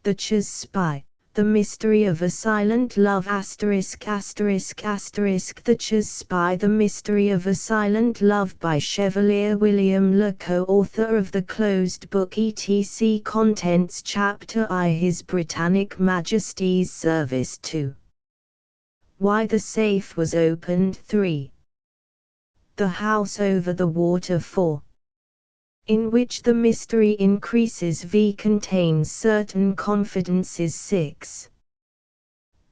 The Czar's Spy, The Mystery of a Silent Love ******. The Czar's Spy, The Mystery of a Silent Love by Chevalier William Le, co-author of the closed book etc. Contents Chapter I, His Britannic Majesty's Service 2. Why the Safe Was Opened 3. The House Over the Water 4. In which the mystery increases contains certain confidences 6.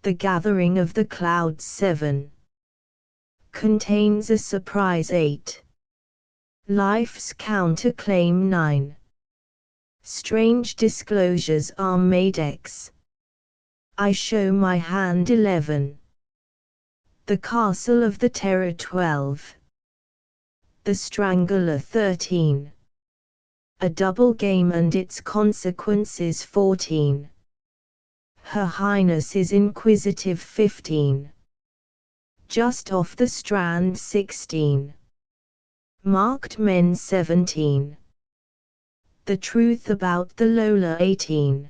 The Gathering of the Clouds 7. Contains a surprise 8. Life's Counterclaim 9. Strange Disclosures Are Made X. I Show My Hand 11. The Castle of the Terror 12. The Strangler 13. A Double Game and Its Consequences 14. Her Highness is Inquisitive 15. Just Off the Strand 16. Marked Men 17. The Truth About the Lola 18.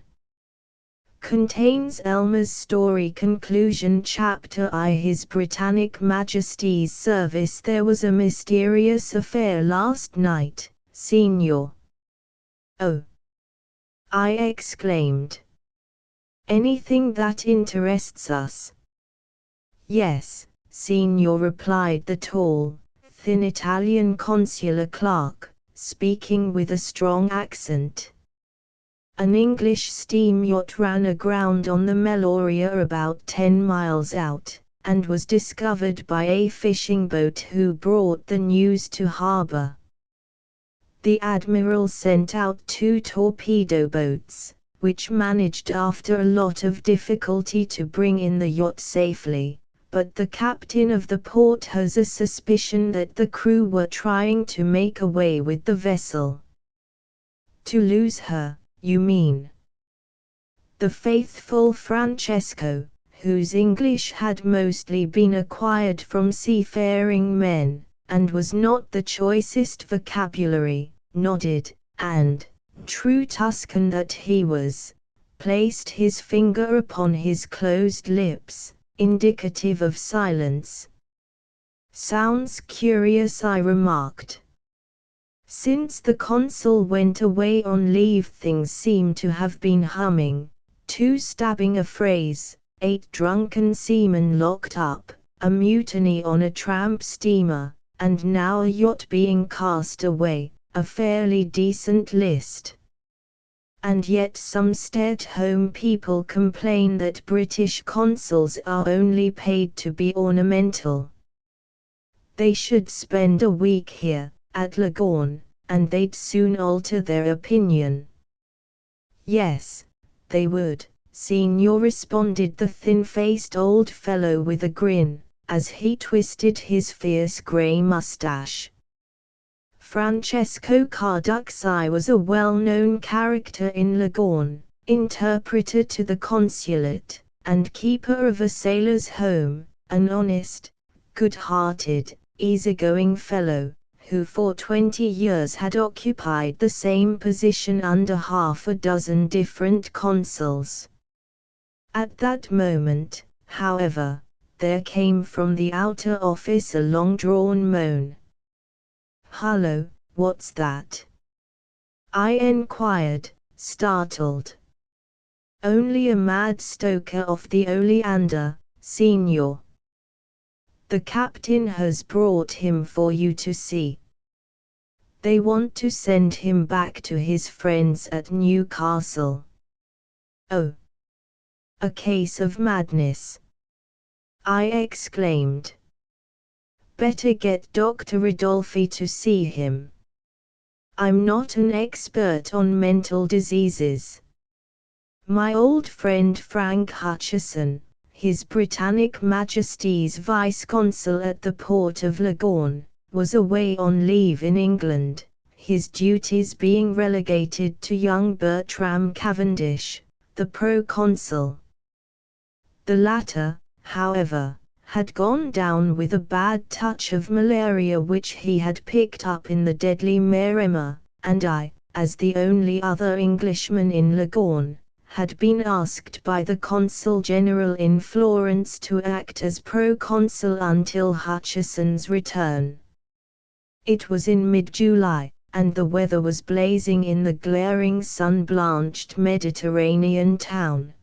Contains Elmer's story conclusion Chapter I, His Britannic Majesty's Service. There was a mysterious affair last night, Senior. Oh! I exclaimed. Anything that interests us? Yes, Signor, replied the tall, thin Italian consular clerk, speaking with a strong accent. An English steam yacht ran aground on the Meloria about 10 miles out, and was discovered by a fishing boat who brought the news to harbor. The Admiral sent out 2 torpedo boats, which managed after a lot of difficulty to bring in the yacht safely, but the captain of the port has a suspicion that the crew were trying to make away with the vessel. To lose her, you mean? The faithful Francesco, whose English had mostly been acquired from seafaring men, and was not the choicest vocabulary, nodded, and, true Tuscan that he was, placed his finger upon his closed lips, indicative of silence. Sounds curious, I remarked. Since the consul went away on leave things seem to have been humming, 2 stabbing a phrase, 8 drunken seamen locked up, a mutiny on a tramp steamer, and now a yacht being cast away, a fairly decent list. And yet some stay-at-home people complain that British consuls are only paid to be ornamental. They should spend a week here, at Leghorn, and they'd soon alter their opinion. Yes, they would, Signor, responded the thin-faced old fellow with a grin, as he twisted his fierce grey moustache. Francesco Carducci was a well-known character in Leghorn, interpreter to the consulate, and keeper of a sailor's home, an honest, good-hearted, easygoing fellow, who for 20 years had occupied the same position under half a dozen different consuls. At that moment, however, there came from the outer office a long-drawn moan. "Hullo, what's that?" I enquired, startled. "Only a mad stoker off the Oleander, Signor. The captain has brought him for you to see. They want to send him back to his friends at Newcastle." "Oh! A case of madness!" I exclaimed. "Better get Dr. Ridolfi to see him. I'm not an expert on mental diseases. My old friend Frank Hutchison, His Britannic Majesty's Vice-Consul at the port of Leghorn, was away on leave in England, his duties being relegated to young Bertram Cavendish, the pro-consul. The latter, however, had gone down with a bad touch of malaria which he had picked up in the deadly Maremma, and I, as the only other Englishman in Leghorn, had been asked by the Consul General in Florence to act as proconsul until Hutcheson's return. It was in mid-July, and the weather was blazing in the glaring sun-blanched Mediterranean town.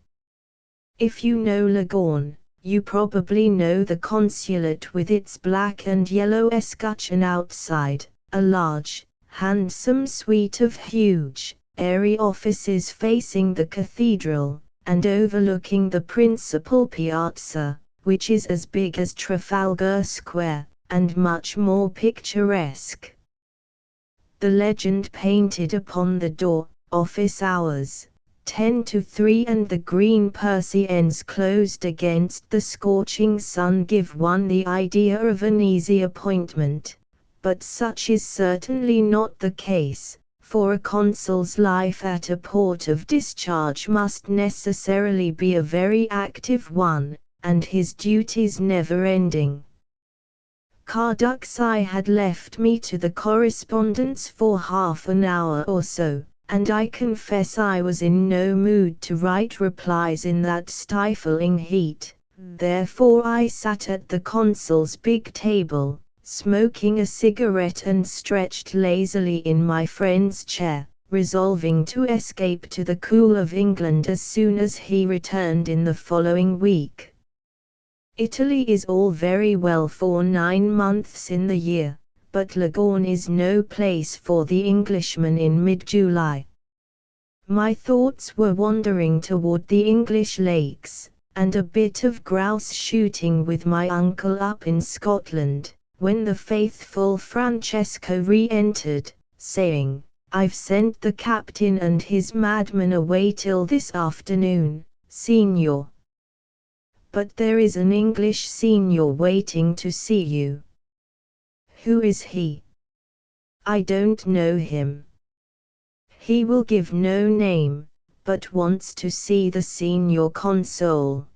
If you know Leghorn, you probably know the consulate with its black and yellow escutcheon outside, a large, handsome suite of huge, airy offices facing the cathedral, and overlooking the principal piazza, which is as big as Trafalgar Square, and much more picturesque. The legend painted upon the door, office hours, 10 to 3, and the green persiennes closed against the scorching sun give one the idea of an easy appointment, but such is certainly not the case, for a consul's life at a port of discharge must necessarily be a very active one, and his duties never-ending. Carduxi had left me to the correspondence for half an hour or so, and I confess I was in no mood to write replies in that stifling heat. Therefore I sat at the consul's big table, smoking a cigarette and stretched lazily in my friend's chair, resolving to escape to the cool of England as soon as he returned in the following week. Italy is all very well for 9 months in the year, but Leghorn is no place for the Englishman in mid-July. My thoughts were wandering toward the English lakes, and a bit of grouse shooting with my uncle up in Scotland, when the faithful Francesco re-entered, saying, "I've sent the captain and his madman away till this afternoon, signor. But there is an English signor waiting to see you." "Who is he?" "I don't know him. He will give no name, but wants to see the signor consul."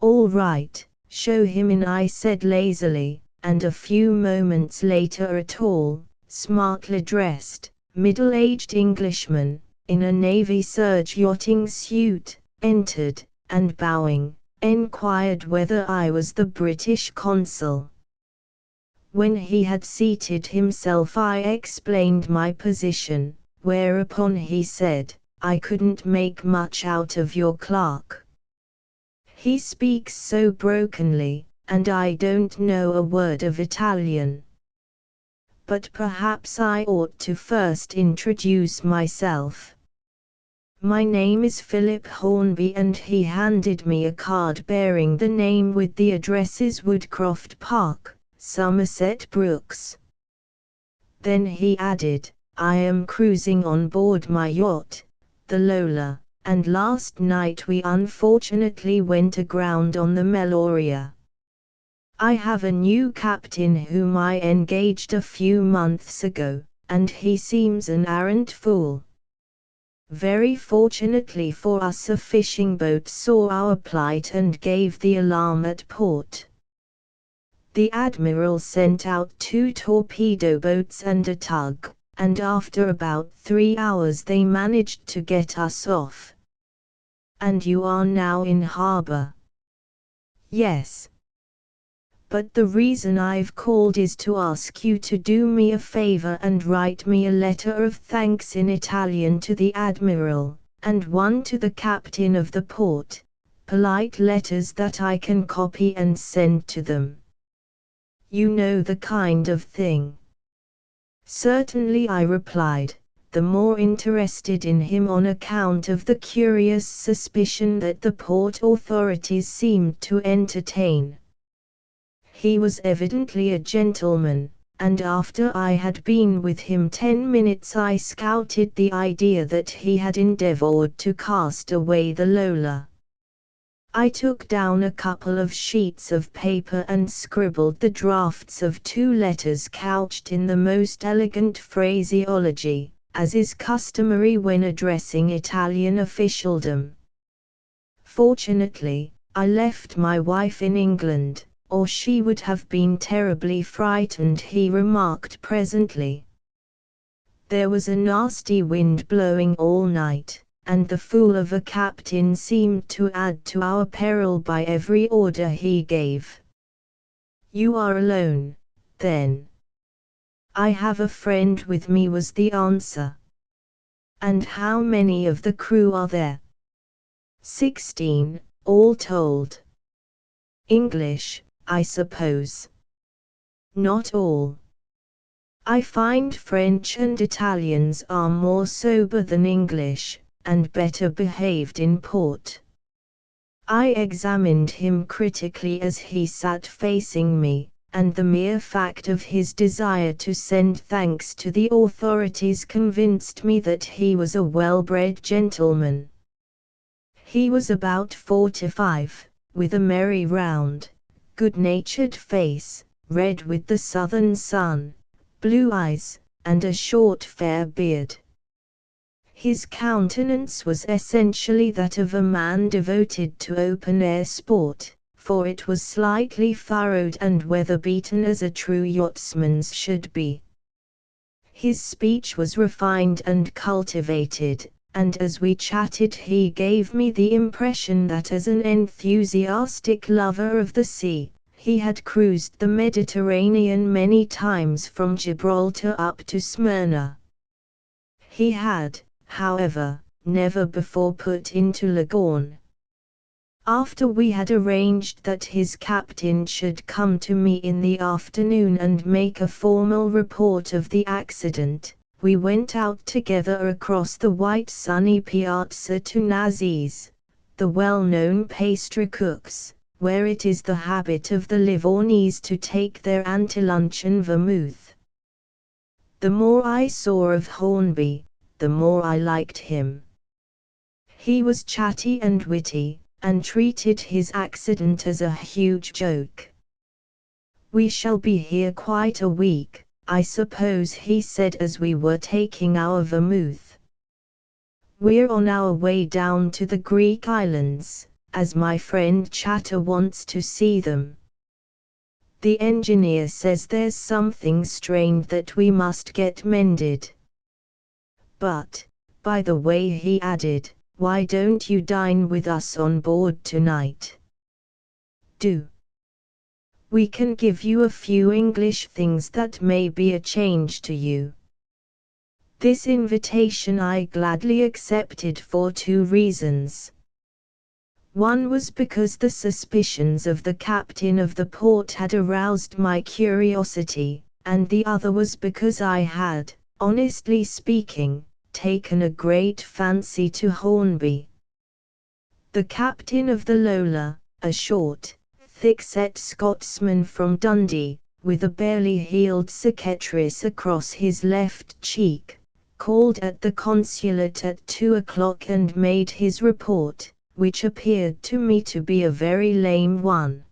"All right, show him in," I said lazily, and a few moments later a tall, smartly dressed, middle-aged Englishman, in a navy serge yachting suit, entered, and bowing, enquired whether I was the British consul. When he had seated himself I explained my position, whereupon he said, "I couldn't make much out of your clerk. He speaks so brokenly, and I don't know a word of Italian. But perhaps I ought to first introduce myself. My name is Philip Hornby," and he handed me a card bearing the name with the addresses Woodcroft Park, Somerset Brooks. Then he added, "I am cruising on board my yacht, the Lola, and last night we unfortunately went aground on the Meloria. I have a new captain whom I engaged a few months ago, and he seems an arrant fool. Very fortunately for us a fishing boat saw our plight and gave the alarm at port. The admiral sent out 2 torpedo boats and a tug, and after about 3 hours they managed to get us off." "And you are now in harbor?" "Yes. But the reason I've called is to ask you to do me a favor and write me a letter of thanks in Italian to the Admiral, and one to the captain of the port, polite letters that I can copy and send to them. You know the kind of thing." "Certainly," I replied, the more interested in him on account of the curious suspicion that the port authorities seemed to entertain. He was evidently a gentleman, and after I had been with him 10 minutes I scouted the idea that he had endeavored to cast away the Lola. I took down a couple of sheets of paper and scribbled the drafts of 2 letters couched in the most elegant phraseology, as is customary when addressing Italian officialdom. Fortunately, I left my wife in England, or she would have been terribly frightened, he remarked presently. There was a nasty wind blowing all night, and the fool of a captain seemed to add to our peril by every order he gave. "You are alone, then?" "I have a friend with me," was the answer. "And how many of the crew are there?" 16, all told. "English, I suppose?" "Not all. I find French and Italians are more sober than English, and better behaved in port." I examined him critically as he sat facing me, and the mere fact of his desire to send thanks to the authorities convinced me that he was a well-bred gentleman. He was about 45, with a merry round, good-natured face, red with the southern sun, blue eyes, and a short fair beard. His countenance was essentially that of a man devoted to open-air sport, for it was slightly furrowed and weather-beaten as a true yachtsman's should be. His speech was refined and cultivated, and as we chatted he gave me the impression that as an enthusiastic lover of the sea, he had cruised the Mediterranean many times from Gibraltar up to Smyrna. He had, however, never before put into Leghorn. After we had arranged that his captain should come to me in the afternoon and make a formal report of the accident, we went out together across the white sunny piazza to Nazis, the well-known pastry cook's, where it is the habit of the Livornese to take their ante-luncheon vermouth. The more I saw of Hornby, the more I liked him. He was chatty and witty, and treated his accident as a huge joke. "We shall be here quite a week, I suppose," he said as we were taking our vermouth. "We're on our way down to the Greek islands, as my friend Chatter wants to see them. The engineer says there's something strained that we must get mended. But, by the way," he added, "why don't you dine with us on board tonight?" "Do. We can give you a few English things that may be a change to you." This invitation I gladly accepted for two reasons. One was because the suspicions of the captain of the port had aroused my curiosity, and the other was because I had, honestly speaking, taken a great fancy to Hornby. The captain of the Lola, a short, thick-set Scotsman from Dundee, with a barely healed cicatrice across his left cheek, called at the consulate at 2 o'clock and made his report, which appeared to me to be a very lame one.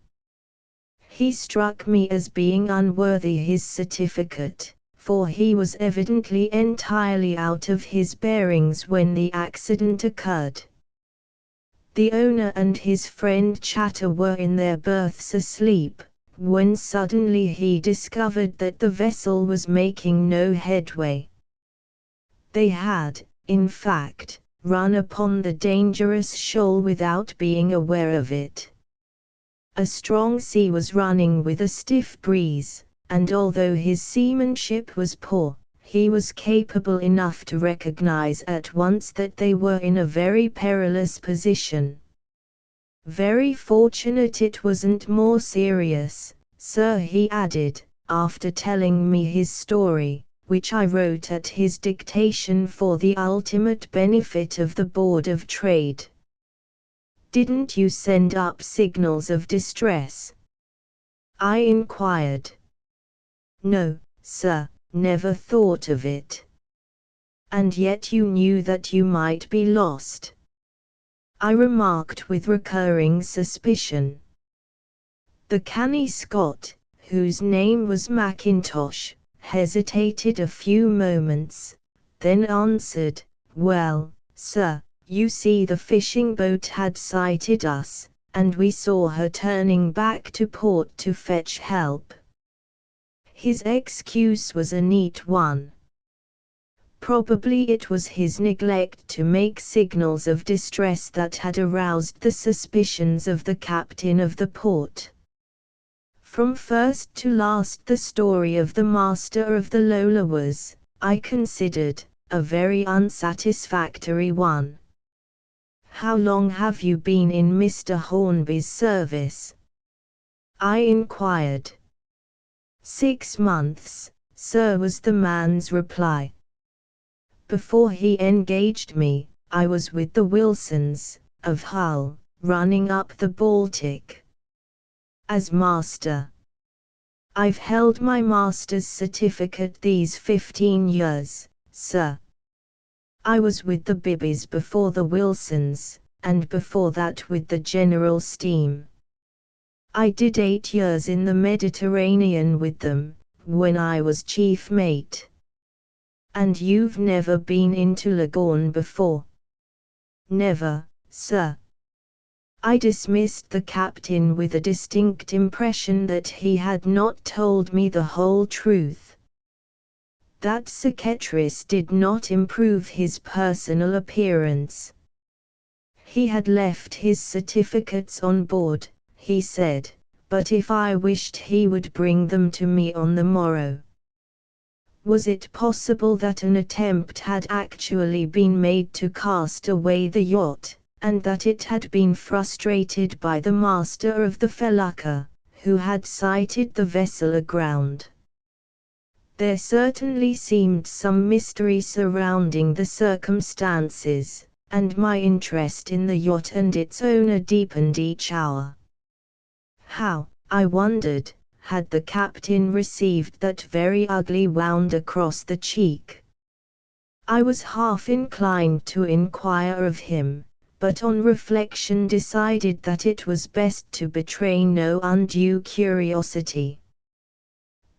He struck me as being unworthy his certificate, for he was evidently entirely out of his bearings when the accident occurred. The owner and his friend Chatter were in their berths asleep, when suddenly he discovered that the vessel was making no headway. They had, in fact, run upon the dangerous shoal without being aware of it. A strong sea was running with a stiff breeze, and although his seamanship was poor, he was capable enough to recognize at once that they were in a very perilous position. "Very fortunate it wasn't more serious, sir," he added, after telling me his story, which I wrote at his dictation for the ultimate benefit of the Board of Trade. "Didn't you send up signals of distress?" I inquired. "No, sir, never thought of it." "And yet you knew that you might be lost?" I remarked with recurring suspicion. The canny Scot, whose name was Mackintosh, hesitated a few moments, then answered, "Well, sir, you see the fishing boat had sighted us, and we saw her turning back to port to fetch help." His excuse was a neat one. Probably it was his neglect to make signals of distress that had aroused the suspicions of the captain of the port. From first to last the story of the master of the Lola was, I considered, a very unsatisfactory one. "How long have you been in Mr. Hornby's service?" I inquired. "6 months, sir," was the man's reply. "Before he engaged me, I was with the Wilsons, of Hull, running up the Baltic. As master. I've held my master's certificate these 15 years, sir. I was with the Bibbies before the Wilsons, and before that with the General Steam. I did 8 years in the Mediterranean with them, when I was chief mate." "And you've never been into Leghorn before?" "Never, sir." I dismissed the captain with a distinct impression that he had not told me the whole truth. That cicatrice did not improve his personal appearance. He had left his certificates on board, he said, but if I wished he would bring them to me on the morrow. Was it possible that an attempt had actually been made to cast away the yacht, and that it had been frustrated by the master of the felucca, who had sighted the vessel aground? There certainly seemed some mystery surrounding the circumstances, and my interest in the yacht and its owner deepened each hour. How, I wondered, had the captain received that very ugly wound across the cheek? I was half inclined to inquire of him, but on reflection decided that it was best to betray no undue curiosity.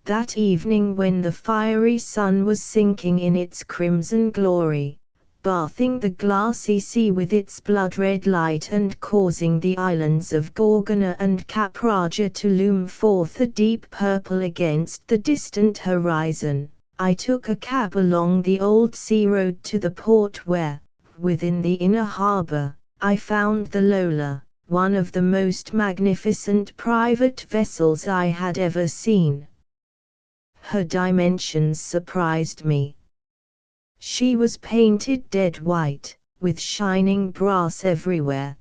That evening, when the fiery sun was sinking in its crimson glory, bathing the glassy sea with its blood-red light and causing the islands of Gorgona and Capraja to loom forth a deep purple against the distant horizon, I took a cab along the old sea road to the port where, within the inner harbour, I found the Lola, one of the most magnificent private vessels I had ever seen. Her dimensions surprised me. She was painted dead white, with shining brass everywhere.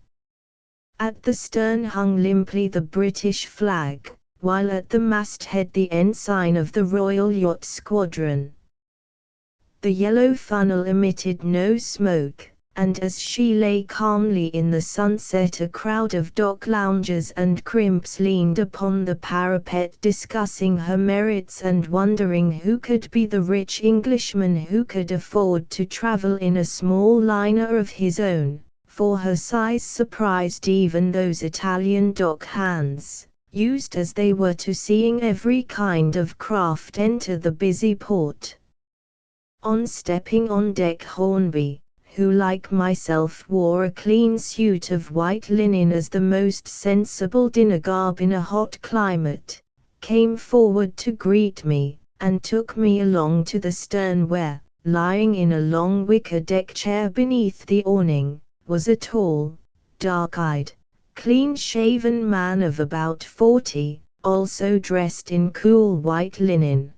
At the stern hung limply the British flag, while at the masthead the ensign of the Royal Yacht Squadron. The yellow funnel emitted no smoke, and as she lay calmly in the sunset, a crowd of dock loungers and crimps leaned upon the parapet discussing her merits and wondering who could be the rich Englishman who could afford to travel in a small liner of his own, for her size surprised even those Italian dock hands, used as they were to seeing every kind of craft enter the busy port. On stepping on deck, Hornby, who like myself wore a clean suit of white linen as the most sensible dinner garb in a hot climate, came forward to greet me, and took me along to the stern where, lying in a long wicker deck chair beneath the awning, was a tall, dark-eyed, clean-shaven man of about 40, also dressed in cool white linen.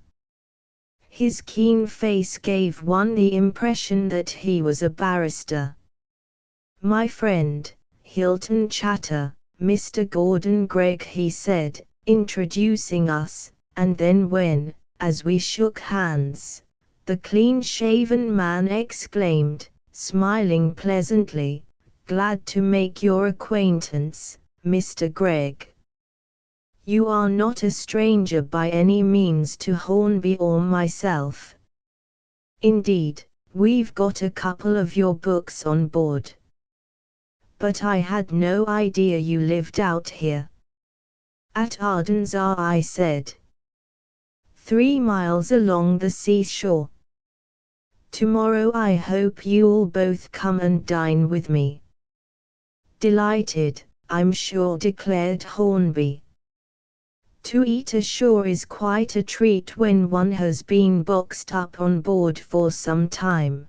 His keen face gave one the impression that he was a barrister. "My friend, Hilton Chatter, Mr. Gordon Gregg," he said, introducing us, and then when, as we shook hands, the clean-shaven man exclaimed, smiling pleasantly, "Glad to make your acquaintance, Mr. Gregg. You are not a stranger by any means to Hornby or myself. Indeed, we've got a couple of your books on board. But I had no idea you lived out here." "At Ardenza," I said. 3 miles along the seashore. "Tomorrow I hope you'll both come and dine with me." "Delighted, I'm sure," declared Hornby. To eat ashore is quite a treat when one has been boxed up on board for some time.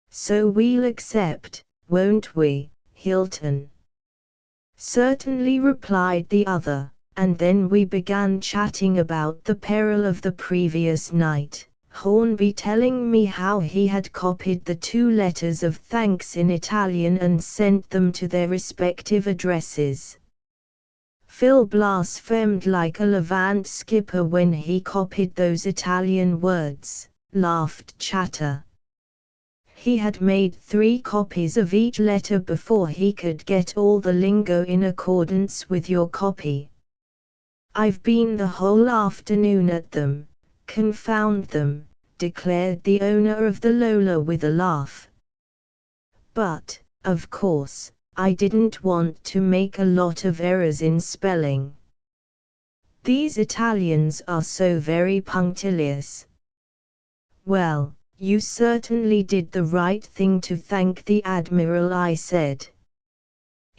So we'll accept, won't we, Hilton? Certainly, replied the other, and then we began chatting about the peril of the previous night, Hornby telling me how he had copied the 2 letters of thanks in Italian and sent them to their respective addresses. Phil blasphemed like a Levant skipper when he copied those Italian words, laughed Chatter. He had made 3 copies of each letter before he could get all the lingo in accordance with your copy. I've been the whole afternoon at them, confound them, declared the owner of the Lola with a laugh. But, of course, I didn't want to make a lot of errors in spelling. These Italians are so very punctilious. Well, you certainly did the right thing to thank the Admiral, I said.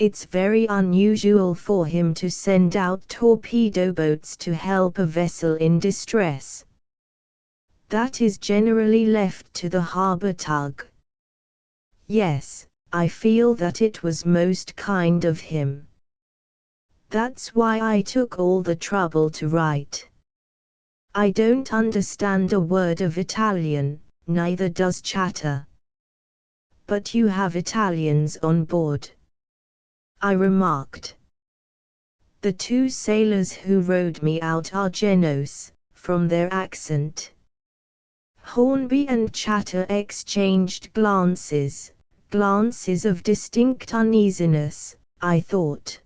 It's very unusual for him to send out torpedo boats to help a vessel in distress. That is generally left to the harbor tug. Yes, I feel that it was most kind of him. That's why I took all the trouble to write. I don't understand a word of Italian, neither does Chatter. But you have Italians on board, I remarked. The 2 sailors who rowed me out are Genos, from their accent. Hornby and Chatter exchanged glances of distinct uneasiness, I thought.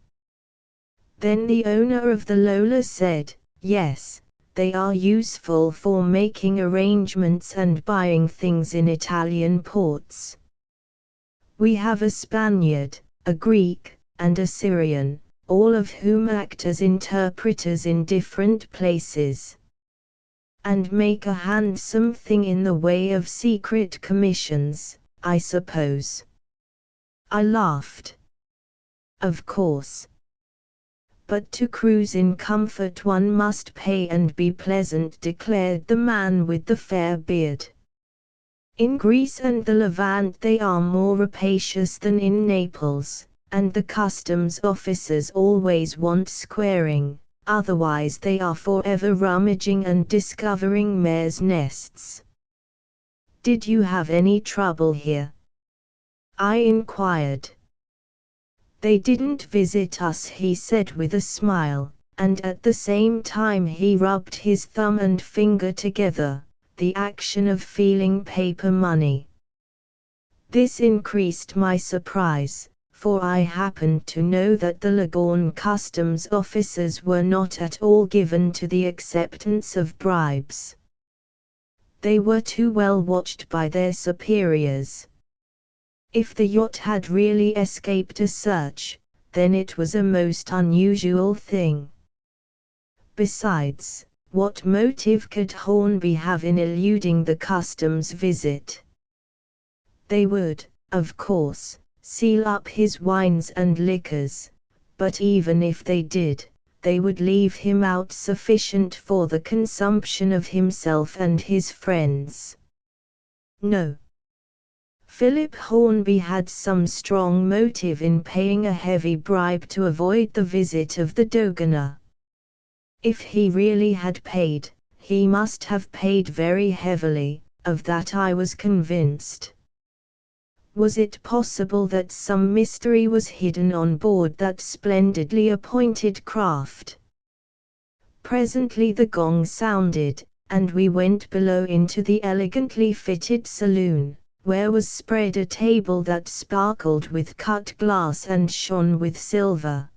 Then the owner of the Lola said, yes, they are useful for making arrangements and buying things in Italian ports. We have a Spaniard, a Greek, and a Syrian, all of whom act as interpreters in different places, and make a handsome thing in the way of secret commissions, I suppose. I laughed. Of course. But to cruise in comfort one must pay and be pleasant, declared the man with the fair beard. In Greece and the Levant they are more rapacious than in Naples, and the customs officers always want squaring, otherwise they are forever rummaging and discovering mares' nests. Did you have any trouble here? I inquired. They didn't visit us, he said with a smile, and at the same time he rubbed his thumb and finger together, the action of feeling paper money. This increased my surprise, for I happened to know that the Leghorn customs officers were not at all given to the acceptance of bribes. They were too well watched by their superiors. If the yacht had really escaped a search, then it was a most unusual thing. Besides, what motive could Hornby have in eluding the customs visit? They would, of course, seal up his wines and liquors, but even if they did, they would leave him out sufficient for the consumption of himself and his friends. No. Philip Hornby had some strong motive in paying a heavy bribe to avoid the visit of the Dogener. If he really had paid, he must have paid very heavily, of that I was convinced. Was it possible that some mystery was hidden on board that splendidly appointed craft? Presently the gong sounded, and we went below into the elegantly fitted saloon, where was spread a table that sparkled with cut glass and shone with silver.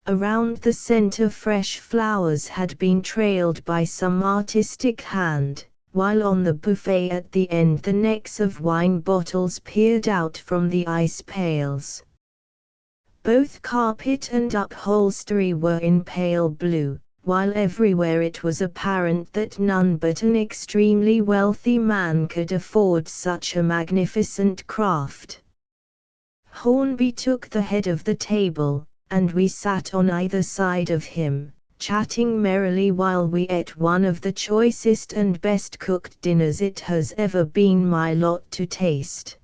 Around the center fresh flowers had been trailed by some artistic hand, while on the buffet at the end the necks of wine bottles peered out from the ice pails. Both carpet and upholstery were in pale blue, while everywhere it was apparent that none but an extremely wealthy man could afford such a magnificent craft. Hornby took the head of the table, and we sat on either side of him, chatting merrily while we ate one of the choicest and best cooked dinners it has ever been my lot to taste.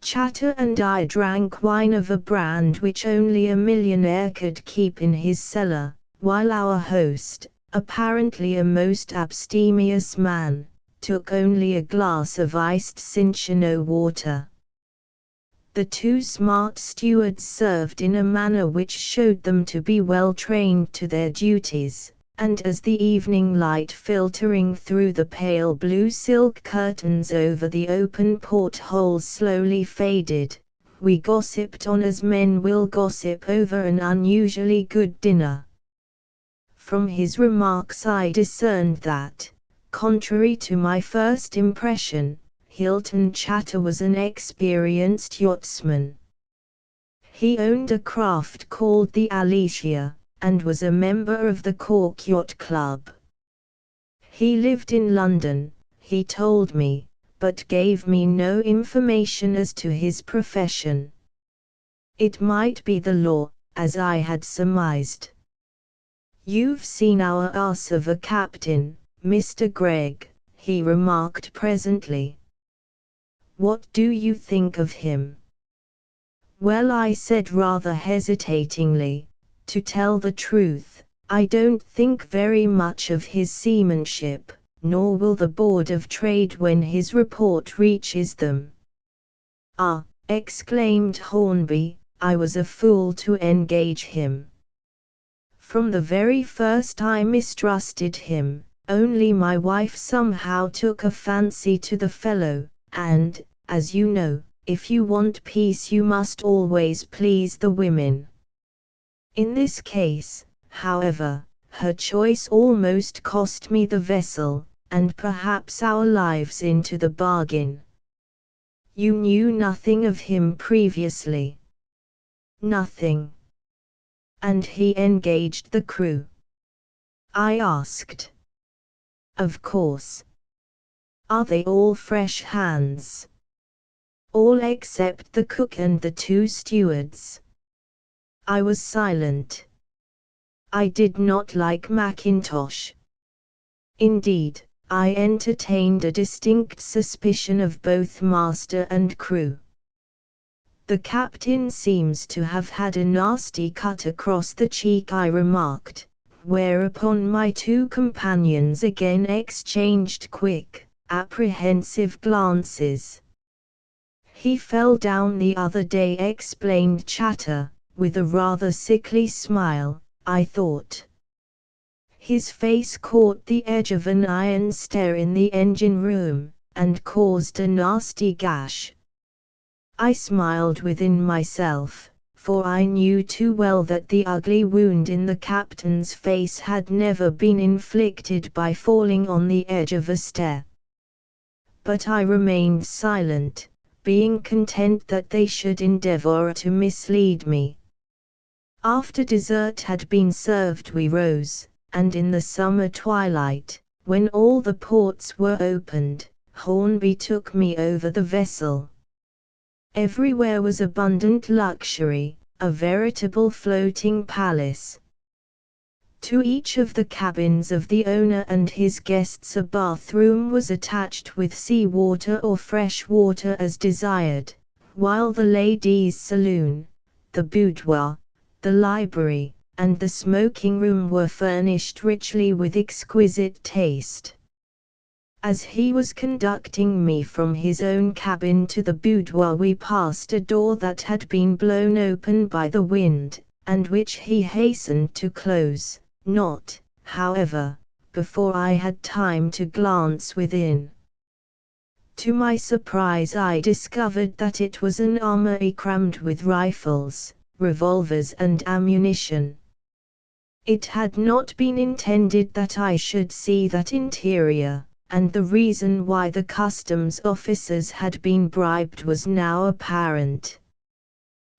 Chatter and I drank wine of a brand which only a millionaire could keep in his cellar, while our host, apparently a most abstemious man, took only a glass of iced cinchino water. The two smart stewards served in a manner which showed them to be well trained to their duties, and as the evening light filtering through the pale blue silk curtains over the open portholes slowly faded, we gossiped on as men will gossip over an unusually good dinner. From his remarks I discerned that, contrary to my first impression, Hilton Chatter was an experienced yachtsman. He owned a craft called the Alicia, and was a member of the Cork Yacht Club. He lived in London, he told me, but gave me no information as to his profession. It might be the law, as I had surmised. "You've seen our ass of a captain, Mr. Gregg," he remarked presently. "What do you think of him?" "Well," I said rather hesitatingly, "to tell the truth, I don't think very much of his seamanship, nor will the Board of Trade when his report reaches them." "Ah," exclaimed Hornby, "I was a fool to engage him. From the very first I mistrusted him, only my wife somehow took a fancy to the fellow, and, as you know, if you want peace you must always please the women. In this case, however, her choice almost cost me the vessel, and perhaps our lives into the bargain." "You knew nothing of him previously?" "Nothing." "And he engaged the crew?" I asked. "Of course." "Are they all fresh hands?" "All except the cook and the two stewards." I was silent. I did not like Mackintosh. Indeed, I entertained a distinct suspicion of both master and crew. "The captain seems to have had a nasty cut across the cheek," I remarked, whereupon my two companions again exchanged quick, apprehensive glances. "He fell down the other day," explained Chatter, with a rather sickly smile, I thought. "His face caught the edge of an iron stair in the engine room, and caused a nasty gash." I smiled within myself, for I knew too well that the ugly wound in the captain's face had never been inflicted by falling on the edge of a stair. But I remained silent, being content that they should endeavor to mislead me. After dessert had been served we rose, and in the summer twilight, when all the ports were opened, Hornby took me over the vessel. Everywhere was abundant luxury, a veritable floating palace. To each of the cabins of the owner and his guests a bathroom was attached with sea water or fresh water as desired, while the ladies' saloon, the boudoir, the library, and the smoking room were furnished richly with exquisite taste. As he was conducting me from his own cabin to the boudoir we passed a door that had been blown open by the wind, and which he hastened to close, not, however, before I had time to glance within. To my surprise I discovered that it was an armory crammed with rifles, revolvers and ammunition. It had not been intended that I should see that interior, and the reason why the customs officers had been bribed was now apparent.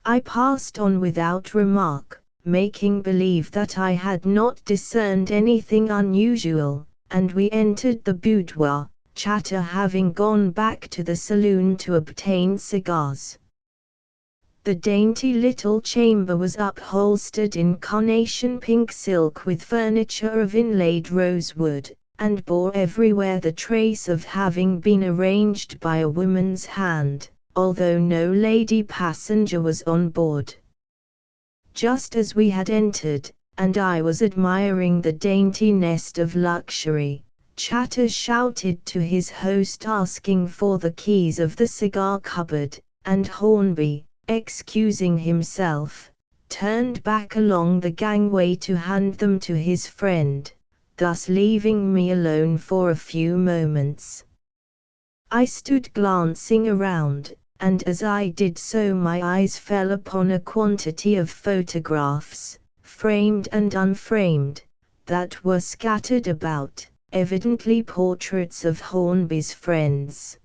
I passed on without remark, making believe that I had not discerned anything unusual, and we entered the boudoir, Chatter having gone back to the saloon to obtain cigars. The dainty little chamber was upholstered in carnation pink silk with furniture of inlaid rosewood, and bore everywhere the trace of having been arranged by a woman's hand, although no lady passenger was on board. Just as we had entered, and I was admiring the dainty nest of luxury, Chatter shouted to his host asking for the keys of the cigar cupboard, and Hornby, excusing himself, turned back along the gangway to hand them to his friend, thus leaving me alone for a few moments. I stood glancing around, and as I did so my eyes fell upon a quantity of photographs, framed and unframed, that were scattered about, evidently portraits of Hornby's friends.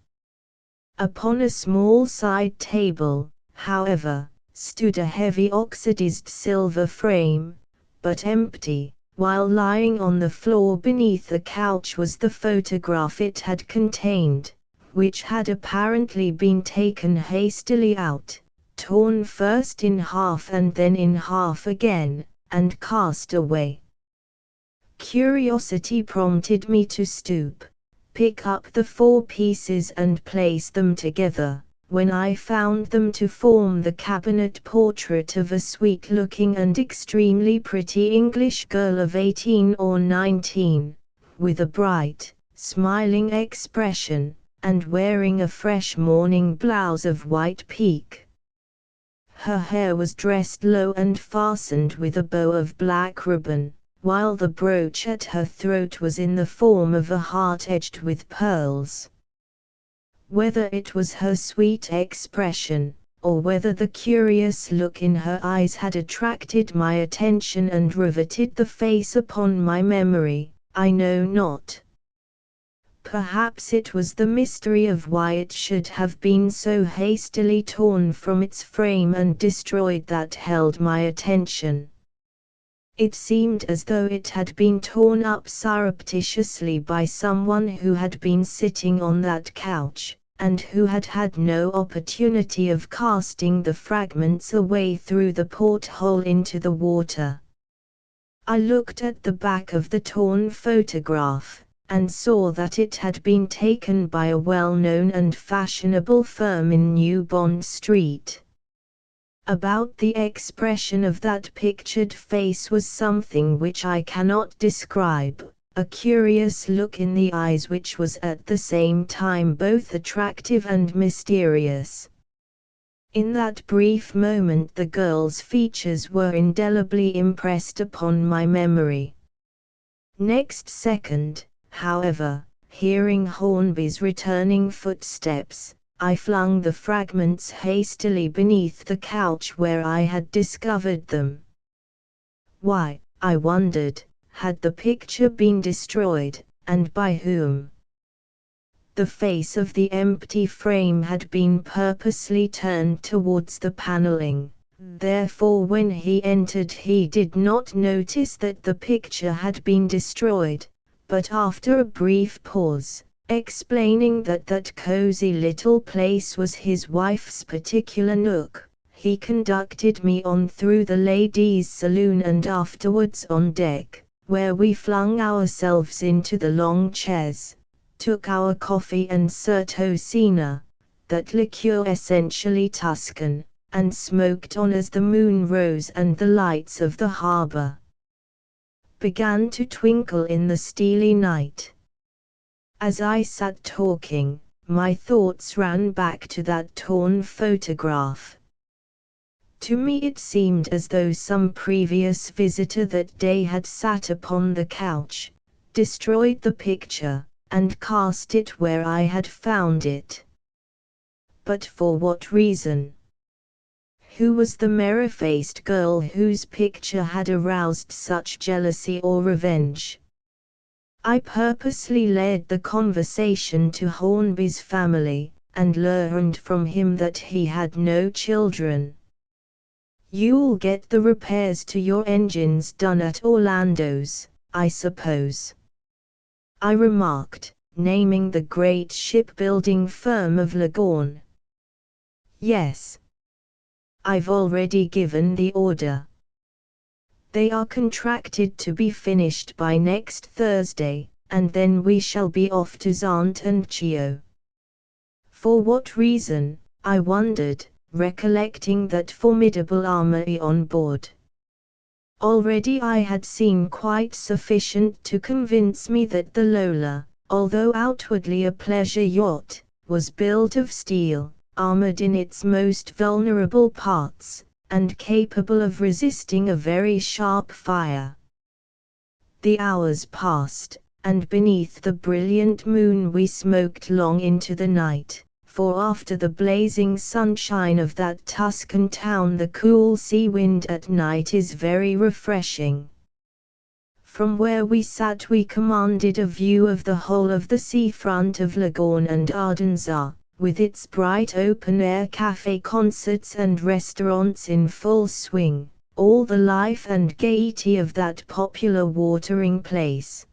Upon a small side table, however, stood a heavy oxidized silver frame, but empty, while lying on the floor beneath the couch was the photograph it had contained, which had apparently been taken hastily out, torn first in half and then in half again, and cast away. Curiosity prompted me to stoop, pick up the 4 pieces and place them together, when I found them to form the cabinet portrait of a sweet-looking and extremely pretty English girl of 18 or 19, with a bright, smiling expression, and wearing a fresh morning blouse of white pique. Her hair was dressed low and fastened with a bow of black ribbon, while the brooch at her throat was in the form of a heart edged with pearls. Whether it was her sweet expression, or whether the curious look in her eyes had attracted my attention and riveted the face upon my memory, I know not. Perhaps it was the mystery of why it should have been so hastily torn from its frame and destroyed that held my attention. It seemed as though it had been torn up surreptitiously by someone who had been sitting on that couch, and who had had no opportunity of casting the fragments away through the porthole into the water. I looked at the back of the torn photograph, and saw that it had been taken by a well-known and fashionable firm in New Bond Street. About the expression of that pictured face was something which I cannot describe, a curious look in the eyes which was at the same time both attractive and mysterious. In that brief moment the girl's features were indelibly impressed upon my memory. Next second, however, hearing Hornby's returning footsteps, I flung the fragments hastily beneath the couch where I had discovered them. Why, I wondered, had the picture been destroyed, and by whom? The face of the empty frame had been purposely turned towards the paneling, therefore when he entered he did not notice that the picture had been destroyed, but after a brief pause, explaining that that cozy little place was his wife's particular nook, he conducted me on through the ladies' saloon and afterwards on deck, where we flung ourselves into the long chairs, took our coffee and certosina, that liqueur essentially Tuscan, and smoked on as the moon rose and the lights of the harbour began to twinkle in the steely night. As I sat talking, my thoughts ran back to that torn photograph. To me it seemed as though some previous visitor that day had sat upon the couch, destroyed the picture, and cast it where I had found it. But for what reason? Who was the merry-faced girl whose picture had aroused such jealousy or revenge? I purposely led the conversation to Hornby's family, and learned from him that he had no children. "You'll get the repairs to your engines done at Orlando's, I suppose?" I remarked, naming the great shipbuilding firm of Leghorn. "Yes. I've already given the order. They are contracted to be finished by next Thursday, and then we shall be off to Zant and Chio. For what reason, I wondered, recollecting that formidable army on board. Already I had seen quite sufficient to convince me that the Lola, although outwardly a pleasure yacht, was built of steel, armored in its most vulnerable parts, and capable of resisting a very sharp fire. The hours passed, and beneath the brilliant moon we smoked long into the night, for after the blazing sunshine of that Tuscan town the cool sea wind at night is very refreshing. From where we sat we commanded a view of the whole of the seafront of Leghorn and Ardenza, with its bright open-air café concerts and restaurants in full swing, all the life and gaiety of that popular watering place.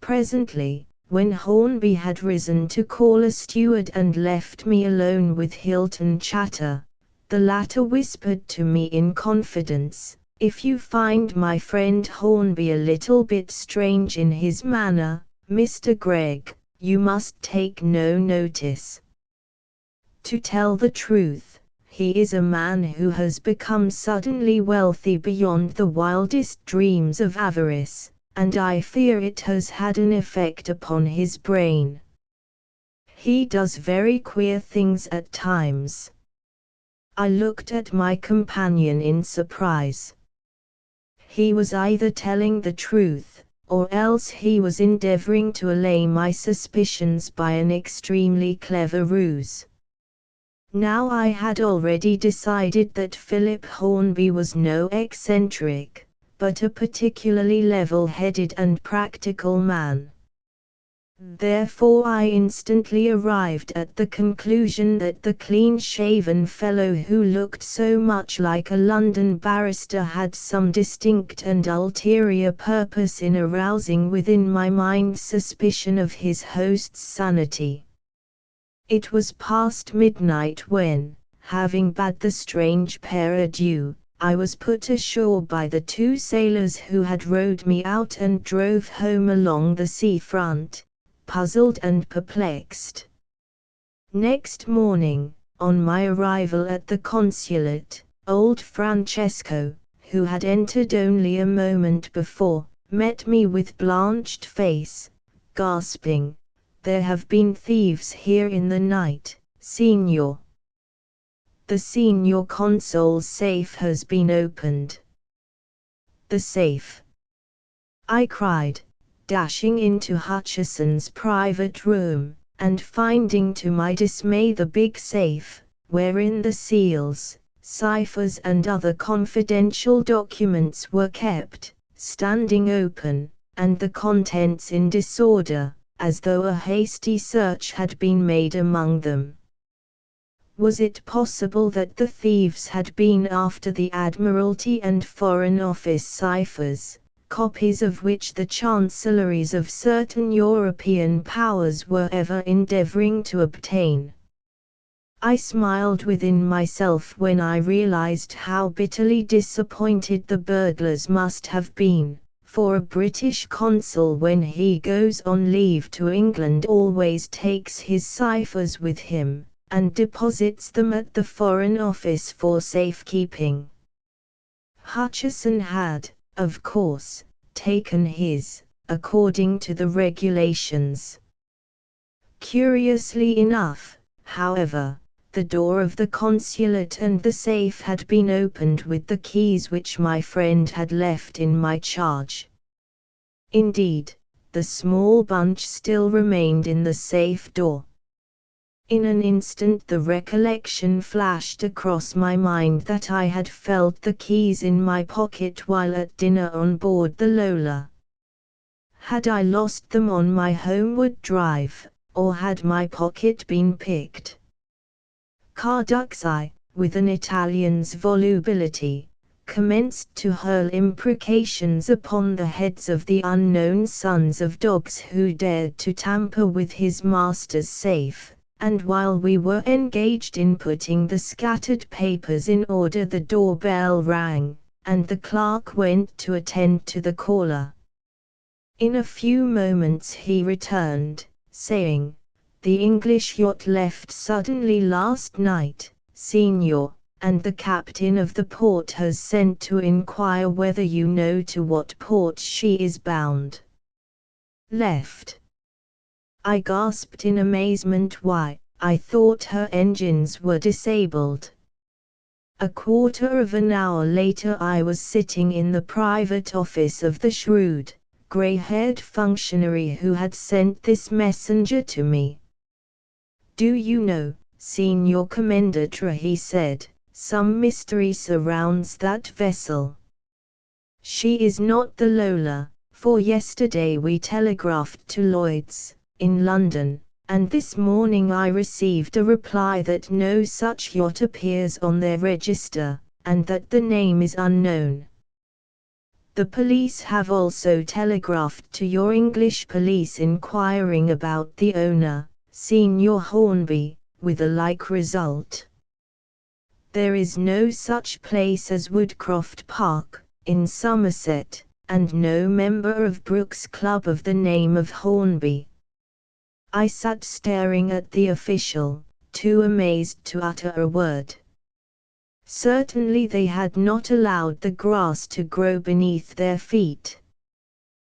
Presently, when Hornby had risen to call a steward and left me alone with Hilton Chatter, the latter whispered to me in confidence, "If you find my friend Hornby a little bit strange in his manner, Mr. Gregg, you must take no notice. To tell the truth, he is a man who has become suddenly wealthy beyond the wildest dreams of avarice, and I fear it has had an effect upon his brain. He does very queer things at times." I looked at my companion in surprise. He was either telling the truth, or else he was endeavoring to allay my suspicions by an extremely clever ruse. Now I had already decided that Philip Hornby was no eccentric, but a particularly level-headed and practical man. Therefore I instantly arrived at the conclusion that the clean-shaven fellow who looked so much like a London barrister had some distinct and ulterior purpose in arousing within my mind suspicion of his host's sanity. It was past midnight when, having bade the strange pair adieu, I was put ashore by the two sailors who had rowed me out and drove home along the seafront, puzzled and perplexed. Next morning, on my arrival at the consulate, old Francesco, who had entered only a moment before, met me with blanched face, gasping, "There have been thieves here in the night, Signor. The Signor Consul's safe has been opened." "The safe?" I cried, dashing into Hutcheson's private room, and finding to my dismay the big safe, wherein the seals, ciphers and other confidential documents were kept, standing open, and the contents in disorder, as though a hasty search had been made among them. Was it possible that the thieves had been after the Admiralty and Foreign Office ciphers, copies of which the chancelleries of certain European powers were ever endeavoring to obtain? I smiled within myself when I realized how bitterly disappointed the burglars must have been, for a British consul when he goes on leave to England always takes his ciphers with him, and deposits them at the Foreign Office for safekeeping. Hutcheson had, of course, taken his, according to the regulations. Curiously enough, however, the door of the consulate and the safe had been opened with the keys which my friend had left in my charge. Indeed, the small bunch still remained in the safe door. In an instant the recollection flashed across my mind that I had felt the keys in my pocket while at dinner on board the Lola. Had I lost them on my homeward drive, or had my pocket been picked? Carducci, with an Italian's volubility, commenced to hurl imprecations upon the heads of the unknown sons of dogs who dared to tamper with his master's safe, and while we were engaged in putting the scattered papers in order, the doorbell rang, and the clerk went to attend to the caller. In a few moments he returned, saying, "The English yacht left suddenly last night, Signor, and the captain of the port has sent to inquire whether you know to what port she is bound." "Left?" I gasped in amazement. "Why, I thought her engines were disabled." A quarter of an hour later I was sitting in the private office of the shrewd, grey-haired functionary who had sent this messenger to me. "Do you know, Signor Commendatore," he said, "some mystery surrounds that vessel. She is not the Lola, for yesterday we telegraphed to Lloyd's, in London, and this morning I received a reply that no such yacht appears on their register, and that the name is unknown. The police have also telegraphed to your English police inquiring about the owner, Signor Hornby, with a like result. There is no such place as Woodcroft Park, in Somerset, and no member of Brooks Club of the name of Hornby." I sat staring at the official, too amazed to utter a word. Certainly they had not allowed the grass to grow beneath their feet.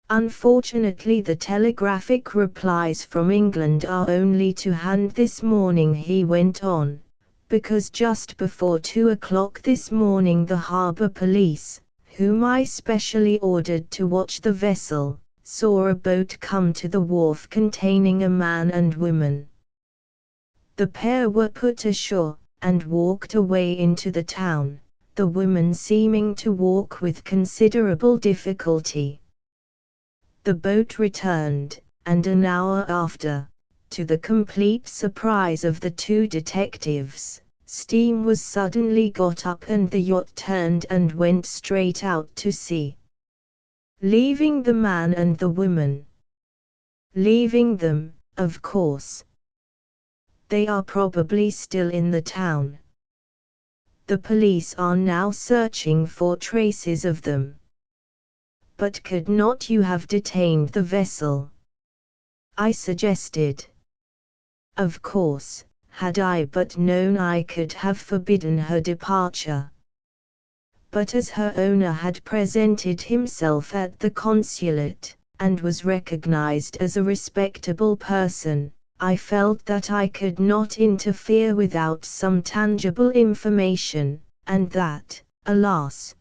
"Unfortunately the telegraphic replies from England are only to hand this morning," he went on, "because just before 2 o'clock this morning the harbour police, whom I specially ordered to watch the vessel, saw a boat come to the wharf containing a man and woman. The pair were put ashore, and walked away into the town, the woman seeming to walk with considerable difficulty. The boat returned, and an hour after, to the complete surprise of the two detectives, steam was suddenly got up and the yacht turned and went straight out to sea. Leaving the man and the woman. Leaving them, of course. They are probably still in the town. The police are now searching for traces of them." "But could not you have detained the vessel?" I suggested. "Of course, had I but known I could have forbidden her departure. But as her owner had presented himself at the consulate, and was recognized as a respectable person, I felt that I could not interfere without some tangible information, and that, alas,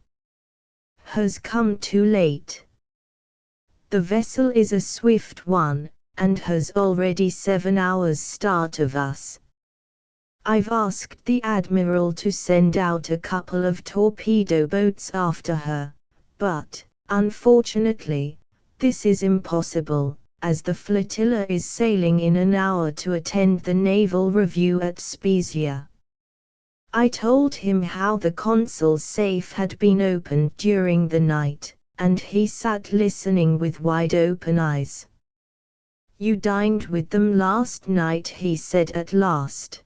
has come too late. The vessel is a swift one, and has already 7 hours start of us. I've asked the Admiral to send out a couple of torpedo boats after her, but, unfortunately, this is impossible, as the flotilla is sailing in an hour to attend the naval review at Spezia." I told him how the consul's safe had been opened during the night, and he sat listening with wide-open eyes. "You dined with them last night," he said at last.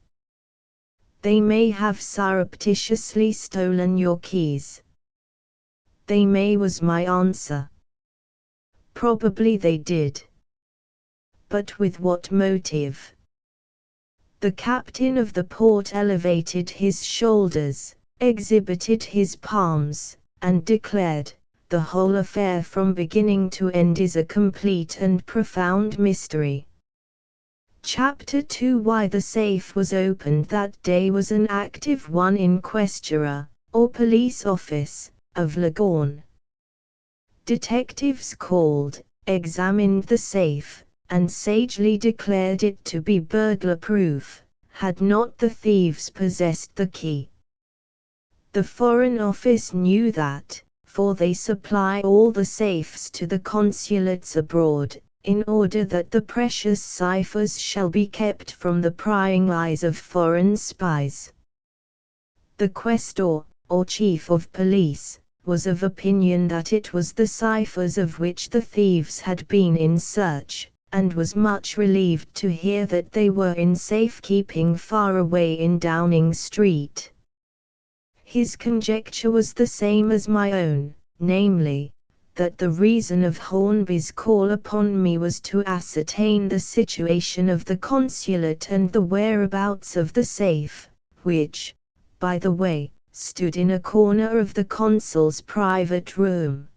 "They may have surreptitiously stolen your keys." "They may," was my answer. "Probably they did. But with what motive?" The captain of the port elevated his shoulders, exhibited his palms, and declared, "The whole affair from beginning to end is a complete and profound mystery." Chapter 2. Why the safe was opened that day was an active one in Questura, or police office, of Leghorn. Detectives called, examined the safe, and sagely declared it to be burglar-proof, had not the thieves possessed the key. The Foreign Office knew that, for they supply all the safes to the consulates abroad, in order that the precious ciphers shall be kept from the prying eyes of foreign spies. The Questor, or Chief of Police, was of opinion that it was the ciphers of which the thieves had been in search, and was much relieved to hear that they were in safekeeping far away in Downing Street. His conjecture was the same as my own, namely, that the reason of Hornby's call upon me was to ascertain the situation of the consulate and the whereabouts of the safe, which, by the way, stood in a corner of the consul's private room.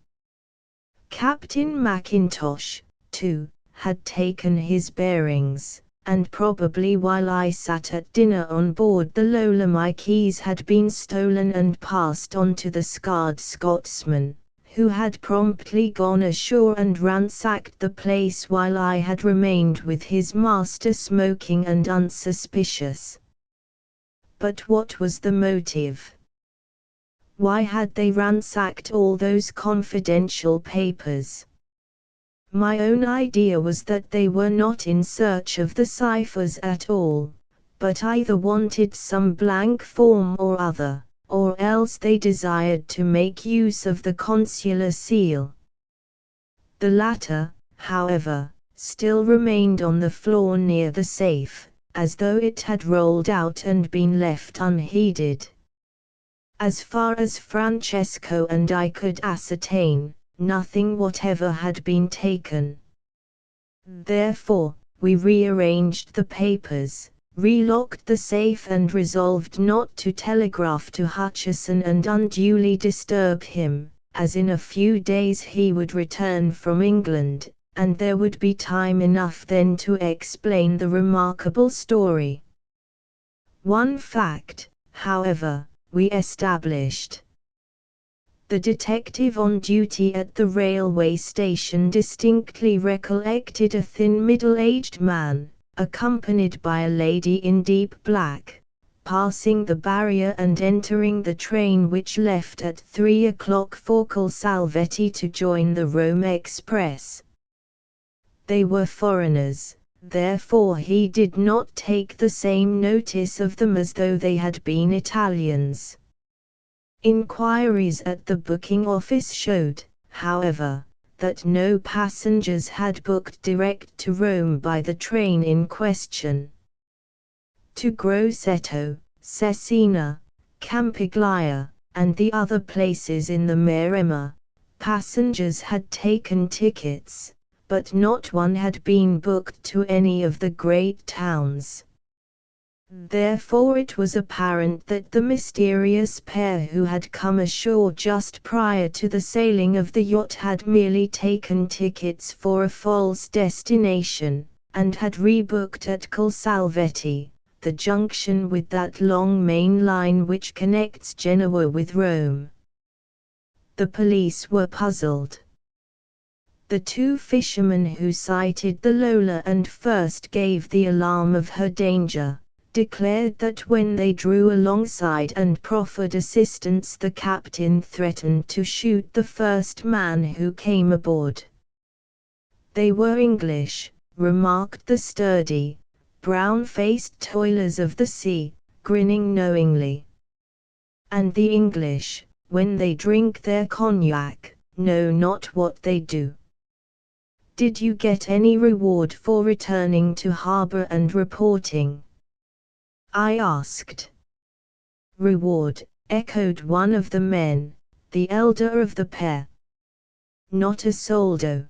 Captain Mackintosh, too, had taken his bearings, and probably while I sat at dinner on board the Lola my keys had been stolen and passed on to the scarred Scotsman, who had promptly gone ashore and ransacked the place while I had remained with his master smoking and unsuspicious. But what was the motive? Why had they ransacked all those confidential papers? My own idea was that they were not in search of the ciphers at all, but either wanted some blank form or other, or else they desired to make use of the consular seal. The latter, however, still remained on the floor near the safe, as though it had rolled out and been left unheeded. As far as Francesco and I could ascertain, nothing whatever had been taken. Therefore, we rearranged the papers, relocked the safe and resolved not to telegraph to Hutcheson and unduly disturb him, as in a few days he would return from England, and there would be time enough then to explain the remarkable story. One fact, however, we established. The detective on duty at the railway station distinctly recollected a thin middle-aged man, accompanied by a lady in deep black, passing the barrier and entering the train which left at 3 o'clock for Colsalvetti to join the Rome express. They were foreigners, therefore he did not take the same notice of them as though they had been Italians. Inquiries at the booking office showed, however, that no passengers had booked direct to Rome by the train in question. To Grosseto, Cesena, Campiglia, and the other places in the Maremma, passengers had taken tickets, but not one had been booked to any of the great towns. Therefore it was apparent that the mysterious pair who had come ashore just prior to the sailing of the yacht had merely taken tickets for a false destination, and had rebooked at Colsalvetti, the junction with that long main line which connects Genoa with Rome. The police were puzzled. The two fishermen who sighted the Lola and first gave the alarm of her danger, declared that when they drew alongside and proffered assistance the captain threatened to shoot the first man who came aboard. They were English, remarked the sturdy, brown-faced toilers of the sea, grinning knowingly. And the English, when they drink their cognac, know not what they do. Did you get any reward for returning to harbour and reporting? I asked. Reward, echoed one of the men, the elder of the pair. Not a soldo.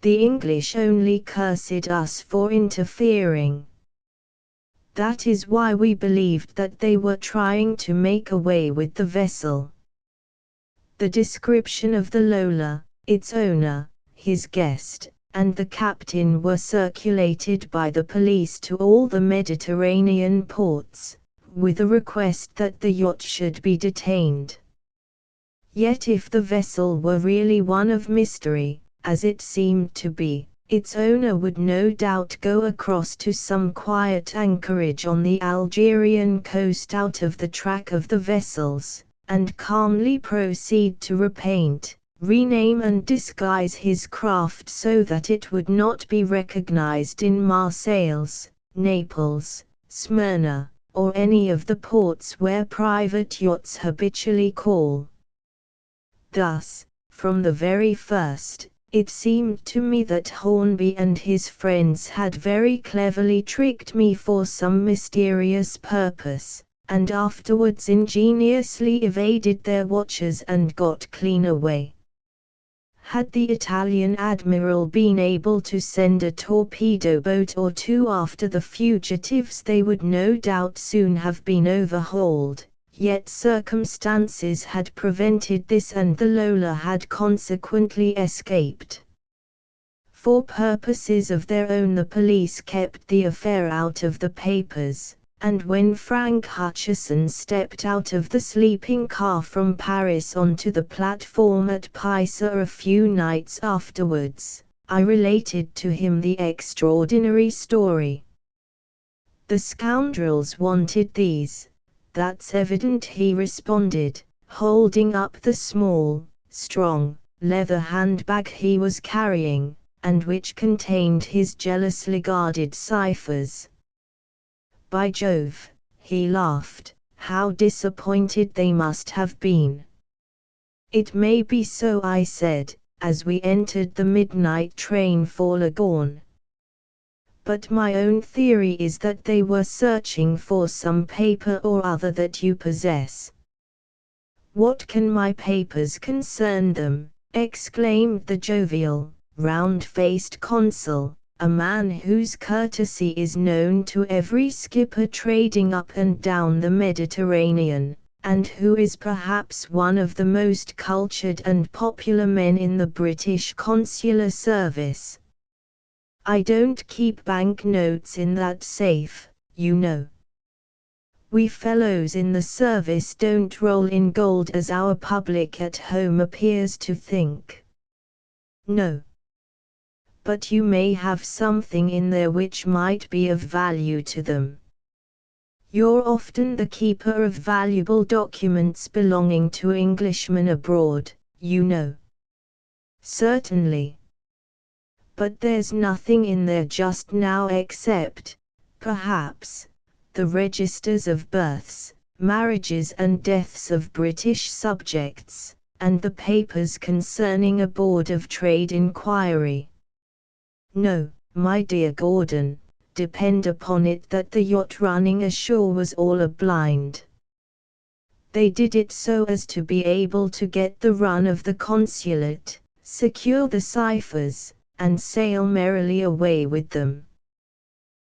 The English only cursed us for interfering. That is why we believed that they were trying to make away with the vessel. The description of the Lola, its owner, his guest, and the captain were circulated by the police to all the Mediterranean ports, with a request that the yacht should be detained. Yet if the vessel were really one of mystery, as it seemed to be, its owner would no doubt go across to some quiet anchorage on the Algerian coast out of the track of the vessels, and calmly proceed to repaint, rename and disguise his craft so that it would not be recognized in Marseilles, Naples, Smyrna, or any of the ports where private yachts habitually call. Thus, from the very first, It seemed to me that Hornby and his friends had very cleverly tricked me for some mysterious purpose, and afterwards ingeniously evaded their watchers and got clean away. Had the Italian admiral been able to send a torpedo boat or two after the fugitives, they would no doubt soon have been overhauled. Yet circumstances had prevented this, and the Lola had consequently escaped. For purposes of their own, the police kept the affair out of the papers, and when Frank Hutcheson stepped out of the sleeping car from Paris onto the platform at Pisa a few nights afterwards, I related to him the extraordinary story. "The scoundrels wanted these. That's evident," he responded, holding up the small, strong, leather handbag he was carrying, and which contained his jealously guarded ciphers. "By Jove," he laughed, "how disappointed they must have been." "It may be so," I said, as we entered the midnight train for Leghorn. "But my own theory is that they were searching for some paper or other that you possess." "What can my papers concern them?" exclaimed the jovial, round-faced consul, a man whose courtesy is known to every skipper trading up and down the Mediterranean, and who is perhaps one of the most cultured and popular men in the British consular service. "I don't keep bank notes in that safe, you know. We fellows in the service don't roll in gold as our public at home appears to think." "No. But you may have something in there which might be of value to them. You're often the keeper of valuable documents belonging to Englishmen abroad, you know." "Certainly. But there's nothing in there just now except, perhaps, the registers of births, marriages and deaths of British subjects, and the papers concerning a Board of Trade inquiry." "No, my dear Gordon, depend upon it that the yacht running ashore was all a blind. They did it so as to be able to get the run of the consulate, secure the ciphers, and sail merrily away with them.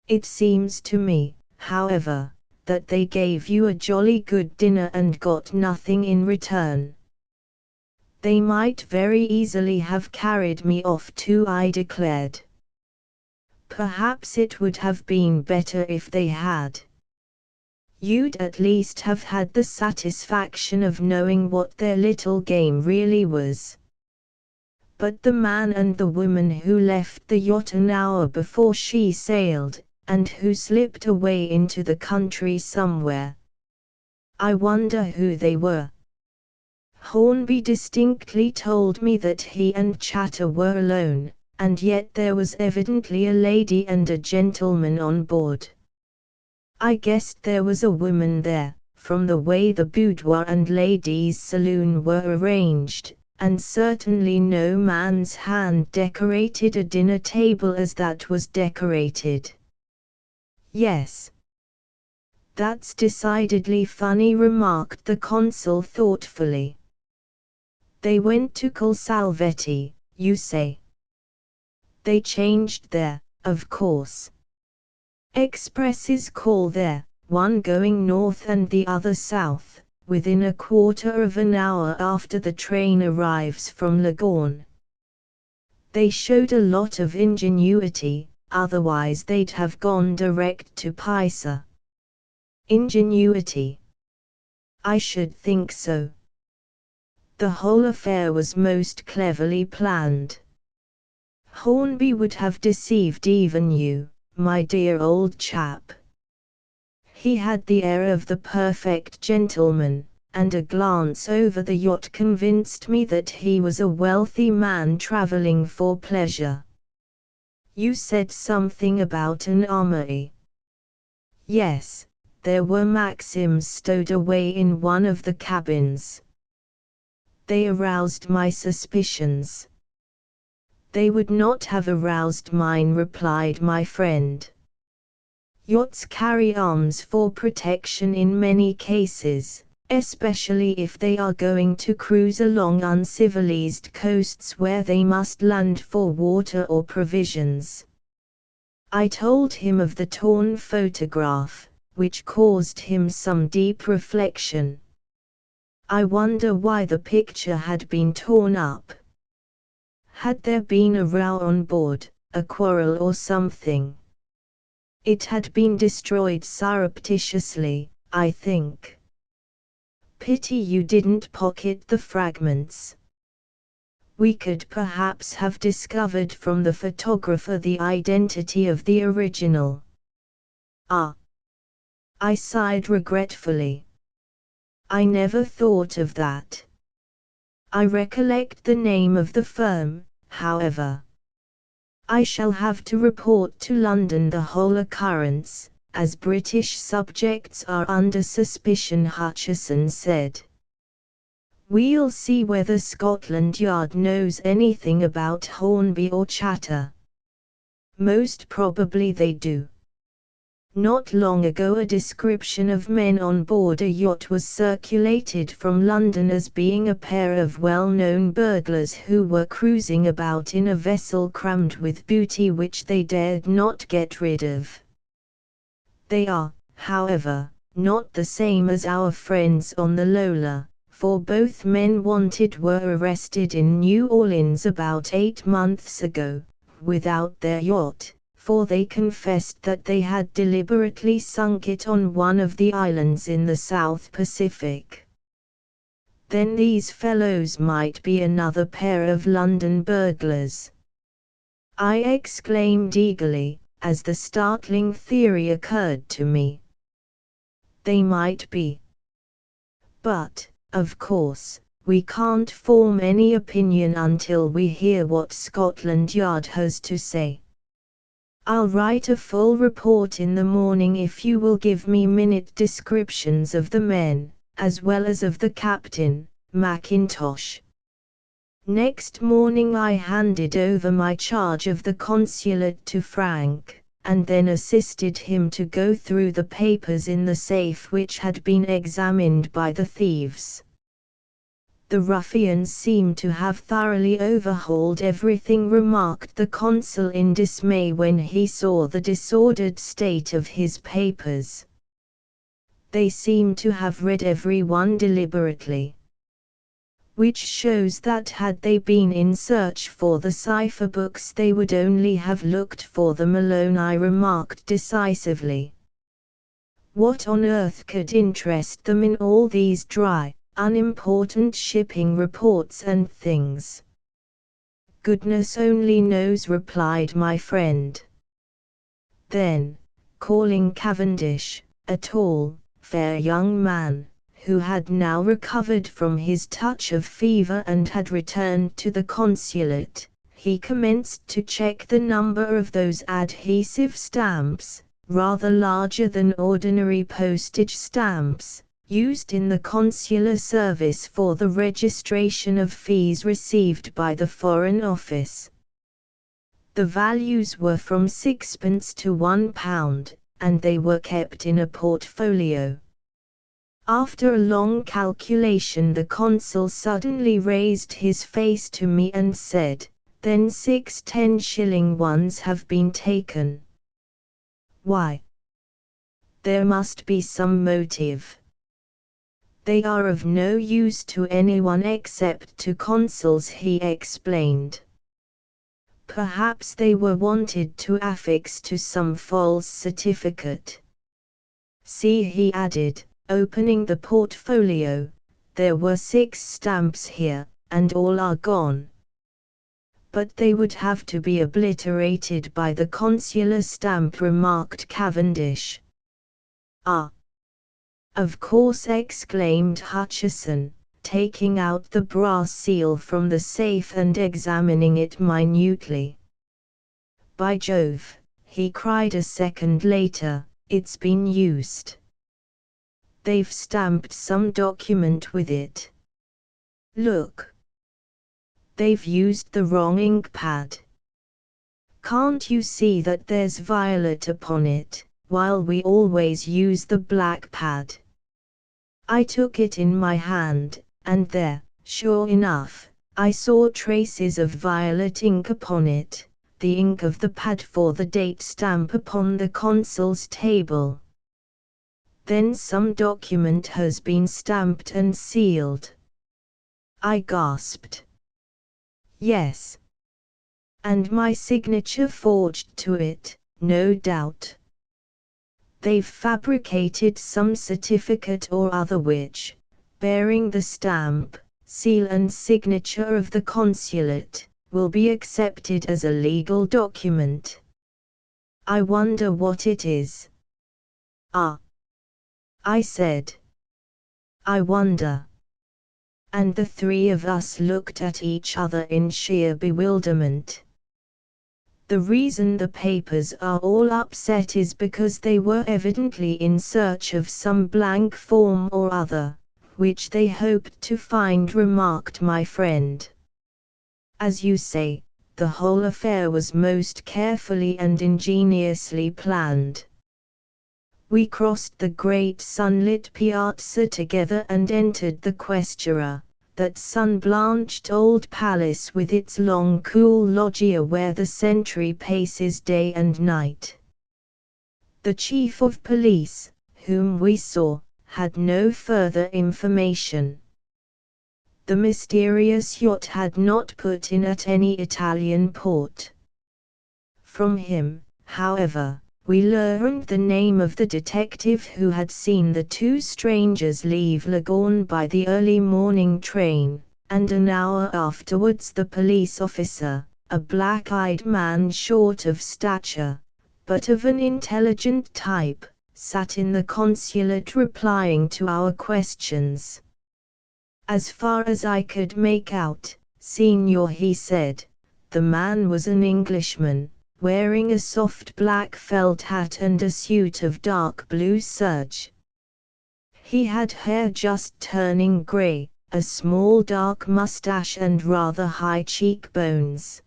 It seems to me, however, that they gave you a jolly good dinner and got nothing in return." "They might very easily have carried me off too," I declared. "Perhaps it would have been better if they had. You'd at least have had the satisfaction of knowing what their little game really was." But the man and the woman who left the yacht an hour before she sailed, and who slipped away into the country somewhere. I wonder who they were. Hornby distinctly told me that he and Chatter were alone, and yet there was evidently a lady and a gentleman on board. I guessed there was a woman there, from the way the boudoir and ladies' saloon were arranged, and certainly no man's hand decorated a dinner table as that was decorated. "Yes. That's decidedly funny," remarked the consul thoughtfully. "They went to Colsalvetti, you say? They changed there, of course. Expresses call there, one going north and the other south, within a quarter of an hour after the train arrives from Leghorn. They showed a lot of ingenuity, otherwise they'd have gone direct to Pisa." "Ingenuity? I should think so. The whole affair was most cleverly planned. Hornby would have deceived even you, my dear old chap. He had the air of the perfect gentleman, and a glance over the yacht convinced me that he was a wealthy man traveling for pleasure." "You said something about an armory." "Yes, there were Maxims stowed away in one of the cabins. They aroused my suspicions. They would not have aroused mine, replied my friend. Yachts carry arms for protection in many cases, especially if they are going to cruise along uncivilized coasts where they must land for water or provisions. I told him of the torn photograph, which caused him some deep reflection. I wonder why the picture had been torn up. Had there been a row on board, a quarrel or something? It had been destroyed surreptitiously, I think. Pity you didn't pocket the fragments. We could perhaps have discovered from the photographer the identity of the original. Ah! I sighed regretfully. I never thought of that. I recollect the name of the firm, however. I shall have to report to London the whole occurrence, as British subjects are under suspicion, Hutcheson said. We'll see whether Scotland Yard knows anything about Hornby or Chatter. Most probably they do. Not long ago a description of men on board a yacht was circulated from London as being a pair of well-known burglars who were cruising about in a vessel crammed with booty which they dared not get rid of. They are, however, not the same as our friends on the Lola, for both men wanted were arrested in New Orleans about 8 months ago, without their yacht, for they confessed that they had deliberately sunk it on one of the islands in the South Pacific. Then these fellows might be another pair of London burglars. I exclaimed eagerly, as the startling theory occurred to me. They might be. But, of course, we can't form any opinion until we hear what Scotland Yard has to say. I'll write a full report in the morning if you will give me minute descriptions of the men, as well as of the captain, Mackintosh. Next morning I handed over my charge of the consulate to Frank, and then assisted him to go through the papers in the safe which had been examined by the thieves. The ruffians seem to have thoroughly overhauled everything, remarked the consul in dismay when he saw the disordered state of his papers. They seem to have read every one deliberately. Which shows that had they been in search for the cipher books they would only have looked for them alone, I remarked decisively. What on earth could interest them in all these dry, unimportant shipping reports and things? Goodness only knows, replied my friend. Then, calling Cavendish, a tall, fair young man, who had now recovered from his touch of fever and had returned to the consulate, he commenced to check the number of those adhesive stamps, rather larger than ordinary postage stamps, used in the consular service for the registration of fees received by the Foreign Office. The values were from 6 pence to £1, and they were kept in a portfolio. After a long calculation the consul suddenly raised his face to me and said, "Then 6 10-shilling ones have been taken. Why? There must be some motive. They are of no use to anyone except to consuls," he explained. Perhaps they were wanted to affix to some false certificate. See, he added, opening the portfolio, there were 6 stamps here, and all are gone. But they would have to be obliterated by the consular stamp, remarked Cavendish. Ah! Of course, exclaimed Hutcheson, taking out the brass seal from the safe and examining it minutely. By Jove, he cried a second later, it's been used. They've stamped some document with it. Look. They've used the wrong ink pad. Can't you see that there's violet upon it, while we always use the black pad? I took it in my hand, and there, sure enough, I saw traces of violet ink upon it, the ink of the pad for the date stamp upon the consul's table. Then some document has been stamped and sealed. I gasped. Yes. And my signature forged to it, no doubt. They've fabricated some certificate or other which, bearing the stamp, seal and signature of the consulate, will be accepted as a legal document. I wonder what it is. Ah, I said. I wonder. And the three of us looked at each other in sheer bewilderment. The reason the papers are all upset is because they were evidently in search of some blank form or other, which they hoped to find, remarked my friend. As you say, the whole affair was most carefully and ingeniously planned. We crossed the great sunlit piazza together and entered the questura, that sun-blanched old palace with its long cool loggia where the sentry paces day and night. The chief of police, whom we saw, had no further information. The mysterious yacht had not put in at any Italian port. From him, however, we learned the name of the detective who had seen the two strangers leave Leghorn by the early morning train, and an hour afterwards the police officer, a black-eyed man short of stature, but of an intelligent type, sat in the consulate replying to our questions. As far as I could make out, Signor, he said, the man was an Englishman, wearing a soft black felt hat and a suit of dark blue serge. He had hair just turning grey, a small dark moustache and rather high cheekbones.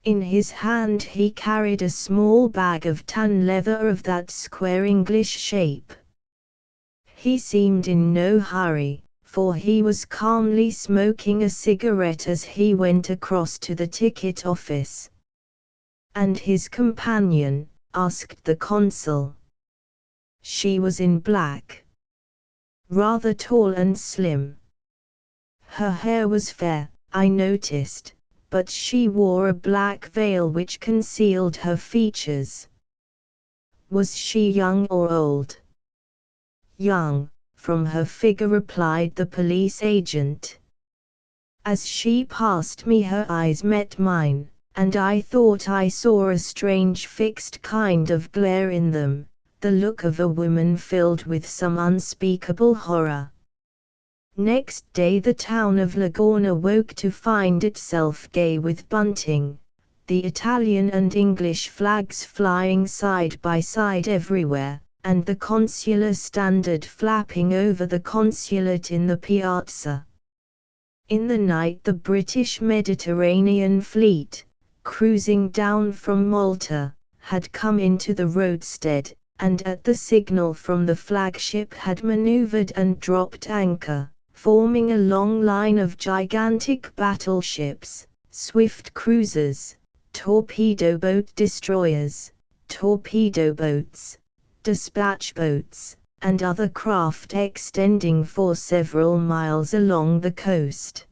In his hand he carried a small bag of tan leather of that square English shape. He seemed in no hurry, for he was calmly smoking a cigarette as he went across to the ticket office. And his companion? Asked the consul. She was in black. Rather tall and slim. Her hair was fair, I noticed, but she wore a black veil which concealed her features. Was she young or old? Young, from her figure, replied the police agent. As she passed me her eyes met mine, and I thought I saw a strange fixed kind of glare in them, the look of a woman filled with some unspeakable horror. Next day the town of Leghorn awoke to find itself gay with bunting, the Italian and English flags flying side by side everywhere, and the consular standard flapping over the consulate in the piazza. In the night the British Mediterranean fleet, cruising down from Malta, had come into the roadstead, and at the signal from the flagship had maneuvered and dropped anchor, forming a long line of gigantic battleships, swift cruisers, torpedo boat destroyers, torpedo boats, dispatch boats, and other craft extending for several miles along the coast.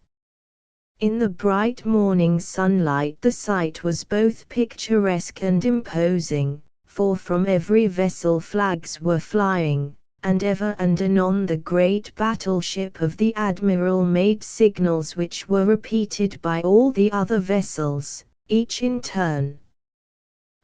In the bright morning sunlight the sight was both picturesque and imposing, for from every vessel flags were flying, and ever and anon the great battleship of the admiral made signals which were repeated by all the other vessels, each in turn.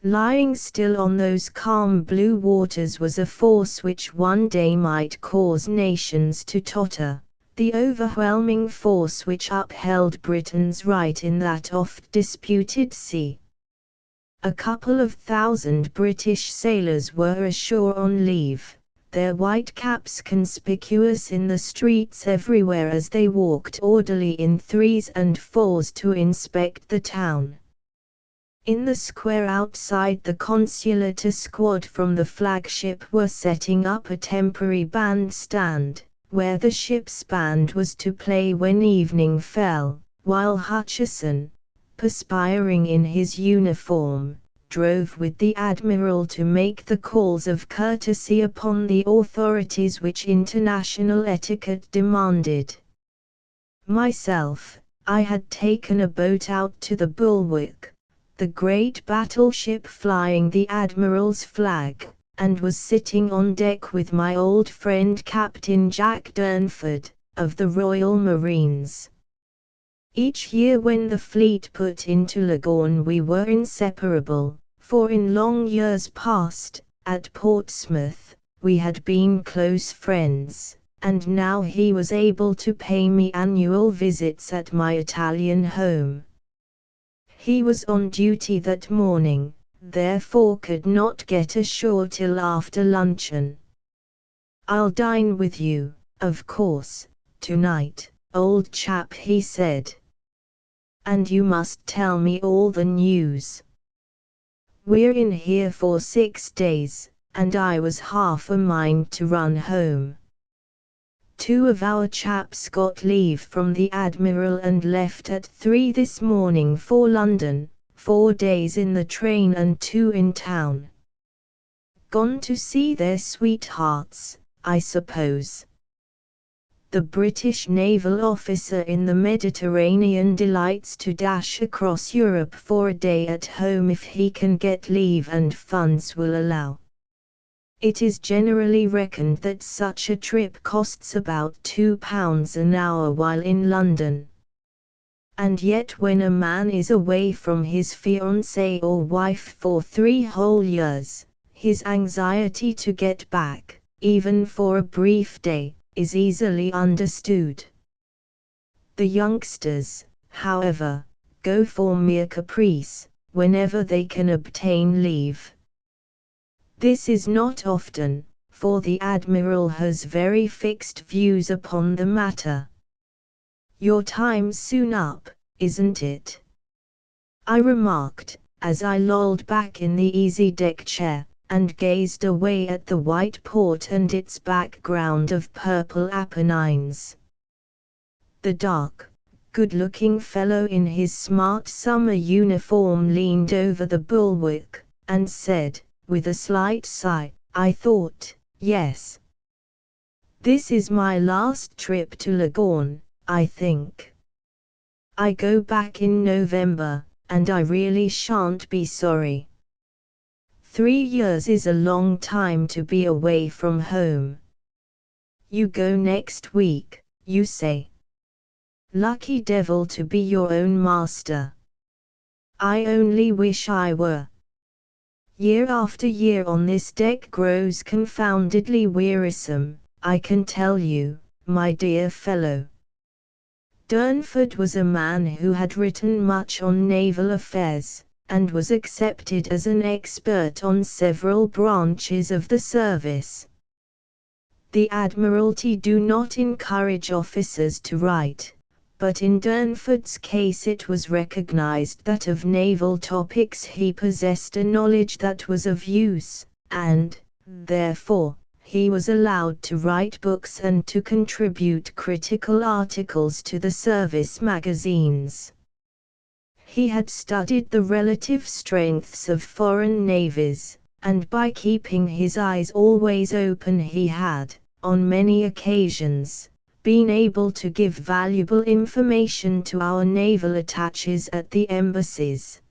Lying still on those calm blue waters was a force which one day might cause nations to totter, the overwhelming force which upheld Britain's right in that oft-disputed sea. A couple of thousand British sailors were ashore on leave, their white caps conspicuous in the streets everywhere as they walked orderly in threes and fours to inspect the town. In the square outside the consulate a squad from the flagship were setting up a temporary bandstand, where the ship's band was to play when evening fell, while Hutcheson, perspiring in his uniform, drove with the Admiral to make the calls of courtesy upon the authorities which international etiquette demanded. Myself, I had taken a boat out to the Bulwark, the great battleship flying the Admiral's flag, and was sitting on deck with my old friend Captain Jack Durnford, of the Royal Marines. Each year when the fleet put into Leghorn we were inseparable, for in long years past, at Portsmouth, we had been close friends, and now he was able to pay me annual visits at my Italian home. He was on duty that morning, therefore could not get ashore till after luncheon. "I'll dine with you, of course, tonight, old chap," he said. "And you must tell me all the news. We're in here for 6 days, and I was half a mind to run home. 2 of our chaps got leave from the Admiral and left at 3 this morning for London, 4 days in the train and 2 in town. Gone to see their sweethearts, I suppose." The British naval officer in the Mediterranean delights to dash across Europe for a day at home if he can get leave and funds will allow. It is generally reckoned that such a trip costs about £2 an hour while in London. And yet when a man is away from his fiancée or wife for 3 whole years, his anxiety to get back, even for a brief day, is easily understood. The youngsters, however, go for mere caprice, whenever they can obtain leave. This is not often, for the Admiral has very fixed views upon the matter. "Your time's soon up, isn't it?" I remarked, as I lolled back in the easy deck chair, and gazed away at the white port and its background of purple Apennines. The dark, good-looking fellow in his smart summer uniform leaned over the bulwark, and said, with a slight sigh, "I thought, yes. This is my last trip to Leghorn, I think. I go back in November, and I really shan't be sorry. 3 years is a long time to be away from home. You go next week, you say? Lucky devil to be your own master. I only wish I were. Year after year on this deck grows confoundedly wearisome, I can tell you, my dear fellow." Durnford was a man who had written much on naval affairs, and was accepted as an expert on several branches of the service. The Admiralty do not encourage officers to write, but in Durnford's case it was recognized that of naval topics he possessed a knowledge that was of use, and, therefore, he was allowed to write books and to contribute critical articles to the service magazines. He had studied the relative strengths of foreign navies, and by keeping his eyes always open he had, on many occasions, been able to give valuable information to our naval attaches at the embassies.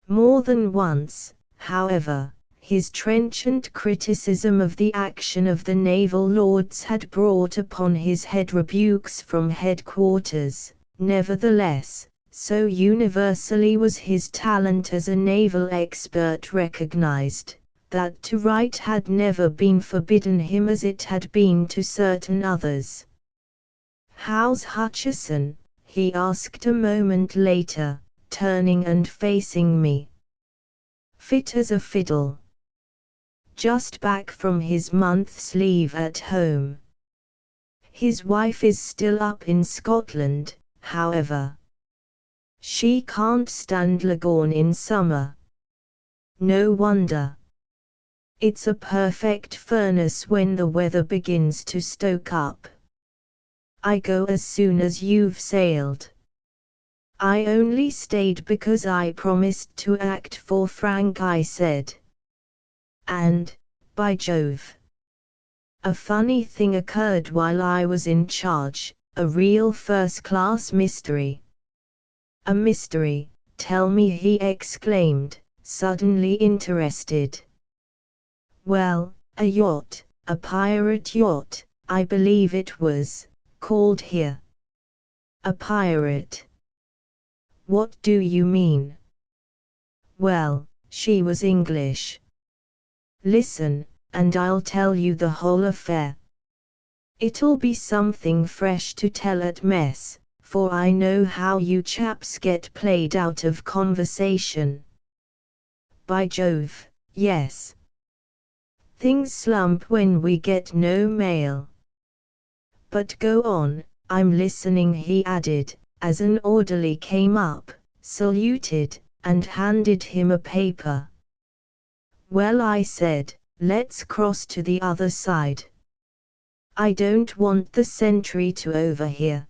More than once, however, his trenchant criticism of the action of the naval lords had brought upon his head rebukes from headquarters. Nevertheless, so universally was his talent as a naval expert recognized, that to write had never been forbidden him as it had been to certain others. "How's Hutcheson?" he asked a moment later, turning and facing me. "Fit as a fiddle. just back from his month's leave at home. His wife is still up in Scotland, however. She can't stand Leghorn in summer. No wonder. It's a perfect furnace when the weather begins to stoke up. I go as soon as you've sailed. I only stayed because I promised to act for Frank, I said. And, by Jove, a funny thing occurred while I was in charge, a real first-class mystery. A mystery, tell me, he exclaimed, suddenly interested. Well, a yacht, a pirate yacht, I believe it was, called here. A pirate. What do you mean? Well, she was English. Listen, and I'll tell you the whole affair. It'll be something fresh to tell at mess, for I know how you chaps get played out of conversation. By Jove, yes. Things slump when we get no mail. But go on, I'm listening, he added, as an orderly came up, saluted, and handed him a paper. Well, I said, let's cross to the other side. I don't want the sentry to overhear.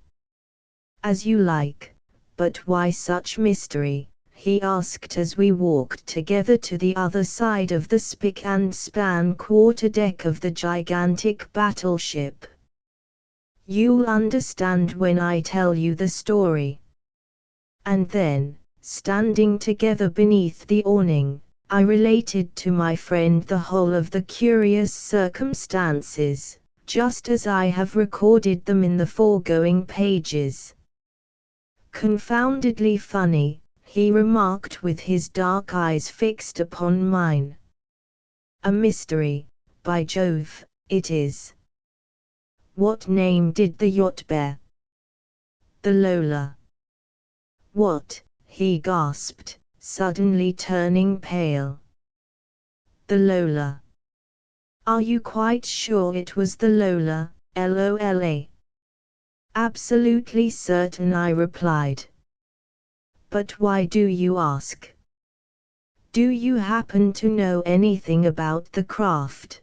As you like, but why such mystery? He asked as we walked together to the other side of the spick and span quarterdeck of the gigantic battleship. You'll understand when I tell you the story. And then, standing together beneath the awning, I related to my friend the whole of the curious circumstances, just as I have recorded them in the foregoing pages. Confoundedly funny, he remarked with his dark eyes fixed upon mine. A mystery, by Jove, it is. What name did the yacht bear? The Lola. What? He gasped, suddenly turning pale. The Lola. Are you quite sure it was the Lola, Lola? Absolutely certain, I replied. But why do you ask? Do you happen to know anything about the craft?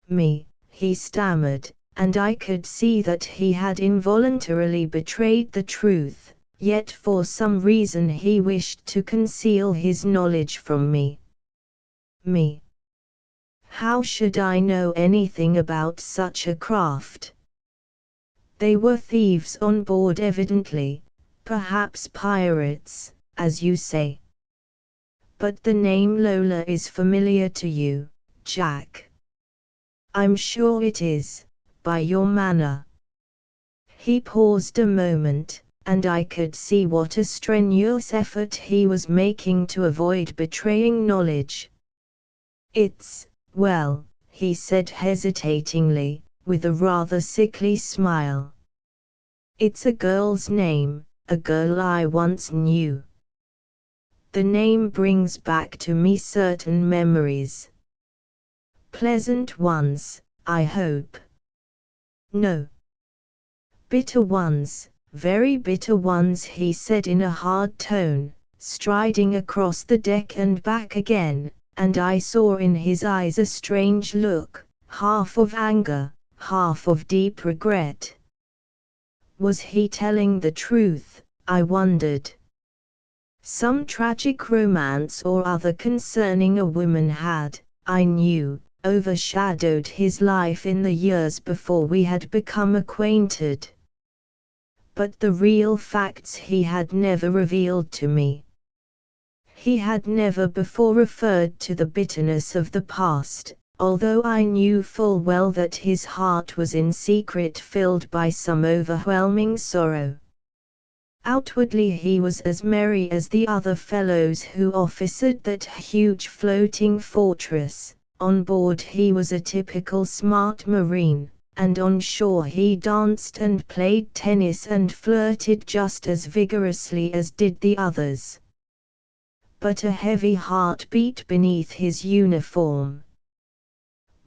Me, he stammered, and I could see that he had involuntarily betrayed the truth, yet for some reason he wished to conceal his knowledge from me. Me. How should I know anything about such a craft? They were thieves on board evidently, perhaps pirates, as you say. But the name Lola is familiar to you, Jack. I'm sure it is, by your manner. He paused a moment, and I could see what a strenuous effort he was making to avoid betraying knowledge. It's, well, he said hesitatingly, with a rather sickly smile. It's a girl's name, a girl I once knew. The name brings back to me certain memories. Pleasant ones, I hope. No. Bitter ones, very bitter ones, he said in a hard tone, striding across the deck and back again, and I saw in his eyes a strange look, half of anger, half of deep regret. Was he telling the truth, I wondered. Some tragic romance or other concerning a woman had, I knew, overshadowed his life in the years before we had become acquainted. But the real facts he had never revealed to me. He had never before referred to the bitterness of the past, although I knew full well that his heart was in secret filled by some overwhelming sorrow. Outwardly he was as merry as the other fellows who officered that huge floating fortress. On board he was a typical smart marine, and on shore he danced and played tennis and flirted just as vigorously as did the others. But a heavy heart beat beneath his uniform.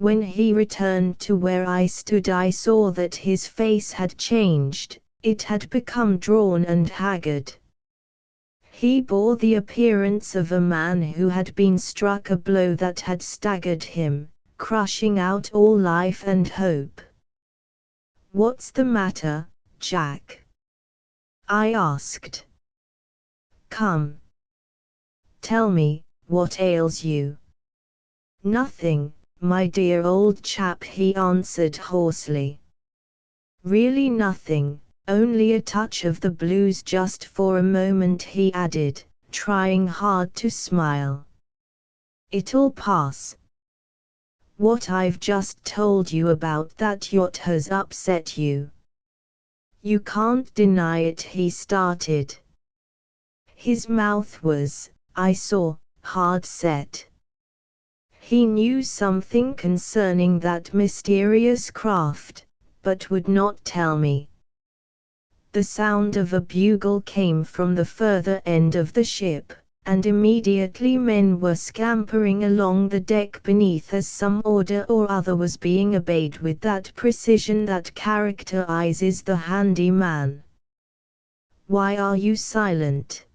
When he returned to where I stood, I saw that his face had changed. It had become drawn and haggard. He bore the appearance of a man who had been struck a blow that had staggered him, crushing out all life and hope. "What's the matter, Jack?" I asked. "Come. Tell me, what ails you?" "Nothing, my dear old chap," he answered hoarsely. "Really nothing, only a touch of the blues just for a moment," he added, trying hard to smile. "It'll pass. What I've just told you about that yacht has upset you." "You can't deny it," he started. His mouth was, I saw, hard set. He knew something concerning that mysterious craft, but would not tell me. The sound of a bugle came from the further end of the ship, and immediately men were scampering along the deck beneath as some order or other was being obeyed with that precision that characterizes the handy man. "Why are you silent?"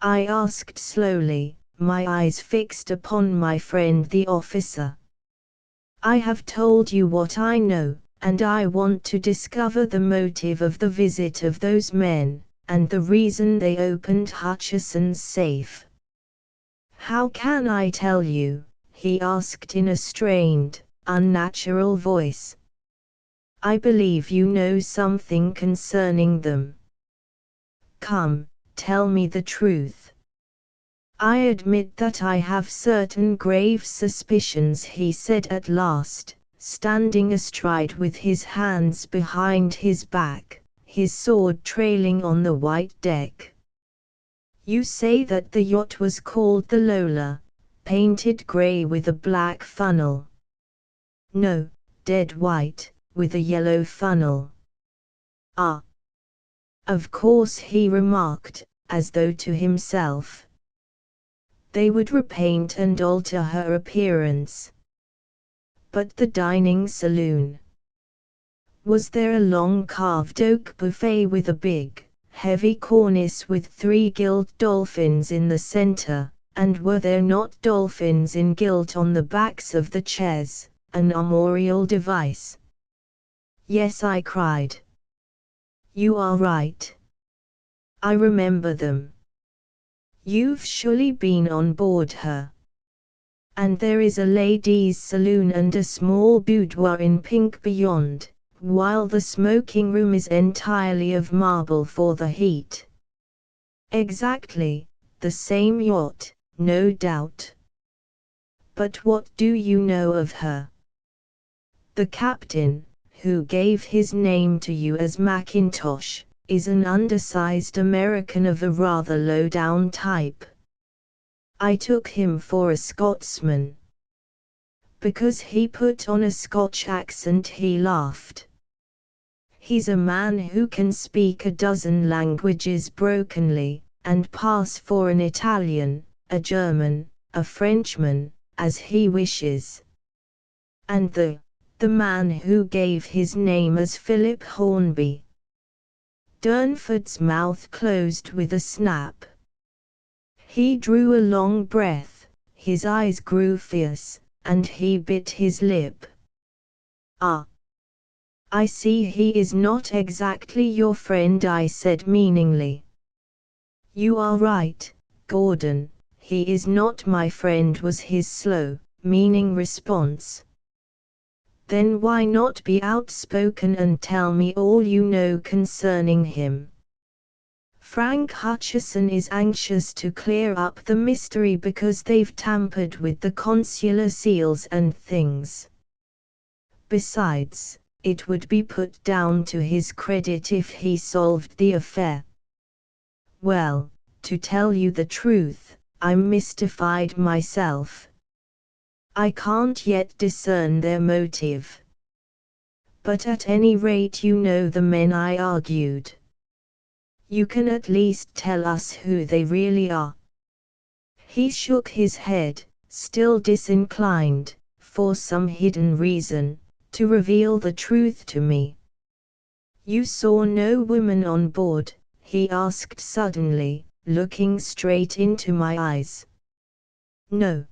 I asked slowly, my eyes fixed upon my friend the officer. "I have told you what I know, and I want to discover the motive of the visit of those men, and the reason they opened Hutcheson's safe." "How can I tell you?" he asked in a strained, unnatural voice. "I believe you know something concerning them. Come, tell me the truth." "I admit that I have certain grave suspicions," he said at last, standing astride with his hands behind his back, his sword trailing on the white deck. "You say that the yacht was called the Lola, painted grey with a black funnel." "No, dead white, with a yellow funnel." "Ah. Of course," he remarked, as though to himself. "They would repaint and alter her appearance. But the dining saloon? Was there a long carved oak buffet with a big, heavy cornice with 3 gilt dolphins in the center, and were there not dolphins in gilt on the backs of the chairs, an armorial device?" "Yes," I cried. "You are right. I remember them. You've surely been on board her. And there is a ladies' saloon and a small boudoir in pink beyond, while the smoking room is entirely of marble for the heat." "Exactly, the same yacht, no doubt. But what do you know of her?" "The captain, who gave his name to you as Mackintosh, is an undersized American of a rather low-down type. I took him for a Scotsman." Because he put on a Scotch accent, he laughed. "He's a man who can speak a dozen languages brokenly, and pass for an Italian, a German, a Frenchman, as he wishes." "And the man who gave his name as Philip Hornby?" Durnford's mouth closed with a snap. He drew a long breath, his eyes grew fierce, and he bit his lip. "Ah. I see he is not exactly your friend," I said meaningly. "You are right, Gordon, he is not my friend," was his slow, meaning response. "Then why not be outspoken and tell me all you know concerning him?" "Frank Hutcheson is anxious to clear up the mystery because they've tampered with the consular seals and things. Besides, it would be put down to his credit if he solved the affair." "Well, to tell you the truth, I'm mystified myself. I can't yet discern their motive." "But at any rate you know the men," I argued. "You can at least tell us who they really are." He shook his head, still disinclined, for some hidden reason, to reveal the truth to me. You saw no woman on board? He asked suddenly, looking straight into my eyes. No.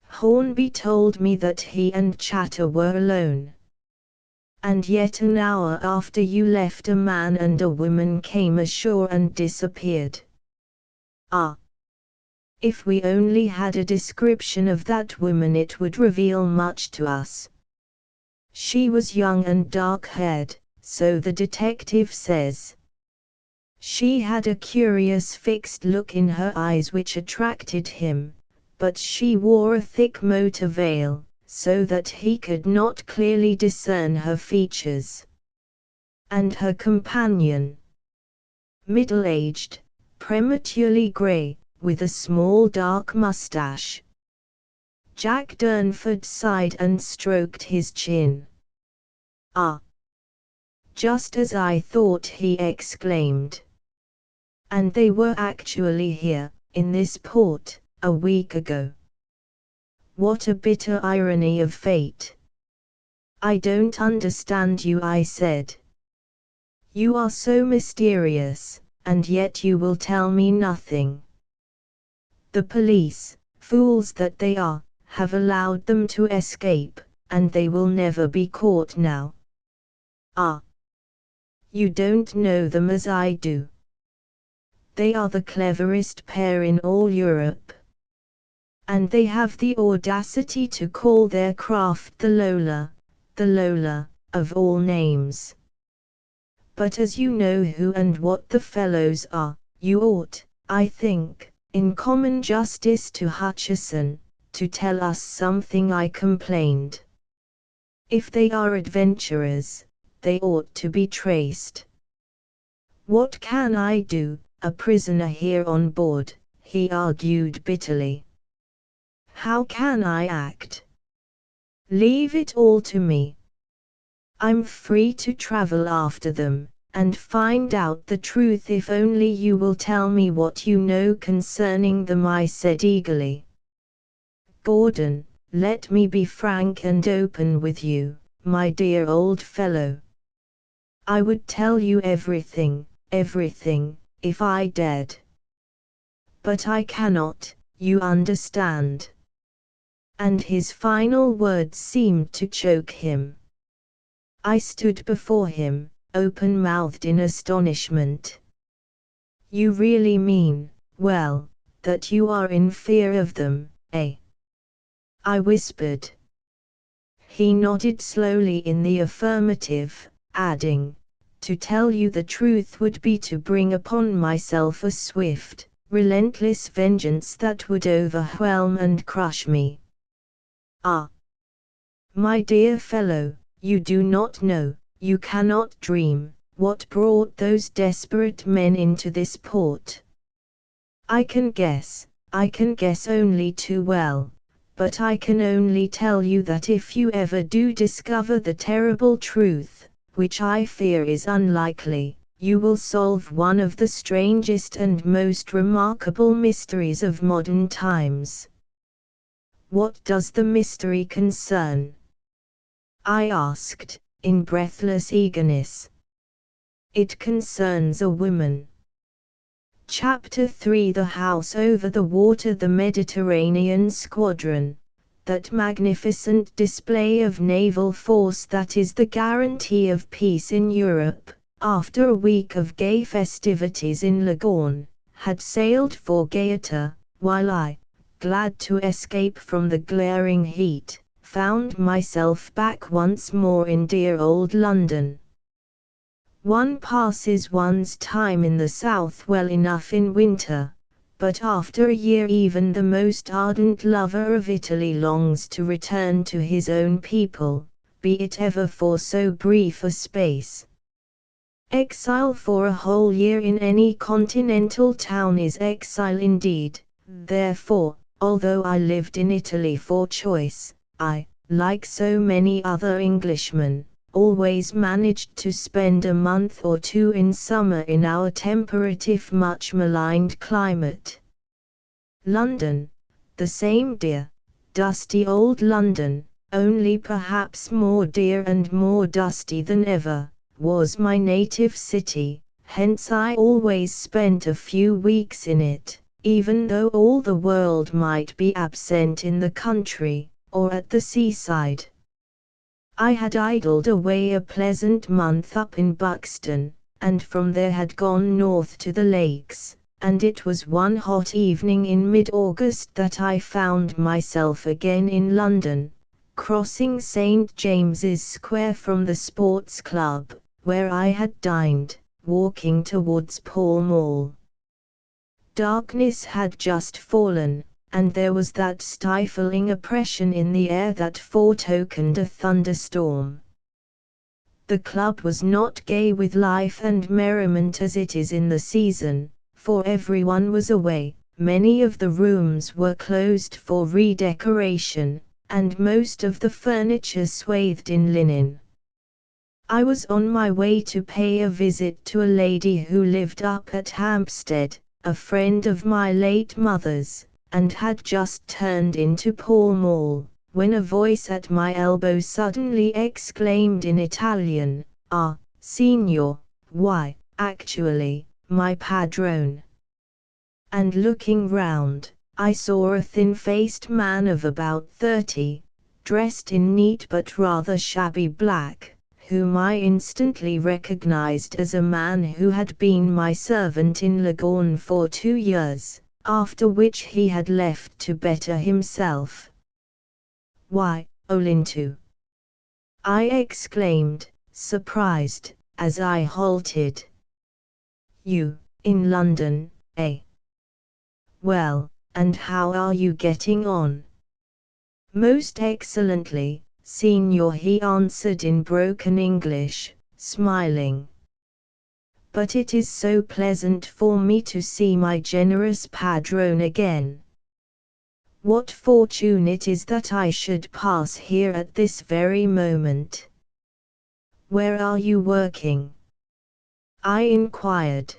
Hornby told me that he and Chatter were alone. And yet an hour after you left, a man and a woman came ashore and disappeared. Ah! If we only had a description of that woman, it would reveal much to us. She was young and dark-haired, so the detective says. She had a curious fixed look in her eyes which attracted him, but she wore a thick motor veil, so that he could not clearly discern her features. And her companion? Middle-aged, prematurely grey, with a small dark mustache. Jack Durnford sighed and stroked his chin. Ah! Just as I thought, he exclaimed. And they were actually here, in this port, a week ago. What a bitter irony of fate. I don't understand you, I said. You are so mysterious, and yet you will tell me nothing. The police, fools that they are, have allowed them to escape, and they will never be caught now. Ah! You don't know them as I do. They are the cleverest pair in all Europe. And they have the audacity to call their craft the Lola, of all names. But as you know who and what the fellows are, you ought, I think, in common justice to Hutcheson, to tell us something, I complained. If they are adventurers, they ought to be traced. What can I do, a prisoner here on board? He argued bitterly. How can I act? Leave it all to me. I'm free to travel after them, and find out the truth if only you will tell me what you know concerning them, I said eagerly. Gordon, let me be frank and open with you, my dear old fellow. I would tell you everything, if I dared. But I cannot, you understand. And his final words seemed to choke him. I stood before him, open-mouthed in astonishment. You really mean, well, that you are in fear of them, eh? I whispered. He nodded slowly in the affirmative, adding, to tell you the truth would be to bring upon myself a swift, relentless vengeance that would overwhelm and crush me. Ah! My dear fellow, you do not know, you cannot dream, what brought those desperate men into this port. I can guess only too well, but I can only tell you that if you ever do discover the terrible truth, which I fear is unlikely, you will solve one of the strangest and most remarkable mysteries of modern times. What does the mystery concern? I asked, in breathless eagerness. It concerns a woman. Chapter 3: The House Over the Water. The Mediterranean Squadron, that magnificent display of naval force that is the guarantee of peace in Europe, after a week of gay festivities in Leghorn, had sailed for Gaeta, while I, glad to escape from the glaring heat, found myself back once more in dear old London. One passes one's time in the south well enough in winter, but after a year even the most ardent lover of Italy longs to return to his own people, be it ever for so brief a space. Exile for a whole year in any continental town is exile indeed. Therefore, although I lived in Italy for choice, I, like so many other Englishmen, always managed to spend a month or two in summer in our temperate if much maligned climate. London, the same dear, Dusty old London, only perhaps more dear and more dusty than ever, was my native city, hence I always spent a few weeks in it, even though all the world might be absent in the country, or at the seaside. I had idled away a pleasant month up in Buxton, and from there had gone north to the lakes, and it was one hot evening in mid-August that I found myself again in London, crossing St. James's Square from the Sports Club, where I had dined, walking towards Pall Mall. Darkness had just fallen, and there was that stifling oppression in the air that foretokened a thunderstorm. The club was not gay with life and merriment as it is in the season, for everyone was away, many of the rooms were closed for redecoration, and most of the furniture swathed in linen. I was on my way to pay a visit to a lady who lived up at Hampstead, a friend of my late mother's, and had just turned into Pall Mall, when a voice at my elbow suddenly exclaimed in Italian, "Ah, signor, why, actually, my padrone." And looking round, I saw a thin-faced man of about 30, dressed in neat but rather shabby black, whom I instantly recognized as a man who had been my servant in Leghorn for 2 years, after which he had left to better himself. "Why, Olinto!" I exclaimed, surprised, as I halted. "You, in London, eh? Well, and how are you getting on?" "Most excellently, signor," he answered in broken English, smiling. "But it is so pleasant for me to see my generous padrone again. What fortune it is that I should pass here at this very moment." "Where are you working?" I inquired.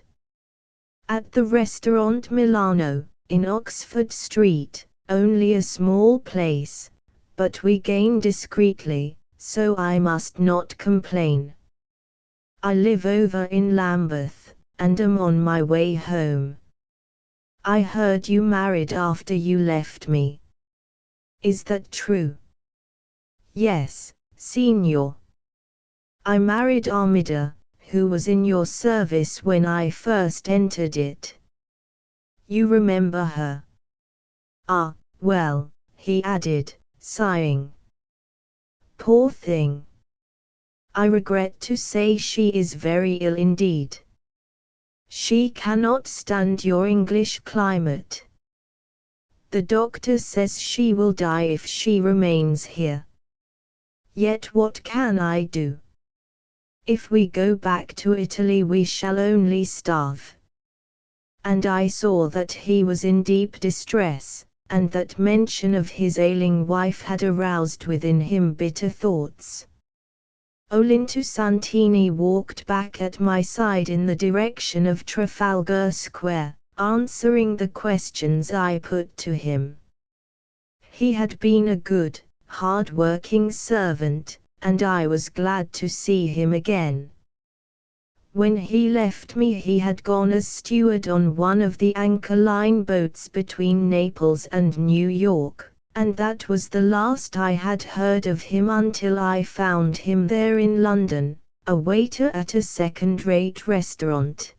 "At the restaurant Milano, in Oxford Street, only a small place, but we gain discreetly, so I must not complain. I live over in Lambeth, and am on my way home." "I heard you married after you left me. Is that true?" "Yes, signor. I married Armida, who was in your service when I first entered it. You remember her?" "Ah, well," he added, sighing. "Poor thing. I regret to say she is very ill indeed. She cannot stand your English climate. The doctor says she will die if she remains here. Yet what can I do? If we go back to Italy we shall only starve." And I saw that he was in deep distress, and that mention of his ailing wife had aroused within him bitter thoughts. Olinto Santini walked back at my side in the direction of Trafalgar Square, answering the questions I put to him. He had been a good, hard-working servant, and I was glad to see him again. When he left me he had gone as steward on one of the Anchor Line boats between Naples and New York, and that was the last I had heard of him until I found him there in London, a waiter at a second-rate restaurant.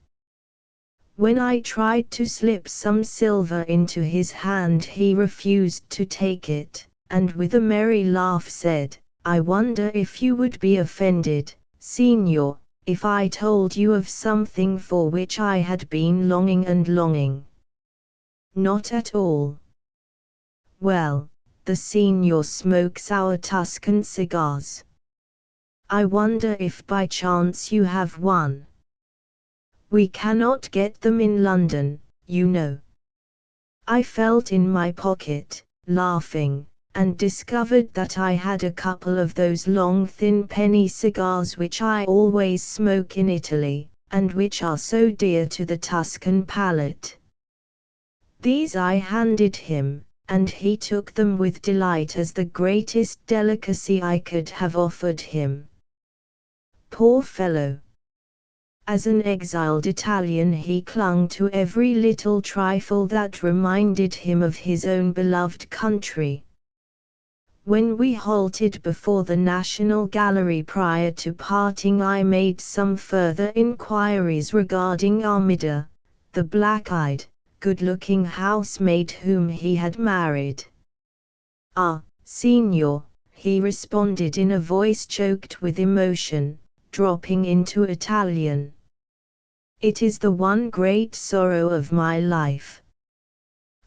When I tried to slip some silver into his hand he refused to take it, and with a merry laugh said, "I wonder if you would be offended, signor, if I told you of something for which I had been longing and longing." "Not at all." "Well, the signor smokes our Tuscan cigars. I wonder if by chance you have one. We cannot get them in London, you know." I felt in my pocket, laughing, and discovered that I had a couple of those long thin penny cigars which I always smoke in Italy, and which are so dear to the Tuscan palate. These I handed him, and he took them with delight as the greatest delicacy I could have offered him. Poor fellow! As an exiled Italian he clung to every little trifle that reminded him of his own beloved country. When we halted before the National Gallery prior to parting, I made some further inquiries regarding Armida, the black-eyed, good-looking housemaid whom he had married. "Ah, Signor," he responded in a voice choked with emotion, dropping into Italian. "It is the one great sorrow of my life.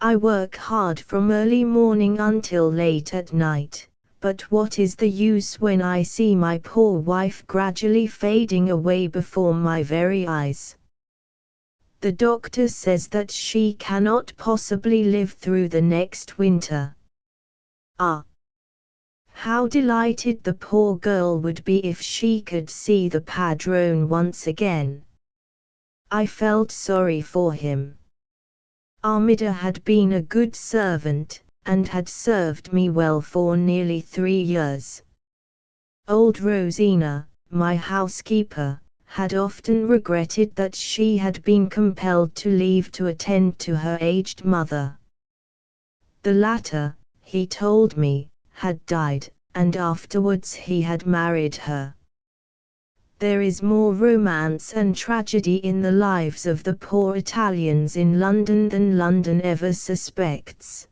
I work hard from early morning until late at night, but what is the use when I see my poor wife gradually fading away before my very eyes? The doctor says that she cannot possibly live through the next winter. Ah! How delighted the poor girl would be if she could see the padrone once again." I felt sorry for him. Armida had been a good servant, and had served me well for nearly 3 years. Old Rosina, my housekeeper, had often regretted that she had been compelled to leave to attend to her aged mother. The latter, he told me, had died, and afterwards he had married her. There is more romance and tragedy in the lives of the poor Italians in London than London ever suspects.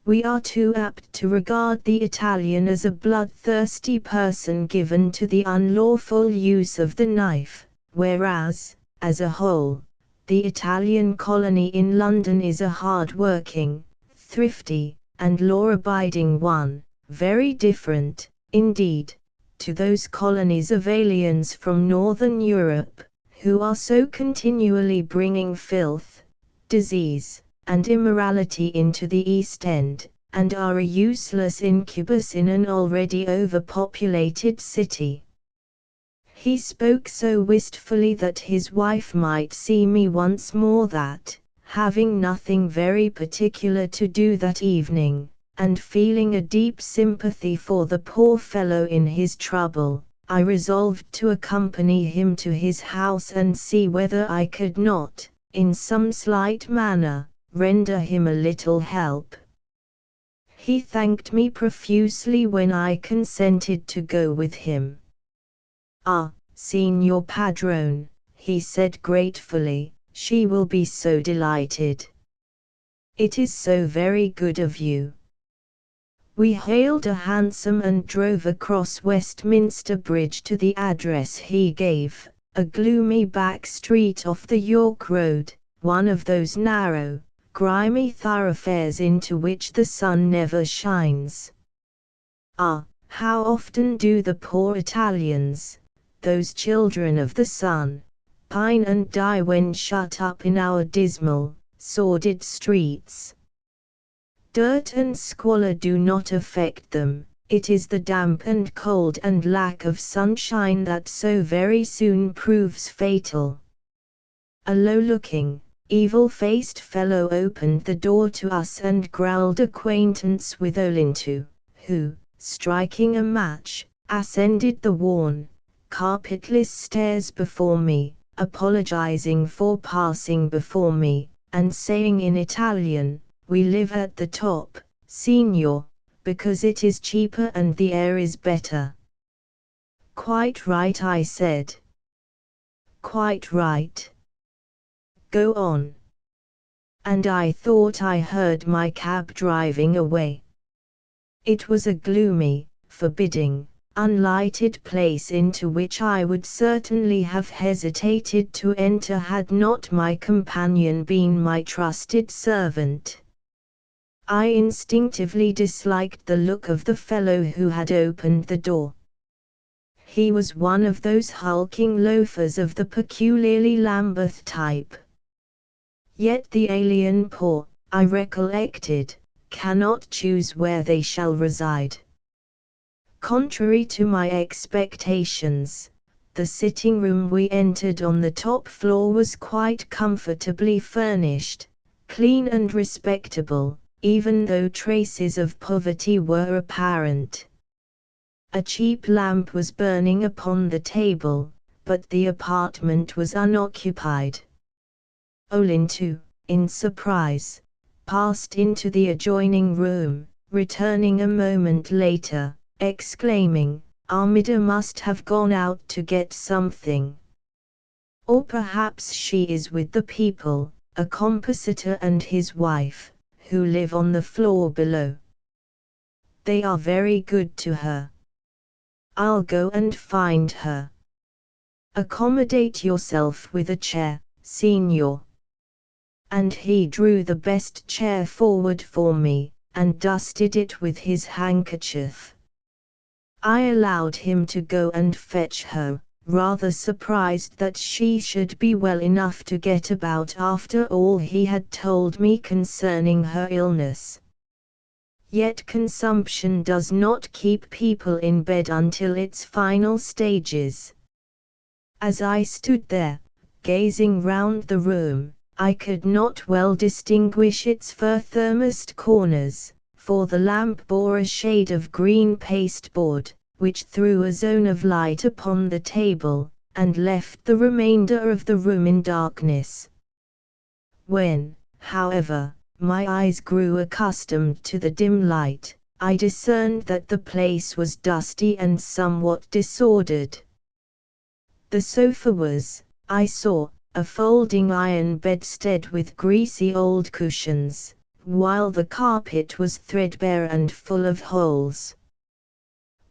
We are too apt to regard the Italian as a bloodthirsty person given to the unlawful use of the knife, whereas, as a whole, the Italian colony in London is a hard-working, thrifty, and law-abiding one, very different, indeed, to those colonies of aliens from Northern Europe, who are so continually bringing filth, disease, and immorality into the East End, and are a useless incubus in an already overpopulated city. He spoke so wistfully that his wife might see me once more that, having nothing very particular to do that evening, and feeling a deep sympathy for the poor fellow in his trouble, I resolved to accompany him to his house and see whether I could not, in some slight manner, render him a little help. He thanked me profusely when I consented to go with him. "Ah, Signor Padrone," he said gratefully, "she will be so delighted. It is so very good of you." We hailed a hansom and drove across Westminster Bridge to the address he gave, a gloomy back street off the York Road, one of those narrow, grimy thoroughfares into which the sun never shines. Ah, how often do the poor Italians, those children of the sun, pine and die when shut up in our dismal, sordid streets. Dirt and squalor do not affect them, it is the damp and cold and lack of sunshine that so very soon proves fatal. A low-looking, evil-faced fellow opened the door to us and growled acquaintance with Olinto, who, striking a match, ascended the worn, carpetless stairs before me, apologizing for passing before me, and saying in Italian, "We live at the top, Signor, because it is cheaper and the air is better." "Quite right," I said. "Quite right. Go on." And I thought I heard my cab driving away. It was a gloomy, forbidding, unlighted place into which I would certainly have hesitated to enter had not my companion been my trusted servant. I instinctively disliked the look of the fellow who had opened the door. He was one of those hulking loafers of the peculiarly Lambeth type. Yet the alien poor, I recollected, cannot choose where they shall reside. Contrary to my expectations, the sitting room we entered on the top floor was quite comfortably furnished, clean and respectable, even though traces of poverty were apparent. A cheap lamp was burning upon the table, but the apartment was unoccupied. Olinto, in surprise, passed into the adjoining room, returning a moment later, exclaiming, "Armida must have gone out to get something. Or perhaps she is with the people, a compositor and his wife, who live on the floor below. They are very good to her. I'll go and find her. Accommodate yourself with a chair, Signor." And he drew the best chair forward for me, and dusted it with his handkerchief. I allowed him to go and fetch her, rather surprised that she should be well enough to get about after all he had told me concerning her illness. Yet consumption does not keep people in bed until its final stages. As I stood there, gazing round the room, I could not well distinguish its furthermost corners, for the lamp bore a shade of green pasteboard, which threw a zone of light upon the table, and left the remainder of the room in darkness. When, however, my eyes grew accustomed to the dim light, I discerned that the place was dusty and somewhat disordered. The sofa was, I saw, a folding iron bedstead with greasy old cushions, while the carpet was threadbare and full of holes.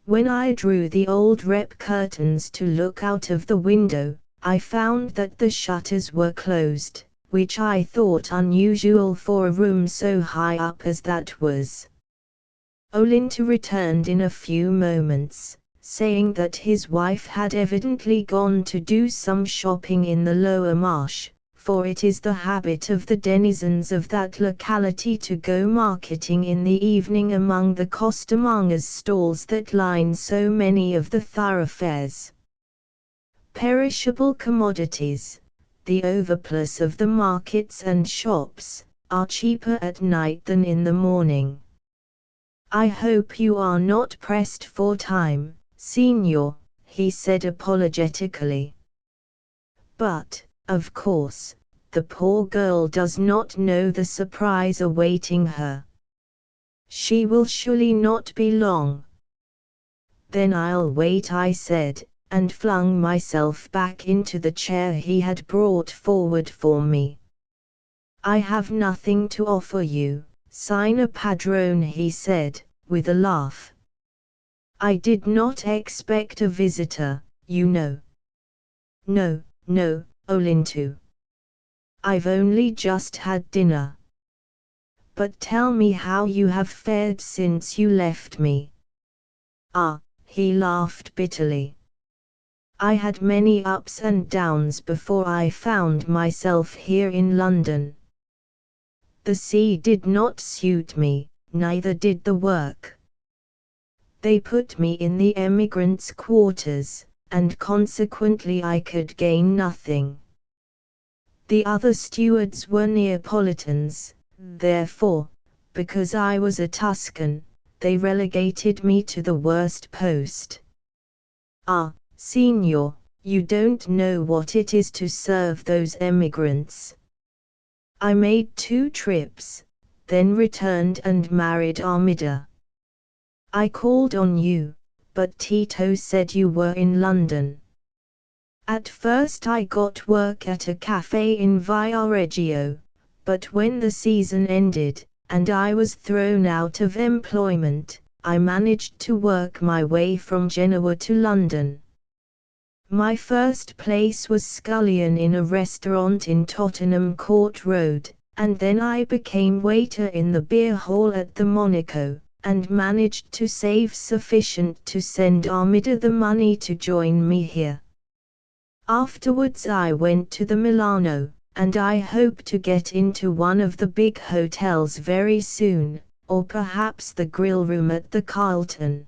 When I drew the old rep curtains to look out of the window, I found that the shutters were closed, which I thought unusual for a room so high up as that was. Olinto returned in a few moments, saying that his wife had evidently gone to do some shopping in the lower marsh, for it is the habit of the denizens of that locality to go marketing in the evening among the costermongers' stalls that line so many of the thoroughfares. Perishable commodities, the overplus of the markets and shops, are cheaper at night than in the morning. "I hope you are not pressed for time, Signor," he said apologetically. "But, of course, the poor girl does not know the surprise awaiting her. She will surely not be long." "Then I'll wait," I said, and flung myself back into the chair he had brought forward for me. "I have nothing to offer you, Signor Padrone," he said, with a laugh. "I did not expect a visitor, you know." "No, no, Olinto. I've only just had dinner. But tell me how you have fared since you left me." "Ah," he laughed bitterly. "I had many ups and downs before I found myself here in London. The sea did not suit me, neither did the work. They put me in the emigrants' quarters, and consequently I could gain nothing. The other stewards were Neapolitans, therefore, because I was a Tuscan, they relegated me to the worst post. Ah, Signor, you don't know what it is to serve those emigrants. I made 2 trips, then returned and married Armida. I called on you, but Tito said you were in London. At first I got work at a cafe in Viareggio, but when the season ended, and I was thrown out of employment, I managed to work my way from Genoa to London. My first place was scullion in a restaurant in Tottenham Court Road, and then I became waiter in the beer hall at the Monaco, and managed to save sufficient to send Armida the money to join me here. Afterwards I went to the Milano, and I hope to get into one of the big hotels very soon, or perhaps the grill room at the Carlton.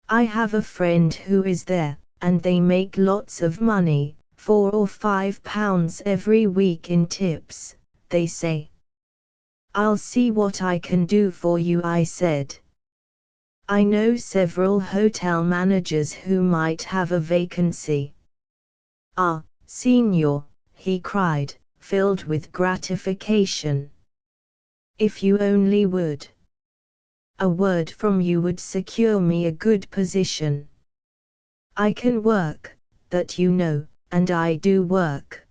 I have a friend who is there, and they make lots of money, £4 or £5 every week in tips, they say. "I'll see what I can do for you," I said. "I know several hotel managers who might have a vacancy." "Ah, Signor," he cried, filled with gratification. "If you only would. A word from you would secure me a good position. I can work, that you know, and I do work.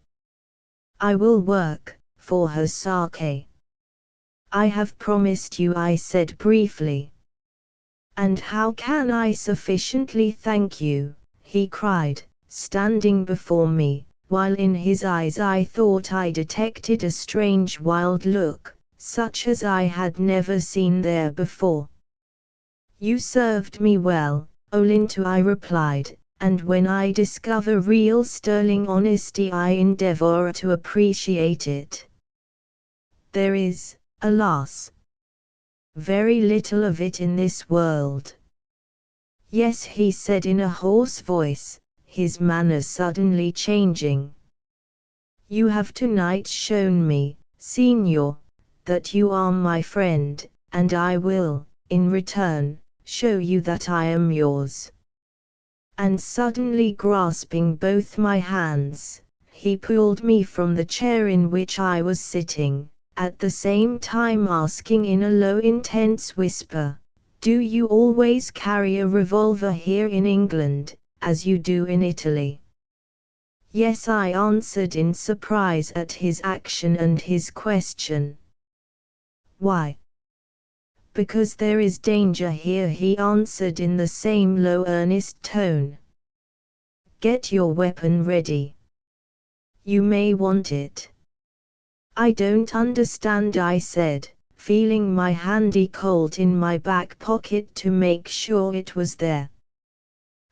I will work, for her sake." "I have promised you," I said briefly. "And how can I sufficiently thank you?" he cried, standing before me, while in his eyes I thought I detected a strange wild look, such as I had never seen there before. "You served me well, Olinto," I replied, "and when I discover real sterling honesty I endeavor to appreciate it. There is, alas, very little of it in this world." "Yes," he said in a hoarse voice, his manner suddenly changing. "You have tonight shown me, Signor, that you are my friend, and I will, in return, show you that I am yours." And suddenly grasping both my hands, he pulled me from the chair in which I was sitting, at the same time asking in a low intense whisper, "Do you always carry a revolver here in England, as you do in Italy?" "Yes," I answered in surprise at his action and his question. "Why?" "Because there is danger here," he answered in the same low earnest tone. "Get your weapon ready. You may want it." "I don't understand," I said, feeling my handy Colt in my back pocket to make sure it was there.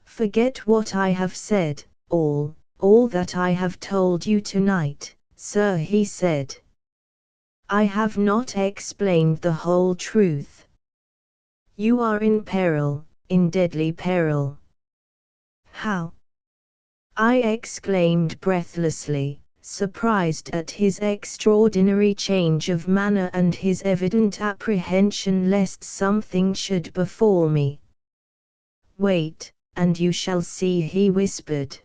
"Forget what I have said, all that I have told you tonight, sir," he said. "I have not explained the whole truth. You are in peril, in deadly peril." "How?" I exclaimed breathlessly, surprised at his extraordinary change of manner and his evident apprehension lest something should befall me. "Wait, and you shall see," he whispered.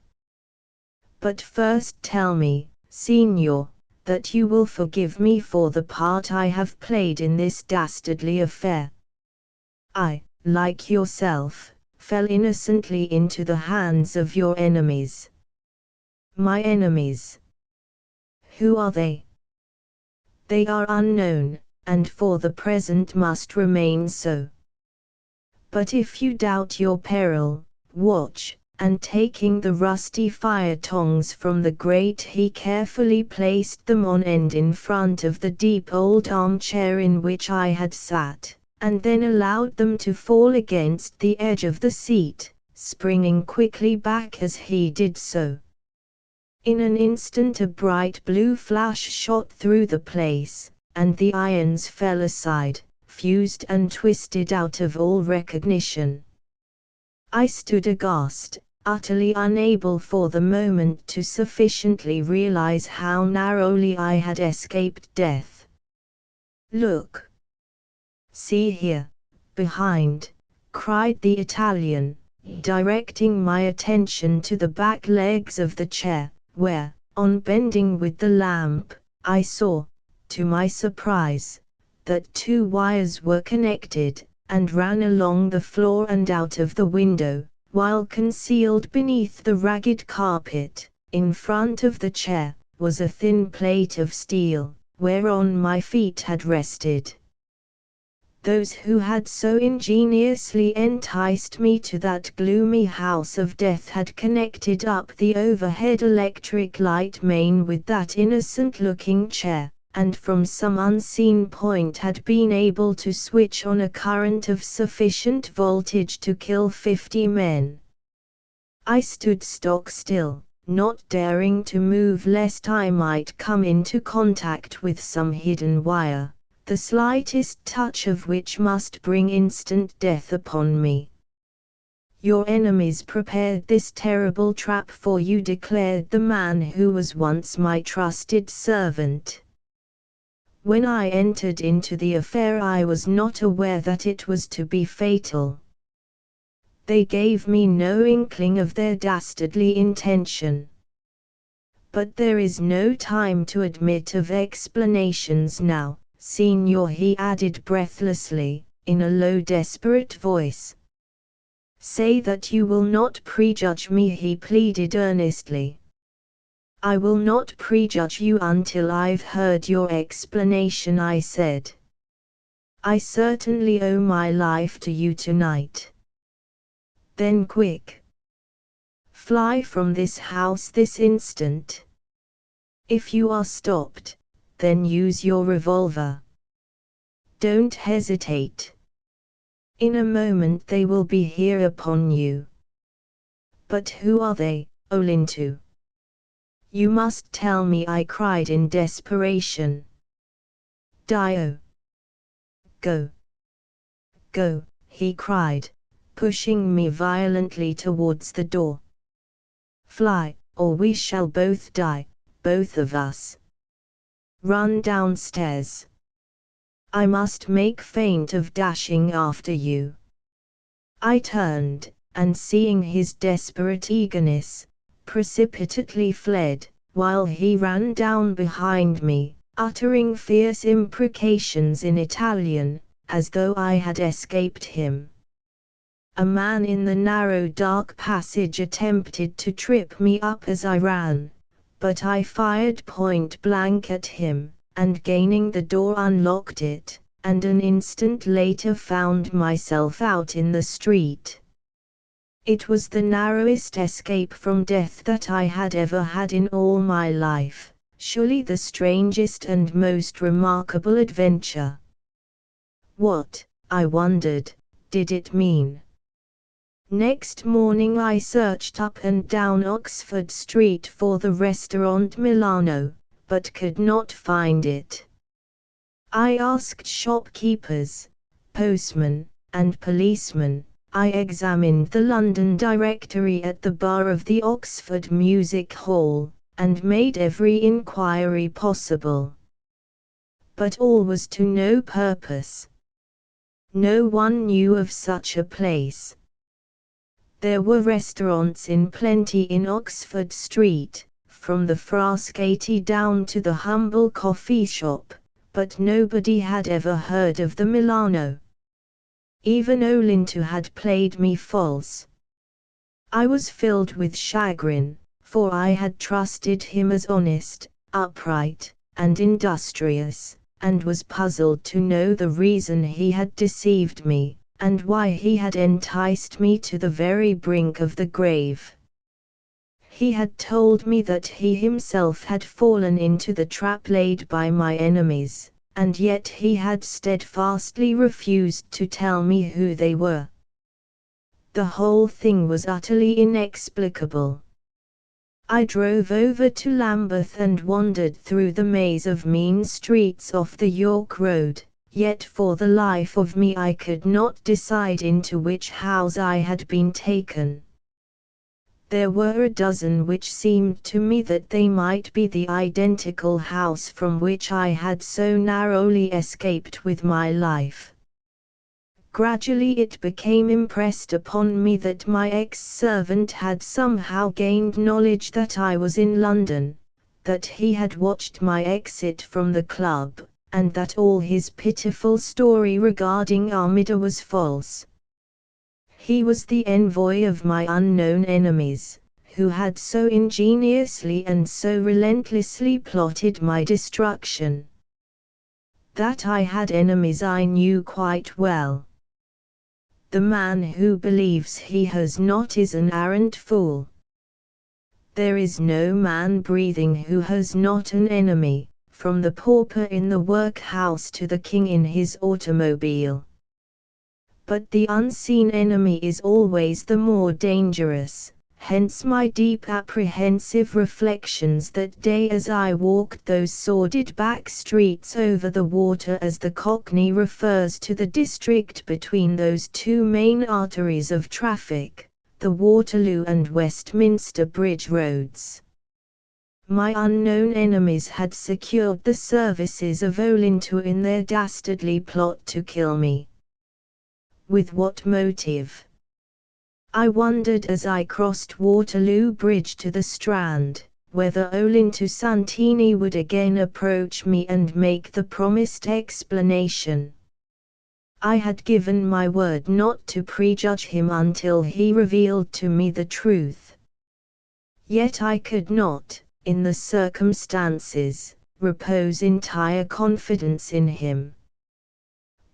"But first tell me, Signor, that you will forgive me for the part I have played in this dastardly affair. I, like yourself, fell innocently into the hands of your enemies." "My enemies? Who are they?" "They are unknown, and for the present must remain so. But if you doubt your peril, watch," and taking the rusty fire tongs from the grate he carefully placed them on end in front of the deep old armchair in which I had sat, and then allowed them to fall against the edge of the seat, springing quickly back as he did so. In an instant a bright blue flash shot through the place, and the irons fell aside, fused and twisted out of all recognition. I stood aghast, utterly unable for the moment to sufficiently realize how narrowly I had escaped death. "Look! See here, behind!" cried the Italian, directing my attention to the back legs of the chair, where, on bending with the lamp, I saw, to my surprise, that two wires were connected, and ran along the floor and out of the window, while concealed beneath the ragged carpet, in front of the chair, was a thin plate of steel, whereon my feet had rested. Those who had so ingeniously enticed me to that gloomy house of death had connected up the overhead electric light main with that innocent-looking chair, and from some unseen point had been able to switch on a current of sufficient voltage to kill 50 men. I stood stock still, not daring to move lest I might come into contact with some hidden wire, the slightest touch of which must bring instant death upon me. "Your enemies prepared this terrible trap for you," declared the man who was once my trusted servant. When I entered into the affair I was not aware that it was to be fatal. They gave me no inkling of their dastardly intention. But there is no time to admit of explanations now, Signor, he added breathlessly, in a low desperate voice. Say that you will not prejudge me, he pleaded earnestly. I will not prejudge you until I've heard your explanation, I said. I certainly owe my life to you tonight. Then quick. Fly from this house this instant. If you are stopped, then use your revolver. Don't hesitate. In a moment they will be here upon you. But who are they, Olinto? You must tell me, I cried in desperation. Dio. Go. Go, he cried, pushing me violently towards the door. Fly, or we shall both die, both of us. Run downstairs. I must make feint of dashing after you. I turned, and seeing his desperate eagerness, precipitately fled, while he ran down behind me, uttering fierce imprecations in Italian, as though I had escaped him. A man in the narrow dark passage attempted to trip me up as I ran, but I fired point blank at him, and gaining the door unlocked it, and an instant later found myself out in the street. It was the narrowest escape from death that I had ever had in all my life, surely the strangest and most remarkable adventure. What, I wondered, did it mean? Next morning I searched up and down Oxford Street for the restaurant Milano, but could not find it. I asked shopkeepers, postmen, and policemen. I examined the London directory at the bar of the Oxford Music Hall, and made every inquiry possible. But all was to no purpose. No one knew of such a place. There were restaurants in plenty in Oxford Street, from the Frascati down to the humble coffee shop, but nobody had ever heard of the Milano. Even Olinto had played me false. I was filled with chagrin, for I had trusted him as honest, upright, and industrious, and was puzzled to know the reason he had deceived me, and why he had enticed me to the very brink of the grave. He had told me that he himself had fallen into the trap laid by my enemies, and yet he had steadfastly refused to tell me who they were. The whole thing was utterly inexplicable. I drove over to Lambeth and wandered through the maze of mean streets off the York Road, yet for the life of me I could not decide into which house I had been taken. There were a dozen which seemed to me that they might be the identical house from which I had so narrowly escaped with my life. Gradually it became impressed upon me that my ex-servant had somehow gained knowledge that I was in London, that he had watched my exit from the club, and that all his pitiful story regarding Armida was false. He was the envoy of my unknown enemies, who had so ingeniously and so relentlessly plotted my destruction. That I had enemies I knew quite well. The man who believes he has not is an arrant fool. There is no man breathing who has not an enemy, from the pauper in the workhouse to the king in his automobile. But the unseen enemy is always the more dangerous, hence my deep apprehensive reflections that day as I walked those sordid back streets over the water, as the Cockney refers to the district between those two main arteries of traffic, the Waterloo and Westminster Bridge roads. My unknown enemies had secured the services of Olinto in their dastardly plot to kill me. With what motive? I wondered as I crossed Waterloo Bridge to the Strand, whether Olinto Santini would again approach me and make the promised explanation. I had given my word not to prejudge him until he revealed to me the truth. Yet I could not, in the circumstances, repose entire confidence in him.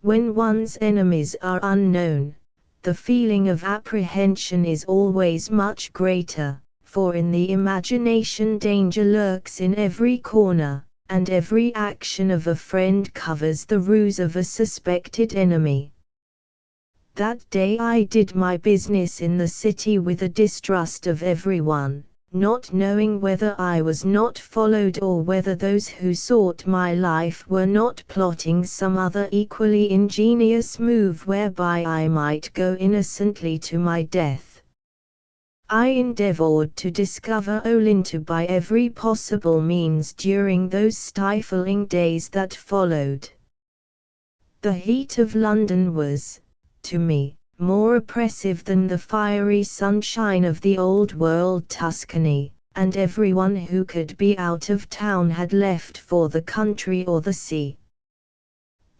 When one's enemies are unknown, the feeling of apprehension is always much greater, for in the imagination danger lurks in every corner, and every action of a friend covers the ruse of a suspected enemy. That day I did my business in the city with a distrust of everyone, not knowing whether I was not followed or whether those who sought my life were not plotting some other equally ingenious move whereby I might go innocently to my death. I endeavored to discover Olinto by every possible means during those stifling days that followed. The heat of London was, to me, more oppressive than the fiery sunshine of the old-world Tuscany, and everyone who could be out of town had left for the country or the sea.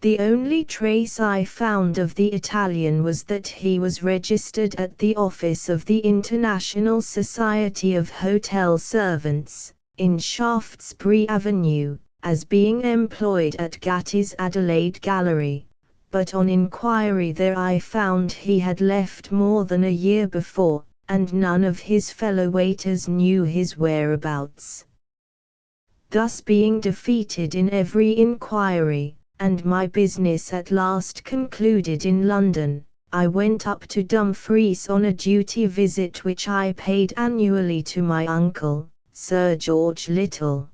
The only trace I found of the Italian was that he was registered at the office of the International Society of Hotel Servants, in Shaftesbury Avenue, as being employed at Gatti's Adelaide Gallery, but on inquiry there I found he had left more than a year before, and none of his fellow waiters knew his whereabouts. Thus being defeated in every inquiry, and my business at last concluded in London, I went up to Dumfries on a duty visit which I paid annually to my uncle, Sir George Little.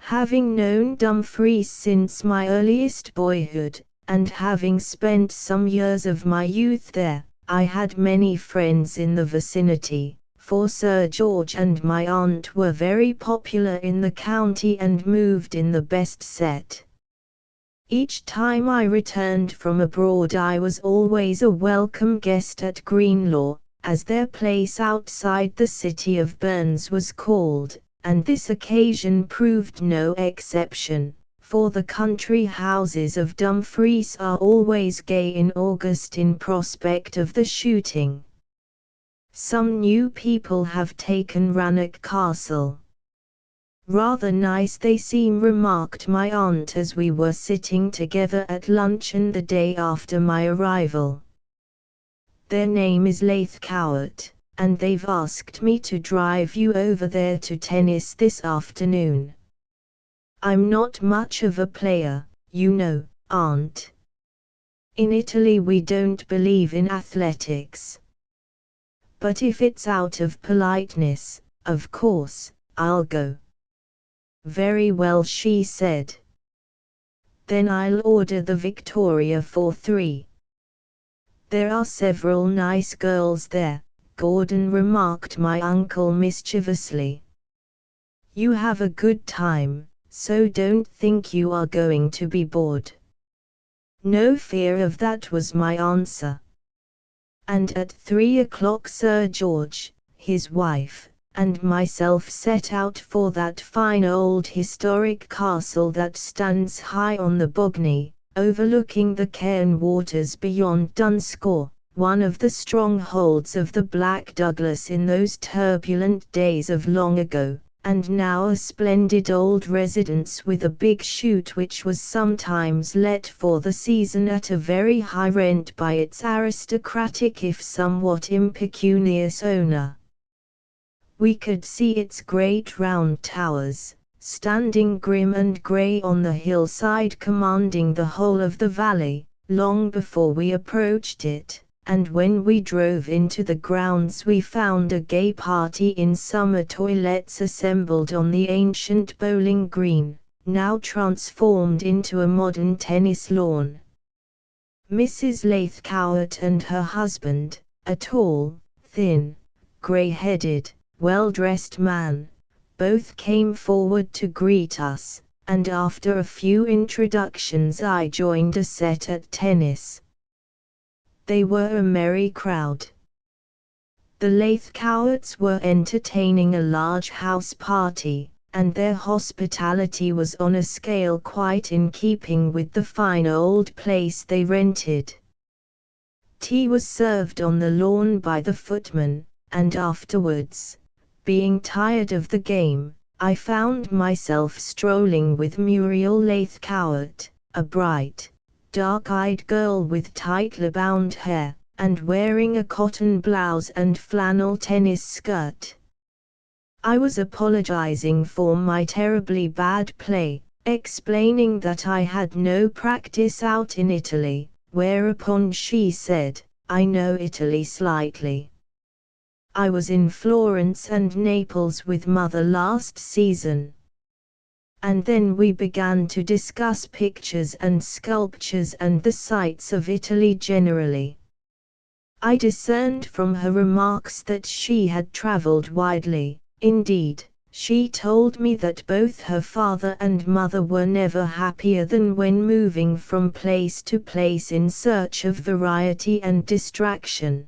Having known Dumfries since my earliest boyhood, and having spent some years of my youth there, I had many friends in the vicinity, for Sir George and my aunt were very popular in the county and moved in the best set. Each time I returned from abroad I was always a welcome guest at Greenlaw, as their place outside the city of Burns was called, and this occasion proved no exception, for the country houses of Dumfries are always gay in August in prospect of the shooting. Some new people have taken Rannoch Castle. Rather nice they seem, remarked my aunt as we were sitting together at luncheon the day after my arrival. Their name is Lathcourt, and they've asked me to drive you over there to tennis this afternoon. I'm not much of a player, you know, aunt. In Italy we don't believe in athletics. But if it's out of politeness, of course, I'll go. Very well, she said. Then I'll order the Victoria for 3. There are several nice girls there, Gordon remarked my uncle mischievously. You have a good time, so don't think you are going to be bored. No fear of that, was my answer. And at 3 o'clock Sir George, his wife, and myself set out for that fine old historic castle that stands high on the Bogney, overlooking the Cairn waters beyond Dunscore, one of the strongholds of the Black Douglas in those turbulent days of long ago, and now a splendid old residence with a big shoot which was sometimes let for the season at a very high rent by its aristocratic if somewhat impecunious owner. We could see its great round towers, standing grim and grey on the hillside commanding the whole of the valley, long before we approached it, and when we drove into the grounds we found a gay party in summer toilettes assembled on the ancient bowling green, now transformed into a modern tennis lawn. Mrs. Lathcourt and her husband, a tall, thin, grey-headed, well-dressed man, both came forward to greet us, and after a few introductions I joined a set at tennis. They were a merry crowd. The Laithcowarts were entertaining a large house party, and their hospitality was on a scale quite in keeping with the fine old place they rented. Tea was served on the lawn by the footman, and afterwards, being tired of the game, I found myself strolling with Muriel Laithcowart, a bright, dark-eyed girl with tightly bound hair, and wearing a cotton blouse and flannel tennis skirt. I was apologizing for my terribly bad play, explaining that I had no practice out in Italy, whereupon she said, "I know Italy slightly. I was in Florence and Naples with Mother last season." And then we began to discuss pictures and sculptures and the sights of Italy generally. I discerned from her remarks that she had traveled widely. Indeed, she told me that both her father and mother were never happier than when moving from place to place in search of variety and distraction.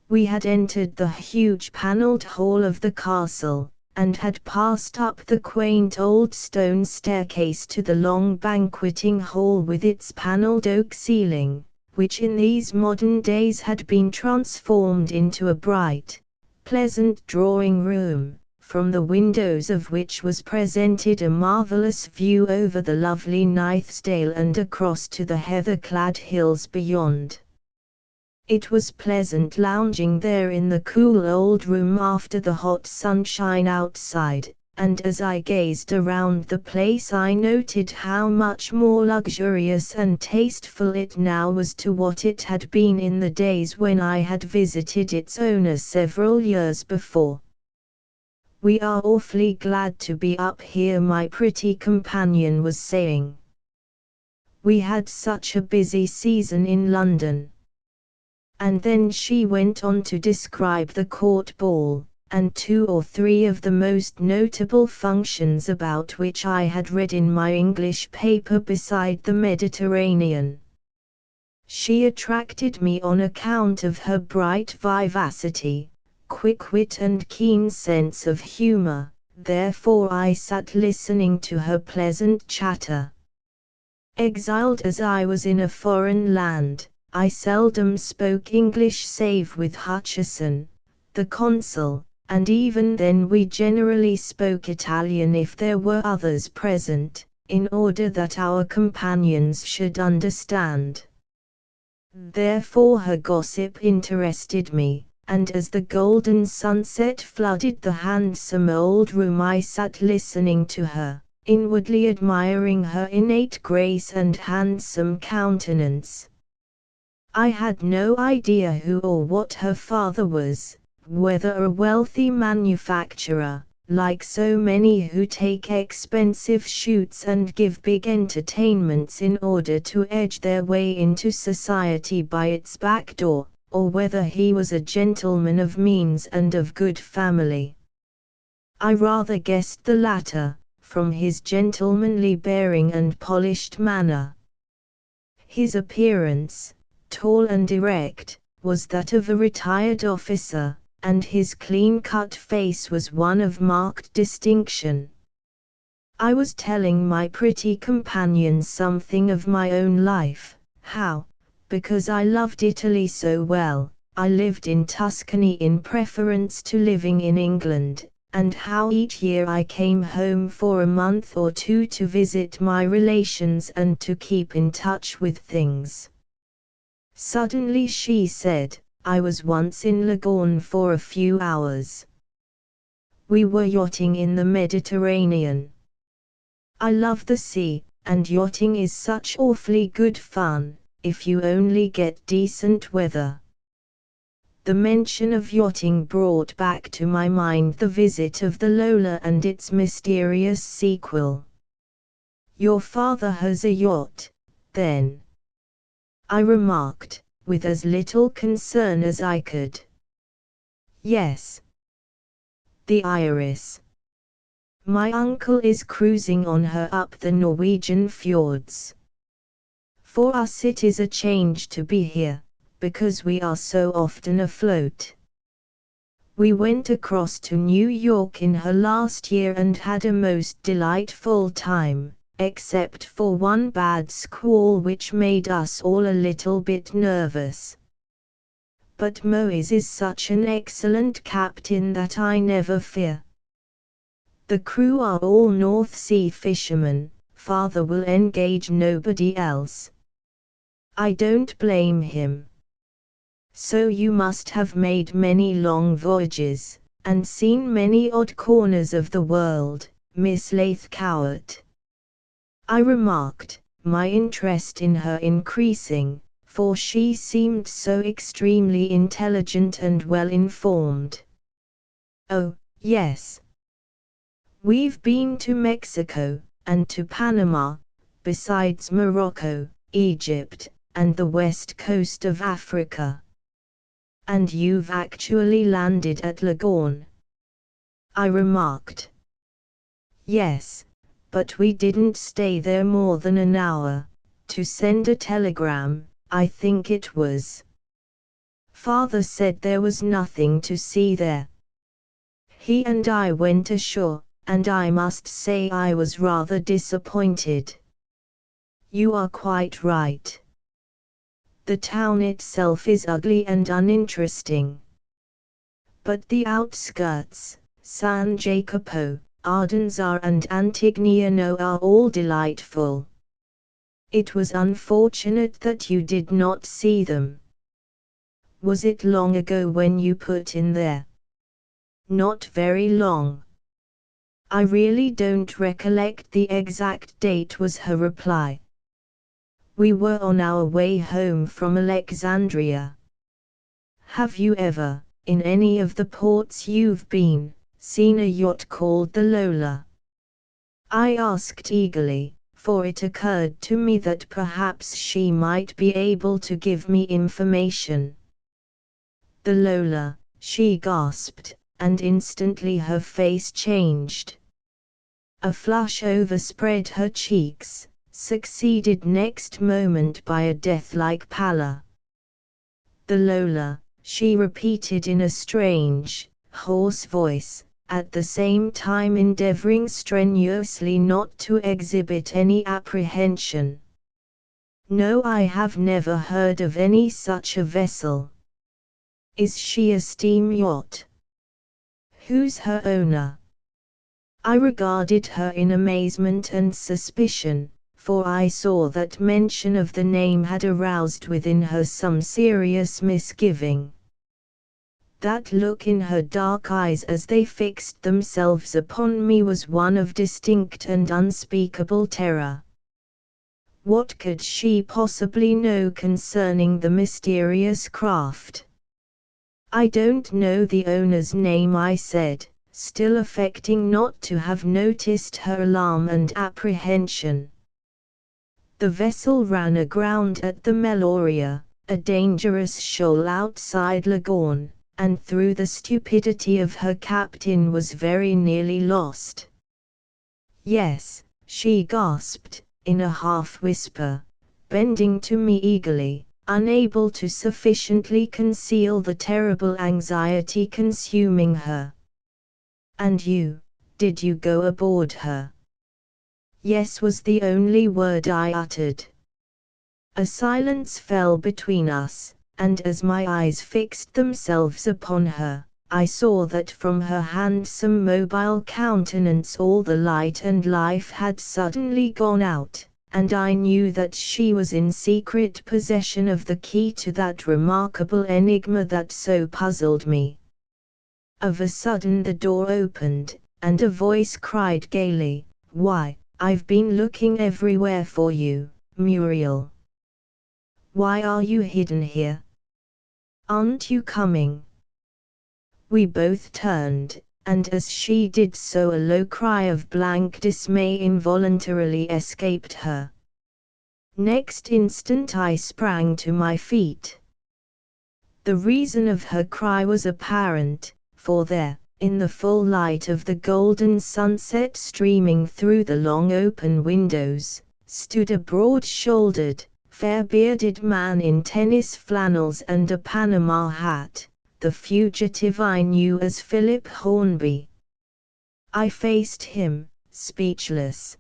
We had entered the huge panelled hall of the castle, and had passed up the quaint old stone staircase to the long banqueting hall with its panelled oak ceiling, which in these modern days had been transformed into a bright, pleasant drawing room, from the windows of which was presented a marvellous view over the lovely Nithsdale and across to the heather-clad hills beyond. It was pleasant lounging there in the cool old room after the hot sunshine outside, and as I gazed around the place I noted how much more luxurious and tasteful it now was to what it had been in the days when I had visited its owner several years before. "We are awfully glad to be up here," my pretty companion was saying. "We had such a busy season in London." And then she went on to describe the court ball, and 2 or 3 of the most notable functions about which I had read in my English paper beside the Mediterranean. She attracted me on account of her bright vivacity, quick wit and keen sense of humor, therefore I sat listening to her pleasant chatter. Exiled as I was in a foreign land, I seldom spoke English save with Hutcheson, the consul, and even then we generally spoke Italian if there were others present, in order that our companions should understand. Therefore her gossip interested me, and as the golden sunset flooded the handsome old room I sat listening to her, inwardly admiring her innate grace and handsome countenance. I had no idea who or what her father was, whether a wealthy manufacturer, like so many who take expensive shoots and give big entertainments in order to edge their way into society by its back door, or whether he was a gentleman of means and of good family. I rather guessed the latter, from his gentlemanly bearing and polished manner. His appearance, tall and erect, was that of a retired officer, and his clean-cut face was one of marked distinction. I was telling my pretty companion something of my own life, how, because I loved Italy so well, I lived in Tuscany in preference to living in England, and how each year I came home for a month or 2 to visit my relations and to keep in touch with things. Suddenly she said, "I was once in Leghorn for a few hours. We were yachting in the Mediterranean. I love the sea, and yachting is such awfully good fun, if you only get decent weather." The mention of yachting brought back to my mind the visit of the Lola and its mysterious sequel. "Your father has a yacht, then?" I remarked, with as little concern as I could. "Yes. The Iris. My uncle is cruising on her up the Norwegian fjords. For us it is a change to be here, because we are so often afloat. We went across to New York in her last year and had a most delightful time, except for one bad squall which made us all a little bit nervous. But Moise is such an excellent captain that I never fear. The crew are all North Sea fishermen, father will engage nobody else. I don't blame him. So you must have made many long voyages, and seen many odd corners of the world, Miss Lathcowart. I remarked, my interest in her increasing, for she seemed so extremely intelligent and well informed. Oh, yes. We've been to Mexico, and to Panama, besides Morocco, Egypt, and the west coast of Africa. And you've actually landed at Leghorn? I remarked. Yes, but we didn't stay there more than an hour, to send a telegram, I think it was. Father said there was nothing to see there. He and I went ashore, and I must say I was rather disappointed. You are quite right. The town itself is ugly and uninteresting. But the outskirts, San Jacopo, Ardenza and Antignano are all delightful. It was unfortunate that you did not see them. Was it long ago when you put in there? Not very long. I really don't recollect the exact date, was her reply. We were on our way home from Alexandria. Have you ever, in any of the ports you've been, seen a yacht called the Lola? I asked eagerly, for it occurred to me that perhaps she might be able to give me information. The Lola, she gasped, and instantly her face changed. A flush overspread her cheeks, succeeded next moment by a death-like pallor. The Lola, she repeated in a strange, hoarse voice, at the same time endeavoring strenuously not to exhibit any apprehension. No, I have never heard of any such a vessel. Is she a steam yacht? Who's her owner? I regarded her in amazement and suspicion, for I saw that mention of the name had aroused within her some serious misgiving. That look in her dark eyes as they fixed themselves upon me was one of distinct and unspeakable terror. What could she possibly know concerning the mysterious craft? I don't know the owner's name, I said, still affecting not to have noticed her alarm and apprehension. The vessel ran aground at the Meloria, a dangerous shoal outside Leghorn, and through the stupidity of her captain was very nearly lost. Yes, she gasped, in a half-whisper, bending to me eagerly, unable to sufficiently conceal the terrible anxiety consuming her. And you, did you go aboard her? Yes, was the only word I uttered. A silence fell between us, and as my eyes fixed themselves upon her, I saw that from her handsome mobile countenance all the light and life had suddenly gone out, and I knew that she was in secret possession of the key to that remarkable enigma that so puzzled me. Of a sudden the door opened, and a voice cried gaily, "Why, I've been looking everywhere for you, Muriel. Why are you hidden here? Aren't you coming?" We both turned, and as she did so a low cry of blank dismay involuntarily escaped her. Next instant I sprang to my feet. The reason of her cry was apparent, for there, in the full light of the golden sunset streaming through the long open windows, stood a broad-shouldered, fair-bearded man in tennis flannels and a Panama hat, the fugitive I knew as Philip Hornby. I faced him, speechless.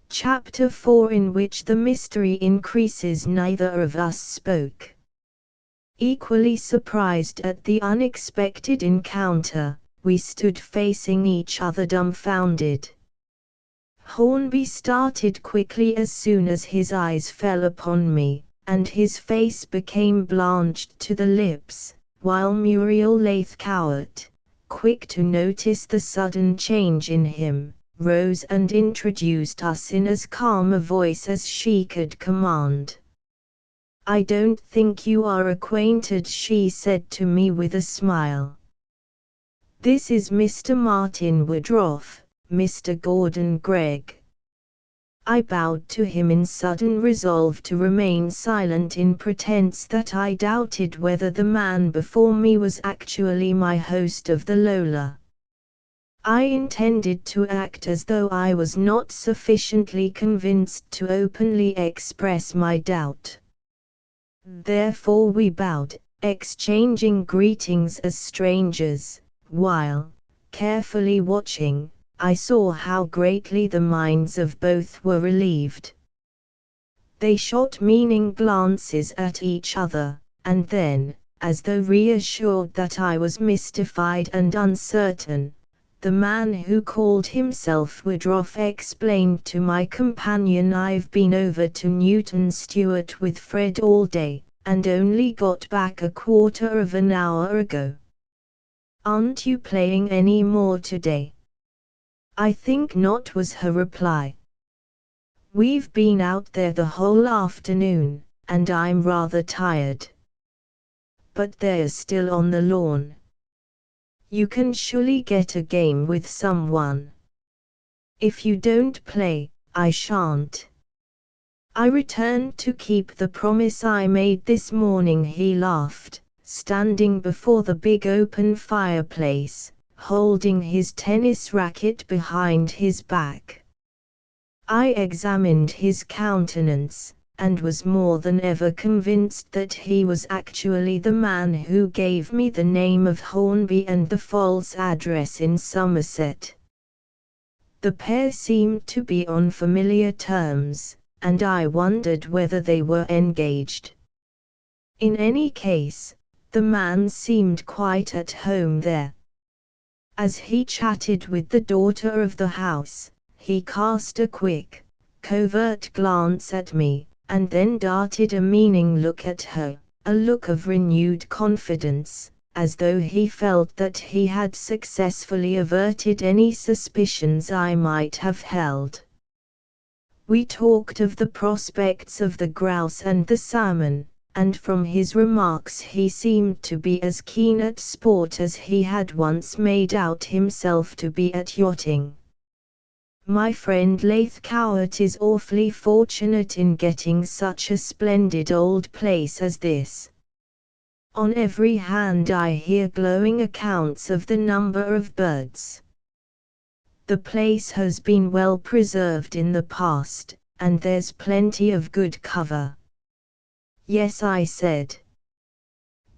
Chapter 4, in which the mystery increases. Neither of us spoke. Equally surprised at the unexpected encounter, we stood facing each other dumbfounded. Hornby started quickly as soon as his eyes fell upon me, and his face became blanched to the lips, while Muriel Lathcowart, quick to notice the sudden change in him, rose and introduced us in as calm a voice as she could command. "I don't think you are acquainted," she said to me with a smile. "This is Mr. Martin Woodruff, Mr. Gordon Gregg." I bowed to him in sudden resolve to remain silent in pretense that I doubted whether the man before me was actually my host of the Lola. I intended to act as though I was not sufficiently convinced to openly express my doubt. Therefore we bowed, exchanging greetings as strangers, while, carefully watching, I saw how greatly the minds of both were relieved. They shot meaning glances at each other, and then, as though reassured that I was mystified and uncertain, the man who called himself Woodruff explained to my companion, "I've been over to Newton Stewart with Fred all day, and only got back a quarter of an hour ago. Aren't you playing any more today?" "I think not," was her reply. "We've been out there the whole afternoon, and I'm rather tired. But they're still on the lawn. You can surely get a game with someone." "If you don't play, I shan't." "I returned to keep the promise I made this morning," he laughed, standing before the big open fireplace, holding his tennis racket behind his back. I examined his countenance, and was more than ever convinced that he was actually the man who gave me the name of Hornby and the false address in Somerset. The pair seemed to be on familiar terms, and I wondered whether they were engaged. In any case, the man seemed quite at home there. As he chatted with the daughter of the house, he cast a quick, covert glance at me, and then darted a meaning look at her, a look of renewed confidence, as though he felt that he had successfully averted any suspicions I might have held. We talked of the prospects of the grouse and the salmon, and from his remarks he seemed to be as keen at sport as he had once made out himself to be at yachting. "My friend Lathcowart is awfully fortunate in getting such a splendid old place as this. On every hand I hear glowing accounts of the number of birds. The place has been well preserved in the past, and there's plenty of good cover." "Yes," I said.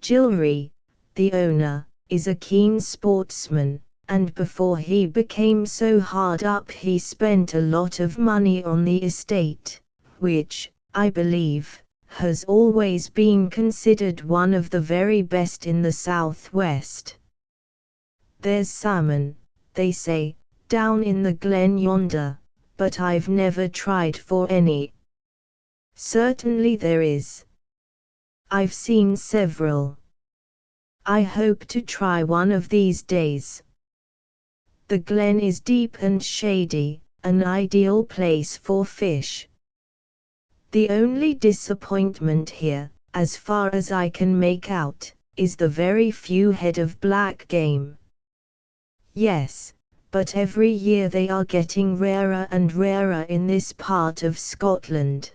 "Gilry, the owner, is a keen sportsman, and before he became so hard up he spent a lot of money on the estate, which, I believe, has always been considered one of the very best in the southwest. There's salmon, they say, down in the glen yonder, but I've never tried for any." "Certainly there is. I've seen several. I hope to try one of these days. The glen is deep and shady, an ideal place for fish. The only disappointment here, as far as I can make out, is the very few head of black game." "Yes, but every year they are getting rarer and rarer in this part of Scotland.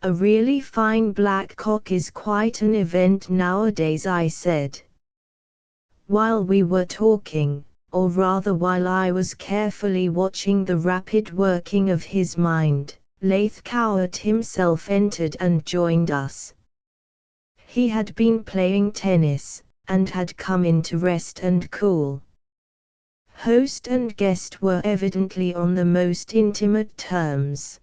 A really fine blackcock is quite an event nowadays," I said. While we were talking, or rather while I was carefully watching the rapid working of his mind, Leithcourt himself entered and joined us. He had been playing tennis, and had come in to rest and cool. Host and guest were evidently on the most intimate terms.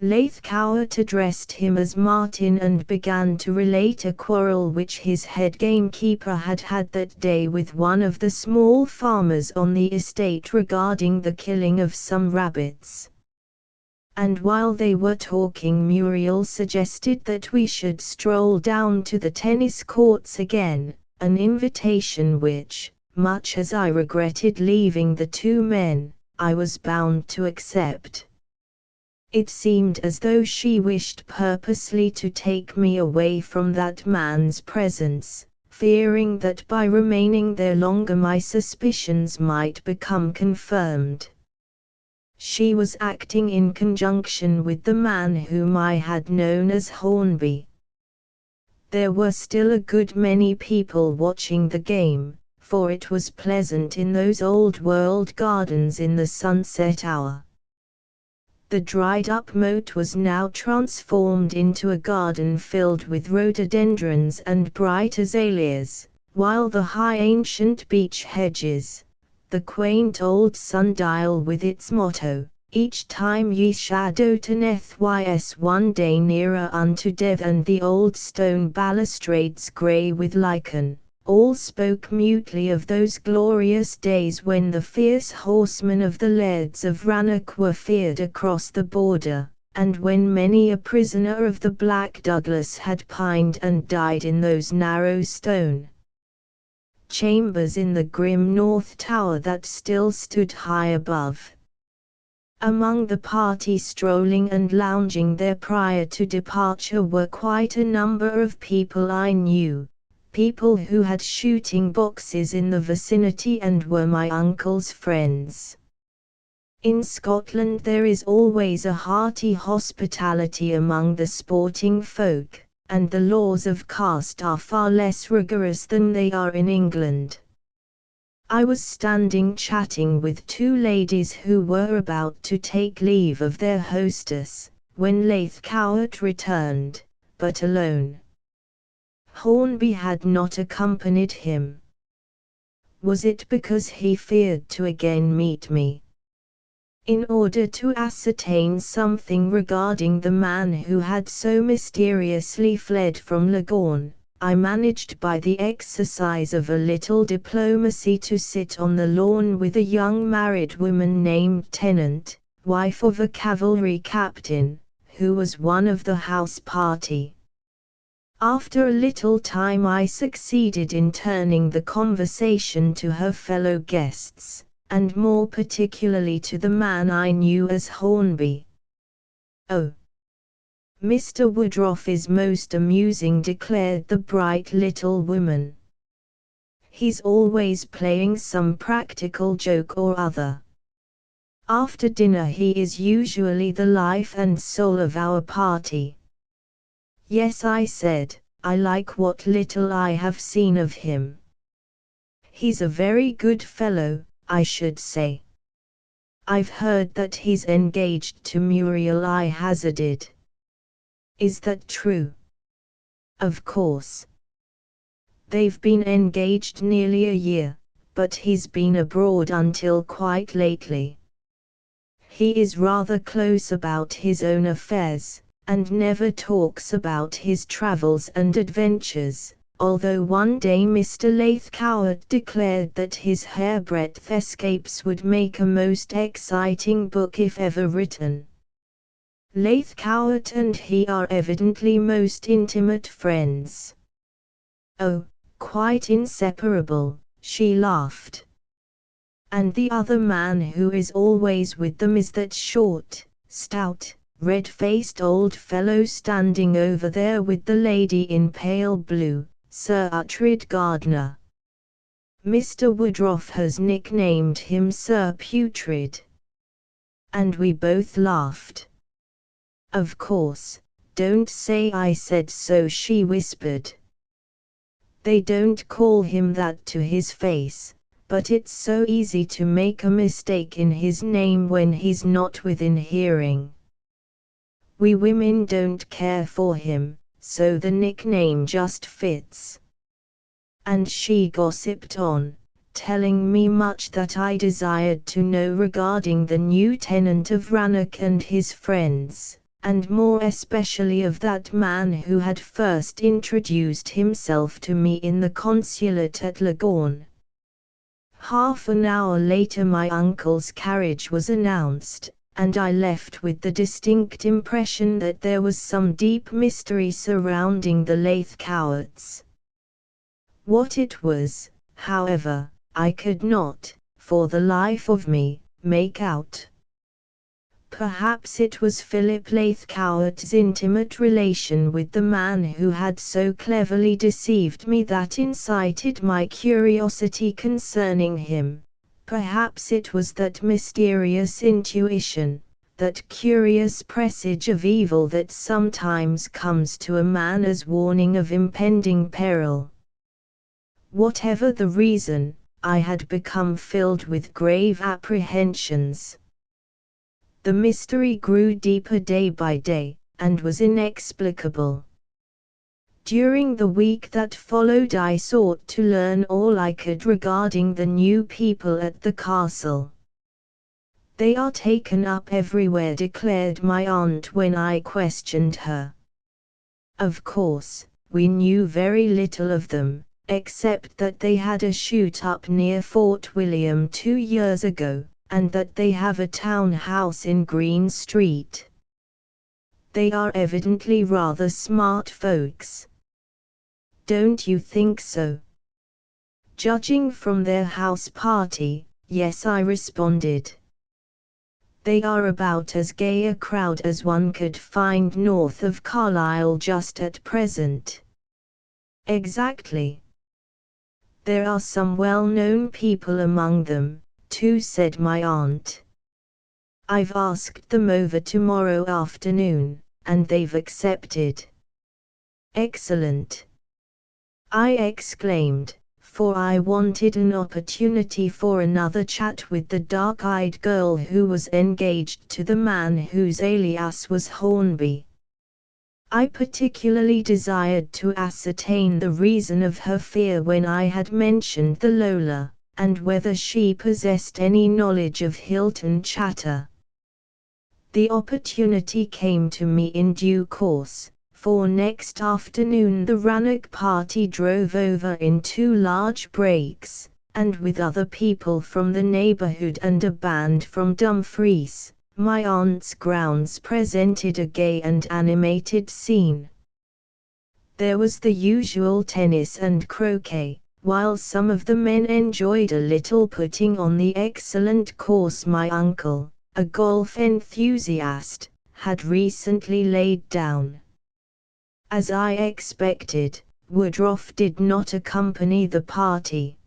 Leithcourt addressed him as Martin and began to relate a quarrel which his head gamekeeper had had that day with one of the small farmers on the estate regarding the killing of some rabbits. And while they were talking, Muriel suggested that we should stroll down to the tennis courts again, an invitation which, much as I regretted leaving the two men, I was bound to accept. It seemed as though she wished purposely to take me away from that man's presence, fearing that by remaining there longer my suspicions might become confirmed. She was acting in conjunction with the man whom I had known as Hornby. There were still a good many people watching the game, for it was pleasant in those old-world gardens in the sunset hour. The dried-up moat was now transformed into a garden filled with rhododendrons and bright azaleas, while the high ancient beech hedges, the quaint old sundial with its motto, "Each time ye shadow teneth ys one day nearer unto death," and the old stone balustrades grey with lichen, all spoke mutely of those glorious days when the fierce horsemen of the lairds of Rannoch were feared across the border, and when many a prisoner of the Black Douglas had pined and died in those narrow stone chambers in the grim north tower that still stood high above. Among the party strolling and lounging there prior to departure were quite a number of people I knew, people who had shooting boxes in the vicinity and were my uncle's friends. In Scotland there is always a hearty hospitality among the sporting folk, and the laws of caste are far less rigorous than they are in England. I was standing chatting with two ladies who were about to take leave of their hostess, when Leithcourt returned, but alone. Hornby had not accompanied him. Was it because he feared to again meet me? In order to ascertain something regarding the man who had so mysteriously fled from Lagorn, I managed by the exercise of a little diplomacy to sit on the lawn with a young married woman named Tennant, wife of a cavalry captain, who was one of the house party. After a little time I succeeded in turning the conversation to her fellow guests, and more particularly to the man I knew as Hornby. "Oh, Mr. Woodroffe is most amusing," declared the bright little woman. "He's always playing some practical joke or other. After dinner he is usually the life and soul of our party." "Yes," I said, "I like what little I have seen of him. He's a very good fellow, I should say." "I've heard that he's engaged to Muriel," I hazarded. "Is that true?" "Of course. They've been engaged nearly a year, but he's been abroad until quite lately. He is rather close about his own affairs, and never talks about his travels and adventures, although one day Mr. Leithcourt declared that his hairbreadth escapes would make a most exciting book if ever written. Leithcourt and he are evidently most intimate friends." "Oh, quite inseparable," she laughed. "And the other man who is always with them is that short, stout, red-faced old fellow standing over there with the lady in pale blue, Sir Uhtred Gardner. Mr. Woodroffe has nicknamed him Sir Putrid." And we both laughed. "Of course, don't say I said so," she whispered. They don't call him that to his face, but it's so easy to make a mistake in his name when he's not within hearing. We women don't care for him, so the nickname just fits." And she gossiped on, telling me much that I desired to know regarding the new tenant of Rannoch and his friends, and more especially of that man who had first introduced himself to me in the consulate at Leghorn. Half an hour later my uncle's carriage was announced, and I left with the distinct impression that there was some deep mystery surrounding the Laithcowarts. What it was, however, I could not, for the life of me, make out. Perhaps it was Philip Laithcowart's intimate relation with the man who had so cleverly deceived me that incited my curiosity concerning him. Perhaps it was that mysterious intuition, that curious presage of evil that sometimes comes to a man as warning of impending peril. Whatever the reason, I had become filled with grave apprehensions. The mystery grew deeper day by day, and was inexplicable. During the week that followed I sought to learn all I could regarding the new people at the castle. "They are taken up everywhere," declared my aunt when I questioned her. Of course, we knew very little of them, except that they had a shoot up near Fort William 2 years ago, and that they have a town house in Green Street. They are evidently rather smart folks. Don't you think so? Judging from their house party, yes, I responded. They are about as gay a crowd as one could find north of Carlisle just at present. Exactly. There are some well-known people among them, too, said my aunt. I've asked them over tomorrow afternoon, and they've accepted. Excellent! I exclaimed, for I wanted an opportunity for another chat with the dark-eyed girl who was engaged to the man whose alias was Hornby. I particularly desired to ascertain the reason of her fear when I had mentioned the Lola, and whether she possessed any knowledge of Hilton Chatter. The opportunity came to me in due course, for next afternoon the Rannoch party drove over in 2 large brakes, and with other people from the neighbourhood and a band from Dumfries, my aunt's grounds presented a gay and animated scene. There was the usual tennis and croquet, while some of the men enjoyed a little putting on the excellent course my uncle, a golf enthusiast, had recently laid down. As I expected, Woodroffe did not accompany the party.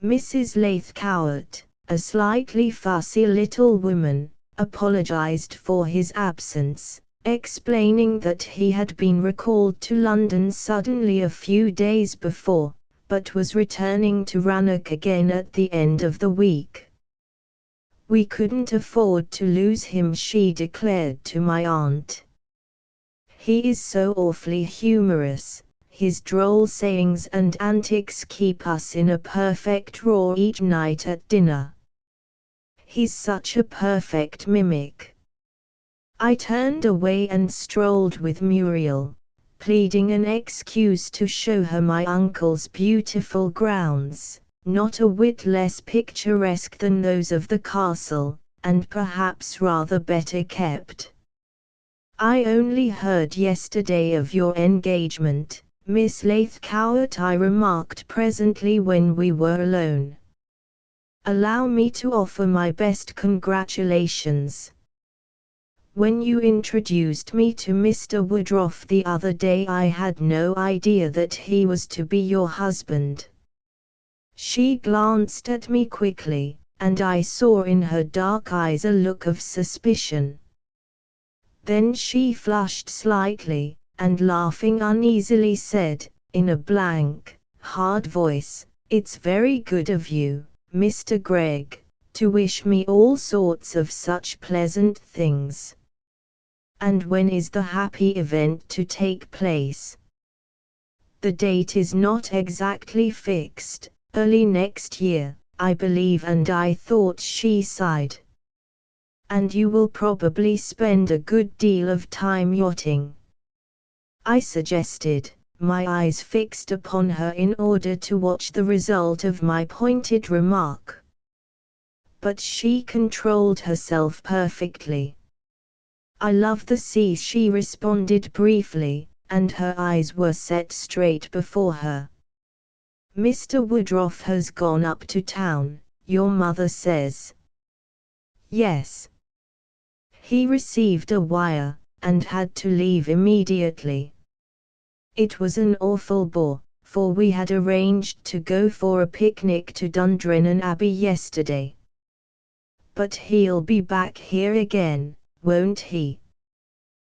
Mrs. Laithcowart, a slightly fussy little woman, apologized for his absence, explaining that he had been recalled to London suddenly a few days before, but was returning to Rannoch again at the end of the week. We couldn't afford to lose him, she declared to my aunt. He is so awfully humorous, his droll sayings and antics keep us in a perfect roar each night at dinner. He's such a perfect mimic. I turned away and strolled with Muriel, pleading an excuse to show her my uncle's beautiful grounds, not a whit less picturesque than those of the castle, and perhaps rather better kept. I only heard yesterday of your engagement, Miss Laithcowart, I remarked presently when we were alone. Allow me to offer my best congratulations. When you introduced me to Mr. Woodroffe the other day I had no idea that he was to be your husband. She glanced at me quickly, and I saw in her dark eyes a look of suspicion. Then she flushed slightly, and laughing uneasily said, in a blank, hard voice, "It's very good of you, Mr. Gregg, to wish me all sorts of such pleasant things. And when is the happy event to take place?" "The date is not exactly fixed, early next year, I believe." And I thought she sighed. "And you will probably spend a good deal of time yachting?" I suggested, my eyes fixed upon her in order to watch the result of my pointed remark. But she controlled herself perfectly. "I love the sea," she responded briefly, and her eyes were set straight before her. "Mr. Woodruff has gone up to town, your mother says?" "Yes. He received a wire, and had to leave immediately. It was an awful bore, for we had arranged to go for a picnic to Dundrennan Abbey yesterday. But he'll be back here again, won't he?"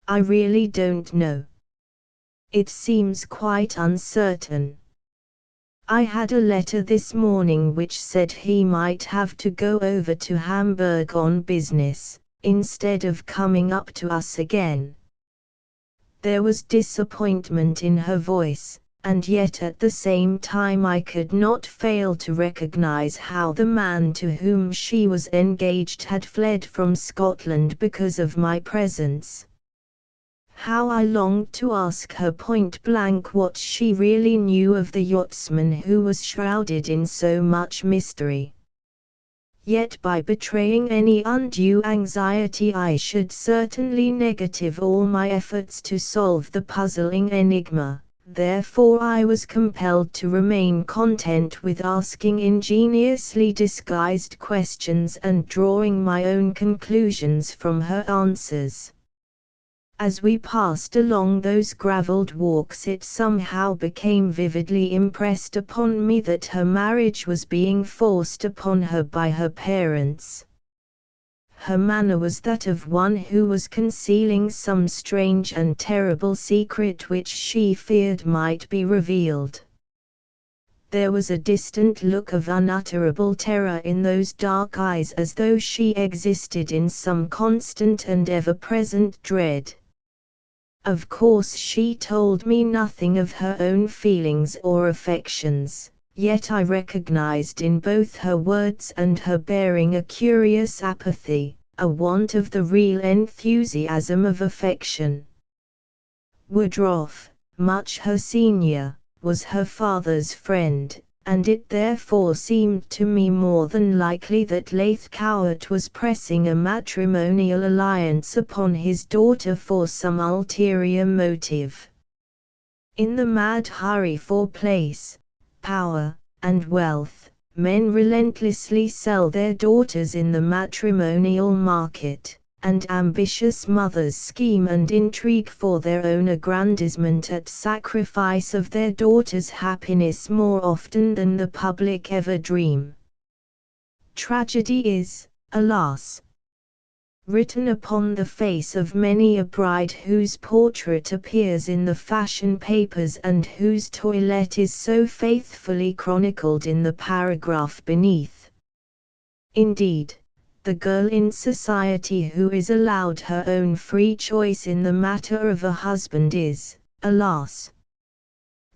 "I really don't know. It seems quite uncertain. I had a letter this morning which said he might have to go over to Hamburg on business, instead of coming up to us again." There was disappointment in her voice, and yet at the same time I could not fail to recognize how the man to whom she was engaged had fled from Scotland because of my presence. How I longed to ask her point blank what she really knew of the yachtsman who was shrouded in so much mystery. Yet by betraying any undue anxiety I should certainly negative all my efforts to solve the puzzling enigma, therefore I was compelled to remain content with asking ingeniously disguised questions and drawing my own conclusions from her answers. As we passed along those gravelled walks it somehow became vividly impressed upon me that her marriage was being forced upon her by her parents. Her manner was that of one who was concealing some strange and terrible secret which she feared might be revealed. There was a distant look of unutterable terror in those dark eyes, as though she existed in some constant and ever-present dread. Of course she told me nothing of her own feelings or affections, yet I recognized in both her words and her bearing a curious apathy, a want of the real enthusiasm of affection. Woodruff, much her senior, was her father's friend, and it therefore seemed to me more than likely that Leithcourt was pressing a matrimonial alliance upon his daughter for some ulterior motive. In the mad hurry for place, power, and wealth, men relentlessly sell their daughters in the matrimonial market, and ambitious mothers scheme and intrigue for their own aggrandizement at sacrifice of their daughters' happiness more often than the public ever dream. Tragedy is, alas, written upon the face of many a bride whose portrait appears in the fashion papers and whose toilette is so faithfully chronicled in the paragraph beneath. Indeed, the girl in society who is allowed her own free choice in the matter of a husband is, alas,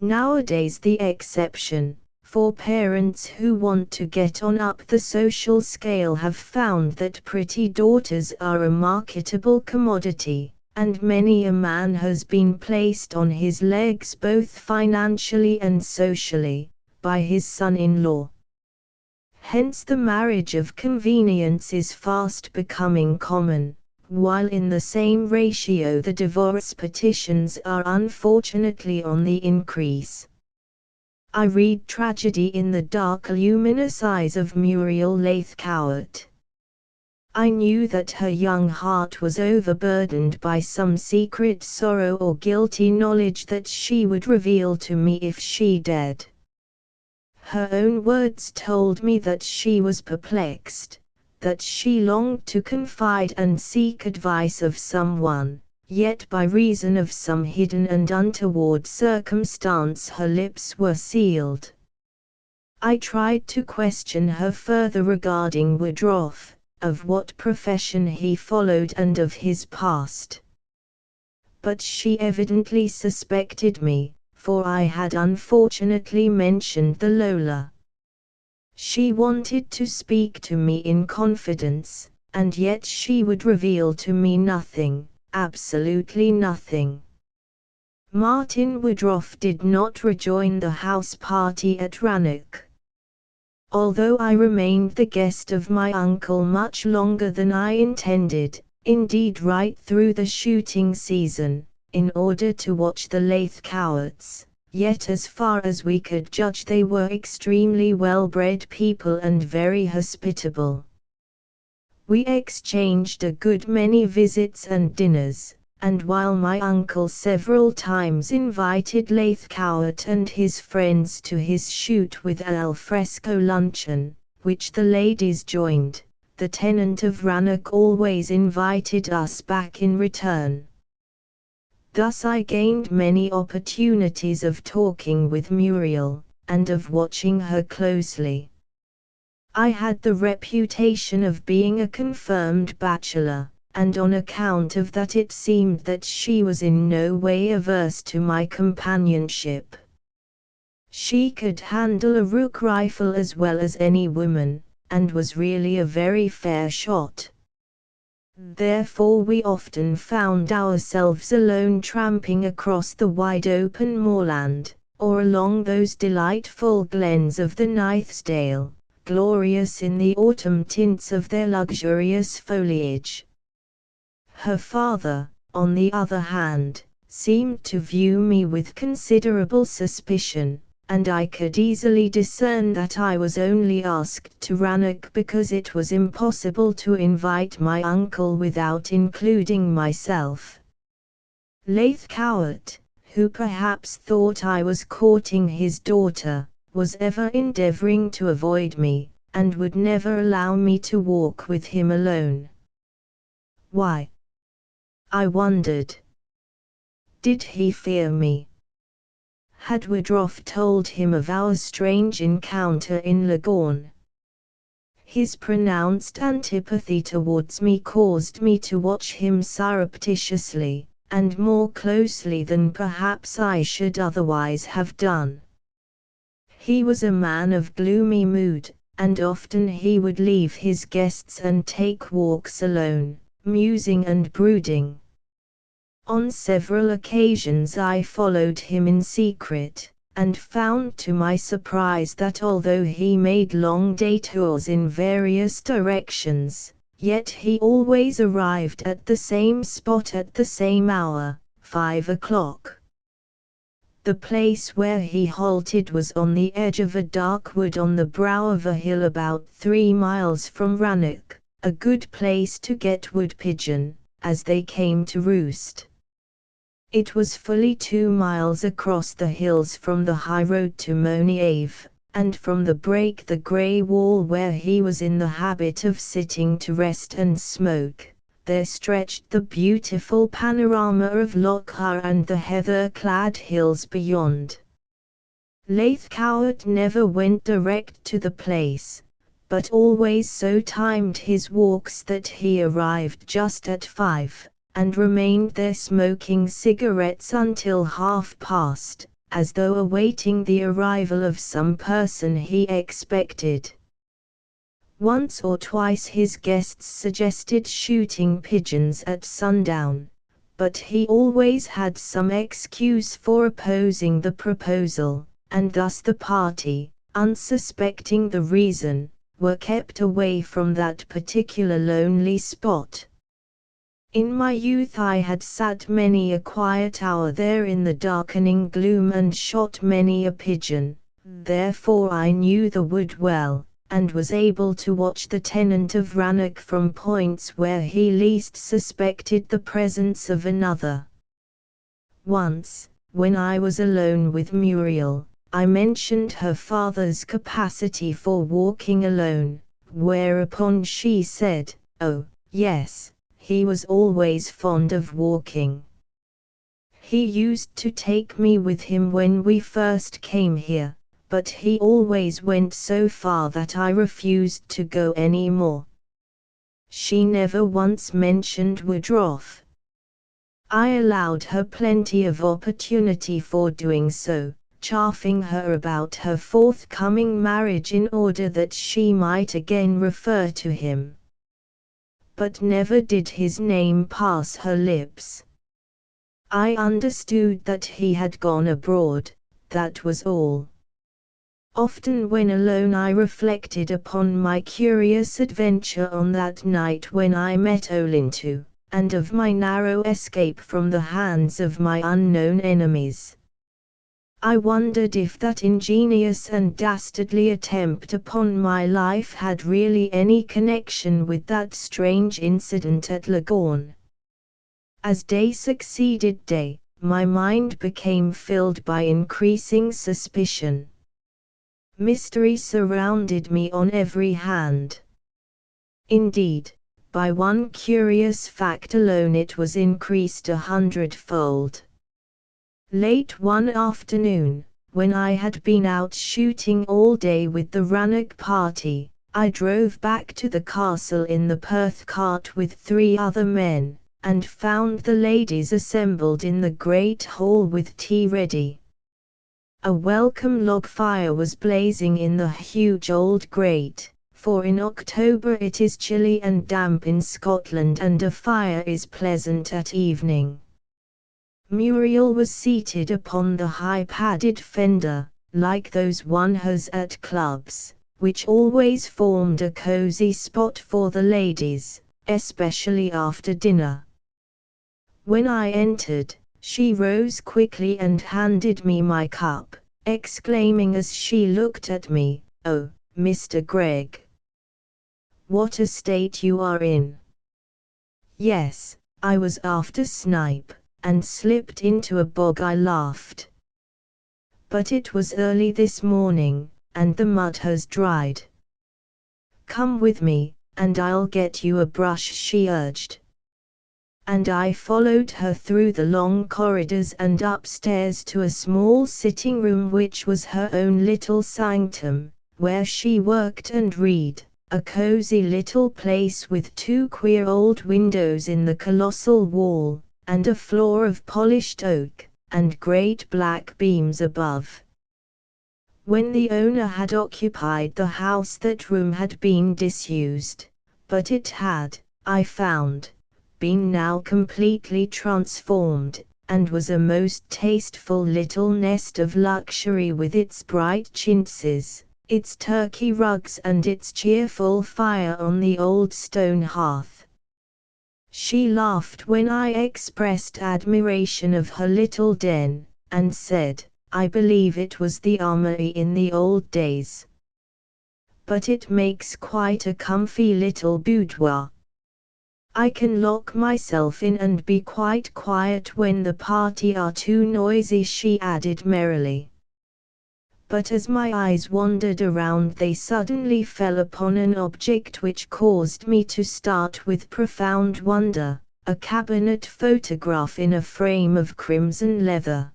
nowadays the exception, for parents who want to get on up the social scale have found that pretty daughters are a marketable commodity, and many a man has been placed on his legs both financially and socially, by his son-in-law. Hence the marriage of convenience is fast becoming common, while in the same ratio the divorce petitions are unfortunately on the increase. I read tragedy in the dark luminous eyes of Muriel Leithcourt. I knew that her young heart was overburdened by some secret sorrow or guilty knowledge that she would reveal to me if she dared. Her own words told me that she was perplexed, that she longed to confide and seek advice of someone, yet by reason of some hidden and untoward circumstance her lips were sealed. I tried to question her further regarding Woodruff, of what profession he followed and of his past. But she evidently suspected me, for I had unfortunately mentioned the Lola. She wanted to speak to me in confidence, and yet she would reveal to me nothing, absolutely nothing. Martin Woodruff did not rejoin the house party at Rannoch. Although I remained the guest of my uncle much longer than I intended, indeed right through the shooting season, in order to watch the Lathcowarts, yet as far as we could judge they were extremely well-bred people and very hospitable. We exchanged a good many visits and dinners, and while my uncle several times invited Lathcowart and his friends to his shoot with al fresco luncheon, which the ladies joined, the tenant of Rannoch always invited us back in return. Thus I gained many opportunities of talking with Muriel, and of watching her closely. I had the reputation of being a confirmed bachelor, and on account of that it seemed that she was in no way averse to my companionship. She could handle a rook rifle as well as any woman, and was really a very fair shot. Therefore we often found ourselves alone tramping across the wide open moorland, or along those delightful glens of the Nithsdale, glorious in the autumn tints of their luxurious foliage. Her father, on the other hand, seemed to view me with considerable suspicion, and I could easily discern that I was only asked to Rannoch because it was impossible to invite my uncle without including myself. Lathcowart, who perhaps thought I was courting his daughter, was ever endeavoring to avoid me, and would never allow me to walk with him alone. Why? I wondered. Did he fear me? Had Woodruff told him of our strange encounter in Lagorn? His pronounced antipathy towards me caused me to watch him surreptitiously, and more closely than perhaps I should otherwise have done. He was a man of gloomy mood, and often he would leave his guests and take walks alone, musing and brooding. On several occasions I followed him in secret, and found to my surprise that although he made long detours in various directions, yet he always arrived at the same spot at the same hour, 5 o'clock. The place where he halted was on the edge of a dark wood on the brow of a hill about 3 miles from Rannoch, a good place to get wood pigeon, as they came to roost. It was fully 2 miles across the hills from the high road to Moniave, and from the break the grey wall where he was in the habit of sitting to rest and smoke, there stretched the beautiful panorama of Loch Haar and the heather-clad hills beyond. Lathcowart never went direct to the place, but always so timed his walks that he arrived just at 5. And remained there smoking cigarettes until past, as though awaiting the arrival of some person he expected. Once or twice his guests suggested shooting pigeons at sundown, but he always had some excuse for opposing the proposal, and thus the party, unsuspecting the reason, were kept away from that particular lonely spot. In my youth I had sat many a quiet hour there in the darkening gloom and shot many a pigeon, therefore I knew the wood well, and was able to watch the tenant of Rannoch from points where he least suspected the presence of another. Once, when I was alone with Muriel, I mentioned her father's capacity for walking alone, whereupon she said, "Oh, yes. He was always fond of walking. He used to take me with him when we first came here, but he always went so far that I refused to go any more. She never once mentioned Woodruff. I allowed her plenty of opportunity for doing so, chaffing her about her forthcoming marriage in order that she might again refer to him. But never did his name pass her lips. I understood that he had gone abroad, that was all. Often when alone I reflected upon my curious adventure on that night when I met Olinto, and of my narrow escape from the hands of my unknown enemies. I wondered if that ingenious and dastardly attempt upon my life had really any connection with that strange incident at Leghorn. As day succeeded day, my mind became filled by increasing suspicion. Mystery surrounded me on every hand. Indeed, by one curious fact alone it was increased 100-fold. Late one afternoon, when I had been out shooting all day with the Rannoch party, I drove back to the castle in the Perth cart with 3 other men, and found the ladies assembled in the great hall with tea ready. A welcome log fire was blazing in the huge old grate, for in October it is chilly and damp in Scotland and a fire is pleasant at evening. Muriel was seated upon the high padded fender, like those one has at clubs, which always formed a cosy spot for the ladies, especially after dinner. When I entered, she rose quickly and handed me my cup, exclaiming as she looked at me, "Oh, Mr. Gregg! What a state you are in!" "Yes, I was after snipe, and slipped into a bog," I laughed. "But it was early this morning, and the mud has dried." "Come with me, and I'll get you a brush," she urged. And I followed her through the long corridors and upstairs to a small sitting room which was her own little sanctum, where she worked and read, a cozy little place with 2 queer old windows in the colossal wall, and a floor of polished oak, and great black beams above. When the owner had occupied the house, that room had been disused, but it had, I found, been now completely transformed, and was a most tasteful little nest of luxury with its bright chintzes, its Turkey rugs and its cheerful fire on the old stone hearth. She laughed when I expressed admiration of her little den, and said, "I believe it was the armory in the old days. But it makes quite a comfy little boudoir. I can lock myself in and be quite quiet when the party are too noisy," she added merrily. But as my eyes wandered around they suddenly fell upon an object which caused me to start with profound wonder, a cabinet photograph in a frame of crimson leather.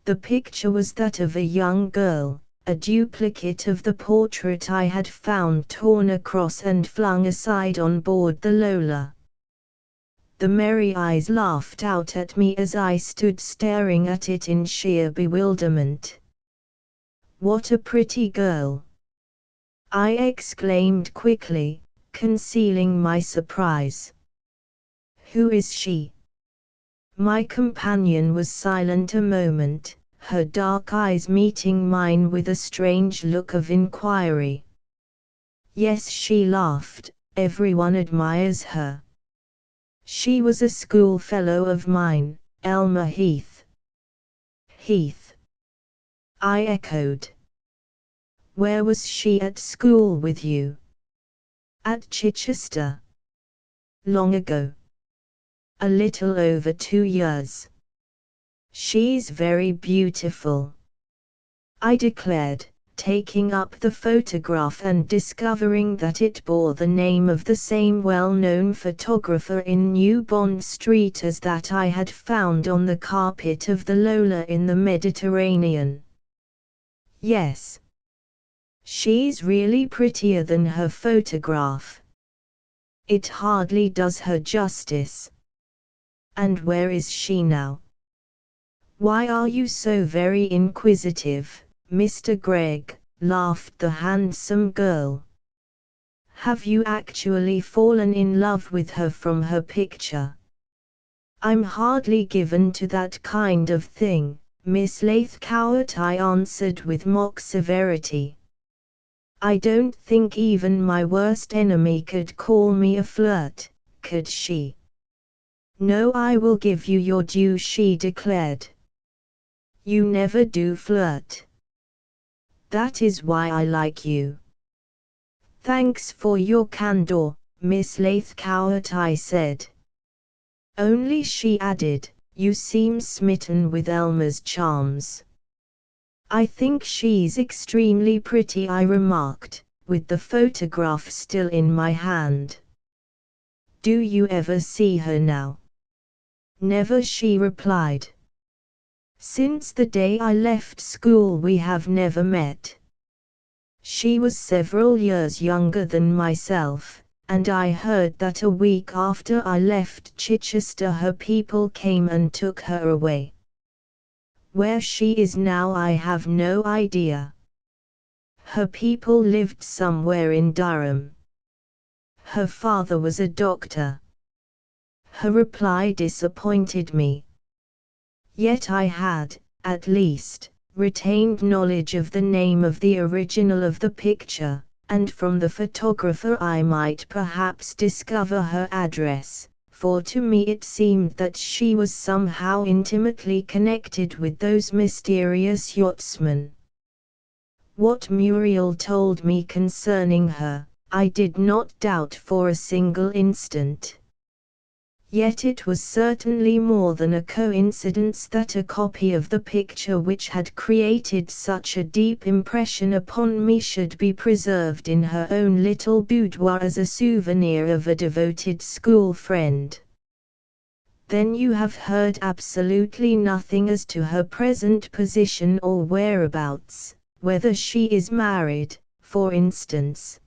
The picture was that of a young girl, a duplicate of the portrait I had found torn across and flung aside on board the Lola. The merry eyes laughed out at me as I stood staring at it in sheer bewilderment. "What a pretty girl!" I exclaimed quickly, concealing my surprise. "Who is she?" My companion was silent a moment, her dark eyes meeting mine with a strange look of inquiry. "Yes," she laughed, "everyone admires her. She was a schoolfellow of mine, Elmer Heath." "Heath?" I echoed. "Where was she at school with you?" "At Chichester." "Long ago?" "A little over 2 years." "She's very beautiful," I declared, taking up the photograph and discovering that it bore the name of the same well-known photographer in New Bond Street as that I had found on the carpet of the Lola in the Mediterranean. Yes. She's really prettier than her photograph. It hardly does her justice. And where is she now? Why are you so very inquisitive, Mr. Gregg? Laughed the handsome girl. Have you actually fallen in love with her from her picture? I'm hardly given to that kind of thing, Miss Lathcowart, I answered with mock severity. I don't think even my worst enemy could call me a flirt, could she? No, I will give you your due, she declared. You never do flirt. That is why I like you. Thanks for your candor, Miss Lathcowart, I said. Only, she added, you seem smitten with Elma's charms. I think she's extremely pretty, I remarked, with the photograph still in my hand. Do you ever see her now? Never, she replied. Since the day I left school we have never met. She was several years younger than myself, and I heard that a week after I left Chichester her people came and took her away. Where she is now I have no idea. Her people lived somewhere in Durham. Her father was a doctor. Her reply disappointed me. Yet I had, at least, retained knowledge of the name of the original of the picture, and from the photographer I might perhaps discover her address, for to me it seemed that she was somehow intimately connected with those mysterious yachtsmen. What Muriel told me concerning her, I did not doubt for a single instant. Yet it was certainly more than a coincidence that a copy of the picture which had created such a deep impression upon me should be preserved in her own little boudoir as a souvenir of a devoted school friend. Then you have heard absolutely nothing as to her present position or whereabouts, whether she is married, for instance?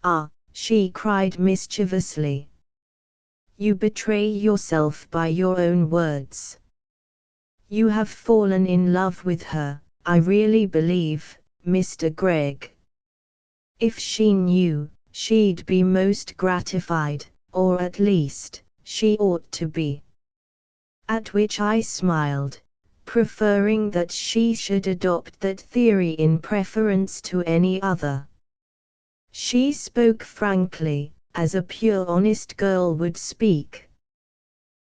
Ah, she cried mischievously. You betray yourself by your own words. You have fallen in love with her, I really believe, Mr. Gregg. If she knew, she'd be most gratified, or at least, she ought to be. At which I smiled, preferring that she should adopt that theory in preference to any other. She spoke frankly, as a pure honest girl would speak.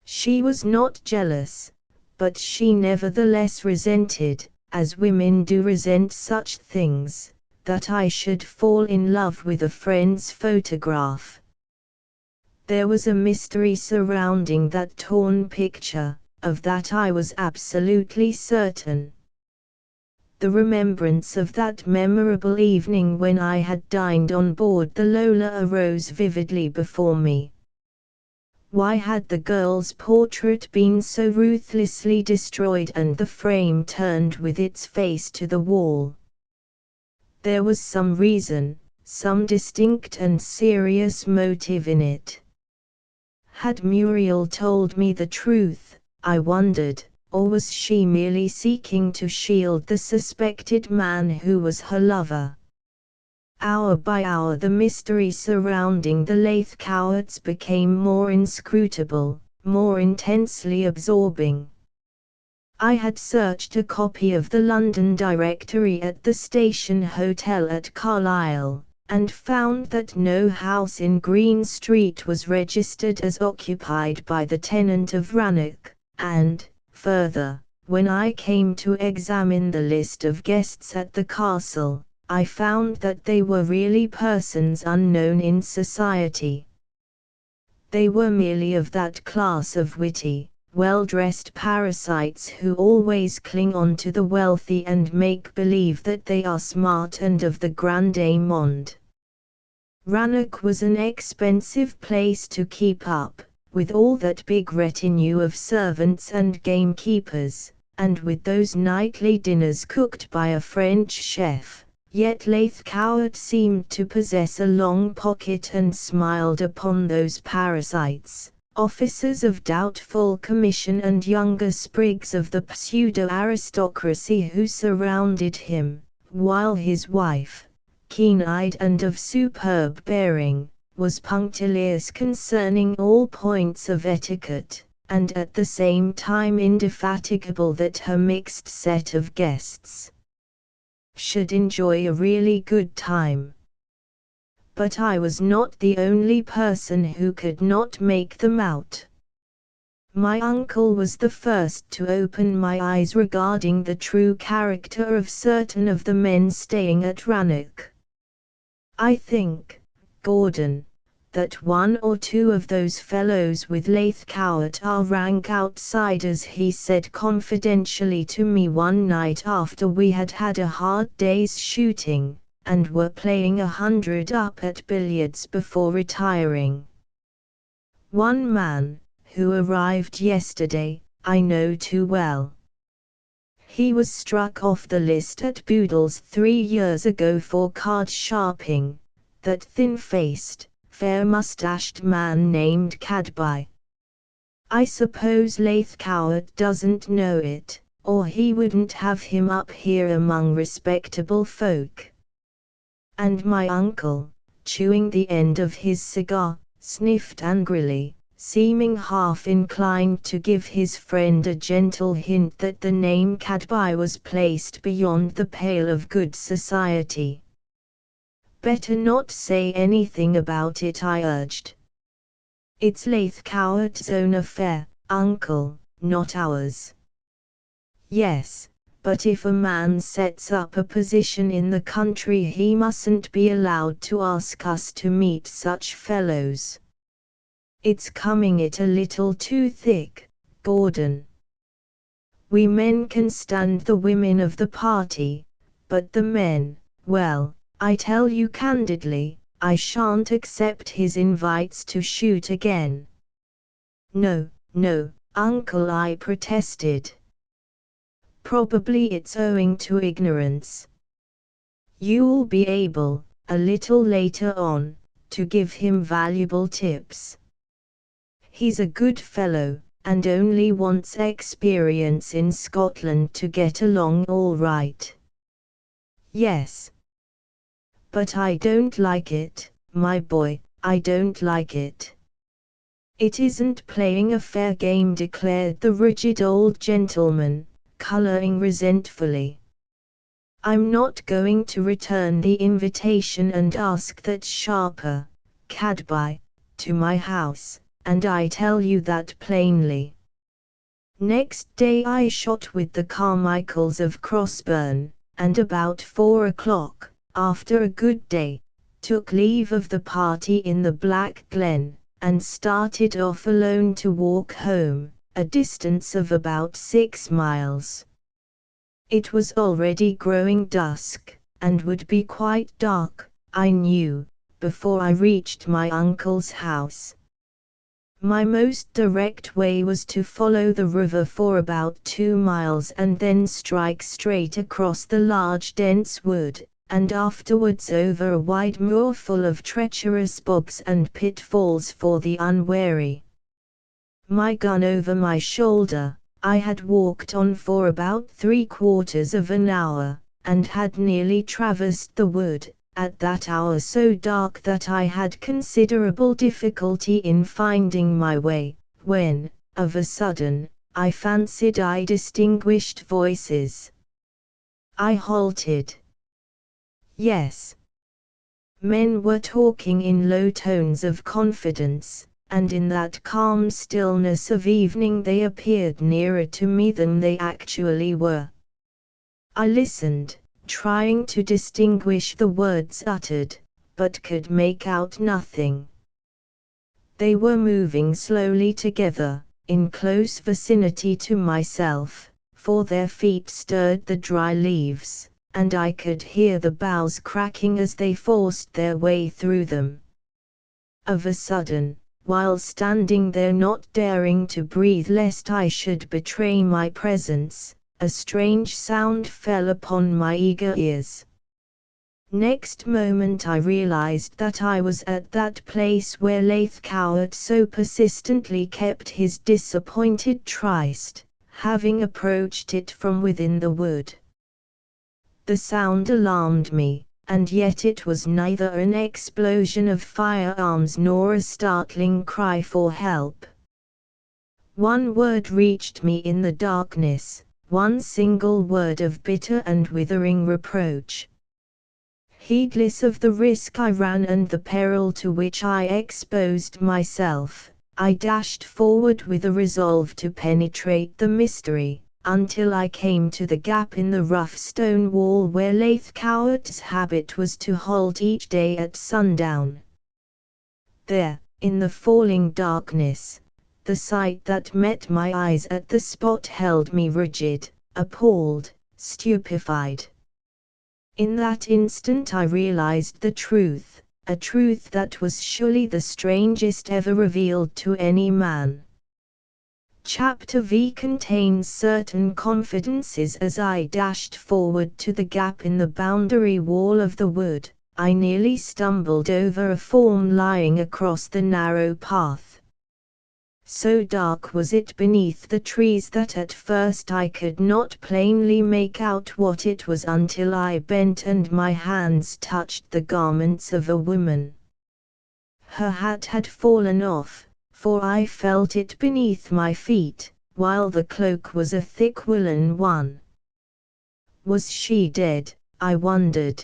She was not jealous, but she nevertheless resented, as women do resent such things, that I should fall in love with a friend's photograph. There was a mystery surrounding that torn picture, of that I was absolutely certain. The remembrance of that memorable evening when I had dined on board the Lola arose vividly before me. Why had the girl's portrait been so ruthlessly destroyed and the frame turned with its face to the wall? There was some reason, some distinct and serious motive in it. Had Muriel told me the truth, I wondered, or was she merely seeking to shield the suspected man who was her lover? Hour by hour the mystery surrounding the Lathcowarts became more inscrutable, more intensely absorbing. I had searched a copy of the London Directory at the Station Hotel at Carlisle, and found that no house in Green Street was registered as occupied by the tenant of Rannoch, and, further, when I came to examine the list of guests at the castle, I found that they were really persons unknown in society. They were merely of that class of witty, well-dressed parasites who always cling on to the wealthy and make believe that they are smart and of the grande monde. Rannoch was an expensive place to keep up, with all that big retinue of servants and gamekeepers, and with those nightly dinners cooked by a French chef. Yet Leithcourt seemed to possess a long pocket and smiled upon those parasites, officers of doubtful commission and younger sprigs of the pseudo-aristocracy who surrounded him, while his wife, keen-eyed and of superb bearing, was punctilious concerning all points of etiquette, and at the same time indefatigable that her mixed set of guests should enjoy a really good time. But I was not the only person who could not make them out. My uncle was the first to open my eyes regarding the true character of certain of the men staying at Rannoch. I think, Gordon, that one or two of those fellows with Leithcourt are rank outsiders, he said confidentially to me one night after we had had a hard day's shooting, and were playing 100 up at billiards before retiring. One man, who arrived yesterday, I know too well. He was struck off the list at Boodle's 3 years ago for card sharping, that thin-faced, fair-moustached man named Cadby. I suppose Leithcourt doesn't know it, or he wouldn't have him up here among respectable folk. And my uncle, chewing the end of his cigar, sniffed angrily, seeming half inclined to give his friend a gentle hint that the name Cadby was placed beyond the pale of good society. Better not say anything about it, I urged. It's Leithcourt's own affair, uncle, not ours. Yes, but if a man sets up a position in the country he mustn't be allowed to ask us to meet such fellows. It's coming it a little too thick, Gordon. We men can stand the women of the party, but the men, well, I tell you candidly, I shan't accept his invites to shoot again. No, no, uncle, I protested. Probably it's owing to ignorance. You'll be able, a little later on, to give him valuable tips. He's a good fellow, and only wants experience in Scotland to get along all right. Yes. But I don't like it, my boy, I don't like it. It isn't playing a fair game, declared the rigid old gentleman, colouring resentfully. I'm not going to return the invitation and ask that sharper, Cadby, to my house, and I tell you that plainly. Next day I shot with the Carmichaels of Crossburn, and about 4 o'clock, after a good day, took leave of the party in the Black Glen, and started off alone to walk home, a distance of about 6 miles. It was already growing dusk, and would be quite dark, I knew, before I reached my uncle's house. My most direct way was to follow the river for about 2 miles and then strike straight across the large dense wood, and afterwards over a wide moor full of treacherous bogs and pitfalls for the unwary. My gun over my shoulder, I had walked on for about 3/4 of an hour, and had nearly traversed the wood, at that hour so dark that I had considerable difficulty in finding my way, when, of a sudden, I fancied I distinguished voices. I halted. Yes. Men were talking in low tones of confidence, and in that calm stillness of evening they appeared nearer to me than they actually were. I listened, trying to distinguish the words uttered, but could make out nothing. They were moving slowly together, in close vicinity to myself, for their feet stirred the dry leaves, and I could hear the boughs cracking as they forced their way through them. Of a sudden, while standing there not daring to breathe lest I should betray my presence, a strange sound fell upon my eager ears. Next moment I realized that I was at that place where Queux so persistently kept his disappointed tryst, having approached it from within the wood. The sound alarmed me, and yet it was neither an explosion of firearms nor a startling cry for help. One word reached me in the darkness, one single word of bitter and withering reproach. Heedless of the risk I ran and the peril to which I exposed myself, I dashed forward with a resolve to penetrate the mystery, until I came to the gap in the rough stone wall where Queux's habit was to halt each day at sundown. There, in the falling darkness, the sight that met my eyes at the spot held me rigid, appalled, stupefied. In that instant I realized the truth, a truth that was surely the strangest ever revealed to any man. Chapter V contains certain confidences. As I dashed forward to the gap in the boundary wall of the wood, I nearly stumbled over a form lying across the narrow path. So dark was it beneath the trees that at first I could not plainly make out what it was until I bent and my hands touched the garments of a woman. Her hat had fallen off, for I felt it beneath my feet, while the cloak was a thick woolen one. Was she dead, I wondered?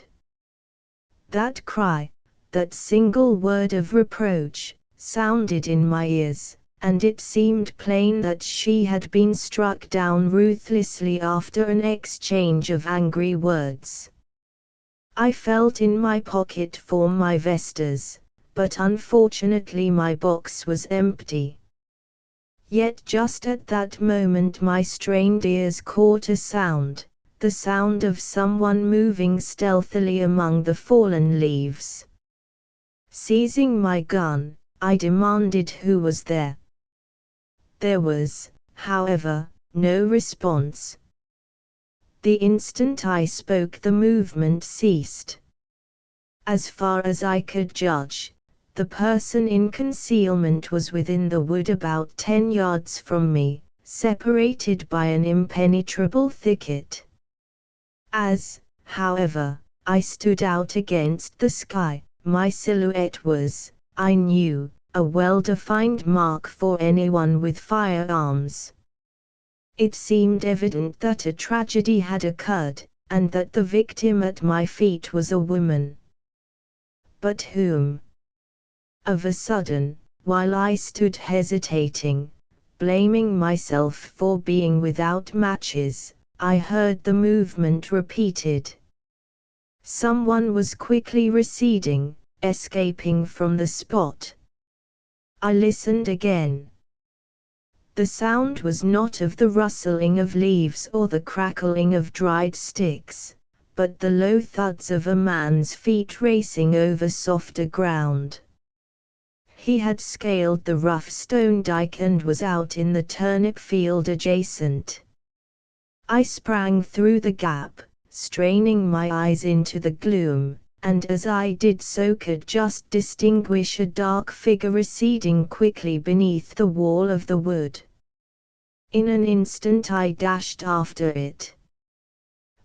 That cry, that single word of reproach, sounded in my ears, and it seemed plain that she had been struck down ruthlessly after an exchange of angry words. I felt in my pocket for my vestas, but unfortunately my box was empty. Yet just at that moment my strained ears caught a sound, the sound of someone moving stealthily among the fallen leaves. Seizing my gun, I demanded who was there. There was, however, no response. The instant I spoke the movement ceased. As far as I could judge, the person in concealment was within the wood about 10 yards from me, separated by an impenetrable thicket. As, however, I stood out against the sky, my silhouette was, I knew, a well-defined mark for anyone with firearms. It seemed evident that a tragedy had occurred, and that the victim at my feet was a woman. But whom? Of a sudden, while I stood hesitating, blaming myself for being without matches, I heard the movement repeated. Someone was quickly receding, escaping from the spot. I listened again. The sound was not of the rustling of leaves or the crackling of dried sticks, but the low thuds of a man's feet racing over softer ground. He had scaled the rough stone dike and was out in the turnip field adjacent. I sprang through the gap, straining my eyes into the gloom, and as I did so could just distinguish a dark figure receding quickly beneath the wall of the wood. In an instant I dashed after it.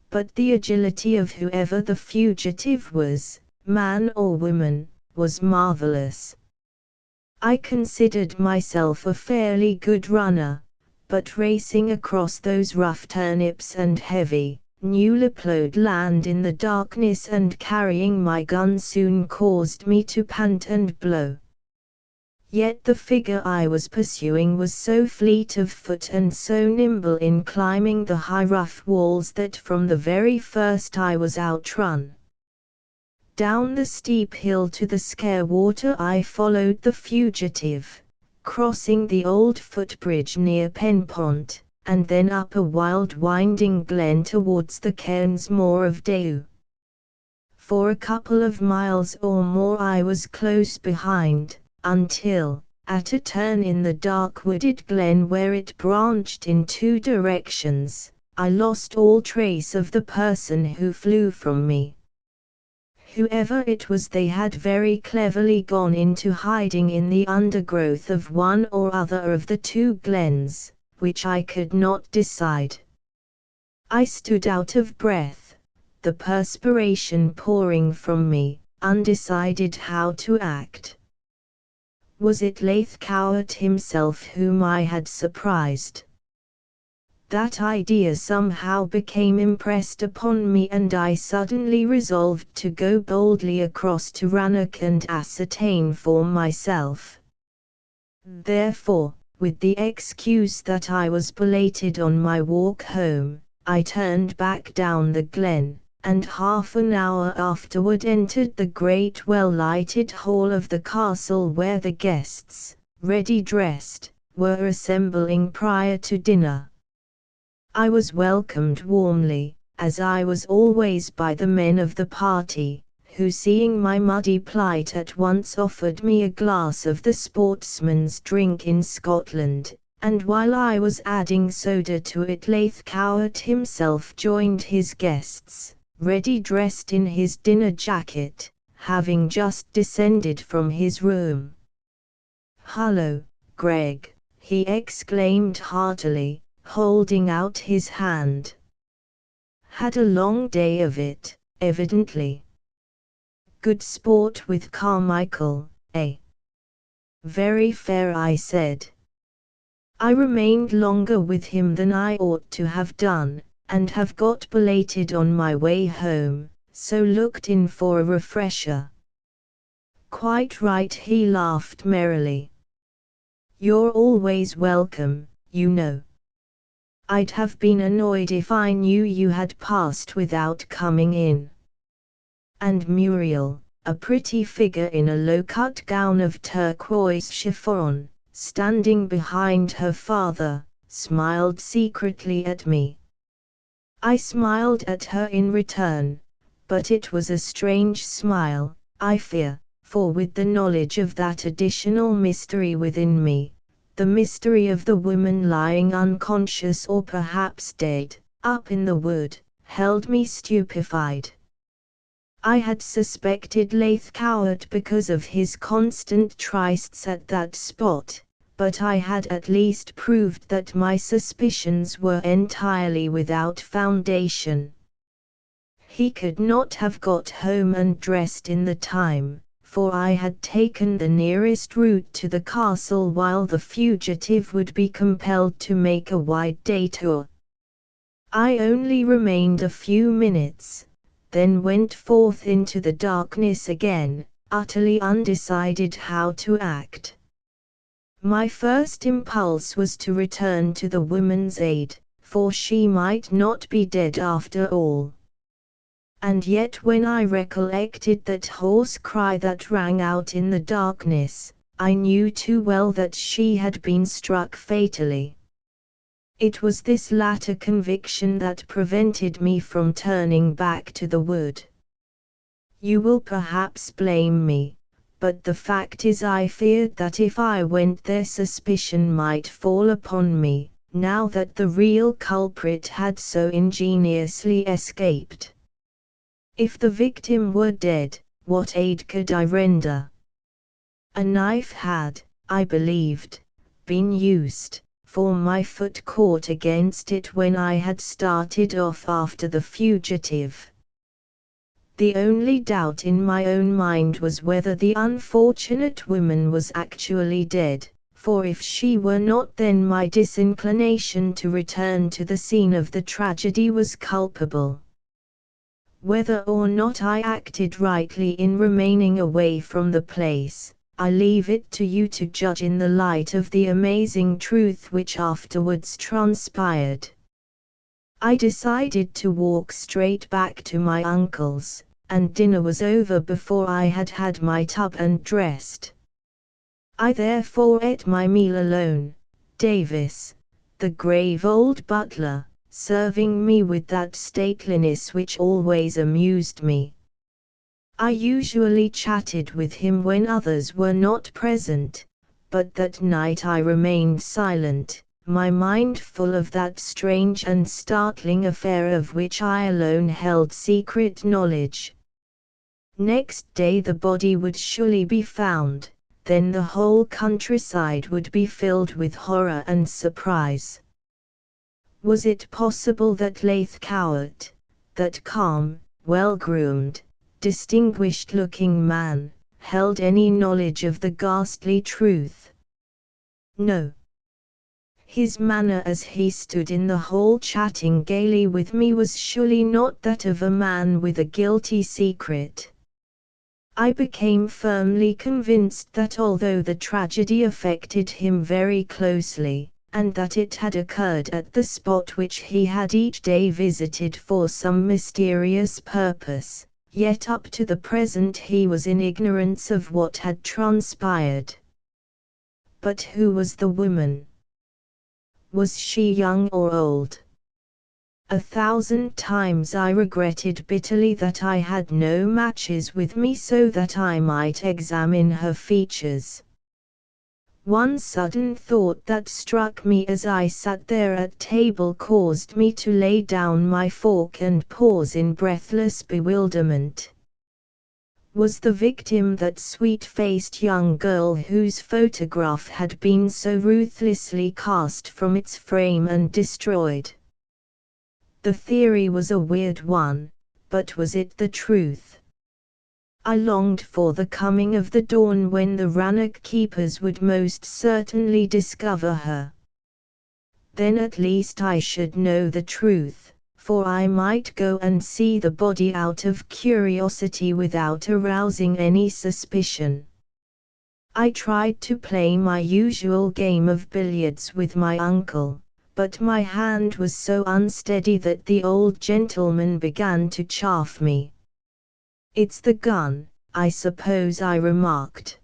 But the agility of whoever the fugitive was, man or woman, was marvelous. I considered myself a fairly good runner, but racing across those rough turnips and heavy, newly plowed land in the darkness and carrying my gun soon caused me to pant and blow. Yet the figure I was pursuing was so fleet of foot and so nimble in climbing the high rough walls that from the very first I was outrun. Down the steep hill to the Scare water I followed the fugitive, crossing the old footbridge near Penpont, and then up a wild winding glen towards the cairns moor of Dew. For a couple of miles or more I was close behind, until, at a turn in the dark wooded glen where it branched in two directions, I lost all trace of the person who flew from me. Whoever it was, they had very cleverly gone into hiding in the undergrowth of one or other of the two glens, which I could not decide. I stood out of breath, the perspiration pouring from me, undecided how to act. Was it Cowart himself whom I had surprised? That idea somehow became impressed upon me, and I suddenly resolved to go boldly across to Rannoch and ascertain for myself. Therefore, with the excuse that I was belated on my walk home, I turned back down the glen, and half an hour afterward entered the great well-lighted hall of the castle where the guests, ready dressed, were assembling prior to dinner. I was welcomed warmly, as I was always, by the men of the party, who, seeing my muddy plight, at once offered me a glass of the sportsman's drink in Scotland, and while I was adding soda to it, Cowart himself joined his guests, ready dressed in his dinner jacket, having just descended from his room. "Hullo, Greg," he exclaimed heartily, holding out his hand. "Had a long day of it, evidently. Good sport with Carmichael, eh?" "Very fair," I said. "I remained longer with him than I ought to have done, and have got belated on my way home, so looked in for a refresher." "Quite right," he laughed merrily. "You're always welcome, you know. I'd have been annoyed if I knew you had passed without coming in." And Muriel, a pretty figure in a low-cut gown of turquoise chiffon, standing behind her father, smiled secretly at me. I smiled at her in return, but it was a strange smile, I fear, for with the knowledge of that additional mystery within me, the mystery of the woman lying unconscious or perhaps dead, up in the wood, held me stupefied. I had suspected Cowart because of his constant trysts at that spot, but I had at least proved that my suspicions were entirely without foundation. He could not have got home and dressed in the time, for I had taken the nearest route to the castle while the fugitive would be compelled to make a wide detour. I only remained a few minutes, then went forth into the darkness again, utterly undecided how to act. My first impulse was to return to the woman's aid, for she might not be dead after all. And yet when I recollected that hoarse cry that rang out in the darkness, I knew too well that she had been struck fatally. It was this latter conviction that prevented me from turning back to the wood. You will perhaps blame me, but the fact is I feared that if I went there suspicion might fall upon me, now that the real culprit had so ingeniously escaped. If the victim were dead, what aid could I render? A knife had, I believed, been used, for my foot caught against it when I had started off after the fugitive. The only doubt in my own mind was whether the unfortunate woman was actually dead, for if she were not, then my disinclination to return to the scene of the tragedy was culpable. Whether or not I acted rightly in remaining away from the place, I leave it to you to judge in the light of the amazing truth which afterwards transpired. I decided to walk straight back to my uncle's, and dinner was over before I had had my tub and dressed. I therefore ate my meal alone, Davis, the grave old butler, serving me with that stateliness which always amused me. I usually chatted with him when others were not present, but that night I remained silent, my mind full of that strange and startling affair of which I alone held secret knowledge. Next day the body would surely be found, then the whole countryside would be filled with horror and surprise. Was it possible that Leith Cowart, that calm, well-groomed, distinguished-looking man, held any knowledge of the ghastly truth? No. His manner as he stood in the hall chatting gaily with me was surely not that of a man with a guilty secret. I became firmly convinced that although the tragedy affected him very closely, and that it had occurred at the spot which he had each day visited for some mysterious purpose, yet up to the present he was in ignorance of what had transpired. But who was the woman? Was she young or old? 1,000 times I regretted bitterly that I had no matches with me so that I might examine her features. One sudden thought that struck me as I sat there at table caused me to lay down my fork and pause in breathless bewilderment. Was the victim that sweet-faced young girl whose photograph had been so ruthlessly cast from its frame and destroyed? The theory was a weird one, but was it the truth? I longed for the coming of the dawn when the Rannoch keepers would most certainly discover her. Then at least I should know the truth, for I might go and see the body out of curiosity without arousing any suspicion. I tried to play my usual game of billiards with my uncle, but my hand was so unsteady that the old gentleman began to chaff me. "It's the gun, I suppose," I remarked.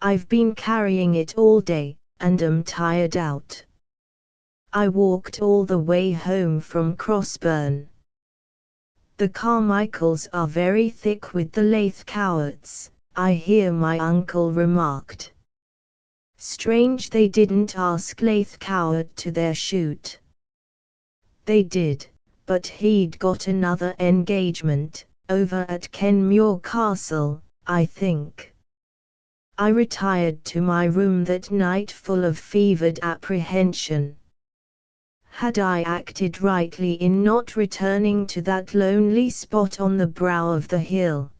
"I've been carrying it all day, and am tired out. I walked all the way home from Crossburn." "The Carmichaels are very thick with the Leith Cowarts, I hear," my uncle remarked. "Strange they didn't ask Leith Cowart to their shoot." "They did, but he'd got another engagement, over at Kenmure Castle, I think." I retired to my room that night full of fevered apprehension. Had I acted rightly in not returning to that lonely spot on the brow of the hill?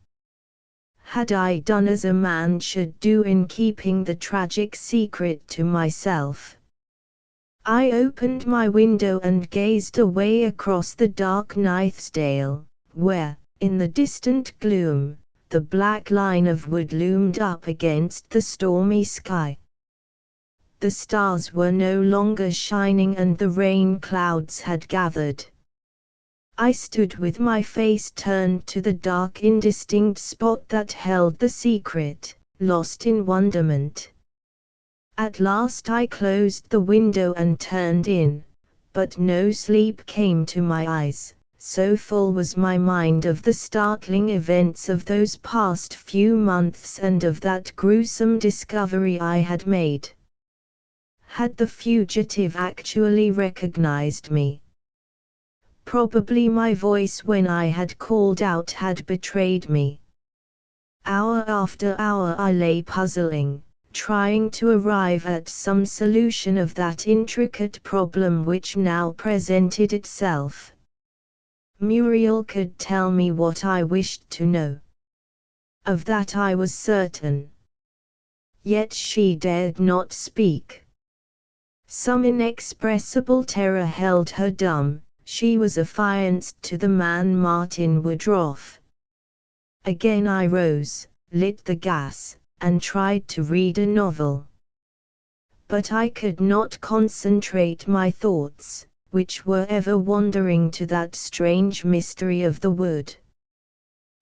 Had I done as a man should do in keeping the tragic secret to myself? I opened my window and gazed away across the dark Nithsdale, where, in the distant gloom, the black line of wood loomed up against the stormy sky. The stars were no longer shining and the rain clouds had gathered. I stood with my face turned to the dark indistinct spot that held the secret, lost in wonderment. At last I closed the window and turned in, but no sleep came to my eyes, so full was my mind of the startling events of those past few months and of that gruesome discovery I had made. Had the fugitive actually recognized me? Probably my voice when I had called out had betrayed me. Hour after hour I lay puzzling, trying to arrive at some solution of that intricate problem which now presented itself. Muriel could tell me what I wished to know. Of that I was certain. Yet she dared not speak. Some inexpressible terror held her dumb. She was affianced to the man Martin Woodroffe. Again I rose, lit the gas, and tried to read a novel. But I could not concentrate my thoughts, which were ever wandering to that strange mystery of the wood.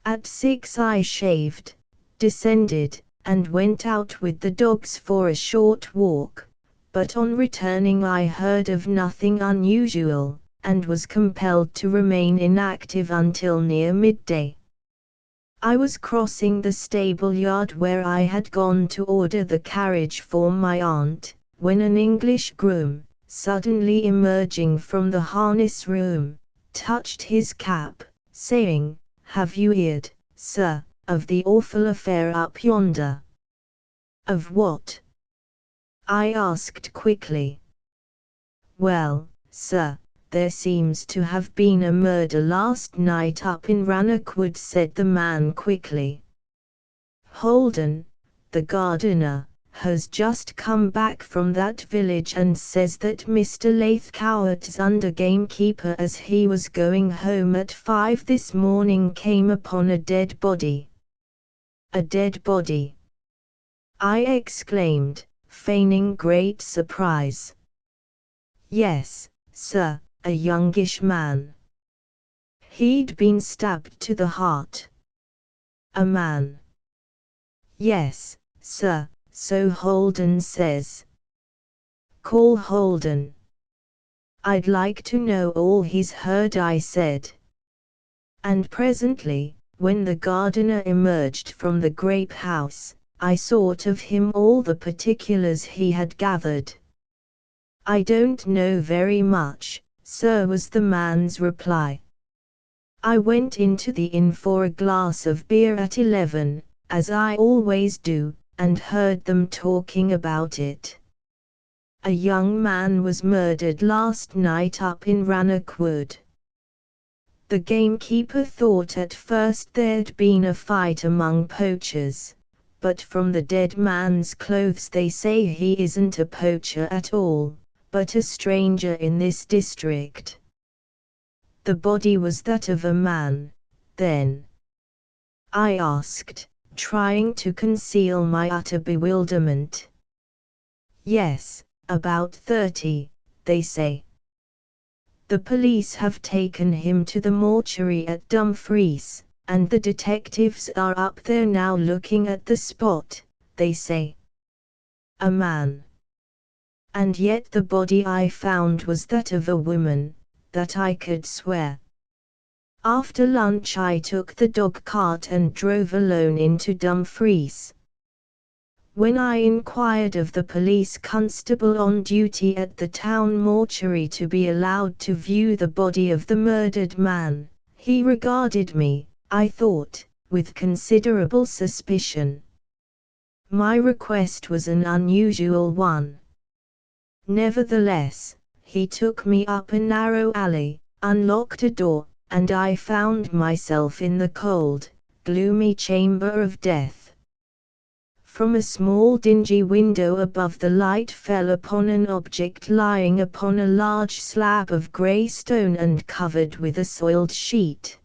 At 6 I shaved, descended, and went out with the dogs for a short walk, but on returning I heard of nothing unusual, and was compelled to remain inactive until near midday. I was crossing the stable yard where I had gone to order the carriage for my aunt, when an English groom, suddenly emerging from the harness room, touched his cap, saying, "Have you heard, sir, of the awful affair up yonder?" "Of what?" I asked quickly. "Well, sir, there seems to have been a murder last night up in Rannochwood," said the man quickly. "Holden, the gardener, has just come back from that village and says that Mr. Lathcowart's under gamekeeper, as he was going home at 5 this morning, came upon a dead body." "A dead body?" I exclaimed, feigning great surprise. "Yes, sir, a youngish man. He'd been stabbed to the heart." "A man?" "Yes, sir, so Holden says." "Call Holden." "I'd like to know all he's heard," I said. And presently, when the gardener emerged from the grape house, I sought of him all the particulars he had gathered. "I don't know very much, sir," was the man's reply. "I went into the inn for a glass of beer at 11, as I always do, and heard them talking about it. A young man was murdered last night up in Rannochwood. The gamekeeper thought at first there'd been a fight among poachers, but from the dead man's clothes they say he isn't a poacher at all, but a stranger in this district." "The body was that of a man, then?" I asked, trying to conceal my utter bewilderment. "Yes, about 30, they say. The police have taken him to the mortuary at Dumfries, and the detectives are up there now looking at the spot, they say." "A man? And yet the body I found was that of a woman, that I could swear." After lunch I took the dog cart and drove alone into Dumfries. When I inquired of the police constable on duty at the town mortuary to be allowed to view the body of the murdered man, he regarded me, I thought, with considerable suspicion. My request was an unusual one. Nevertheless, he took me up a narrow alley, unlocked a door, and I found myself in the cold, gloomy chamber of death. From a small dingy window above, the light fell upon an object lying upon a large slab of grey stone and covered with a soiled sheet.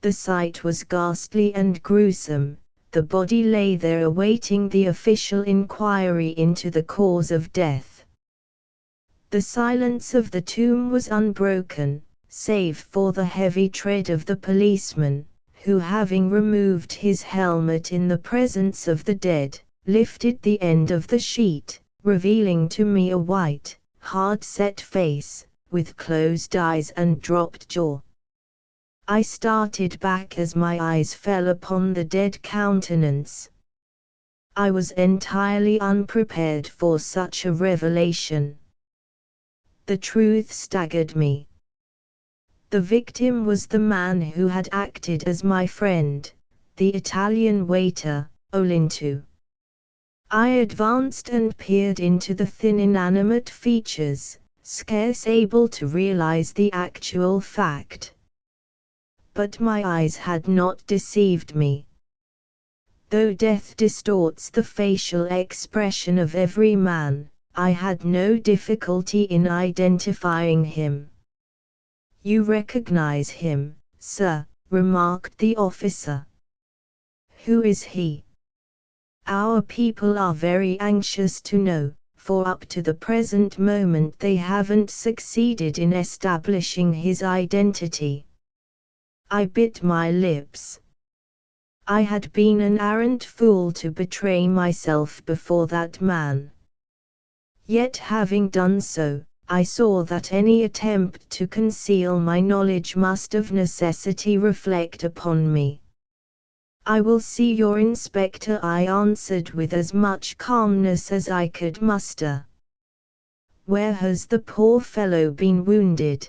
The sight was ghastly and gruesome. The body lay there awaiting the official inquiry into the cause of death. The silence of the tomb was unbroken, save for the heavy tread of the policeman, who, having removed his helmet in the presence of the dead, lifted the end of the sheet, revealing to me a white, hard-set face, with closed eyes and dropped jaw. I started back as my eyes fell upon the dead countenance. I was entirely unprepared for such a revelation. The truth staggered me. The victim was the man who had acted as my friend, the Italian waiter, Olinto. I advanced and peered into the thin inanimate features, scarce able to realize the actual fact. But my eyes had not deceived me. Though death distorts the facial expression of every man, I had no difficulty in identifying him. "You recognize him, sir," remarked the officer. "Who is he?" "Our people are very anxious to know, for up to the present moment they haven't succeeded in establishing his identity." I bit my lips. I had been an arrant fool to betray myself before that man. Yet having done so, I saw that any attempt to conceal my knowledge must of necessity reflect upon me. "I will see your inspector," I answered with as much calmness as I could muster. "Where has the poor fellow been wounded?"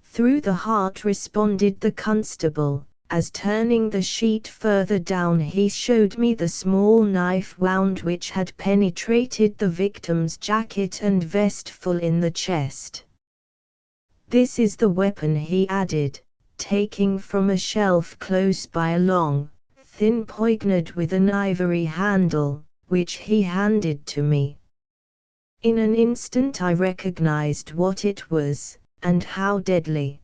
"Through the heart," responded the constable, as turning the sheet further down he showed me the small knife wound which had penetrated the victim's jacket and vest full in the chest. "This is the weapon," he added, taking from a shelf close by a long, thin poignard with an ivory handle, which he handed to me. In an instant I recognized what it was, and how deadly.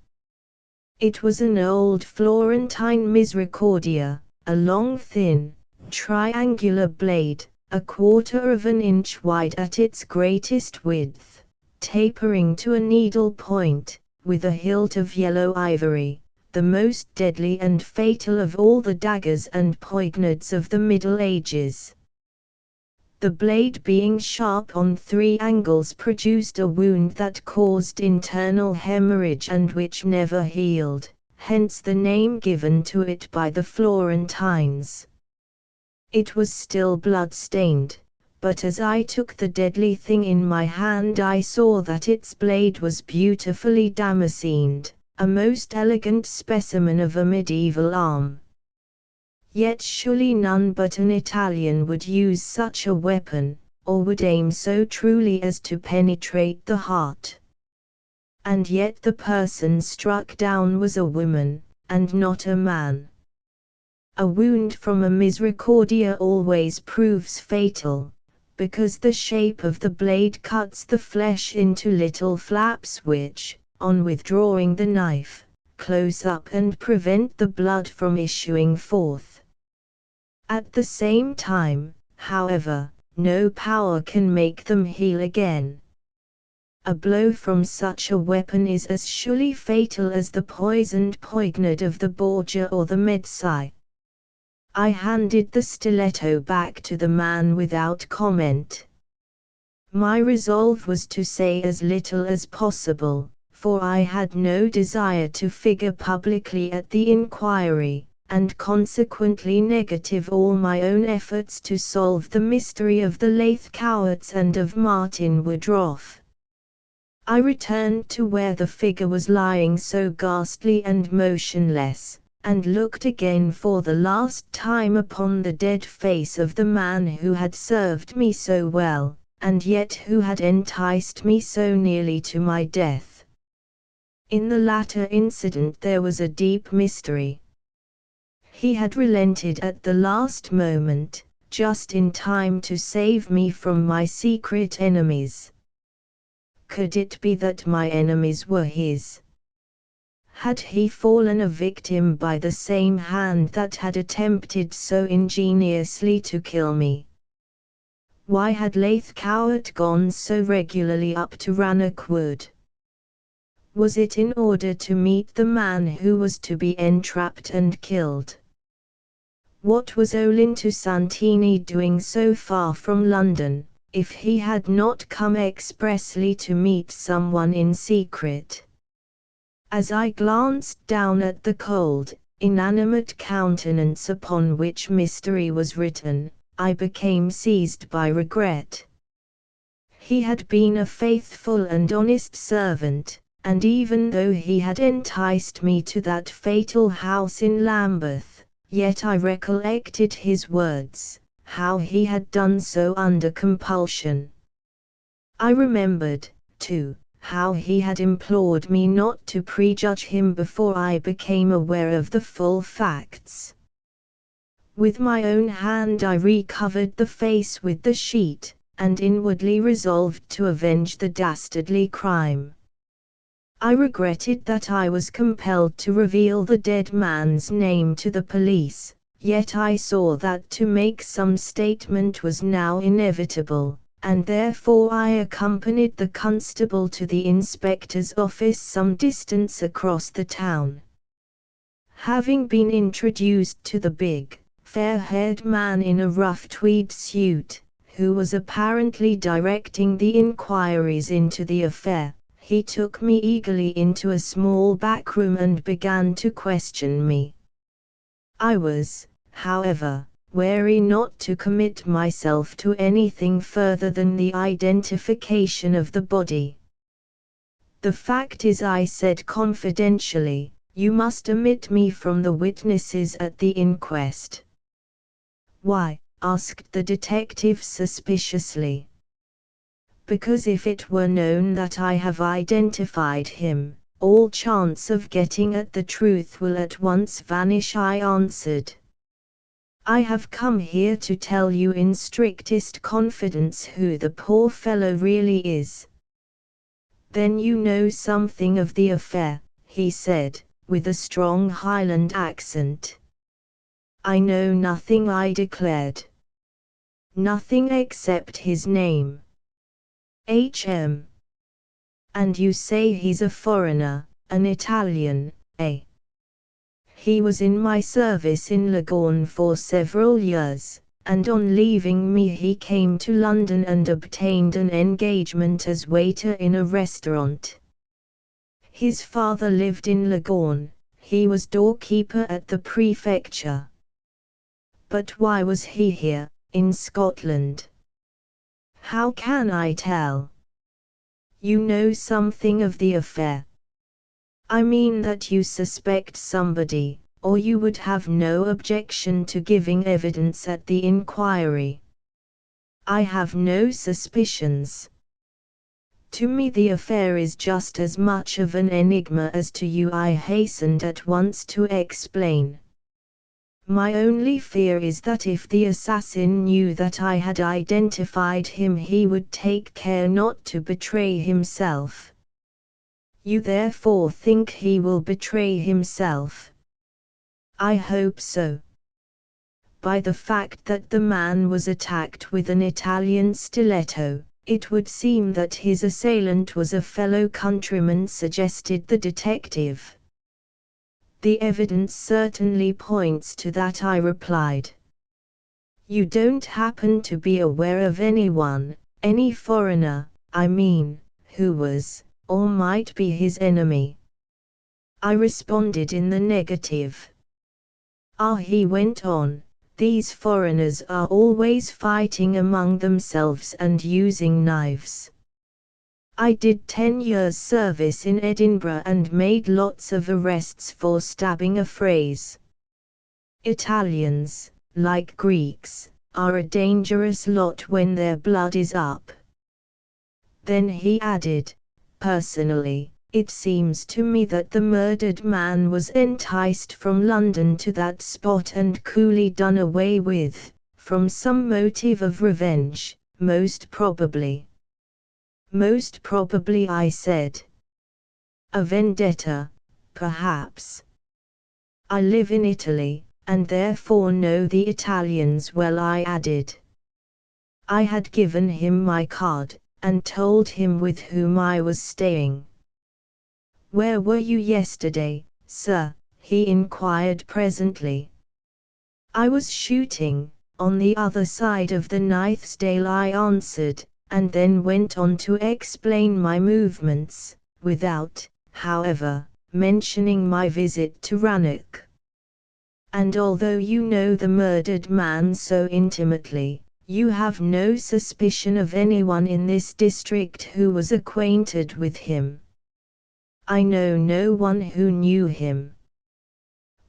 It was an old Florentine misericordia, a long thin, triangular blade, 1/4 of an inch wide at its greatest width, tapering to a needle point, with a hilt of yellow ivory, the most deadly and fatal of all the daggers and poignards of the Middle Ages. The blade being sharp on 3 angles produced a wound that caused internal hemorrhage and which never healed, hence the name given to it by the Florentines. It was still blood-stained, but as I took the deadly thing in my hand I saw that its blade was beautifully damascened, a most elegant specimen of a medieval arm. Yet surely none but an Italian would use such a weapon, or would aim so truly as to penetrate the heart. And yet the person struck down was a woman, and not a man. A wound from a misericordia always proves fatal, because the shape of the blade cuts the flesh into little flaps which, on withdrawing the knife, close up and prevent the blood from issuing forth. At the same time, however, no power can make them heal again. A blow from such a weapon is as surely fatal as the poisoned poignard of the Borgia or the Medsi. I handed the stiletto back to the man without comment. My resolve was to say as little as possible, for I had no desire to figure publicly at the inquiry, and consequently negative all my own efforts to solve the mystery of the Lathcowerts and of Martin Woodroffe. I returned to where the figure was lying so ghastly and motionless, and looked again for the last time upon the dead face of the man who had served me so well, and yet who had enticed me so nearly to my death. In the latter incident there was a deep mystery. He had relented at the last moment, just in time to save me from my secret enemies. Could it be that my enemies were his? Had he fallen a victim by the same hand that had attempted so ingeniously to kill me? Why had Lathcowart gone so regularly up to Rannoch Wood? Was it in order to meet the man who was to be entrapped and killed? What was Olinto Santini doing so far from London, if he had not come expressly to meet someone in secret? As I glanced down at the cold, inanimate countenance upon which mystery was written, I became seized by regret. He had been a faithful and honest servant, and even though he had enticed me to that fatal house in Lambeth, yet I recollected his words, how he had done so under compulsion. I remembered, too, how he had implored me not to prejudge him before I became aware of the full facts. With my own hand I recovered the face with the sheet, and inwardly resolved to avenge the dastardly crime. I regretted that I was compelled to reveal the dead man's name to the police, yet I saw that to make some statement was now inevitable, and therefore I accompanied the constable to the inspector's office some distance across the town. Having been introduced to the big, fair-haired man in a rough tweed suit, who was apparently directing the inquiries into the affair, he took me eagerly into a small back room and began to question me. I was, however, wary not to commit myself to anything further than the identification of the body. "The fact is," I said confidentially, "you must omit me from the witnesses at the inquest." "Why?" asked the detective suspiciously. "Because if it were known that I have identified him, all chance of getting at the truth will at once vanish," I answered. "I have come here to tell you in strictest confidence who the poor fellow really is." "Then you know something of the affair," he said, with a strong Highland accent. "I know nothing," I declared. "Nothing except his name." "H.M. And you say he's a foreigner, an Italian, eh?" "He was in my service in Leghorn for several years, and on leaving me he came to London and obtained an engagement as waiter in a restaurant. His father lived in Leghorn, he was doorkeeper at the prefecture." "But why was he here, in Scotland?" "How can I tell?" "You know something of the affair." "I mean that you suspect somebody, or you would have no objection to giving evidence at the inquiry." "I have no suspicions. To me the affair is just as much of an enigma as to you," I hastened at once to explain. "My only fear is that if the assassin knew that I had identified him he would take care not to betray himself." "You therefore think he will betray himself?" "I hope so. By the fact that the man was attacked with an Italian stiletto, it would seem that his assailant was a fellow countryman," suggested the detective. "The evidence certainly points to that," I replied. "You don't happen to be aware of anyone, any foreigner, I mean, who was, or might be his enemy?" I responded in the negative. "Ah," he went on, "these foreigners are always fighting among themselves and using knives. I did 10 years' service in Edinburgh and made lots of arrests for stabbing a phrase. Italians, like Greeks, are a dangerous lot when their blood is up." Then he added, "Personally, it seems to me that the murdered man was enticed from London to that spot and coolly done away with, from some motive of revenge, most probably." "Most probably," I said. "A vendetta, perhaps." "I live in Italy, and therefore know the Italians well," I added. I had given him my card, and told him with whom I was staying. "Where were you yesterday, sir?" he inquired presently. "I was shooting, on the other side of the Nithsdale," I answered, and then went on to explain my movements, without, however, mentioning my visit to Rannoch. "And although you know the murdered man so intimately, you have no suspicion of anyone in this district who was acquainted with him?" "I know no one who knew him.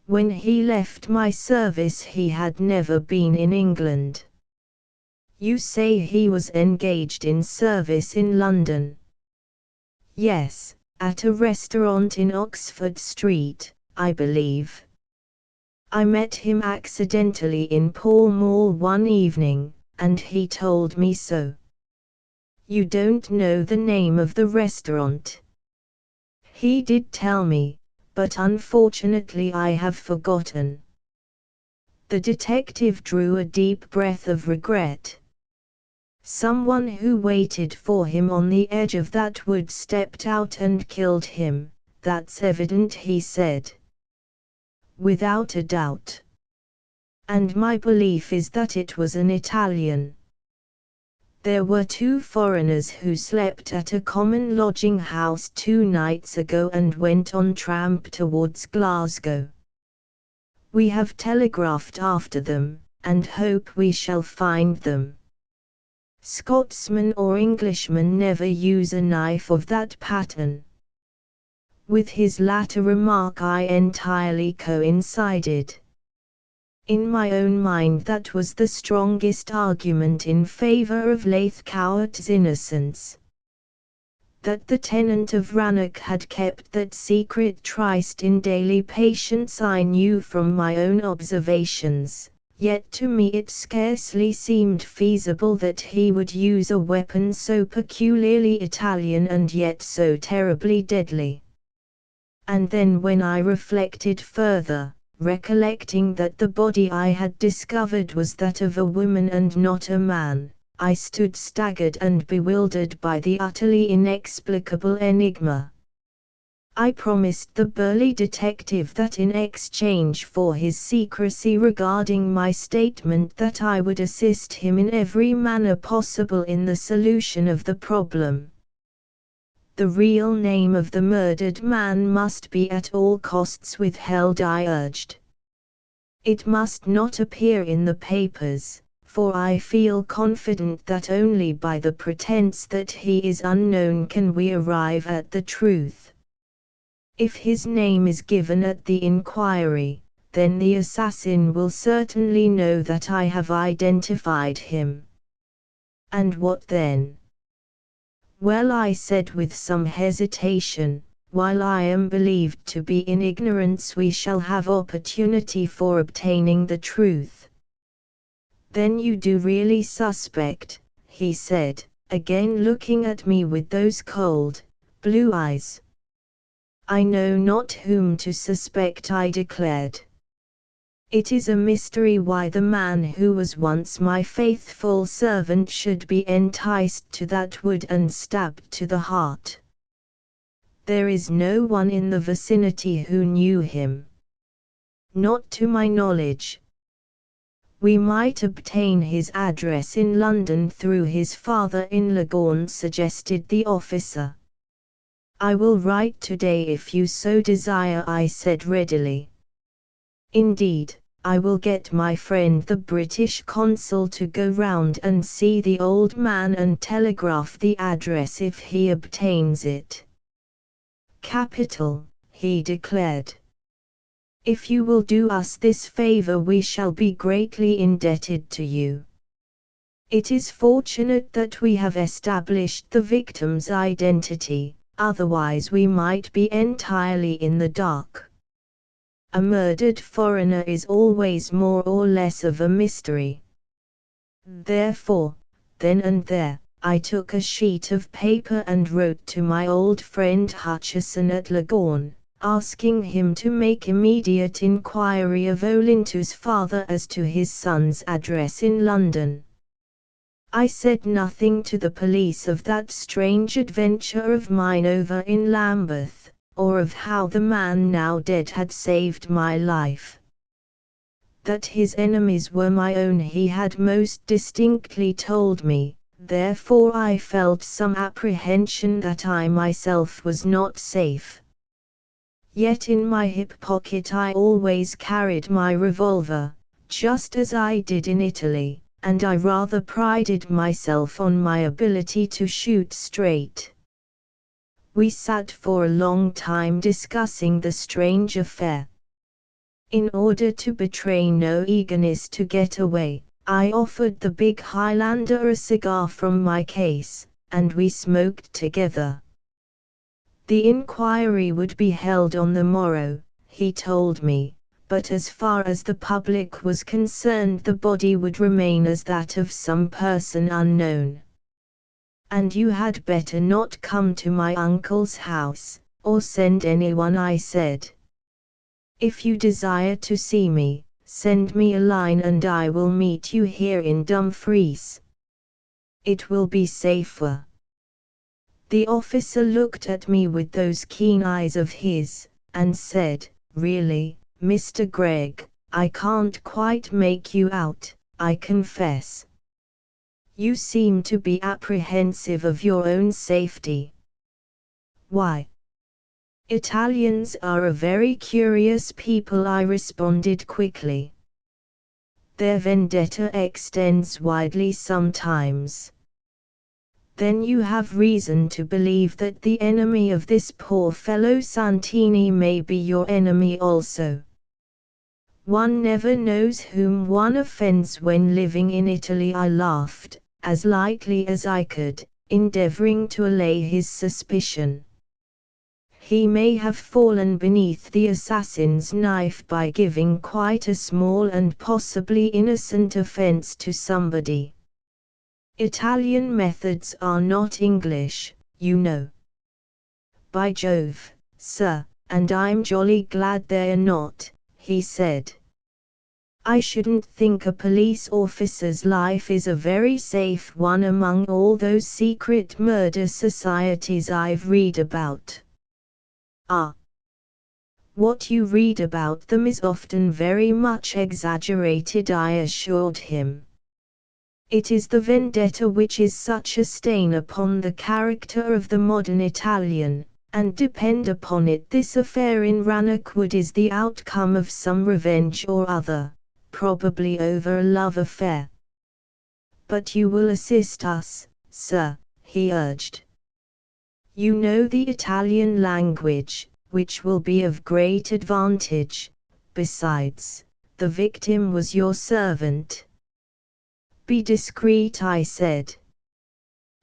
When he left my service he had never been in England." "You say he was engaged in service in London?" "Yes, at a restaurant in Oxford Street, I believe. I met him accidentally in Pall Mall one evening, and he told me so." "You don't know the name of the restaurant?" "He did tell me, but unfortunately I have forgotten." The detective drew a deep breath of regret. "Someone who waited for him on the edge of that wood stepped out and killed him, that's evident," he said. Without a doubt. And my belief is that it was an Italian. There were 2 foreigners who slept at a common lodging house 2 nights ago and went on tramp towards Glasgow. We have telegraphed after them, and hope we shall find them. Scotsmen or Englishmen never use a knife of that pattern. With his latter remark I entirely coincided. In my own mind that was the strongest argument in favour of Laithcourt's innocence. That the tenant of Rannoch had kept that secret tryst in daily patience I knew from my own observations, yet to me it scarcely seemed feasible that he would use a weapon so peculiarly Italian and yet so terribly deadly. And then when I reflected further, recollecting that the body I had discovered was that of a woman and not a man, I stood staggered and bewildered by the utterly inexplicable enigma. I promised the burly detective that in exchange for his secrecy regarding my statement that I would assist him in every manner possible in the solution of the problem. The real name of the murdered man must be at all costs withheld, I urged. It must not appear in the papers, for I feel confident that only by the pretense that he is unknown can we arrive at the truth. If his name is given at the inquiry, then the assassin will certainly know that I have identified him. And what then? Well, I said with some hesitation, while I am believed to be in ignorance we shall have opportunity for obtaining the truth. Then you do really suspect, he said, again looking at me with those cold, blue eyes. I know not whom to suspect, I declared. It is a mystery why the man who was once my faithful servant should be enticed to that wood and stabbed to the heart. There is no one in the vicinity who knew him. Not to my knowledge. We might obtain his address in London through his father in Leghorn, suggested the officer. I will write today if you so desire, I said readily. Indeed, I will get my friend the British consul to go round and see the old man and telegraph the address if he obtains it. Capital, he declared. If you will do us this favor we shall be greatly indebted to you. It is fortunate that we have established the victim's identity, otherwise we might be entirely in the dark. A murdered foreigner is always more or less of a mystery. Therefore, then and there, I took a sheet of paper and wrote to my old friend Hutcheson at Leghorn, asking him to make immediate inquiry of Olinto's father as to his son's address in London. I said nothing to the police of that strange adventure of mine over in Lambeth, or of how the man now dead had saved my life. That his enemies were my own he had most distinctly told me, therefore I felt some apprehension that I myself was not safe. Yet in my hip pocket I always carried my revolver, just as I did in Italy, and I rather prided myself on my ability to shoot straight. We sat for a long time discussing the strange affair. In order to betray no eagerness to get away, I offered the big Highlander a cigar from my case, and we smoked together. The inquiry would be held on the morrow, he told me, but as far as the public was concerned the body would remain as that of some person unknown. And you had better not come to my uncle's house, or send anyone, I said. If you desire to see me, send me a line and I will meet you here in Dumfries. It will be safer. The officer looked at me with those keen eyes of his, and said, really, Mr. Gregg, I can't quite make you out, I confess. You seem to be apprehensive of your own safety. Why? Italians are a very curious people, I responded quickly. Their vendetta extends widely sometimes. Then you have reason to believe that the enemy of this poor fellow Santini may be your enemy also. One never knows whom one offends when living in Italy, I laughed, as lightly as I could, endeavoring to allay his suspicion. He may have fallen beneath the assassin's knife by giving quite a small and possibly innocent offense to somebody. Italian methods are not English, you know. By Jove, sir, and I'm jolly glad they're not, he said. I shouldn't think a police officer's life is a very safe one among all those secret murder societies I've read about. Ah. What you read about them is often very much exaggerated, I assured him. It is the vendetta which is such a stain upon the character of the modern Italian, and depend upon it, this affair in Rannochwood is the outcome of some revenge or other, probably over a love affair. But you will assist us, sir, he urged. You know the Italian language, which will be of great advantage. Besides, the victim was your servant. Be discreet, I said.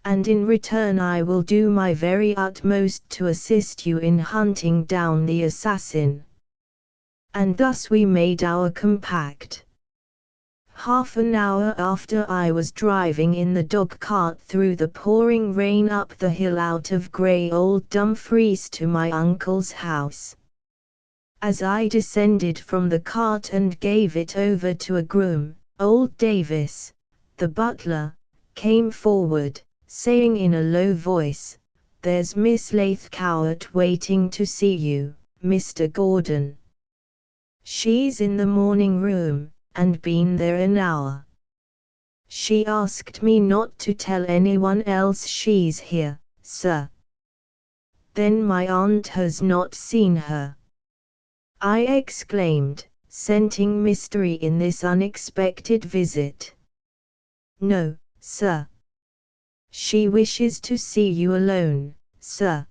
And in return I will do my very utmost to assist you in hunting down the assassin. And thus we made our compact. Half an hour after, I was driving in the dog-cart through the pouring rain up the hill out of grey old Dumfries to my uncle's house. As I descended from the cart and gave it over to a groom, old Davis, the butler, came forward, saying in a low voice, "There's Miss Lathcowart waiting to see you, Mr. Gordon. She's in the morning room, and been there an hour. She asked me not to tell anyone else she's here, sir." "Then my aunt has not seen her?" I exclaimed, scenting mystery in this unexpected visit. "No, sir. She wishes to see you alone, sir."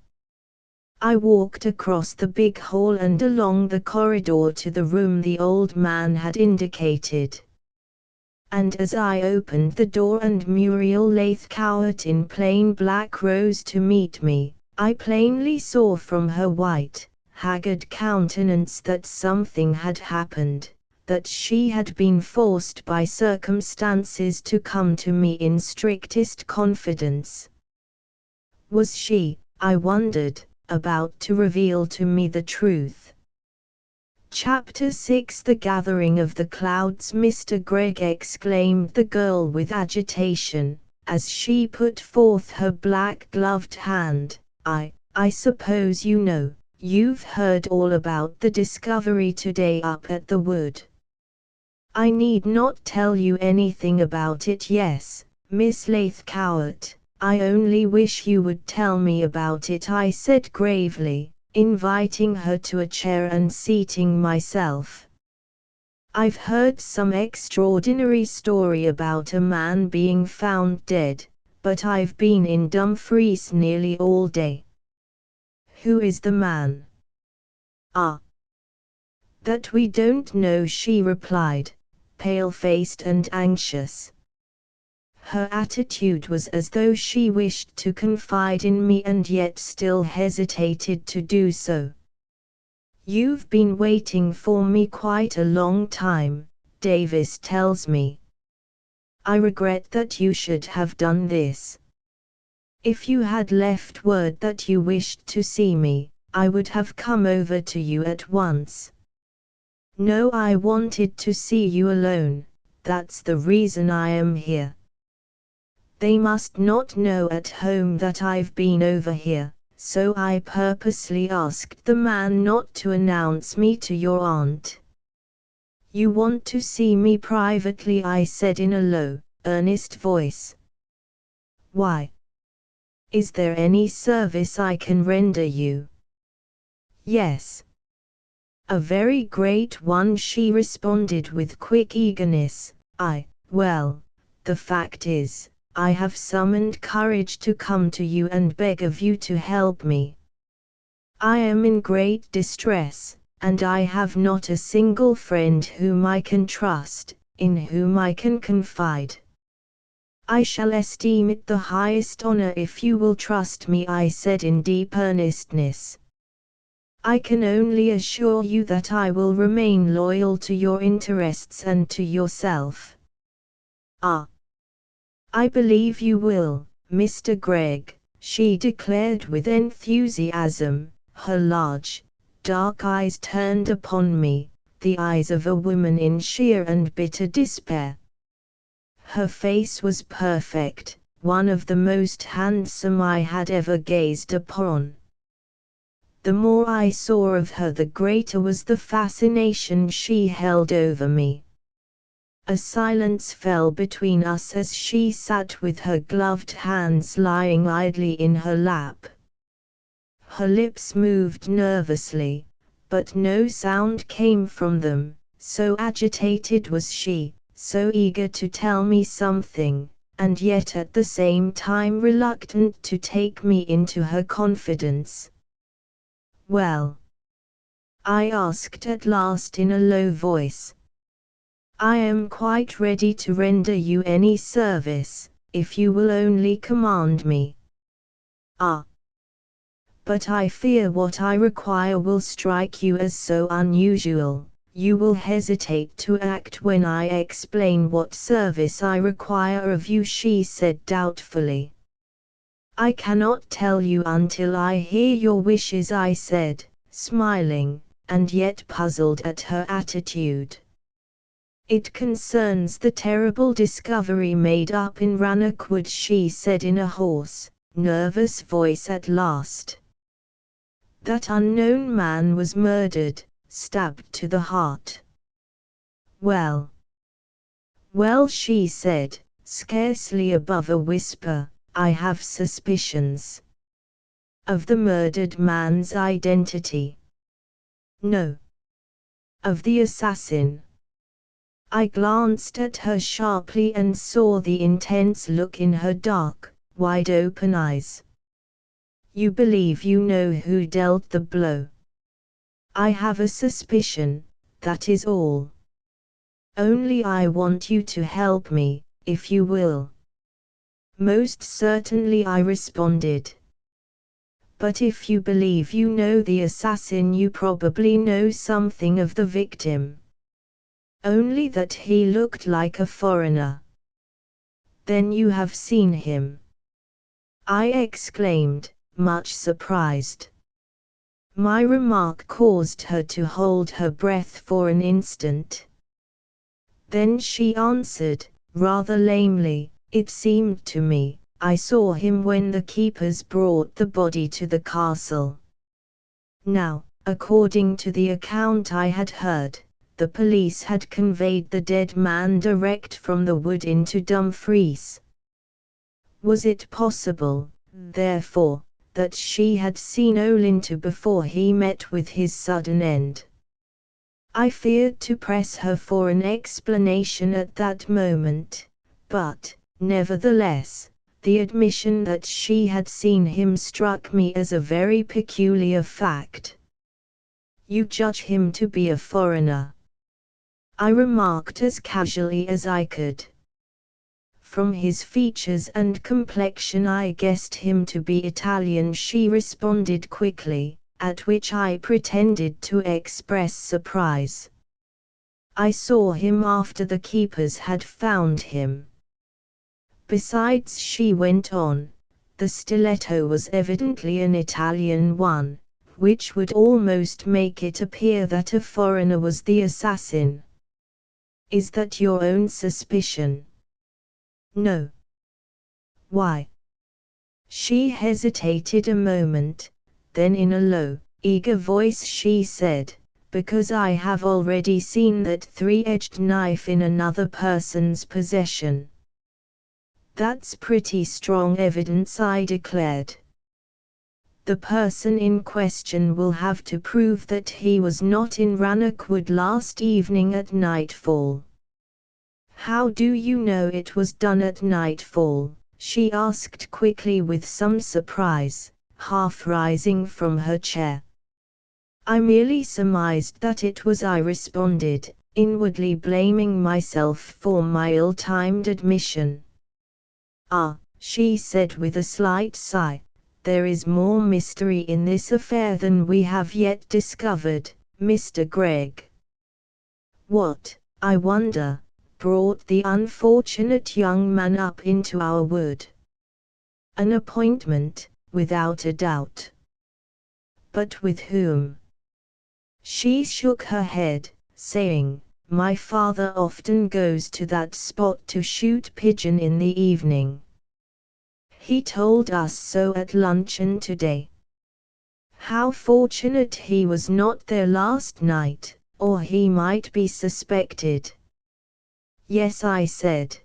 I walked across the big hall and along the corridor to the room the old man had indicated. And as I opened the door and Muriel Lathcowart in plain black rose to meet me, I plainly saw from her white, haggard countenance that something had happened, that she had been forced by circumstances to come to me in strictest confidence. Was she, I wondered, about to reveal to me the truth? Chapter 6 The Gathering of the Clouds. "Mr. Gregg," exclaimed the girl with agitation, as she put forth her black-gloved hand, I suppose you know, you've heard all about the discovery today up at the wood." "I need not tell you anything about it, yes, Miss Lathcowart. I only wish you would tell me about it," I said gravely, inviting her to a chair and seating myself. "I've heard some extraordinary story about a man being found dead, but I've been in Dumfries nearly all day." "Who is the man?" "Ah, that we don't know," she replied, pale-faced and anxious. Her attitude was as though she wished to confide in me and yet still hesitated to do so. "You've been waiting for me quite a long time, Davis tells me. I regret that you should have done this. If you had left word that you wished to see me, I would have come over to you at once." "No, I wanted to see you alone, that's the reason I am here." "They must not know at home that I've been over here," so I purposely asked the man not to announce me to your aunt. You want to see me privately, I said in a low, earnest voice. Why? Is there any service I can render you? Yes. A very great one, she responded with quick eagerness. Well, the fact is, I have summoned courage to come to you and beg of you to help me. I am in great distress, and I have not a single friend whom I can trust, in whom I can confide. I shall esteem it the highest honor if you will trust me, I said in deep earnestness. I can only assure you that I will remain loyal to your interests and to yourself. I believe you will, Mr. Gregg, she declared with enthusiasm, her large, dark eyes turned upon me, the eyes of a woman in sheer and bitter despair. Her face was perfect, one of the most handsome I had ever gazed upon. The more I saw of her, the greater was the fascination she held over me. A silence fell between us as she sat with her gloved hands lying idly in her lap. Her lips moved nervously, but no sound came from them, so agitated was she, so eager to tell me something, and yet at the same time reluctant to take me into her confidence. Well? I asked at last in a low voice. I am quite ready to render you any service, if you will only command me. But I fear what I require will strike you as so unusual. You will hesitate to act when I explain what service I require of you, she said doubtfully. I cannot tell you until I hear your wishes, I said, smiling, and yet puzzled at her attitude. It concerns the terrible discovery made up in Rannoch Wood, she said in a hoarse, nervous voice at last. That unknown man was murdered, stabbed to the heart. Well, she said, scarcely above a whisper, I have suspicions. Of the murdered man's identity? No. Of the assassin? I glanced at her sharply and saw the intense look in her dark, wide-open eyes. You believe you know who dealt the blow? I have a suspicion, that is all. Only I want you to help me, if you will. Most certainly, I responded. But if you believe you know the assassin, you probably know something of the victim. Only that he looked like a foreigner. Then you have seen him? I exclaimed, much surprised. My remark caused her to hold her breath for an instant. Then she answered, rather lamely, it seemed to me, I saw him when the keepers brought the body to the castle. Now, according to the account I had heard, the police had conveyed the dead man direct from the wood into Dumfries. Was it possible, therefore, that she had seen Olinto before he met with his sudden end? I feared to press her for an explanation at that moment, but, nevertheless, the admission that she had seen him struck me as a very peculiar fact. You judge him to be a foreigner? I remarked as casually as I could. From his features and complexion I guessed him to be Italian, she responded quickly, at which I pretended to express surprise. I saw him after the keepers had found him. Besides, she went on, the stiletto was evidently an Italian one, which would almost make it appear that a foreigner was the assassin. Is that your own suspicion? No. Why? She hesitated a moment, Then in a low, eager voice she said, "Because I have already seen that three-edged knife in another person's possession." "That's pretty strong evidence," I declared. "The person in question will have to prove that he was not in Rannoch Wood last evening at nightfall." "How do you know it was done at nightfall?" she asked quickly with some surprise, half rising from her chair. "I merely surmised that it was," I responded, inwardly blaming myself for my ill-timed admission. "Ah," she said with a slight sigh, "there is more mystery in this affair than we have yet discovered, Mr. Gregg." "What, I wonder, brought the unfortunate young man up into our wood?" "An appointment, without a doubt." "But with whom?" She shook her head, saying, "My father often goes to that spot to shoot pigeon in the evening. He told us so at luncheon today." "How fortunate he was not there last night, or he might be suspected." "Yes," I said.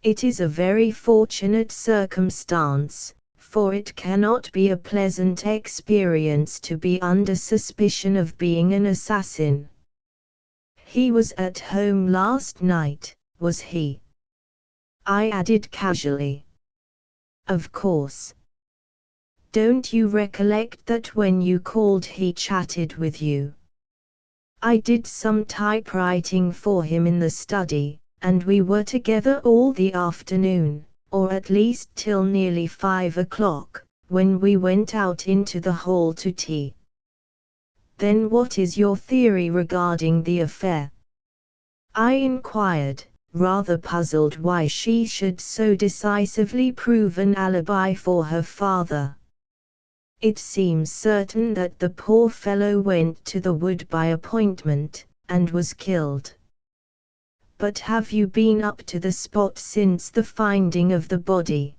"It is a very fortunate circumstance, for it cannot be a pleasant experience to be under suspicion of being an assassin." "He was at home last night, was he?" I added casually. "Of course. Don't you recollect that when you called he chatted with you?" "I did some typewriting for him in the study, and we were together all the afternoon, or at least till nearly 5 o'clock, when we went out into the hall to tea." "Then what is your theory regarding the affair?" I inquired, rather puzzled why she should so decisively prove an alibi for her father. "It seems certain that the poor fellow went to the wood by appointment, and was killed." "But have you been up to the spot since the finding of the body?"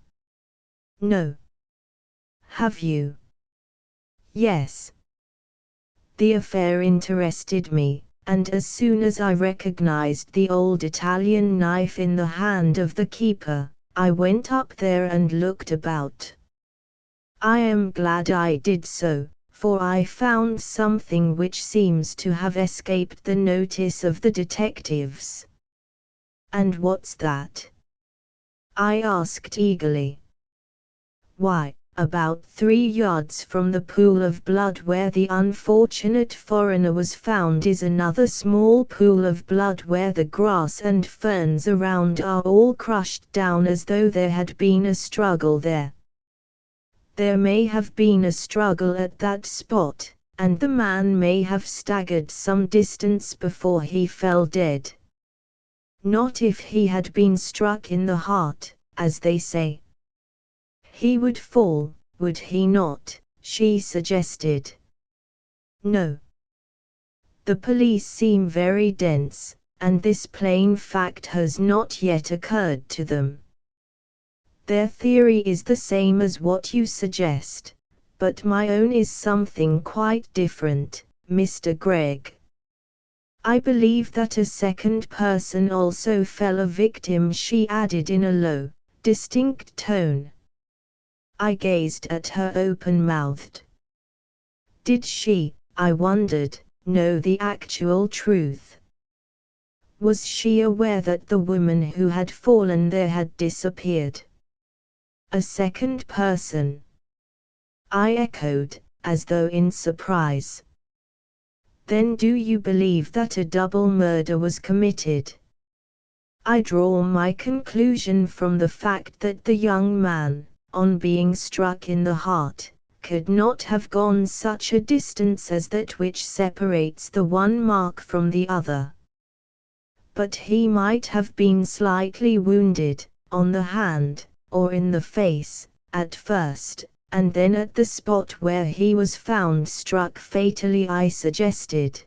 "No." "Have you?" "Yes." The affair interested me, and as soon as I recognized the old Italian knife in the hand of the keeper, I went up there and looked about. I am glad I did so, for I found something which seems to have escaped the notice of the detectives." "And what's that?" I asked eagerly. "Why, about 3 yards from the pool of blood where the unfortunate foreigner was found is another small pool of blood where the grass and ferns around are all crushed down as though there had been a struggle there. There may have been a struggle at that spot, and the man may have staggered some distance before he fell dead. Not if he had been struck in the heart, as they say." "He would fall, would he not?" she suggested. "No. The police seem very dense, and this plain fact has not yet occurred to them. Their theory is the same as what you suggest, but my own is something quite different, Mr. Gregg. I believe that a second person also fell a victim," she added in a low, distinct tone. I gazed at her open-mouthed. Did she, I wondered, know the actual truth? Was she aware that the woman who had fallen there had disappeared? "A second person?" I echoed, as though in surprise. "Then do you believe that a double murder was committed?" "I draw my conclusion from the fact that the young man, on being struck in the heart, could not have gone such a distance as that which separates the one mark from the other. But he might have been slightly wounded, on the hand, or in the face, at first, and then at the spot where he was found struck fatally," I suggested.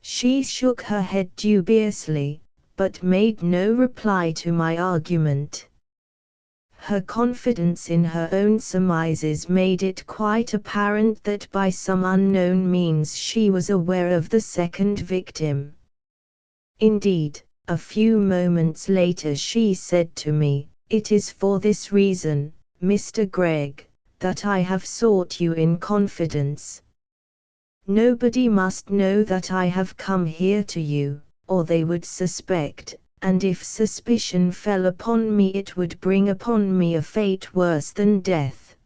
She shook her head dubiously, but made no reply to my argument. Her confidence in her own surmises made it quite apparent that by some unknown means she was aware of the second victim. Indeed, a few moments later she said to me, "It is for this reason, Mr. Gregg, that I have sought you in confidence. Nobody must know that I have come here to you, or they would suspect, and if suspicion fell upon me it would bring upon me a fate worse than death.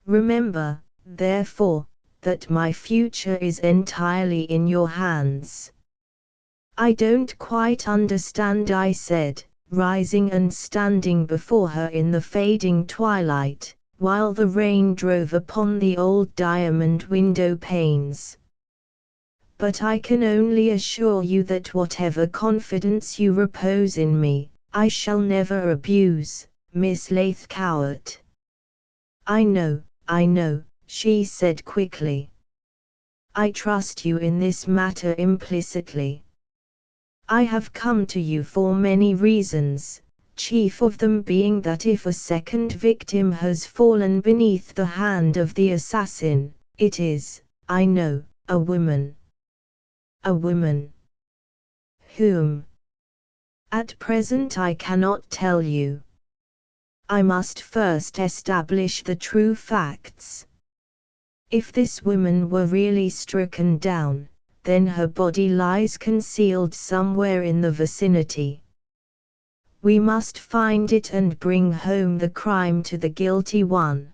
Remember, therefore, that my future is entirely in your hands." "I don't quite understand," I said, rising and standing before her in the fading twilight, while the rain drove upon the old diamond window panes. "But I can only assure you that whatever confidence you repose in me, I shall never abuse, Miss Lathcowart." I know," she said quickly. "I trust you in this matter implicitly. I have come to you for many reasons, chief of them being that if a second victim has fallen beneath the hand of the assassin, it is, I know, a woman." "A woman? Whom?" "At present I cannot tell you. I must first establish the true facts. If this woman were really stricken down, then her body lies concealed somewhere in the vicinity. We must find it and bring home the crime to the guilty one.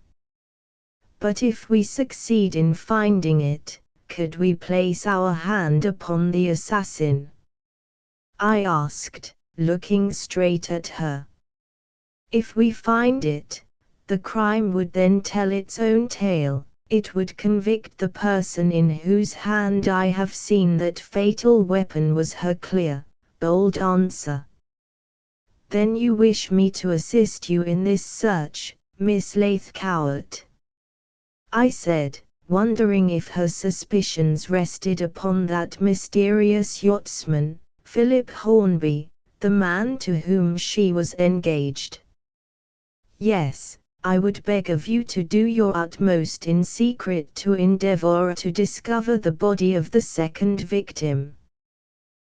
But if we succeed in finding it, could we place our hand upon the assassin?" I asked, looking straight at her. "If we find it, the crime would then tell its own tale. It would convict the person in whose hand I have seen that fatal weapon was her clear, bold answer." "Then you wish me to assist you in this search, Miss Lathcowart?" I said, wondering if her suspicions rested upon that mysterious yachtsman, Philip Hornby, the man to whom she was engaged. "Yes. I would beg of you to do your utmost in secret to endeavor to discover the body of the second victim.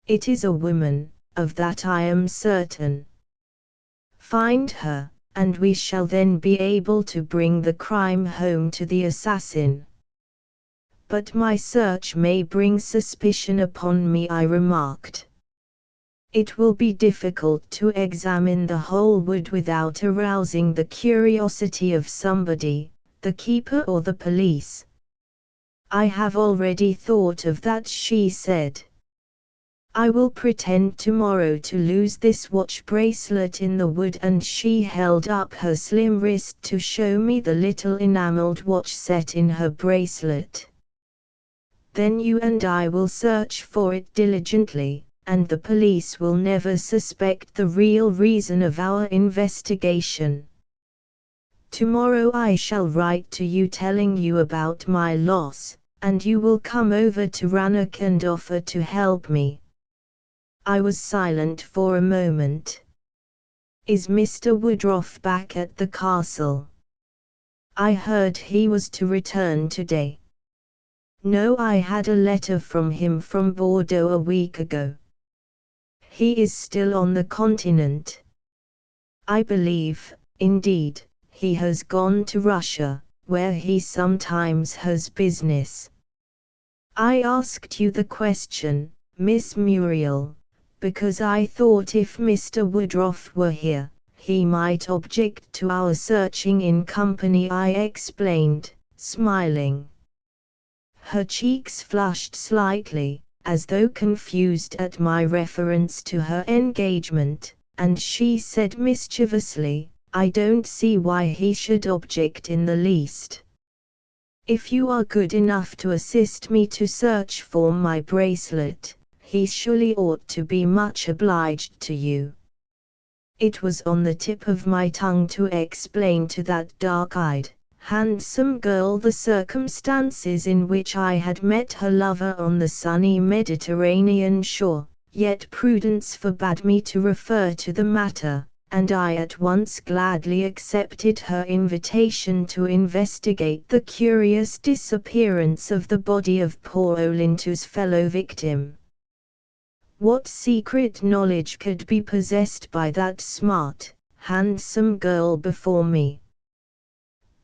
It is a woman, of that I am certain. Find her, and we shall then be able to bring the crime home to the assassin." "But my search may bring suspicion upon me," I remarked. "It will be difficult to examine the whole wood without arousing the curiosity of somebody, the keeper or the police." "I have already thought of that," she said. "I will pretend tomorrow to lose this watch bracelet in the wood," and she held up her slim wrist to show me the little enameled watch set in her bracelet. "Then you and I will search for it diligently, and the police will never suspect the real reason of our investigation. Tomorrow I shall write to you telling you about my loss, and you will come over to Rannoch and offer to help me." I was silent for a moment. "Is Mr. Woodruff back at the castle?" "I heard he was to return today." "No, I had a letter from him from Bordeaux a week ago." "He is still on the continent?" "I believe, indeed, he has gone to Russia, where he sometimes has business." "I asked you the question, Miss Muriel, because I thought if Mr. Woodruff were here, he might object to our searching in company," I explained, smiling. Her cheeks flushed slightly, as though confused at my reference to her engagement, and she said mischievously, "I don't see why he should object in the least. If you are good enough to assist me to search for my bracelet, he surely ought to be much obliged to you." It was on the tip of my tongue to explain to that dark-eyed, handsome girl the circumstances in which I had met her lover on the sunny Mediterranean shore, yet prudence forbade me to refer to the matter, and I at once gladly accepted her invitation to investigate the curious disappearance of the body of poor Olinto's fellow victim. What secret knowledge could be possessed by that smart, handsome girl before me?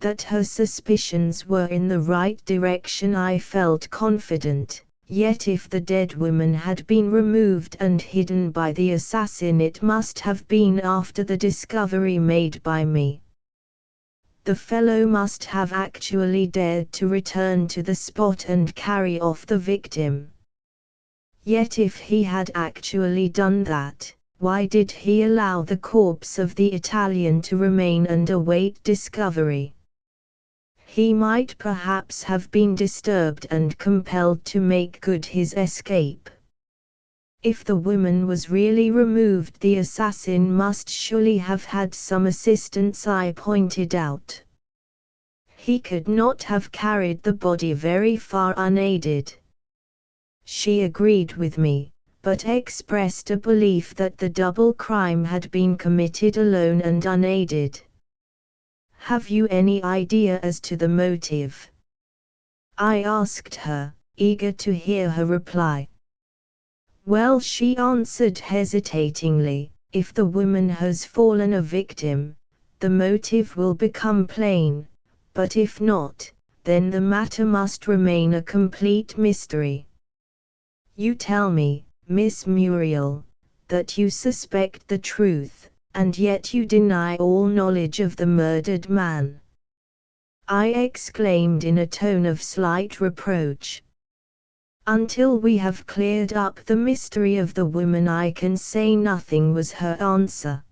That her suspicions were in the right direction I felt confident, yet if the dead woman had been removed and hidden by the assassin, it must have been after the discovery made by me. The fellow must have actually dared to return to the spot and carry off the victim. Yet if he had actually done that, why did he allow the corpse of the Italian to remain and await discovery? He might perhaps have been disturbed and compelled to make good his escape. If the woman was really removed, the assassin must surely have had some assistance, I pointed out. He could not have carried the body very far unaided. She agreed with me, but expressed a belief that the double crime had been committed alone and unaided. Have you any idea as to the motive? I asked her, eager to hear her reply. Well, she answered hesitatingly, if the woman has fallen a victim, the motive will become plain, but if not, then the matter must remain a complete mystery. You tell me, Miss Muriel, that you suspect the truth, and yet you deny all knowledge of the murdered man. I exclaimed in a tone of slight reproach. Until we have cleared up the mystery of the woman, I can say nothing, was her answer.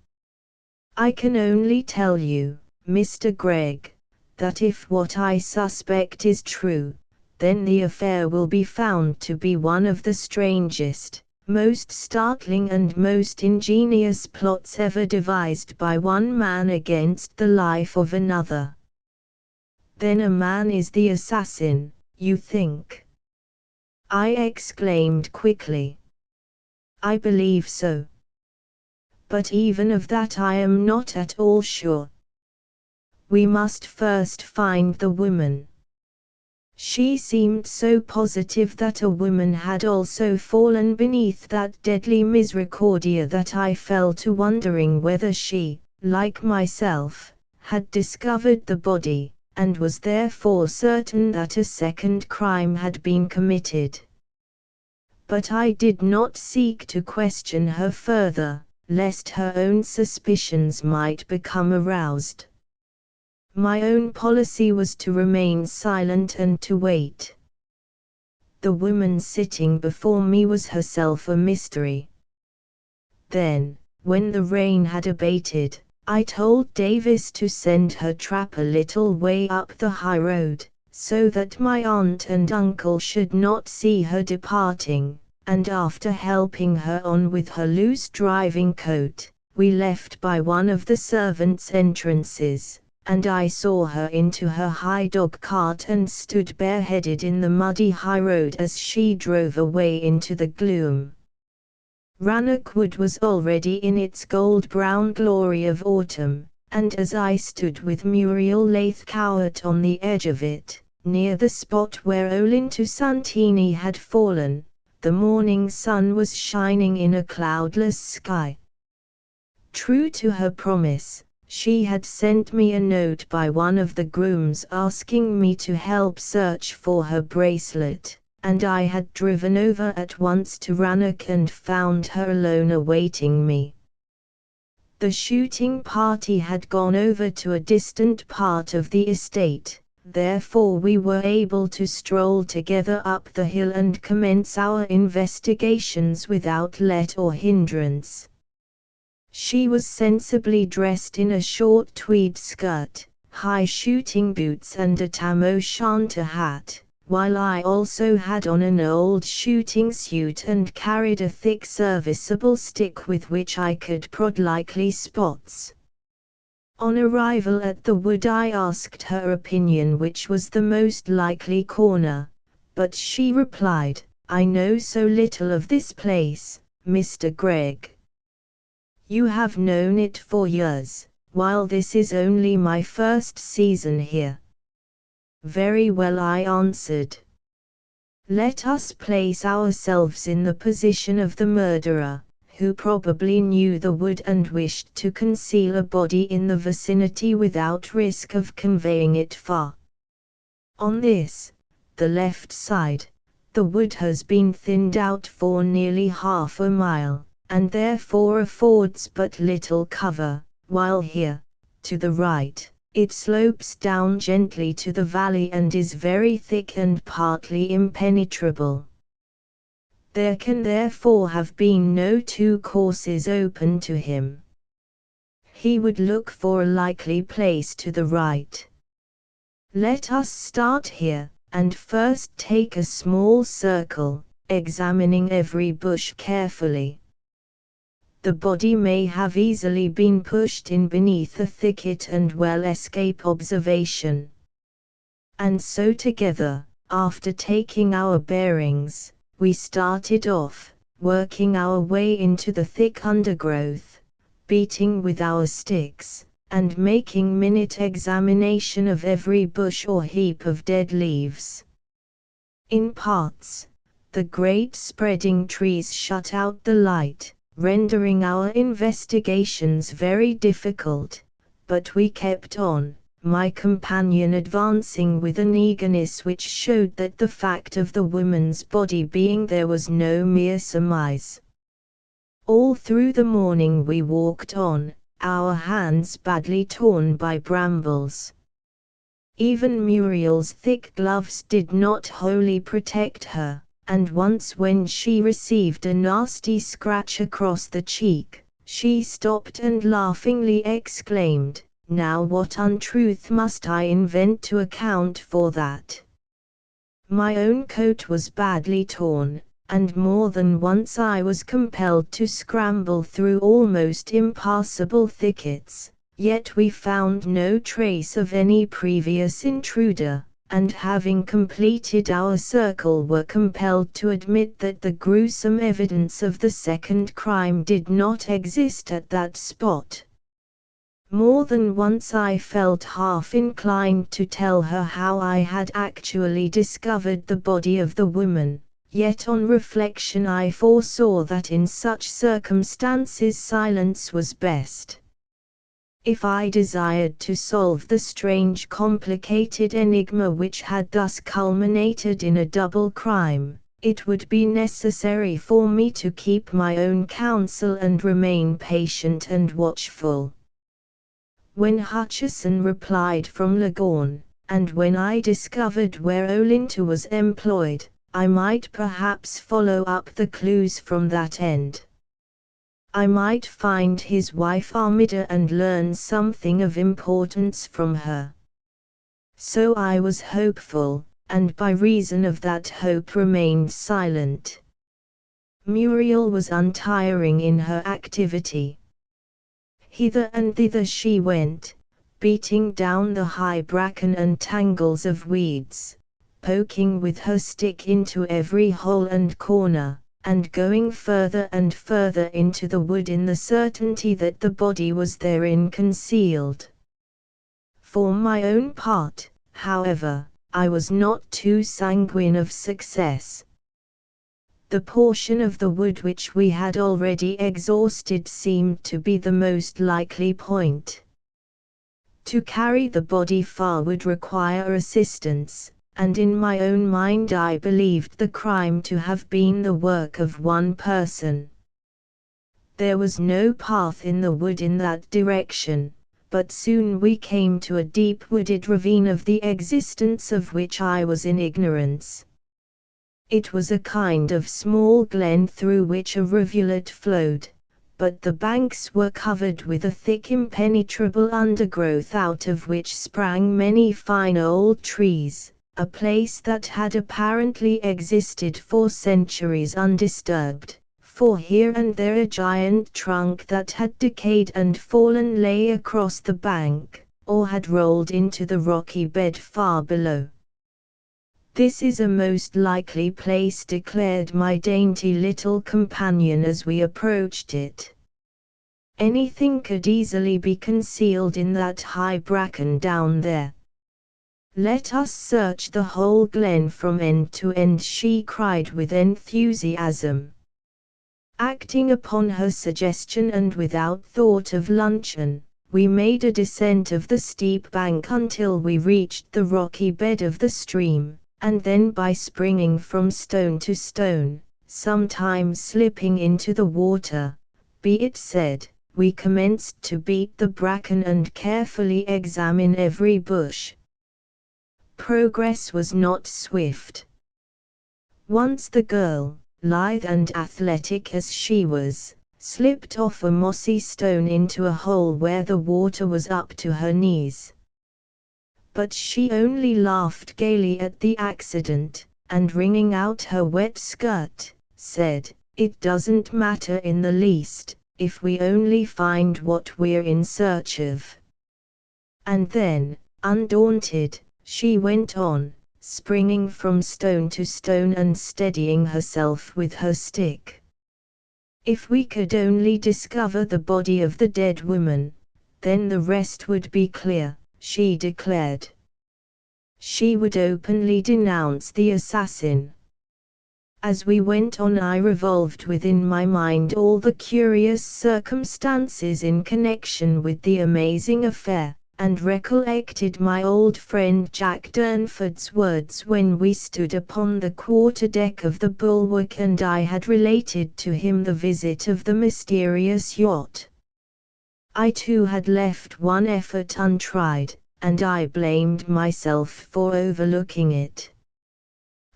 I can only tell you, Mr. Gregg, that if what I suspect is true, then the affair will be found to be one of the strangest, most startling and most ingenious plots ever devised by one man against the life of another. Then a man is the assassin, you think? I exclaimed quickly. I believe so. But even of that I am not at all sure. We must first find the woman. She seemed so positive that a woman had also fallen beneath that deadly misericordia that I fell to wondering whether she, like myself, had discovered the body, and was therefore certain that a second crime had been committed. But I did not seek to question her further, lest her own suspicions might become aroused. My own policy was to remain silent and to wait. The woman sitting before me was herself a mystery. Then, when the rain had abated, I told Davis to send her trap a little way up the high road, so that my aunt and uncle should not see her departing, and after helping her on with her loose driving coat, we left by one of the servants' entrances, and I saw her into her high dog cart and stood bareheaded in the muddy high road as she drove away into the gloom. Rannoch Wood was already in its gold-brown glory of autumn, and as I stood with Muriel Lathcowart on the edge of it, near the spot where Olinto Santini had fallen, the morning sun was shining in a cloudless sky. True to her promise, she had sent me a note by one of the grooms asking me to help search for her bracelet, and I had driven over at once to Rannoch and found her alone awaiting me. The shooting party had gone over to a distant part of the estate, therefore we were able to stroll together up the hill and commence our investigations without let or hindrance. She was sensibly dressed in a short tweed skirt, high shooting boots and a tam o' shanter hat, while I also had on an old shooting suit and carried a thick serviceable stick with which I could prod likely spots. On arrival at the wood I asked her opinion which was the most likely corner, but she replied, "I know so little of this place, Mr. Gregg." You have known it for years, while this is only my first season here. Very well, I answered. Let us place ourselves in the position of the murderer, who probably knew the wood and wished to conceal a body in the vicinity without risk of conveying it far. On this, the left side, the wood has been thinned out for nearly half a mile, and therefore affords but little cover, while here, to the right, it slopes down gently to the valley and is very thick and partly impenetrable. There can therefore have been no two courses open to him. He would look for a likely place to the right. Let us start here, and first take a small circle, examining every bush carefully. The body may have easily been pushed in beneath a thicket and well escape observation. And so together, after taking our bearings, we started off, working our way into the thick undergrowth, beating with our sticks, and making minute examination of every bush or heap of dead leaves. In parts, the great spreading trees shut out the light, rendering our investigations very difficult, but we kept on, my companion advancing with an eagerness which showed that the fact of the woman's body being there was no mere surmise. All through the morning we walked on, our hands badly torn by brambles. Even Muriel's thick gloves did not wholly protect her, and once when she received a nasty scratch across the cheek, she stopped and laughingly exclaimed, "Now what untruth must I invent to account for that?" My own coat was badly torn, and more than once I was compelled to scramble through almost impassable thickets, yet we found no trace of any previous intruder, and having completed our circle were compelled to admit that the gruesome evidence of the second crime did not exist at that spot. More than once I felt half inclined to tell her how I had actually discovered the body of the woman, yet on reflection I foresaw that in such circumstances silence was best. If I desired to solve the strange complicated enigma which had thus culminated in a double crime, it would be necessary for me to keep my own counsel and remain patient and watchful. When Hutcheson replied from Leghorn, and when I discovered where Olinto was employed, I might perhaps follow up the clues from that end. I might find his wife Armida and learn something of importance from her. So I was hopeful, and by reason of that hope remained silent. Muriel was untiring in her activity. Hither and thither she went, beating down the high bracken and tangles of weeds, poking with her stick into every hole and corner, and going further and further into the wood in the certainty that the body was therein concealed. For my own part, however, I was not too sanguine of success. The portion of the wood which we had already exhausted seemed to be the most likely point. To carry the body far would require assistance, and in my own mind I believed the crime to have been the work of one person. There was no path in the wood in that direction, but soon we came to a deep wooded ravine of the existence of which I was in ignorance. It was a kind of small glen through which a rivulet flowed, but the banks were covered with a thick impenetrable undergrowth out of which sprang many fine old trees, a place that had apparently existed for centuries undisturbed, for here and there a giant trunk that had decayed and fallen lay across the bank, or had rolled into the rocky bed far below. "This is a most likely place," declared my dainty little companion as we approached it. Anything could easily be concealed in that high bracken down there. Let us search the whole glen from end to end, she cried with enthusiasm. Acting upon her suggestion and without thought of luncheon, we made a descent of the steep bank until we reached the rocky bed of the stream, and then by springing from stone to stone, sometimes slipping into the water, be it said, we commenced to beat the bracken and carefully examine every bush. Progress was not swift. Once the girl, lithe and athletic as she was, slipped off a mossy stone into a hole where the water was up to her knees. But she only laughed gaily at the accident, and wringing out her wet skirt, said, "It doesn't matter in the least, if we only find what we're in search of." And then, undaunted, she went on, springing from stone to stone and steadying herself with her stick. If we could only discover the body of the dead woman, then the rest would be clear, she declared. She would openly denounce the assassin. As we went on, I revolved within my mind all the curious circumstances in connection with the amazing affair, and recollected my old friend Jack Durnford's words when we stood upon the quarter-deck of the Bulwark and I had related to him the visit of the mysterious yacht. I too had left one effort untried, and I blamed myself for overlooking it.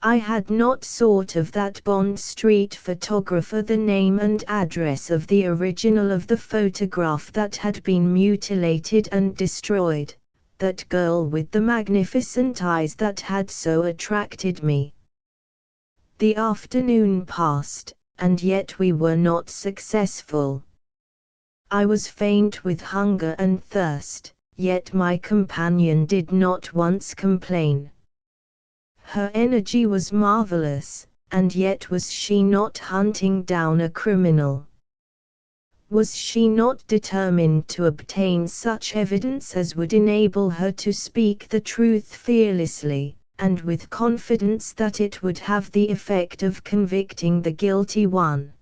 I had not sought of that Bond Street photographer the name and address of the original of the photograph that had been mutilated and destroyed, that girl with the magnificent eyes that had so attracted me. The afternoon passed, and yet we were not successful. I was faint with hunger and thirst, yet my companion did not once complain. Her energy was marvelous, and yet was she not hunting down a criminal? Was she not determined to obtain such evidence as would enable her to speak the truth fearlessly, and with confidence that it would have the effect of convicting the guilty one?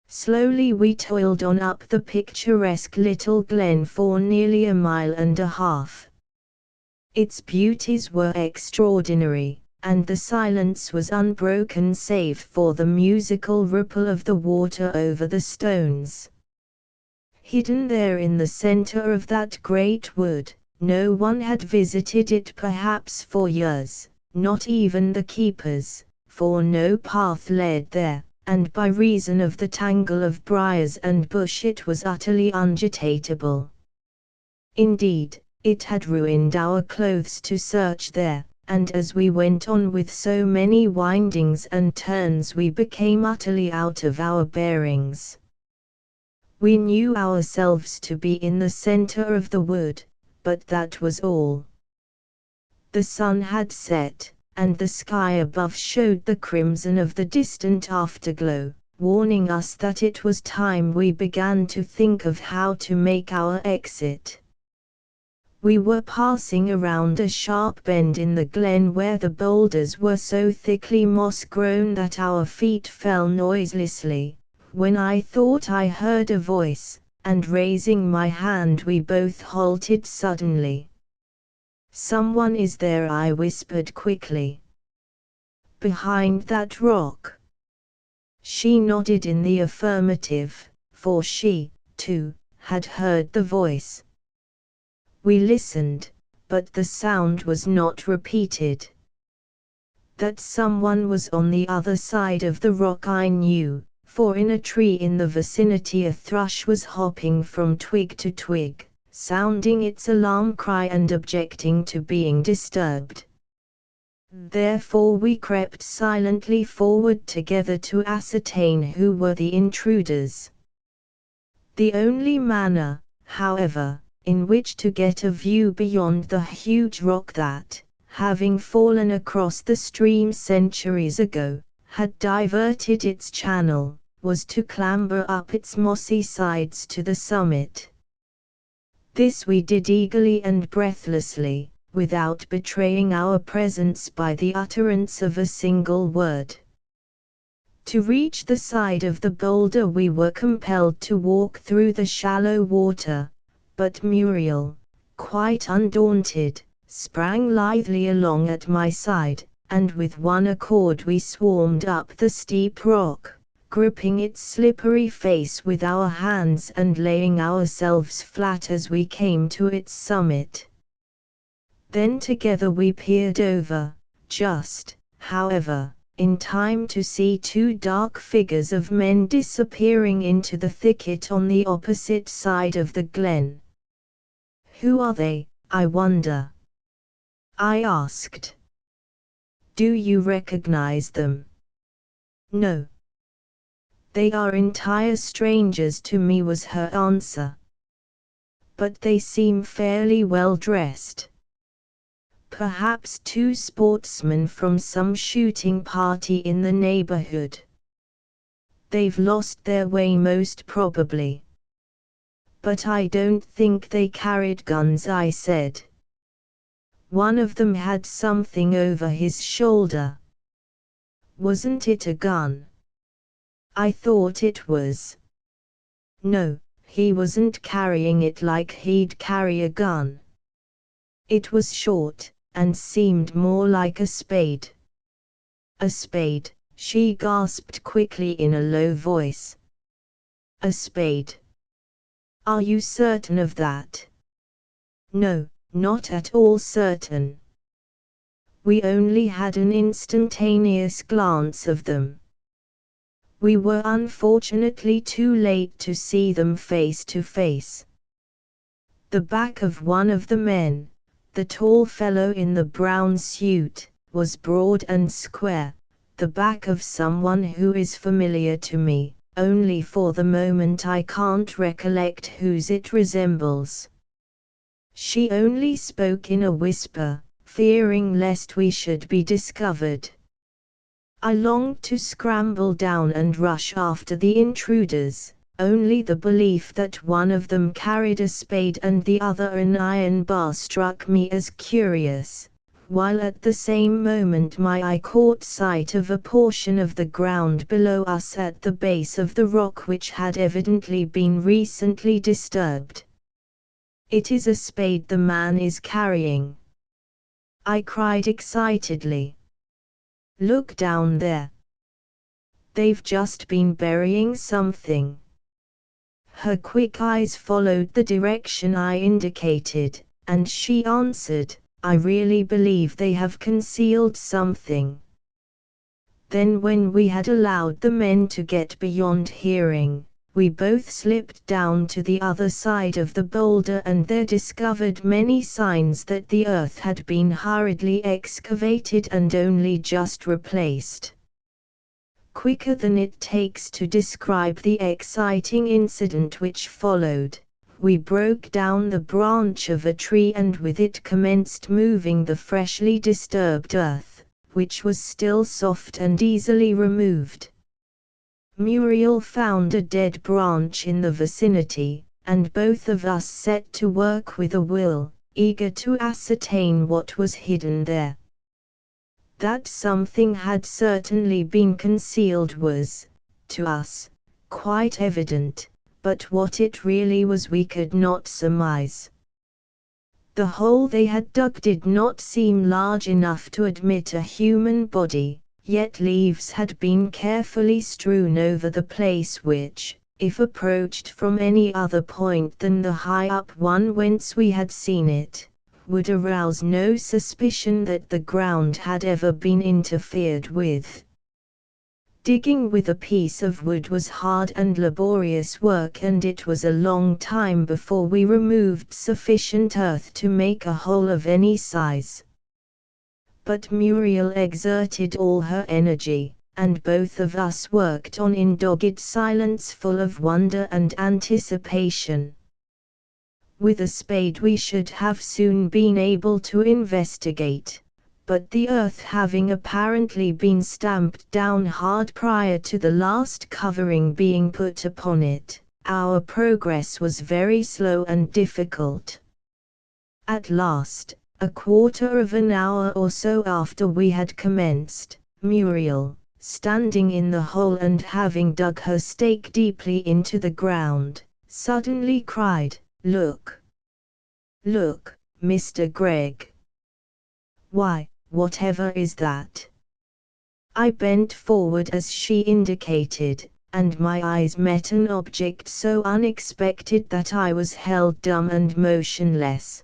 Slowly we toiled on up the picturesque little glen for nearly a mile and a half. Its beauties were extraordinary, and the silence was unbroken save for the musical ripple of the water over the stones. Hidden there in the center of that great wood, no one had visited it perhaps for years, not even the keepers, for no path led there, and by reason of the tangle of briars and bush it was utterly ungetatable. Indeed, it had ruined our clothes to search there, and as we went on with so many windings and turns we became utterly out of our bearings. We knew ourselves to be in the center of the wood, but that was all. The sun had set, and the sky above showed the crimson of the distant afterglow, warning us that it was time we began to think of how to make our exit. We were passing around a sharp bend in the glen where the boulders were so thickly moss-grown that our feet fell noiselessly, when I thought I heard a voice, and raising my hand we both halted suddenly. "Someone is there," I whispered quickly. "Behind that rock?" She nodded in the affirmative, for she, too, had heard the voice. We listened, but the sound was not repeated. That someone was on the other side of the rock I knew, for in a tree in the vicinity a thrush was hopping from twig to twig, sounding its alarm cry and objecting to being disturbed. Therefore we crept silently forward together to ascertain who were the intruders. The only manner, however, in which to get a view beyond the huge rock that, having fallen across the stream centuries ago, had diverted its channel, was to clamber up its mossy sides to the summit. This we did eagerly and breathlessly, without betraying our presence by the utterance of a single word. To reach the side of the boulder we were compelled to walk through the shallow water, but Muriel, quite undaunted, sprang lithely along at my side, and with one accord we swarmed up the steep rock, gripping its slippery face with our hands and laying ourselves flat as we came to its summit. Then together we peered over, just, however, in time to see two dark figures of men disappearing into the thicket on the opposite side of the glen. "Who are they, I wonder?" I asked. "Do you recognize them?" "No. They are entire strangers to me," was her answer. "But they seem fairly well dressed. Perhaps two sportsmen from some shooting party in the neighborhood. They've lost their way most probably." "But I don't think they carried guns," I said. "One of them had something over his shoulder." "Wasn't it a gun?" "I thought it was." "No, he wasn't carrying it like he'd carry a gun. It was short, and seemed more like a spade." "A spade," she gasped quickly in a low voice. "A spade? Are you certain of that?" "No, not at all certain. We only had an instantaneous glance of them. We were unfortunately too late to see them face to face." The back of one of the men, the tall fellow in the brown suit, was broad and square, the back of someone who is familiar to me, only for the moment I can't recollect whose it resembles. She only spoke in a whisper, fearing lest we should be discovered. I longed to scramble down and rush after the intruders, only the belief that one of them carried a spade and the other an iron bar struck me as curious, while at the same moment my eye caught sight of a portion of the ground below us at the base of the rock which had evidently been recently disturbed. "It is a spade the man is carrying," I cried excitedly. "Look down there. They've just been burying something." Her quick eyes followed the direction I indicated, and she answered, "I really believe they have concealed something." Then when we had allowed the men to get beyond hearing, we both slipped down to the other side of the boulder and there discovered many signs that the earth had been hurriedly excavated and only just replaced. Quicker than it takes to describe the exciting incident which followed, we broke down the branch of a tree and with it commenced moving the freshly disturbed earth, which was still soft and easily removed. Muriel found a dead branch in the vicinity, and both of us set to work with a will, eager to ascertain what was hidden there. That something had certainly been concealed was, to us, quite evident, but what it really was we could not surmise. The hole they had dug did not seem large enough to admit a human body, yet leaves had been carefully strewn over the place which, if approached from any other point than the high-up one whence we had seen it, would arouse no suspicion that the ground had ever been interfered with. Digging with a piece of wood was hard and laborious work, and it was a long time before we removed sufficient earth to make a hole of any size. But Muriel exerted all her energy, and both of us worked on in dogged silence full of wonder and anticipation. With a spade we should have soon been able to investigate, but the earth having apparently been stamped down hard prior to the last covering being put upon it, our progress was very slow and difficult. At last, a quarter of an hour or so after we had commenced, Muriel, standing in the hole and having dug her stake deeply into the ground, suddenly cried, "Look! Look, Mr. Gregg! Why, whatever is that?" I bent forward as she indicated, and my eyes met an object so unexpected that I was held dumb and motionless.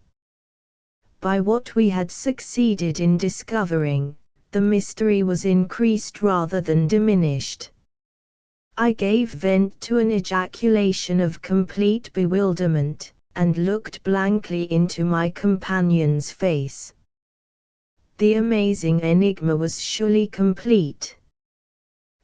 By what we had succeeded in discovering, the mystery was increased rather than diminished. I gave vent to an ejaculation of complete bewilderment, and looked blankly into my companion's face. The amazing enigma was surely complete.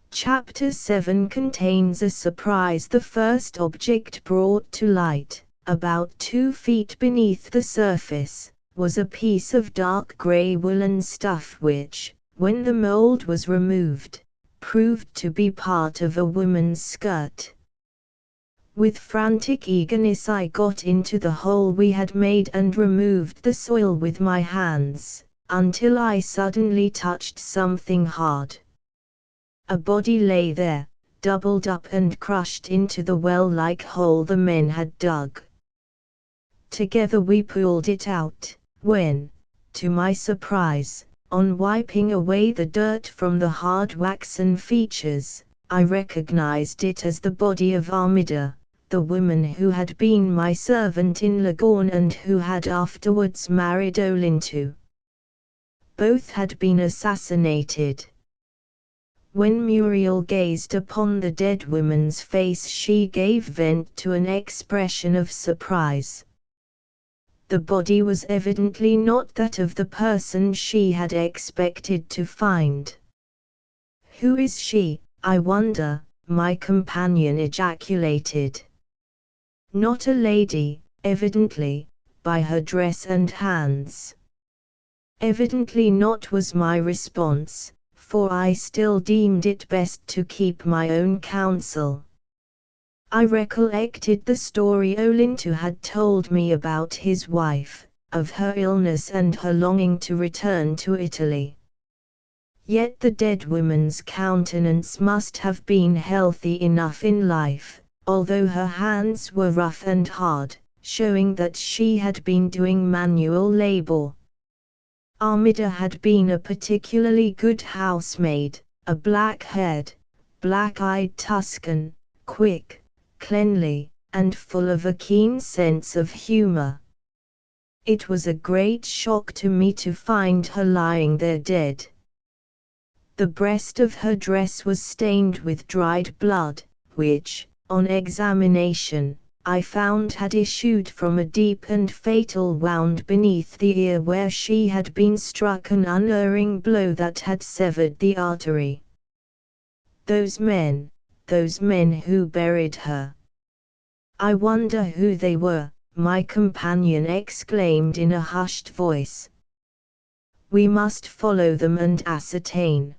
Chapter 7 contains a surprise. The first object brought to light, about 2 feet beneath the surface, was a piece of dark grey woolen stuff which, when the mold was removed, proved to be part of a woman's skirt. With frantic eagerness I got into the hole we had made and removed the soil with my hands, until I suddenly touched something hard. A body lay there, doubled up and crushed into the well-like hole the men had dug. Together we pulled it out, when, to my surprise, on wiping away the dirt from the hard waxen features, I recognized it as the body of Armida, the woman who had been my servant in Lagorn and who had afterwards married Olinto. Both had been assassinated. When Muriel gazed upon the dead woman's face, she gave vent to an expression of surprise. The body was evidently not that of the person she had expected to find. "Who is she, I wonder?" my companion ejaculated. "Not a lady, evidently, by her dress and hands." "Evidently not," was my response, for I still deemed it best to keep my own counsel. I recollected the story Olinto had told me about his wife, of her illness and her longing to return to Italy. Yet the dead woman's countenance must have been healthy enough in life, although her hands were rough and hard, showing that she had been doing manual labor. Armida had been a particularly good housemaid, a black-haired, black-eyed Tuscan, quick, cleanly, and full of a keen sense of humor. It was a great shock to me to find her lying there dead. The breast of her dress was stained with dried blood, which, on examination, I found had issued from a deep and fatal wound beneath the ear where she had been struck an unerring blow that had severed the artery. Those men who buried her. "I wonder who they were," my companion exclaimed in a hushed voice. "We must follow them and ascertain.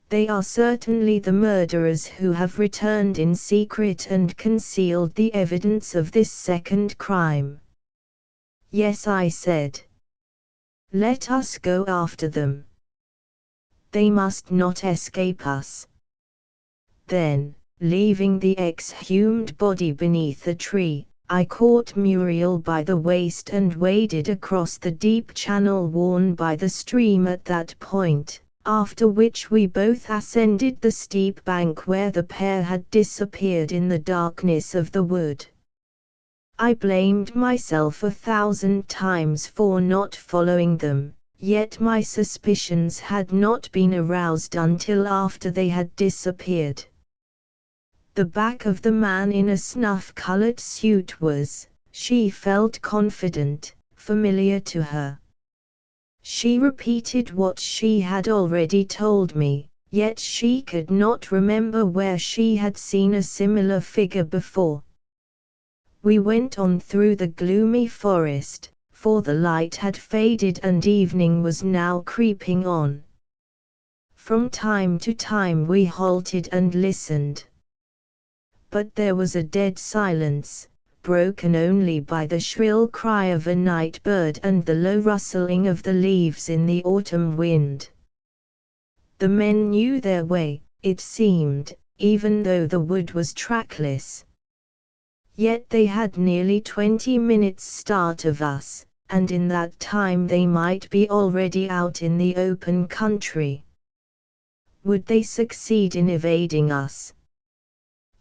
They are certainly the murderers who have returned in secret and concealed the evidence of this second crime." "Yes," I said. "Let us go after them. They must not escape us." Then, leaving the exhumed body beneath a tree, I caught Muriel by the waist and waded across the deep channel worn by the stream at that point, after which we both ascended the steep bank where the pair had disappeared in the darkness of the wood. I blamed myself 1,000 times for not following them, yet my suspicions had not been aroused until after they had disappeared. The back of the man in a snuff-colored suit was, she felt confident, familiar to her. She repeated what she had already told me, yet she could not remember where she had seen a similar figure before. We went on through the gloomy forest, for the light had faded and evening was now creeping on. From time to time we halted and listened. But there was a dead silence, broken only by the shrill cry of a night bird and the low rustling of the leaves in the autumn wind. The men knew their way, it seemed, even though the wood was trackless. Yet they had nearly 20 minutes' start of us, and in that time they might be already out in the open country. Would they succeed in evading us?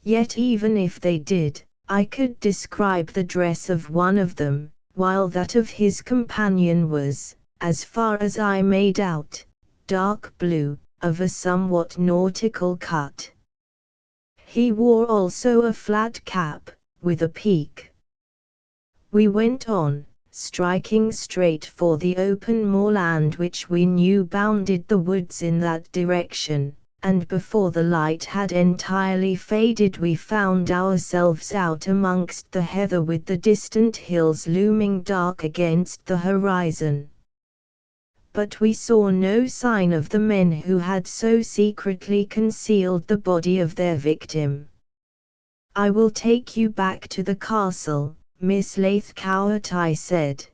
Yet even if they did, I could describe the dress of one of them, while that of his companion was, as far as I made out, dark blue, of a somewhat nautical cut. He wore also a flat cap, with a peak. We went on, striking straight for the open moorland which we knew bounded the woods in that direction, and before the light had entirely faded we found ourselves out amongst the heather with the distant hills looming dark against the horizon. But we saw no sign of the men who had so secretly concealed the body of their victim. "I will take you back to the castle, Miss Lathcowart," I said.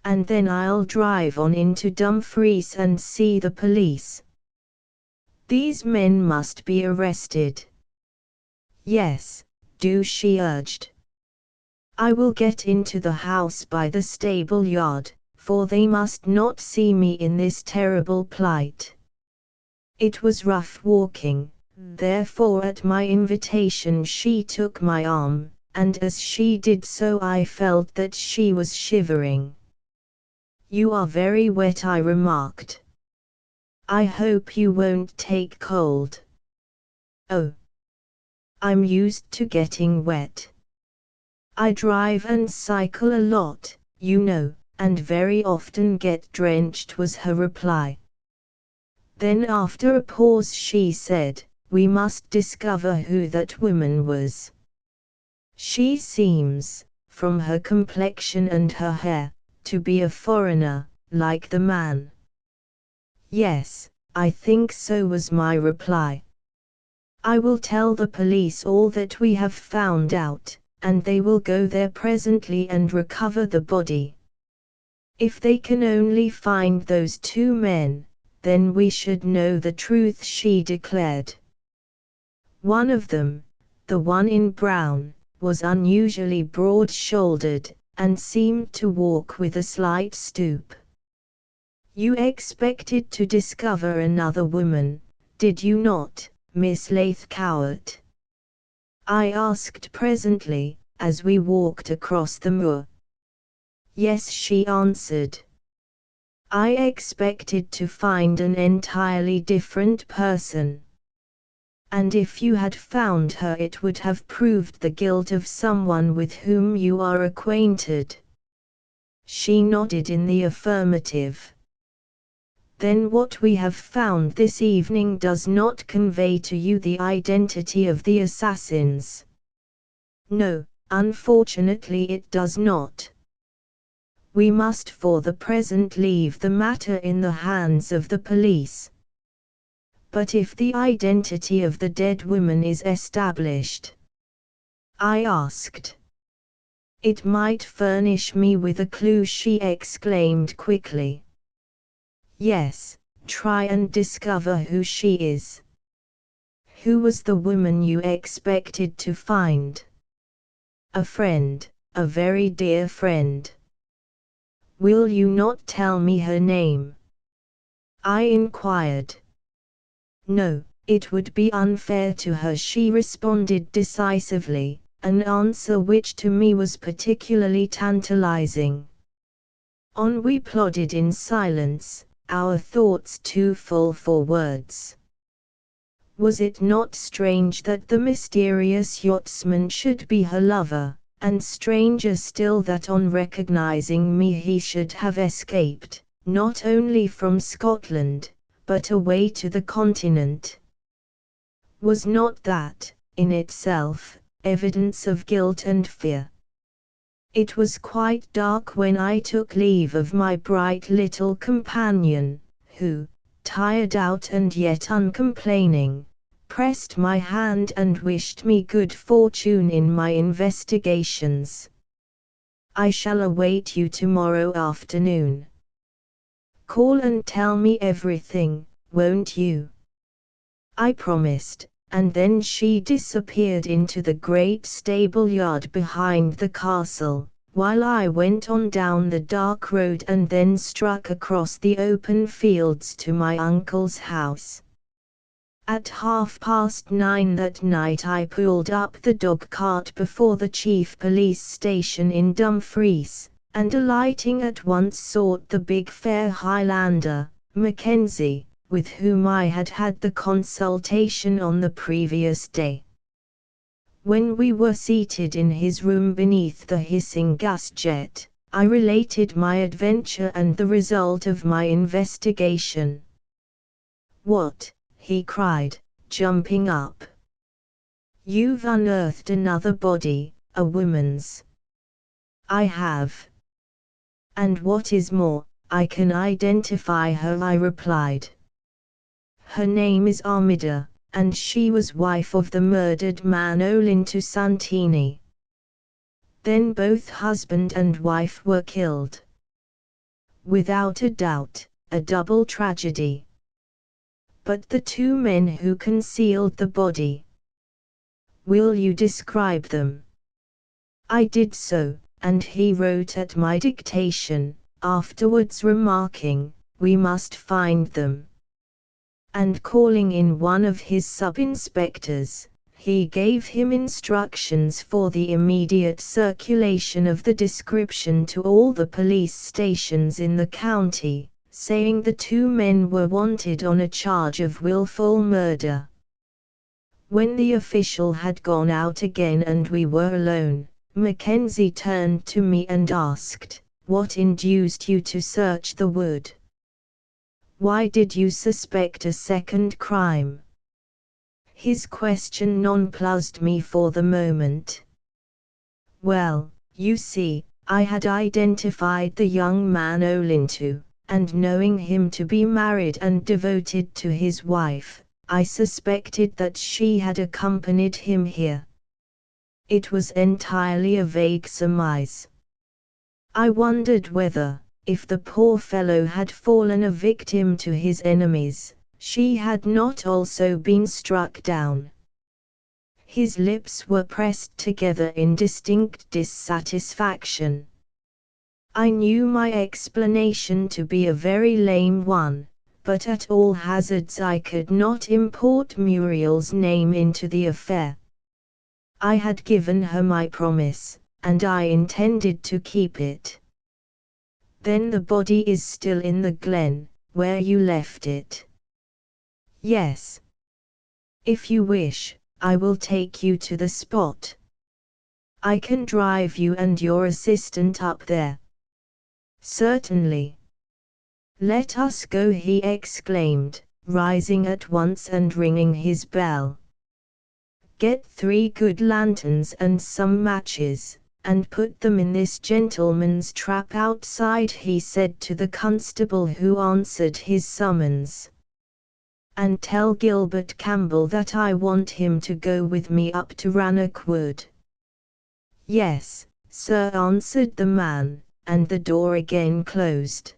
"And then I'll drive on into Dumfries and see the police. These men must be arrested." "Yes, do," she urged. "I will get into the house by the stable yard, for they must not see me in this terrible plight." It was rough walking, therefore at my invitation she took my arm, and as she did so I felt that she was shivering. "You are very wet," I remarked. "I hope you won't take cold." "Oh, I'm used to getting wet. I drive and cycle a lot, you know, and very often get drenched," was her reply. Then after a pause she said, "We must discover who that woman was. She seems, from her complexion and her hair, to be a foreigner, like the man." "Yes, I think so," was my reply. "I will tell the police all that we have found out, and they will go there presently and recover the body. If they can only find those two men, then we should know the truth," she declared. One of them, the one in brown, was unusually broad-shouldered, and seemed to walk with a slight stoop. "You expected to discover another woman, did you not, Miss Lathcowart?" I asked presently, as we walked across the moor. "Yes," she answered. "I expected to find an entirely different person. And if you had found her it would have proved the guilt of someone with whom you are acquainted." She nodded in the affirmative. "Then what we have found this evening does not convey to you the identity of the assassins?" "No, unfortunately it does not. We must for the present leave the matter in the hands of the police." "But if the identity of the dead woman is established?" I asked. "It might furnish me with a clue," she exclaimed quickly. "Yes, try and discover who she is." "Who was the woman you expected to find?" "A friend, a very dear friend." "Will you not tell me her name?" I inquired. "No, it would be unfair to her," she responded decisively, an answer which to me was particularly tantalizing. On we plodded in silence, our thoughts too full for words. Was it not strange that the mysterious yachtsman should be her lover, and stranger still that on recognizing me he should have escaped, not only from Scotland, but away to the continent? Was not that, in itself, evidence of guilt and fear? It was quite dark when I took leave of my bright little companion, who, tired out and yet uncomplaining, pressed my hand and wished me good fortune in my investigations. I shall await you tomorrow afternoon. Call and tell me everything, won't you? I promised, and then she disappeared into the great stable yard behind the castle, while I went on down the dark road and then struck across the open fields to my uncle's house. At 9:30 that night I pulled up the dog-cart before the chief police station in Dumfries, and alighting at once sought the big fair Highlander, Mackenzie, with whom I had had the consultation on the previous day. When we were seated in his room beneath the hissing gas jet, I related my adventure and the result of my investigation. "What?" he cried, jumping up. "You've unearthed another body, a woman's?" "I have. And what is more, I can identify her," I replied. "Her name is Armida, and she was wife of the murdered man Olinto Santini." "Then both husband and wife were killed?" "Without a doubt, a double tragedy." "But the two men who concealed the body? Will you describe them?" I did so, and he wrote at my dictation, afterwards remarking, "We must find them." And calling in one of his sub-inspectors, he gave him instructions for the immediate circulation of the description to all the police stations in the county, saying the two men were wanted on a charge of willful murder. When the official had gone out again and we were alone, Mackenzie turned to me and asked, "What induced you to search the wood? Why did you suspect a second crime?" His question nonplussed me for the moment. "Well, you see, I had identified the young man Olinto, and knowing him to be married and devoted to his wife, I suspected that she had accompanied him here. It was entirely a vague surmise. I wondered whether, if the poor fellow had fallen a victim to his enemies, she had not also been struck down." His lips were pressed together in distinct dissatisfaction. I knew my explanation to be a very lame one, but at all hazards I could not import Muriel's name into the affair. I had given her my promise, and I intended to keep it. "Then the body is still in the glen, where you left it?" "Yes. If you wish, I will take you to the spot. I can drive you and your assistant up there." "Certainly." "Let us go," he exclaimed, rising at once and ringing his bell. "Get 3 good lanterns and some matches, and put them in this gentleman's trap outside," he said to the constable who answered his summons. "And tell Gilbert Campbell that I want him to go with me up to Rannoch Wood." "Yes, sir," answered the man, and the door again closed.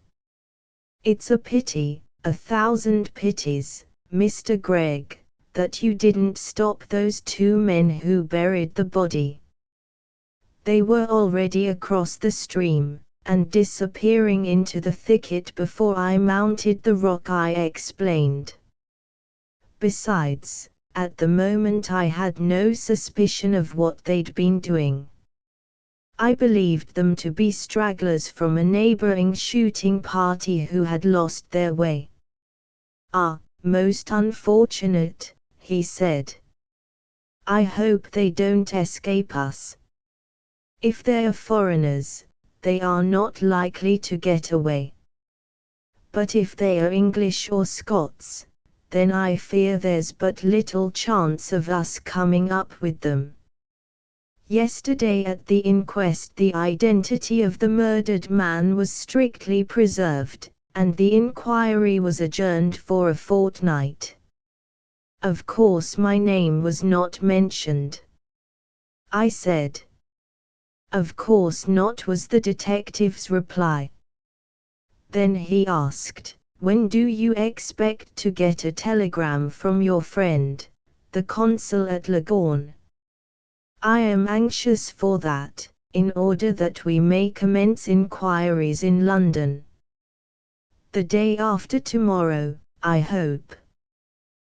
"It's a pity, 1,000 pities, Mr. Gregg, that you didn't stop those two men who buried the body. They were already across the stream, and disappearing into the thicket before I mounted the rock," I explained. "Besides, at the moment I had no suspicion of what they'd been doing. I believed them to be stragglers from a neighboring shooting party who had lost their way." "Ah, most unfortunate," he said. "I hope they don't escape us. If they're foreigners, they are not likely to get away. But if they are English or Scots, then I fear there's but little chance of us coming up with them." Yesterday at the inquest the identity of the murdered man was strictly preserved, and the inquiry was adjourned for a fortnight. Of course my name was not mentioned. I said. Of course not, was the detective's reply. Then he asked, when do you expect to get a telegram from your friend, the consul at Leghorn? I am anxious for that, in order that we may commence inquiries in London. The day after tomorrow, I hope.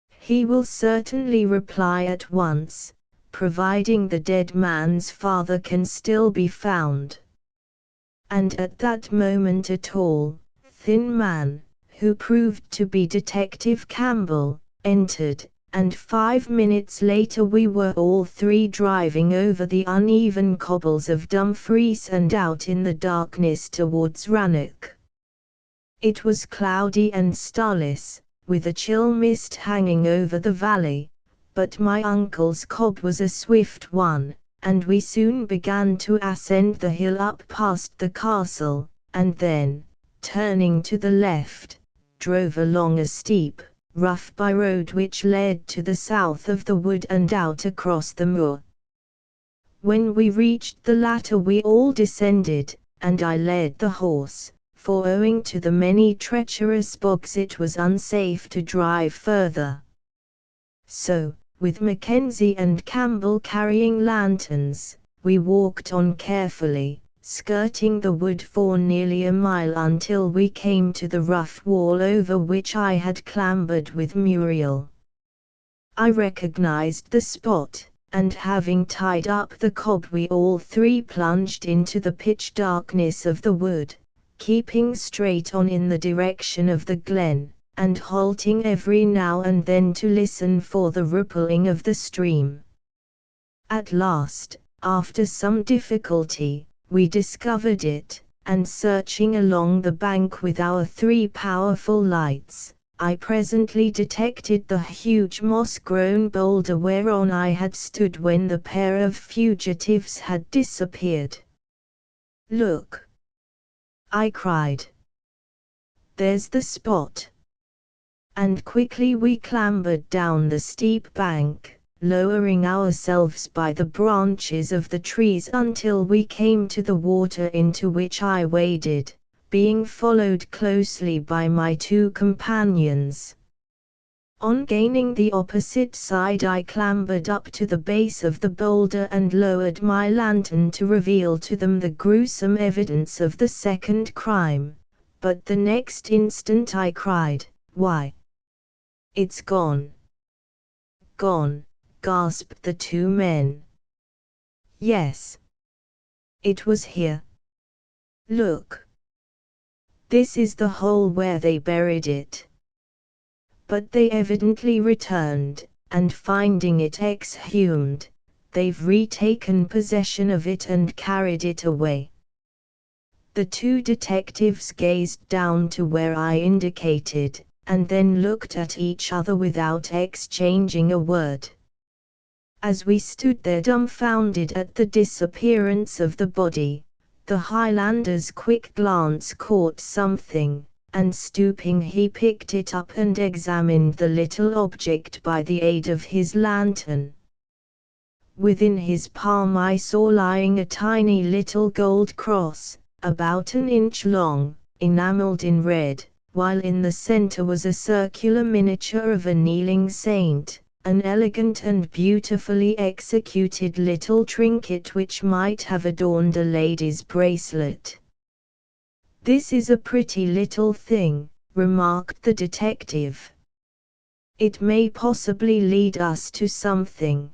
He will certainly reply at once, providing the dead man's father can still be found. And at that moment a tall, thin man, who proved to be Detective Campbell, entered, and 5 minutes later we were all three driving over the uneven cobbles of Dumfries and out in the darkness towards Rannoch. It was cloudy and starless, with a chill mist hanging over the valley, but my uncle's cob was a swift one, and we soon began to ascend the hill up past the castle, and then, turning to the left, drove along a steep, rough by-road which led to the south of the wood and out across the moor. When we reached the latter we all descended, and I led the horse, for owing to the many treacherous bogs it was unsafe to drive further. So, with Mackenzie and Campbell carrying lanterns, we walked on carefully, skirting the wood for nearly a mile until we came to the rough wall over which I had clambered with Muriel. I recognized the spot, and having tied up the cob we all three plunged into the pitch darkness of the wood, keeping straight on in the direction of the glen, and halting every now and then to listen for the rippling of the stream. At last, after some difficulty, we discovered it, and searching along the bank with our three powerful lights, I presently detected the huge moss-grown boulder whereon I had stood when the pair of fugitives had disappeared. "Look!" I cried. "There's the spot!" And quickly we clambered down the steep bank, lowering ourselves by the branches of the trees until we came to the water into which I waded, being followed closely by my two companions. On gaining the opposite side I clambered up to the base of the boulder and lowered my lantern to reveal to them the gruesome evidence of the second crime, but the next instant I cried, "Why, it's gone!" "Gone!" gasped the two men. "Yes. It was here. Look. This is the hole where they buried it. But they evidently returned, and finding it exhumed, they've retaken possession of it and carried it away." The two detectives gazed down to where I indicated, and then looked at each other without exchanging a word. As we stood there dumbfounded at the disappearance of the body, the Highlander's quick glance caught something, and stooping he picked it up and examined the little object by the aid of his lantern. Within his palm I saw lying a tiny little gold cross, about an inch long, enameled in red, while in the center was a circular miniature of a kneeling saint, an elegant and beautifully executed little trinket which might have adorned a lady's bracelet. "This is a pretty little thing," remarked the detective. "It may possibly lead us to something.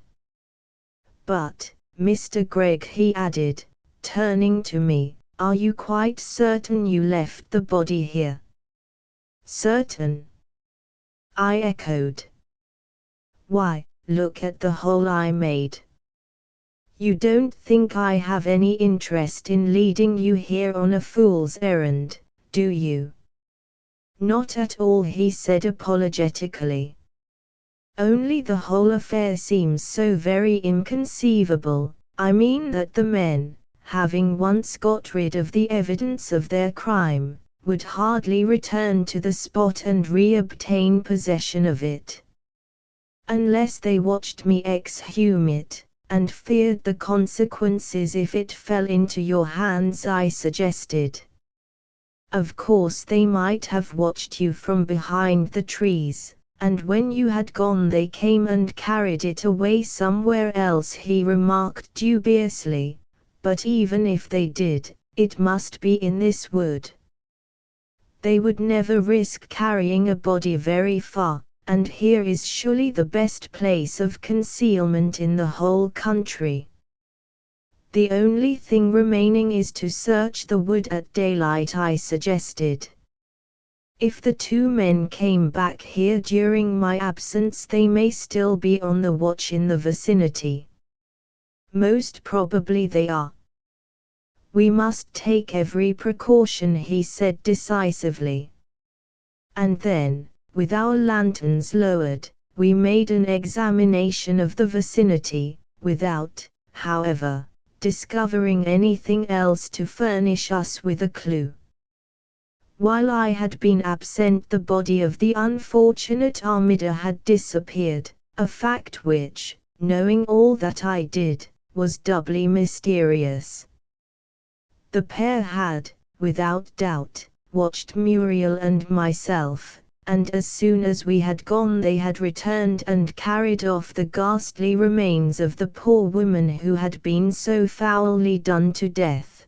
But, Mr. Gregg," he added, turning to me, "are you quite certain you left the body here?" "Certain," I echoed. "Why, look at the hole I made. You don't think I have any interest in leading you here on a fool's errand, do you?" "Not at all," he said apologetically. "Only the whole affair seems so very inconceivable, I mean that the men, having once got rid of the evidence of their crime, would hardly return to the spot and re-obtain possession of it. Unless they watched me exhume it, and feared the consequences if it fell into your hands, I suggested. Of course they might have watched you from behind the trees, and when you had gone they came and carried it away somewhere else, he remarked dubiously, but even if they did, it must be in this wood. They would never risk carrying a body very far, and here is surely the best place of concealment in the whole country. The only thing remaining is to search the wood at daylight, I suggested. If the two men came back here during my absence, they may still be on the watch in the vicinity. Most probably they are. We must take every precaution, he said decisively. And then, with our lanterns lowered, we made an examination of the vicinity, without, however, discovering anything else to furnish us with a clue. While I had been absent, the body of the unfortunate Armida had disappeared, a fact which, knowing all that I did, was doubly mysterious. The pair had, without doubt, watched Muriel and myself, and as soon as we had gone they had returned and carried off the ghastly remains of the poor woman who had been so foully done to death.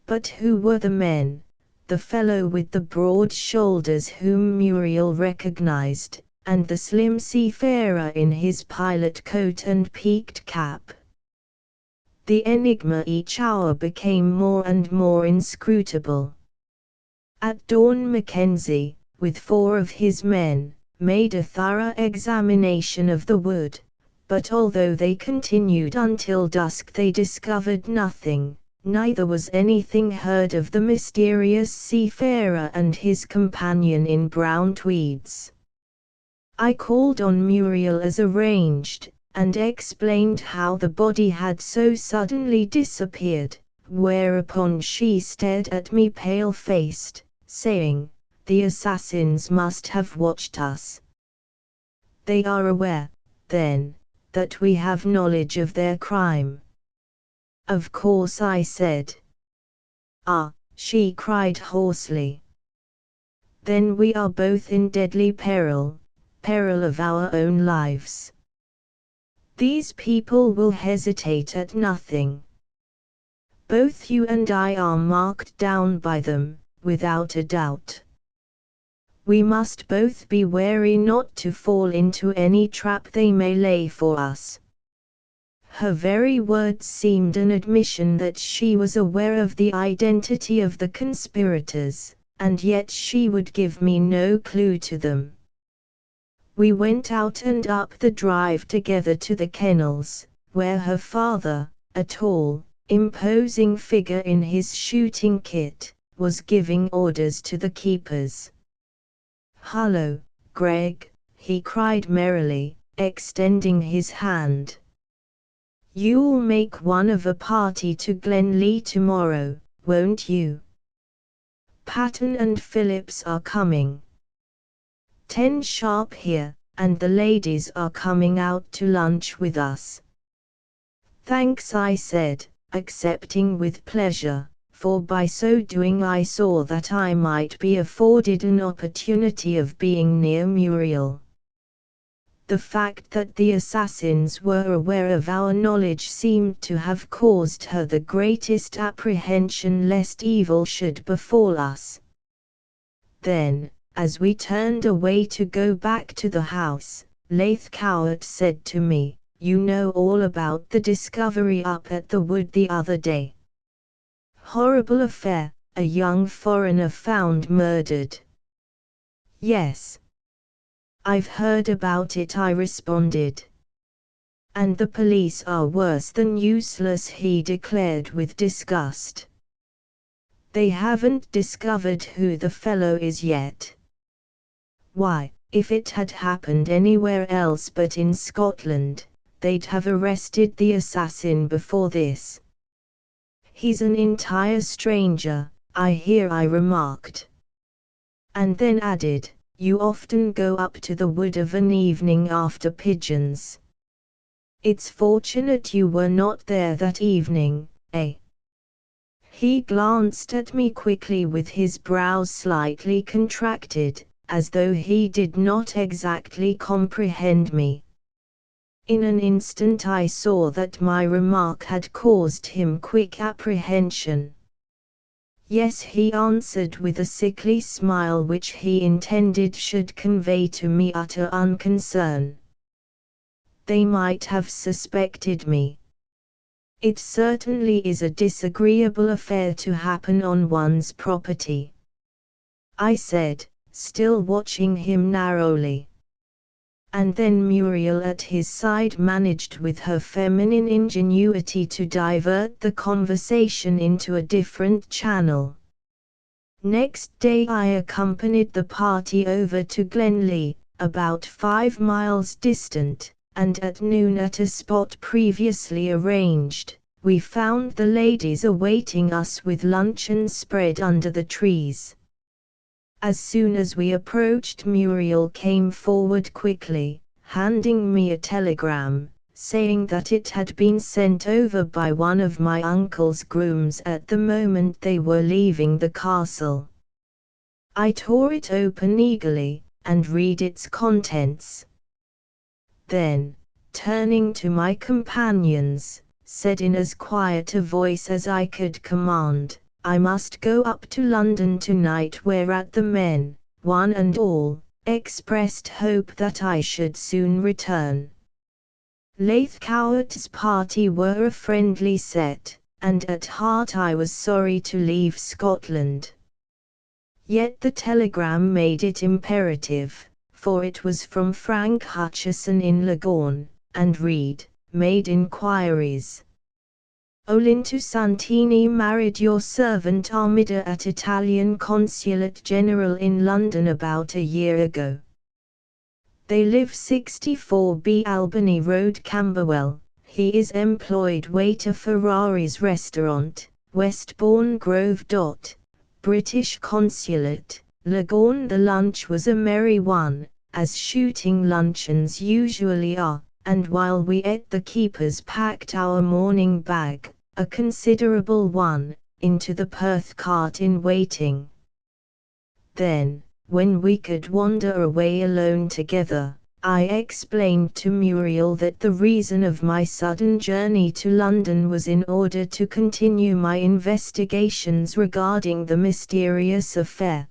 But who were the men? The fellow with the broad shoulders whom Muriel recognized, and the slim seafarer in his pilot coat and peaked cap. The enigma each hour became more and more inscrutable. At dawn Mackenzie, with 4 of his men, made a thorough examination of the wood, but although they continued until dusk they discovered nothing. Neither was anything heard of the mysterious seafarer and his companion in brown tweeds. I called on Muriel as arranged, and explained how the body had so suddenly disappeared, whereupon she stared at me pale-faced, saying, "The assassins must have watched us. They are aware, then, that we have knowledge of their crime." "Of course," I said. "Ah," she cried hoarsely. "Then we are both in deadly peril, peril of our own lives. These people will hesitate at nothing. Both you and I are marked down by them, without a doubt. We must both be wary not to fall into any trap they may lay for us." Her very words seemed an admission that she was aware of the identity of the conspirators, and yet she would give me no clue to them. We went out and up the drive together to the kennels, where her father, a tall, imposing figure in his shooting kit, was giving orders to the keepers. "Hullo, Greg," he cried merrily, extending his hand. "You'll make one of a party to Glenlee tomorrow, won't you? Patton and Phillips are coming. 10 sharp here, and the ladies are coming out to lunch with us." "Thanks," I said, accepting with pleasure, for by so doing I saw that I might be afforded an opportunity of being near Muriel. The fact that the assassins were aware of our knowledge seemed to have caused her the greatest apprehension lest evil should befall us. Then, as we turned away to go back to the house, Lathcowart said to me, "You know all about the discovery up at the wood the other day. Horrible affair, a young foreigner found murdered." "Yes. I've heard about it," I responded. "And the police are worse than useless," he declared with disgust. "They haven't discovered who the fellow is yet. Why, if it had happened anywhere else but in Scotland, they'd have arrested the assassin before this. He's an entire stranger, I hear, I remarked. And then added, you often go up to the wood of an evening after pigeons. It's fortunate you were not there that evening, eh? He glanced at me quickly with his brows slightly contracted, as though he did not exactly comprehend me. In an instant I saw that my remark had caused him quick apprehension. Yes, he answered with a sickly smile which he intended should convey to me utter unconcern. They might have suspected me. It certainly is a disagreeable affair to happen on one's property, I said, still watching him narrowly. And then Muriel at his side managed with her feminine ingenuity to divert the conversation into a different channel. Next day I accompanied the party over to Glenlea, about 5 miles distant, and at noon at a spot previously arranged, we found the ladies awaiting us with luncheon spread under the trees. As soon as we approached, Muriel came forward quickly, handing me a telegram, saying that it had been sent over by one of my uncle's grooms at the moment they were leaving the castle. I tore it open eagerly, and read its contents. Then, turning to my companions, said in as quiet a voice as I could command, I must go up to London tonight, whereat the men, one and all, expressed hope that I should soon return. Laithcourt's party were a friendly set, and at heart I was sorry to leave Scotland. Yet the telegram made it imperative, for it was from Frank Hutcheson in Lagorn, and read, made inquiries. Olinto Santini married your servant Armida at Italian Consulate General in London about a year ago. They live 64B Albany Road, Camberwell. He is employed waiter Ferrari's restaurant, Westbourne Grove. British Consulate, Lagorn. The lunch was a merry one, as shooting luncheons usually are, and while we ate the keepers packed our morning bag, a considerable one, into the Perth cart in waiting. Then, when we could wander away alone together, I explained to Muriel that the reason of my sudden journey to London was in order to continue my investigations regarding the mysterious affair.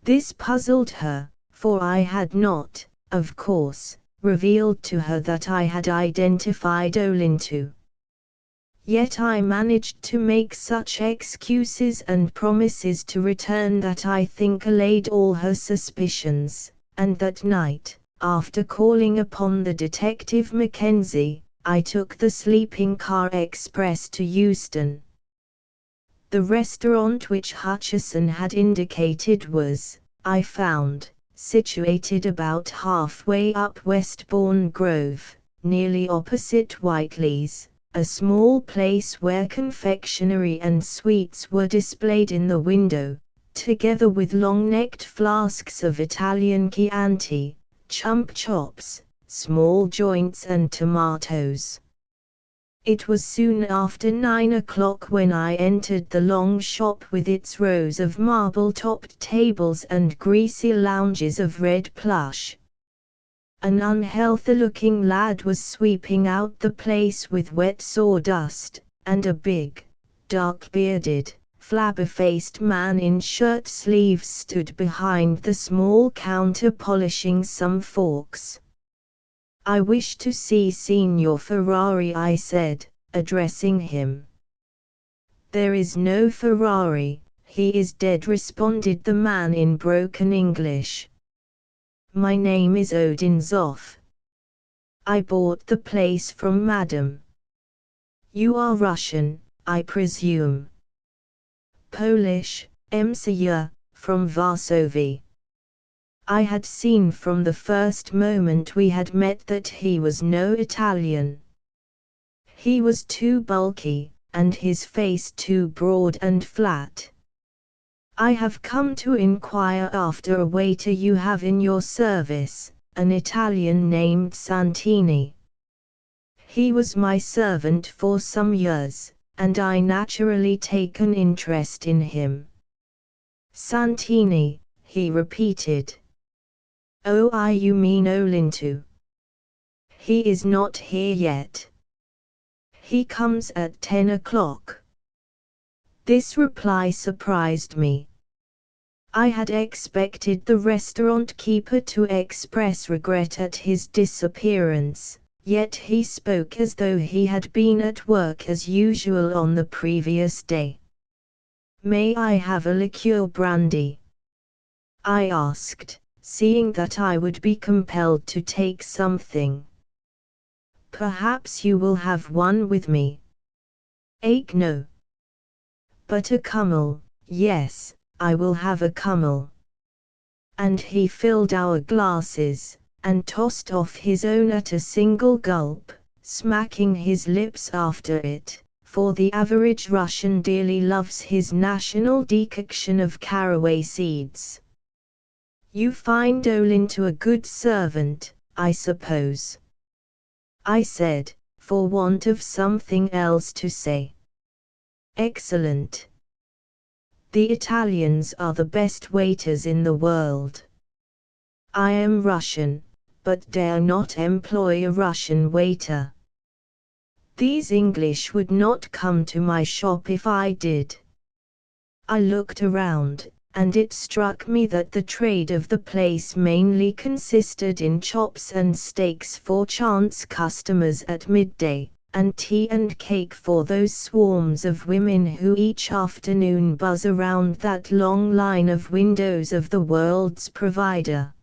This puzzled her, for I had not, of course, revealed to her that I had identified Olinto. Yet I managed to make such excuses and promises to return that I think allayed all her suspicions, and that night, after calling upon the detective Mackenzie, I took the sleeping car express to Euston. The restaurant which Hutcheson had indicated was, I found, situated about halfway up Westbourne Grove, nearly opposite Whiteley's, a small place where confectionery and sweets were displayed in the window, together with long-necked flasks of Italian Chianti, chump chops, small joints and tomatoes. It was soon after 9 o'clock when I entered the long shop with its rows of marble-topped tables and greasy lounges of red plush. An unhealthy-looking lad was sweeping out the place with wet sawdust, and a big, dark-bearded, flabby-faced man in shirt sleeves stood behind the small counter polishing some forks. I wish to see Signor Ferrari, I said, addressing him. There is no Ferrari, he is dead, responded the man in broken English. My name is Odin Zoff. I bought the place from Madame. You are Russian, I presume. Polish, Monsieur, from Varsovie. I had seen from the first moment we had met that he was no Italian. He was too bulky, and his face too broad and flat. I have come to inquire after a waiter you have in your service, an Italian named Santini. He was my servant for some years, and I naturally take an interest in him. Santini, he repeated. Oh, you mean Olinto? He is not here yet. He comes at 10 o'clock. This reply surprised me. I had expected the restaurant keeper to express regret at his disappearance, yet he spoke as though he had been at work as usual on the previous day. May I have a liqueur brandy? I asked, seeing that I would be compelled to take something. Perhaps you will have one with me. Ake no. But a Kummel, yes, I will have a Kummel. And he filled our glasses, and tossed off his own at a single gulp, smacking his lips after it, for the average Russian dearly loves his national decoction of caraway seeds. You find Olinto a good servant, I suppose? I said, for want of something else to say. Excellent. The Italians are the best waiters in the world. I am Russian, but dare not employ a Russian waiter. These English would not come to my shop if I did. I looked around, and it struck me that the trade of the place mainly consisted in chops and steaks for chance customers at midday, and tea and cake for those swarms of women who each afternoon buzz around that long line of windows of the world's provider.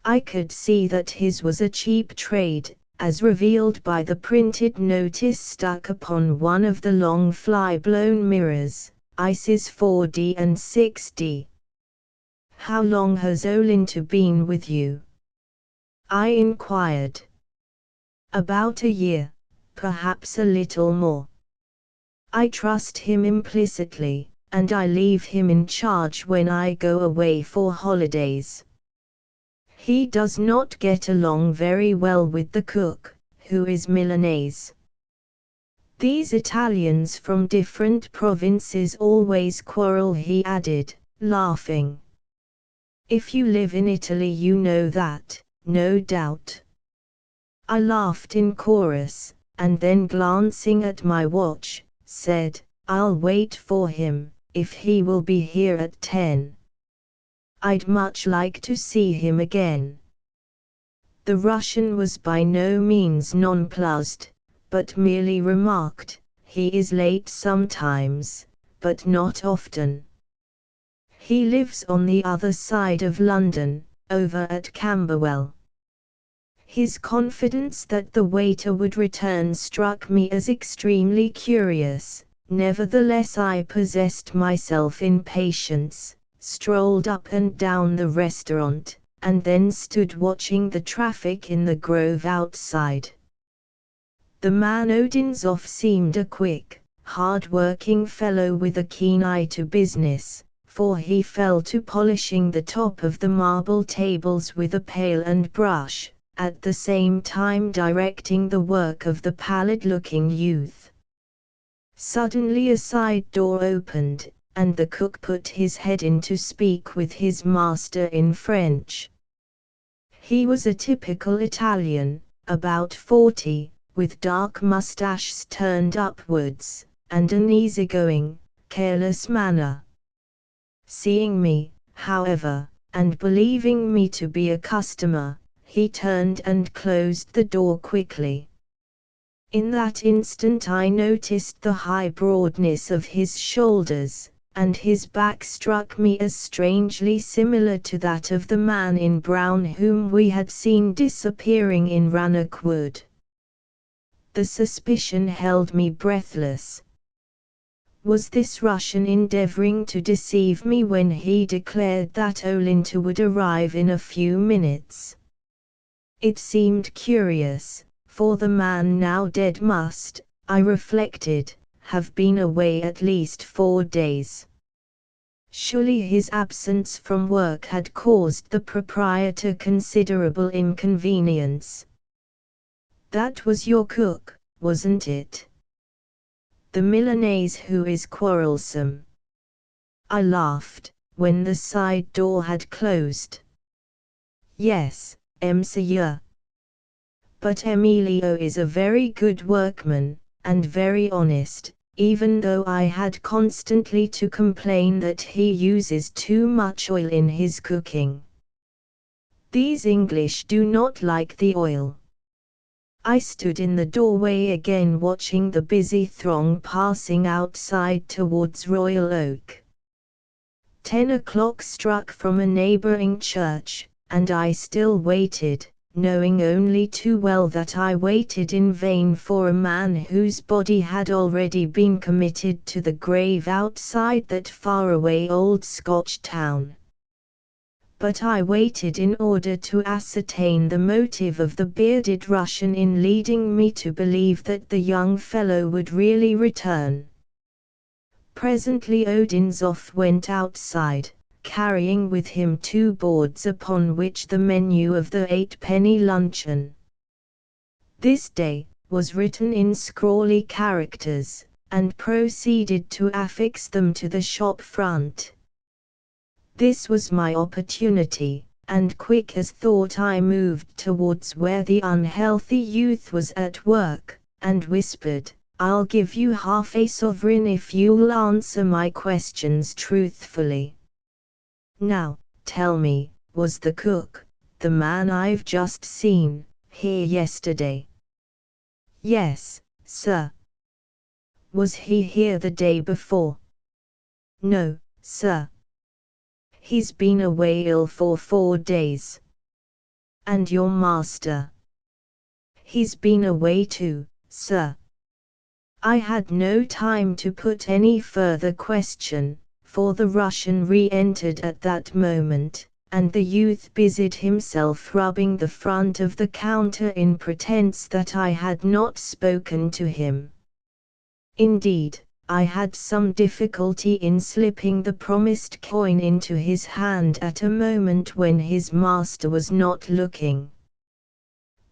I could see that his was a cheap trade, as revealed by the printed notice stuck upon one of the long fly-blown mirrors, ices 4D and 6D. How long has Olinto been with you? I inquired. About a year, perhaps a little more. I trust him implicitly, and I leave him in charge when I go away for holidays. He does not get along very well with the cook, who is Milanese. These Italians from different provinces always quarrel, he added, laughing. If you live in Italy you know that, no doubt. I laughed in chorus, and then glancing at my watch, said, I'll wait for him, if he will be here at 10. I'd much like to see him again. The Russian was by no means nonplussed, but merely remarked, he is late sometimes, but not often. He lives on the other side of London, over at Camberwell. His confidence that the waiter would return struck me as extremely curious, nevertheless I possessed myself in patience, strolled up and down the restaurant, and then stood watching the traffic in the grove outside. The man Odinzoff seemed a quick, hard-working fellow with a keen eye to business, for he fell to polishing the top of the marble tables with a pail and brush, at the same time directing the work of the pallid-looking youth. Suddenly a side door opened, and the cook put his head in to speak with his master in French. He was a typical Italian, about 40, with dark mustaches turned upwards, and an easygoing, careless manner. Seeing me, however, and believing me to be a customer, he turned and closed the door quickly. In that instant I noticed the high broadness of his shoulders, and his back struck me as strangely similar to that of the man in brown whom we had seen disappearing in Rannoch Wood. The suspicion held me breathless. Was this Russian endeavoring to deceive me when he declared that Olinto would arrive in a few minutes? It seemed curious, for the man now dead must, I reflected, have been away at least 4 days. Surely his absence from work had caused the proprietor considerable inconvenience. That was your cook, wasn't it? The Milanese who is quarrelsome. I laughed, when the side door had closed. Yes, monsieur. But Emilio is a very good workman, and very honest, even though I had constantly to complain that he uses too much oil in his cooking. These English do not like the oil. I stood in the doorway again watching the busy throng passing outside towards Royal Oak. 10 o'clock struck from a neighboring church, and I still waited, knowing only too well that I waited in vain for a man whose body had already been committed to the grave outside that faraway old Scotch town. But I waited in order to ascertain the motive of the bearded Russian in leading me to believe that the young fellow would really return. Presently Odinzoff went outside, carrying with him 2 boards upon which the menu of the 8-penny luncheon, this day, was written in scrawly characters, and proceeded to affix them to the shop front. This was my opportunity, and quick as thought I moved towards where the unhealthy youth was at work, and whispered, "I'll give you half a sovereign if you'll answer my questions truthfully. Now, tell me, was the cook, the man I've just seen, here yesterday?" "Yes, sir." "Was he here the day before?" "No, sir." "He's been away ill for 4 days." "And your master?" "He's been away too, sir." I had no time to put any further question, for the Russian re-entered at that moment, and the youth busied himself rubbing the front of the counter in pretense that I had not spoken to him. Indeed, I had some difficulty in slipping the promised coin into his hand at a moment when his master was not looking.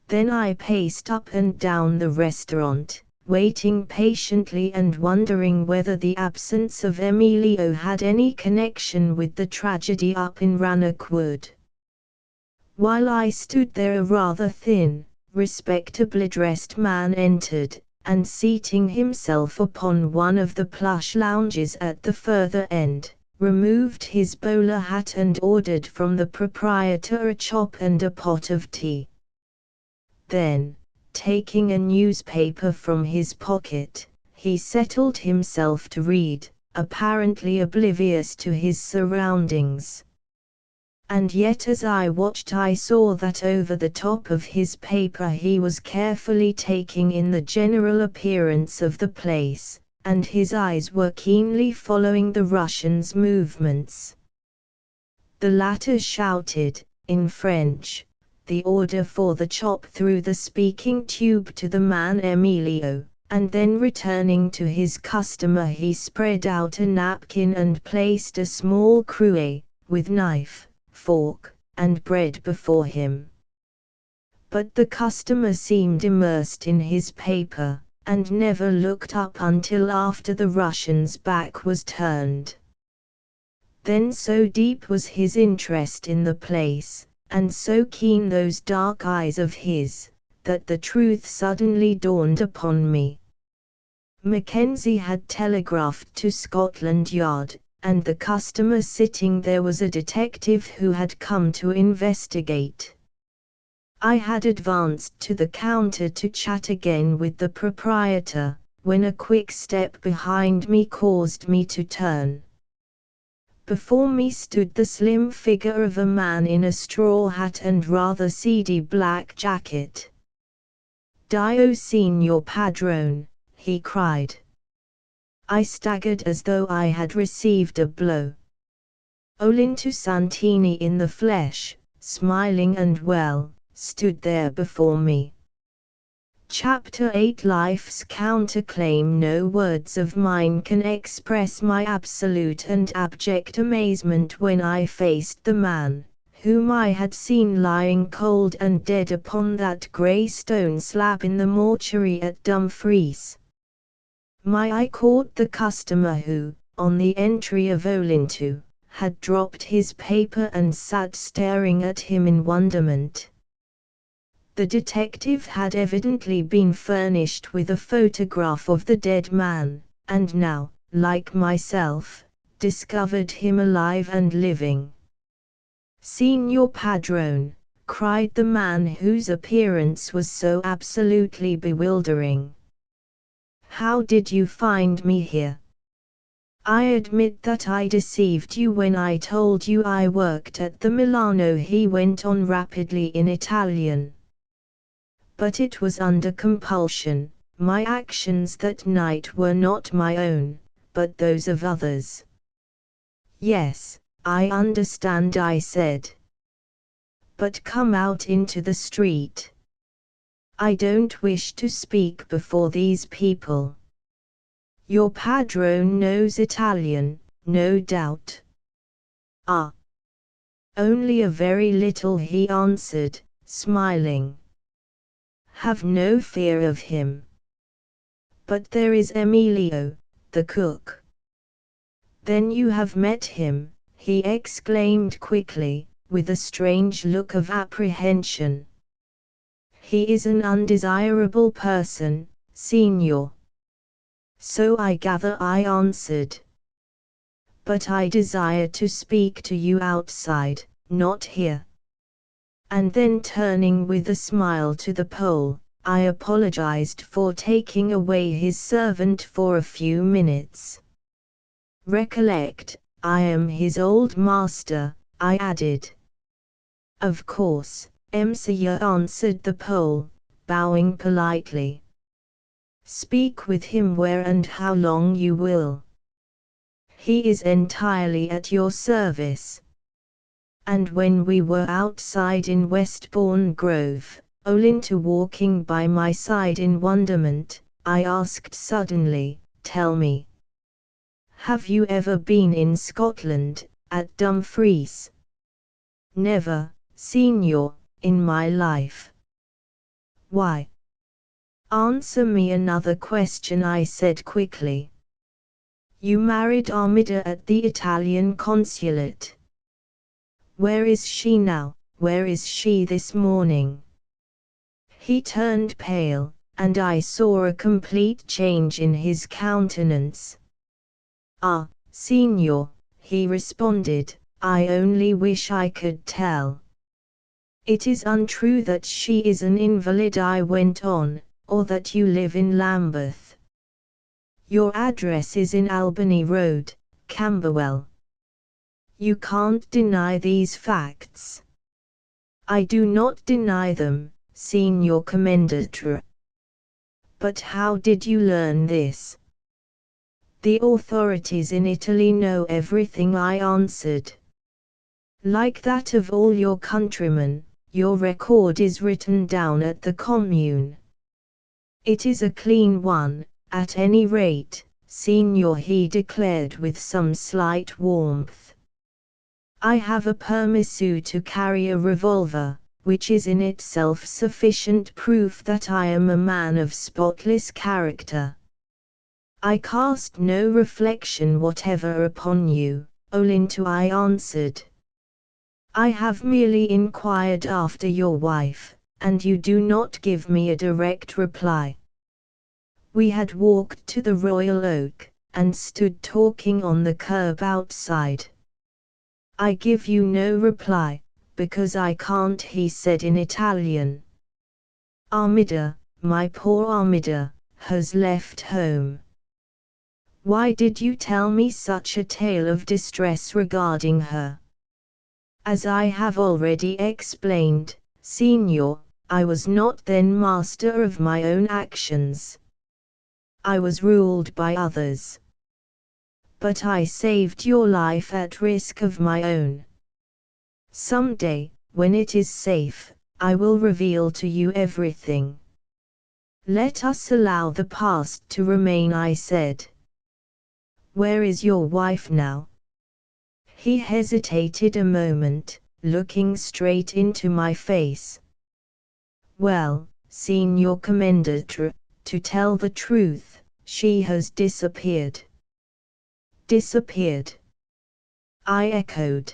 Then I paced up and down the restaurant, waiting patiently and wondering whether the absence of Emilio had any connection with the tragedy up in Rannoch Wood. While I stood there a rather thin, respectably dressed man entered, and seating himself upon one of the plush lounges at the further end, removed his bowler hat and ordered from the proprietor a chop and a pot of tea. Then, taking a newspaper from his pocket, he settled himself to read, apparently oblivious to his surroundings. And yet as I watched I saw that over the top of his paper he was carefully taking in the general appearance of the place, and his eyes were keenly following the Russian's movements. The latter shouted, in French, the order for the chop through the speaking tube to the man Emilio, and then returning to his customer he spread out a napkin and placed a small cruet, with knife, fork, and bread before him. But the customer seemed immersed in his paper, and never looked up until after the Russian's back was turned. Then so deep was his interest in the place, and so keen those dark eyes of his, that the truth suddenly dawned upon me. Mackenzie had telegraphed to Scotland Yard, and the customer sitting there was a detective who had come to investigate. I had advanced to the counter to chat again with the proprietor, when a quick step behind me caused me to turn. Before me stood the slim figure of a man in a straw hat and rather seedy black jacket. "Dio Signor Padrone," he cried. I staggered as though I had received a blow. Olinto Santini in the flesh, smiling and well, stood there before me. Chapter 8 Life's counterclaim. No words of mine can express my absolute and abject amazement when I faced the man, whom I had seen lying cold and dead upon that grey stone slab in the mortuary at Dumfries. My eye caught the customer who, on the entry of Olinto, had dropped his paper and sat staring at him in wonderment. The detective had evidently been furnished with a photograph of the dead man, and now, like myself, discovered him alive and living. "Signor Padrone," cried the man whose appearance was so absolutely bewildering. "How did you find me here? I admit that I deceived you when I told you I worked at the Milano," he went on rapidly in Italian. "But it was under compulsion. My actions that night were not my own, but those of others." "Yes, I understand," I said. "But come out into the street. I don't wish to speak before these people. Your padrone knows Italian, no doubt." "Ah, only a very little," he answered, smiling. "Have no fear of him. But there is Emilio, the cook." "Then you have met him," he exclaimed quickly, with a strange look of apprehension. "He is an undesirable person, signor." "So I gather," I answered. "But I desire to speak to you outside, not here." And then turning with a smile to the Pole, I apologized for taking away his servant for a few minutes. "Recollect, I am his old master," I added. "Of course, Monsieur," answered the Pole, bowing politely. "Speak with him where and how long you will. He is entirely at your service." And when we were outside in Westbourne Grove, Olinto walking by my side in wonderment, I asked suddenly, "Tell me, have you ever been in Scotland, at Dumfries?" "Never, signor, in my life." "Why?" "Answer me another question," I said quickly. "You married Armida at the Italian consulate. Where is she now? Where is she this morning?" He turned pale, and I saw a complete change in his countenance. "Ah, signor," he responded, "I only wish I could tell." "It is untrue that she is an invalid," I went on, "or that you live in Lambeth. Your address is in Albany Road, Camberwell. You can't deny these facts." "I do not deny them, Signor Commendatore." "But how did you learn this?" "The authorities in Italy know everything," I answered. "Like that of all your countrymen, your record is written down at the commune. It is a clean one, at any rate, signor," he declared with some slight warmth. "I have a permesso to carry a revolver, which is in itself sufficient proof that I am a man of spotless character." "I cast no reflection whatever upon you, Olinto," I answered. "I have merely inquired after your wife, and you do not give me a direct reply." We had walked to the Royal Oak, and stood talking on the curb outside. "I give you no reply, because I can't," he said in Italian. "Armida, my poor Armida, has left home." "Why did you tell me such a tale of distress regarding her?" "As I have already explained, signor, I was not then master of my own actions. I was ruled by others. but I saved your life at risk of my own. Someday, when it is safe, I will reveal to you everything. Let us allow the past to remain, I said. Where is your wife now? He hesitated a moment, looking straight into my face. Well, Signor Commendatore, to tell the truth, she has disappeared. Disappeared? I echoed.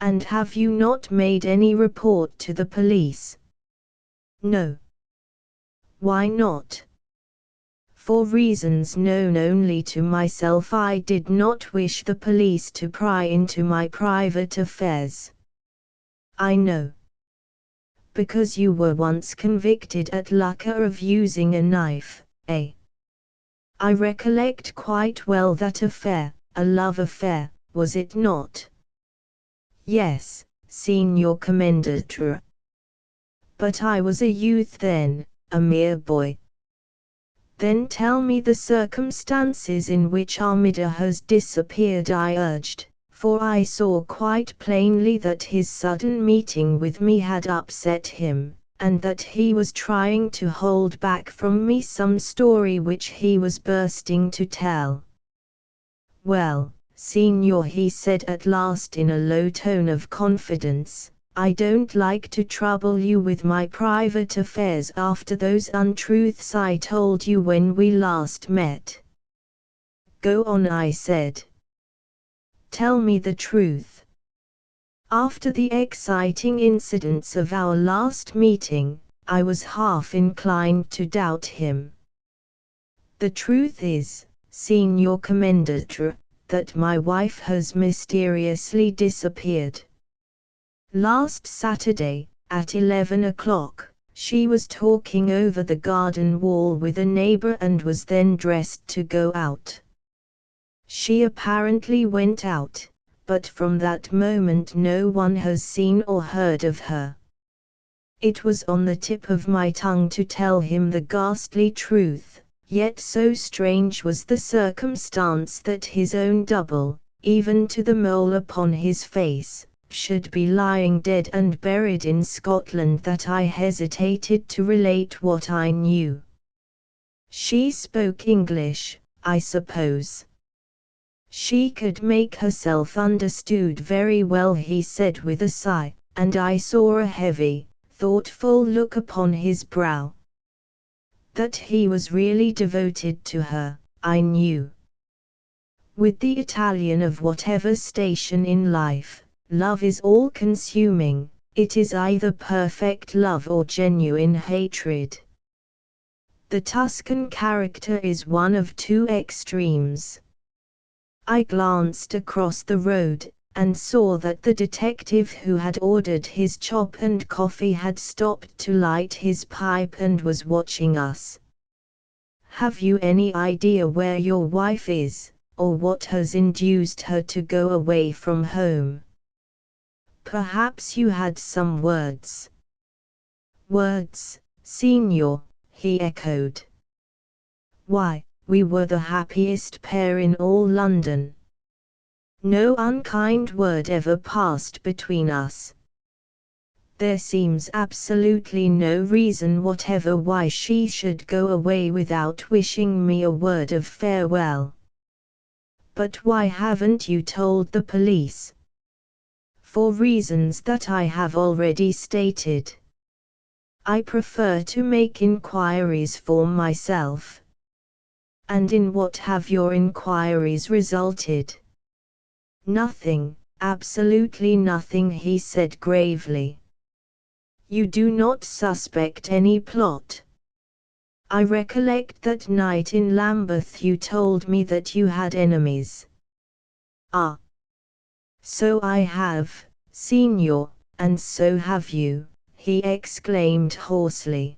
And have you not made any report to the police? No. Why not? For reasons known only to myself. I did not wish the police to pry into my private affairs. I know. Because you were once convicted at Lucca of using a knife, eh? I recollect quite well that affair, a love affair, was it not? Yes, Signor Commendatore. But I was a youth then, a mere boy. Then tell me the circumstances in which Armida has disappeared, I urged, for I saw quite plainly that his sudden meeting with me had upset him, and that he was trying to hold back from me some story which he was bursting to tell. Well, Signor, he said at last in a low tone of confidence, I don't like to trouble you with my private affairs after those untruths I told you when we last met. Go on, I said. Tell me the truth. After the exciting incidents of our last meeting, I was half inclined to doubt him. The truth is, Signor Commendatore, that my wife has mysteriously disappeared. Last Saturday, at 11 o'clock, she was talking over the garden wall with a neighbor and was then dressed to go out. She apparently went out, but from that moment no one has seen or heard of her. It was on the tip of my tongue to tell him the ghastly truth, yet so strange was the circumstance that his own double, even to the mole upon his face, should be lying dead and buried in Scotland that I hesitated to relate what I knew. She spoke English, I suppose. She could make herself understood very well, he said with a sigh, and I saw a heavy, thoughtful look upon his brow. That he was really devoted to her, I knew. With the Italian of whatever station in life, love is all-consuming. It is either perfect love or genuine hatred. The Tuscan character is one of two extremes. I glanced across the road, and saw that the detective who had ordered his chop and coffee had stopped to light his pipe and was watching us. Have you any idea where your wife is, or what has induced her to go away from home? Perhaps you had some words. Words, Signor, he echoed. Why, we were the happiest pair in all London. No unkind word ever passed between us. There seems absolutely no reason whatever why she should go away without wishing me a word of farewell. But why haven't you told the police? For reasons that I have already stated. I prefer to make inquiries for myself. And in what have your inquiries resulted? Nothing, absolutely nothing, he said gravely. You do not suspect any plot? I recollect that night in Lambeth you told me that you had enemies. Ah! So I have, Signor, and so have you, he exclaimed hoarsely.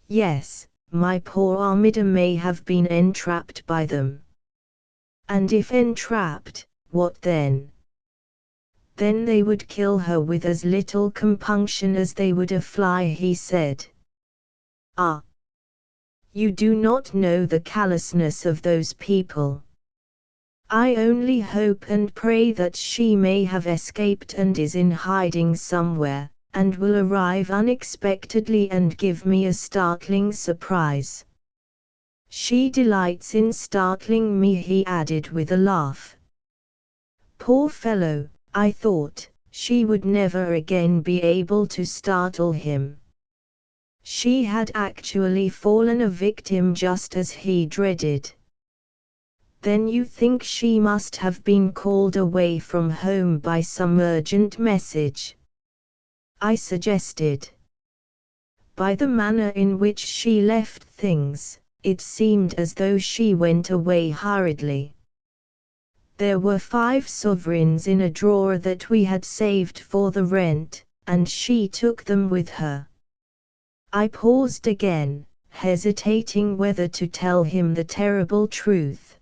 Yes, my poor Armida may have been entrapped by them. And if entrapped, what then? Then they would kill her with as little compunction as they would a fly, he said. Ah! You do not know the callousness of those people. I only hope and pray that she may have escaped and is in hiding somewhere, and will arrive unexpectedly and give me a startling surprise. She delights in startling me," he added with a laugh. Poor fellow, I thought, she would never again be able to startle him. She had actually fallen a victim just as he dreaded. "Then you think she must have been called away from home by some urgent message?" I suggested. By the manner in which she left things, it seemed as though she went away hurriedly. There were 5 sovereigns in a drawer that we had saved for the rent, and she took them with her. I paused again, hesitating whether to tell him the terrible truth.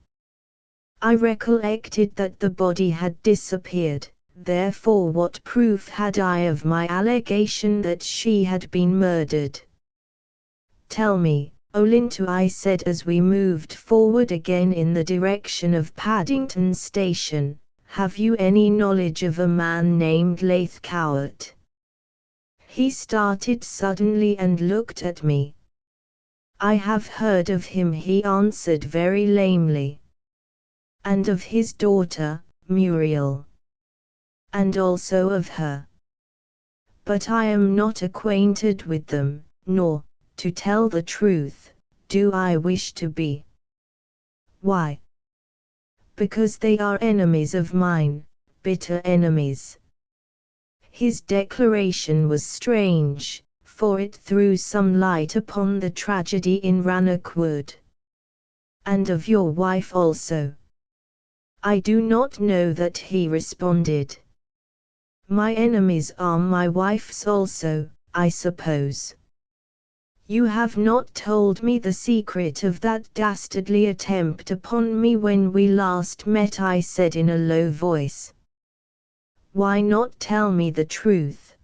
I recollected that the body had disappeared, therefore what proof had I of my allegation that she had been murdered? "Tell me, Olinto," I said as we moved forward again in the direction of Paddington Station, "have you any knowledge of a man named Lathcowart?" He started suddenly and looked at me. "I have heard of him," he answered very lamely. "And of his daughter, Muriel. And also of her. But I am not acquainted with them, nor, to tell the truth, do I wish to be." "Why?" "Because they are enemies of mine, bitter enemies." His declaration was strange, for it threw some light upon the tragedy in Rannoch Wood. "And of your wife also?" "I do not know that," he responded. "My enemies are my wife's also, I suppose." "You have not told me the secret of that dastardly attempt upon me when we last met," I said in a low voice. "Why not tell me the truth?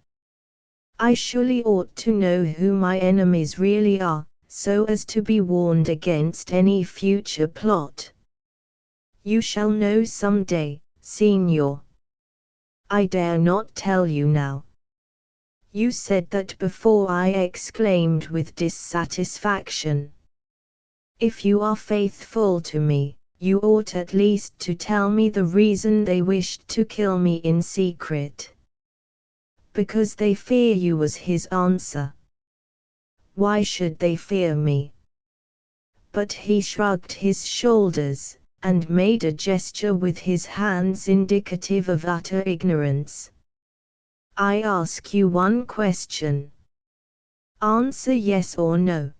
I surely ought to know who my enemies really are, so as to be warned against any future plot." "You shall know some day, Signor." "I dare not tell you now." "You said that before," I exclaimed with dissatisfaction. "If you are faithful to me, you ought at least to tell me the reason they wished to kill me in secret." "Because they fear you," was his answer. "Why should they fear me?" But he shrugged his shoulders, and made a gesture with his hands indicative of utter ignorance. "I ask you one question. Answer yes or no.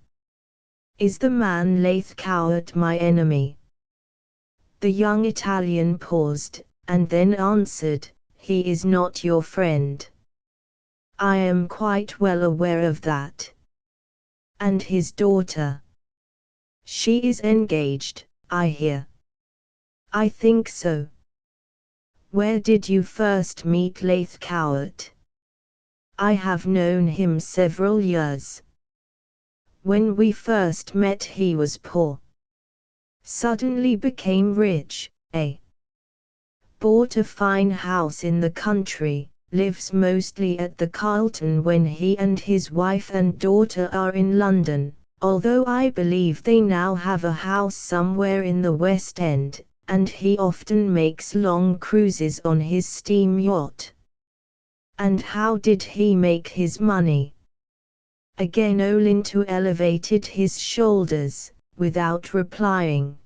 Is the man Lathcowart my enemy?" The young Italian paused, and then answered, "He is not your friend." "I am quite well aware of that." "And his daughter?" "She is engaged, I hear." "I think so." "Where did you first meet Lathcowart?" "I have known him several years." "When we first met he was poor. Suddenly became rich, eh?" "Bought a fine house in the country, lives mostly at the Carlton when he and his wife and daughter are in London, although I believe they now have a house somewhere in the West End, and he often makes long cruises on his steam yacht." "And how did he make his money?" Again Olinto elevated his shoulders, without replying.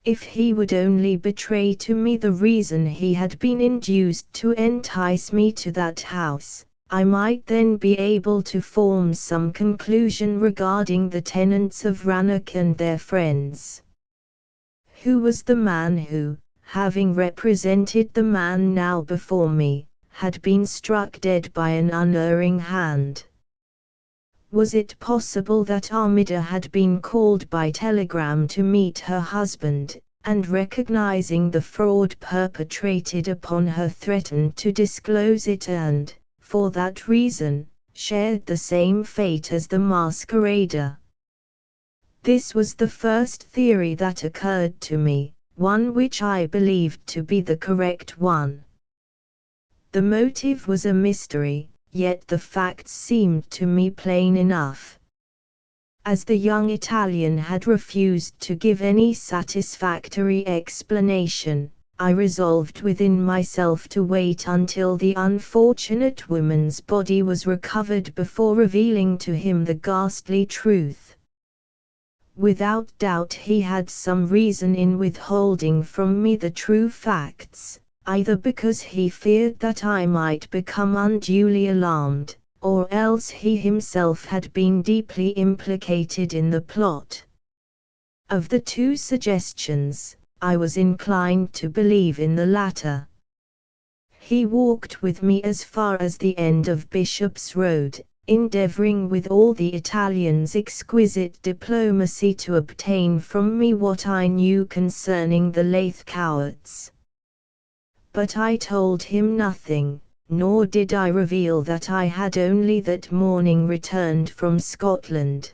If he would only betray to me the reason he had been induced to entice me to that house, I might then be able to form some conclusion regarding the tenants of Rannoch and their friends. Who was the man who, having represented the man now before me, had been struck dead by an unerring hand? Was it possible that Armida had been called by telegram to meet her husband, and recognizing the fraud perpetrated upon her threatened to disclose it and, for that reason, shared the same fate as the masquerader? This was the first theory that occurred to me, one which I believed to be the correct one. The motive was a mystery, yet the facts seemed to me plain enough. As the young Italian had refused to give any satisfactory explanation, I resolved within myself to wait until the unfortunate woman's body was recovered before revealing to him the ghastly truth. Without doubt he had some reason in withholding from me the true facts, either because he feared that I might become unduly alarmed, or else he himself had been deeply implicated in the plot. Of the two suggestions, I was inclined to believe in the latter. He walked with me as far as the end of Bishop's Road, endeavoring with all the Italian's exquisite diplomacy to obtain from me what I knew concerning the Laithcowarts. But I told him nothing, nor did I reveal that I had only that morning returned from Scotland.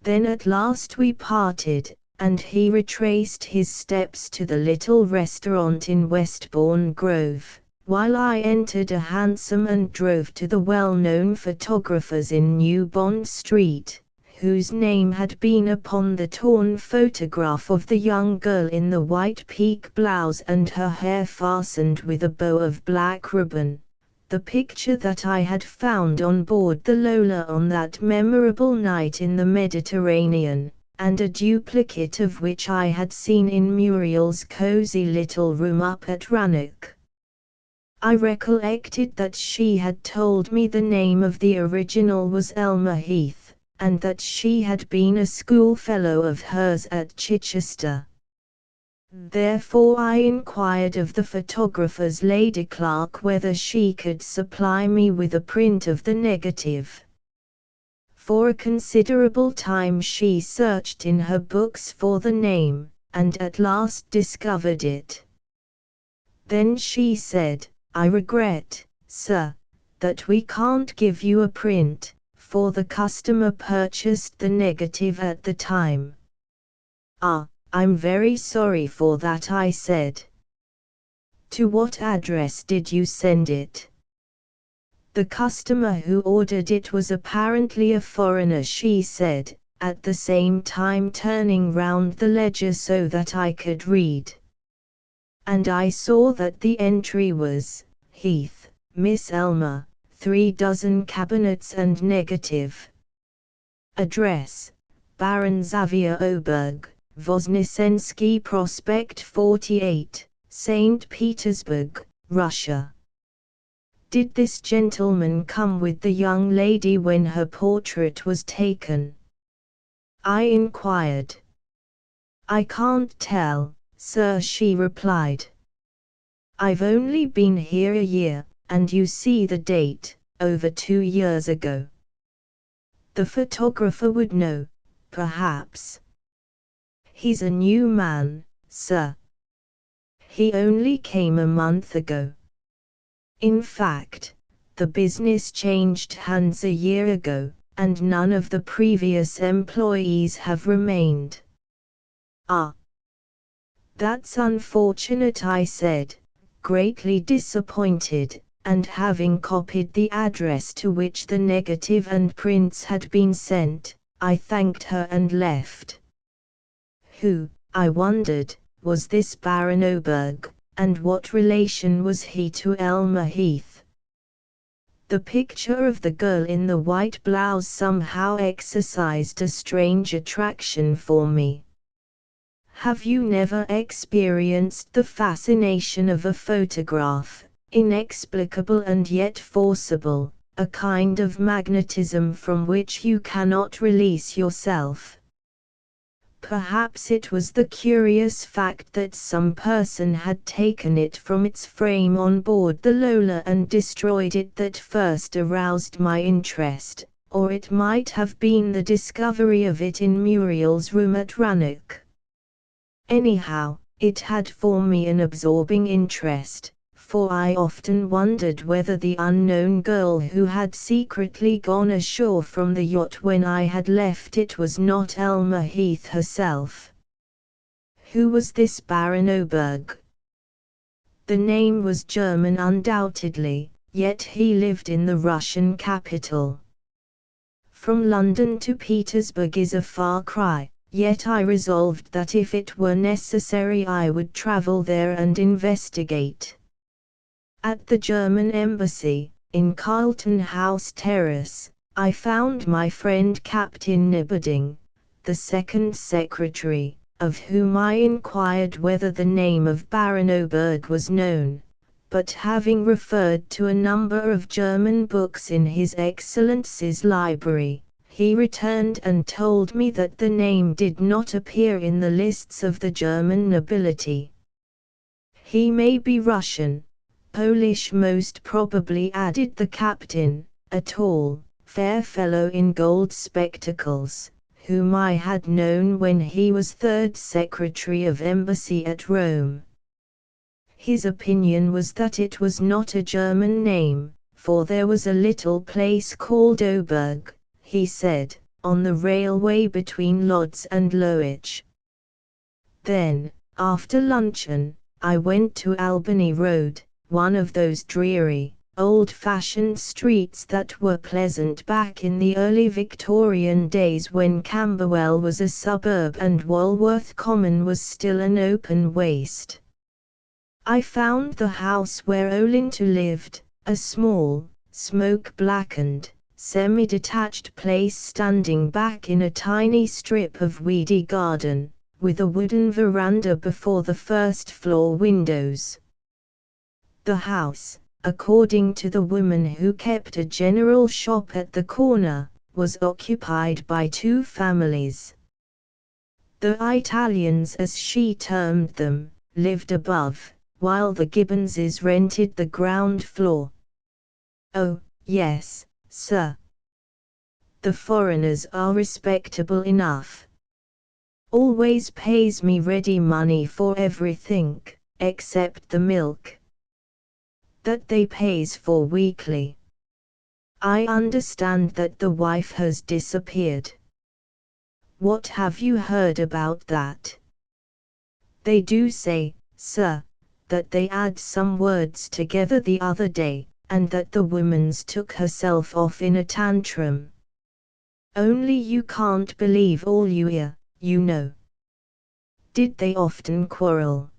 Then at last we parted, and he retraced his steps to the little restaurant in Westbourne Grove, while I entered a hansom and drove to the well-known photographer's in New Bond Street, whose name had been upon the torn photograph of the young girl in the white pique blouse and her hair fastened with a bow of black ribbon, the picture that I had found on board the Lola on that memorable night in the Mediterranean, and a duplicate of which I had seen in Muriel's cosy little room up at Rannoch. I recollected that she had told me the name of the original was Elmer Heath, and that she had been a schoolfellow of hers at Chichester. Therefore I inquired of the photographer's lady clerk whether she could supply me with a print of the negative. For a considerable time she searched in her books for the name, and at last discovered it. Then she said, "I regret, sir, that we can't give you a print, for the customer purchased the negative at the time." "Ah, I'm very sorry for that," I said. "To what address did you send it?" "The customer who ordered it was apparently a foreigner," she said, at the same time turning round the ledger so that I could read. And I saw that the entry was, "Heath, Miss Elmer, 3 dozen cabinets and negative. Address, Baron Xavier Oberg, Voznesensky Prospect 48, St. Petersburg, Russia." "Did this gentleman come with the young lady when her portrait was taken?" I inquired. "I can't tell, sir," she replied. "I've only been here a year, and you see the date, over 2 years ago." "The photographer would know, perhaps." "He's a new man, sir. He only came a month ago. In fact, the business changed hands a year ago, and none of the previous employees have remained." "Ah, that's unfortunate," I said, greatly disappointed, and having copied the address to which the negative and prints had been sent, I thanked her and left. Who, I wondered, was this Baron Oberg, and what relation was he to Elmer Heath? The picture of the girl in the white blouse somehow exercised a strange attraction for me. Have you never experienced the fascination of a photograph, inexplicable and yet forcible, a kind of magnetism from which you cannot release yourself? Perhaps it was the curious fact that some person had taken it from its frame on board the Lola and destroyed it that first aroused my interest, or it might have been the discovery of it in Muriel's room at Rannoch. Anyhow, it had for me an absorbing interest, for I often wondered whether the unknown girl who had secretly gone ashore from the yacht when I had left it was not Elmer Heath herself. Who was this Baron Oberg? The name was German undoubtedly, yet he lived in the Russian capital. From London to Petersburg is a far cry, yet I resolved that if it were necessary I would travel there and investigate. At the German embassy, in Carlton House Terrace, I found my friend Captain Nibberding, the second secretary, of whom I inquired whether the name of Baron Oberg was known, but having referred to a number of German books in His Excellency's library, he returned and told me that the name did not appear in the lists of the German nobility. He may be Russian, Polish most probably, added the captain, a tall, fair fellow in gold spectacles, whom I had known when he was third secretary of embassy at Rome. His opinion was that it was not a German name, for there was a little place called Oberg, he said, on the railway between Lodz and Lowych. Then, after luncheon, I went to Albany Road, one of those dreary, old-fashioned streets that were pleasant back in the early Victorian days when Camberwell was a suburb and Walworth Common was still an open waste. I found the house where Olinto lived, a small, smoke-blackened, semi-detached place standing back in a tiny strip of weedy garden, with a wooden veranda before the first-floor windows. The house, according to the woman who kept a general shop at the corner, was occupied by two families. The Italians, as she termed them, lived above, while the Gibbonses rented the ground floor. Oh, yes, sir. The foreigners are respectable enough. Always pays me ready money for everything, except the milk. That they pays for weekly. I understand that the wife has disappeared. What have you heard about that? They do say, sir, that they add some words together the other day, and that the woman's took herself off in a tantrum. Only you can't believe all you hear, you know. Did they often quarrel?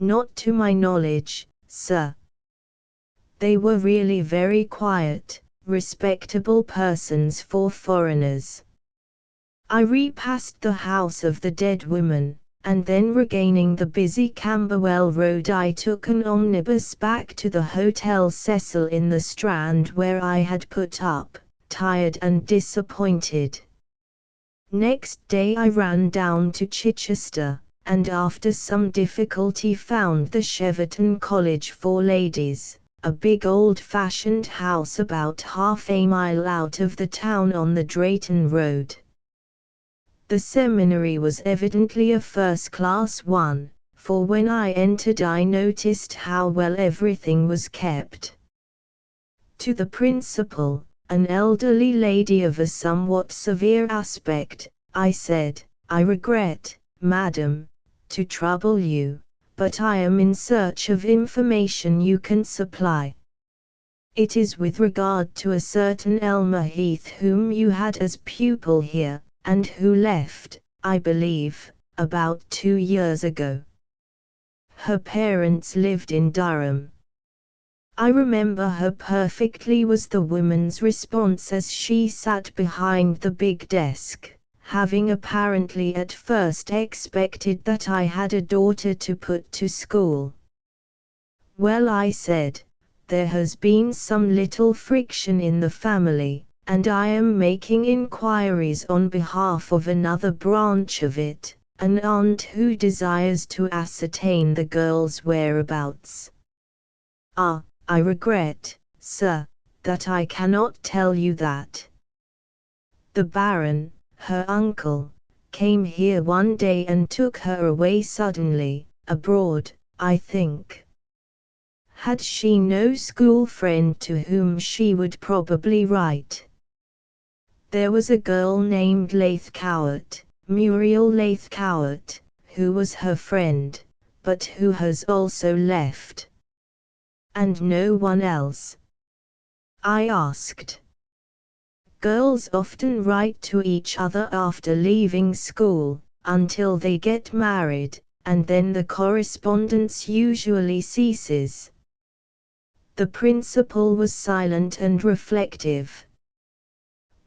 Not to my knowledge, sir. They were really very quiet, respectable persons for foreigners. I repassed the house of the dead woman, and then regaining the busy Camberwell Road I took an omnibus back to the Hotel Cecil in the Strand where I had put up, tired and disappointed. Next day I ran down to Chichester, and after some difficulty found the Cheverton College for Ladies, a big old-fashioned house about half a mile out of the town on the Drayton Road. The seminary was evidently a first-class one, for when I entered I noticed how well everything was kept. To the principal, an elderly lady of a somewhat severe aspect, I said, "I regret, madam, to trouble you, but I am in search of information you can supply. It is with regard to a certain Elmer Heath whom you had as pupil here, and who left, I believe, about 2 years ago. Her parents lived in Durham." "I remember her perfectly," was the woman's response as she sat behind the big desk, having apparently at first expected that I had a daughter to put to school. "Well," I said, "there has been some little friction in the family, and I am making inquiries on behalf of another branch of it, an aunt who desires to ascertain the girl's whereabouts." "Ah, I regret, sir, that I cannot tell you that. The Baron, her uncle, came here one day and took her away suddenly, abroad, I think. Had she no school friend to whom she would probably write? There was a girl named Muriel Lathcowart, who was her friend, but who has also left. And no one else? I asked. Girls often write to each other after leaving school, until they get married, and then the correspondence usually ceases. The principal was silent and reflective.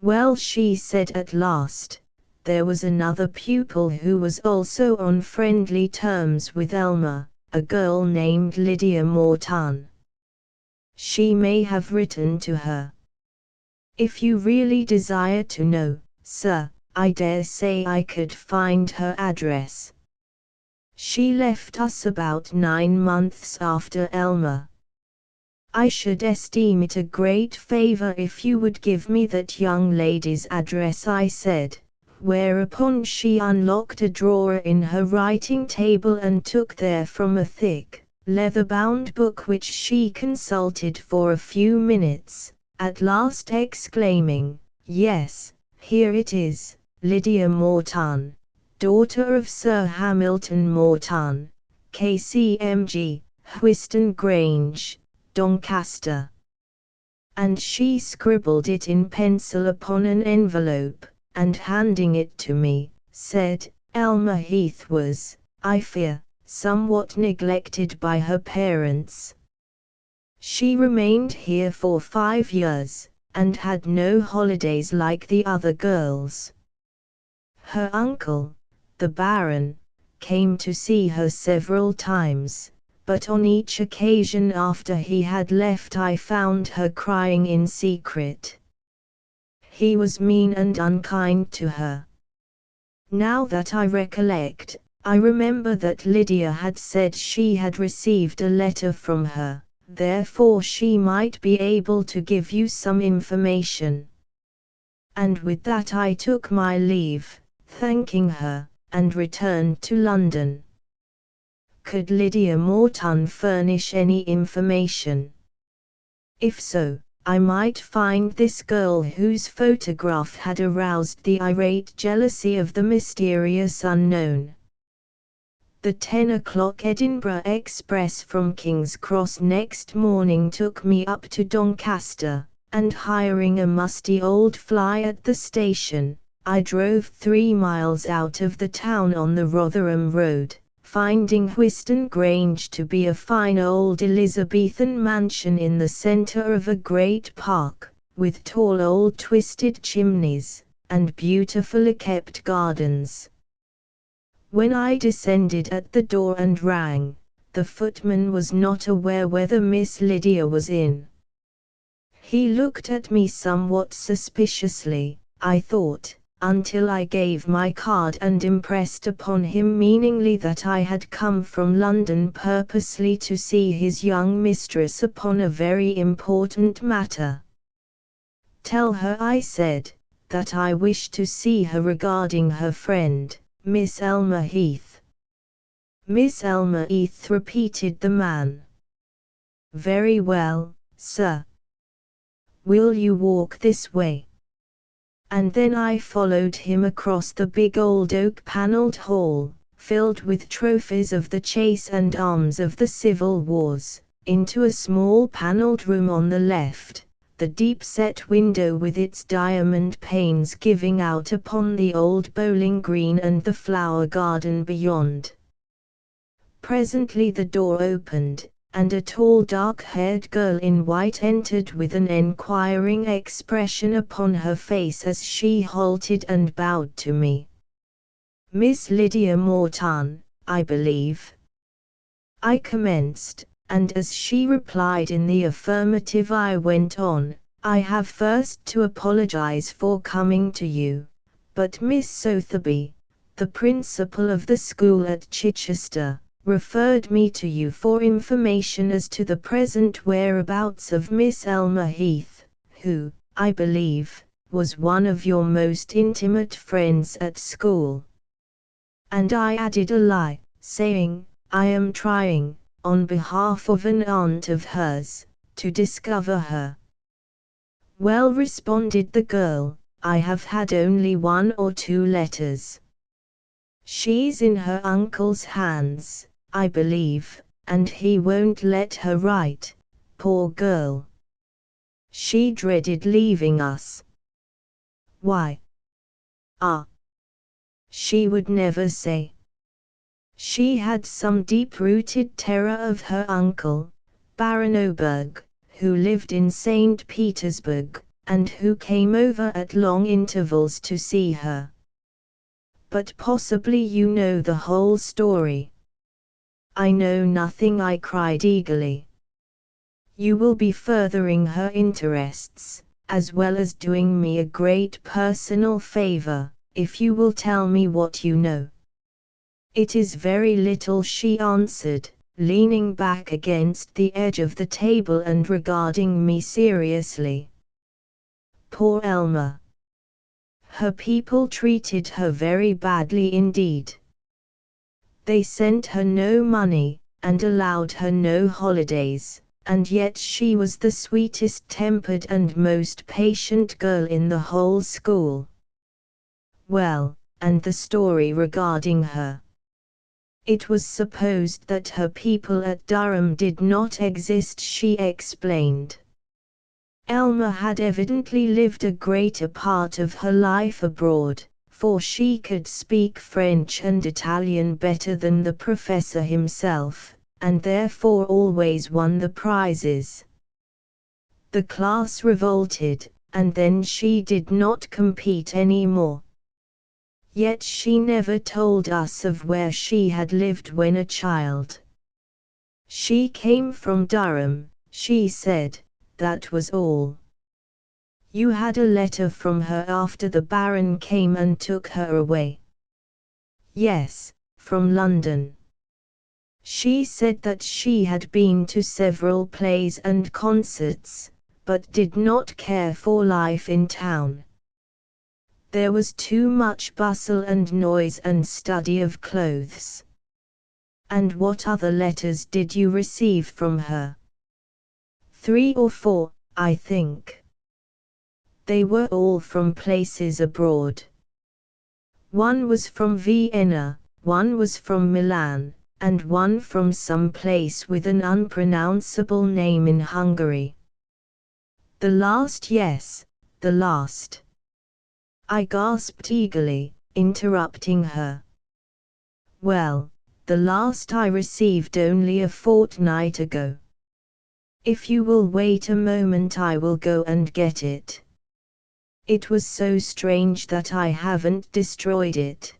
Well, she said at last, there was another pupil who was also on friendly terms with Elma, a girl named Lydia Morton. She may have written to her. If you really desire to know, sir, I dare say I could find her address. She left us about 9 months after Elma. I should esteem it a great favor if you would give me that young lady's address, I said, whereupon she unlocked a drawer in her writing table and took therefrom a thick, leather-bound book which she consulted for a few minutes, at last exclaiming, "Yes, here it is, Lydia Morton, daughter of Sir Hamilton Morton, KCMG, Whiston Grange, Doncaster." And she scribbled it in pencil upon an envelope, and handing it to me, said, "Elma Heath was, I fear, somewhat neglected by her parents. She remained here for 5 years, and had no holidays like the other girls. Her uncle, the Baron, came to see her several times, but on each occasion after he had left I found her crying in secret. He was mean and unkind to her. Now that I recollect, I remember that Lydia had said she had received a letter from her. Therefore she might be able to give you some information." And with that I took my leave, thanking her, and returned to London. Could Lydia Morton furnish any information? If so, I might find this girl whose photograph had aroused the irate jealousy of the mysterious unknown. The 10 o'clock Edinburgh express from King's Cross next morning took me up to Doncaster, and hiring a musty old fly at the station, I drove 3 miles out of the town on the Rotherham Road, finding Whiston Grange to be a fine old Elizabethan mansion in the centre of a great park, with tall old twisted chimneys, and beautifully kept gardens. When I descended at the door and rang, the footman was not aware whether Miss Lydia was in. He looked at me somewhat suspiciously, I thought, until I gave my card and impressed upon him meaningly that I had come from London purposely to see his young mistress upon a very important matter. "Tell her," I said, "that I wish to see her regarding her friend, Miss Elma Heath." "Miss Elma Heath," repeated the man. "Very well, sir. Will you walk this way?" And then I followed him across the big old oak-panelled hall, filled with trophies of the chase and arms of the Civil Wars, into a small panelled room on the left, the deep-set window with its diamond panes giving out upon the old bowling green and the flower garden beyond. Presently the door opened, and a tall dark-haired girl in white entered with an enquiring expression upon her face as she halted and bowed to me. "Miss Lydia Morton, I believe?" I commenced, and as she replied in the affirmative I went on, "I have first to apologize for coming to you, but Miss Sotheby, the principal of the school at Chichester, referred me to you for information as to the present whereabouts of Miss Elma Heath, who, I believe, was one of your most intimate friends at school." And I added a lie, saying, "I am trying, on behalf of an aunt of hers, to discover her." "Well," responded the girl, "I have had only 1 or 2 letters. She's in her uncle's hands, I believe, and he won't let her write, poor girl. She dreaded leaving us. Why? Ah. She would never say. She had some deep-rooted terror of her uncle, Baron Oberg, who lived in St. Petersburg, and who came over at long intervals to see her. But possibly you know the whole story. I know nothing, I cried eagerly. You will be furthering her interests, as well as doing me a great personal favor, if you will tell me what you know. It is very little, she answered, leaning back against the edge of the table and regarding me seriously. Poor Elma. Her people treated her very badly indeed. They sent her no money, and allowed her no holidays, and yet she was the sweetest-tempered and most patient girl in the whole school. Well, and the story regarding her. It was supposed that her people at Durham did not exist, she explained. Elma had evidently lived a greater part of her life abroad, for she could speak French and Italian better than the professor himself, and therefore always won the prizes. The class revolted, and then she did not compete any more. Yet she never told us of where she had lived when a child. She came from Durham, she said, that was all. You had a letter from her after the Baron came and took her away. Yes, from London. She said that she had been to several plays and concerts, but did not care for life in town. There was too much bustle and noise and study of clothes. And what other letters did you receive from her? 3 or 4, I think. They were all from places abroad. One was from Vienna, one was from Milan, and one from some place with an unpronounceable name in Hungary. The last, yes, the last. I gasped eagerly, interrupting her. Well, the last I received only a fortnight ago. If you will wait a moment I will go and get it. It was so strange that I haven't destroyed it.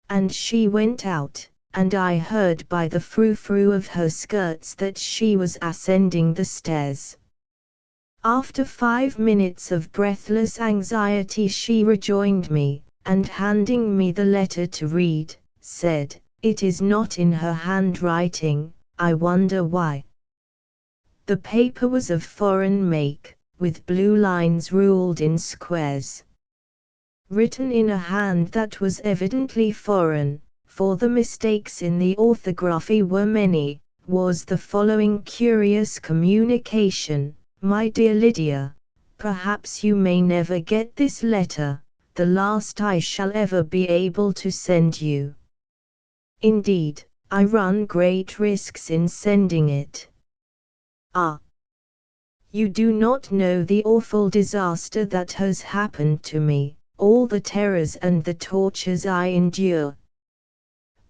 And she went out, and I heard by the frou-frou of her skirts that she was ascending the stairs. After 5 minutes of breathless anxiety she rejoined me, and handing me the letter to read, said, "It is not in her handwriting, I wonder why." The paper was of foreign make, with blue lines ruled in squares. Written in a hand that was evidently foreign, for the mistakes in the orthography were many, was the following curious communication. My dear Lydia, perhaps you may never get this letter, the last I shall ever be able to send you. Indeed, I run great risks in sending it. Ah! You do not know the awful disaster that has happened to me, all the terrors and the tortures I endure.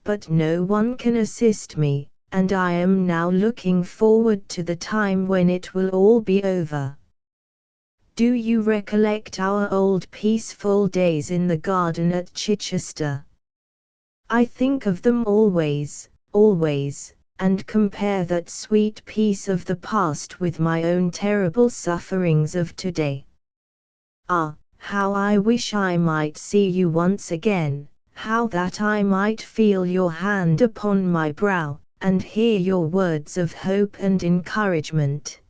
But no one can assist me, and I am now looking forward to the time when it will all be over. Do you recollect our old peaceful days in the garden at Chichester? I think of them always, always, and compare that sweet peace of the past with my own terrible sufferings of today. Ah, how I wish I might see you once again, how that I might feel your hand upon my brow, and hear your words of hope and encouragement.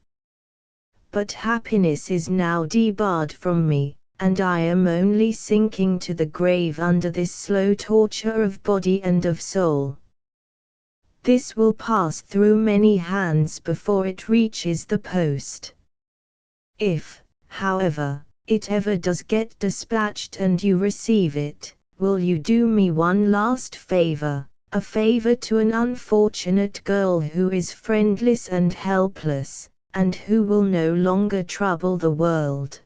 But happiness is now debarred from me, and I am only sinking to the grave under this slow torture of body and of soul. This will pass through many hands before it reaches the post. If, however, it ever does get dispatched and you receive it, will you do me one last favor, a favor to an unfortunate girl who is friendless and helpless, and who will no longer trouble the world?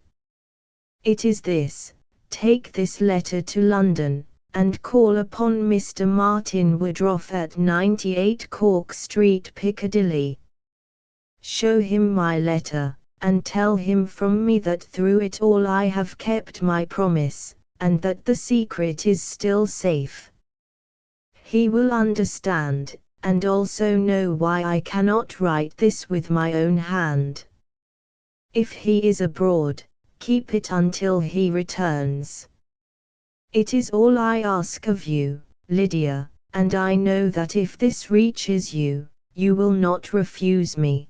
It is this: take this letter to London, and call upon Mr. Martin Woodroffe at 98 Cork Street, Piccadilly. Show him my letter, and tell him from me that through it all I have kept my promise, and that the secret is still safe. He will understand, and also know why I cannot write this with my own hand. If he is abroad, keep it until he returns. It is all I ask of you, Lydia, and I know that if this reaches you, you will not refuse me.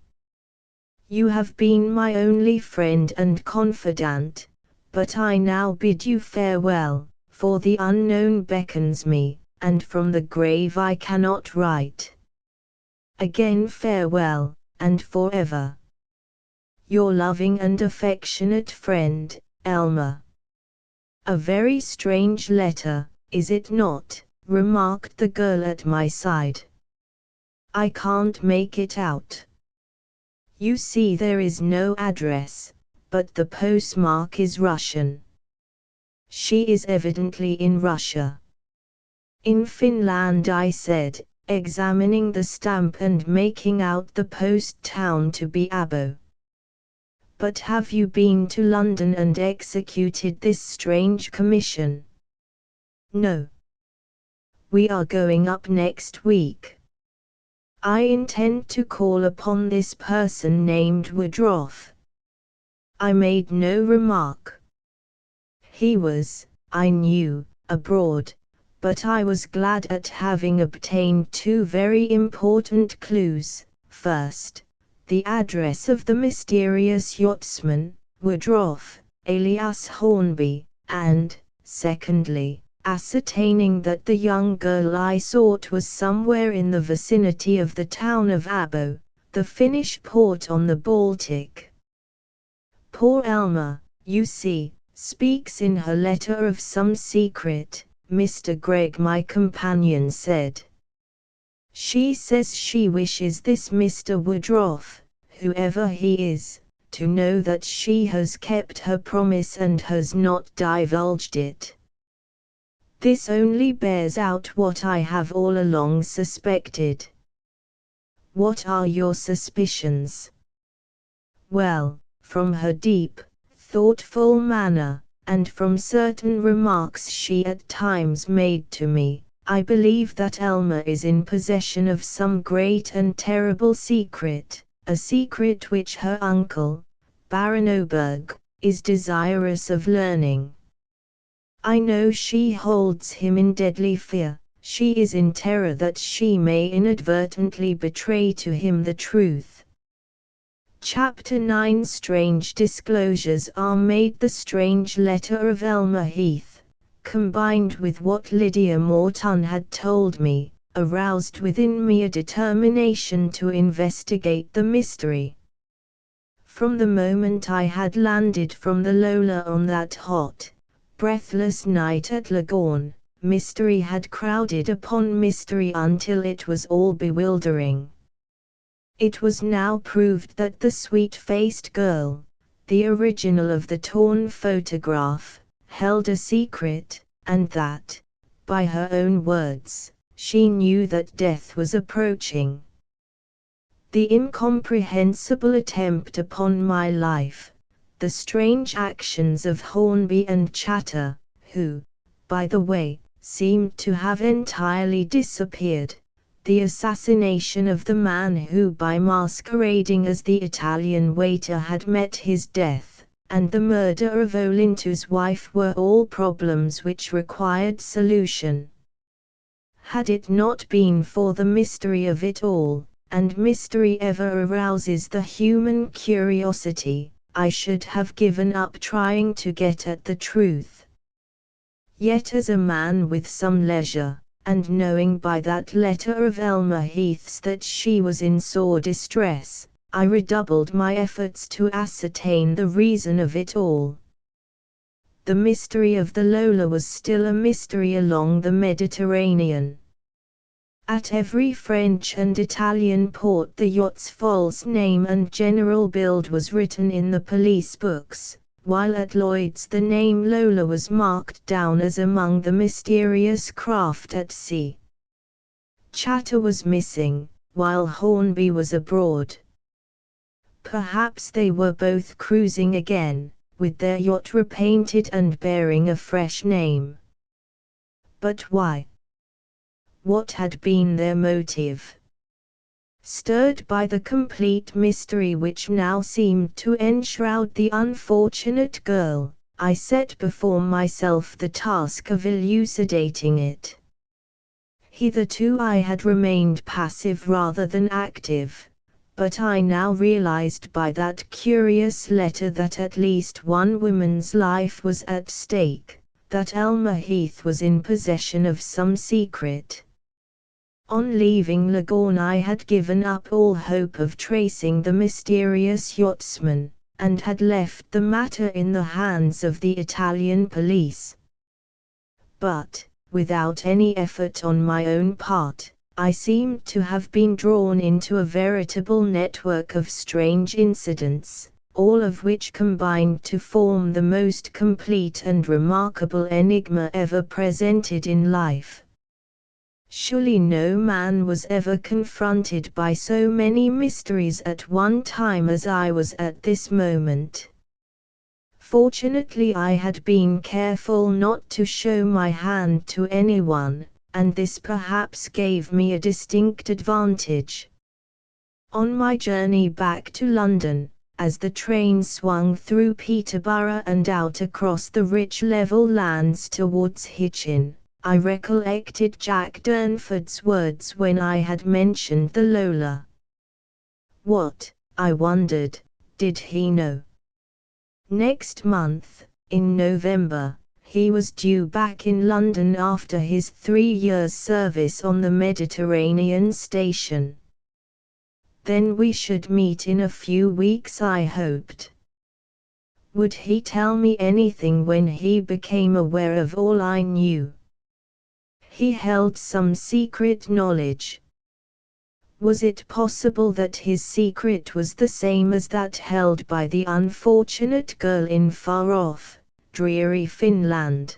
You have been my only friend and confidant, but I now bid you farewell, for the unknown beckons me, and from the grave I cannot write. Again farewell, and forever. Your loving and affectionate friend, Elmer. A very strange letter, is it not? Remarked the girl at my side. I can't make it out. You see there is no address, but the postmark is Russian. She is evidently in Russia. In Finland, I said, examining the stamp and making out the post town to be Abo. But have you been to London and executed this strange commission? No. We are going up next week. I intend to call upon this person named Woodroffe. I made no remark. He was, I knew, abroad, but I was glad at having obtained two very important clues. First, the address of the mysterious yachtsman, Woodroffe, alias Hornby, and, secondly, ascertaining that the young girl I sought was somewhere in the vicinity of the town of Abo, the Finnish port on the Baltic. Poor Elma, you see, speaks in her letter of some secret, Mr. Gregg, my companion said. She says she wishes this Mr. Woodroffe, whoever he is, to know that she has kept her promise and has not divulged it. This only bears out what I have all along suspected. What are your suspicions? Well, from her deep, thoughtful manner, and from certain remarks she at times made to me, I believe that Elma is in possession of some great and terrible secret, a secret which her uncle, Baron Oberg, is desirous of learning. I know she holds him in deadly fear. She is in terror that she may inadvertently betray to him the truth. Chapter 9. Strange disclosures are made. The strange letter of Elmer Heath, combined with what Lydia Morton had told me, aroused within me a determination to investigate the mystery. From the moment I had landed from the Lola on that hot, breathless night at Leghorn, mystery had crowded upon mystery until it was all bewildering. It was now proved that the sweet-faced girl, the original of the torn photograph, held a secret, and that, by her own words, she knew that death was approaching. The incomprehensible attempt upon my life, the strange actions of Hornby and Chatter, who, by the way, seemed to have entirely disappeared, the assassination of the man who by masquerading as the Italian waiter had met his death, and the murder of Olinto's wife were all problems which required solution. Had it not been for the mystery of it all, and mystery ever arouses the human curiosity, I should have given up trying to get at the truth. Yet as a man with some leisure, and knowing by that letter of Elmer Heath's that she was in sore distress, I redoubled my efforts to ascertain the reason of it all. the mystery of the Lola was still a mystery along the Mediterranean. At every French and Italian port the yacht's false name and general build was written in the police books, while at Lloyd's the name Lola was marked down as among the mysterious craft at sea. Chater was missing, while Hornby was abroad. Perhaps they were both cruising again, with their yacht repainted and bearing a fresh name. But why? What had been their motive? Stirred by the complete mystery which now seemed to enshroud the unfortunate girl, I set before myself the task of elucidating it. Hitherto I had remained passive rather than active, but I now realized by that curious letter that at least one woman's life was at stake, that Elmer Heath was in possession of some secret. On leaving Leghorn I had given up all hope of tracing the mysterious yachtsman, and had left the matter in the hands of the Italian police. But, without any effort on my own part, I seemed to have been drawn into a veritable network of strange incidents, all of which combined to form the most complete and remarkable enigma ever presented in life. Surely no man was ever confronted by so many mysteries at one time as I was at this moment. Fortunately I had been careful not to show my hand to anyone, and this perhaps gave me a distinct advantage. On my journey back to London, as the train swung through Peterborough and out across the rich level lands towards Hitchin, I recollected Jack Durnford's words when I had mentioned the Lola. What, I wondered, did he know? Next month, in November, he was due back in London after his 3 years' service on the Mediterranean station. Then we should meet in a few weeks, I hoped. Would he tell me anything when he became aware of all I knew? He held some secret knowledge. Was it possible that his secret was the same as that held by the unfortunate girl in far-off, dreary Finland?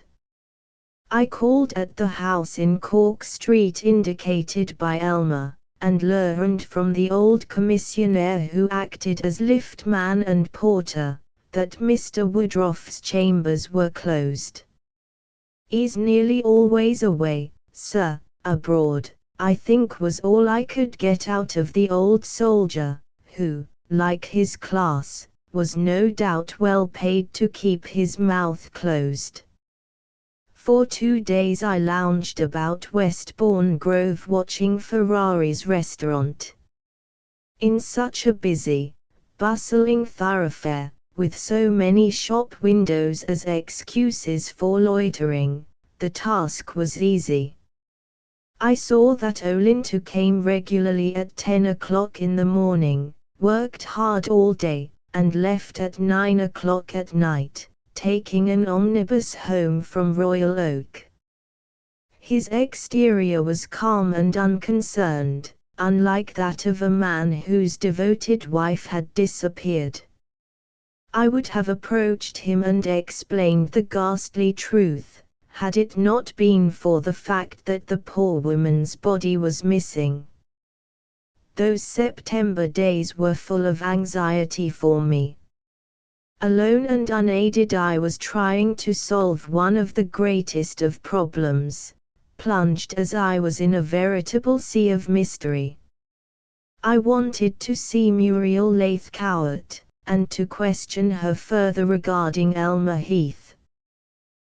I called at the house in Cork Street indicated by Elmer, and learned from the old commissionaire who acted as liftman and porter, that Mr. Woodruff's chambers were closed. "He's nearly always away, sir, abroad," I think was all I could get out of the old soldier, who, like his class, was no doubt well paid to keep his mouth closed. For 2 days I lounged about Westbourne Grove watching Ferrari's restaurant. In such a busy, bustling thoroughfare, with so many shop windows as excuses for loitering, the task was easy. I saw that Olinto came regularly at 10 o'clock in the morning, worked hard all day, and left at 9 o'clock at night, taking an omnibus home from Royal Oak. His exterior was calm and unconcerned, unlike that of a man whose devoted wife had disappeared. I would have approached him and explained the ghastly truth, had it not been for the fact that the poor woman's body was missing. Those September days were full of anxiety for me. Alone and unaided I was trying to solve one of the greatest of problems, plunged as I was in a veritable sea of mystery. I wanted to see Muriel Laithcowart, and to question her further regarding Elmer Heath.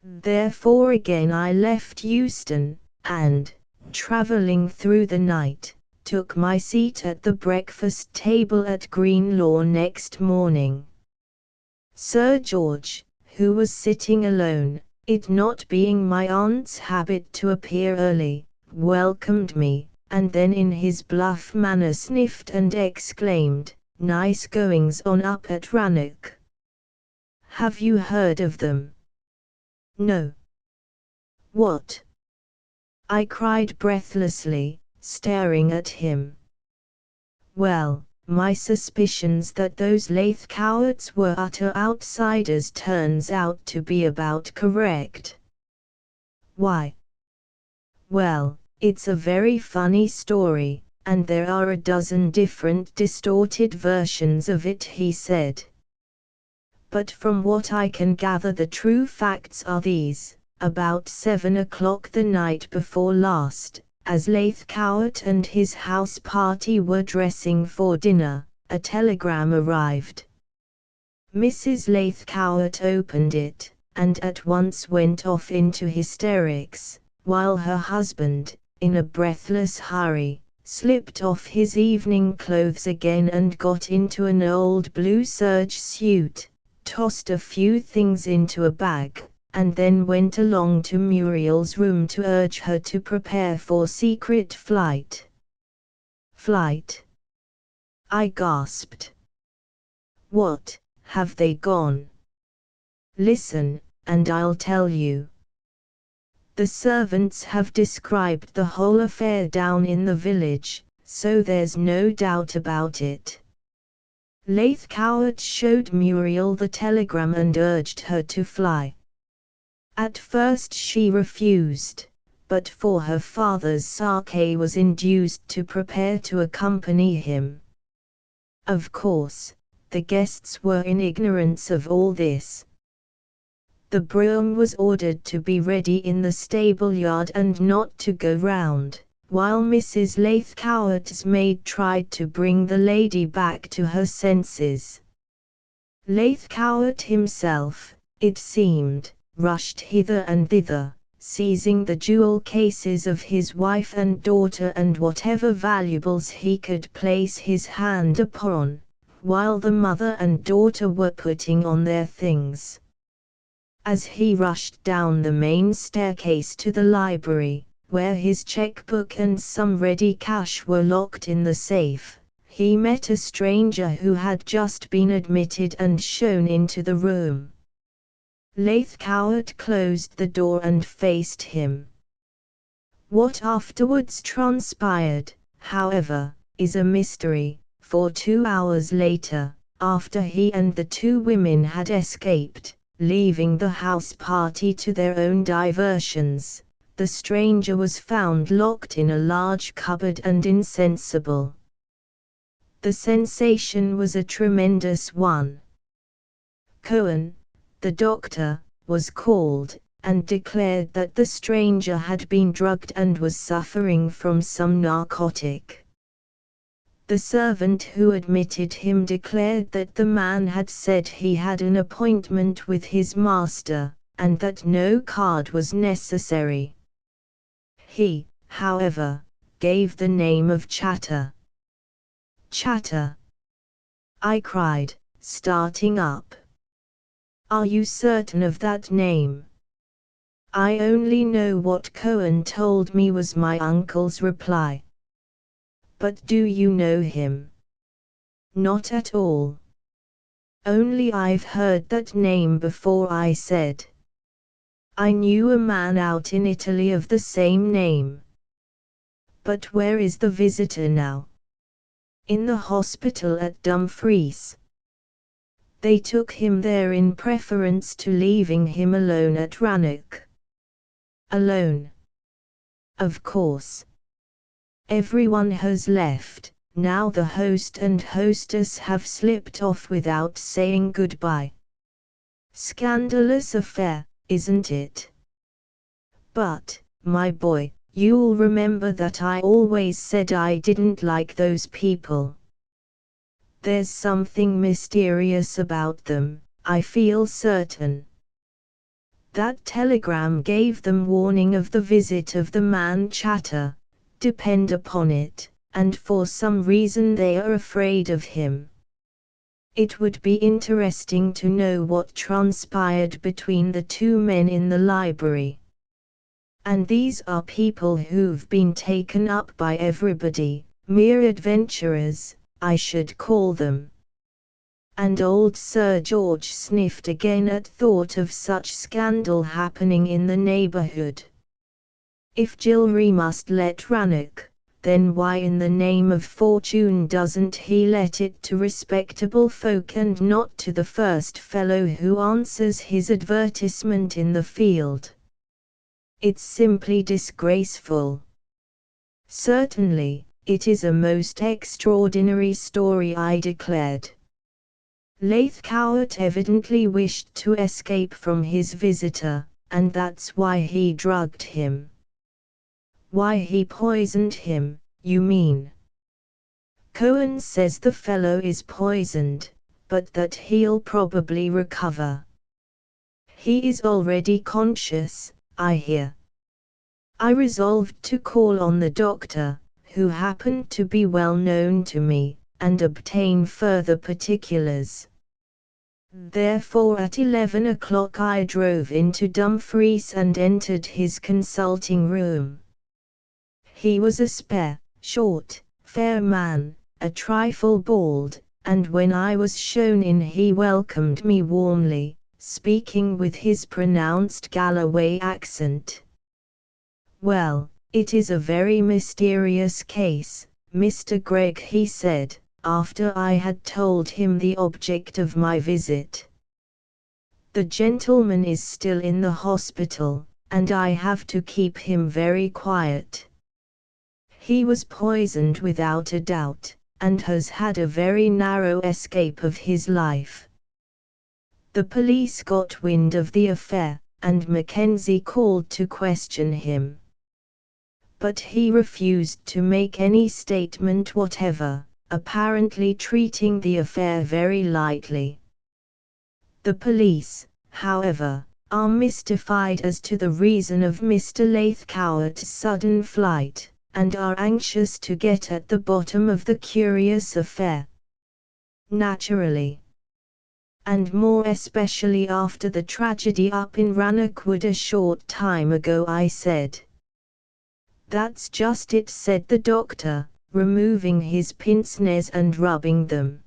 Therefore again I left Euston, and, travelling through the night, took my seat at the breakfast table at Greenlaw next morning. Sir George, who was sitting alone, it not being my aunt's habit to appear early, welcomed me, and then in his bluff manner sniffed and exclaimed, "Nice goings on up at Rannoch. Have you heard of them?" No. What? I cried breathlessly, staring at him. Well, my suspicions that those Laith cowards were utter outsiders turns out to be about correct. Why? Well, it's a very funny story, and there are a dozen different distorted versions of it, he said. But from what I can gather, the true facts are these. About 7 o'clock the night before last, as Laith Cowart and his house party were dressing for dinner, a telegram arrived. Mrs. Laith Cowart opened it, and at once went off into hysterics, while her husband, in a breathless hurry, slipped off his evening clothes again and got into an old blue serge suit, tossed a few things into a bag, and then went along to Muriel's room to urge her to prepare for secret flight. Flight? I gasped. What, have they gone? Listen, and I'll tell you. The servants have described the whole affair down in the village, so there's no doubt about it. Laith Cowart showed Muriel the telegram and urged her to fly. At first she refused, but for her father's sake was induced to prepare to accompany him. Of course, the guests were in ignorance of all this. The brougham was ordered to be ready in the stable yard and not to go round, while Mrs. Laith Cowart's maid tried to bring the lady back to her senses. Laith Cowart himself, it seemed, rushed hither and thither, seizing the jewel cases of his wife and daughter and whatever valuables he could place his hand upon, while the mother and daughter were putting on their things. As he rushed down the main staircase to the library, where his checkbook and some ready cash were locked in the safe, he met a stranger who had just been admitted and shown into the room. Laith Cowart closed the door and faced him. What afterwards transpired, however, is a mystery, for 2 hours later, after he and the two women had escaped, leaving the house party to their own diversions, the stranger was found locked in a large cupboard and insensible. The sensation was a tremendous one. Queux, the doctor, was called, and declared that the stranger had been drugged and was suffering from some narcotic. The servant who admitted him declared that the man had said he had an appointment with his master, and that no card was necessary. He, however, gave the name of Czar. Czar! I cried, starting up. Are you certain of that name? I only know what Queux told me was my uncle's reply. But do you know him? Not at all. Only I've heard that name before, I said. I knew a man out in Italy of the same name. But where is the visitor now? In the hospital at Dumfries. They took him there in preference to leaving him alone at Rannoch. Alone? Of course. Everyone has left, now the host and hostess have slipped off without saying goodbye. Scandalous affair, isn't it? But, my boy, you'll remember that I always said I didn't like those people. There's something mysterious about them, I feel certain. That telegram gave them warning of the visit of the man Czar, depend upon it, and for some reason they are afraid of him. It would be interesting to know what transpired between the two men in the library. And these are people who've been taken up by everybody, mere adventurers, I should call them. And old Sir George sniffed again at thought of such scandal happening in the neighborhood. If Gilry must let Rannoch, then why in the name of fortune doesn't he let it to respectable folk and not to the first fellow who answers his advertisement in the field? It's simply disgraceful. Certainly, it is a most extraordinary story, I declared. Lathcowart evidently wished to escape from his visitor, and that's why he drugged him. Why he poisoned him, you mean? Cohen says the fellow is poisoned, but that he'll probably recover. He is already conscious, I hear. I resolved to call on the doctor, who happened to be well known to me, and obtain further particulars. Therefore at 11 o'clock I drove into Dumfries and entered his consulting room. He was a spare, short, fair man, a trifle bald, and when I was shown in he welcomed me warmly, speaking with his pronounced Galloway accent. "Well, it is a very mysterious case, Mr. Gregg," he said, after I had told him the object of my visit. "The gentleman is still in the hospital, and I have to keep him very quiet. He was poisoned without a doubt, and has had a very narrow escape of his life. The police got wind of the affair, and Mackenzie called to question him. But he refused to make any statement whatever, apparently treating the affair very lightly. The police, however, are mystified as to the reason of Mr. Lathcowart's sudden flight, and are anxious to get at the bottom of the curious affair. Naturally. And more especially after the tragedy up in Rannoch Wood a short time ago, I said. "That's just it," said the doctor, removing his pince-nez and rubbing them.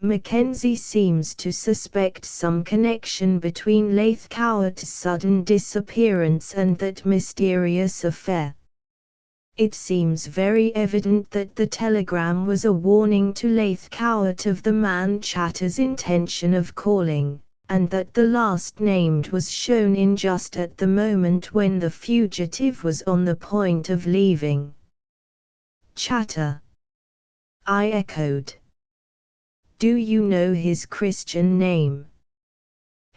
"Mackenzie seems to suspect some connection between Lathcowart's sudden disappearance and that mysterious affair. It seems very evident that the telegram was a warning to Lathcowart of the man Chatter's intention of calling, and that the last named was shown in just at the moment when the fugitive was on the point of leaving." "Chatter?" I echoed. "Do you know his Christian name?"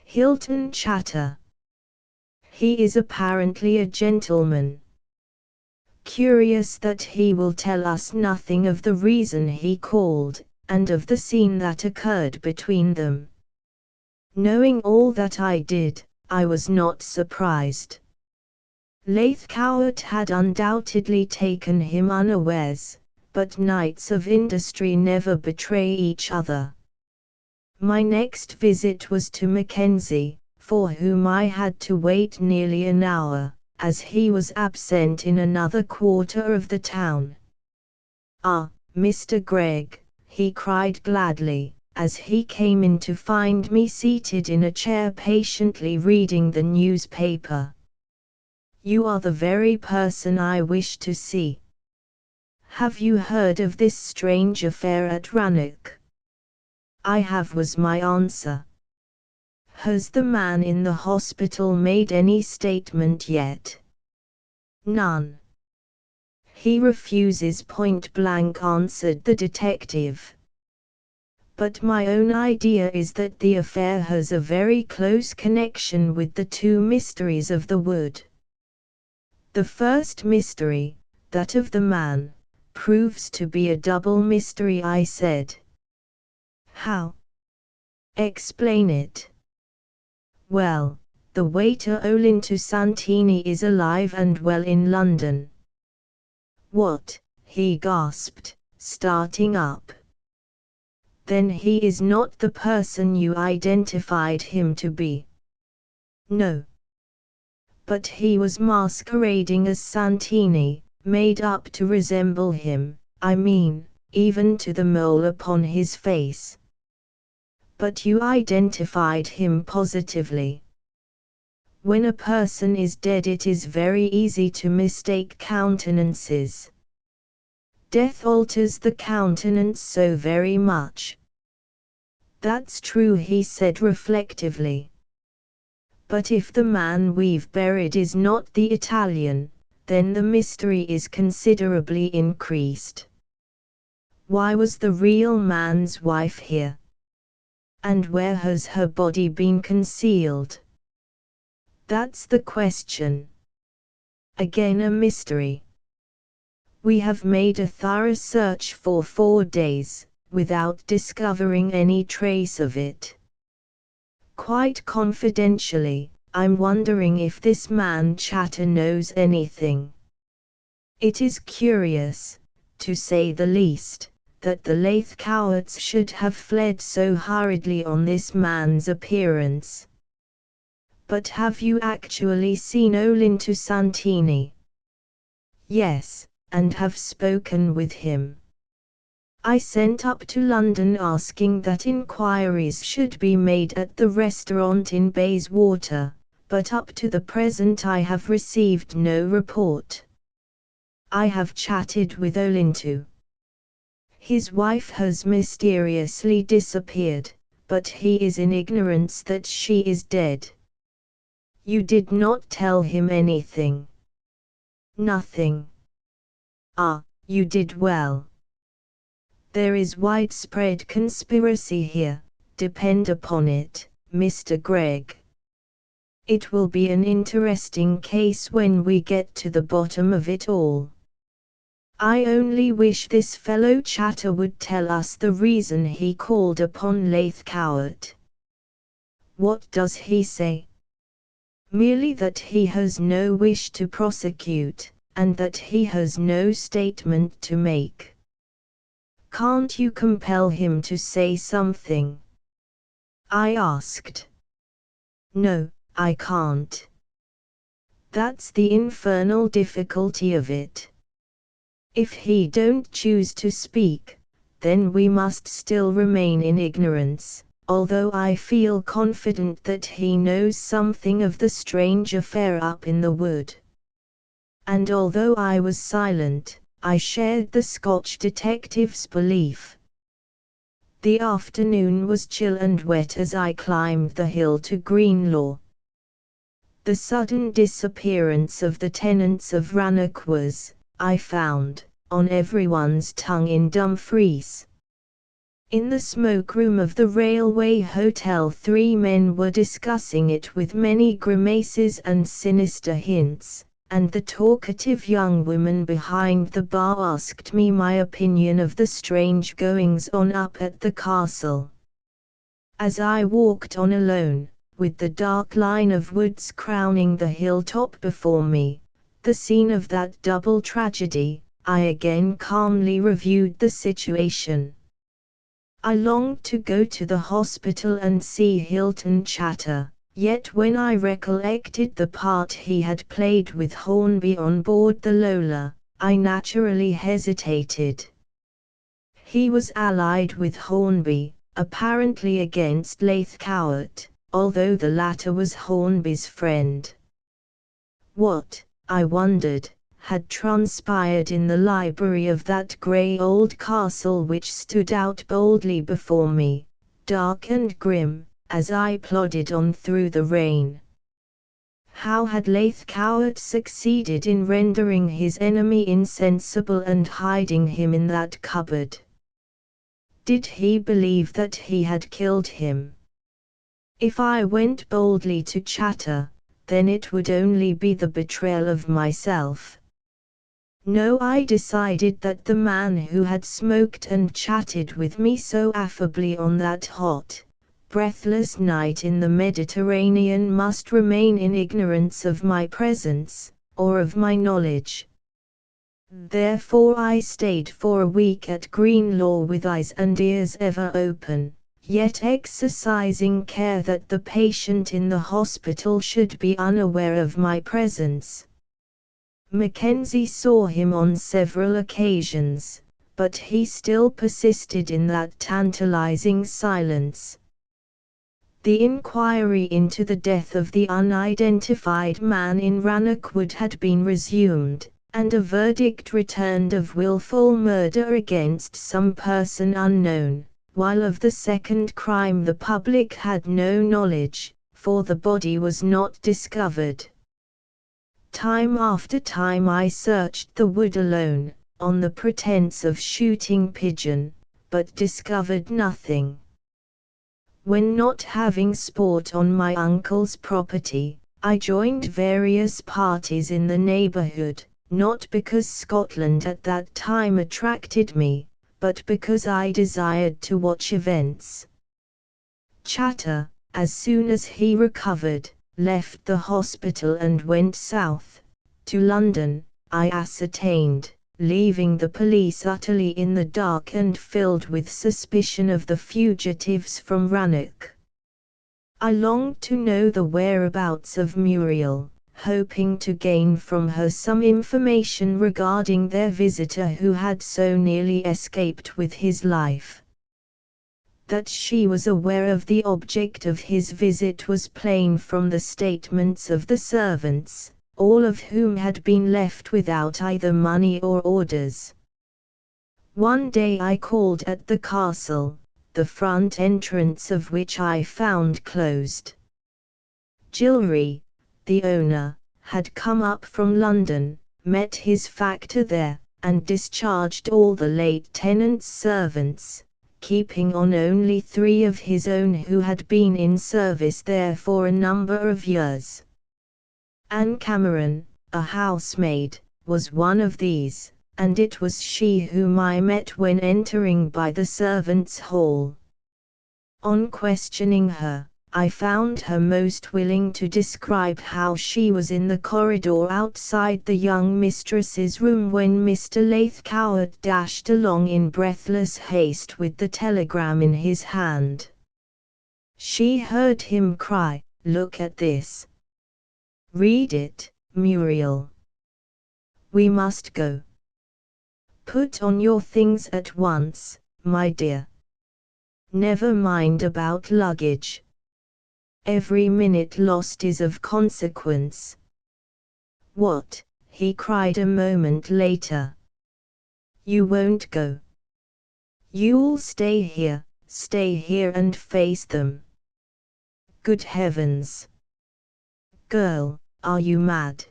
"Hilton Chatter. He is apparently a gentleman. Curious that he will tell us nothing of the reason he called, and of the scene that occurred between them." Knowing all that I did, I was not surprised. Lathcowart had undoubtedly taken him unawares, but knights of industry never betray each other. My next visit was to Mackenzie, for whom I had to wait nearly an hour, as he was absent in another quarter of the town. "Ah, Mr. Gregg," he cried gladly, as he came in to find me seated in a chair patiently reading the newspaper. "You are the very person I wish to see. Have you heard of this strange affair at Rannoch?" "I have," was my answer. "Has the man in the hospital made any statement yet?" "None. He refuses point blank," answered the detective. "But my own idea is that the affair has a very close connection with the two mysteries of the wood. The first mystery, that of the man, proves to be a double mystery," I said. "How?" "Explain it." "Well, the waiter Olinto Santini is alive and well in London." "What?" he gasped, starting up. "Then he is not the person you identified him to be?" "No. But he was masquerading as Santini, made up to resemble him, I mean, even to the mole upon his face." But you identified him positively. When a person is dead, it is very easy to mistake countenances. Death alters the countenance so very much. That's true, he said reflectively. But if the man we've buried is not the Italian, then the mystery is considerably increased. Why was the real man's wife here? And where has her body been concealed? That's the question. Again a mystery. We have made a thorough search for 4 days, without discovering any trace of it. Quite confidentially, I'm wondering if this man Chatter knows anything. It is curious, to say the least, that the Lathcowarts should have fled so hurriedly on this man's appearance. But have you actually seen Olinto Santini? Yes, and have spoken with him. I sent up to London asking that inquiries should be made at the restaurant in Bayswater, but up to the present I have received no report. I have chatted with Olinto. His wife has mysteriously disappeared, but he is in ignorance that she is dead. You did not tell him anything? Nothing. Ah, you did well. There is widespread conspiracy here, depend upon it, Mr. Gregg. It will be an interesting case when we get to the bottom of it all. I only wish this fellow Chatter would tell us the reason he called upon Lathcowart. What does he say? Merely that he has no wish to prosecute, and that he has no statement to make. Can't you compel him to say something? I asked. No, I can't. That's the infernal difficulty of it. If he don't choose to speak, then we must still remain in ignorance, although I feel confident that he knows something of the strange affair up in the wood. And although I was silent, I shared the Scotch detective's belief. The afternoon was chill and wet as I climbed the hill to Greenlaw. The sudden disappearance of the tenants of Rannoch was, I found, on everyone's tongue in Dumfries. In the smoke-room of the railway hotel 3 men were discussing it with many grimaces and sinister hints, and the talkative young woman behind the bar asked me my opinion of the strange goings-on up at the castle. As I walked on alone, with the dark line of woods crowning the hilltop before me, the scene of that double tragedy, I again calmly reviewed the situation. I longed to go to the hospital and see Hilton Chatter. Yet when I recollected the part he had played with Hornby on board the Lola, I naturally hesitated. He was allied with Hornby, apparently against Lathcowart, although the latter was Hornby's friend. What, I wondered, had transpired in the library of that grey old castle which stood out boldly before me, dark and grim, as I plodded on through the rain? How had Lathcowart succeeded in rendering his enemy insensible and hiding him in that cupboard? Did he believe that he had killed him? If I went boldly to Chatter, then it would only be the betrayal of myself. No, I decided that the man who had smoked and chatted with me so affably on that hot, breathless night in the Mediterranean must remain in ignorance of my presence, or of my knowledge. Therefore I stayed for a week at Greenlaw with eyes and ears ever open, yet exercising care that the patient in the hospital should be unaware of my presence. Mackenzie saw him on several occasions, but he still persisted in that tantalizing silence. The inquiry into the death of the unidentified man in Rannochwood had been resumed, and a verdict returned of willful murder against some person unknown, while of the second crime the public had no knowledge, for the body was not discovered. Time after time I searched the wood alone, on the pretense of shooting pigeon, but discovered nothing. When not having sport on my uncle's property, I joined various parties in the neighborhood, not because Scotland at that time attracted me, but because I desired to watch events. Chatter, as soon as he recovered, left the hospital and went south, to London, I ascertained, leaving the police utterly in the dark and filled with suspicion of the fugitives from Rannoch. I longed to know the whereabouts of Muriel, hoping to gain from her some information regarding their visitor who had so nearly escaped with his life. That she was aware of the object of his visit was plain from the statements of the servants, all of whom had been left without either money or orders. One day I called at the castle, the front entrance of which I found closed. Gilry, the owner, had come up from London, met his factor there, and discharged all the late tenant's servants, keeping on only 3 of his own who had been in service there for a number of years. Anne Cameron, a housemaid, was one of these, and it was she whom I met when entering by the servants' hall. On questioning her, I found her most willing to describe how she was in the corridor outside the young mistress's room when Mr. Laithcowart dashed along in breathless haste with the telegram in his hand. She heard him cry, "Look at this. Read it, Muriel. We must go. Put on your things at once, my dear. Never mind about luggage. Every minute lost is of consequence." "What?" he cried a moment later. "You won't go? You'll stay here and face them? Good heavens! Girl, are you mad?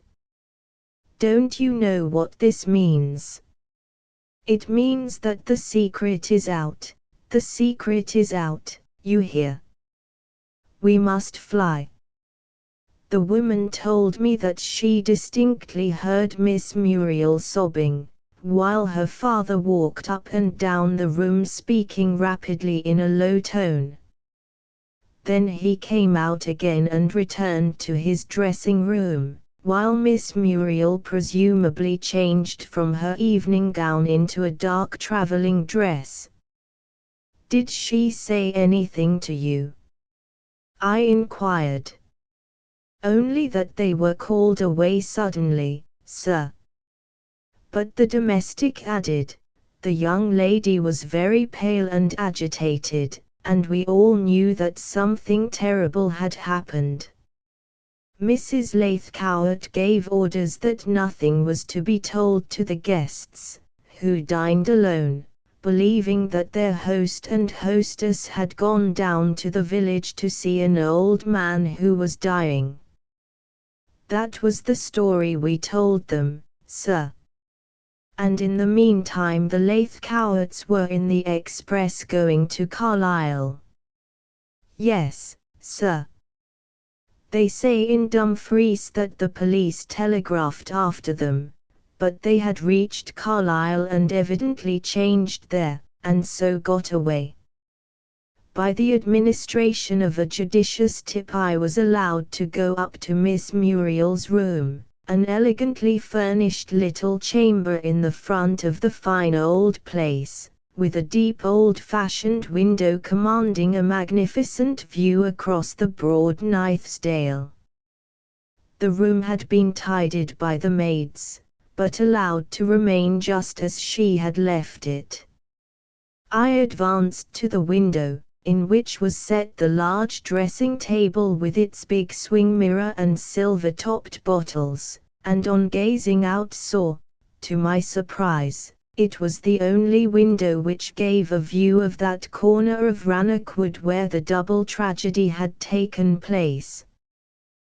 Don't you know what this means? It means that the secret is out, you hear? We must fly." The woman told me that she distinctly heard Miss Muriel sobbing, while her father walked up and down the room speaking rapidly in a low tone. Then he came out again and returned to his dressing room, while Miss Muriel presumably changed from her evening gown into a dark traveling dress. "Did she say anything to you?" I inquired. "Only that they were called away suddenly, sir." But the domestic added, "The young lady was very pale and agitated, and we all knew that something terrible had happened. Mrs. Laithcowart gave orders that nothing was to be told to the guests, who dined alone, believing that their host and hostess had gone down to the village to see an old man who was dying. That was the story we told them, sir. And in the meantime the Laithcowarts were in the express going to Carlisle." "Yes, sir. They say in Dumfries that the police telegraphed after them, but they had reached Carlisle and evidently changed there, and so got away. By the administration of a judicious tip I was allowed to go up to Miss Muriel's room, an elegantly furnished little chamber in the front of the fine old place, with a deep old-fashioned window commanding a magnificent view across the broad Nithsdale. The room had been tidied by the maids, but allowed to remain just as she had left it. I advanced to the window, in which was set the large dressing table with its big swing mirror and silver-topped bottles, and on gazing out saw, to my surprise, it was the only window which gave a view of that corner of Rannoch Wood where the double tragedy had taken place.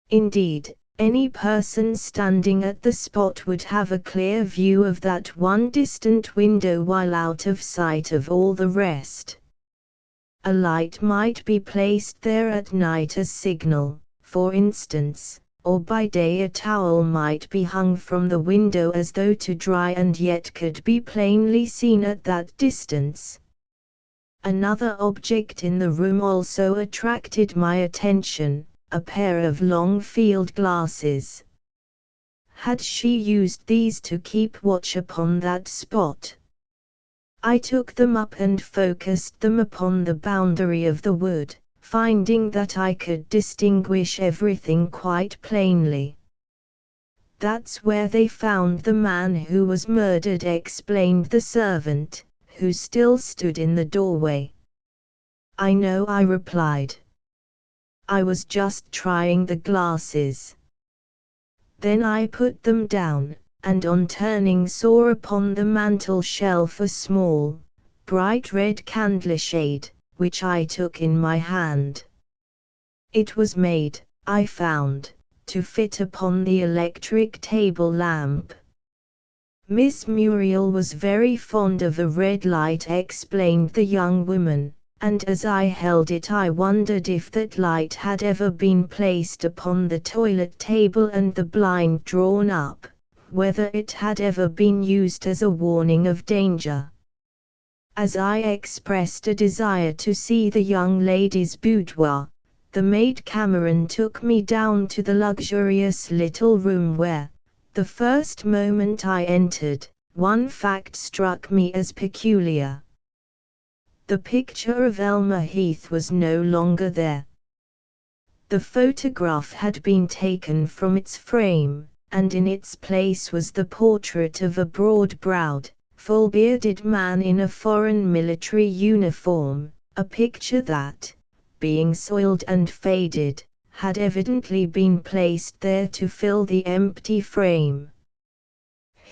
Indeed, any person standing at the spot would have a clear view of that one distant window while out of sight of all the rest. A light might be placed there at night as signal, for instance, or by day a towel might be hung from the window as though to dry and yet could be plainly seen at that distance. Another object in the room also attracted my attention, a pair of long field glasses. Had she used these to keep watch upon that spot? I took them up and focused them upon the boundary of the wood, finding that I could distinguish everything quite plainly. "That's where they found the man who was murdered," explained the servant, who still stood in the doorway. "I know," I replied. "I was just trying the glasses." Then I put them down, and on turning saw upon the mantel-shelf a small, bright red candleshade, which I took in my hand. It was made, I found, to fit upon the electric table lamp. "Miss Muriel was very fond of a red light," explained the young woman, and as I held it I wondered if that light had ever been placed upon the toilet table and the blind drawn up, whether it had ever been used as a warning of danger. As I expressed a desire to see the young lady's boudoir, the maid Cameron took me down to the luxurious little room where, the first moment I entered, one fact struck me as peculiar. The picture of Elmer Heath was no longer there. The photograph had been taken from its frame, and in its place was the portrait of a broad-browed, full-bearded man in a foreign military uniform, a picture that, being soiled and faded, had evidently been placed there to fill the empty frame.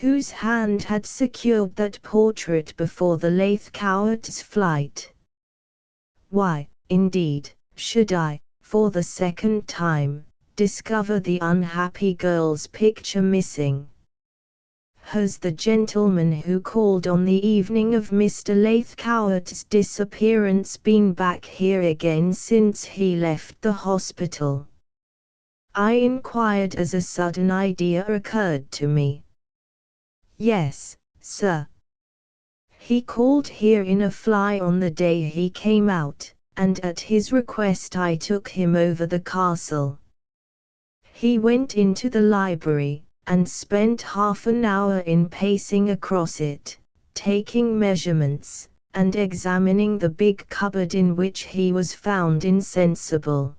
Whose hand had secured that portrait before the Laithcowart's flight? Why, indeed, should I, for the second time, discover the unhappy girl's picture missing? Has the gentleman who called on the evening of Mr. Laithcowart's disappearance been back here again since he left the hospital? I inquired as a sudden idea occurred to me. Yes, sir. He called here in a fly on the day he came out, and at his request I took him over the castle. He went into the library, and spent half an hour in pacing across it, taking measurements, and examining the big cupboard in which he was found insensible.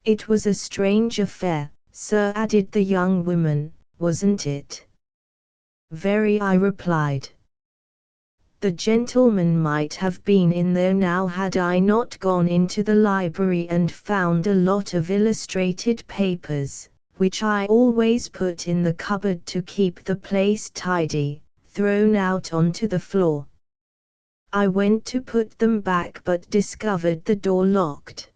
It was a strange affair, sir, added the young woman, wasn't it? Very, I replied. The gentleman might have been in there now had I not gone into the library and found a lot of illustrated papers, which I always put in the cupboard to keep the place tidy, thrown out onto the floor. I went to put them back but discovered the door locked.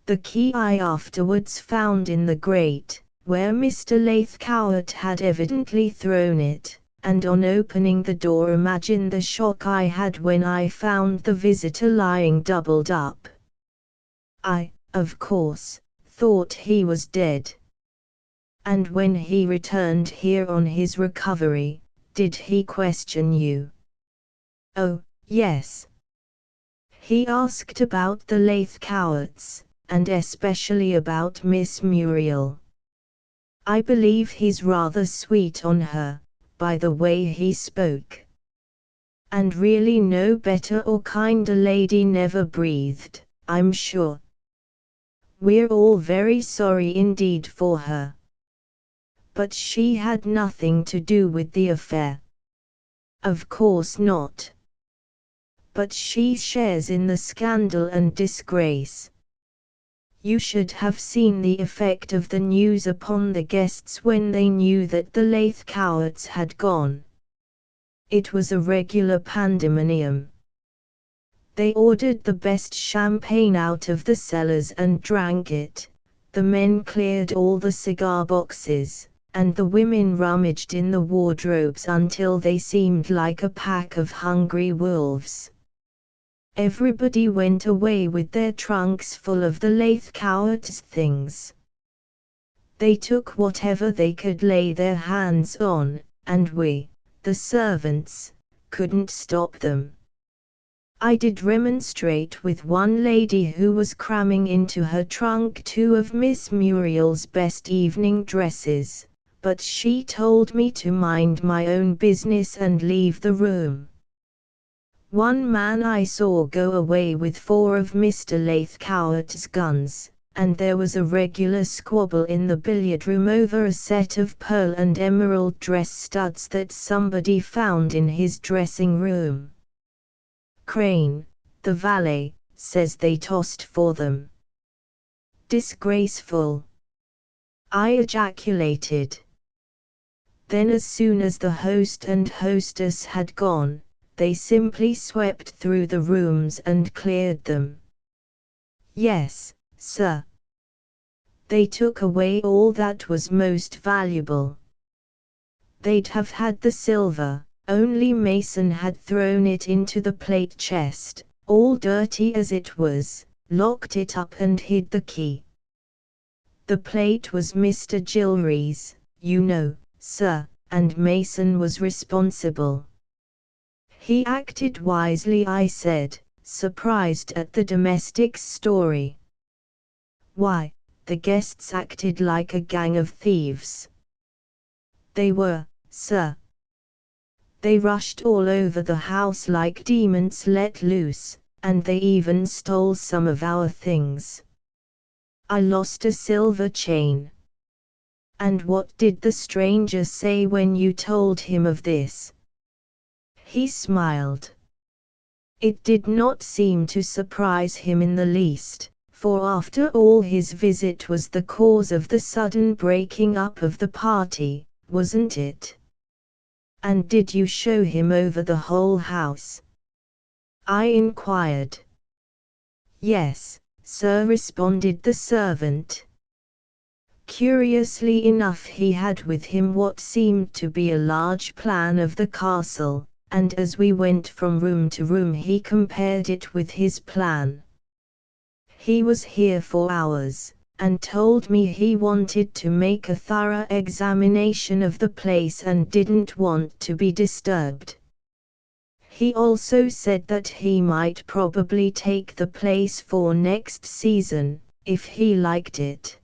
The key I afterwards found in the grate, where Mr. Laithcowart had evidently thrown it, and on opening the door imagine the shock I had when I found the visitor lying doubled up. I, of course, thought he was dead. And when he returned here on his recovery, did he question you? Oh, yes. He asked about the Laithcowarts, and especially about Miss Muriel. I believe he's rather sweet on her, by the way he spoke. And really no better or kinder lady never breathed, I'm sure. We're all very sorry indeed for her. But she had nothing to do with the affair. Of course not. but she shares in the scandal and disgrace. You should have seen the effect of the news upon the guests when they knew that the Queux had gone. It was a regular pandemonium. They ordered the best champagne out of the cellars and drank it, the men cleared all the cigar boxes, and the women rummaged in the wardrobes until they seemed like a pack of hungry wolves. Everybody went away with their trunks full of the Queux things. They took whatever they could lay their hands on, and we, the servants, couldn't stop them. I did remonstrate with one lady who was cramming into her trunk 2 of Miss Muriel's best evening dresses, but she told me to mind my own business and leave the room. One man I saw go away with 4 of Mr. Queux's guns, and there was a regular squabble in the billiard room over a set of pearl and emerald dress studs that somebody found in his dressing room. Crane, the valet, says they tossed for them. Disgraceful! I ejaculated. Then as soon as the host and hostess had gone, they simply swept through the rooms and cleared them. Yes, sir. They took away all that was most valuable. They'd have had the silver, only Mason had thrown it into the plate chest, all dirty as it was, locked it up and hid the key. The plate was Mr. Gilray's, you know, sir, and Mason was responsible. He acted wisely, I said, surprised at the domestic's story. Why, the guests acted like a gang of thieves. They were, sir. They rushed all over the house like demons let loose, and they even stole some of our things. I lost a silver chain. And what did the stranger say when you told him of this? He smiled. It did not seem to surprise him in the least, for after all his visit was the cause of the sudden breaking up of the party, wasn't it? And did you show him over the whole house? I inquired. Yes, sir, responded the servant. Curiously enough, he had with him what seemed to be a large plan of the castle, and as we went from room to room he compared it with his plan. He was here for hours, and told me he wanted to make a thorough examination of the place and didn't want to be disturbed. He also said that he might probably take the place for next season, if he liked it.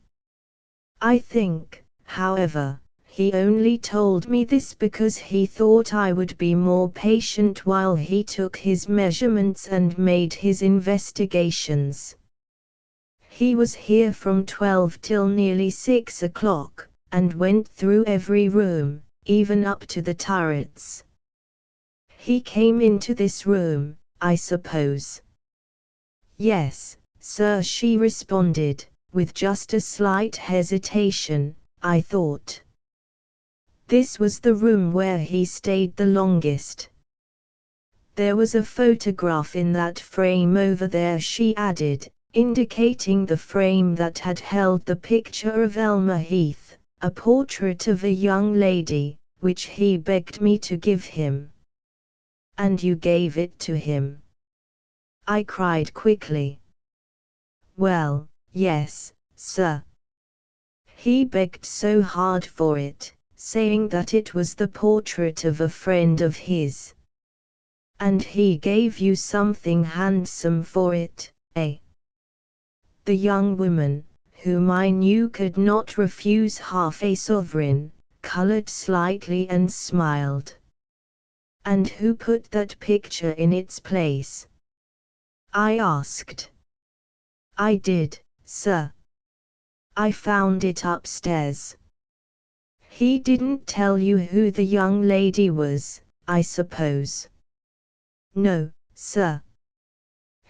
I think, however, he only told me this because he thought I would be more patient while he took his measurements and made his investigations. He was here from 12 till nearly 6 o'clock, and went through every room, even up to the turrets. He came into this room, I suppose. Yes, sir, she responded, with just a slight hesitation, I thought. This was the room where he stayed the longest. There was a photograph in that frame over there, she added, indicating the frame that had held the picture of Elmer Heath, a portrait of a young lady, which he begged me to give him. And you gave it to him? I cried quickly. Well, yes, sir. He begged so hard for it, saying that it was the portrait of a friend of his. And he gave you something handsome for it, eh? The young woman, whom I knew could not refuse half a sovereign, colored slightly and smiled. And who put that picture in its place? I asked. I did, sir. I found it upstairs. He didn't tell you who the young lady was, I suppose? No, sir.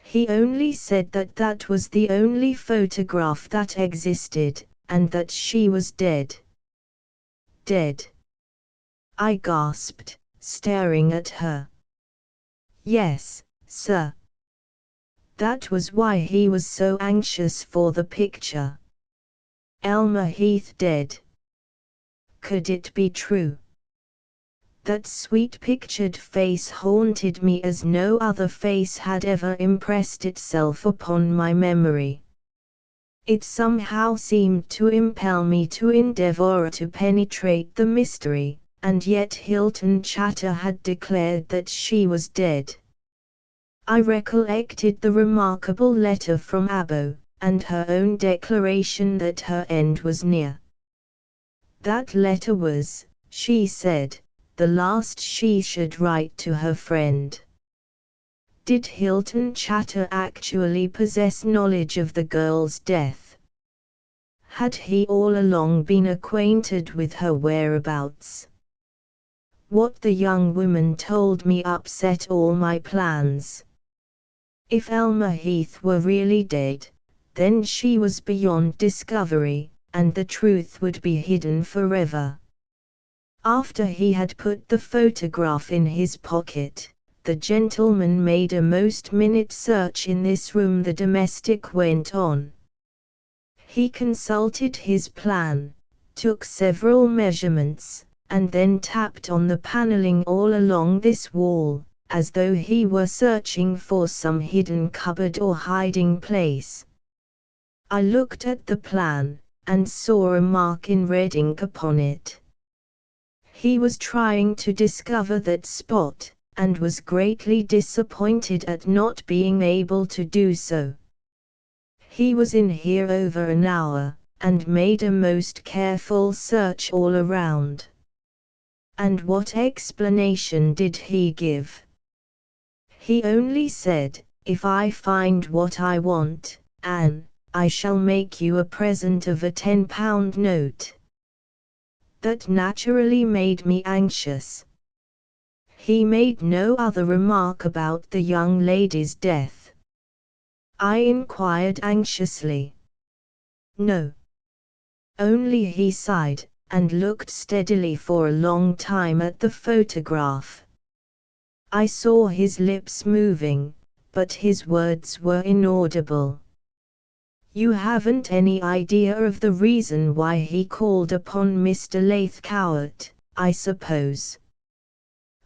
He only said that that was the only photograph that existed, and that she was dead. Dead? I gasped, staring at her. Yes, sir. That was why he was so anxious for the picture. Elmer Heath dead. Could it be true? That sweet pictured face haunted me as no other face had ever impressed itself upon my memory. It somehow seemed to impel me to endeavor to penetrate the mystery, and yet Hilton Chatter had declared that she was dead. I recollected the remarkable letter from Abo, and her own declaration that her end was near. That letter was, she said, the last she should write to her friend. Did Hilton Chatter actually possess knowledge of the girl's death? Had he all along been acquainted with her whereabouts? What the young woman told me upset all my plans. If Elmer Heath were really dead, then she was beyond discovery, and the truth would be hidden forever. After he had put the photograph in his pocket, the gentleman made a most minute search in this room. The domestic went on. He consulted his plan, took several measurements, and then tapped on the paneling all along this wall, as though he were searching for some hidden cupboard or hiding place. I looked at the plan, and saw a mark in red ink upon it. He was trying to discover that spot, and was greatly disappointed at not being able to do so. He was in here over an hour, and made a most careful search all around. And what explanation did he give? He only said, "If I find what I want, Anne, I shall make you a present of a £10 note." That naturally made me anxious. He made no other remark about the young lady's death. I inquired anxiously. No. Only he sighed, and looked steadily for a long time at the photograph. I saw his lips moving, but his words were inaudible. You haven't any idea of the reason why he called upon Mr. Lathcowart, I suppose?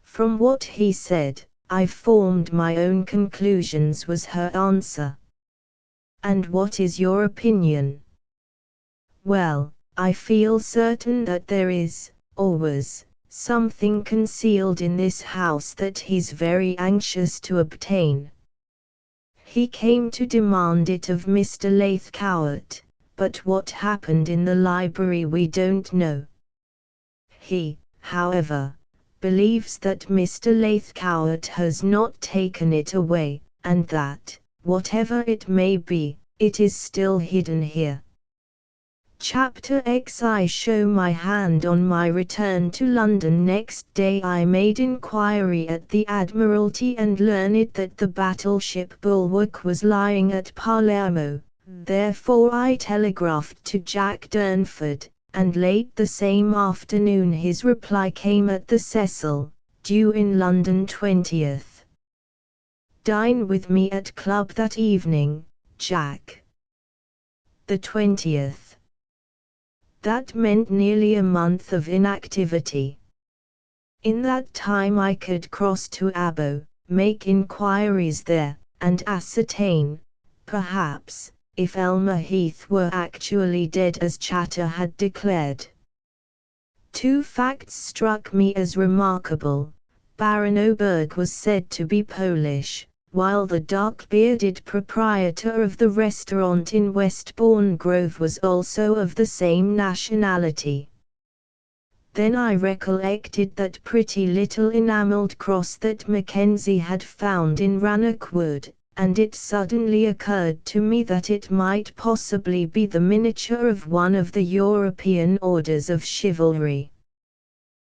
From what he said, I formed my own conclusions, was her answer. And what is your opinion? Well, I feel certain that there is, or was, something concealed in this house that he's very anxious to obtain. He came to demand it of Mr. Lathcowart, but what happened in the library we don't know. He, however, believes that Mr. Lathcowart has not taken it away, and that, whatever it may be, it is still hidden here. Chapter X. I show my hand. On my return to London next day I made inquiry at the Admiralty and learned that the battleship Bulwark was lying at Palermo. Therefore I telegraphed to Jack Durnford, and late the same afternoon his reply came at the Cecil, due in London 20th. Dine with me at club that evening, Jack. The 20th. That meant nearly a month of inactivity. In that time I could cross to Abo, make inquiries there, and ascertain, perhaps, if Elmer Heath were actually dead as Chatter had declared. Two facts struck me as remarkable. Baron Oberg was said to be Polish, while the dark-bearded proprietor of the restaurant in Westbourne Grove was also of the same nationality. Then I recollected that pretty little enamelled cross that Mackenzie had found in Rannoch Wood, and it suddenly occurred to me that it might possibly be the miniature of one of the European orders of chivalry.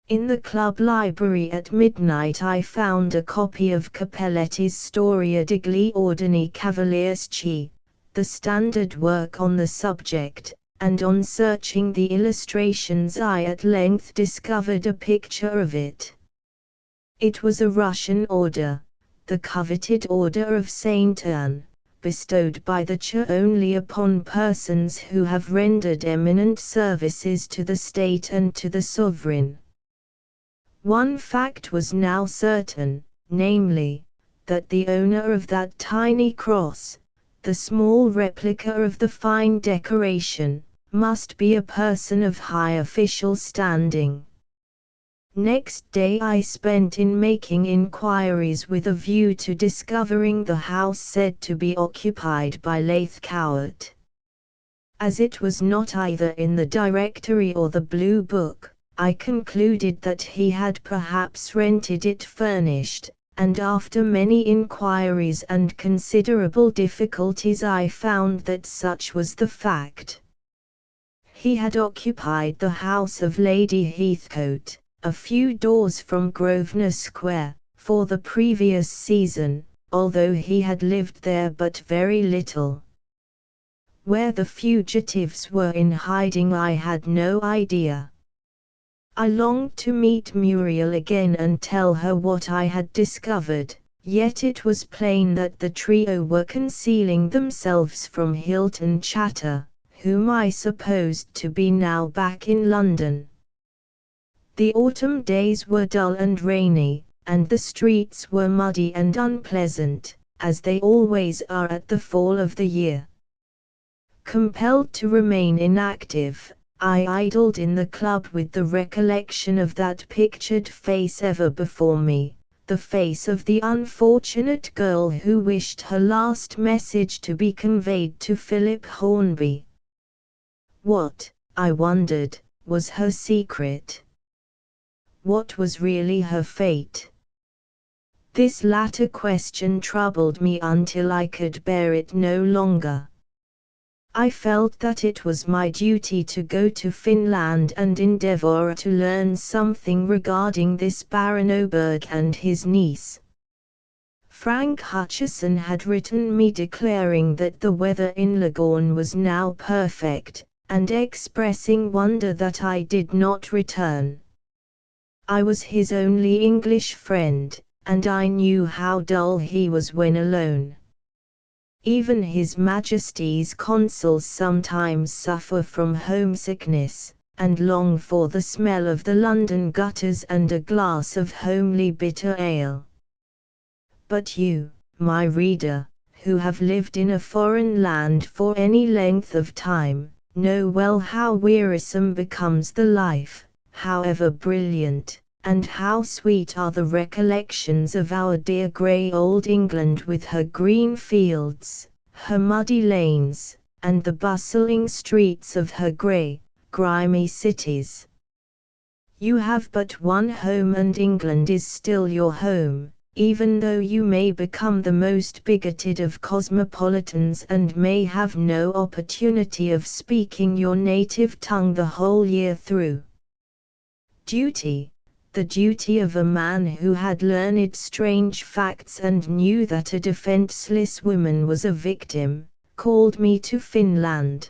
In the club library at midnight I found a copy of Capelletti's Storia degli Ordini Cavalierici, the standard work on the subject, and on searching the illustrations I at length discovered a picture of it. It was a Russian order, the coveted Order of Saint Anne, bestowed by the Czar only upon persons who have rendered eminent services to the state and to the sovereign. One fact was now certain, namely, that the owner of that tiny cross, the small replica of the fine decoration, must be a person of high official standing. Next day I spent in making inquiries with a view to discovering the house said to be occupied by Lathcowart. As it was not either in the directory or the Blue Book, I concluded that he had perhaps rented it furnished, and after many inquiries and considerable difficulties I found that such was the fact. He had occupied the house of Lady Heathcote, a few doors from Grosvenor Square, for the previous season, although he had lived there but very little. Where the fugitives were in hiding I had no idea. I longed to meet Muriel again and tell her what I had discovered, yet it was plain that the trio were concealing themselves from Hilton Chatter, whom I supposed to be now back in London. The autumn days were dull and rainy, and the streets were muddy and unpleasant, as they always are at the fall of the year. Compelled to remain inactive, I idled in the club with the recollection of that pictured face ever before me, the face of the unfortunate girl who wished her last message to be conveyed to Philip Hornby. What, I wondered, was her secret? What was really her fate? This latter question troubled me until I could bear it no longer. I felt that it was my duty to go to Finland and endeavour to learn something regarding this Baron Oberg and his niece. Frank Hutcheson had written me declaring that the weather in Leghorn was now perfect, and expressing wonder that I did not return. I was his only English friend, and I knew how dull he was when alone. Even His Majesty's consuls sometimes suffer from homesickness, and long for the smell of the London gutters and a glass of homely bitter ale. But you, my reader, who have lived in a foreign land for any length of time, know well how wearisome becomes the life, however brilliant, and how sweet are the recollections of our dear grey old England with her green fields, her muddy lanes, and the bustling streets of her grey, grimy cities. You have but one home, and England is still your home, even though you may become the most bigoted of cosmopolitans and may have no opportunity of speaking your native tongue the whole year through. Duty, the duty of a man who had learned strange facts and knew that a defenseless woman was a victim, called me to Finland.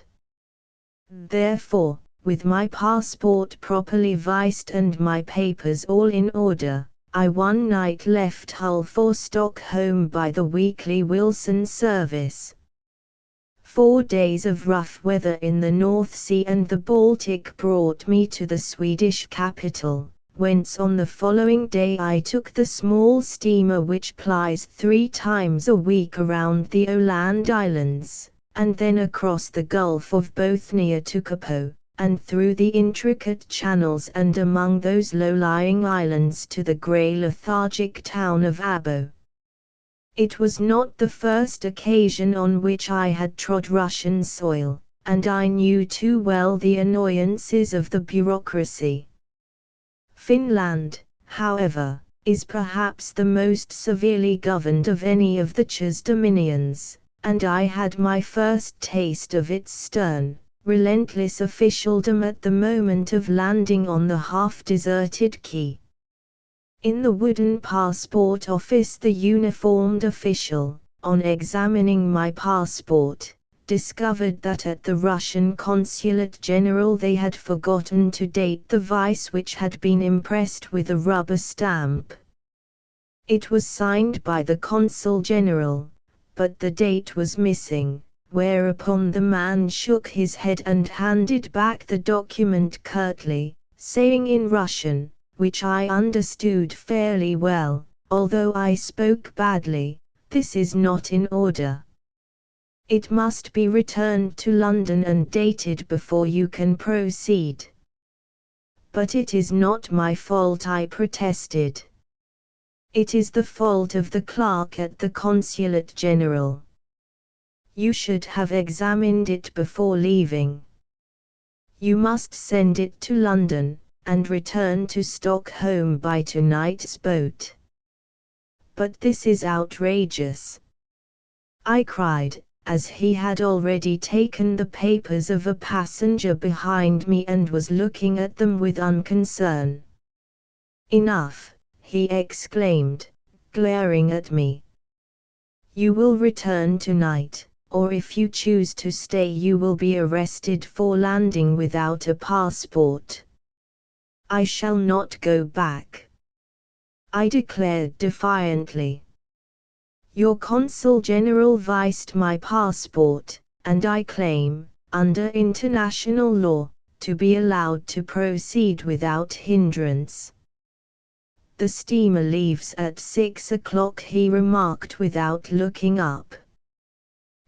Therefore, with my passport properly vised and my papers all in order, I one night left Hull for Stockholm by the weekly Wilson service. 4 days of rough weather in the North Sea and the Baltic brought me to the Swedish capital, whence on the following day I took the small steamer which plies 3 times a week around the Åland Islands, and then across the Gulf of Bothnia to Capo, and through the intricate channels and among those low-lying islands to the grey lethargic town of Abo. It was not the first occasion on which I had trod Russian soil, and I knew too well the annoyances of the bureaucracy. Finland, however, is perhaps the most severely governed of any of the Czar's dominions, and I had my first taste of its stern, relentless officialdom at the moment of landing on the half-deserted quay. In the wooden passport office, the uniformed official, on examining my passport, discovered that at the Russian Consulate General they had forgotten to date the vice, which had been impressed with a rubber stamp. It was signed by the Consul General, but the date was missing, whereupon the man shook his head and handed back the document curtly, saying in Russian, which I understood fairly well, although I spoke badly, "This is not in order. It must be returned to London and dated before you can proceed." "But it is not my fault," I protested. "It is the fault of the clerk at the Consulate General. You should have examined it before leaving. You must send it to London, and return to Stockholm by tonight's boat." "But this is outrageous," I cried, as he had already taken the papers of a passenger behind me and was looking at them with unconcern. "Enough," he exclaimed, glaring at me. "You will return tonight, or if you choose to stay you will be arrested for landing without a passport." "I shall not go back," I declared defiantly. "Your Consul General viced my passport, and I claim, under international law, to be allowed to proceed without hindrance." "The steamer leaves at 6 o'clock," he remarked without looking up.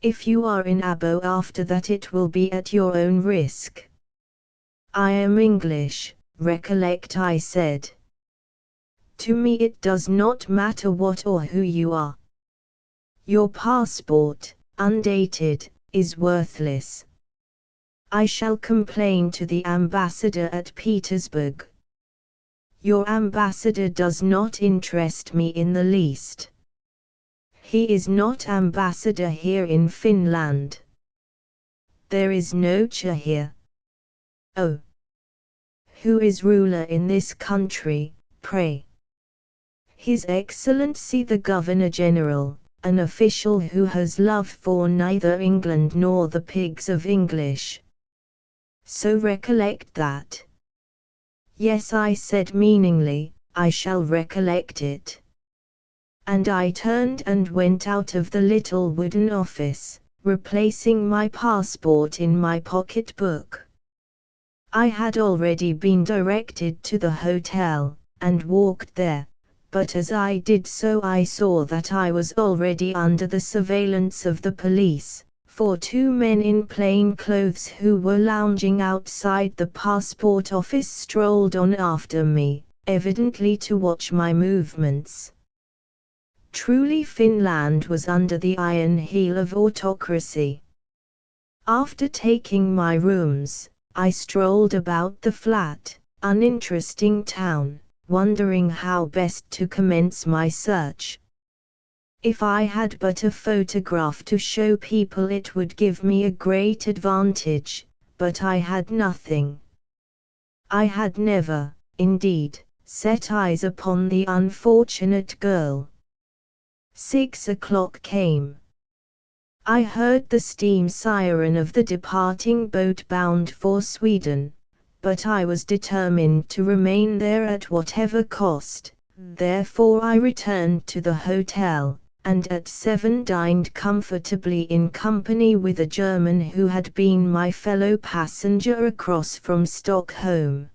"If you are in Abo after that it will be at your own risk." "I am English, recollect," I said. "To me it does not matter what or who you are. Your passport, undated, is worthless. I shall complain to the ambassador at Petersburg." "Your ambassador does not interest me in the least. He is not ambassador here in Finland. There is no Czar here." "Oh. Who is ruler in this country, pray?" "His Excellency the Governor General, an official who has love for neither England nor the pigs of English. So recollect that." "Yes," I said meaningly, "I shall recollect it." And I turned and went out of the little wooden office, replacing my passport in my pocket-book. I had already been directed to the hotel, and walked there, but as I did so I saw that I was already under the surveillance of the police, for two men in plain clothes who were lounging outside the passport office strolled on after me, evidently to watch my movements. Truly Finland was under the iron heel of autocracy. After taking my rooms, I strolled about the flat, uninteresting town, wondering how best to commence my search. If I had but a photograph to show people it would give me a great advantage, but I had nothing. I had never, indeed, set eyes upon the unfortunate girl. 6 o'clock came. I heard the steam siren of the departing boat bound for Sweden, but I was determined to remain there at whatever cost, therefore I returned to the hotel, and at 7 dined comfortably in company with a German who had been my fellow passenger across from Stockholm.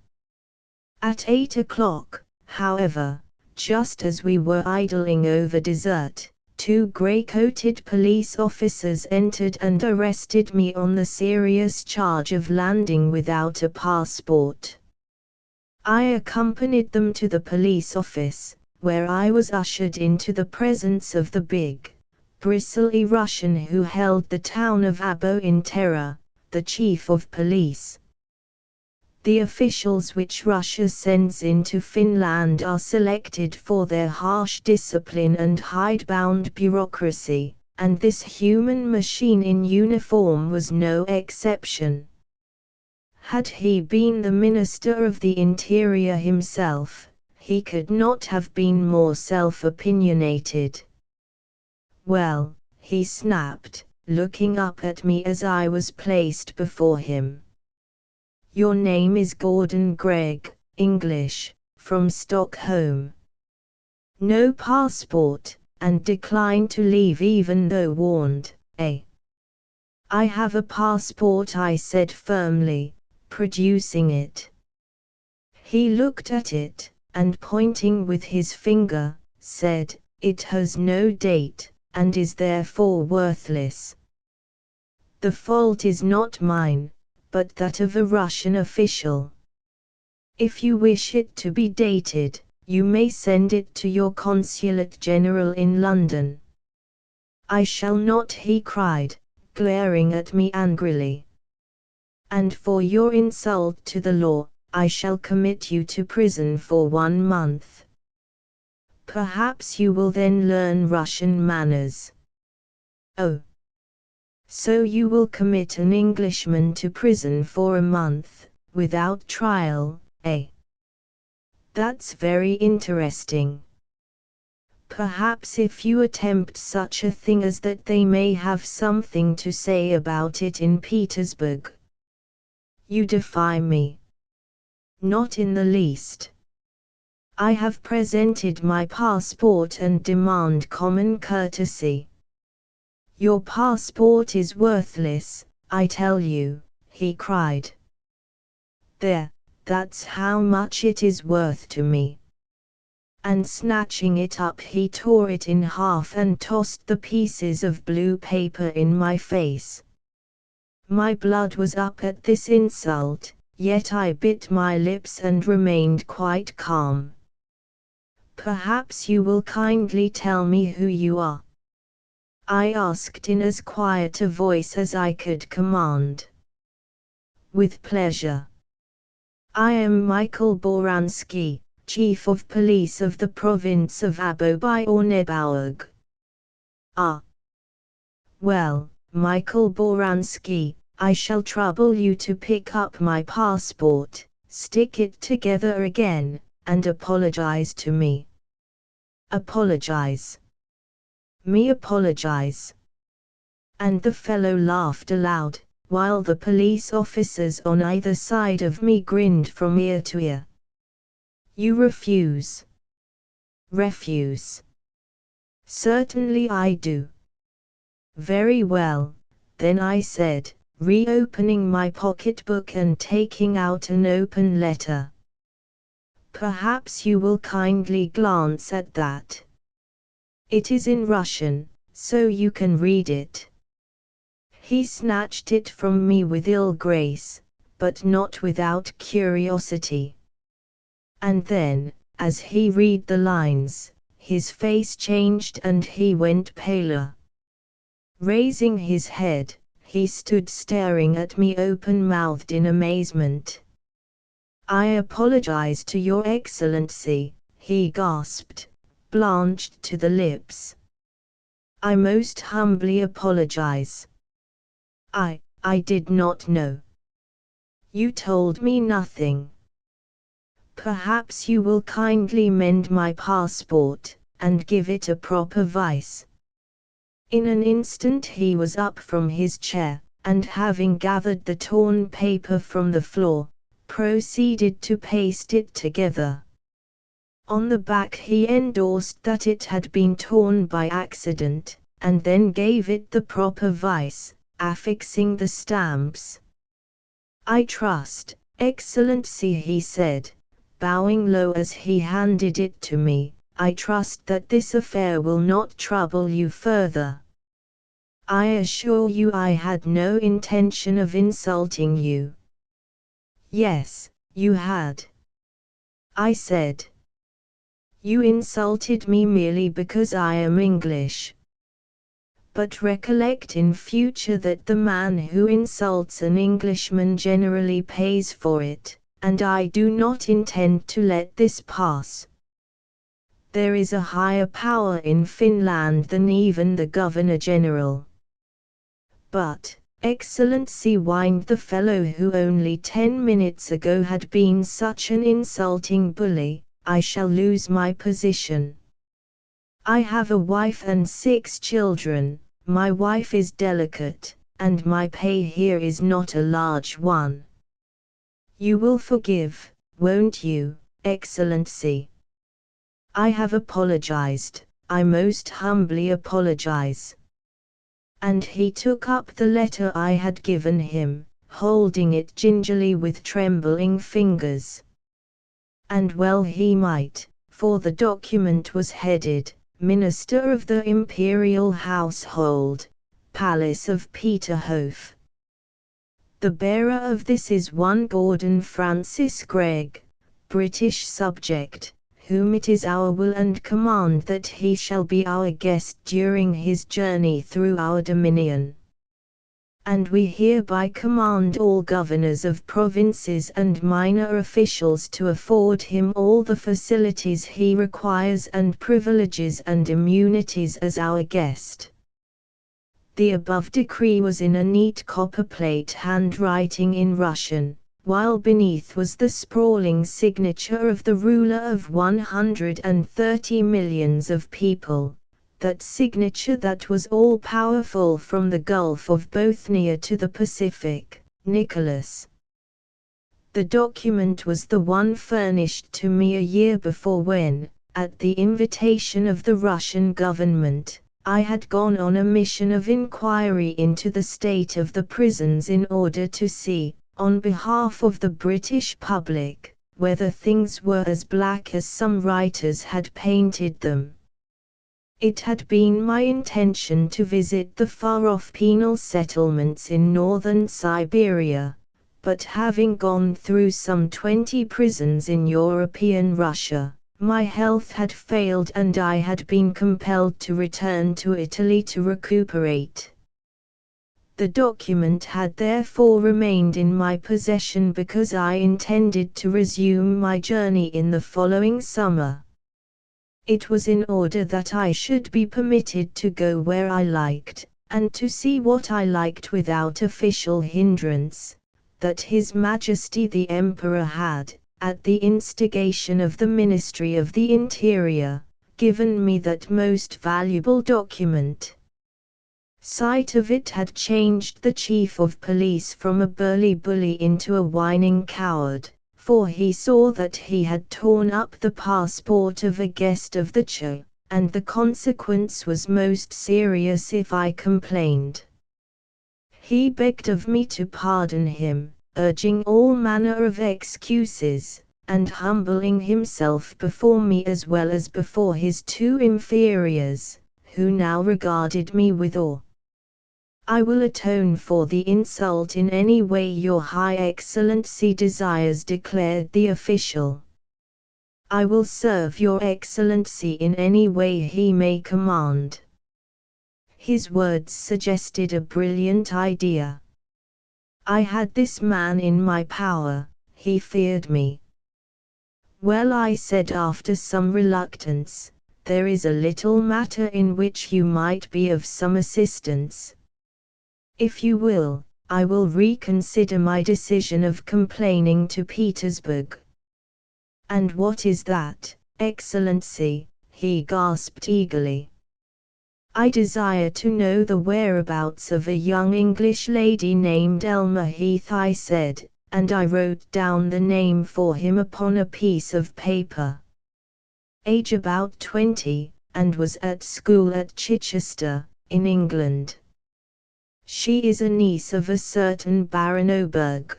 At 8 o'clock, however, just as we were idling over dessert, two grey-coated police officers entered and arrested me on the serious charge of landing without a passport. I accompanied them to the police office, where I was ushered into the presence of the big, bristly Russian who held the town of Abo in terror, the chief of police. The officials which Russia sends into Finland are selected for their harsh discipline and hidebound bureaucracy, and this human machine in uniform was no exception. Had he been the Minister of the Interior himself, he could not have been more self-opinionated. Well, he snapped, looking up at me as I was placed before him. Your name is Gordon Gregg, English, from Stockholm. No passport, and decline to leave even though warned, eh? I have a passport, I said firmly, producing it. He looked at it, and pointing with his finger, said, it has no date, and is therefore worthless. The fault is not mine, but that of a Russian official. If you wish it to be dated, you may send it to your Consulate General in London. I shall not, he cried, glaring at me angrily. And for your insult to the law, I shall commit you to prison for 1 month. Perhaps you will then learn Russian manners. Oh. So you will commit an Englishman to prison for a month, without trial, eh? That's very interesting. Perhaps if you attempt such a thing as that, they may have something to say about it in Petersburg. You defy me. Not in the least. I have presented my passport and demand common courtesy. Your passport is worthless, I tell you, he cried. There, that's how much it is worth to me. And snatching it up, he tore it in half and tossed the pieces of blue paper in my face. My blood was up at this insult, yet I bit my lips and remained quite calm. Perhaps you will kindly tell me who you are? I asked in as quiet a voice as I could command. With pleasure. I am Michael Boransky, Chief of Police of the province of Aboby-Orneborg. Ah. Well, Michael Boransky, I shall trouble you to pick up my passport, stick it together again, and apologize to me. Apologize. Me apologize. And the fellow laughed aloud, while the police officers on either side of me grinned from ear to ear. You refuse. Refuse. Certainly I do. Very well, then I said, reopening my pocketbook and taking out an open letter. Perhaps you will kindly glance at that. It is in Russian, so you can read it. He snatched it from me with ill grace, but not without curiosity. And then, as he read the lines, his face changed and he went paler. Raising his head, he stood staring at me open-mouthed in amazement. I apologize to Your Excellency, he gasped, blanched to the lips. I most humbly apologize. I did not know. You told me nothing. Perhaps you will kindly mend my passport, and give it a proper vice. In an instant he was up from his chair, and having gathered the torn paper from the floor, proceeded to paste it together. On the back he endorsed that it had been torn by accident, and then gave it the proper vice, affixing the stamps. I trust, Excellency, he said, bowing low as he handed it to me, I trust that this affair will not trouble you further. I assure you I had no intention of insulting you. Yes, you had. I said. You insulted me merely because I am English. But recollect in future that the man who insults an Englishman generally pays for it, and I do not intend to let this pass. There is a higher power in Finland than even the Governor-General. But, Excellency, whined the fellow who only 10 minutes ago had been such an insulting bully, I shall lose my position. I have a wife and 6 children, my wife is delicate, and my pay here is not a large one. You will forgive, won't you, Excellency? I have apologized, I most humbly apologize. And he took up the letter I had given him, holding it gingerly with trembling fingers. And well he might, for the document was headed, Minister of the Imperial Household, Palace of Peterhof. The bearer of this is one Gordon Francis Gregg, British subject, whom it is our will and command that he shall be our guest during his journey through our dominion. And we hereby command all governors of provinces and minor officials to afford him all the facilities he requires and privileges and immunities as our guest. The above decree was in a neat copperplate handwriting in Russian, while beneath was the sprawling signature of the ruler of 130 millions of people, that signature that was all-powerful from the Gulf of Bothnia to the Pacific, Nicholas. The document was the one furnished to me a year before when, at the invitation of the Russian government, I had gone on a mission of inquiry into the state of the prisons in order to see, on behalf of the British public, whether things were as black as some writers had painted them. It had been my intention to visit the far-off penal settlements in northern Siberia, but having gone through some 20 prisons in European Russia, my health had failed and I had been compelled to return to Italy to recuperate. The document had therefore remained in my possession because I intended to resume my journey in the following summer. It was in order that I should be permitted to go where I liked, and to see what I liked without official hindrance, that His Majesty the Emperor had, at the instigation of the Ministry of the Interior, given me that most valuable document. Sight of it had changed the chief of police from a burly bully into a whining coward, for he saw that he had torn up the passport of a guest of the Czar, and the consequence was most serious if I complained. He begged of me to pardon him, urging all manner of excuses, and humbling himself before me as well as before his 2 inferiors, who now regarded me with awe. I will atone for the insult in any way your High Excellency desires, declared the official. I will serve your Excellency in any way he may command. His words suggested a brilliant idea. I had this man in my power, he feared me. Well, I said after some reluctance, there is a little matter in which you might be of some assistance. If you will, I will reconsider my decision of complaining to Petersburg. And what is that, Excellency? He gasped eagerly. I desire to know the whereabouts of a young English lady named Elma Heath, I said, and I wrote down the name for him upon a piece of paper. Age about 20, and was at school at Chichester, in England. She is a niece of a certain Baron Oberg.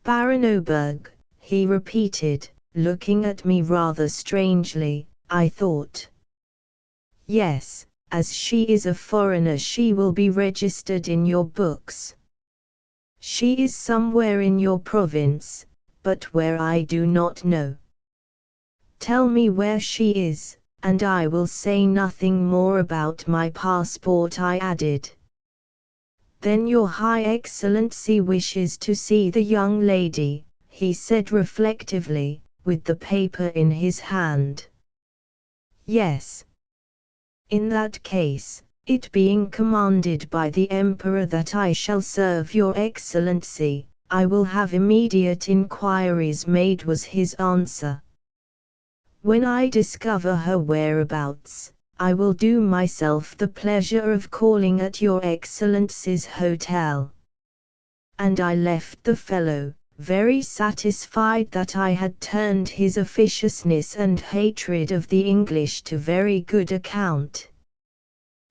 Baron Oberg, he repeated, looking at me rather strangely. I thought. Yes, as she is a foreigner she will be registered in your books. She is somewhere in your province, but where I do not know. Tell me where she is, and I will say nothing more about my passport, I added. Then your High Excellency wishes to see the young lady, he said reflectively, with the paper in his hand. Yes. In that case, It being commanded by the Emperor that I shall serve your Excellency, I will have immediate inquiries made, was his answer. When I discover her whereabouts, I will do myself the pleasure of calling at your Excellency's hotel. And I left the fellow, very satisfied that I had turned his officiousness and hatred of the English to very good account.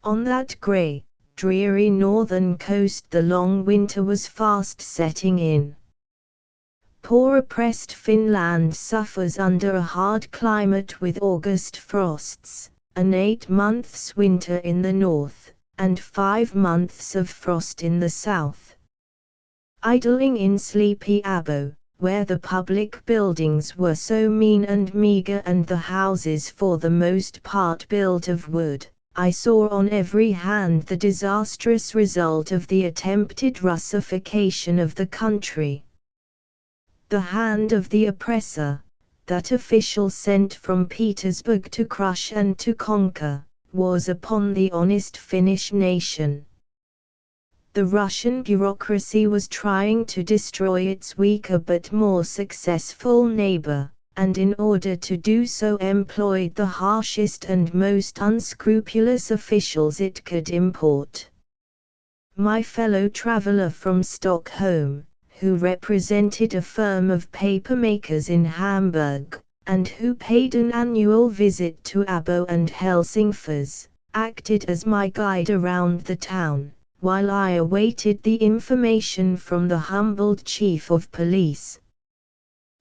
On that grey, dreary northern coast the long winter was fast setting in. Poor oppressed Finland suffers under a hard climate with August frosts, an 8 months winter in the north, and 5 months of frost in the south. Idling in sleepy Abo, where the public buildings were so mean and meagre and the houses for the most part built of wood, I saw on every hand the disastrous result of the attempted Russification of the country. The hand of the oppressor, that official sent from Petersburg to crush and to conquer, was upon the honest Finnish nation. The Russian bureaucracy was trying to destroy its weaker but more successful neighbor, and in order to do so employed the harshest and most unscrupulous officials it could import. My fellow traveler from Stockholm, who represented a firm of papermakers in Hamburg, and who paid an annual visit to Abo and Helsingfors, acted as my guide around the town, while I awaited the information from the humbled chief of police.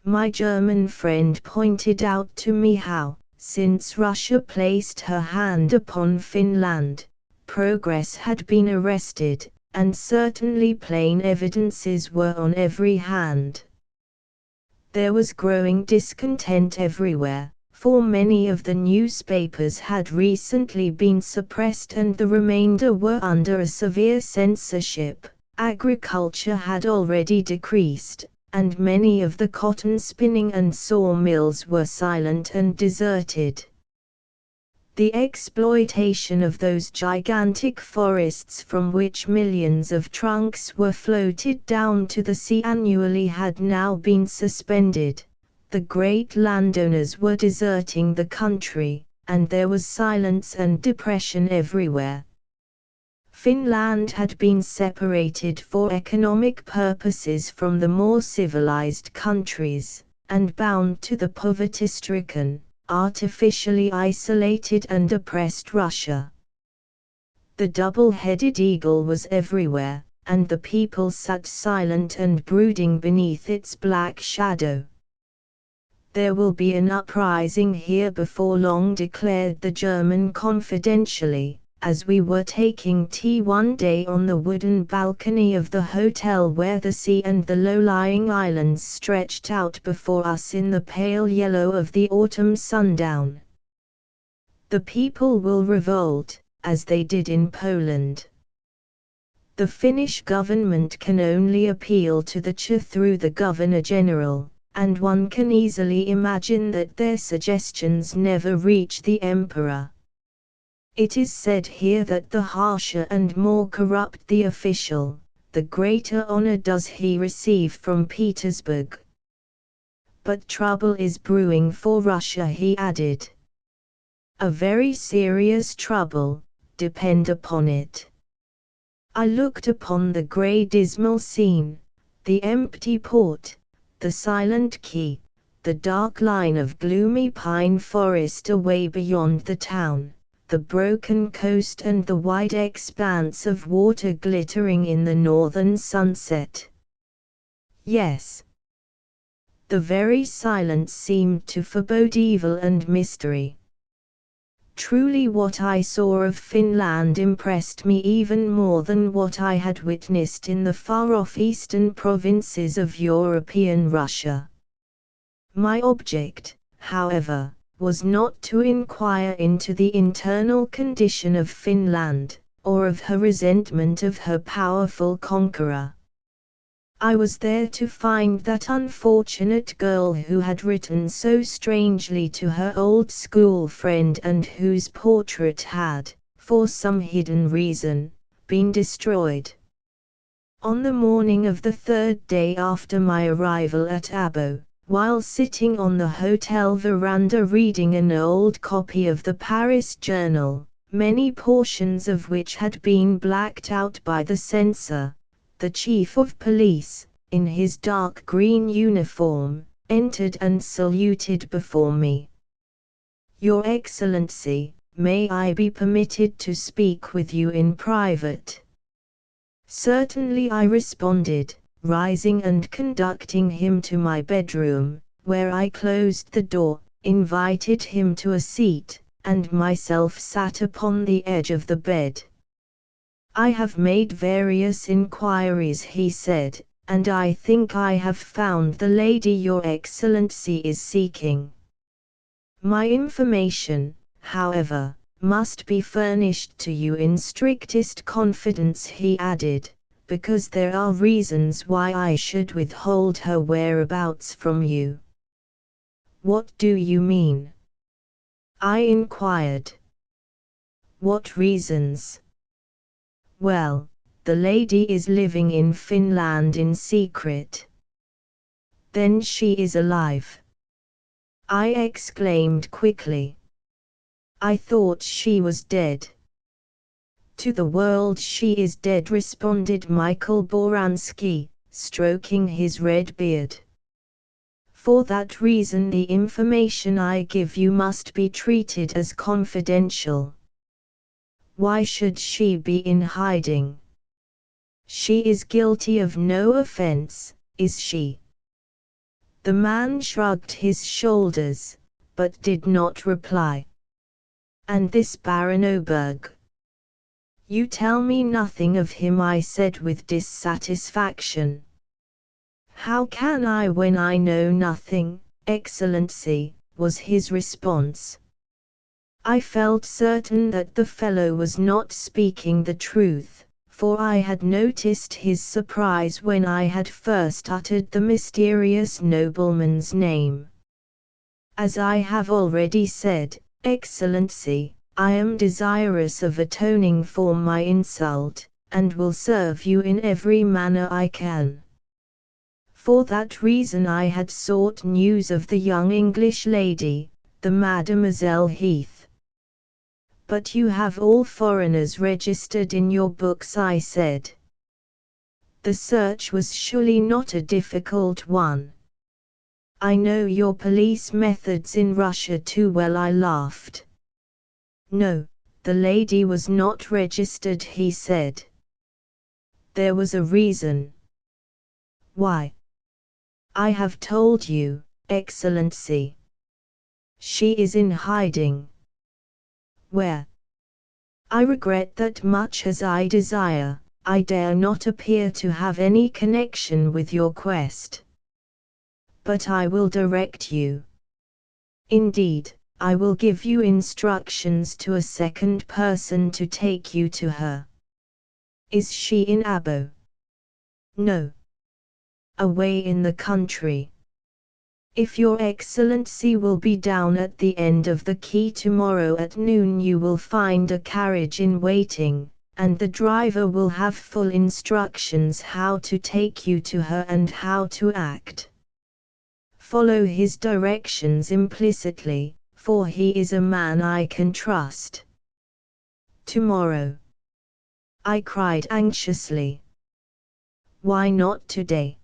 My German friend pointed out to me how, since Russia placed her hand upon Finland, progress had been arrested, and certainly plain evidences were on every hand. There was growing discontent everywhere, for many of the newspapers had recently been suppressed and the remainder were under a severe censorship. Agriculture had already decreased, and many of the cotton spinning and sawmills were silent and deserted. The exploitation of those gigantic forests from which millions of trunks were floated down to the sea annually had now been suspended. The great landowners were deserting the country, and there was silence and depression everywhere. Finland had been separated for economic purposes from the more civilized countries, and bound to the poverty-stricken, artificially isolated and oppressed Russia. The double-headed eagle was everywhere, and the people sat silent and brooding beneath its black shadow. "There will be an uprising here before long," declared the German confidentially, as we were taking tea one day on the wooden balcony of the hotel where the sea and the low-lying islands stretched out before us in the pale yellow of the autumn sundown. "The people will revolt, as they did in Poland. The Finnish government can only appeal to the Czar through the Governor-General, and one can easily imagine that their suggestions never reach the Emperor. It is said here that the harsher and more corrupt the official, the greater honor does he receive from Petersburg. But trouble is brewing for Russia," he added. "A very serious trouble, depend upon it." I looked upon the grey dismal scene, the empty port, the silent quay, the dark line of gloomy pine forest away beyond the town, the broken coast and the wide expanse of water glittering in the northern sunset. Yes. The very silence seemed to forebode evil and mystery. Truly what I saw of Finland impressed me even more than what I had witnessed in the far-off eastern provinces of European Russia. My object, however, was not to inquire into the internal condition of Finland, or of her resentment of her powerful conqueror. I was there to find that unfortunate girl who had written so strangely to her old school friend and whose portrait had, for some hidden reason, been destroyed. On the morning of the third day after my arrival at Abo, while sitting on the hotel veranda reading an old copy of the Paris Journal, many portions of which had been blacked out by the censor, the chief of police, in his dark green uniform, entered and saluted before me. "Your Excellency, may I be permitted to speak with you in private?" "Certainly," I responded, rising and conducting him to my bedroom, where I closed the door, invited him to a seat, and myself sat upon the edge of the bed. "I have made various inquiries," he said, "and I think I have found the lady your Excellency is seeking. My information, however, must be furnished to you in strictest confidence," he added, "because there are reasons why I should withhold her whereabouts from you." "What do you mean?" I inquired. "What reasons?" "Well, the lady is living in Finland in secret." "Then she is alive?" I exclaimed quickly. "I thought she was dead." "To the world she is dead," responded Michael Boransky, stroking his red beard. "For that reason the information I give you must be treated as confidential." "Why should she be in hiding?" "She is guilty of no offense, is she?" The man shrugged his shoulders, but did not reply. "And this Baron Oberg?" "You tell me nothing of him," I said with dissatisfaction. "How can I when I know nothing, Excellency?" was his response. I felt certain that the fellow was not speaking the truth, for I had noticed his surprise when I had first uttered the mysterious nobleman's name. "As I have already said, Excellency, I am desirous of atoning for my insult, and will serve you in every manner I can." For that reason I had sought news of the young English lady, the Mademoiselle Heath. "But you have all foreigners registered in your books," I said. "The search was surely not a difficult one." "I know your police methods in Russia too well," I laughed. "No, the lady was not registered," he said. "There was a reason." "Why?" "I have told you, Excellency. She is in hiding." "Where?" "I regret that much as I desire, I dare not appear to have any connection with your quest. But I will direct you. Indeed, I will give you instructions to a second person to take you to her." "Is she in Abo?" "No. Away in the country. If your Excellency will be down at the end of the quay tomorrow at noon you will find a carriage in waiting, and the driver will have full instructions how to take you to her and how to act. Follow his directions implicitly, for he is a man I can trust." "Tomorrow?" I cried anxiously. "Why not today?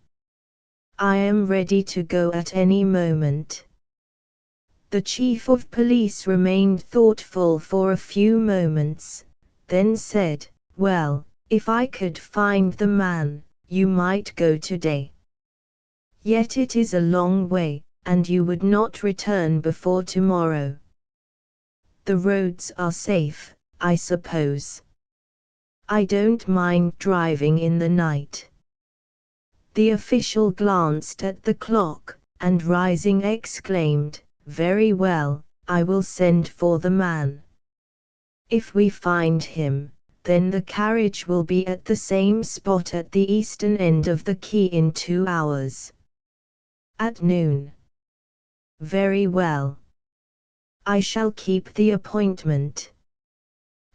I am ready to go at any moment." The chief of police remained thoughtful for a few moments, then said, "Well, if I could find the man, you might go today. Yet it is a long way, and you would not return before tomorrow. The roads are safe, I suppose?" "I don't mind driving in the night." The official glanced at the clock, and rising exclaimed, "Very well, I will send for the man. If we find him, then the carriage will be at the same spot at the eastern end of the quay in 2 hours. At noon." "Very well. I shall keep the appointment."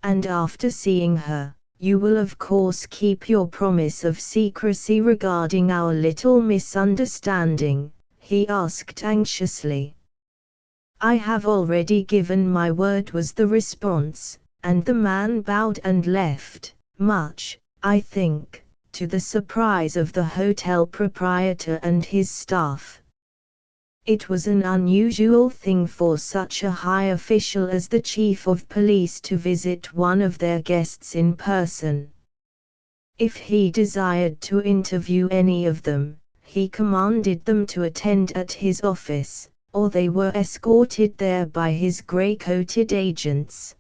And after seeing her, you will of course keep your promise of secrecy regarding our little misunderstanding?" he asked anxiously. "I have already given my word," was the response, and the man bowed and left, much, I think, to the surprise of the hotel proprietor and his staff. It was an unusual thing for such a high official as the chief of police to visit one of their guests in person. If he desired to interview any of them, he commanded them to attend at his office, or they were escorted there by his grey-coated agents.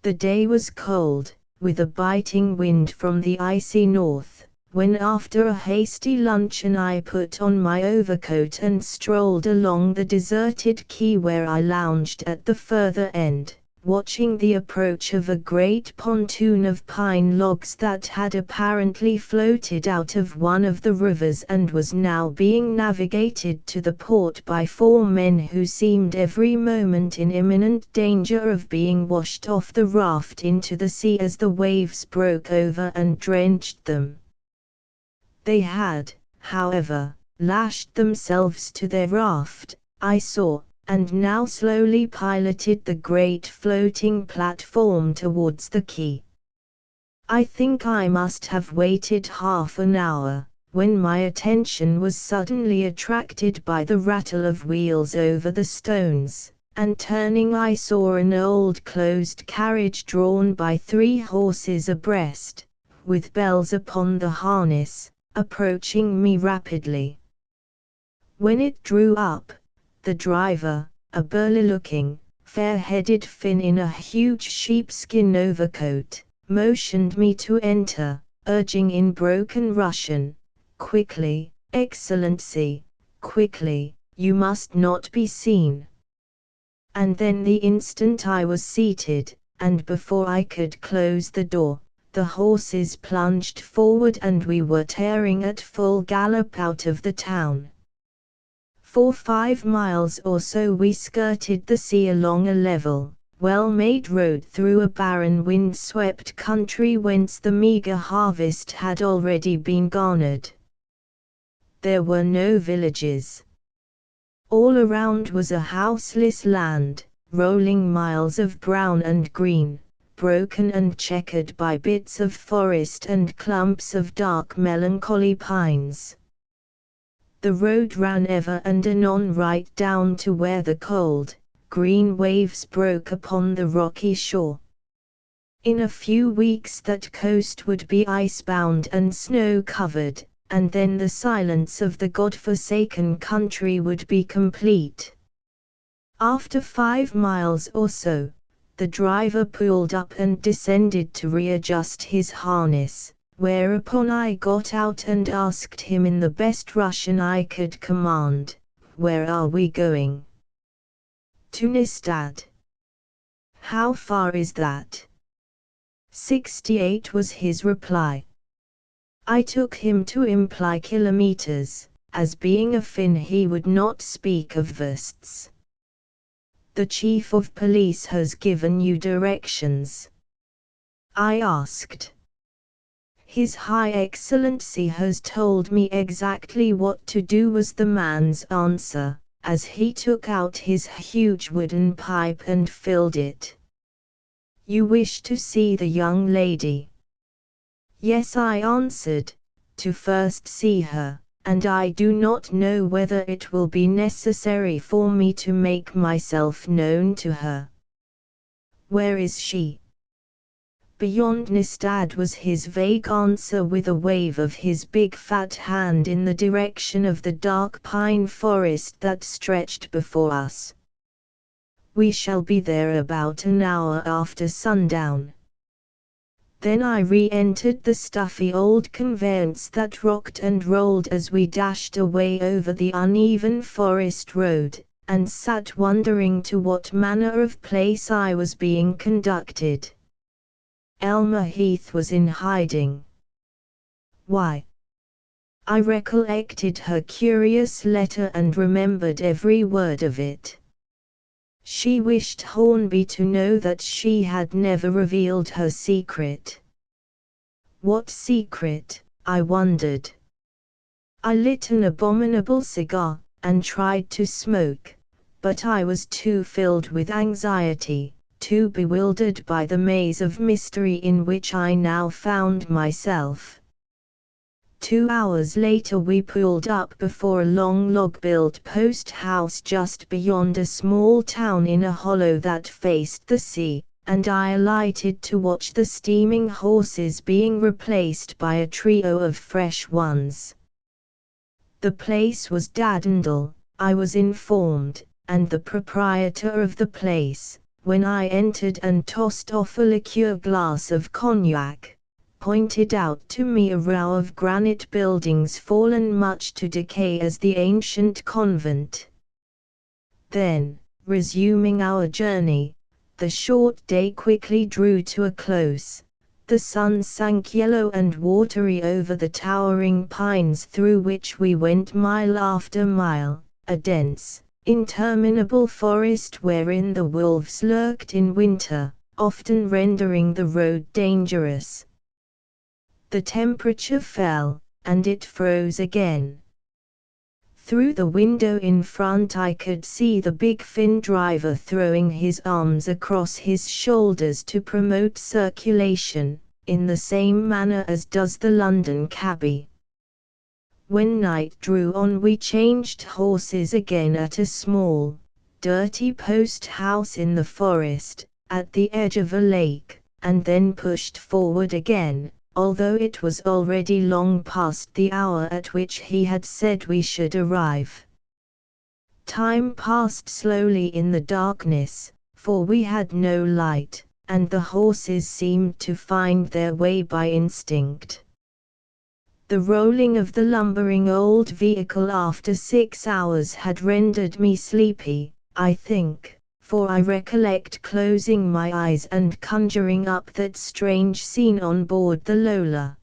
The day was cold, with a biting wind from the icy north, when after a hasty luncheon I put on my overcoat and strolled along the deserted quay where I lounged at the further end, watching the approach of a great pontoon of pine logs that had apparently floated out of one of the rivers and was now being navigated to the port by 4 men who seemed every moment in imminent danger of being washed off the raft into the sea as the waves broke over and drenched them. They had, however, lashed themselves to their raft, I saw, and now slowly piloted the great floating platform towards the quay. I think I must have waited half an hour, when my attention was suddenly attracted by the rattle of wheels over the stones, and turning I saw an old closed carriage drawn by 3 horses abreast, with bells upon the harness, approaching me rapidly. When it drew up, the driver, a burly-looking, fair-headed Finn in a huge sheepskin overcoat, motioned me to enter, urging in broken Russian, "Quickly, Excellency, quickly, you must not be seen." And then the instant I was seated, and before I could close the door, the horses plunged forward and we were tearing at full gallop out of the town. For 5 miles or so we skirted the sea along a level, well-made road through a barren wind-swept country whence the meager harvest had already been garnered. There were no villages. All around was a houseless land, rolling miles of brown and green, broken and checkered by bits of forest and clumps of dark melancholy pines. The road ran ever and anon right down to where the cold, green waves broke upon the rocky shore. In a few weeks that coast would be ice-bound and snow-covered, and then the silence of the God-forsaken country would be complete. After 5 miles or so, the driver pulled up and descended to readjust his harness, whereupon I got out and asked him in the best Russian I could command, "Where are we going?" "To Nystad." "How far is that?" 68 was his reply. I took him to imply kilometers, as being a Finn he would not speak of versts. "The chief of police has given you directions?" I asked. "His High Excellency has told me exactly what to do," was the man's answer, as he took out his huge wooden pipe and filled it. "You wish to see the young lady?" "Yes," I answered, "to first see her, and I do not know whether it will be necessary for me to make myself known to her." "Where is she?" "Beyond Nystad," was his vague answer with a wave of his big fat hand in the direction of the dark pine forest that stretched before us. "We shall be there about an hour after sundown." Then I re-entered the stuffy old conveyance that rocked and rolled as we dashed away over the uneven forest road, and sat wondering to what manner of place I was being conducted. Elmer Heath was in hiding. Why? I recollected her curious letter and remembered every word of it. She wished Hornby to know that she had never revealed her secret. What secret, I wondered. I lit an abominable cigar, and tried to smoke, but I was too filled with anxiety, too bewildered by the maze of mystery in which I now found myself. 2 hours later we pulled up before a long log-built post house just beyond a small town in a hollow that faced the sea, and I alighted to watch the steaming horses being replaced by a trio of fresh ones. The place was Dadendal, I was informed, and the proprietor of the place, when I entered and tossed off a liqueur glass of cognac, pointed out to me a row of granite buildings fallen much to decay as the ancient convent. Then, resuming our journey, the short day quickly drew to a close. The sun sank yellow and watery over the towering pines through which we went mile after mile, a dense, interminable forest wherein the wolves lurked in winter, often rendering the road dangerous. The temperature fell, and it froze again. Through the window in front I could see the big Finn driver throwing his arms across his shoulders to promote circulation, in the same manner as does the London cabby. When night drew on we changed horses again at a small, dirty post house in the forest, at the edge of a lake, and then pushed forward again, although it was already long past the hour at which he had said we should arrive. Time passed slowly in the darkness, for we had no light, and the horses seemed to find their way by instinct. The rolling of the lumbering old vehicle after 6 hours had rendered me sleepy, I think, for I recollect closing my eyes and conjuring up that strange scene on board the Lola.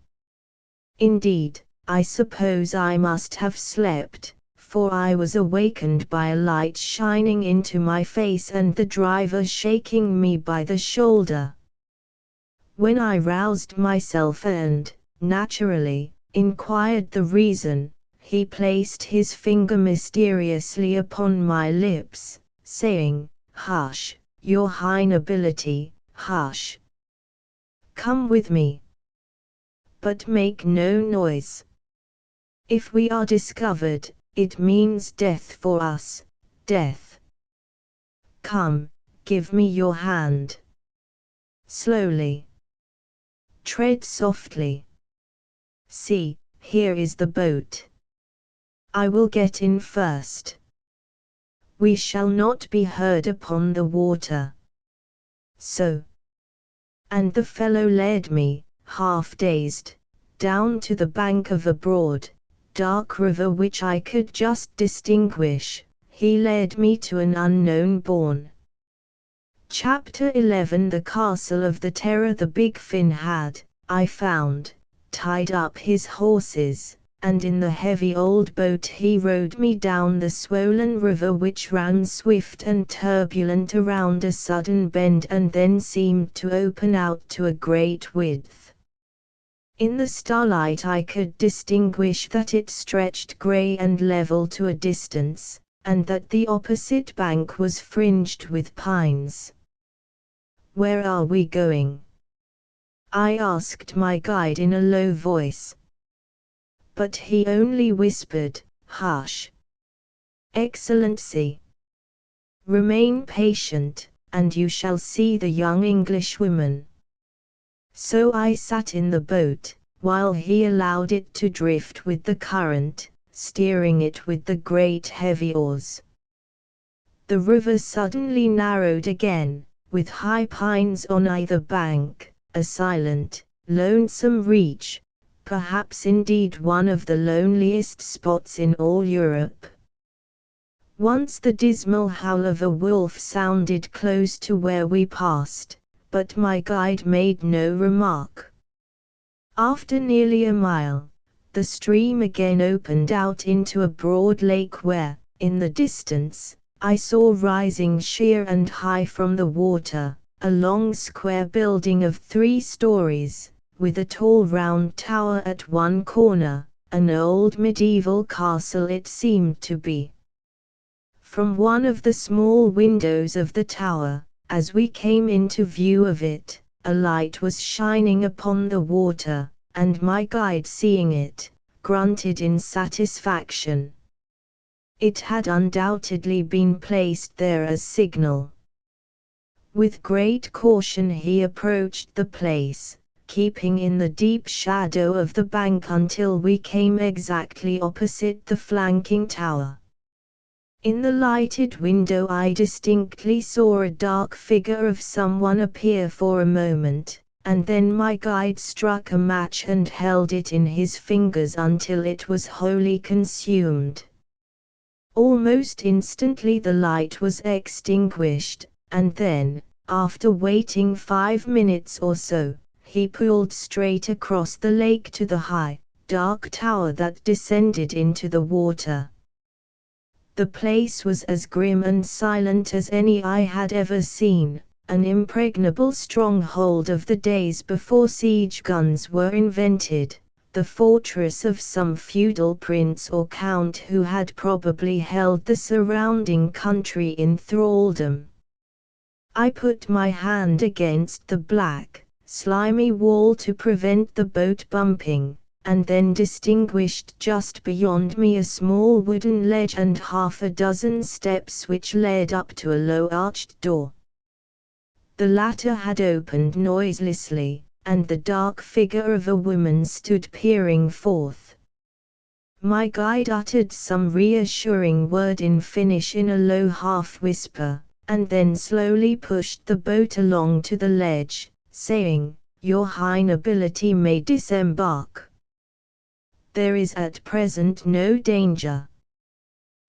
Indeed, I suppose I must have slept, for I was awakened by a light shining into my face and the driver shaking me by the shoulder. When I roused myself and, naturally, inquired the reason, he placed his finger mysteriously upon my lips, saying, "Hush, your high nobility, hush. Come with me. But make no noise. If we are discovered, it means death for us, death. Come, give me your hand. Slowly. Tread softly. See, here is the boat. I will get in first. We shall not be heard upon the water. So." And the fellow led me, half-dazed, down to the bank of a broad, dark river which I could just distinguish. He led me to an unknown bourne. Chapter 11. The Castle of the Terror. The big Finn had, I found, tied up his horses, and in the heavy old boat he rowed me down the swollen river which ran swift and turbulent around a sudden bend and then seemed to open out to a great width. In the starlight I could distinguish that it stretched grey and level to a distance, and that the opposite bank was fringed with pines. "Where are we going?" I asked my guide in a low voice. But he only whispered, "Hush. Excellency. Remain patient, and you shall see the young Englishwoman." So I sat in the boat, while he allowed it to drift with the current, steering it with the great heavy oars. The river suddenly narrowed again, with high pines on either bank, a silent, lonesome reach, perhaps indeed one of the loneliest spots in all Europe. Once the dismal howl of a wolf sounded close to where we passed, but my guide made no remark. After nearly a mile, the stream again opened out into a broad lake where, in the distance, I saw rising sheer and high from the water, a long square building of 3 stories, with a tall round tower at one corner, an old medieval castle it seemed to be. From one of the small windows of the tower, as we came into view of it, a light was shining upon the water, and my guide, seeing it, grunted in satisfaction. It had undoubtedly been placed there as signal. With great caution he approached the place, keeping in the deep shadow of the bank until we came exactly opposite the flanking tower. In the lighted window I distinctly saw a dark figure of someone appear for a moment, and then my guide struck a match and held it in his fingers until it was wholly consumed. Almost instantly the light was extinguished, and then, after waiting 5 minutes or so, he pulled straight across the lake to the high, dark tower that descended into the water. The place was as grim and silent as any I had ever seen, an impregnable stronghold of the days before siege guns were invented, the fortress of some feudal prince or count who had probably held the surrounding country in thraldom. I put my hand against the black, slimy wall to prevent the boat bumping, and then distinguished just beyond me a small wooden ledge and 6 steps which led up to a low arched door. The latter had opened noiselessly, and the dark figure of a woman stood peering forth. My guide uttered some reassuring word in Finnish in a low half-whisper, and then slowly pushed the boat along to the ledge, saying, "Your high nobility may disembark. There is at present no danger."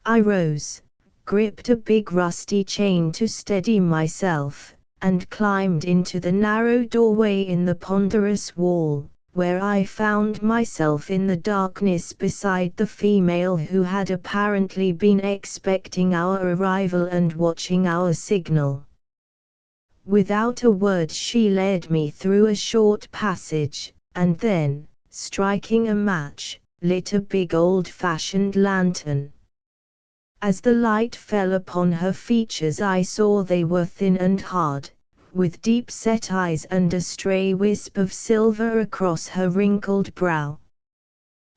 I rose, gripped a big rusty chain to steady myself, and climbed into the narrow doorway in the ponderous wall, where I found myself in the darkness beside the female who had apparently been expecting our arrival and watching our signal. Without a word she led me through a short passage, and then, striking a match, lit a big old-fashioned lantern. As the light fell upon her features I saw they were thin and hard, with deep-set eyes and a stray wisp of silver across her wrinkled brow.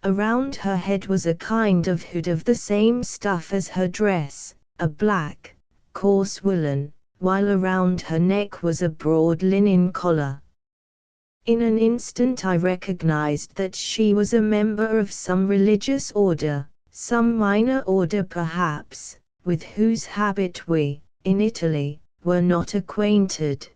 Around her head was a kind of hood of the same stuff as her dress, a black, coarse woolen, while around her neck was a broad linen collar. In an instant I recognized that she was a member of some religious order, some minor order perhaps, with whose habit we, in Italy, were not acquainted.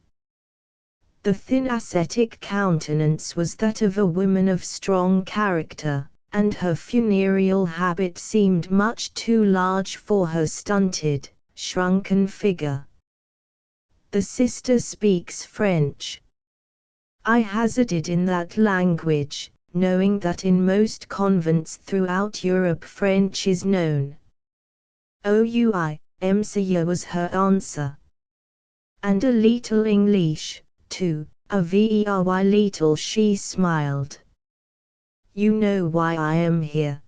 The thin ascetic countenance was that of a woman of strong character, and her funereal habit seemed much too large for her stunted, shrunken figure. "The sister speaks French?" I hazarded in that language, knowing that in most convents throughout Europe French is known. "Oui, monsieur," was her answer. "And a little English, too, a very little," she smiled. "You know why I am here?"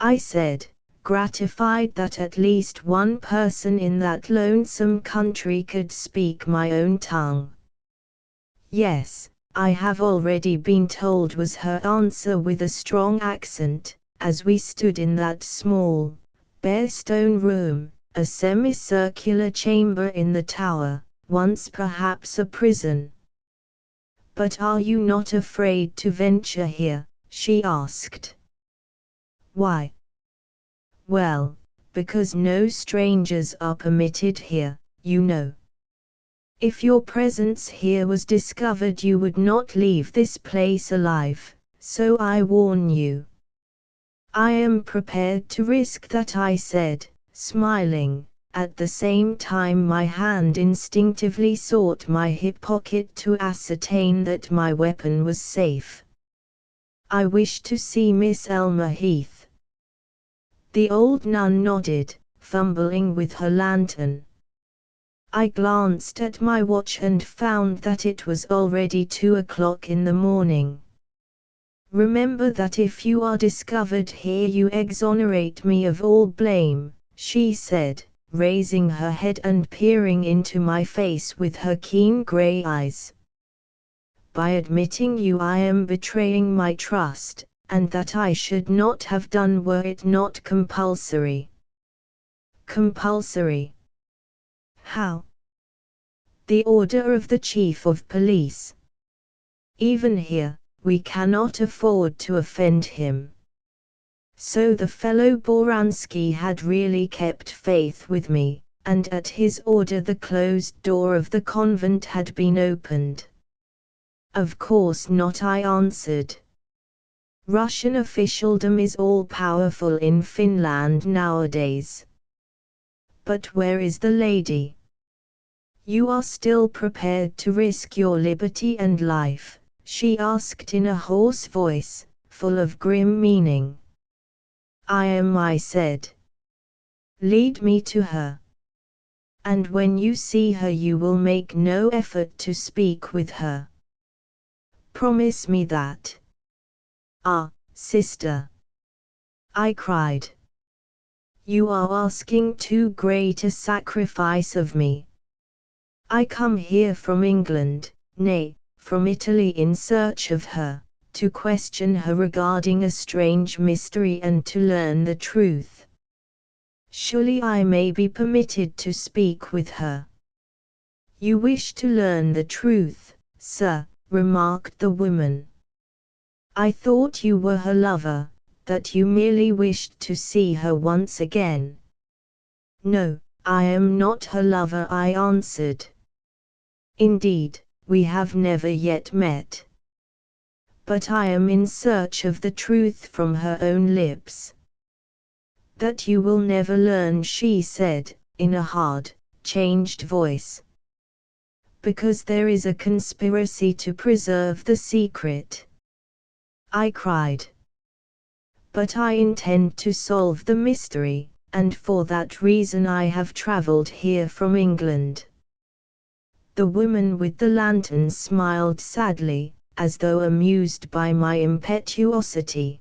I said, gratified that at least one person in that lonesome country could speak my own tongue. "Yes, I have already been told," was her answer with a strong accent, as we stood in that small, bare stone room, a semicircular chamber in the tower, once perhaps a prison. "But are you not afraid to venture here?" she asked. "Why?" "Well, because no strangers are permitted here, you know. If your presence here was discovered you would not leave this place alive, so I warn you." "I am prepared to risk that," I said, smiling. At the same time my hand instinctively sought my hip pocket to ascertain that my weapon was safe. "I wish to see Miss Elmer Heath." The old nun nodded, fumbling with her lantern. I glanced at my watch and found that it was already 2 o'clock in the morning. "Remember that if you are discovered here you exonerate me of all blame," she said, raising her head and peering into my face with her keen grey eyes. "By admitting you I am betraying my trust, and that I should not have done were it not compulsory." "Compulsory? How?" "The order of the chief of police. Even here, we cannot afford to offend him." So the fellow Boransky had really kept faith with me, and at his order the closed door of the convent had been opened. "Of course not," I answered. "Russian officialdom is all-powerful in Finland nowadays." "But where is the lady? You are still prepared to risk your liberty and life?" she asked in a hoarse voice, full of grim meaning. "I am," I said. "Lead me to her. And when you see her you will make no effort to speak with her. Promise me that." "Ah, sister!" I cried. "You are asking too great a sacrifice of me. I come here from England, nay, from Italy in search of her, to question her regarding a strange mystery and to learn the truth. Surely I may be permitted to speak with her." "You wish to learn the truth, sir," remarked the woman. "I thought you were her lover, that you merely wished to see her once again." "No, I am not her lover," I answered. "Indeed, we have never yet met. But I am in search of the truth from her own lips." "That you will never learn," she said, in a hard, changed voice. "Because there is a conspiracy to preserve the secret," I cried. "But I intend to solve the mystery, and for that reason I have traveled here from England." The woman with the lantern smiled sadly, as though amused by my impetuosity.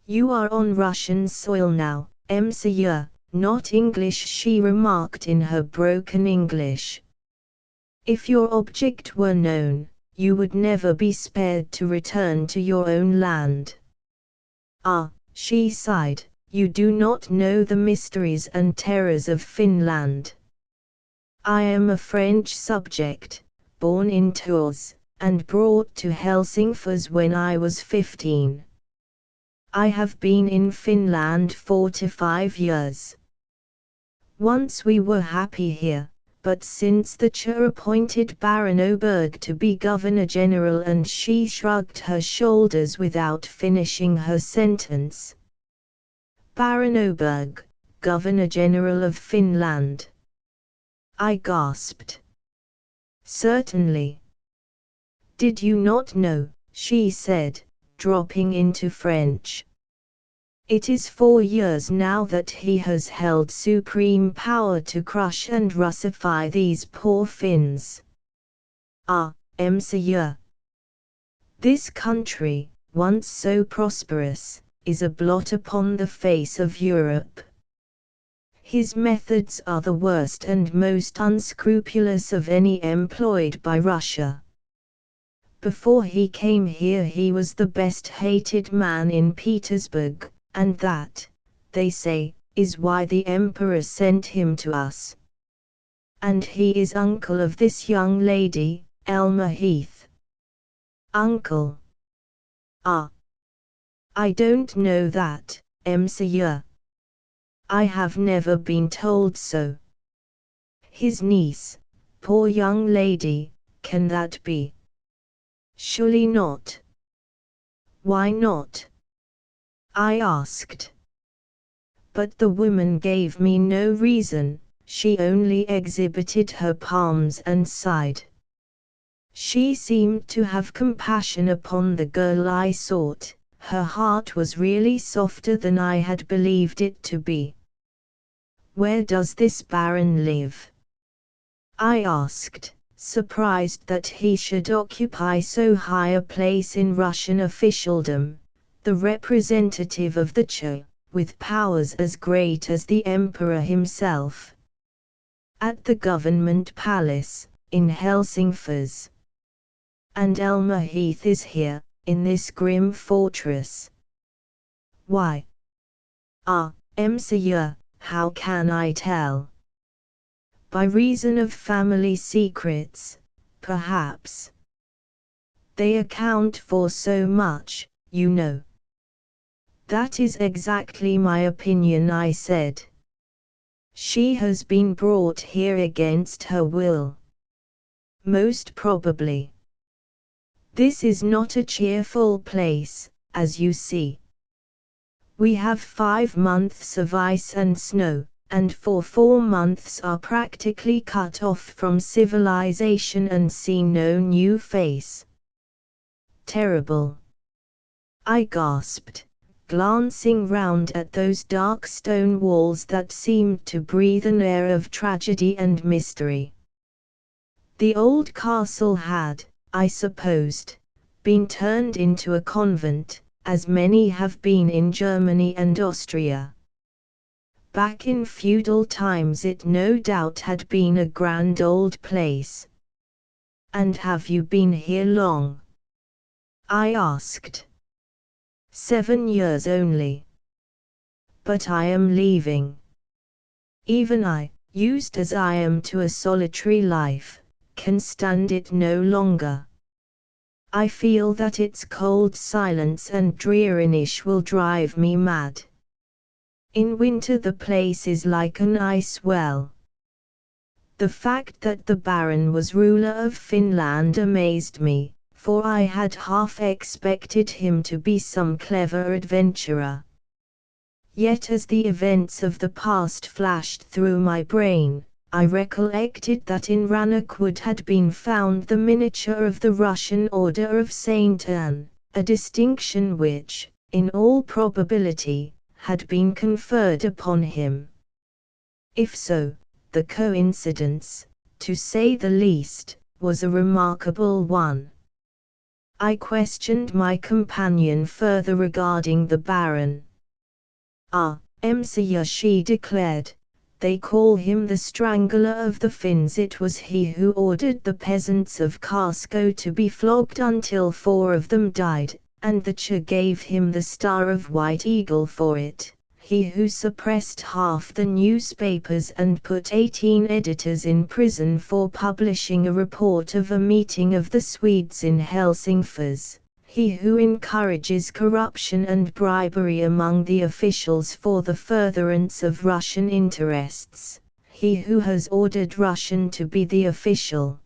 "You are on Russian soil now, Monsieur, not English," she remarked in her broken English. "If your object were known, you would never be spared to return to your own land." "Ah," she sighed, "you do not know the mysteries and terrors of Finland. I am a French subject, born in Tours, and brought to Helsingfors when I was 15. I have been in Finland 4 to 5 years. Once we were happy here, but since the Czar appointed Baron Oberg to be Governor-General," and she shrugged her shoulders without finishing her sentence. "Baron Oberg, Governor-General of Finland?" I gasped. "Certainly. Did you not know?" she said, dropping into French. "It is 4 years now that he has held supreme power to crush and Russify these poor Finns. Ah, Monsieur! This country, once so prosperous, is a blot upon the face of Europe. His methods are the worst and most unscrupulous of any employed by Russia. Before he came here he was the best hated man in Petersburg, and that, they say, is why the Emperor sent him to us. And he is uncle of this young lady, Elma Heath." "Uncle? Ah. I don't know that, Monsieur. I have never been told so." "His niece, poor young lady, can that be?" "Surely not." "Why not?" I asked. But the woman gave me no reason, she only exhibited her palms and sighed. She seemed to have compassion upon the girl I sought. Her heart was really softer than I had believed it to be. Where does this baron live? I asked, surprised that he should occupy so high a place in Russian officialdom, the representative of the Czar, with powers as great as the emperor himself. At the government palace, in Helsingfors. And Elmer Heath is here, in this grim fortress. Why? Monsieur, how can I tell? By reason of family secrets, perhaps. They account for so much, you know. That is exactly my opinion, I said. She has been brought here against her will. Most probably. This is not a cheerful place, as you see. We have 5 months of ice and snow, and for 4 months are practically cut off from civilization and see no new face. Terrible. I gasped, glancing round at those dark stone walls that seemed to breathe an air of tragedy and mystery. The old castle had, I supposed, been turned into a convent, as many have been in Germany and Austria. Back in feudal times it no doubt had been a grand old place. And have you been here long? I asked. 7 years only. But I am leaving. Even I, used as I am to a solitary life, can stand it no longer. I feel that its cold silence and dreariness will drive me mad. In winter the place is like an ice well. The fact that the Baron was ruler of Finland amazed me, for I had half expected him to be some clever adventurer. Yet as the events of the past flashed through my brain, I recollected that in Ranakwood had been found the miniature of the Russian Order of Saint Anne, a distinction which, in all probability, had been conferred upon him. If so, the coincidence, to say the least, was a remarkable one. I questioned my companion further regarding the Baron. Monsieur, she declared, they call him the Strangler of the Finns. It was he who ordered the peasants of Karsko to be flogged until 4 of them died, and the Czar gave him the Star of White Eagle for it, he who suppressed half the newspapers and put 18 editors in prison for publishing a report of a meeting of the Swedes in Helsingfors, he who encourages corruption and bribery among the officials for the furtherance of Russian interests, he who has ordered Russian to be the official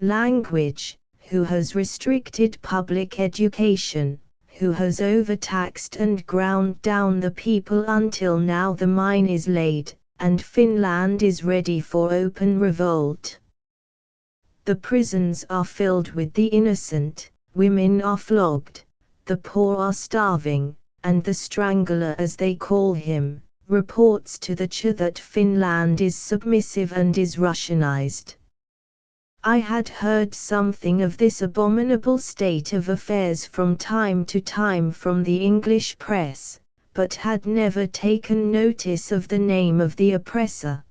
language, who has restricted public education, who has overtaxed and ground down the people until now the mine is laid, and Finland is ready for open revolt. The prisons are filled with the innocent, women are flogged, the poor are starving, and the Strangler, as they call him, reports to the Czar that Finland is submissive and is Russianized. I had heard something of this abominable state of affairs from time to time from the English press, but had never taken notice of the name of the oppressor.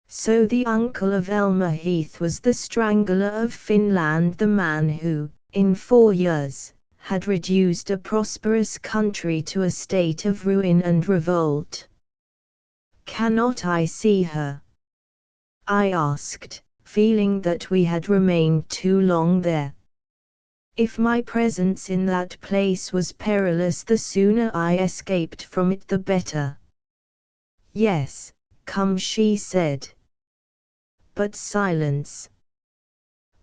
So the uncle of Elmer Heath was the Strangler of Finland, the man who, in 4 years, had reduced a prosperous country to a state of ruin and revolt. Cannot I see her? I asked, feeling that we had remained too long there. If my presence in that place was perilous, the sooner I escaped from it the better. Yes, come, she said. But silence.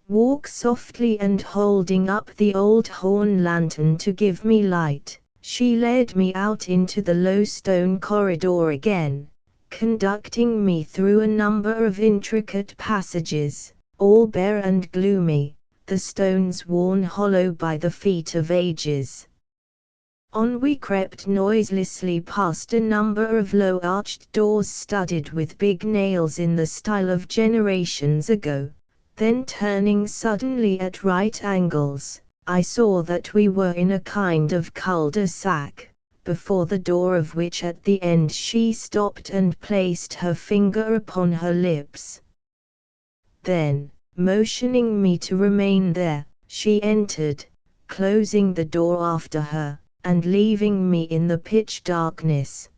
Walk softly, and holding up the old horn lantern to give me light, she led me out into the low stone corridor again, conducting me through a number of intricate passages, all bare and gloomy, the stones worn hollow by the feet of ages. On we crept noiselessly past a number of low-arched doors studded with big nails in the style of generations ago. Then turning suddenly at right angles, I saw that we were in a kind of cul-de-sac, before the door of which at the end she stopped and placed her finger upon her lips. Then, motioning me to remain there, she entered, closing the door after her, and leaving me in the pitch darkness.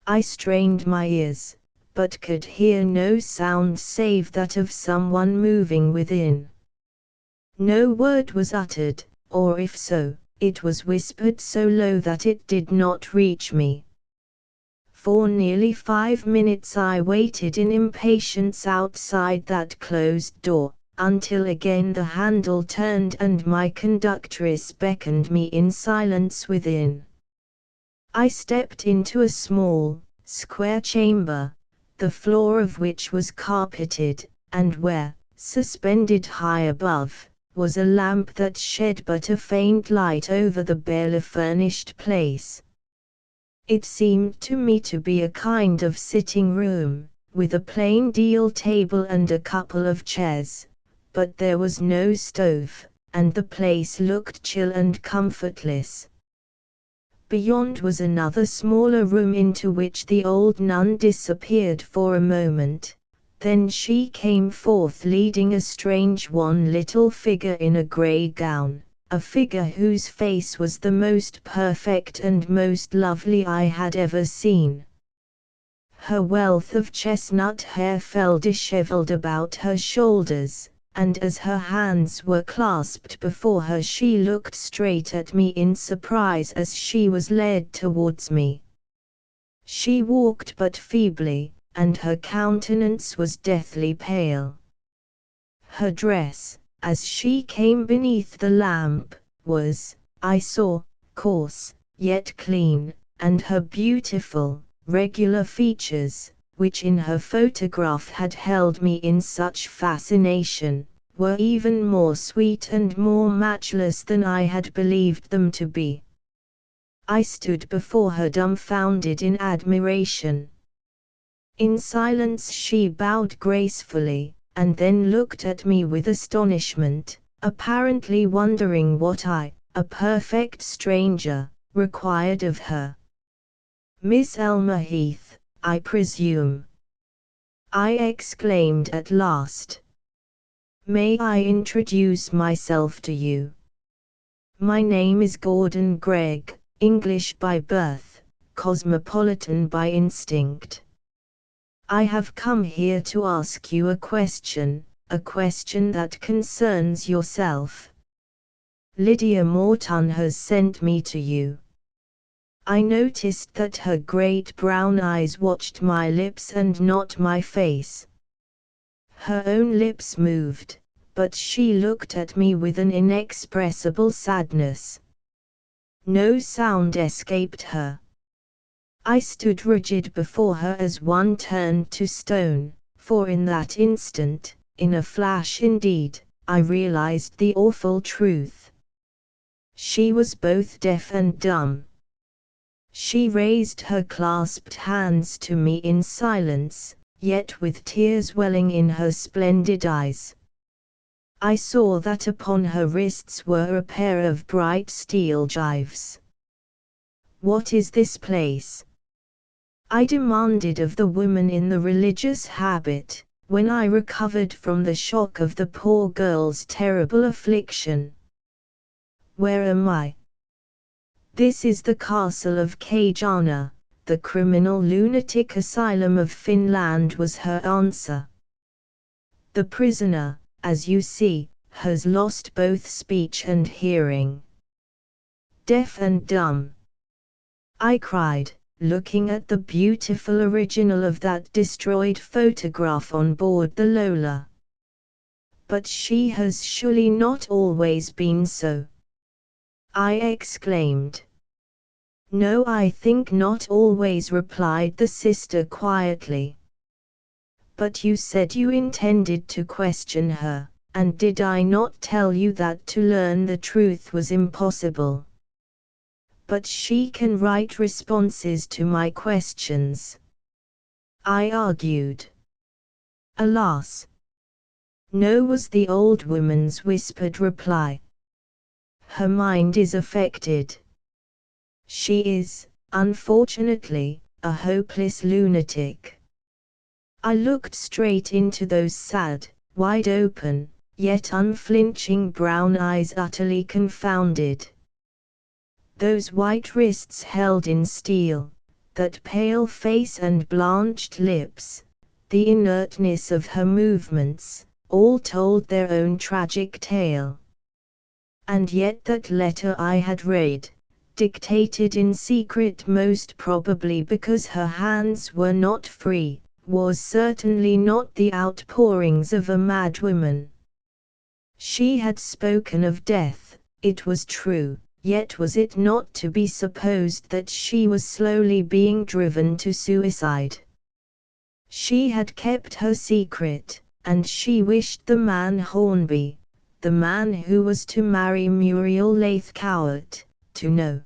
I strained my ears, but could hear no sound save that of someone moving within. No word was uttered, or if so, it was whispered so low that it did not reach me. For nearly 5 minutes I waited in impatience outside that closed door, until again the handle turned and my conductress beckoned me in silence within. I stepped into a small, square chamber, the floor of which was carpeted, and where, suspended high above, was a lamp that shed but a faint light over the barely furnished place. It seemed to me to be a kind of sitting room, with a plain deal table and a couple of chairs, but there was no stove, and the place looked chill and comfortless. Beyond was another smaller room into which the old nun disappeared for a moment. Then she came forth leading a strange wan little figure in a grey gown, a figure whose face was the most perfect and most lovely I had ever seen. Her wealth of chestnut hair fell dishevelled about her shoulders, and as her hands were clasped before her she looked straight at me in surprise as she was led towards me. She walked but feebly, and her countenance was deathly pale. Her dress, as she came beneath the lamp, was, I saw, coarse, yet clean, and her beautiful, regular features, which in her photograph had held me in such fascination, were even more sweet and more matchless than I had believed them to be. I stood before her dumbfounded in admiration. In silence she bowed gracefully, and then looked at me with astonishment, apparently wondering what I, a perfect stranger, required of her. "Miss Elmer Heath, I presume?" I exclaimed at last. "May I introduce myself to you? My name is Gordon Gregg, English by birth, cosmopolitan by instinct. I have come here to ask you a question that concerns yourself. Lydia Morton has sent me to you." I noticed that her great brown eyes watched my lips and not my face. Her own lips moved, but she looked at me with an inexpressible sadness. No sound escaped her. I stood rigid before her as one turned to stone, for in that instant, in a flash indeed, I realized the awful truth. She was both deaf and dumb. She raised her clasped hands to me in silence, yet with tears welling in her splendid eyes. I saw that upon her wrists were a pair of bright steel gyves. "What is this place?" I demanded of the woman in the religious habit, when I recovered from the shock of the poor girl's terrible affliction. "Where am I?" "This is the castle of Kajana, the criminal lunatic asylum of Finland," was her answer. "The prisoner, as you see, has lost both speech and hearing." "Deaf and dumb?" I cried, looking at the beautiful original of that destroyed photograph on board the Lola. "But she has surely not always been so?" I exclaimed. "No, I think not always," replied the sister quietly. "But you said you intended to question her, and did I not tell you that to learn the truth was impossible?" but she can write responses to my questions," I argued. "Alas, no," was the old woman's whispered reply. "Her mind is affected. She is, unfortunately, a hopeless lunatic." I looked straight into those sad, wide open, yet unflinching brown eyes, utterly confounded. Those white wrists held in steel, that pale face and blanched lips, the inertness of her movements, all told their own tragic tale. And yet that letter I had read, dictated in secret most probably because her hands were not free, was certainly not the outpourings of a madwoman. She had spoken of death, it was true, yet was it not to be supposed that she was slowly being driven to suicide? She had kept her secret, and she wished the man Hornby, the man who was to marry Muriel Lathcowart, to know.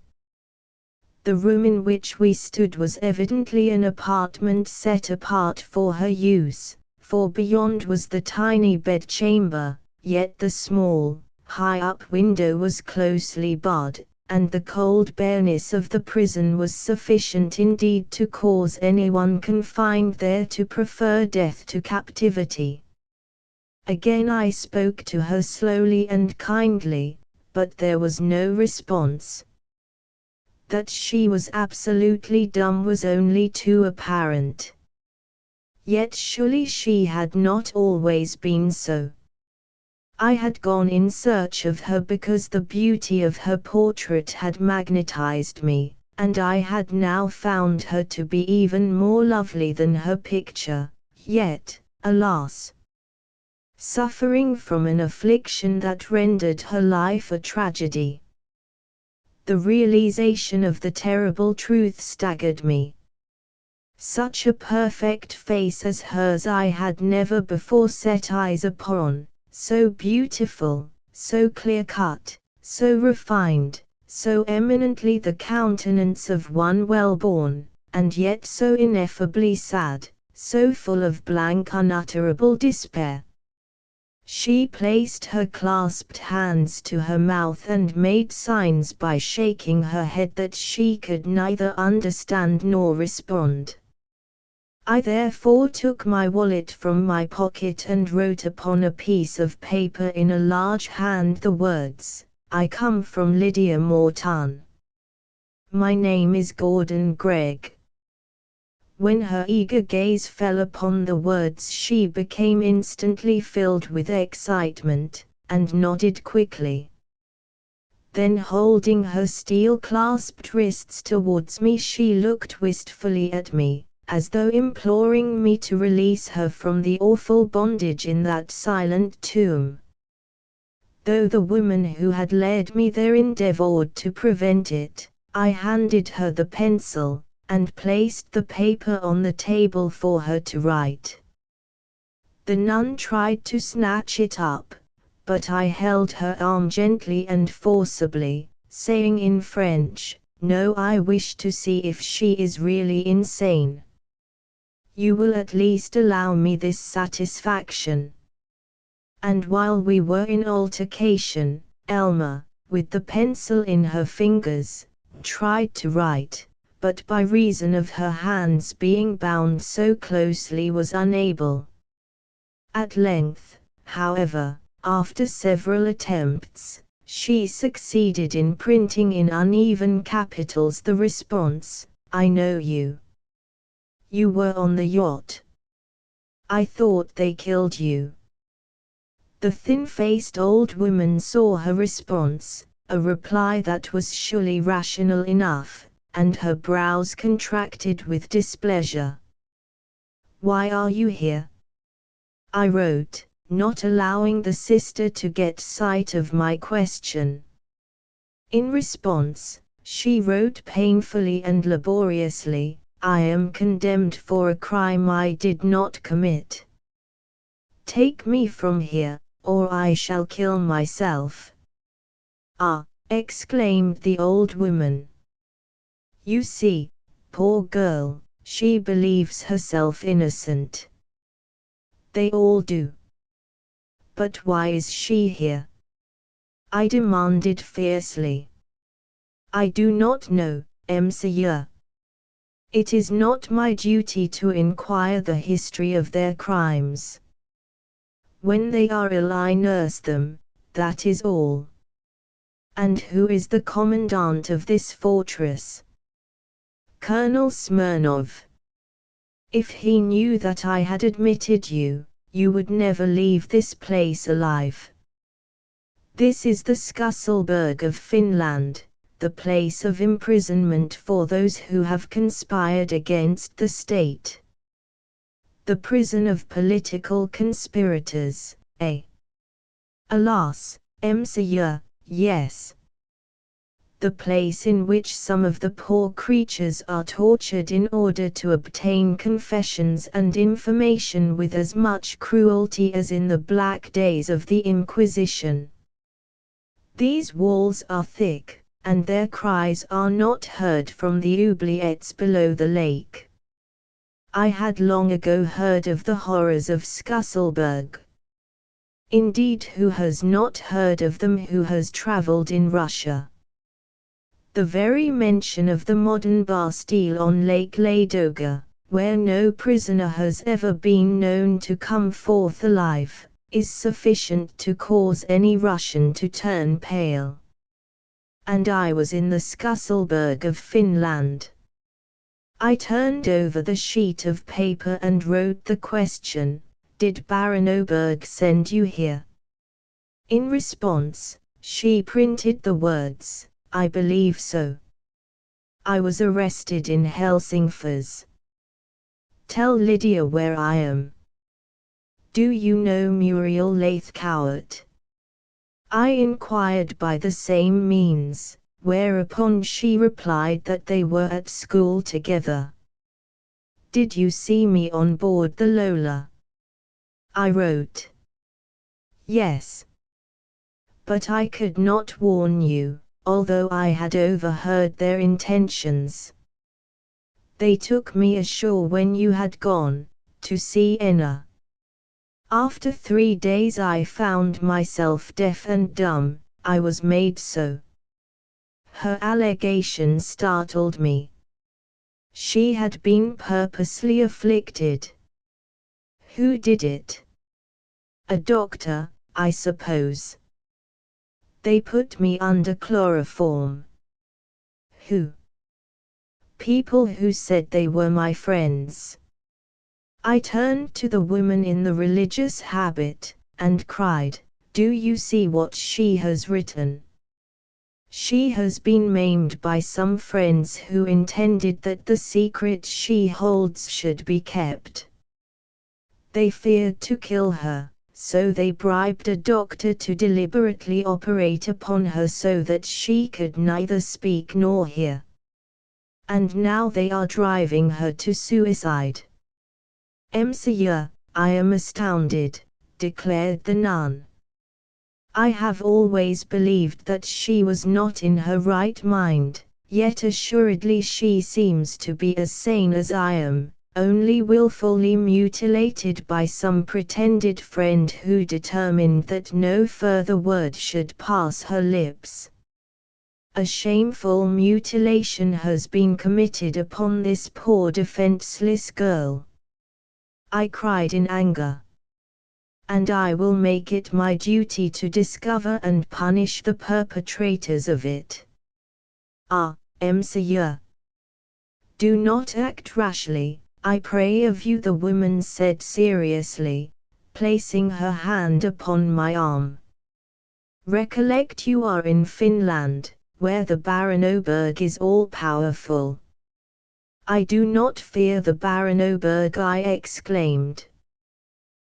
The room in which we stood was evidently an apartment set apart for her use, for beyond was the tiny bedchamber, yet the small, high-up window was closely barred, and the cold bareness of the prison was sufficient indeed to cause anyone confined there to prefer death to captivity. Again I spoke to her slowly and kindly, but there was no response. That she was absolutely dumb was only too apparent. Yet surely she had not always been so. I had gone in search of her because the beauty of her portrait had magnetized me, and I had now found her to be even more lovely than her picture, yet, alas! Suffering from an affliction that rendered her life a tragedy. The realization of the terrible truth staggered me. Such a perfect face as hers I had never before set eyes upon, so beautiful, so clear-cut, so refined, so eminently the countenance of one well-born, and yet so ineffably sad, so full of blank unutterable despair. She placed her clasped hands to her mouth and made signs by shaking her head that she could neither understand nor respond. I therefore took my wallet from my pocket and wrote upon a piece of paper in a large hand the words, "I come from Lydia Mortan. My name is Gordon Gregg." When her eager gaze fell upon the words she became instantly filled with excitement, and nodded quickly. Then holding her steel-clasped wrists towards me she looked wistfully at me, as though imploring me to release her from the awful bondage in that silent tomb. Though the woman who had led me there endeavored to prevent it, I handed her the pencil, and placed the paper on the table for her to write. The nun tried to snatch it up, but I held her arm gently and forcibly, saying in French, "No, I wish to see if she is really insane. You will at least allow me this satisfaction." And while we were in altercation, Elma, with the pencil in her fingers, tried to write, but by reason of her hands being bound so closely was unable. At length, however, after several attempts, she succeeded in printing in uneven capitals the response, "I know you. You were on the yacht. I thought they killed you." The thin-faced old woman saw her response, a reply that was surely rational enough, and her brows contracted with displeasure. "Why are you here?" I wrote, not allowing the sister to get sight of my question. In response, she wrote painfully and laboriously, "I am condemned for a crime I did not commit. Take me from here, or I shall kill myself." "Ah!" exclaimed the old woman. You see, poor girl, she believes herself innocent. They all do. But why is she here? I demanded fiercely. I do not know, Monsieur. It is not my duty to inquire the history of their crimes. When they are ill I nurse them, that is all. And who is the commandant of this fortress? Colonel Smirnov. If he knew that I had admitted you, you would never leave this place alive. This is the Skutselberg of Finland, the place of imprisonment for those who have conspired against the state. The prison of political conspirators, eh? Alas, Monsieur, yes. The place in which some of the poor creatures are tortured in order to obtain confessions and information with as much cruelty as in the black days of the Inquisition. These walls are thick, and their cries are not heard from the oubliettes below the lake. I had long ago heard of the horrors of Skutselberg. Indeed, who has not heard of them who has traveled in Russia? The very mention of the modern Bastille on Lake Ladoga, where no prisoner has ever been known to come forth alive, is sufficient to cause any Russian to turn pale. And I was in the Skutselberg of Finland. I turned over the sheet of paper and wrote the question, "Did Baron Oberg send you here?" In response, she printed the words, "I believe so." I was arrested in Helsingfors. Tell Lydia where I am. Do you know Muriel Lathcowart? I inquired by the same means, whereupon she replied that they were at school together. Did you see me on board the Lola? I wrote. Yes. But I could not warn you, although I had overheard their intentions. They took me ashore when you had gone, to see Enna. After 3 days I found myself deaf and dumb, I was made so. Her allegation startled me. She had been purposely afflicted. Who did it? A doctor, I suppose. They put me under chloroform. Who? People who said they were my friends. I turned to the woman in the religious habit, and cried, "Do you see what she has written? She has been maimed by some friends who intended that the secret she holds should be kept. They feared to kill her, so they bribed a doctor to deliberately operate upon her so that she could neither speak nor hear. And now they are driving her to suicide." "Monsieur, I am astounded," declared the nun. "I have always believed that she was not in her right mind, yet assuredly she seems to be as sane as I am, only willfully mutilated by some pretended friend who determined that no further word should pass her lips. A shameful mutilation has been committed upon this poor defenseless girl." I cried in anger. "And I will make it my duty to discover and punish the perpetrators of it." "Ah, Monsieur. Do not act rashly, I pray of you," the woman said seriously, placing her hand upon my arm. "Recollect you are in Finland, where the Baron Oberg is all-powerful." "I do not fear the Baron Oberg," I exclaimed.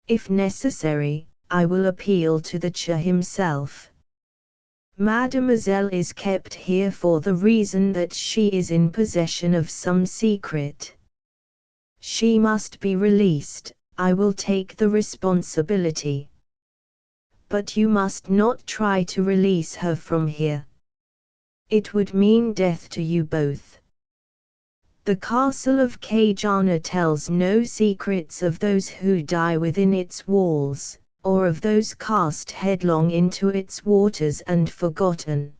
"If necessary, I will appeal to the Czar himself. Mademoiselle is kept here for the reason that she is in possession of some secret. She must be released, I will take the responsibility. But you must not try to release her from here. It would mean death to you both. The castle of Kajana tells no secrets of those who die within its walls, or of those cast headlong into its waters and forgotten.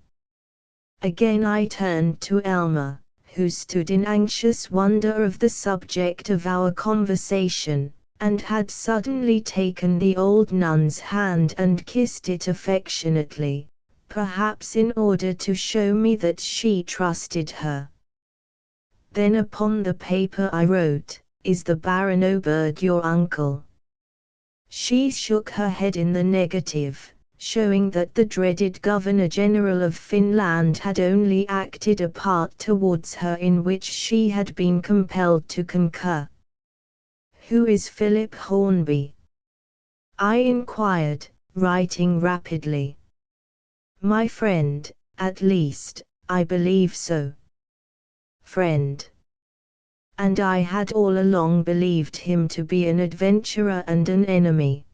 Again I turned to Elmer, who stood in anxious wonder of the subject of our conversation, and had suddenly taken the old nun's hand and kissed it affectionately, perhaps in order to show me that she trusted her. Then upon the paper I wrote, "Is the Baron Oberg your uncle?" She shook her head in the negative, showing that the dreaded Governor-General of Finland had only acted a part towards her in which she had been compelled to concur. "Who is Philip Hornby?" I inquired, writing rapidly. "My friend, at least, I believe so." Friend. And I had all along believed him to be an adventurer and an enemy.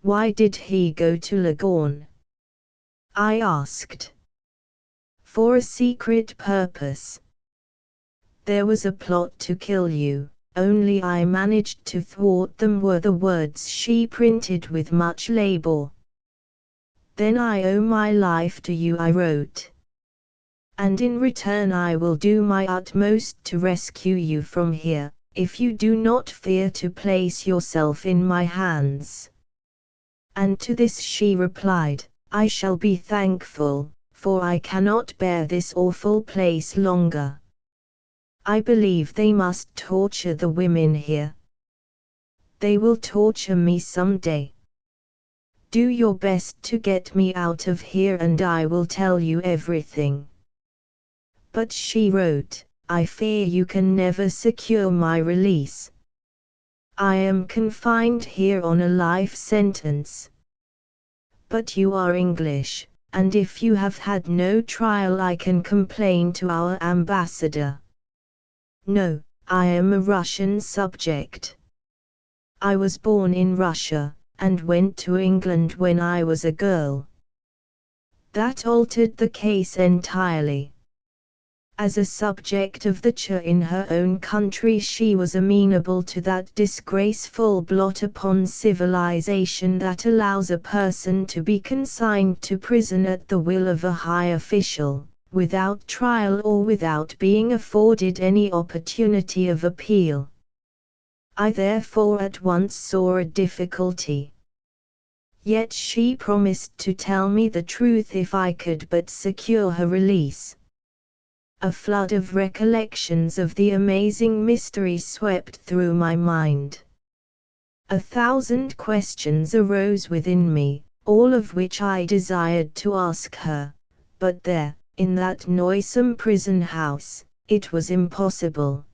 Why did he go to Leghorn? I asked. For a secret purpose. There was a plot to kill you, only I managed to thwart them, were the words she printed with much labor. Then I owe my life to you, I wrote. And in return I will do my utmost to rescue you from here, if you do not fear to place yourself in my hands. And to this she replied, I shall be thankful, for I cannot bear this awful place longer. I believe they must torture the women here. They will torture me some day. Do your best to get me out of here and I will tell you everything. But she wrote, I fear you can never secure my release. I am confined here on a life sentence. But you are English, and if you have had no trial I can complain to our ambassador. No, I am a Russian subject. I was born in Russia, and went to England when I was a girl. That altered the case entirely. As a subject of the Czar in her own country she was amenable to that disgraceful blot upon civilization that allows a person to be consigned to prison at the will of a high official, without trial or without being afforded any opportunity of appeal. I therefore at once saw a difficulty. Yet she promised to tell me the truth if I could but secure her release. A flood of recollections of the amazing mystery swept through my mind. 1,000 questions arose within me, all of which I desired to ask her, but there, in that noisome prison house, it was impossible.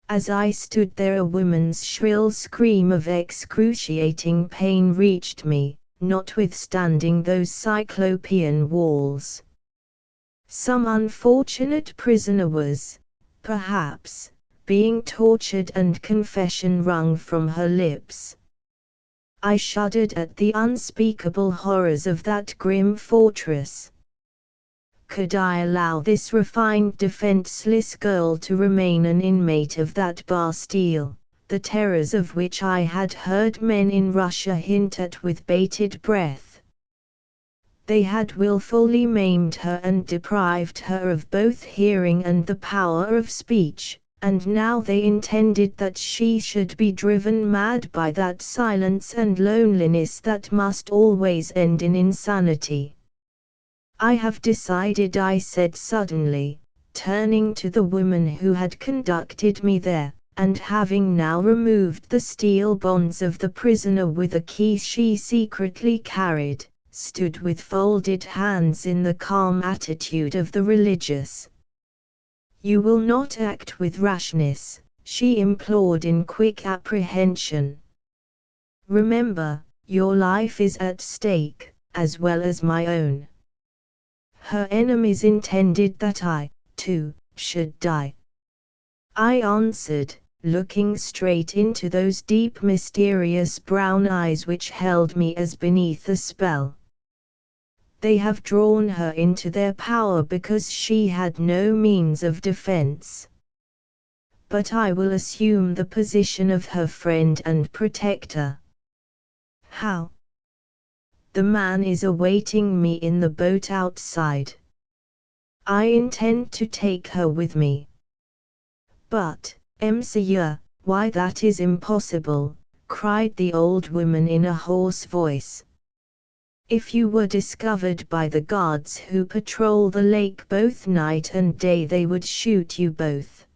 As I stood there a woman's shrill scream of excruciating pain reached me, notwithstanding those cyclopean walls. Some unfortunate prisoner was, perhaps, being tortured and confession wrung from her lips. I shuddered at the unspeakable horrors of that grim fortress. Could I allow this refined defenseless girl to remain an inmate of that Bastille, the terrors of which I had heard men in Russia hint at with bated breath? They had wilfully maimed her and deprived her of both hearing and the power of speech, and now they intended that she should be driven mad by that silence and loneliness that must always end in insanity. I have decided, I said suddenly, turning to the woman who had conducted me there, and having now removed the steel bonds of the prisoner with a key she secretly carried, stood with folded hands in the calm attitude of the religious. You will not act with rashness, she implored in quick apprehension. Remember, your life is at stake, as well as my own. Her enemies intended that I, too, should die. I answered, looking straight into those deep mysterious brown eyes which held me as beneath a spell. They have drawn her into their power because she had no means of defense. but I will assume the position of her friend and protector. How? The man is awaiting me in the boat outside. I intend to take her with me. But, Monsieur, why, that is impossible, cried the old woman in a hoarse voice. If you were discovered by the guards who patrol the lake both night and day, they would shoot you both.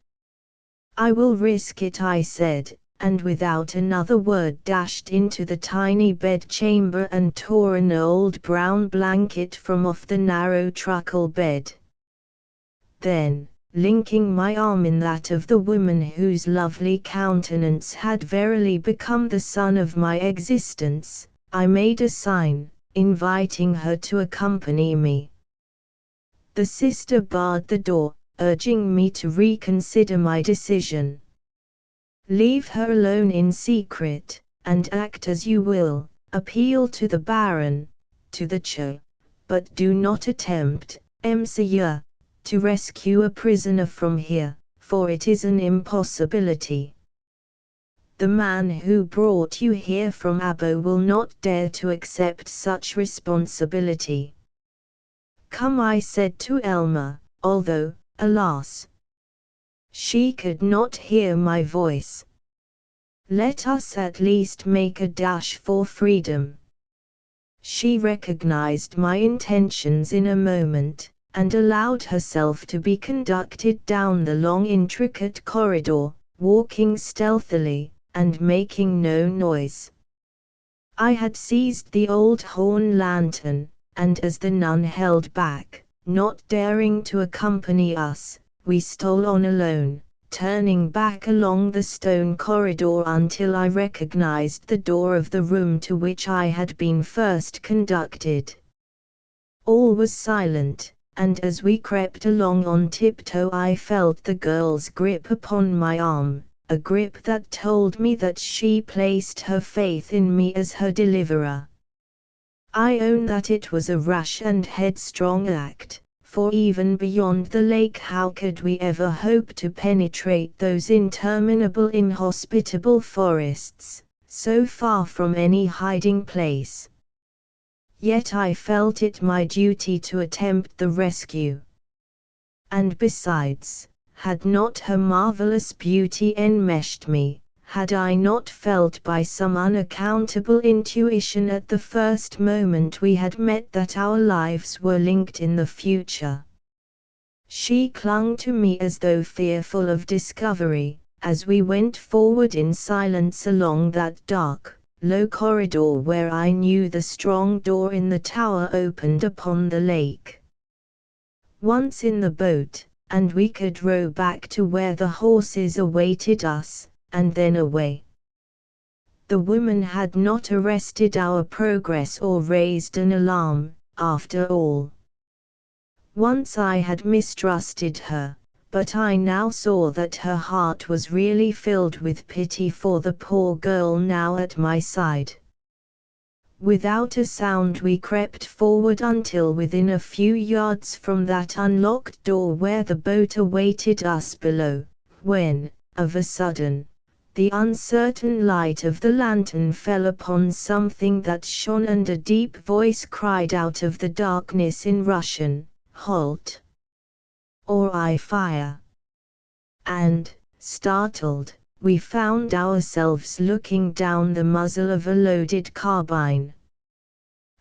I will risk it, I said, and without another word dashed into the tiny bedchamber and tore an old brown blanket from off the narrow truckle bed. Then, linking my arm in that of the woman whose lovely countenance had verily become the sun of my existence, I made a sign, inviting her to accompany me. The sister barred the door, urging me to reconsider my decision. Leave her alone in secret, and act as you will, appeal to the Baron, to the Czar, but do not attempt, Monsieur, to rescue a prisoner from here, for it is an impossibility. The man who brought you here from Abo will not dare to accept such responsibility. Come, I said to Elma, although, alas, she could not hear my voice. Let us at least make a dash for freedom. She recognized my intentions in a moment, and allowed herself to be conducted down the long intricate corridor, walking stealthily, and making no noise. I had seized the old horn lantern, and as the nun held back, not daring to accompany us, we stole on alone, turning back along the stone corridor until I recognized the door of the room to which I had been first conducted. All was silent, and as we crept along on tiptoe I felt the girl's grip upon my arm, a grip that told me that she placed her faith in me as her deliverer. I own that it was a rash and headstrong act, for even beyond the lake how could we ever hope to penetrate those interminable inhospitable forests, so far from any hiding place? Yet I felt it my duty to attempt the rescue. And besides, had not her marvelous beauty enmeshed me, had I not felt by some unaccountable intuition at the first moment we had met that our lives were linked in the future? She clung to me as though fearful of discovery, as we went forward in silence along that dark, low corridor where I knew the strong door in the tower opened upon the lake. Once in the boat, and we could row back to where the horses awaited us, and then away. The woman had not arrested our progress or raised an alarm, after all. Once I had mistrusted her, but I now saw that her heart was really filled with pity for the poor girl now at my side. Without a sound we crept forward until within a few yards from that unlocked door where the boat awaited us below, when, of a sudden, the uncertain light of the lantern fell upon something that shone, and a deep voice cried out of the darkness in Russian, "Halt! Or I fire!" And, startled, we found ourselves looking down the muzzle of a loaded carbine.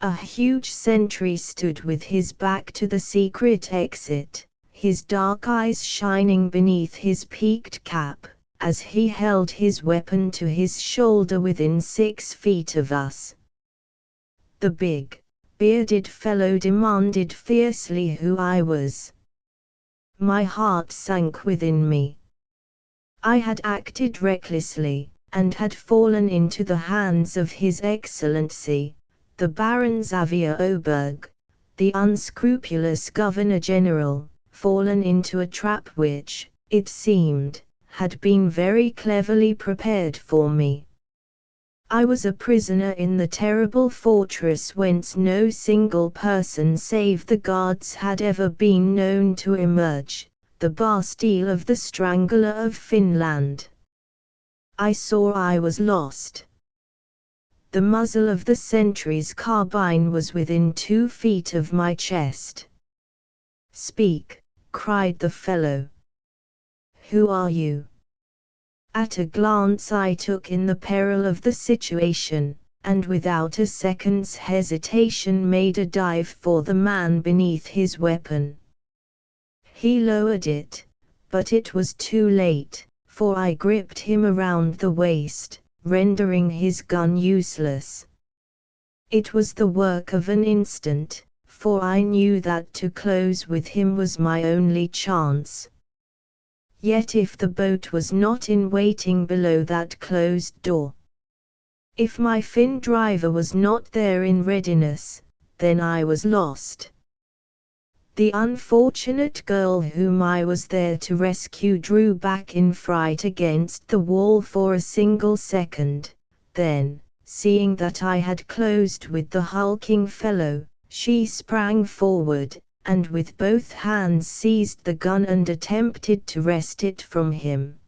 A huge sentry stood with his back to the secret exit, his dark eyes shining beneath his peaked cap, as he held his weapon to his shoulder within 6 feet of us. The big, bearded fellow demanded fiercely who I was. My heart sank within me. I had acted recklessly, and had fallen into the hands of His Excellency, the Baron Xavier Auberg, the unscrupulous Governor-General, fallen into a trap which, it seemed, had been very cleverly prepared for me. I was a prisoner in the terrible fortress whence no single person save the guards had ever been known to emerge, the Bastille of the Strangler of Finland. I saw I was lost. The muzzle of the sentry's carbine was within 2 feet of my chest. "Speak," cried the fellow. "Who are you?" At a glance I took in the peril of the situation, and without a second's hesitation made a dive for the man beneath his weapon. He lowered it, but it was too late, for I gripped him around the waist, rendering his gun useless. It was the work of an instant, for I knew that to close with him was my only chance. Yet if the boat was not in waiting below that closed door, if my Finn driver was not there in readiness, then I was lost. The unfortunate girl whom I was there to rescue drew back in fright against the wall for a single second, then, seeing that I had closed with the hulking fellow, she sprang forward, and with both hands seized the gun and attempted to wrest it from him.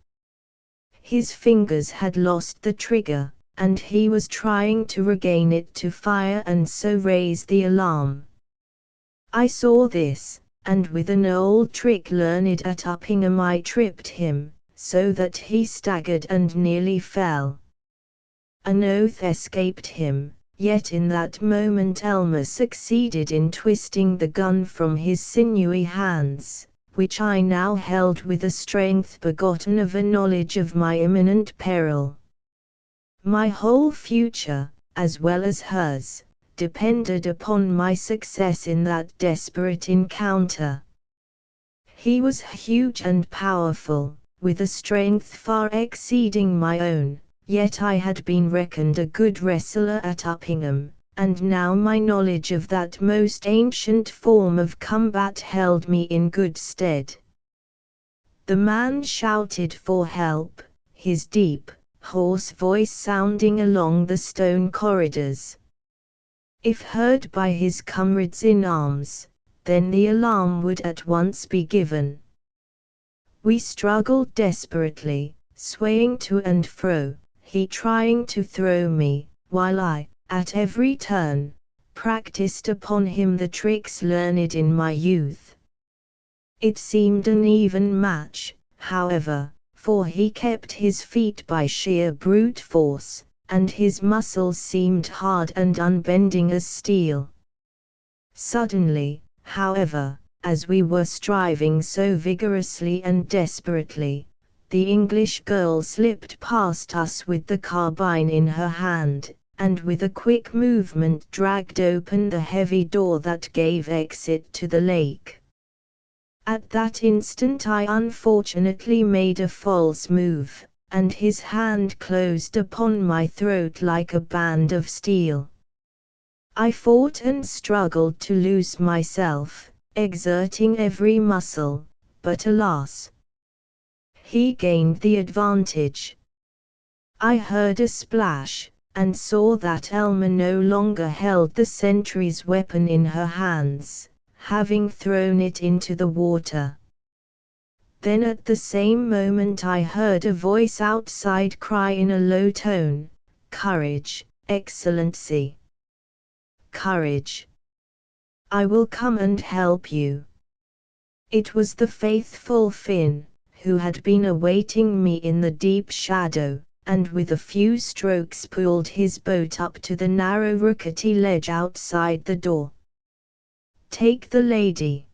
His fingers had lost the trigger, and he was trying to regain it to fire and so raise the alarm. I saw this, and with an old trick learned at Uppingham I tripped him, so that he staggered and nearly fell. An oath escaped him. Yet in that moment Elmer succeeded in twisting the gun from his sinewy hands, which I now held with a strength begotten of a knowledge of my imminent peril. My whole future, as well as hers, depended upon my success in that desperate encounter. He was huge and powerful, with a strength far exceeding my own. Yet I had been reckoned a good wrestler at Uppingham, and now my knowledge of that most ancient form of combat held me in good stead. The man shouted for help, his deep, hoarse voice sounding along the stone corridors. If heard by his comrades in arms, then the alarm would at once be given. We struggled desperately, swaying to and fro, he trying to throw me, while I, at every turn, practiced upon him the tricks learned in my youth. It seemed an even match, however, for he kept his feet by sheer brute force, and his muscles seemed hard and unbending as steel. Suddenly, however, as we were striving so vigorously and desperately, the English girl slipped past us with the carbine in her hand, and with a quick movement dragged open the heavy door that gave exit to the lake. At that instant I unfortunately made a false move, and his hand closed upon my throat like a band of steel. I fought and struggled to loose myself, exerting every muscle, but alas! He gained the advantage. I heard a splash, and saw that Elma no longer held the sentry's weapon in her hands, having thrown it into the water. Then at the same moment I heard a voice outside cry in a low tone, "Courage, Excellency! Courage! I will come and help you." It was the faithful Finn, who had been awaiting me in the deep shadow, and with a few strokes pulled his boat up to the narrow rickety ledge outside the door. "Take the lady,"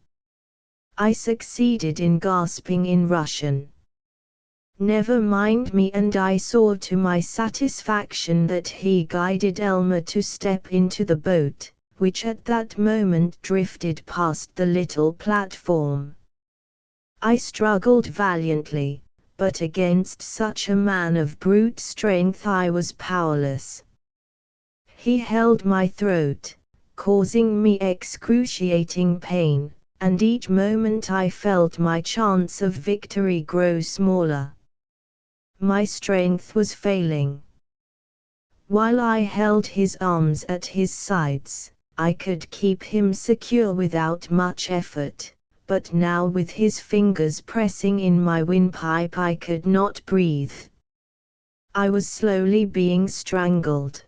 I succeeded in gasping in Russian. "Never mind me," and I saw to my satisfaction that he guided Elmer to step into the boat, which at that moment drifted past the little platform. I struggled valiantly, but against such a man of brute strength I was powerless. He held my throat, causing me excruciating pain, and each moment I felt my chance of victory grow smaller. My strength was failing. While I held his arms at his sides, I could keep him secure without much effort, but now with his fingers pressing in my windpipe I could not breathe. I was slowly being strangled.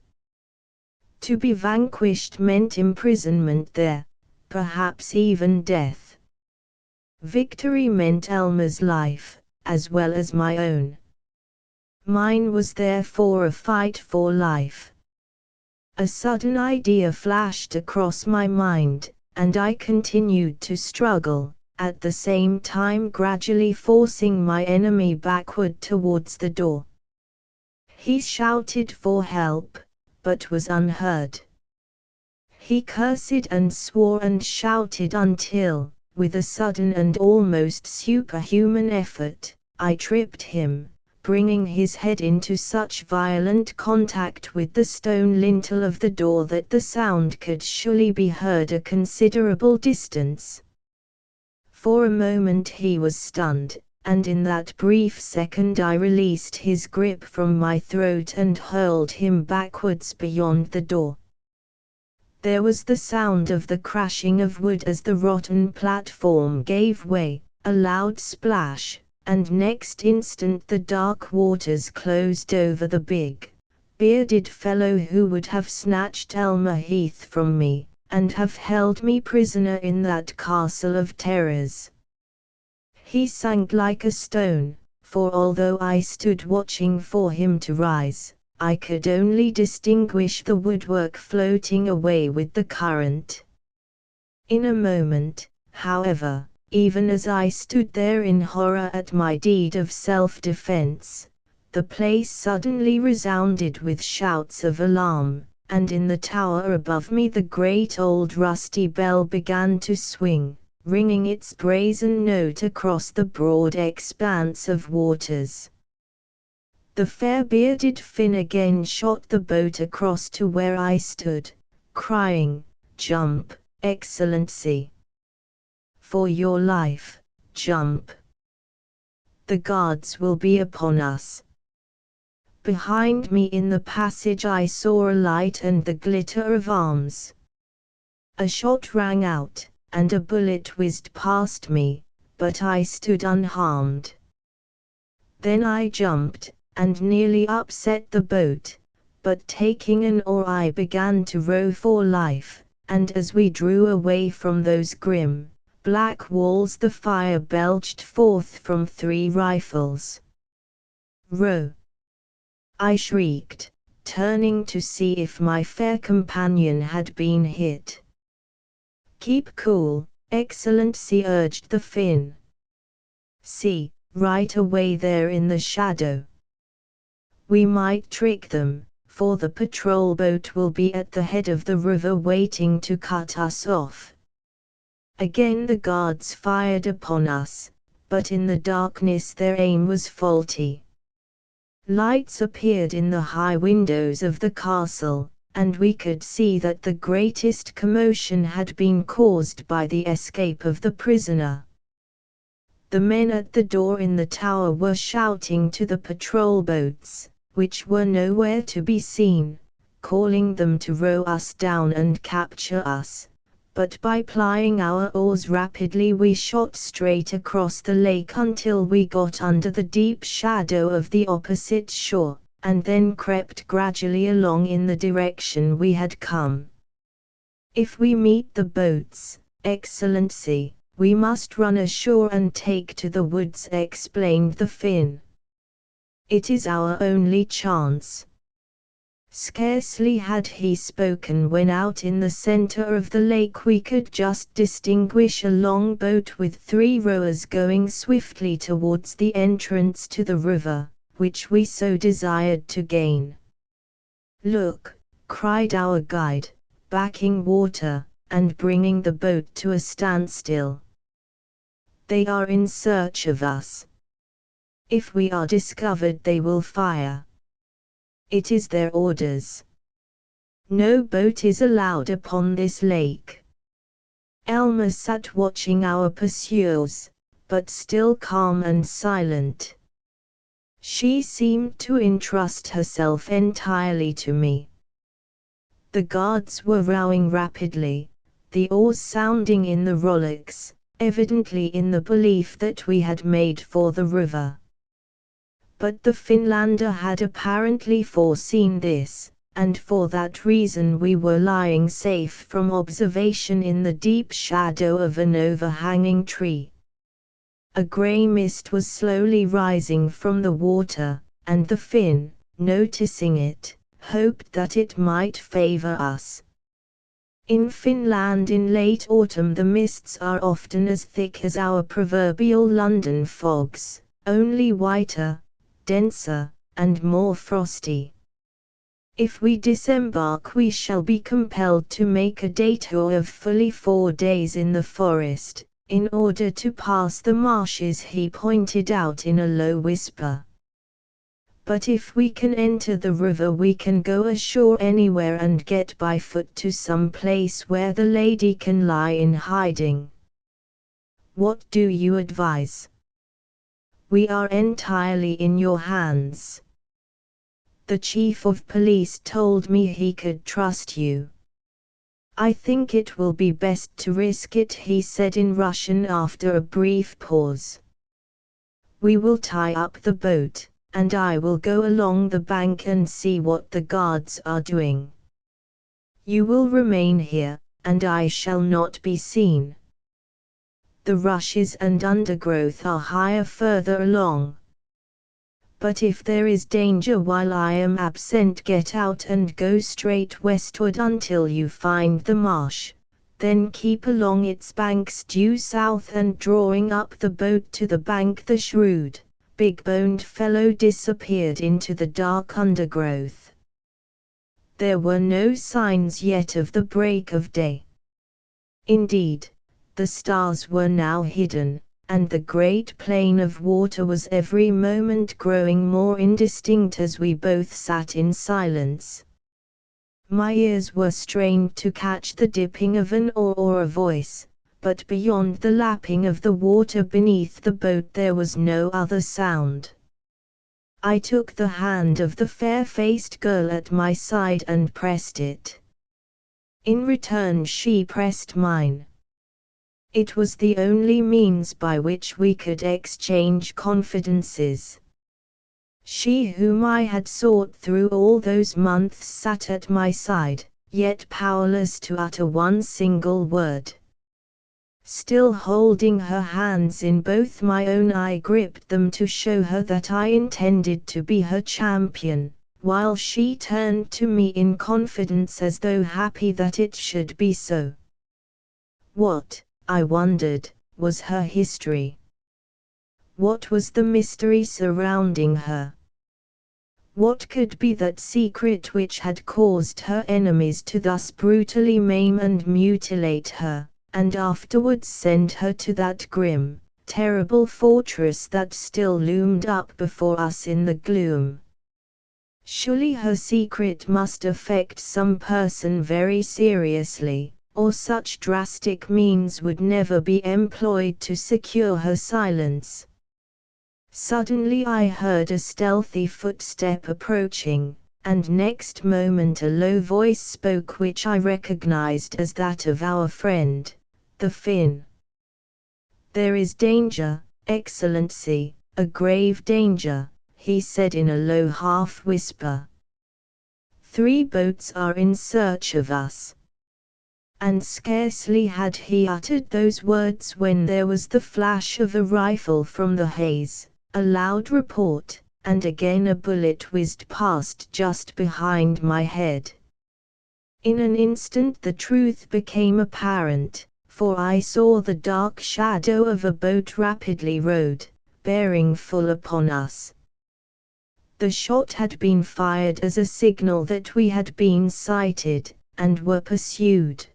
To be vanquished meant imprisonment there, perhaps even death. Victory meant Elmer's life, as well as my own. Mine was therefore a fight for life. A sudden idea flashed across my mind, and I continued to struggle, at the same time gradually forcing my enemy backward towards the door. He shouted for help, but was unheard. He cursed and swore and shouted until, with a sudden and almost superhuman effort, I tripped him, bringing his head into such violent contact with the stone lintel of the door that the sound could surely be heard a considerable distance. For a moment he was stunned, and in that brief second I released his grip from my throat and hurled him backwards beyond the door. There was the sound of the crashing of wood as the rotten platform gave way, a loud splash, and next instant the dark waters closed over the big, bearded fellow who would have snatched Elmer Heath from me, and have held me prisoner in that castle of terrors. He sank like a stone, for although I stood watching for him to rise, I could only distinguish the woodwork floating away with the current. In a moment, however, even as I stood there in horror at my deed of self-defense, the place suddenly resounded with shouts of alarm, and in the tower above me the great old rusty bell began to swing, ringing its brazen note across the broad expanse of waters. The fair-bearded Finn again shot the boat across to where I stood, crying, "Jump, Excellency! For your life, jump! The guards will be upon us." Behind me in the passage I saw a light and the glitter of arms. A shot rang out, and a bullet whizzed past me, but I stood unharmed. Then I jumped, and nearly upset the boat, but taking an oar I began to row for life, and as we drew away from those grim, black walls the fire belched forth from 3 rifles. "Row!" I shrieked, turning to see if my fair companion had been hit. "Keep cool, Excellency," urged the Finn. "See, right away there in the shadow. We might trick them, for the patrol boat will be at the head of the river waiting to cut us off." Again the guards fired upon us, but in the darkness their aim was faulty. Lights appeared in the high windows of the castle, and we could see that the greatest commotion had been caused by the escape of the prisoner. The men at the door in the tower were shouting to the patrol boats, which were nowhere to be seen, calling them to row us down and capture us, but by plying our oars rapidly we shot straight across the lake until we got under the deep shadow of the opposite shore, and then crept gradually along in the direction we had come. "If we meet the boats, Excellency, we must run ashore and take to the woods," explained the Finn. "It is our only chance." Scarcely had he spoken when out in the center of the lake we could just distinguish a long boat with 3 rowers going swiftly towards the entrance to the river, which we so desired to gain. "Look!" cried our guide, backing water, and bringing the boat to a standstill. "They are in search of us. If we are discovered they will fire. It is their orders. No boat is allowed upon this lake." Elmer sat watching our pursuers, but still calm and silent. She seemed to entrust herself entirely to me. The guards were rowing rapidly, the oars sounding in the rowlocks, evidently in the belief that we had made for the river. But the Finlander had apparently foreseen this, and for that reason we were lying safe from observation in the deep shadow of an overhanging tree. A grey mist was slowly rising from the water, and the Finn, noticing it, hoped that it might favour us. In Finland in late autumn the mists are often as thick as our proverbial London fogs, only whiter, denser, and more frosty. If we disembark we shall be compelled to make a detour of fully 4 days in the forest, in order to pass the marshes, he pointed out in a low whisper. But if we can enter the river we can go ashore anywhere and get by foot to some place where the lady can lie in hiding. What do you advise? We are entirely in your hands. The chief of police told me he could trust you. I think it will be best to risk it, he said in Russian after a brief pause. We will tie up the boat, and I will go along the bank and see what the guards are doing. You will remain here, and I shall not be seen. The rushes and undergrowth are higher further along. But if there is danger while I am absent, get out and go straight westward until you find the marsh, then keep along its banks due south, and drawing up the boat to the bank the shrewd, big-boned fellow disappeared into the dark undergrowth. There were no signs yet of the break of day. Indeed, the stars were now hidden, and the great plain of water was every moment growing more indistinct as we both sat in silence. My ears were strained to catch the dipping of an oar or a voice, but beyond the lapping of the water beneath the boat there was no other sound. I took the hand of the fair-faced girl at my side and pressed it. In return she pressed mine. It was the only means by which we could exchange confidences. She whom I had sought through all those months sat at my side, yet powerless to utter one single word. Still holding her hands in both my own, I gripped them to show her that I intended to be her champion, while she turned to me in confidence as though happy that it should be so. What, I wondered, was her history? What was the mystery surrounding her? What could be that secret which had caused her enemies to thus brutally maim and mutilate her, and afterwards send her to that grim, terrible fortress that still loomed up before us in the gloom? Surely her secret must affect some person very seriously, or such drastic means would never be employed to secure her silence. Suddenly I heard a stealthy footstep approaching, and next moment a low voice spoke which I recognized as that of our friend, the Finn. "There is danger, Excellency, a grave danger," he said in a low half-whisper. "3 boats are in search of us." And scarcely had he uttered those words when there was the flash of a rifle from the haze, a loud report, and again a bullet whizzed past just behind my head. In an instant the truth became apparent, for I saw the dark shadow of a boat rapidly rowed, bearing full upon us. The shot had been fired as a signal that we had been sighted, and were pursued.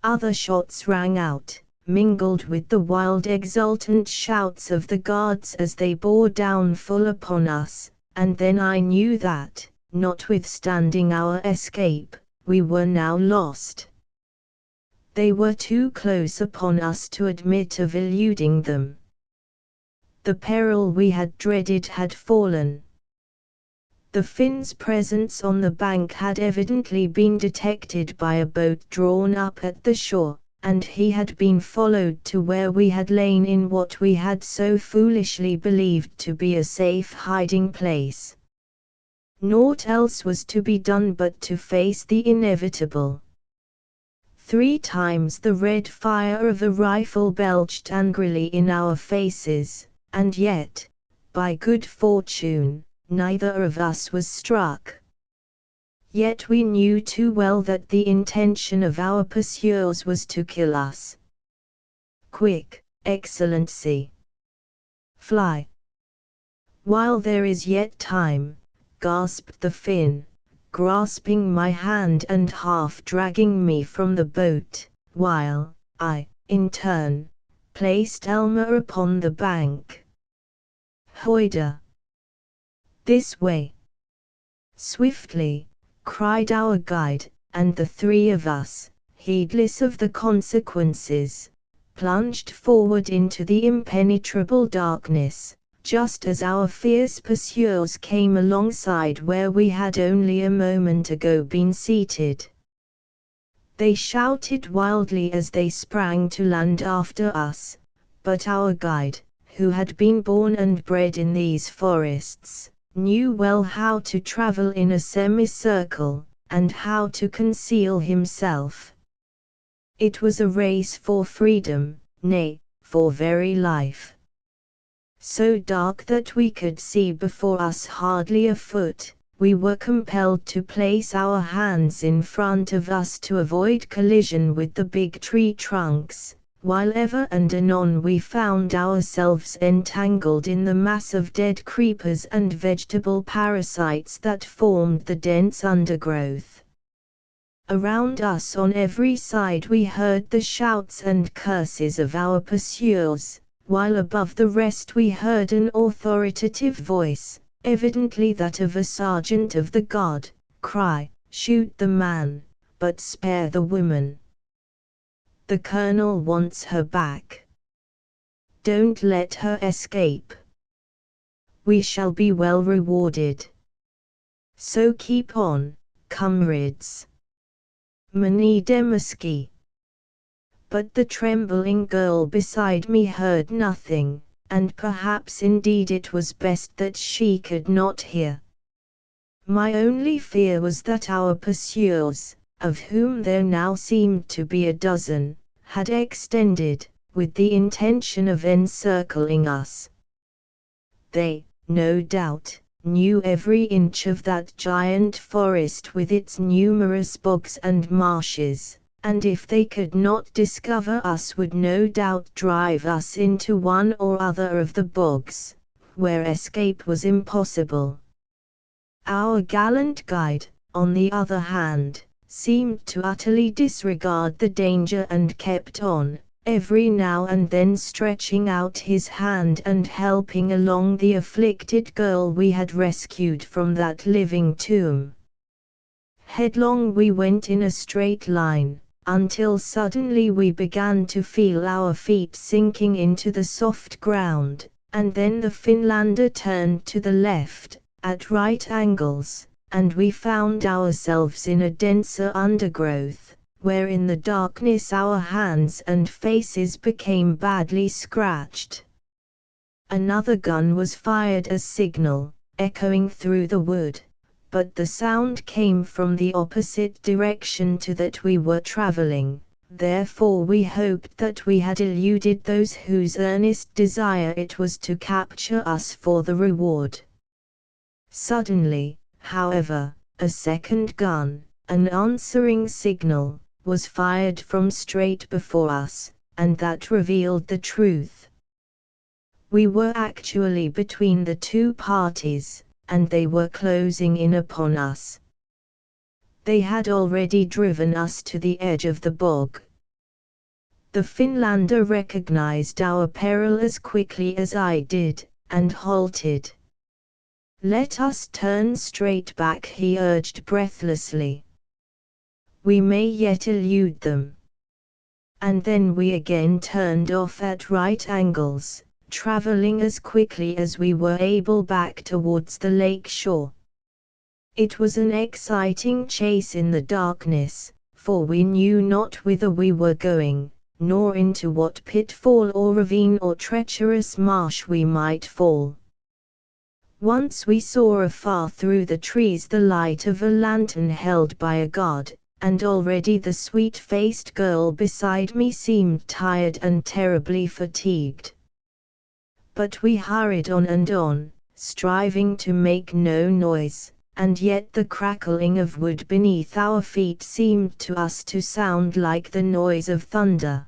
Other shots rang out, mingled with the wild exultant shouts of the guards as they bore down full upon us, and then I knew that, notwithstanding our escape, we were now lost. They were too close upon us to admit of eluding them. The peril we had dreaded had fallen. The Finn's presence on the bank had evidently been detected by a boat drawn up at the shore, and he had been followed to where we had lain in what we had so foolishly believed to be a safe hiding place. Naught else was to be done but to face the inevitable. 3 times the red fire of the rifle belched angrily in our faces, and yet, by good fortune, neither of us was struck. Yet we knew too well that the intention of our pursuers was to kill us. Quick, Excellency! Fly! While there is yet time, gasped the Finn, grasping my hand and half dragging me from the boat, while I, in turn, placed Elma upon the bank. Hoida! This way! Swiftly, cried our guide, and the 3 of us, heedless of the consequences, plunged forward into the impenetrable darkness, just as our fierce pursuers came alongside where we had only a moment ago been seated. They shouted wildly as they sprang to land after us, but our guide, who had been born and bred in these forests, knew well how to travel in a semicircle, and how to conceal himself. It was a race for freedom, nay, for very life. So dark that we could see before us hardly a foot, we were compelled to place our hands in front of us to avoid collision with the big tree trunks, while ever and anon we found ourselves entangled in the mass of dead creepers and vegetable parasites that formed the dense undergrowth. Around us on every side we heard the shouts and curses of our pursuers, while above the rest we heard an authoritative voice, evidently that of a sergeant of the guard, cry, "Shoot the man, but spare the woman. The colonel wants her back. Don't let her escape. We shall be well rewarded. So keep on, comrades. Mani Demaski." But the trembling girl beside me heard nothing, and perhaps indeed it was best that she could not hear. My only fear was that our pursuers, of whom there now seemed to be a dozen, had extended, with the intention of encircling us. They, no doubt, knew every inch of that giant forest with its numerous bogs and marshes, and if they could not discover us would no doubt drive us into one or other of the bogs, where escape was impossible. Our gallant guide, on the other hand, seemed to utterly disregard the danger and kept on, every now and then stretching out his hand and helping along the afflicted girl we had rescued from that living tomb. Headlong we went in a straight line, until suddenly we began to feel our feet sinking into the soft ground, and then the Finlander turned to the left, at right angles, and we found ourselves in a denser undergrowth, where in the darkness our hands and faces became badly scratched. Another gun was fired as signal, echoing through the wood, but the sound came from the opposite direction to that we were traveling, therefore we hoped that we had eluded those whose earnest desire it was to capture us for the reward. Suddenly, however, a second gun, an answering signal, was fired from straight before us, and that revealed the truth. We were actually between the 2 parties, and they were closing in upon us. They had already driven us to the edge of the bog. The Finlander recognized our peril as quickly as I did, and halted. "Let us turn straight back," he urged breathlessly. "We may yet elude them." And then we again turned off at right angles, traveling as quickly as we were able back towards the lake shore. It was an exciting chase in the darkness, for we knew not whither we were going, nor into what pitfall or ravine or treacherous marsh we might fall. Once we saw afar through the trees the light of a lantern held by a guard, and already the sweet-faced girl beside me seemed tired and terribly fatigued. But we hurried on and on, striving to make no noise, and yet the crackling of wood beneath our feet seemed to us to sound like the noise of thunder.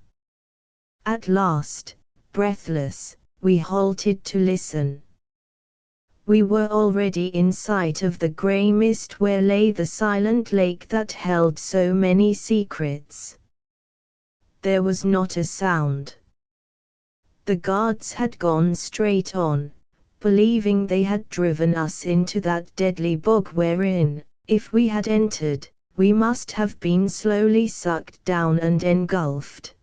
At last, breathless, we halted to listen. We were already in sight of the grey mist where lay the silent lake that held so many secrets. There was not a sound. The guards had gone straight on, believing they had driven us into that deadly bog wherein, if we had entered, we must have been slowly sucked down and engulfed.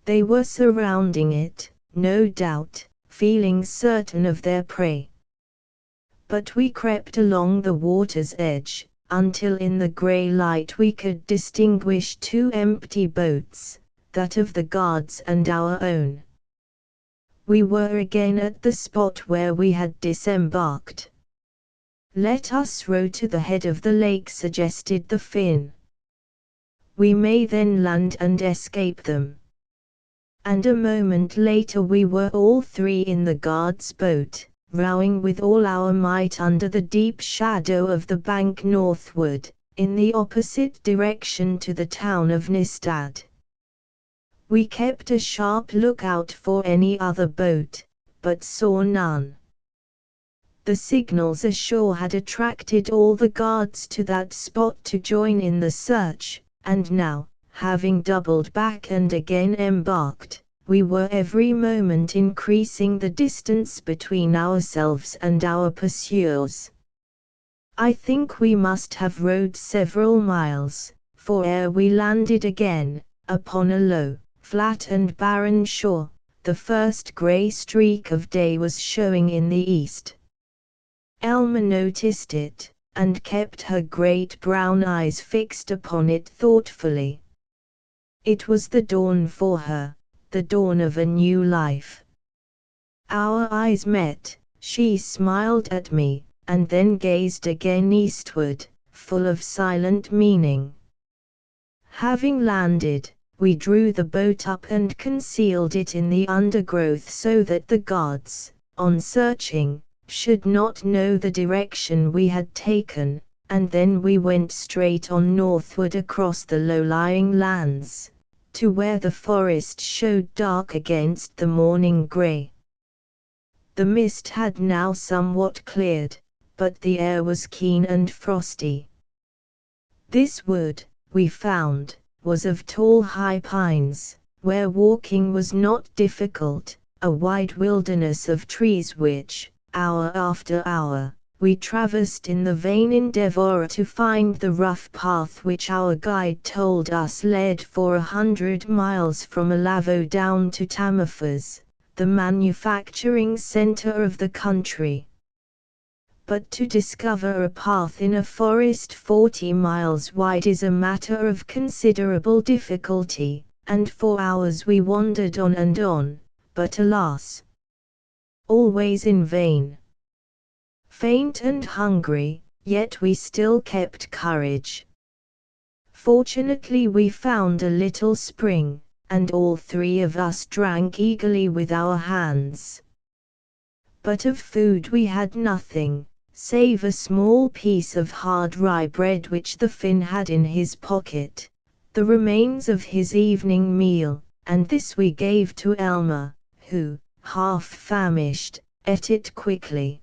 They were surrounding it, no doubt, feeling certain of their prey. But we crept along the water's edge, until in the grey light we could distinguish two empty boats, that of the guards and our own. We were again at the spot where we had disembarked. "Let us row to the head of the lake," suggested the Finn. "We may then land and escape them." And a moment later we were all three in the guard's boat, rowing with all our might under the deep shadow of the bank northward, in the opposite direction to the town of Nystad. We kept a sharp lookout for any other boat, but saw none. The signals ashore had attracted all the guards to that spot to join in the search, and now, having doubled back and again embarked, we were every moment increasing the distance between ourselves and our pursuers. I think we must have rowed several miles, for ere we landed again, upon a low, flat and barren shore, the first grey streak of day was showing in the east. Elma noticed it, and kept her great brown eyes fixed upon it thoughtfully. It was the dawn for her, the dawn of a new life. Our eyes met, she smiled at me, and then gazed again eastward, full of silent meaning. Having landed, we drew the boat up and concealed it in the undergrowth so that the guards, on searching, should not know the direction we had taken, and then we went straight on northward across the low-lying lands, to where the forest showed dark against the morning grey. The mist had now somewhat cleared, but the air was keen and frosty. This wood, we found, was of tall high pines, where walking was not difficult, a wide wilderness of trees which, hour after hour, we traversed in the vain endeavour to find the rough path which our guide told us led for 100 miles from Alavo down to Tammerfors, the manufacturing centre of the country. But to discover a path in a forest 40 miles wide is a matter of considerable difficulty, and for hours we wandered on and on, but alas! Always in vain. Faint and hungry, yet we still kept courage. Fortunately we found a little spring, and all three of us drank eagerly with our hands. But of food we had nothing, save a small piece of hard rye bread which the Finn had in his pocket, the remains of his evening meal, and this we gave to Elma, who, half famished, ate it quickly.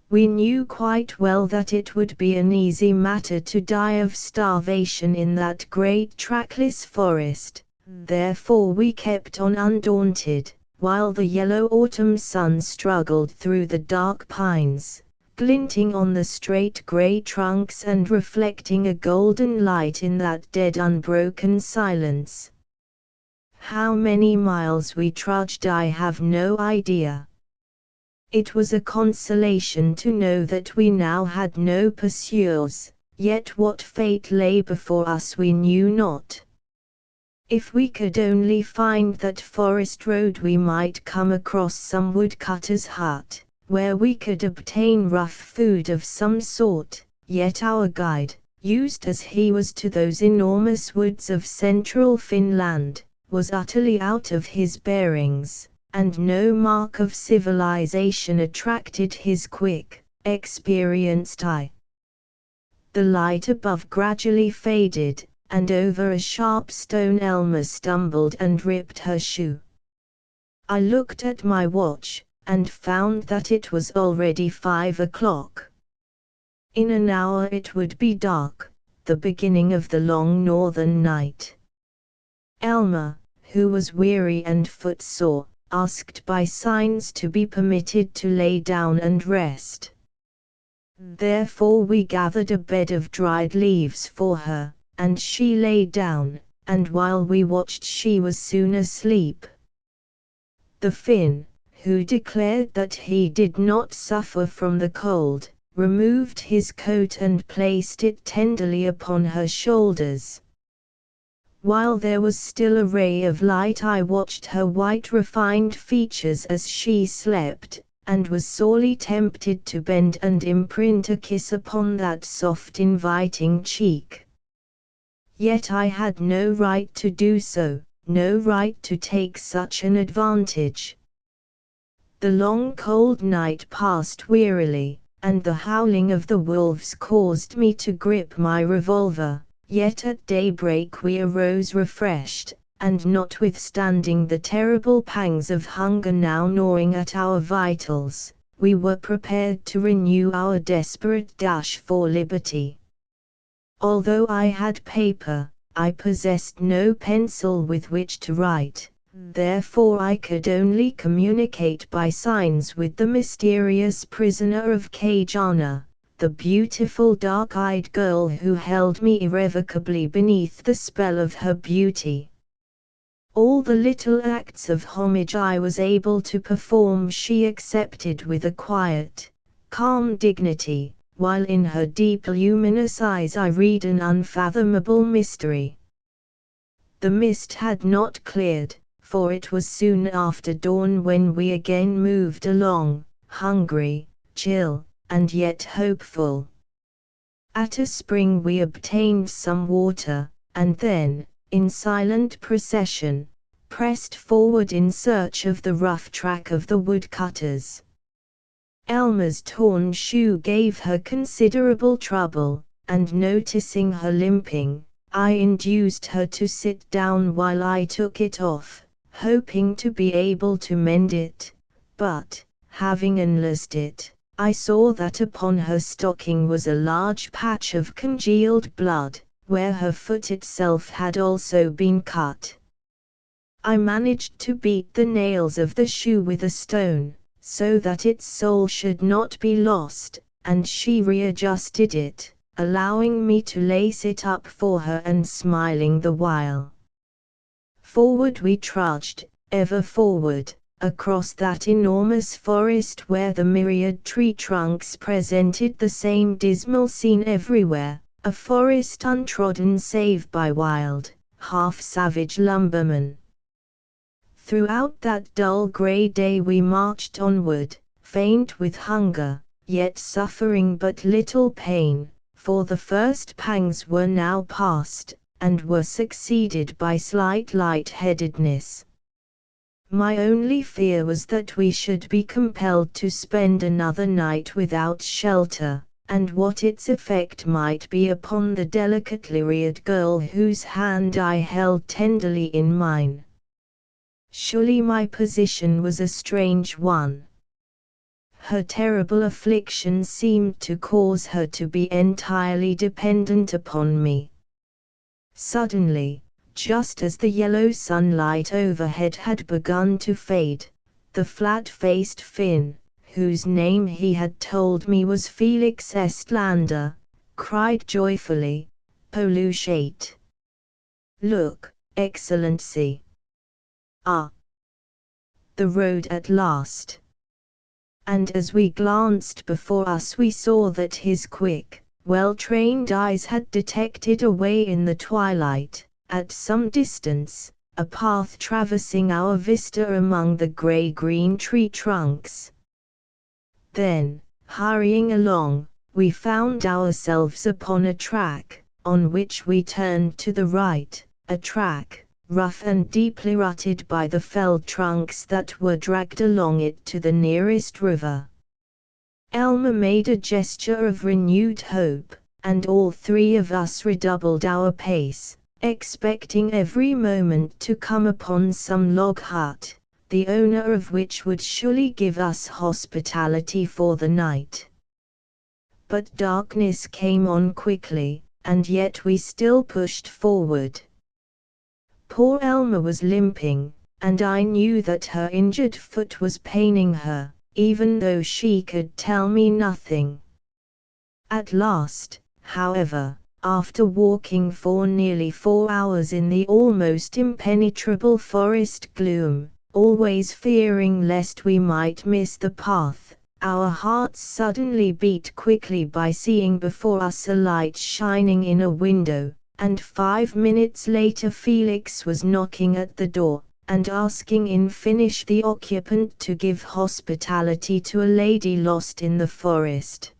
We knew quite well that it would be an easy matter to die of starvation in that great trackless forest, therefore we kept on undaunted, while the yellow autumn sun struggled through the dark pines, glinting on the straight grey trunks and reflecting a golden light in that dead unbroken silence. How many miles we trudged I have no idea. It was a consolation to know that we now had no pursuers, yet what fate lay before us we knew not. If we could only find that forest road we might come across some woodcutter's hut, where we could obtain rough food of some sort, yet our guide, used as he was to those enormous woods of central Finland, was utterly out of his bearings, and no mark of civilization attracted his quick, experienced eye. The light above gradually faded, and over a sharp stone Elma stumbled and ripped her shoe. I looked at my watch, and found that it was already 5 o'clock. In an hour it would be dark, the beginning of the long northern night. Elma, who was weary and footsore, asked by signs to be permitted to lay down and rest. Therefore we gathered a bed of dried leaves for her, and she lay down, and while we watched she was soon asleep. The Finn, who declared that he did not suffer from the cold, removed his coat and placed it tenderly upon her shoulders. While there was still a ray of light I watched her white refined features as she slept, and was sorely tempted to bend and imprint a kiss upon that soft inviting cheek. Yet I had no right to do so, no right to take such an advantage. The long cold night passed wearily, and the howling of the wolves caused me to grip my revolver, yet at daybreak we arose refreshed, and notwithstanding the terrible pangs of hunger now gnawing at our vitals, we were prepared to renew our desperate dash for liberty. Although I had paper, I possessed no pencil with which to write, therefore I could only communicate by signs with the mysterious prisoner of Kajana, the beautiful dark-eyed girl who held me irrevocably beneath the spell of her beauty. All the little acts of homage I was able to perform she accepted with a quiet, calm dignity, while in her deep luminous eyes I read an unfathomable mystery. The mist had not cleared, for it was soon after dawn when we again moved along, hungry, chill, and yet hopeful. At a spring we obtained some water, and then, in silent procession, pressed forward in search of the rough track of the woodcutters. Elma's torn shoe gave her considerable trouble, and noticing her limping, I induced her to sit down while I took it off, hoping to be able to mend it, but, having unlaced it, I saw that upon her stocking was a large patch of congealed blood, where her foot itself had also been cut. I managed to beat the nails of the shoe with a stone, so that its sole should not be lost, and she readjusted it, allowing me to lace it up for her and smiling the while. Forward we trudged, ever forward, across that enormous forest where the myriad tree trunks presented the same dismal scene everywhere, a forest untrodden save by wild, half-savage lumbermen. Throughout that dull grey day we marched onward, faint with hunger, yet suffering but little pain, for the first pangs were now past, and were succeeded by slight light-headedness. My only fear was that we should be compelled to spend another night without shelter, and what its effect might be upon the delicately reared girl whose hand I held tenderly in mine. Surely my position was a strange one. Her terrible affliction seemed to cause her to be entirely dependent upon me. Suddenly, just as the yellow sunlight overhead had begun to fade, the flat-faced Finn, whose name he had told me was Felix Estlander, cried joyfully, "Polushate! Look, Excellency! Ah! The road at last!" And as we glanced before us we saw that his quick, well-trained eyes had detected away in the twilight, at some distance, a path traversing our vista among the grey-green tree trunks. Then, hurrying along, we found ourselves upon a track, on which we turned to the right, a track, rough and deeply rutted by the felled trunks that were dragged along it to the nearest river. Elmer made a gesture of renewed hope, and all three of us redoubled our pace, expecting every moment to come upon some log hut, the owner of which would surely give us hospitality for the night. But darkness came on quickly, and yet we still pushed forward. Poor Elma was limping, and I knew that her injured foot was paining her, even though she could tell me nothing. At last, however, after walking for nearly 4 hours in the almost impenetrable forest gloom, always fearing lest we might miss the path, our hearts suddenly beat quickly by seeing before us a light shining in a window, and 5 minutes later Felix was knocking at the door, and asking in Finnish the occupant to give hospitality to a lady lost in the forest.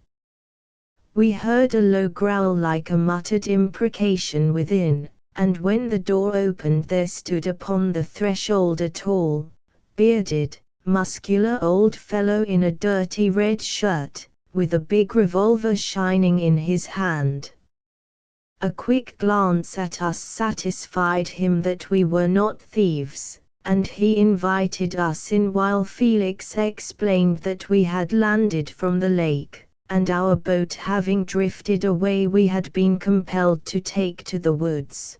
We heard a low growl like a muttered imprecation within, and when the door opened there stood upon the threshold a tall, bearded, muscular old fellow in a dirty red shirt, with a big revolver shining in his hand. A quick glance at us satisfied him that we were not thieves, and he invited us in while Felix explained that we had landed from the lake, and our boat having drifted away we had been compelled to take to the woods.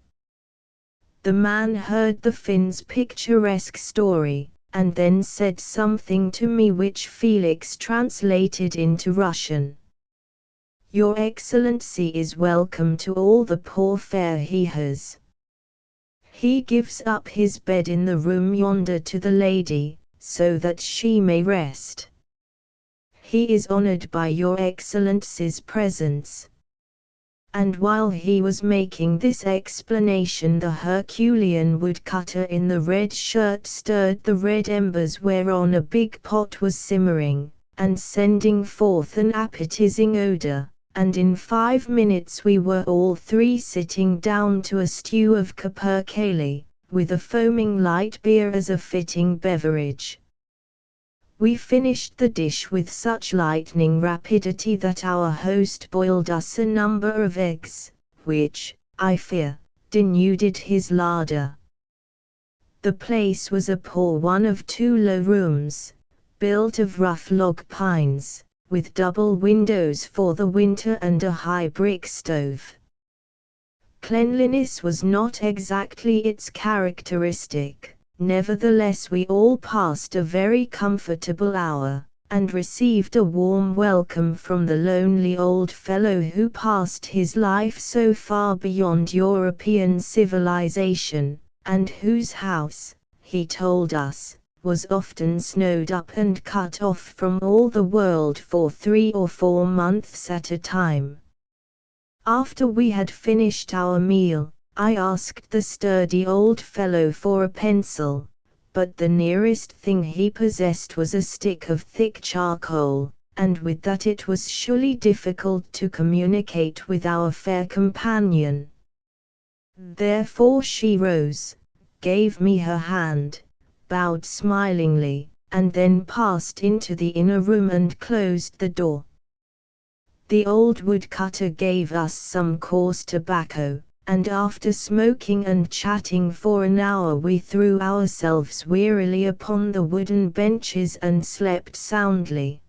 The man heard the Finn's picturesque story, and then said something to me which Felix translated into Russian. "Your Excellency is welcome to all the poor fare he has. He gives up his bed in the room yonder to the lady, so that she may rest. He is honored by your Excellency's presence." And while he was making this explanation the Herculean woodcutter in the red shirt stirred the red embers whereon a big pot was simmering, and sending forth an appetizing odor, and in 5 minutes we were all three sitting down to a stew of capercaillie, with a foaming light beer as a fitting beverage. We finished the dish with such lightning rapidity that our host boiled us a number of eggs, which, I fear, denuded his larder. The place was a poor one of 2 low rooms, built of rough log pines, with double windows for the winter and a high brick stove. Cleanliness was not exactly its characteristic. Nevertheless we all passed a very comfortable hour, and received a warm welcome from the lonely old fellow who passed his life so far beyond European civilization, and whose house, he told us, was often snowed up and cut off from all the world for 3 or 4 months at a time. After we had finished our meal, I asked the sturdy old fellow for a pencil, but the nearest thing he possessed was a stick of thick charcoal, and with that it was surely difficult to communicate with our fair companion. Therefore she rose, gave me her hand, bowed smilingly, and then passed into the inner room and closed the door. The old woodcutter gave us some coarse tobacco, and after smoking and chatting for an hour we threw ourselves wearily upon the wooden benches and slept soundly.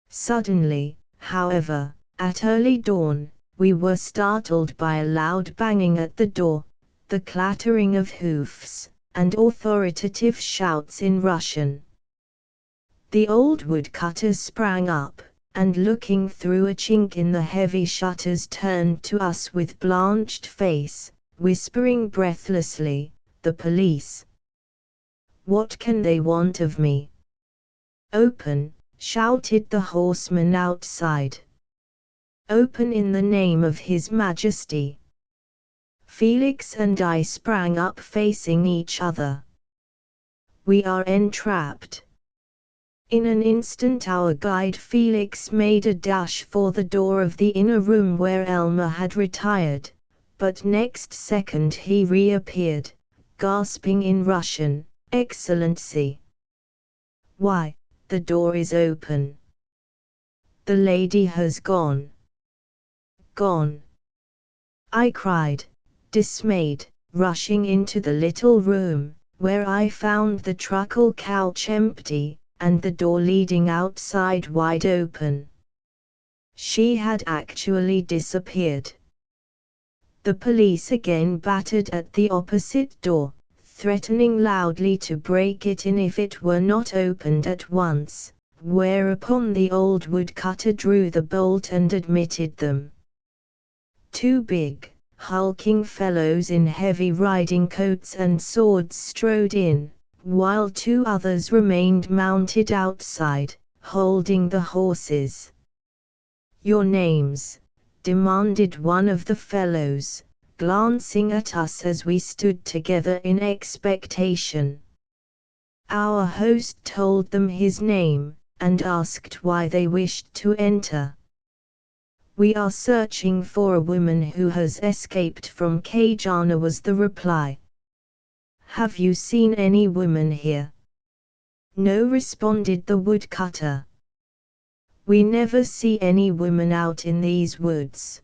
Suddenly, however, at early dawn, we were startled by a loud banging at the door, the clattering of hoofs, and authoritative shouts in Russian. The old woodcutter sprang up, and looking through a chink in the heavy shutters turned to us with blanched face, whispering breathlessly, "The police! What can they want of me?" "Open!" shouted the horseman outside. Open in the name of His Majesty. Felix and I sprang up facing each other. We are entrapped. In an instant our guide Felix made a dash for the door of the inner room where Elmer had retired, but next second he reappeared, gasping in Russian, "Excellency! Why, the door is open. The lady has gone." "Gone?" I cried, dismayed, rushing into the little room, where I found the truckle couch empty, and the door leading outside wide open. She had actually disappeared. The police again battered at the opposite door, threatening loudly to break it in if it were not opened at once, whereupon the old woodcutter drew the bolt and admitted them. Two big, hulking fellows in heavy riding coats and swords strode in, while two others remained mounted outside, holding the horses. "Your names?" demanded one of the fellows, glancing at us as we stood together in expectation. Our host told them his name, and asked why they wished to enter. "We are searching for a woman who has escaped from Kajana," was the reply. "Have you seen any women here?" "No," responded the woodcutter. "We never see any women out in these woods."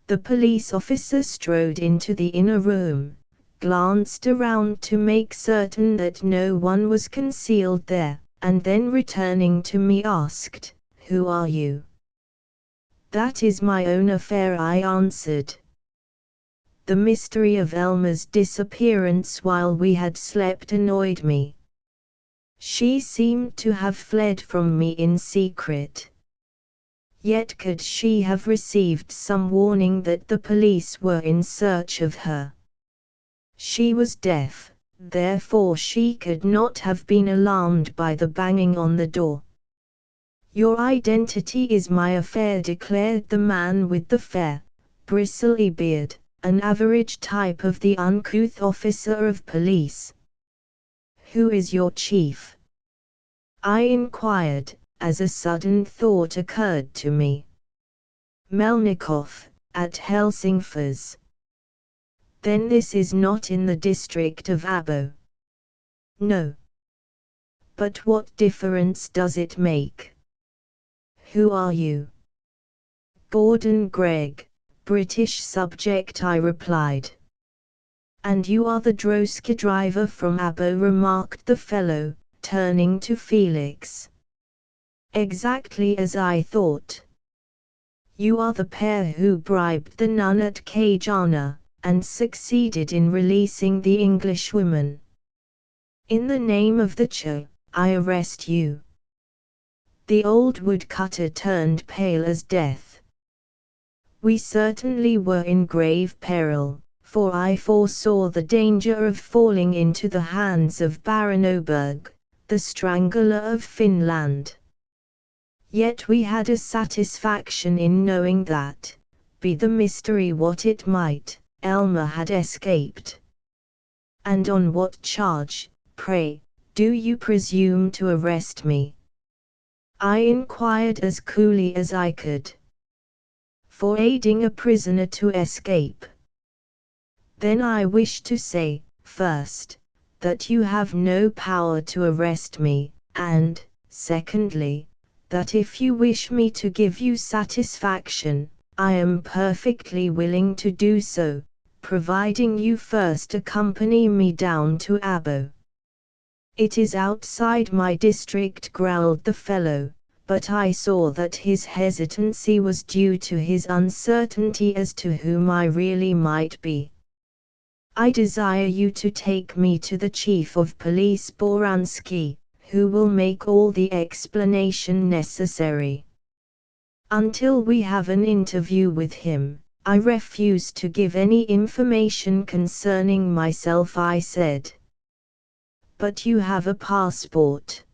The police officer strode into the inner room, glanced around to make certain that no one was concealed there, and then returning to me asked, "Who are you?" "That is my own affair," I answered. The mystery of Elma's disappearance while we had slept annoyed me. She seemed to have fled from me in secret. Yet could she have received some warning that the police were in search of her? She was deaf, therefore she could not have been alarmed by the banging on the door. "Your identity is my affair," declared the man with the fair, bristly beard, an average type of the uncouth officer of police. "Who is your chief?" I inquired, as a sudden thought occurred to me. "Melnikov, at Helsingfors." "Then this is not in the district of Abo." "No." "But what difference does it make?" "Who are you?" "Gordon Gregg, British subject," I replied. "And you are the droska driver from Abo," remarked the fellow, turning to Felix. "Exactly as I thought. You are the pair who bribed the nun at Kajana, and succeeded in releasing the Englishwoman. In the name of the Czar, I arrest you." The old woodcutter turned pale as death. We certainly were in grave peril, for I foresaw the danger of falling into the hands of Baron Oberg, the strangler of Finland. Yet we had a satisfaction in knowing that, be the mystery what it might, Elmer had escaped. "And on what charge, pray, do you presume to arrest me?" I inquired as coolly as I could. "For aiding a prisoner to escape." "Then I wish to say, first, that you have no power to arrest me, and, secondly, that if you wish me to give you satisfaction, I am perfectly willing to do so, providing you first accompany me down to Abo." "It is outside my district," growled the fellow, but I saw that his hesitancy was due to his uncertainty as to whom I really might be. "I desire you to take me to the chief of police Boransky, who will make all the explanation necessary. Until we have an interview with him, I refuse to give any information concerning myself," I said. "But you have a passport."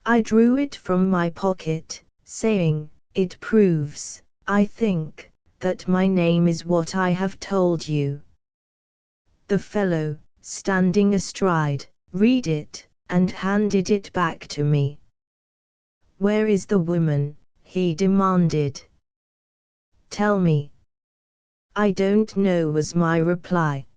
I drew it from my pocket, saying, It proves, I think, that my name is what I have told you." The fellow, standing astride, read it, and handed it back to me. "Where is the woman?" he demanded. "Tell me." "I don't know," was my reply.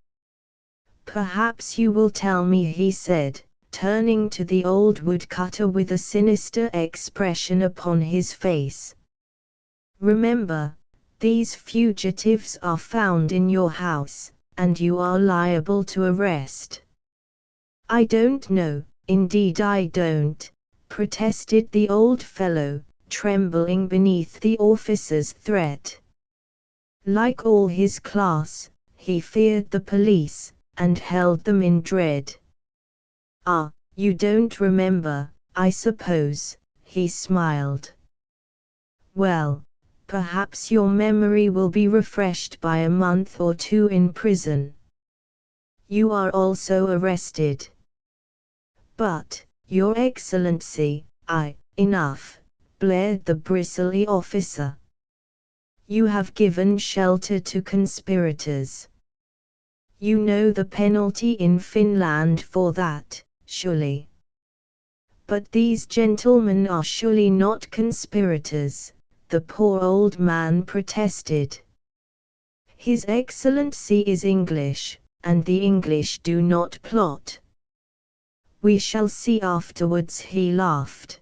"Perhaps you will tell me," he said, turning to the old woodcutter with a sinister expression upon his face. "Remember, these fugitives are found in your house, and you are liable to arrest." "I don't know, indeed I don't," protested the old fellow, trembling beneath the officer's threat. Like all his class, he feared the police, and held them in dread. "Ah, you don't remember, I suppose," he smiled. "Well, perhaps your memory will be refreshed by a month or two in prison. You are also arrested." "But, Your Excellency, enough," blared the bristly officer. "You have given shelter to conspirators. You know the penalty in Finland for that, surely." "But these gentlemen are surely not conspirators," the poor old man protested. "His Excellency is English, and the English do not plot." "We shall see afterwards," he laughed.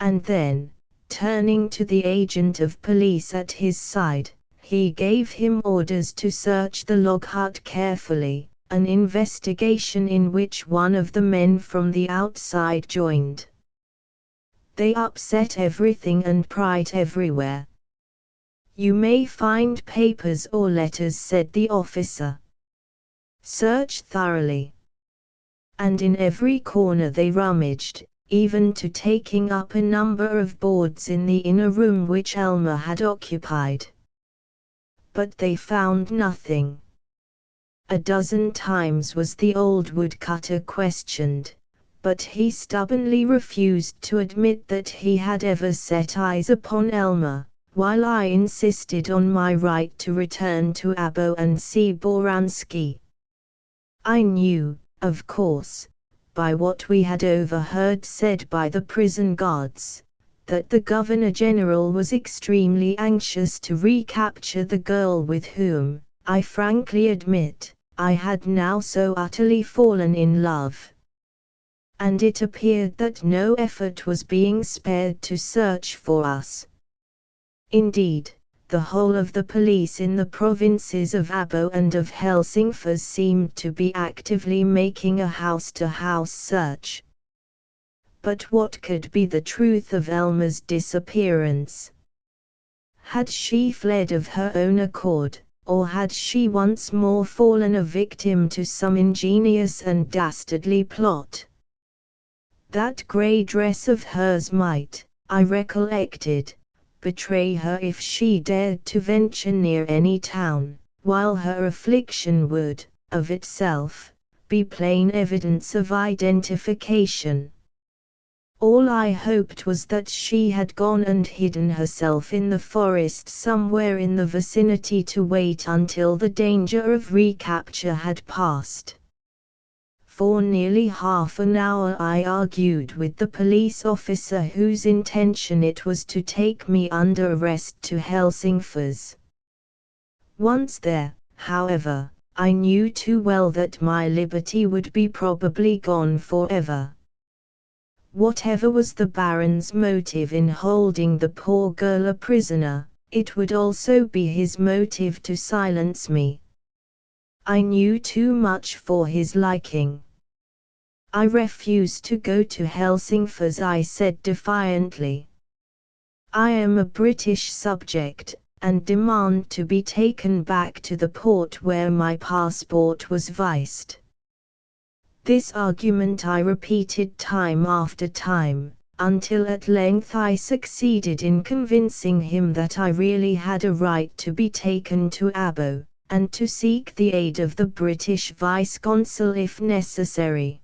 And then, turning to the agent of police at his side, he gave him orders to search the log hut carefully, an investigation in which one of the men from the outside joined. "They upset everything and pried everywhere." "You may find papers or letters," said the officer. "Search thoroughly." And in every corner they rummaged, even to taking up a number of boards in the inner room which Elmer had occupied. But they found nothing. A dozen times was the old woodcutter questioned, but he stubbornly refused to admit that he had ever set eyes upon Elmer, while I insisted on my right to return to Abo and see Boransky. I knew, of course, by what we had overheard said by the prison guards, that the Governor-General was extremely anxious to recapture the girl with whom, I frankly admit, I had now so utterly fallen in love. And it appeared that no effort was being spared to search for us. Indeed, the whole of the police in the provinces of Abo and of Helsingfors seemed to be actively making a house-to-house search. But what could be the truth of Elma's disappearance? Had she fled of her own accord, or had she once more fallen a victim to some ingenious and dastardly plot? That grey dress of hers might, I recollected, betray her if she dared to venture near any town, while her affliction would, of itself, be plain evidence of identification. All I hoped was that she had gone and hidden herself in the forest somewhere in the vicinity to wait until the danger of recapture had passed. For nearly half an hour I argued with the police officer whose intention it was to take me under arrest to Helsingfors. Once there, however, I knew too well that my liberty would be probably gone forever. Whatever was the Baron's motive in holding the poor girl a prisoner, it would also be his motive to silence me. I knew too much for his liking. "I refuse to go to Helsingfors," I said defiantly. "I am a British subject, and demand to be taken back to the port where my passport was viced." This argument I repeated time after time, until at length I succeeded in convincing him that I really had a right to be taken to Abo, and to seek the aid of the British vice-consul if necessary.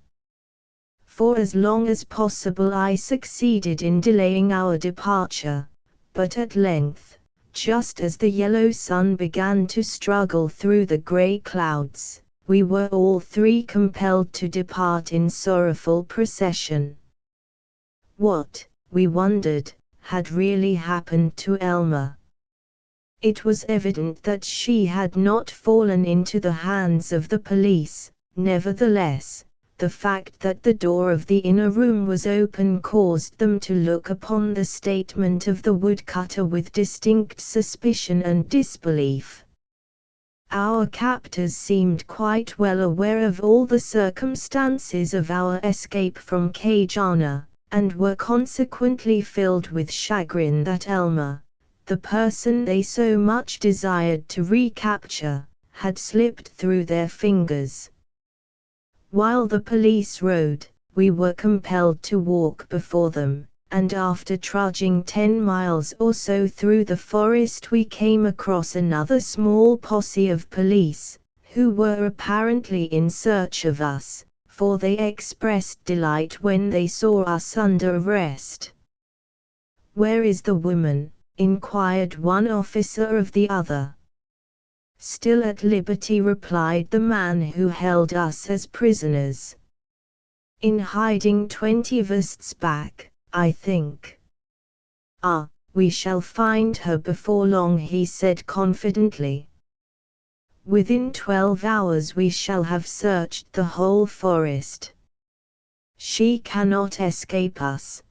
For as long as possible I succeeded in delaying our departure, But at length, just as the yellow sun began to struggle through the grey clouds, we were all three compelled to depart in sorrowful procession. What, we wondered, had really happened to Elma? It was evident that she had not fallen into the hands of the police. Nevertheless, the fact that the door of the inner room was open caused them to look upon the statement of the woodcutter with distinct suspicion and disbelief. Our captors seemed quite well aware of all the circumstances of our escape from Kajana, and were consequently filled with chagrin that Elma, the person they so much desired to recapture, had slipped through their fingers. While the police rode, we were compelled to walk before them, and after trudging 10 miles or so through the forest we came across another small posse of police, who were apparently in search of us, for they expressed delight when they saw us under arrest. "Where is the woman?" inquired one officer of the other. "Still at liberty," replied the man who held us as prisoners. "In hiding 20 versts back, I think." "Ah, we shall find her before long," he said confidently. "Within 12 hours we shall have searched the whole forest. She cannot escape us."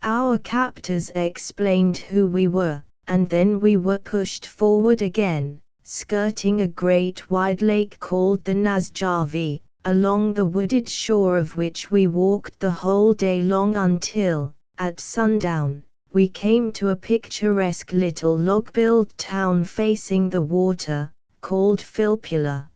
Our captors explained who we were, and then we were pushed forward again, skirting a great wide lake called the Nazjavi, along the wooded shore of which we walked the whole day long until, at sundown, we came to a picturesque little log-built town facing the water, called Filpula.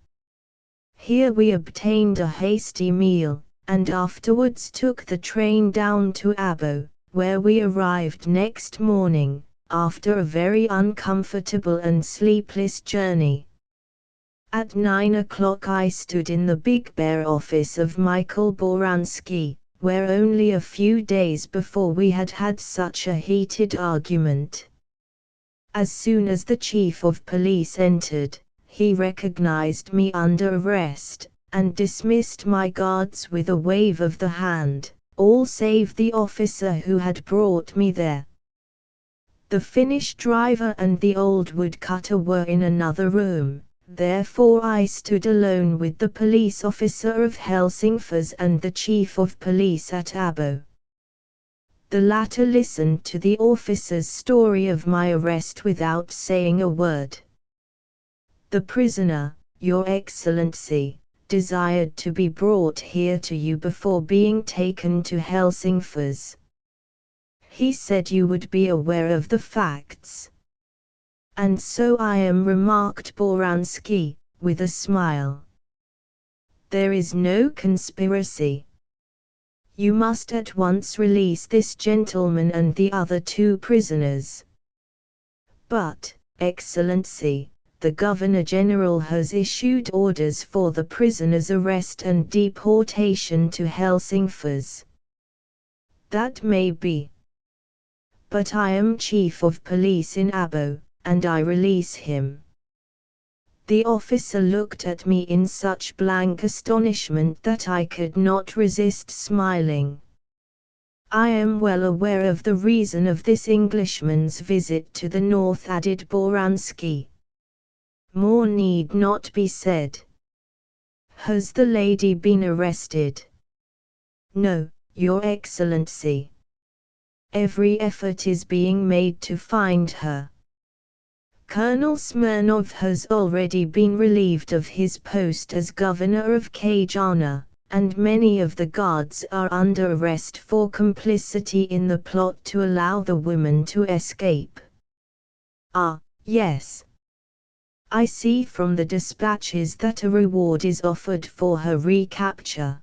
Here we obtained a hasty meal, and afterwards took the train down to Abo, where we arrived next morning, after a very uncomfortable and sleepless journey. At 9 o'clock I stood in the Big Bear office of Michael Boransky, where only a few days before we had had such a heated argument. As soon as the chief of police entered, he recognized me under arrest, and dismissed my guards with a wave of the hand, all save the officer who had brought me there. The Finnish driver and the old woodcutter were in another room, therefore I stood alone with the police officer of Helsingfors and the chief of police at Abo. The latter listened to the officer's story of my arrest without saying a word. "The prisoner, Your Excellency, desired to be brought here to you before being taken to Helsingfors. He said you would be aware of the facts." "And so I am," remarked Boransky, with a smile. "There is no conspiracy. You must at once release this gentleman and the other 2 prisoners." "But, Excellency, the Governor-General has issued orders for the prisoner's arrest and deportation to Helsingfors." "That may be. But I am chief of police in Abo, and I release him." The officer looked at me in such blank astonishment that I could not resist smiling. "I am well aware of the reason of this Englishman's visit to the north," added Boransky. "More need not be said. Has the lady been arrested?" "No, Your Excellency. Every effort is being made to find her. Colonel Smirnov has already been relieved of his post as governor of Kajana, and many of the guards are under arrest for complicity in the plot to allow the woman to escape." "Ah, yes. I see from the dispatches that a reward is offered for her recapture.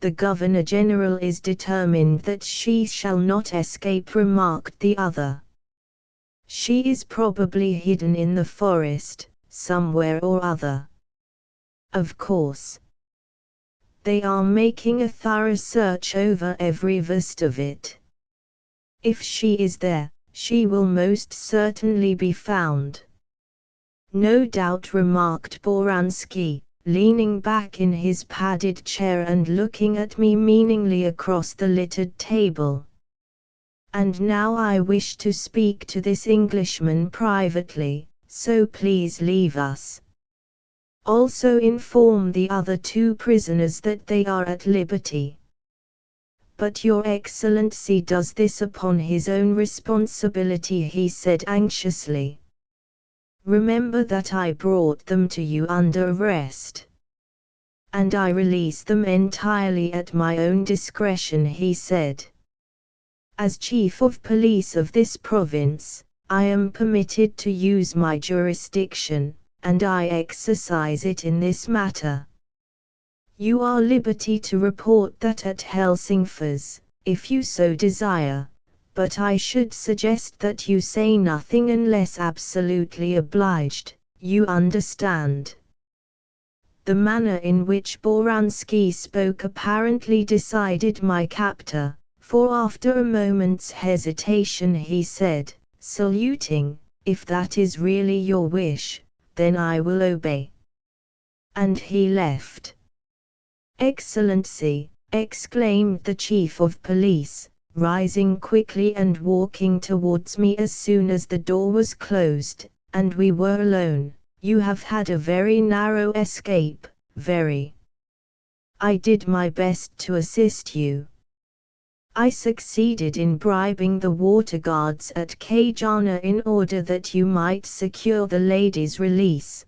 The Governor-General is determined that she shall not escape," remarked the other. "She is probably hidden in the forest, somewhere or other." "Of course. They are making a thorough search over every verst of it. If she is there, she will most certainly be found. No doubt, remarked Boransky, leaning back in his padded chair and looking at me meaningly across the littered table. And now I wish to speak to this Englishman privately, so please leave us. Also inform the other 2 prisoners that they are at liberty. But Your Excellency does this upon his own responsibility, he said anxiously. Remember that I brought them to you under arrest. And I release them entirely at my own discretion, he said. As Chief of Police of this province, I am permitted to use my jurisdiction, and I exercise it in this matter. You are liberty to report that at Helsingfors, if you so desire, but I should suggest that you say nothing unless absolutely obliged, you understand. The manner in which Boransky spoke apparently decided my captor, for after a moment's hesitation he said, saluting, if that is really your wish, then I will obey. And he left. Excellency, exclaimed the Chief of Police, rising quickly and walking towards me as soon as the door was closed, and we were alone, you have had a very narrow escape, very. I did my best to assist you. I succeeded in bribing the water guards at Kajana in order that you might secure the lady's release.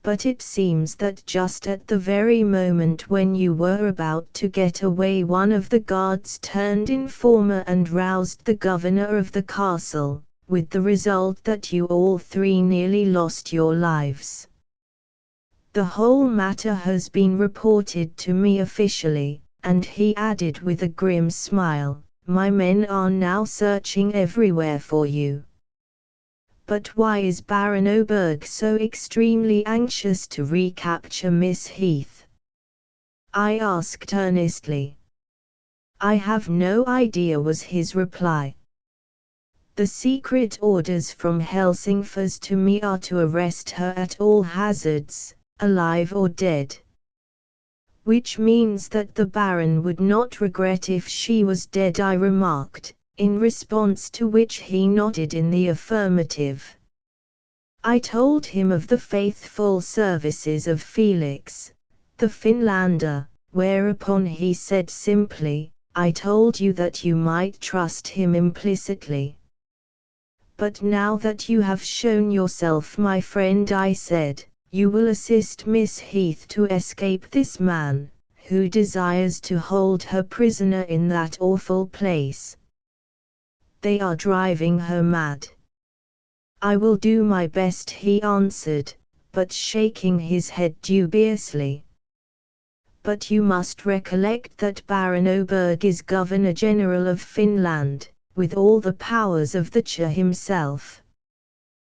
But it seems that just at the very moment when you were about to get away, one of the guards turned informer and roused the governor of the castle, with the result that you all 3 nearly lost your lives. The whole matter has been reported to me officially, and he added with a grim smile, my men are now searching everywhere for you. But why is Baron Oberg so extremely anxious to recapture Miss Heath? I asked earnestly. I have no idea, was his reply. The secret orders from Helsingfors to me are to arrest her at all hazards, alive or dead. Which means that the Baron would not regret if she was dead, I remarked, in response to which he nodded in the affirmative. I told him of the faithful services of Felix, the Finlander, whereupon he said simply, I told you that you might trust him implicitly. But now that you have shown yourself my friend, I said, you will assist Miss Heath to escape this man, who desires to hold her prisoner in that awful place. They are driving her mad. I will do my best, he answered, but shaking his head dubiously. But you must recollect that Baron Oberg is Governor-General of Finland, with all the powers of the Czar himself.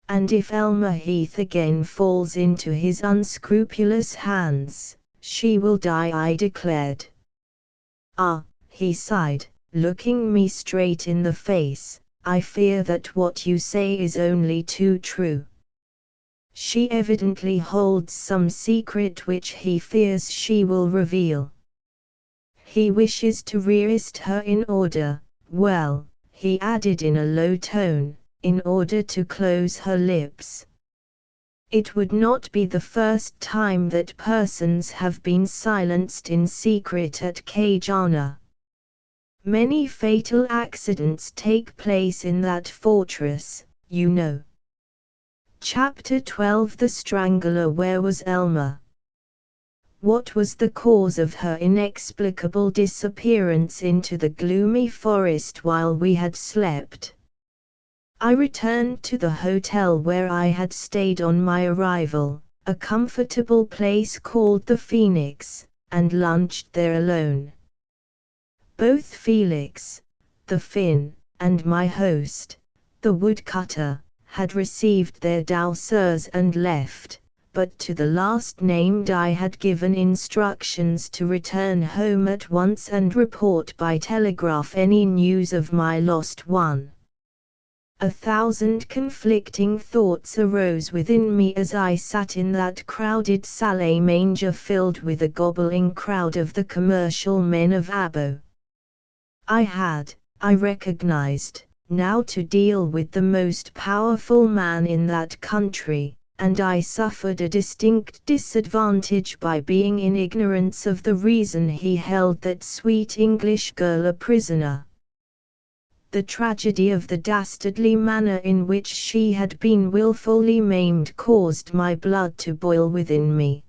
And if Elma Heath again falls into his unscrupulous hands, she will die, I declared. Ah, he sighed, looking me straight in the face, I fear that what you say is only too true. She evidently holds some secret which he fears she will reveal. He wishes to rearrest her in order, well, he added in a low tone, in order to close her lips. It would not be the first time that persons have been silenced in secret at Kajana. Many fatal accidents take place in that fortress, you know. Chapter 12. The Strangler. Where was Elma? What was the cause of her inexplicable disappearance into the gloomy forest while we had slept? I returned to the hotel where I had stayed on my arrival, a comfortable place called the Phoenix, and lunched there alone. Both Felix, the Finn, and my host, the woodcutter, had received their douceurs and left, but to the last named I had given instructions to return home at once and report by telegraph any news of my lost one. 1,000 conflicting thoughts arose within me as I sat in that crowded salle manger filled with a gobbling crowd of the commercial men of Abo. I recognized, now to deal with the most powerful man in that country, and I suffered a distinct disadvantage by being in ignorance of the reason he held that sweet English girl a prisoner. The tragedy of the dastardly manner in which she had been wilfully maimed caused my blood to boil within me.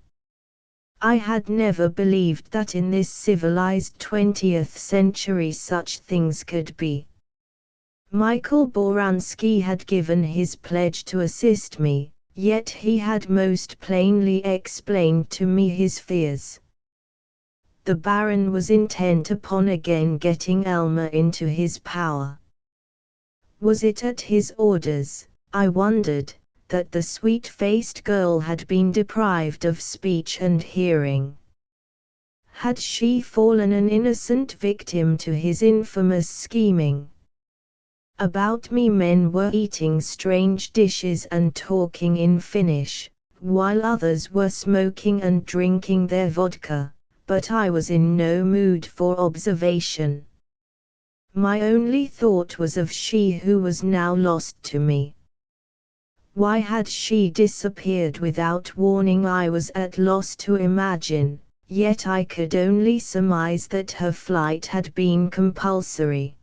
I had never believed that in this civilized 20th century such things could be. Michael Boransky had given his pledge to assist me, yet he had most plainly explained to me his fears. The Baron was intent upon again getting Elma into his power. Was it at his orders, I wondered, that the sweet-faced girl had been deprived of speech and hearing? Had she fallen an innocent victim to his infamous scheming? About me men were eating strange dishes and talking in Finnish, while others were smoking and drinking their vodka, but I was in no mood for observation. My only thought was of she who was now lost to me. Why had she disappeared without warning? I was at loss to imagine, yet I could only surmise that her flight had been compulsory.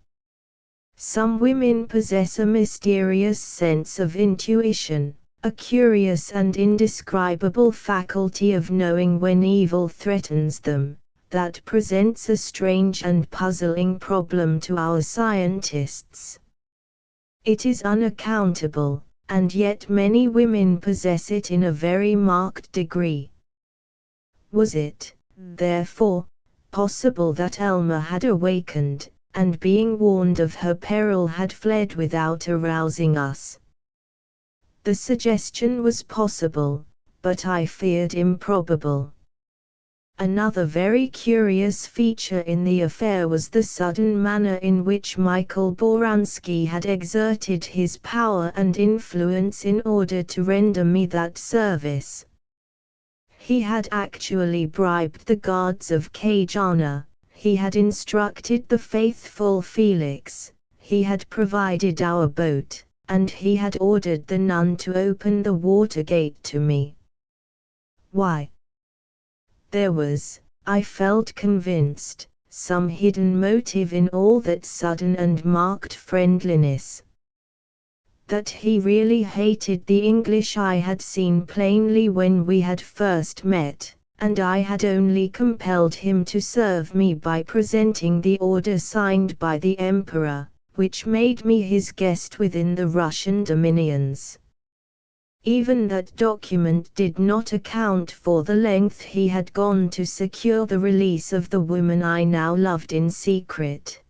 Some women possess a mysterious sense of intuition, a curious and indescribable faculty of knowing when evil threatens them, that presents a strange and puzzling problem to our scientists. It is unaccountable, and yet many women possess it in a very marked degree. Was it, therefore, possible that Elma had awakened, and being warned of her peril had fled without arousing us? The suggestion was possible, but I feared improbable. Another very curious feature in the affair was the sudden manner in which Michael Boransky had exerted his power and influence in order to render me that service. He had actually bribed the guards of Kajana, he had instructed the faithful Felix, he had provided our boat, and he had ordered the nun to open the water gate to me. Why? There was, I felt convinced, some hidden motive in all that sudden and marked friendliness. That he really hated the English I had seen plainly when we had first met, and I had only compelled him to serve me by presenting the order signed by the Emperor, which made me his guest within the Russian dominions. Even that document did not account for the length he had gone to secure the release of the woman I now loved in secret.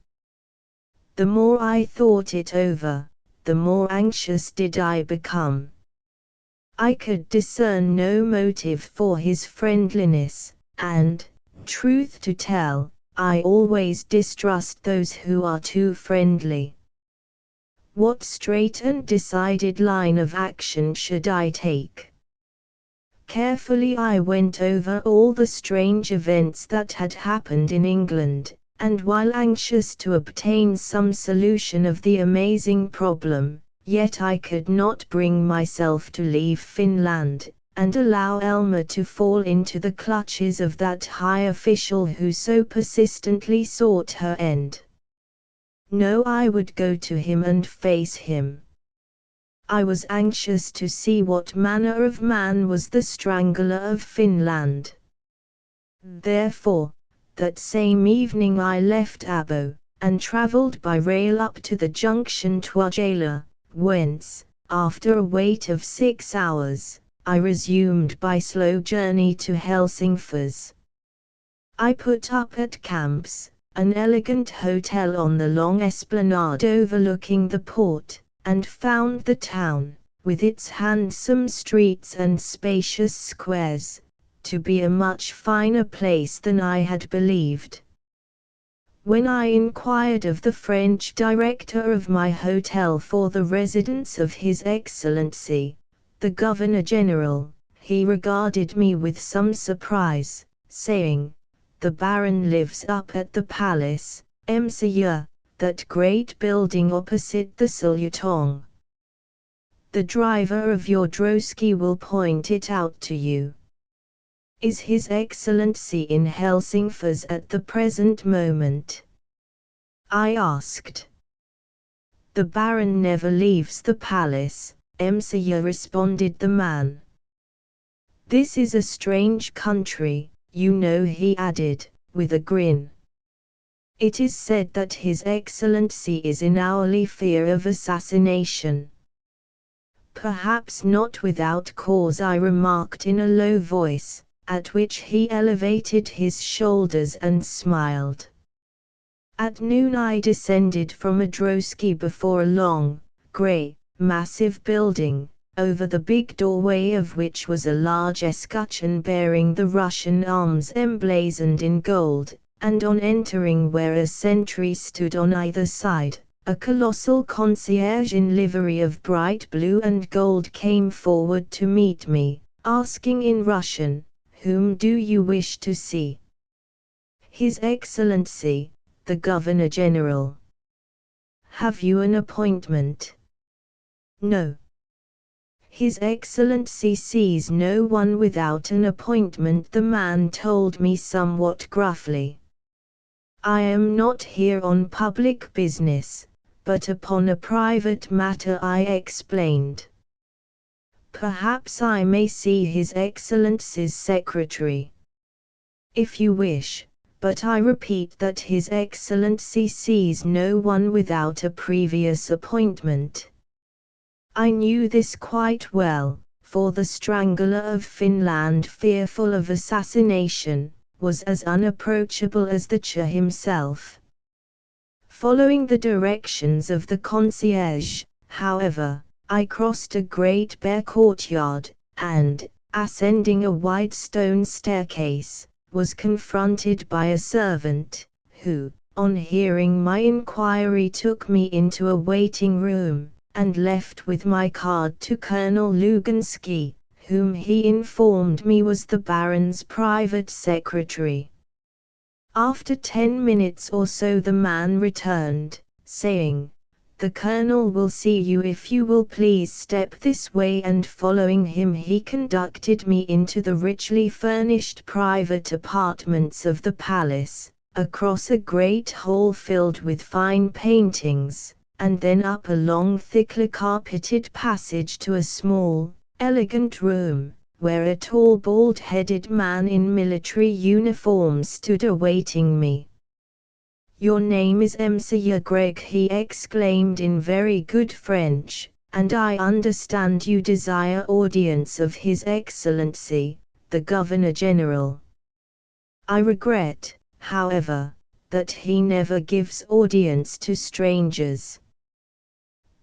The more I thought it over, the more anxious did I become. I could discern no motive for his friendliness, and, truth to tell, I always distrust those who are too friendly. What straight and decided line of action should I take? Carefully I went over all the strange events that had happened in England, and while anxious to obtain some solution of the amazing problem, yet I could not bring myself to leave Finland, and allow Elma to fall into the clutches of that high official who so persistently sought her end. No, I would go to him and face him. I was anxious to see what manner of man was the strangler of Finland. Therefore, that same evening I left Abo, and travelled by rail up to the junction Tuijala, whence, after a wait of 6 hours, I resumed by slow journey to Helsingfors. I put up at Camps, an elegant hotel on the long esplanade overlooking the port, and found the town, with its handsome streets and spacious squares, to be a much finer place than I had believed. When I inquired of the French director of my hotel for the residence of His Excellency, the Governor-General, he regarded me with some surprise, saying, "The Baron lives up at the palace, Monsieur, that great building opposite the Sultan. The driver of your drosky will point it out to you." "Is His Excellency in Helsingfors at the present moment?" I asked. "The Baron never leaves the palace, Monsieur," responded the man. "This is a strange country, you know," he added, with a grin. "It is said that His Excellency is in hourly fear of assassination." "Perhaps not without cause," I remarked in a low voice, at which he elevated his shoulders and smiled. At noon I descended from a drosky before a long, grey, massive building, over the big doorway of which was a large escutcheon bearing the Russian arms emblazoned in gold, and on entering where a sentry stood on either side, a colossal concierge in livery of bright blue and gold came forward to meet me, asking in Russian, "Whom do you wish to see?" "His Excellency, the Governor-General." "Have you an appointment?" "No." "His Excellency sees no one without an appointment," the man told me somewhat gruffly. "I am not here on public business, but upon a private matter," I explained. "Perhaps I may see His Excellency's secretary." "If you wish, but I repeat that His Excellency sees no one without a previous appointment." I knew this quite well, for the Strangler of Finland, fearful of assassination, was as unapproachable as the Czar himself. Following the directions of the concierge, however, I crossed a great bare courtyard, and, ascending a wide stone staircase, was confronted by a servant, who, on hearing my inquiry, took me into a waiting room, and left with my card to Colonel Lugansky, whom he informed me was the Baron's private secretary. After 10 minutes or so the man returned, saying, "The Colonel will see you if you will please step this way," and following him he conducted me into the richly furnished private apartments of the palace, across a great hall filled with fine paintings, and then up a long thickly carpeted passage to a small, elegant room, where a tall bald-headed man in military uniform stood awaiting me. "Your name is Monsieur Gregg," he exclaimed in very good French, "and I understand you desire audience of His Excellency, the Governor-General. I regret, however, that he never gives audience to strangers."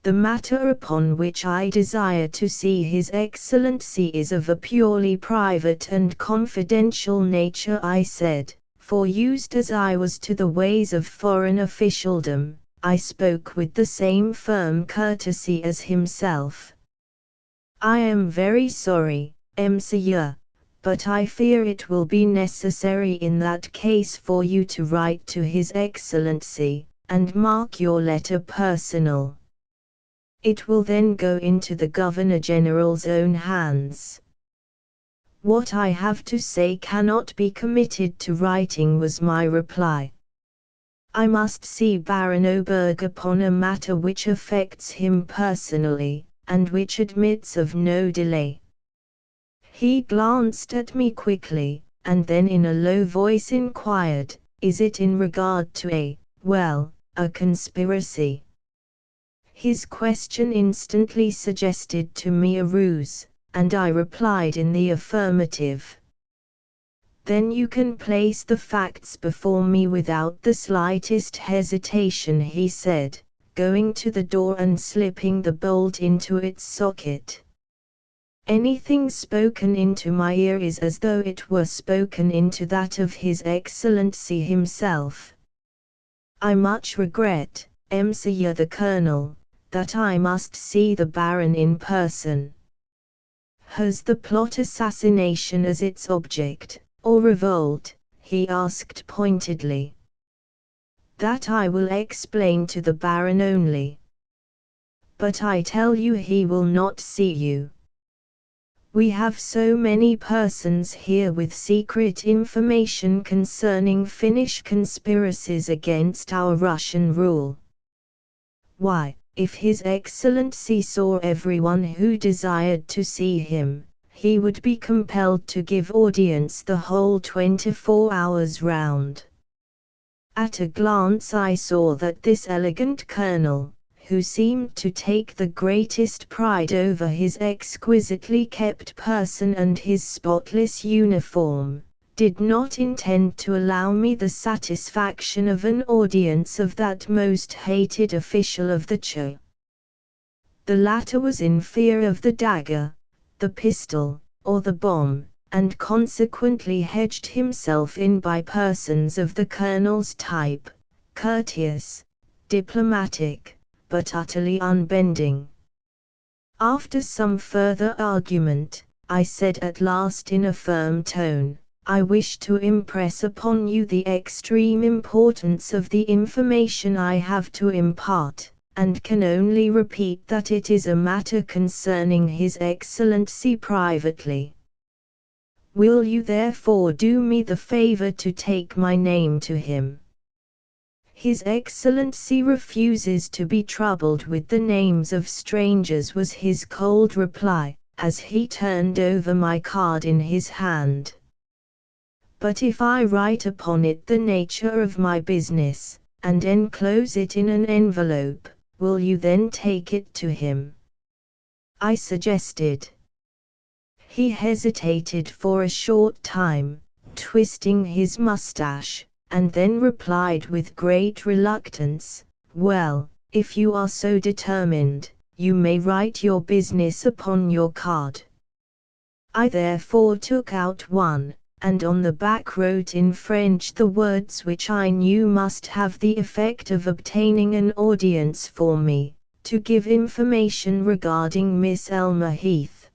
"The matter upon which I desire to see His Excellency is of a purely private and confidential nature," I said, for used as I was to the ways of foreign officialdom, I spoke with the same firm courtesy as himself. "I am very sorry, Monsieur, but I fear it will be necessary in that case for you to write to His Excellency, and mark your letter personal. It will then go into the Governor-General's own hands." "What I have to say cannot be committed to writing," was my reply. "I must see Baron Oberg upon a matter which affects him personally, and which admits of no delay." He glanced at me quickly, and then in a low voice inquired, "Is it in regard to a conspiracy?" His question instantly suggested to me a ruse, and I replied in the affirmative. "Then you can place the facts before me without the slightest hesitation," he said, going to the door and slipping the bolt into its socket. "Anything spoken into my ear is as though it were spoken into that of His Excellency himself." I much regret, Monsieur the Colonel, that I must see the Baron in person. Has the plot assassination as its object, or revolt? He asked pointedly. That I will explain to the Baron only. But I tell you he will not see you. We have so many persons here with secret information concerning Finnish conspiracies against our Russian rule. Why, if His Excellency saw everyone who desired to see him, he would be compelled to give audience the whole 24 hours round. At a glance I saw that this elegant colonel, who seemed to take the greatest pride over his exquisitely kept person and his spotless uniform, did not intend to allow me the satisfaction of an audience of that most hated official of the Czar. The latter was in fear of the dagger, the pistol, or the bomb, and consequently hedged himself in by persons of the colonel's type, courteous, diplomatic, but utterly unbending. After some further argument, I said at last in a firm tone, I wish to impress upon you the extreme importance of the information I have to impart, and can only repeat that it is a matter concerning His Excellency privately. Will you therefore do me the favor to take my name to him? His Excellency refuses to be troubled with the names of strangers, was his cold reply, as he turned over my card in his hand. But if I write upon it the nature of my business, and enclose it in an envelope, will you then take it to him? I suggested. He hesitated for a short time, twisting his mustache, and then replied with great reluctance, well, if you are so determined, you may write your business upon your card. I therefore took out one, and on the back wrote in French the words which I knew must have the effect of obtaining an audience for me, to give information regarding Miss Elmer Heath.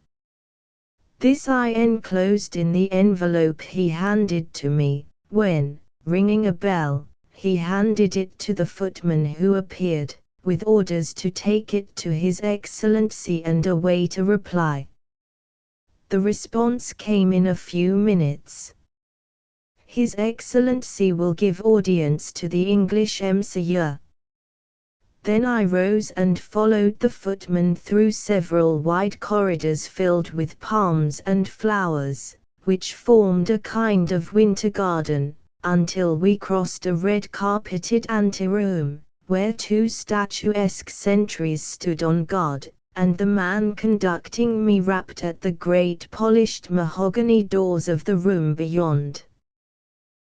This I enclosed in the envelope he handed to me, when, ringing a bell, he handed it to the footman who appeared, with orders to take it to His Excellency and await a reply. The response came in a few minutes. His Excellency will give audience to the English Monsieur. Then I rose and followed the footman through several wide corridors filled with palms and flowers, which formed a kind of winter garden, until we crossed a red-carpeted anteroom, where two statuesque sentries stood on guard, and the man conducting me rapped at the great polished mahogany doors of the room beyond.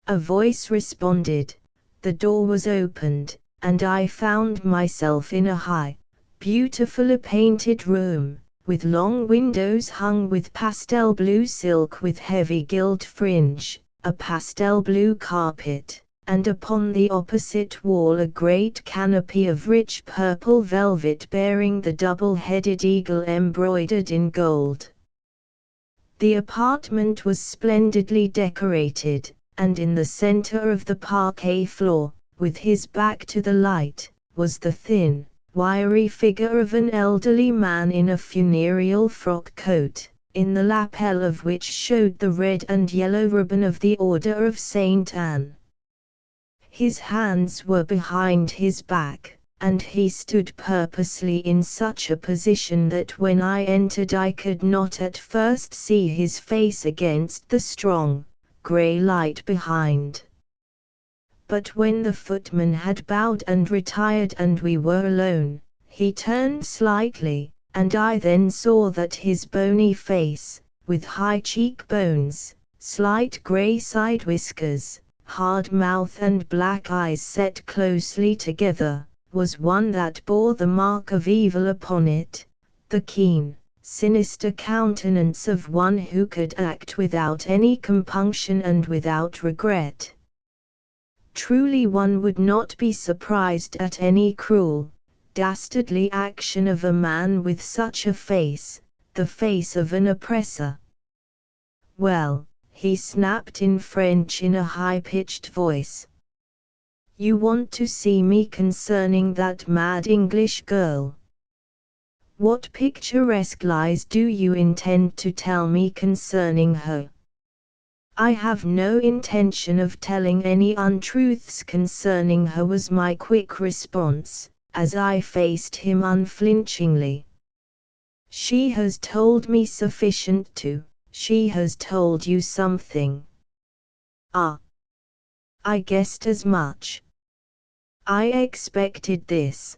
A voice responded, the door was opened, and I found myself in a high, beautifully painted room, with long windows hung with pastel blue silk with heavy gilt fringe, a pastel blue carpet, and upon the opposite wall a great canopy of rich purple velvet bearing the double-headed eagle embroidered in gold. The apartment was splendidly decorated, and in the center of the parquet floor, with his back to the light, was the thin, wiry figure of an elderly man in a funereal frock coat, in the lapel of which showed the red and yellow ribbon of the Order of Saint Anne. His hands were behind his back, and he stood purposely in such a position that when I entered I could not at first see his face against the strong, grey light behind. But when the footman had bowed and retired and we were alone, he turned slightly, and I then saw that his bony face, with high cheekbones, slight grey side whiskers, hard mouth and black eyes set closely together, was one that bore the mark of evil upon it, the keen, sinister countenance of one who could act without any compunction and without regret. Truly one would not be surprised at any cruel, dastardly action of a man with such a face, the face of an oppressor. Well, he snapped in French in a high-pitched voice. You want to see me concerning that mad English girl? What picturesque lies do you intend to tell me concerning her? I have no intention of telling any untruths concerning her, was my quick response, as I faced him unflinchingly. She has told me sufficient to. She has told you something. Ah. I guessed as much. I expected this.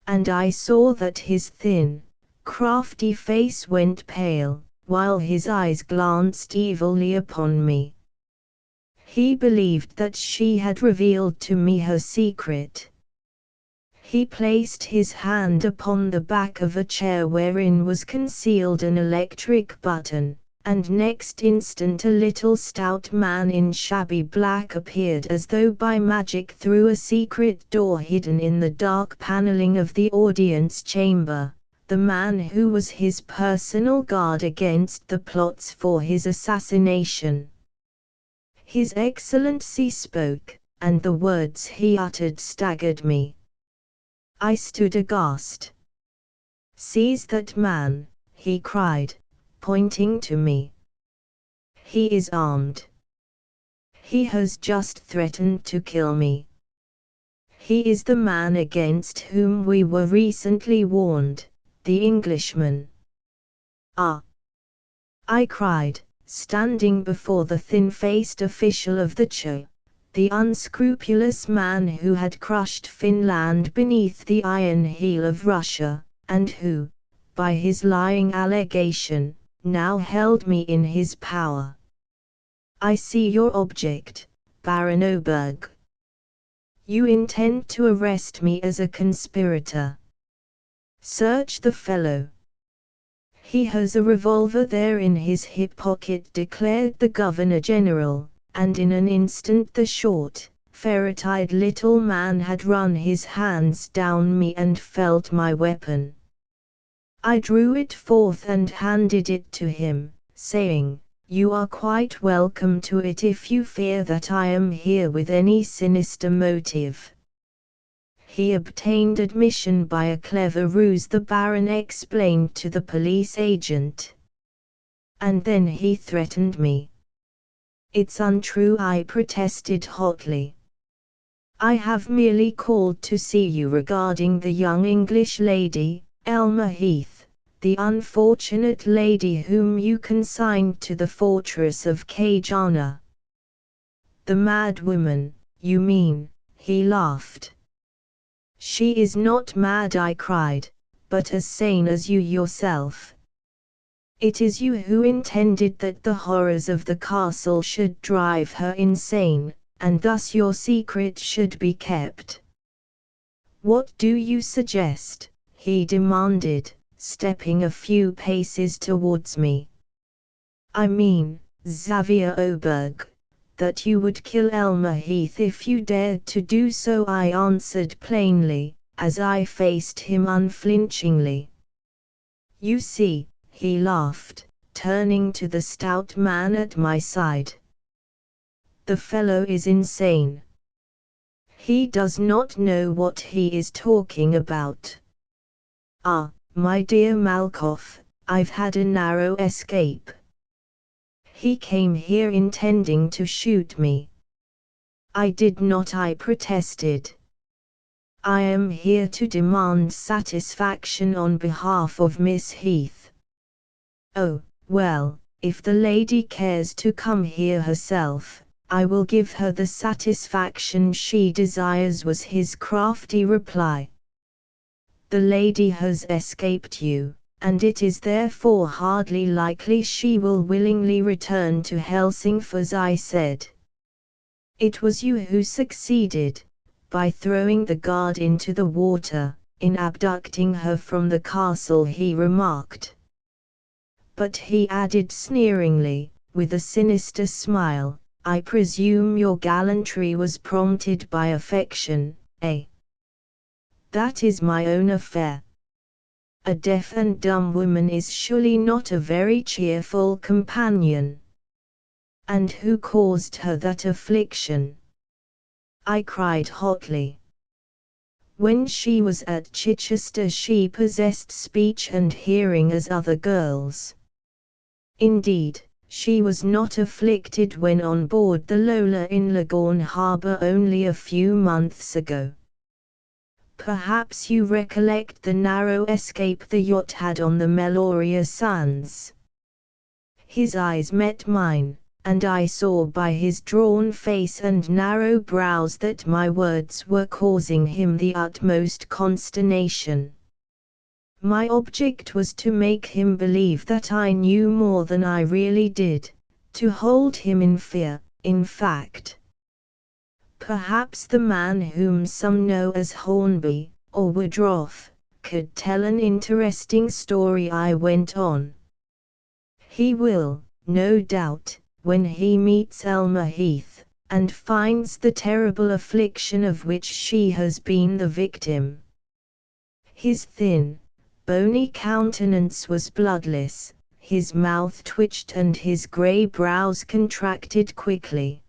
And I saw that his thin, crafty face went pale, while his eyes glanced evilly upon me. He believed that she had revealed to me her secret. He placed his hand upon the back of a chair wherein was concealed an electric button, and next instant a little stout man in shabby black appeared as though by magic through a secret door hidden in the dark paneling of the audience chamber, the man who was his personal guard against the plots for his assassination. His Excellency spoke, and the words he uttered staggered me. I stood aghast. "Seize that man," he cried, pointing to me. "He is armed. He has just threatened to kill me. He is the man against whom we were recently warned, the Englishman." "Ah!" I cried, standing before the thin-faced official of the Czar, the unscrupulous man who had crushed Finland beneath the iron heel of Russia, and who, by his lying allegation, now held me in his power. "I see your object, Baron Oberg. You intend to arrest me as a conspirator. Search the fellow. He has a revolver there in his hip pocket," declared the Governor-General, and in an instant the short, ferret-eyed little man had run his hands down me and felt my weapon. I drew it forth and handed it to him, saying, "You are quite welcome to it if you fear that I am here with any sinister motive." He obtained admission by a clever ruse, the Baron explained to the police agent. And then he threatened me. "It's untrue," I protested hotly. "I have merely called to see you regarding the young English lady, Elmer Heath, the unfortunate lady whom you consigned to the fortress of Kajana." "The mad woman, you mean," he laughed. "She is not mad," I cried, "but as sane as you yourself. It is you who intended that the horrors of the castle should drive her insane, and thus your secret should be kept." "What do you suggest?" he demanded, stepping a few paces towards me. "I mean, Xavier Oberg, that you would kill Elmer Heath if you dared to do so," I answered plainly, as I faced him unflinchingly. "You see," he laughed, turning to the stout man at my side. "The fellow is insane. He does not know what he is talking about. Ah, my dear Malkoff, I've had a narrow escape. He came here intending to shoot me." "I did not," I protested. "I am here to demand satisfaction on behalf of Miss Heath." "Oh, well, if the lady cares to come here herself, I will give her the satisfaction she desires," was his crafty reply. "The lady has escaped you, and it is therefore hardly likely she will willingly return to Helsingfors," I said. "It was you who succeeded, by throwing the guard into the water, in abducting her from the castle," he remarked. But he added sneeringly, with a sinister smile, I presume your gallantry was prompted by affection, eh? That is my own affair. A deaf and dumb woman is surely not a very cheerful companion. And who caused her that affliction? I cried hotly. When she was at Chichester she possessed speech and hearing as other girls. Indeed, she was not afflicted when on board the Lola in Leghorn harbour only a few months ago. Perhaps you recollect the narrow escape the yacht had on the Meloria sands. His eyes met mine, and I saw by his drawn face and narrow brows that my words were causing him the utmost consternation. My object was to make him believe that I knew more than I really did, to hold him in fear, in fact. Perhaps the man whom some know as Hornby, or Woodroffe, could tell an interesting story. I went on. He will, no doubt, when he meets Elmer Heath, and finds the terrible affliction of which she has been the victim. His thin, bony countenance was bloodless, his mouth twitched and his grey brows contracted quickly.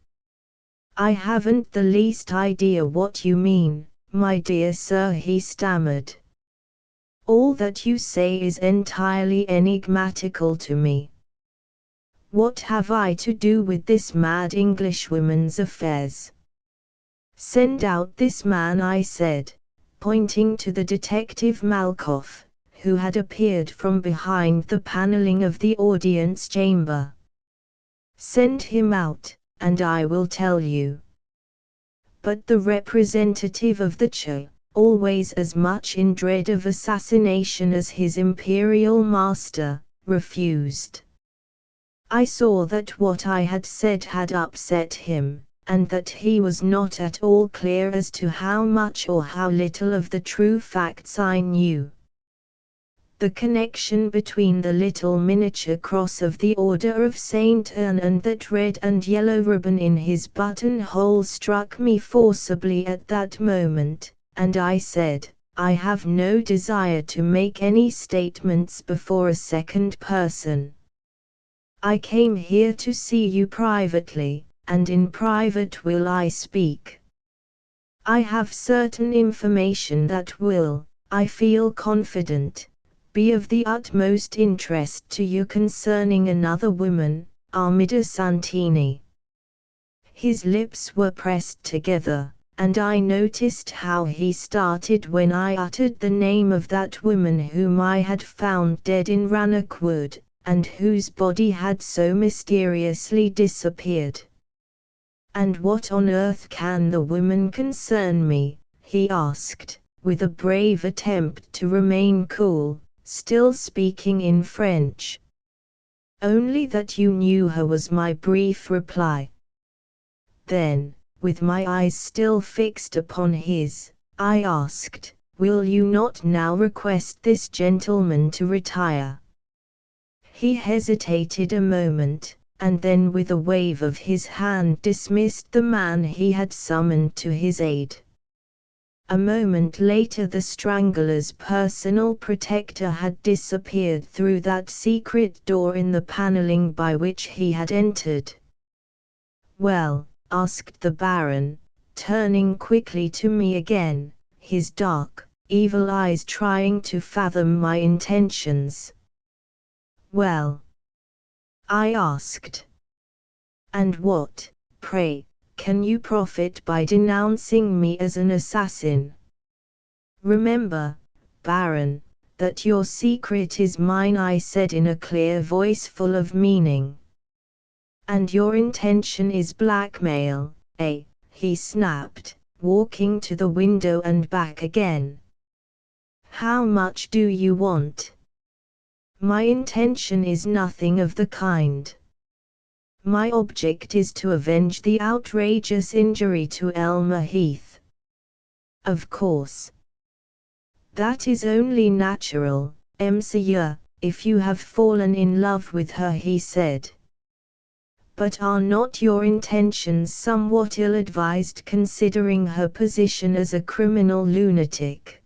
I haven't the least idea what you mean, my dear sir, he stammered. All that you say is entirely enigmatical to me. What have I to do with this mad Englishwoman's affairs? Send out this man, I said, pointing to the detective Malkoff, who had appeared from behind the panelling of the audience chamber. Send him out, and I will tell you. But the representative of the Czar, always as much in dread of assassination as his imperial master, refused. I saw that what I had said had upset him, and that he was not at all clear as to how much or how little of the true facts I knew. The connection between the little miniature cross of the Order of St. Anne and that red and yellow ribbon in his buttonhole struck me forcibly at that moment, and I said, I have no desire to make any statements before a second person. I came here to see you privately, and in private will I speak. I have certain information that will, I feel confident, be of the utmost interest to you concerning another woman, Armida Santini. His lips were pressed together, and I noticed how he started when I uttered the name of that woman whom I had found dead in Rannoch Wood, and whose body had so mysteriously disappeared. And what on earth can the woman concern me? He asked, with a brave attempt to remain cool, still speaking in French. Only that you knew her, was my brief reply. Then, with my eyes still fixed upon his, I asked, will you not now request this gentleman to retire? He hesitated a moment, and then with a wave of his hand dismissed the man he had summoned to his aid. A moment later the strangler's personal protector had disappeared through that secret door in the panelling by which he had entered. Well, asked the Baron, turning quickly to me again, his dark, evil eyes trying to fathom my intentions. Well? I asked. And what, pray, can you profit by denouncing me as an assassin? Remember, Baron, that your secret is mine, I said in a clear voice full of meaning. And your intention is blackmail, eh? He snapped, walking to the window and back again. How much do you want? My intention is nothing of the kind. My object is to avenge the outrageous injury to Elmer Heath. Of course. That is only natural, Monsieur, if you have fallen in love with her, he said. But are not your intentions somewhat ill-advised considering her position as a criminal lunatic?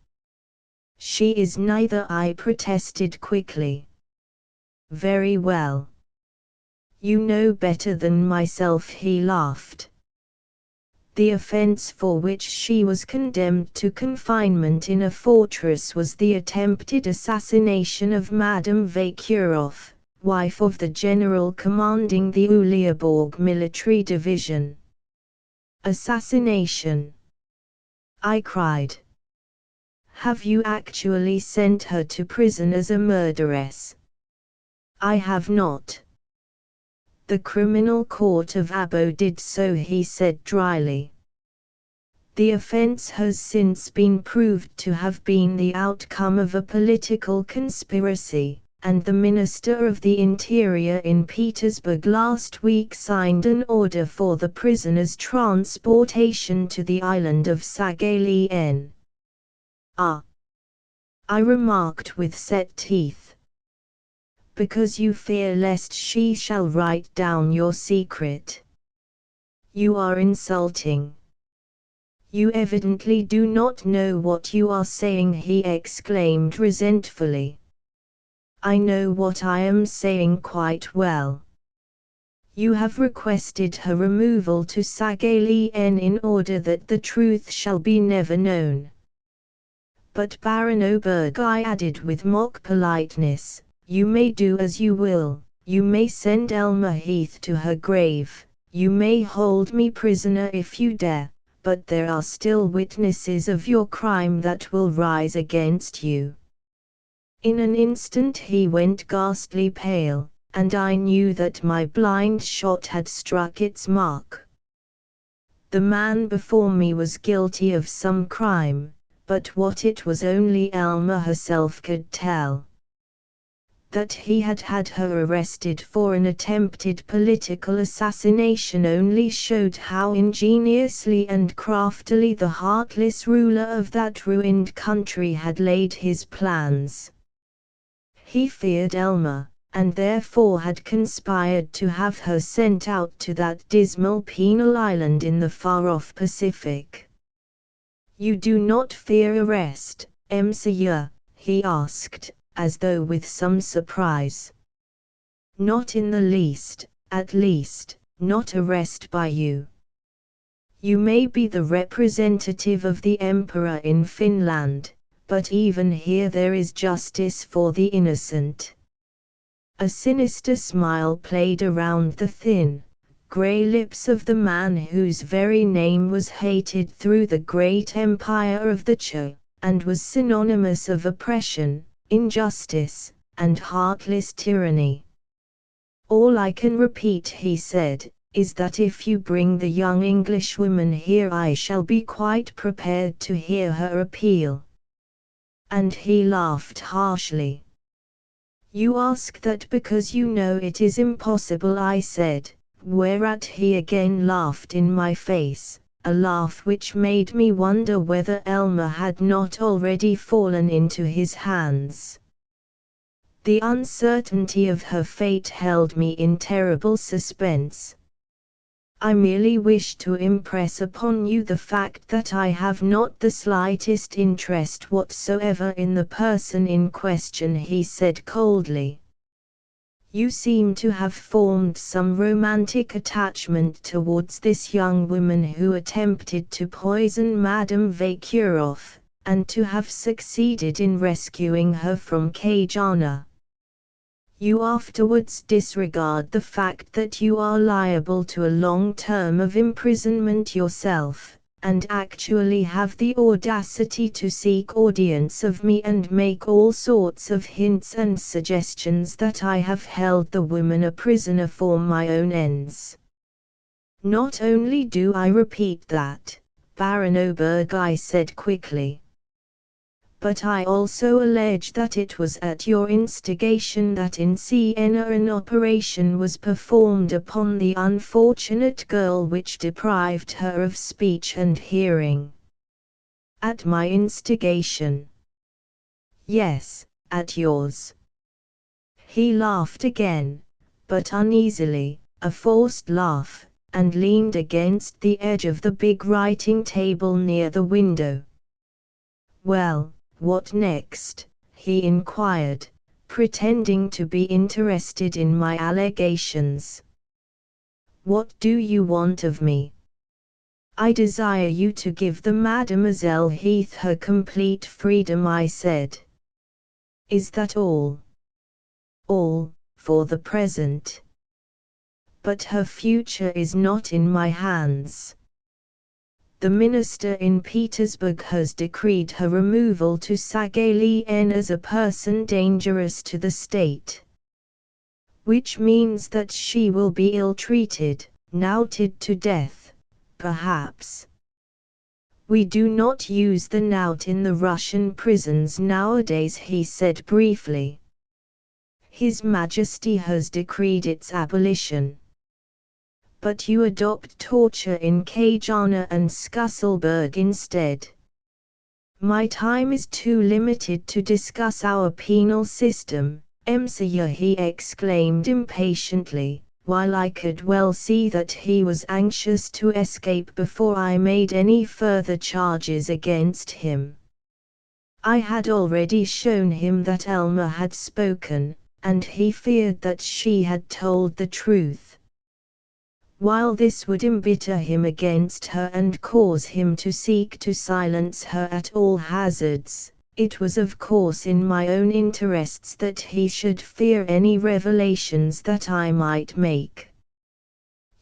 She is neither, I protested quickly. Very well. You know better than myself, he laughed. The offense for which she was condemned to confinement in a fortress was the attempted assassination of Madame Vekuroff, wife of the general commanding the Uleaborg military division. Assassination! I cried. Have you actually sent her to prison as a murderess? I have not. The criminal court of Abo did so, he said dryly. The offense has since been proved to have been the outcome of a political conspiracy, and the Minister of the Interior in Petersburg last week signed an order for the prisoner's transportation to the island of Saghalien. Ah! I remarked with set teeth. Because you fear lest she shall write down your secret. You are insulting. You evidently do not know what you are saying, he exclaimed resentfully. I know what I am saying quite well. You have requested her removal to Saghalien in order that the truth shall be never known. But Baron Oberg, I added with mock politeness, you may do as you will, you may send Elmer Heath to her grave, you may hold me prisoner if you dare, but there are still witnesses of your crime that will rise against you. In an instant he went ghastly pale, and I knew that my blind shot had struck its mark. The man before me was guilty of some crime, but what it was only Elma herself could tell. That he had had her arrested for an attempted political assassination only showed how ingeniously and craftily the heartless ruler of that ruined country had laid his plans. He feared Elma, and therefore had conspired to have her sent out to that dismal penal island in the far-off Pacific. You do not fear arrest, Monsieur? He asked, as though with some surprise. Not in the least, at least, not arrest by you. You may be the representative of the Emperor in Finland, but even here there is justice for the innocent. A sinister smile played around the thin, grey lips of the man whose very name was hated through the great empire of the Czar, and was synonymous of oppression, injustice, and heartless tyranny. All I can repeat, he said, is that if you bring the young Englishwoman here I shall be quite prepared to hear her appeal. And he laughed harshly. You ask that because you know it is impossible, I said, whereat he again laughed in my face, a laugh which made me wonder whether Elma had not already fallen into his hands. The uncertainty of her fate held me in terrible suspense. I merely wish to impress upon you the fact that I have not the slightest interest whatsoever in the person in question, he said coldly. You seem to have formed some romantic attachment towards this young woman who attempted to poison Madame Vekuroff, and to have succeeded in rescuing her from Kajana. You afterwards disregard the fact that you are liable to a long term of imprisonment yourself, and actually have the audacity to seek audience of me and make all sorts of hints and suggestions that I have held the woman a prisoner for my own ends. Not only do I repeat that, Baron Oberg, I said quickly, but I also allege that it was at your instigation that in Siena an operation was performed upon the unfortunate girl which deprived her of speech and hearing. At my instigation? Yes, at yours. He laughed again, but uneasily, a forced laugh, and leaned against the edge of the big writing table near the window. "Well, what next?" he inquired, pretending to be interested in my allegations. "What do you want of me?" "I desire you to give the Mademoiselle Heath her complete freedom," I said. "Is that all?" "All, for the present. But her future is not in my hands. The minister in Petersburg has decreed her removal to Saghalien as a person dangerous to the state. Which means that she will be ill-treated, knouted to death, perhaps. We do not use the knout in the Russian prisons nowadays," he said briefly. "His Majesty has decreed its abolition. But you adopt torture in Kajana and Scusselburg instead." "My time is too limited to discuss our penal system, Monsieur," he exclaimed impatiently, while I could well see that he was anxious to escape before I made any further charges against him. I had already shown him that Elma had spoken, and he feared that she had told the truth. While this would embitter him against her and cause him to seek to silence her at all hazards, it was of course in my own interests that he should fear any revelations that I might make.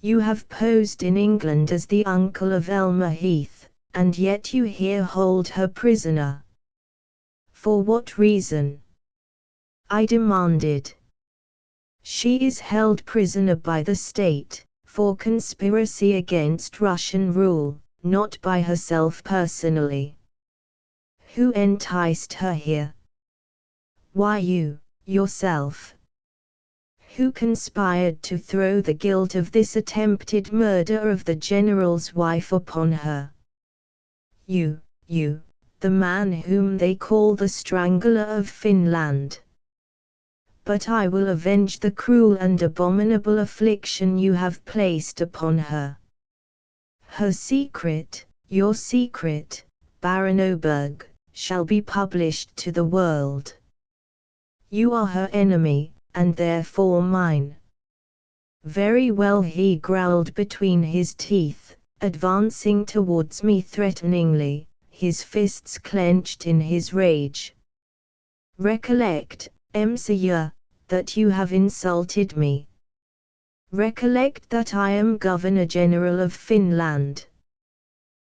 "You have posed in England as the uncle of Elma Heath, and yet you here hold her prisoner. For what reason?" I demanded. "She is held prisoner by the state, for conspiracy against Russian rule, not by herself personally." "Who enticed her here?" "Why, you, yourself." "Who conspired to throw the guilt of this attempted murder of the general's wife upon her?" You, the man whom they call the Strangler of Finland." "But I will avenge the cruel and abominable affliction you have placed upon her. Her secret, your secret, Baron Oberg, shall be published to the world. You are her enemy, and therefore mine." "Very well," he growled between his teeth, advancing towards me threateningly, his fists clenched in his rage. "Recollect, Monsieur, that you have insulted me. Recollect that I am Governor-General of Finland.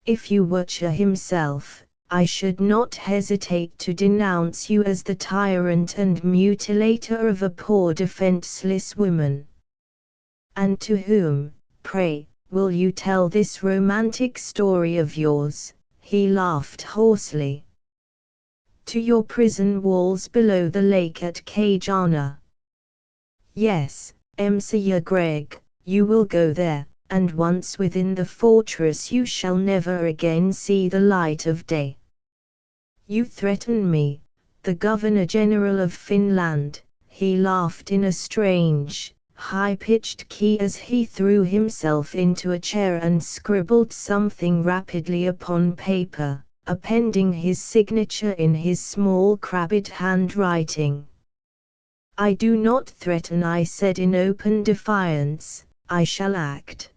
If you were Czar himself, I should not hesitate to denounce you as the tyrant and mutilator of a poor defenseless woman. And to whom, pray, will you tell this romantic story of yours?" he laughed hoarsely. "To your prison walls below the lake at Kajana. Yes, Monsieur Greg, you will go there, and once within the fortress you shall never again see the light of day. You threaten me, the Governor-General of Finland," he laughed in a strange, high-pitched key as he threw himself into a chair and scribbled something rapidly upon paper, appending his signature in his small crabbed handwriting. "I do not threaten," I said in open defiance, "I shall act."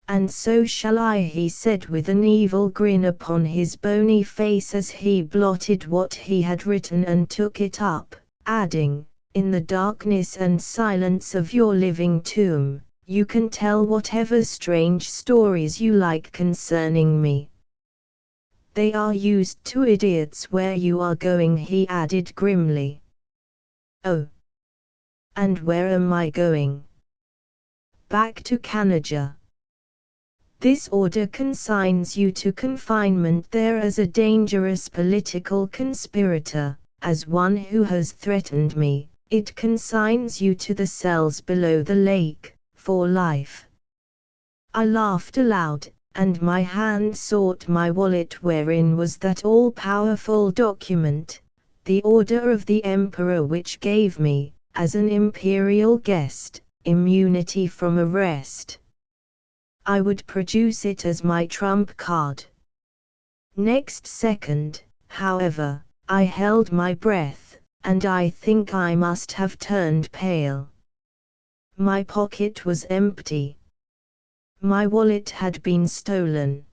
"And so shall I," he said with an evil grin upon his bony face as he blotted what he had written and took it up, adding, "In the darkness and silence of your living tomb, you can tell whatever strange stories you like concerning me. They are used to idiots where you are going," he added grimly. "Oh. And where am I going?" "Back to Canada. This order consigns you to confinement there as a dangerous political conspirator, as one who has threatened me. It consigns you to the cells below the lake, for life." I laughed aloud, and my hand sought my wallet wherein was that all-powerful document, the order of the Emperor, which gave me, as an imperial guest, immunity from arrest. I would produce it as my trump card. Next second, however, I held my breath, and I think I must have turned pale. My pocket was empty. My wallet had been stolen.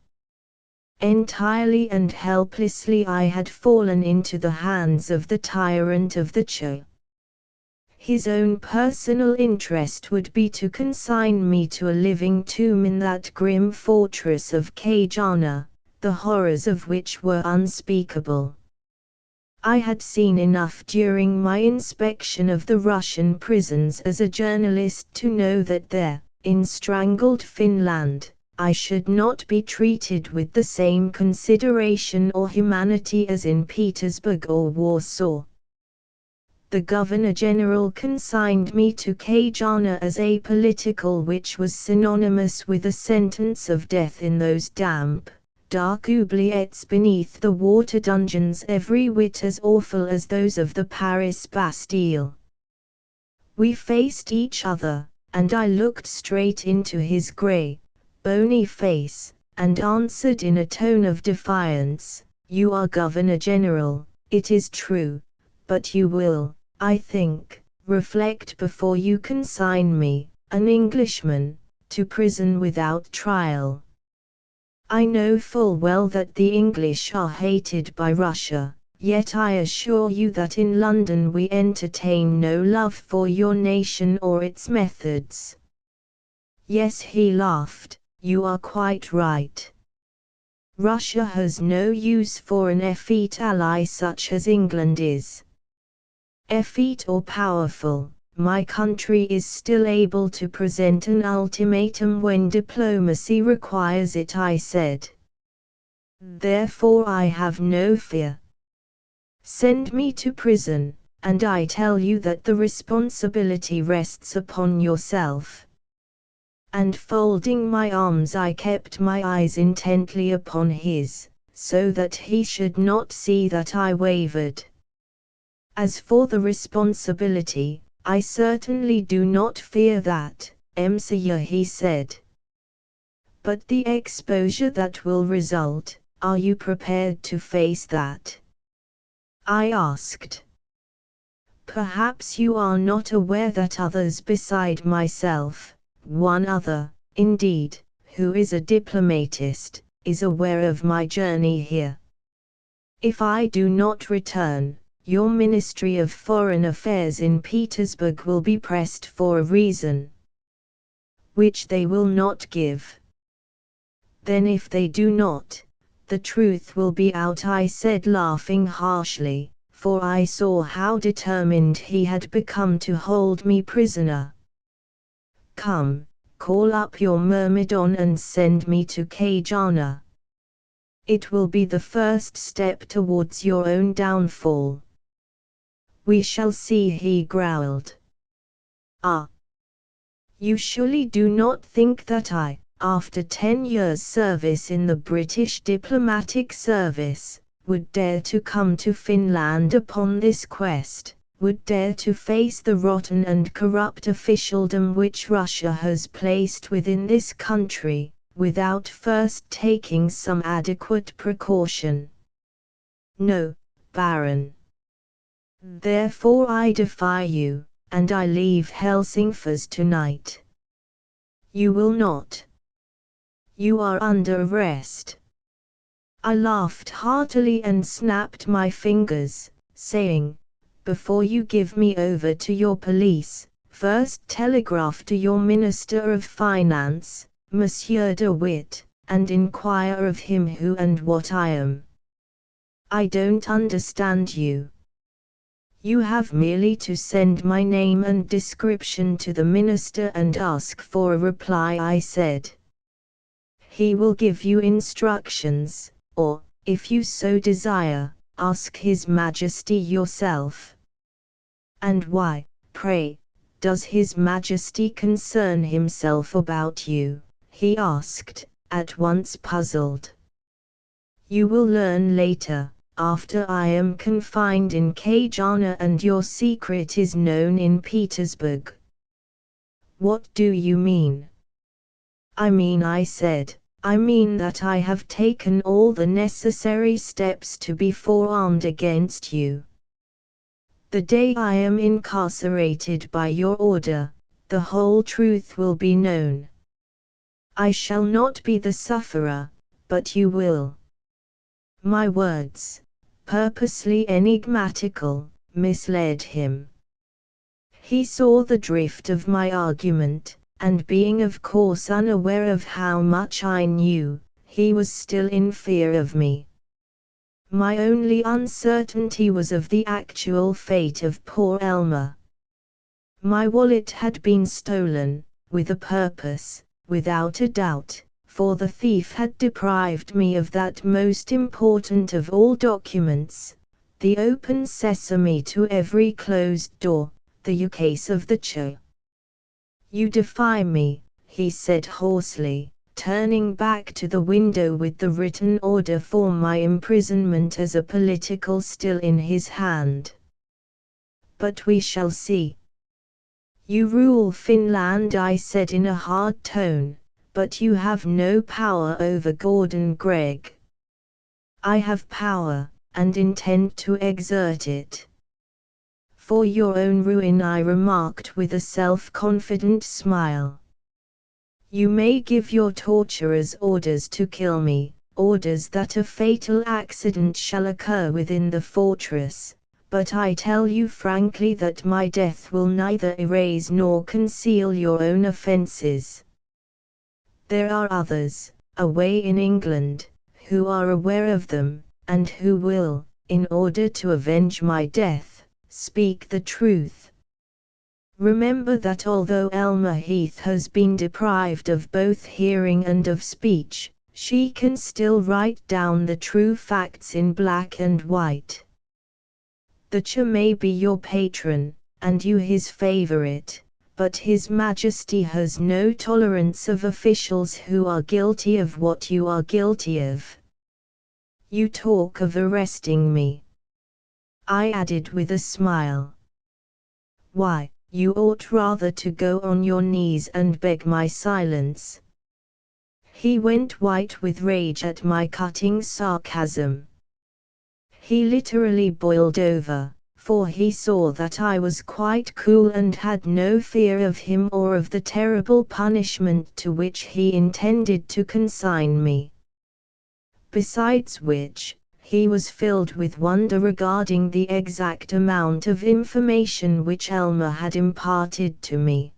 Entirely and helplessly I had fallen into the hands of the tyrant of the Czar. His own personal interest would be to consign me to a living tomb in that grim fortress of Queux, the horrors of which were unspeakable. I had seen enough during my inspection of the Russian prisons as a journalist to know that there, in strangled Finland, I should not be treated with the same consideration or humanity as in Petersburg or Warsaw. The Governor-General consigned me to Queux as apolitical, which was synonymous with a sentence of death in those damp, dark oubliettes beneath the water dungeons, every whit as awful as those of the Paris Bastille. We faced each other, and I looked straight into his grey, bony face, and answered in a tone of defiance, "You are Governor-General, it is true, but you will, I think, reflect before you consign me, an Englishman, to prison without trial. I know full well that the English are hated by Russia, yet I assure you that in London we entertain no love for your nation or its methods." Yes, he laughed, "you are quite right. Russia has no use for an effete ally such as England is. Effete or powerful, my country is still able to present an ultimatum when diplomacy requires it," I said. "Therefore I have no fear. Send me to prison, and I tell you that the responsibility rests upon yourself." And folding my arms I kept my eyes intently upon his, so that he should not see that I wavered. "As for the responsibility, I certainly do not fear that, Monsieur," he said. "But the exposure that will result, are you prepared to face that?" I asked. "Perhaps you are not aware that others beside myself, one other, indeed, who is a diplomatist, is aware of my journey here. If I do not return, your Ministry of Foreign Affairs in Petersburg will be pressed for a reason, which they will not give. Then if they do not, the truth will be out," I said, laughing harshly, for I saw how determined he had become to hold me prisoner. "Come, call up your myrmidon and send me to Queux. It will be the first step towards your own downfall." "We shall see," he growled. "Ah! You surely do not think that I, after 10 years' service in the British diplomatic service, would dare to come to Finland upon this quest, would dare to face the rotten and corrupt officialdom which Russia has placed within this country, without first taking some adequate precaution? No, Baron. Therefore I defy you, and I leave Helsingfors tonight." "You will not. You are under arrest." I laughed heartily and snapped my fingers, saying, "Before you give me over to your police, first telegraph to your Minister of Finance, Monsieur de Witt, and inquire of him who and what I am." "I don't understand you." "You have merely to send my name and description to the minister and ask for a reply," I said. "He will give you instructions, or, if you so desire, ask His Majesty yourself." "And why, pray, does His Majesty concern himself about you?" he asked, at once puzzled. "You will learn later, after I am confined in Queux and your secret is known in Petersburg." What do you mean? I said, I mean that I have taken all the necessary steps to be forearmed against you. The day I am incarcerated by your order, the whole truth will be known. I shall not be the sufferer, but you will. My words, purposely enigmatical, misled him. He saw the drift of my argument, and being of course unaware of how much I knew, he was still in fear of me. My only uncertainty was of the actual fate of poor Elmer. My wallet had been stolen, with a purpose, without a doubt, for the thief had deprived me of that most important of all documents, the open sesame to every closed door, the ukase of the Czar. You defy me, he said hoarsely, turning back to the window with the written order for my imprisonment as a political still in his hand. But we shall see. You rule Finland, I said in a hard tone, but you have no power over Gordon Gregg. I have power, and intend to exert it. For your own ruin, I remarked with a self-confident smile. You may give your torturers orders to kill me, orders that a fatal accident shall occur within the fortress, but I tell you frankly that my death will neither erase nor conceal your own offences. There are others, away in England, who are aware of them, and who will, in order to avenge my death, speak the truth. Remember that although Elmer Heath has been deprived of both hearing and of speech, she can still write down the true facts in black and white. The Czar may be your patron, and you his favorite, but His Majesty has no tolerance of officials who are guilty of what you are guilty of. You talk of arresting me, I added with a smile. Why, you ought rather to go on your knees and beg my silence. He went white with rage at my cutting sarcasm. He literally boiled over, for he saw that I was quite cool and had no fear of him or of the terrible punishment to which he intended to consign me. Besides which, he was filled with wonder regarding the exact amount of information which Elmer had imparted to me.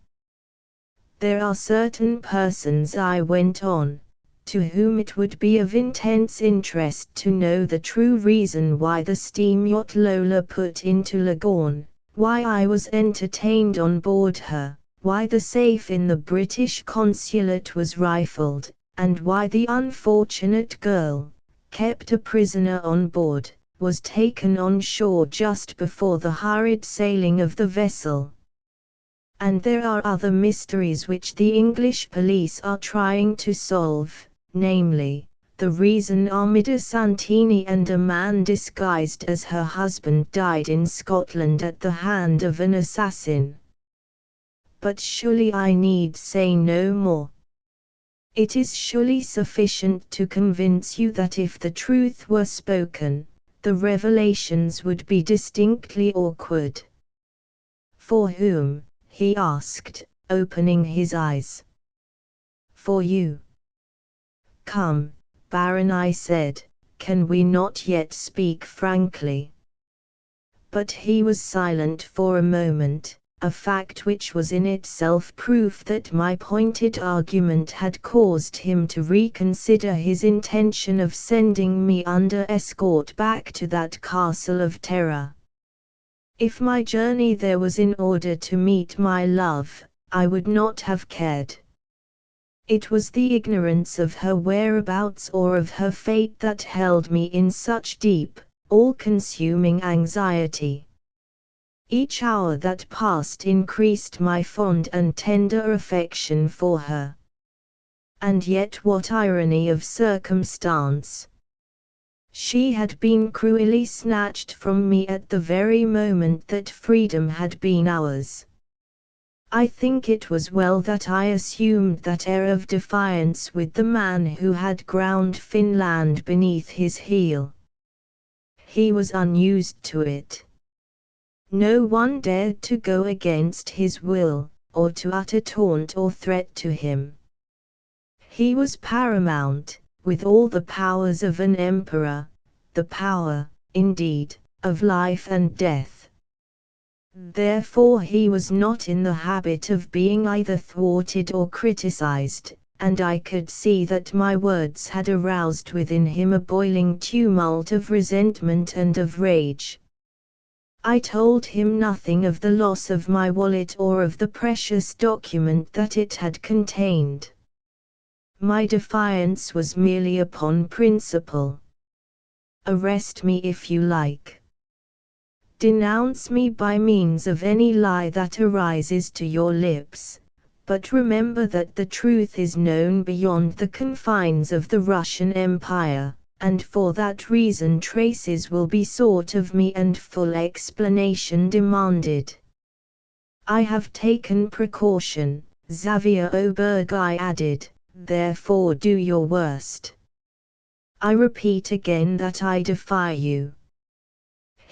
There are certain persons, I went on, to whom it would be of intense interest to know the true reason why the steam yacht Lola put into Leghorn, why I was entertained on board her, why the safe in the British consulate was rifled, and why the unfortunate girl, kept a prisoner on board, was taken on shore just before the hurried sailing of the vessel. And there are other mysteries which the English police are trying to solve, namely, the reason Armida Santini and a man disguised as her husband died in Scotland at the hand of an assassin. But surely I need say no more. It is surely sufficient to convince you that if the truth were spoken, the revelations would be distinctly awkward. For whom? He asked, opening his eyes. For you. Come, Baron, I said, can we not yet speak frankly? But he was silent for a moment, a fact which was in itself proof that my pointed argument had caused him to reconsider his intention of sending me under escort back to that castle of terror. If my journey there was in order to meet my love, I would not have cared. It was the ignorance of her whereabouts or of her fate that held me in such deep, all-consuming anxiety. Each hour that passed increased my fond and tender affection for her. And yet what irony of circumstance! She had been cruelly snatched from me at the very moment that freedom had been ours. I think it was well that I assumed that air of defiance with the man who had ground Finland beneath his heel. He was unused to it. No one dared to go against his will, or to utter taunt or threat to him. He was paramount, with all the powers of an emperor, the power, indeed, of life and death. Therefore he was not in the habit of being either thwarted or criticized, and I could see that my words had aroused within him a boiling tumult of resentment and of rage. I told him nothing of the loss of my wallet or of the precious document that it had contained. My defiance was merely upon principle. Arrest me if you like. Denounce me by means of any lie that arises to your lips, but remember that the truth is known beyond the confines of the Russian Empire, and for that reason traces will be sought of me and full explanation demanded. I have taken precaution, Xavier Oberg I added, therefore do your worst. I repeat again that I defy you.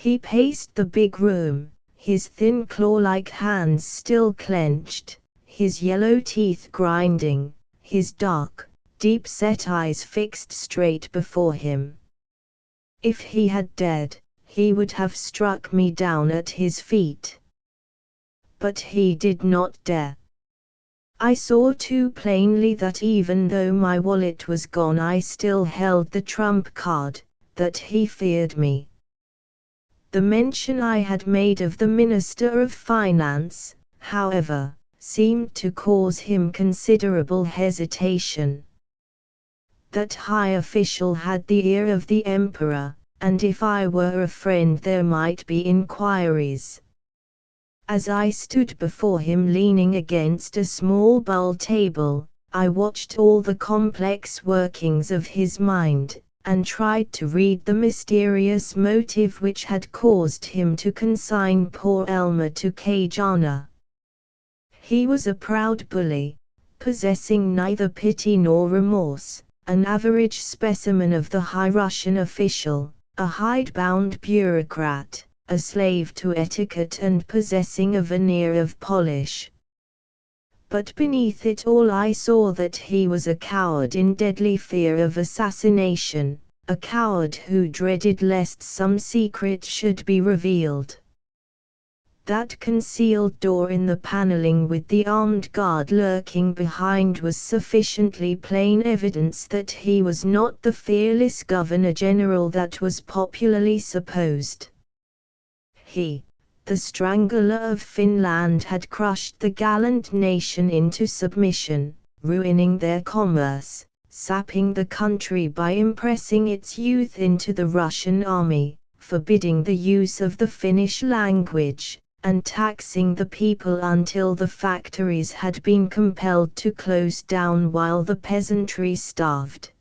He paced the big room, his thin claw-like hands still clenched, his yellow teeth grinding, his dark, deep-set eyes fixed straight before him. If he had dared, he would have struck me down at his feet. But he did not dare. I saw too plainly that even though my wallet was gone I still held the trump card, that he feared me. The mention I had made of the Minister of Finance, however, seemed to cause him considerable hesitation. That high official had the ear of the Emperor, and if I were a friend there might be inquiries. As I stood before him leaning against a small buhl table, I watched all the complex workings of his mind, and tried to read the mysterious motive which had caused him to consign poor Elmer to Kajana. He was a proud bully, possessing neither pity nor remorse, an average specimen of the high Russian official, a hidebound bureaucrat, a slave to etiquette and possessing a veneer of polish. But beneath it all I saw that he was a coward in deadly fear of assassination, a coward who dreaded lest some secret should be revealed. That concealed door in the paneling with the armed guard lurking behind was sufficiently plain evidence that he was not the fearless Governor-General that was popularly supposed. He, the strangler of Finland, had crushed the gallant nation into submission, ruining their commerce, sapping the country by impressing its youth into the Russian army, forbidding the use of the Finnish language, and taxing the people until the factories had been compelled to close down while the peasantry starved.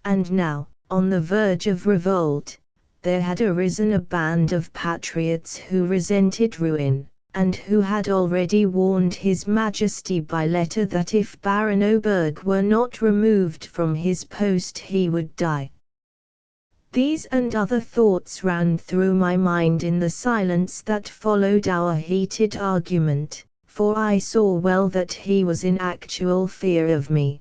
And now, on the verge of revolt, there had arisen a band of patriots who resented ruin, and who had already warned His Majesty by letter that if Baron Oberg were not removed from his post he would die. These and other thoughts ran through my mind in the silence that followed our heated argument, for I saw well that he was in actual fear of me.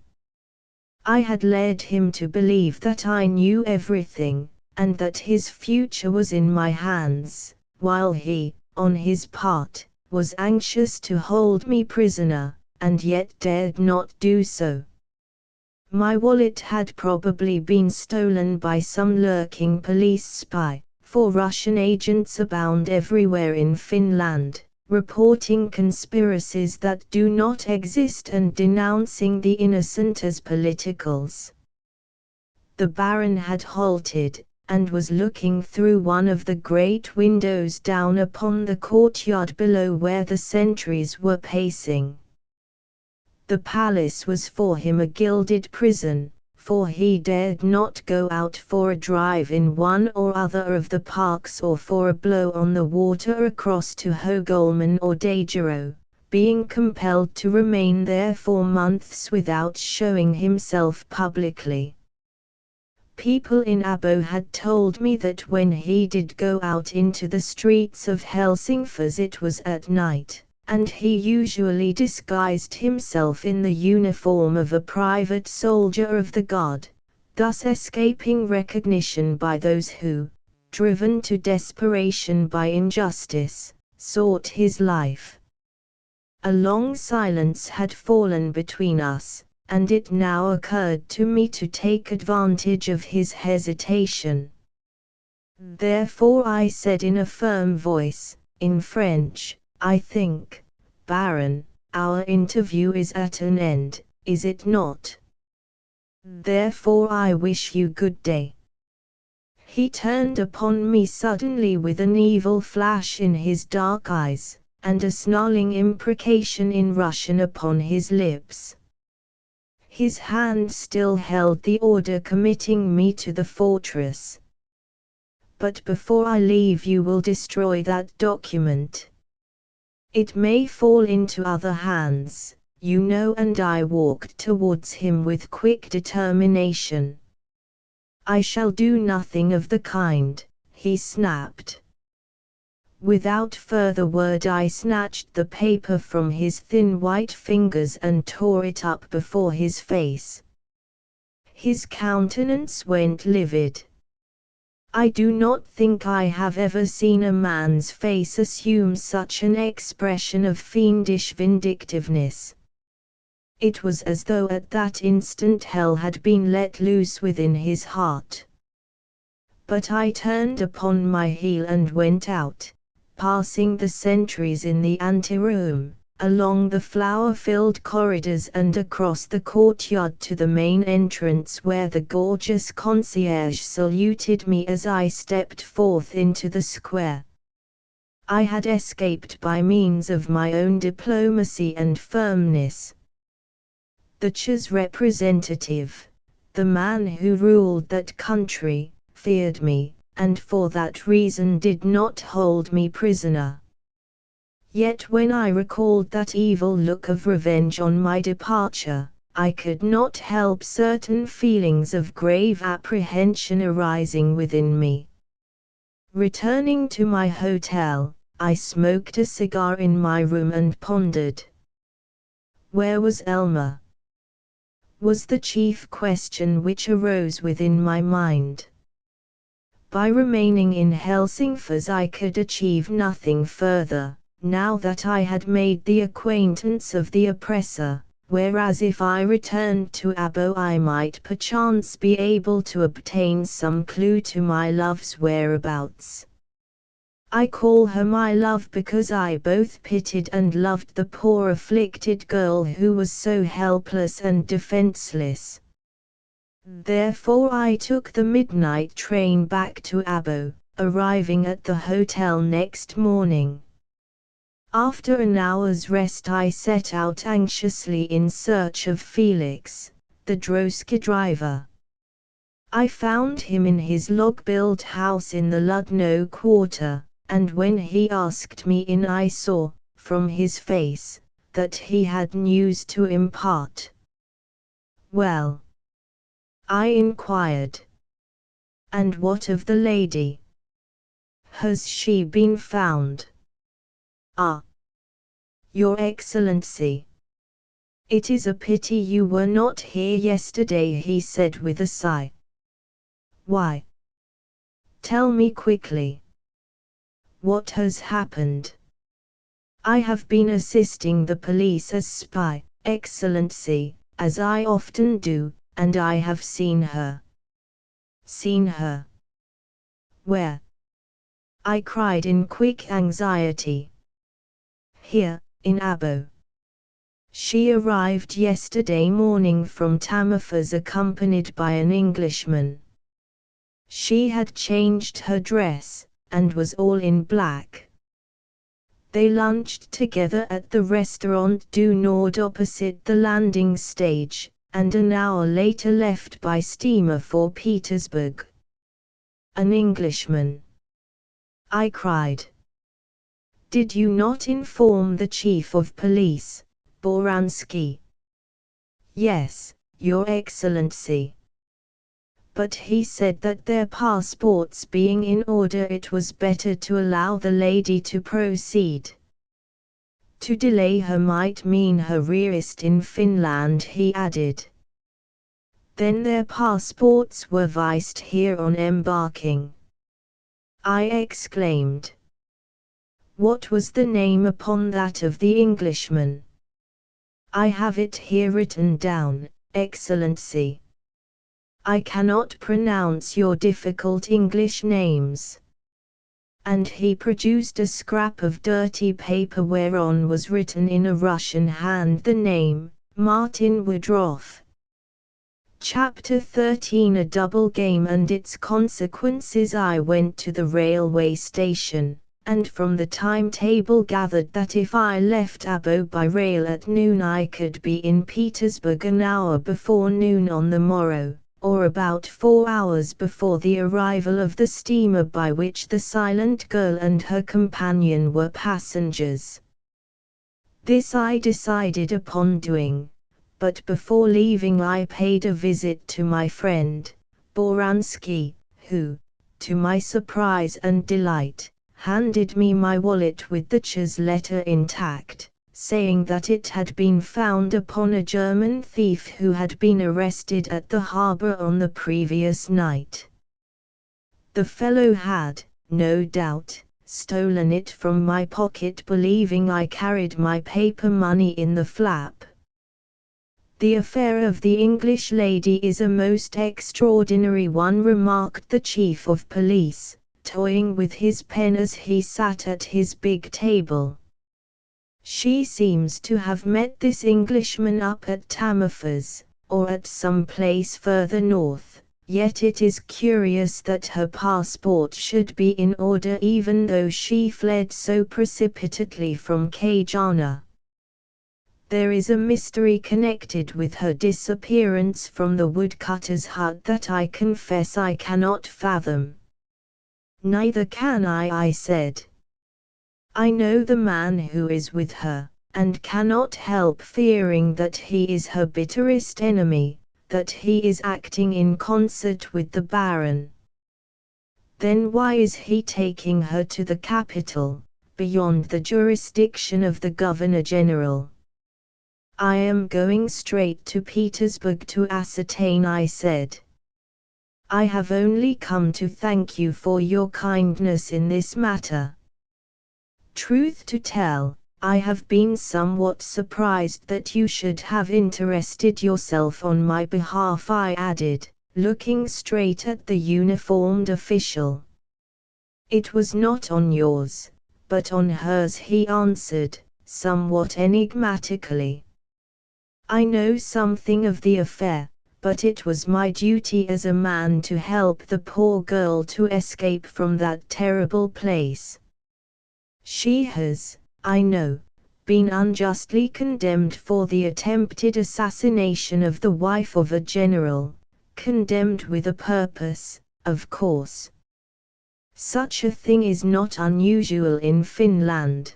I had led him to believe that I knew everything, and that his future was in my hands, while he, on his part, was anxious to hold me prisoner, and yet dared not do so. My wallet had probably been stolen by some lurking police spy, for Russian agents abound everywhere in Finland, reporting conspiracies that do not exist and denouncing the innocent as politicals. The Baron had halted, and was looking through one of the great windows down upon the courtyard below where the sentries were pacing. The palace was for him a gilded prison, for he dared not go out for a drive in one or other of the parks or for a blow on the water across to Hogolmen or Dagero, being compelled to remain there for months without showing himself publicly. People in Abo had told me that when he did go out into the streets of Helsingfors it was at night, and he usually disguised himself in the uniform of a private soldier of the God, thus escaping recognition by those who, driven to desperation by injustice, sought his life. A long silence had fallen between us, and it now occurred to me to take advantage of his hesitation. Therefore I said in a firm voice, in French, "I think, Baron, our interview is at an end, is it not? Therefore I wish you good day." He turned upon me suddenly with an evil flash in his dark eyes, and a snarling imprecation in Russian upon his lips. His hand still held the order committing me to the fortress. "But before I leave you will destroy that document. It may fall into other hands, you know." And I walked towards him with quick determination. "I shall do nothing of the kind," he snapped. Without further word I snatched the paper from his thin white fingers and tore it up before his face. His countenance went livid. I do not think I have ever seen a man's face assume such an expression of fiendish vindictiveness. It was as though at that instant hell had been let loose within his heart. But I turned upon my heel and went out, passing the sentries in the anteroom, along the flower-filled corridors and across the courtyard to the main entrance where the gorgeous concierge saluted me as I stepped forth into the square. I had escaped by means of my own diplomacy and firmness. The Czar's representative, the man who ruled that country, feared me, and for that reason did not hold me prisoner. Yet when I recalled that evil look of revenge on my departure, I could not help certain feelings of grave apprehension arising within me. Returning to my hotel, I smoked a cigar in my room and pondered. Where was Elmer? Was the chief question which arose within my mind. By remaining in Helsingfors I could achieve nothing further, now that I had made the acquaintance of the oppressor, whereas if I returned to Abo I might perchance be able to obtain some clue to my love's whereabouts. I call her my love because I both pitied and loved the poor afflicted girl who was so helpless and defenseless. Therefore I took the midnight train back to Abo, arriving at the hotel next morning. After an hour's rest I set out anxiously in search of Felix, the droska driver. I found him in his log-built house in the Ludno quarter, and when he asked me in I saw, from his face, that he had news to impart. "Well?" I inquired. "And what of the lady? Has she been found?" "Ah, Your Excellency! It is a pity you were not here yesterday," he said with a sigh. "Why? Tell me quickly. What has happened?" "I have been assisting the police as spy, Excellency, as I often do, and I have seen her." "Seen her? Where?" I cried in quick anxiety. "Here, in Abo. She arrived yesterday morning from Tammerfors accompanied by an Englishman. She had changed her dress, and was all in black. They lunched together at the Restaurant du Nord opposite the landing stage, and an hour later left by steamer for Petersburg." "An Englishman?" I cried. Did you not inform the chief of police, Boransky? Yes, Your Excellency. But he said that their passports being in order it was better to allow the lady to proceed. To delay her might mean her arrest in Finland, he added. Then their passports were vised here on embarking. I exclaimed. What was the name upon that of the Englishman? I have it here written down, Excellency. I cannot pronounce your difficult English names. And he produced a scrap of dirty paper whereon was written in a Russian hand the name, Martin Woodruff. Chapter 13 A double game and its consequences. I went to the railway station, and from the timetable gathered that if I left Abo by rail at noon I could be in Petersburg an hour before noon on the morrow, or about 4 hours before the arrival of the steamer by which the silent girl and her companion were passengers. This I decided upon doing. But before leaving I paid a visit to my friend, Boransky, who, to my surprise and delight, handed me my wallet with the Czar's letter intact, saying that it had been found upon a German thief who had been arrested at the harbor on the previous night. The fellow had, no doubt, stolen it from my pocket, believing I carried my paper money in the flap. The affair of the English lady is a most extraordinary one, remarked the chief of police, toying with his pen as he sat at his big table. She seems to have met this Englishman up at Tammerfors, or at some place further north, yet it is curious that her passport should be in order even though she fled so precipitately from Kajana. There is a mystery connected with her disappearance from the woodcutter's hut that I confess I cannot fathom. Neither can I said. I know the man who is with her, and cannot help fearing that he is her bitterest enemy, that he is acting in concert with the Baron. Then why is he taking her to the capital, beyond the jurisdiction of the Governor-General? I am going straight to Petersburg to ascertain, I said. I have only come to thank you for your kindness in this matter. Truth to tell, I have been somewhat surprised that you should have interested yourself on my behalf, I added, looking straight at the uniformed official. It was not on yours, but on hers, he answered, somewhat enigmatically. I know something of the affair, but it was my duty as a man to help the poor girl to escape from that terrible place. She has, I know, been unjustly condemned for the attempted assassination of the wife of a general, condemned with a purpose, of course. Such a thing is not unusual in Finland.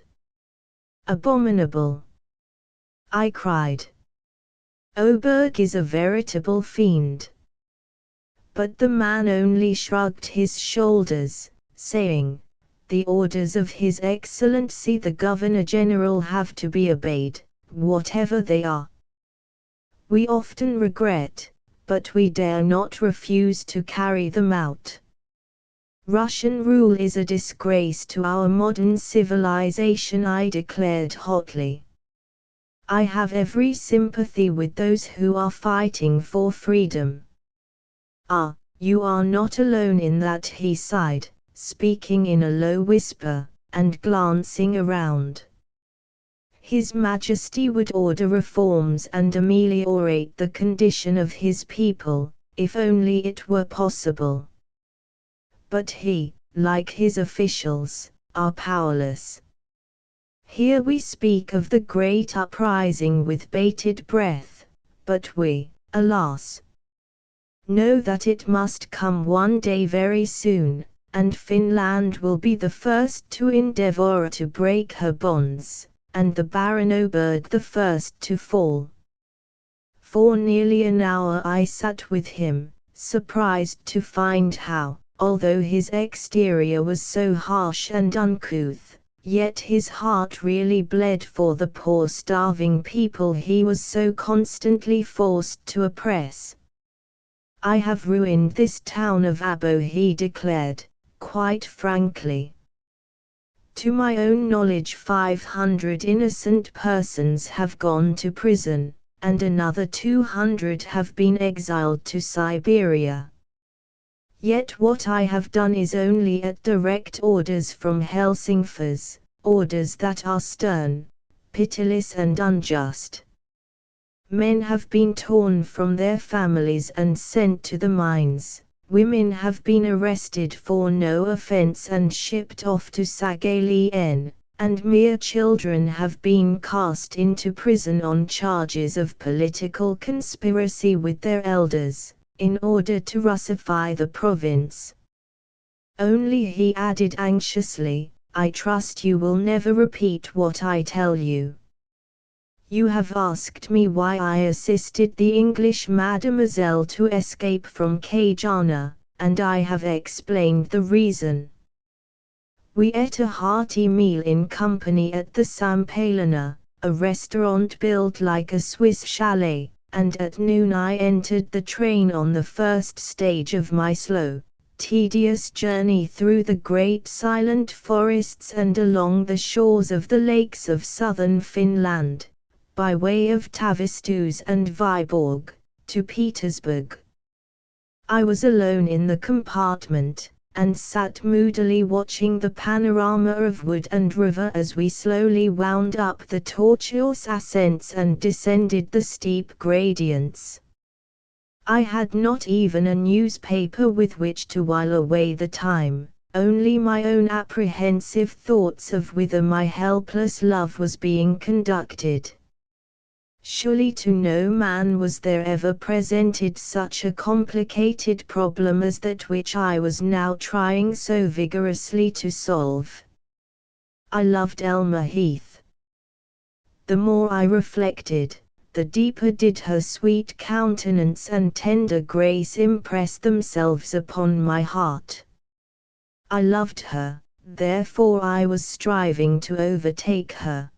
Abominable! I cried. Oberg is a veritable fiend. But the man only shrugged his shoulders, saying, the orders of His Excellency the Governor-General have to be obeyed, whatever they are. We often regret, but we dare not refuse to carry them out. Russian rule is a disgrace to our modern civilization, I declared hotly. I have every sympathy with those who are fighting for freedom. Ah, you are not alone in that, he sighed, speaking in a low whisper, and glancing around. His Majesty would order reforms and ameliorate the condition of his people, if only it were possible. But he, like his officials, are powerless. Here we speak of the great uprising with bated breath, but we, alas, know that it must come one day very soon, and Finland will be the first to endeavor to break her bonds, and the Baron Oberg the first to fall. For nearly an hour I sat with him, surprised to find how, although his exterior was so harsh and uncouth, yet his heart really bled for the poor starving people he was so constantly forced to oppress. "I have ruined this town of Abo," he declared, quite frankly. "To my own knowledge 500 innocent persons have gone to prison, and another 200 have been exiled to Siberia. Yet what I have done is only at direct orders from Helsingfors, orders that are stern, pitiless and unjust. Men have been torn from their families and sent to the mines, women have been arrested for no offense and shipped off to Saghalien, and mere children have been cast into prison on charges of political conspiracy with their elders, in order to Russify the province. Only," he added anxiously, "I trust you will never repeat what I tell you. You have asked me why I assisted the English mademoiselle to escape from Kajana, and I have explained the reason. We ate a hearty meal in company at the Sampalana, a restaurant built like a Swiss chalet, and at noon I entered the train on the first stage of my slow, tedious journey through the great silent forests and along the shores of the lakes of southern Finland, by way of Tavestus and Viborg, to Petersburg. I was alone in the compartment, and sat moodily watching the panorama of wood and river as we slowly wound up the tortuous ascents and descended the steep gradients. I had not even a newspaper with which to while away the time, only my own apprehensive thoughts of whither my helpless love was being conducted. Surely to no man was there ever presented such a complicated problem as that which I was now trying so vigorously to solve. I loved Elma Heath. The more I reflected, the deeper did her sweet countenance and tender grace impress themselves upon my heart. I loved her, therefore I was striving to overtake her.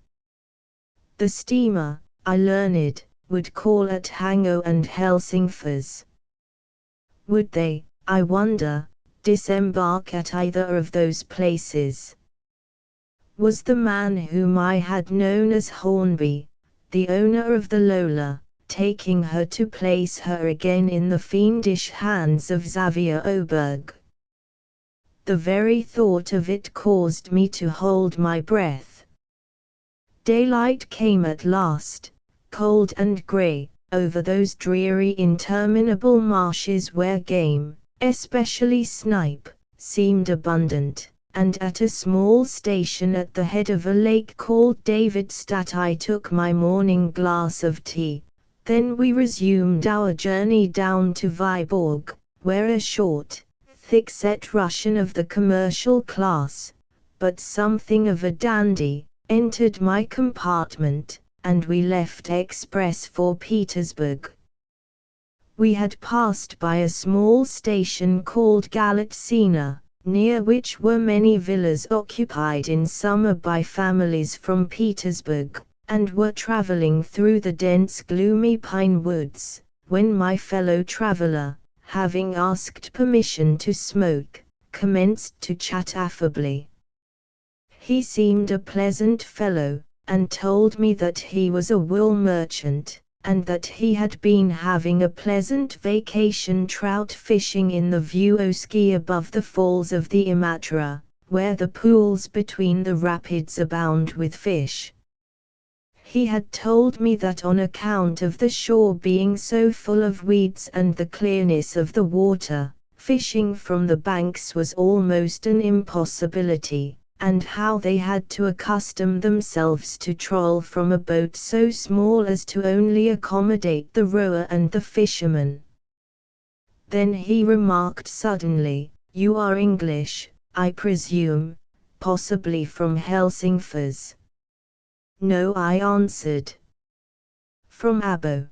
The steamer, I learned, would call at Hango and Helsingfors. Would they, I wonder, disembark at either of those places? Was the man whom I had known as Hornby, the owner of the Lola, taking her to place her again in the fiendish hands of Xavier Oberg? The very thought of it caused me to hold my breath. Daylight came at last, cold and grey, over those dreary interminable marshes where game, especially snipe, seemed abundant, and at a small station at the head of a lake called Davidstadt I took my morning glass of tea. Then we resumed our journey down to Viborg, where a short, thick-set Russian of the commercial class, but something of a dandy, entered my compartment, and we left express for Petersburg. We had passed by a small station called Galatsina, near which were many villas occupied in summer by families from Petersburg, and were traveling through the dense gloomy pine woods, when my fellow traveler, having asked permission to smoke, commenced to chat affably. He seemed a pleasant fellow, and told me that he was a wool merchant, and that he had been having a pleasant vacation trout fishing in the Vuoski above the falls of the Imatra, where the pools between the rapids abound with fish. He had told me that on account of the shore being so full of weeds and the clearness of the water, fishing from the banks was almost an impossibility, and how they had to accustom themselves to troll from a boat so small as to only accommodate the rower and the fisherman. Then he remarked suddenly, You are English, I presume, possibly from Helsingfors. No, I answered. From Abo.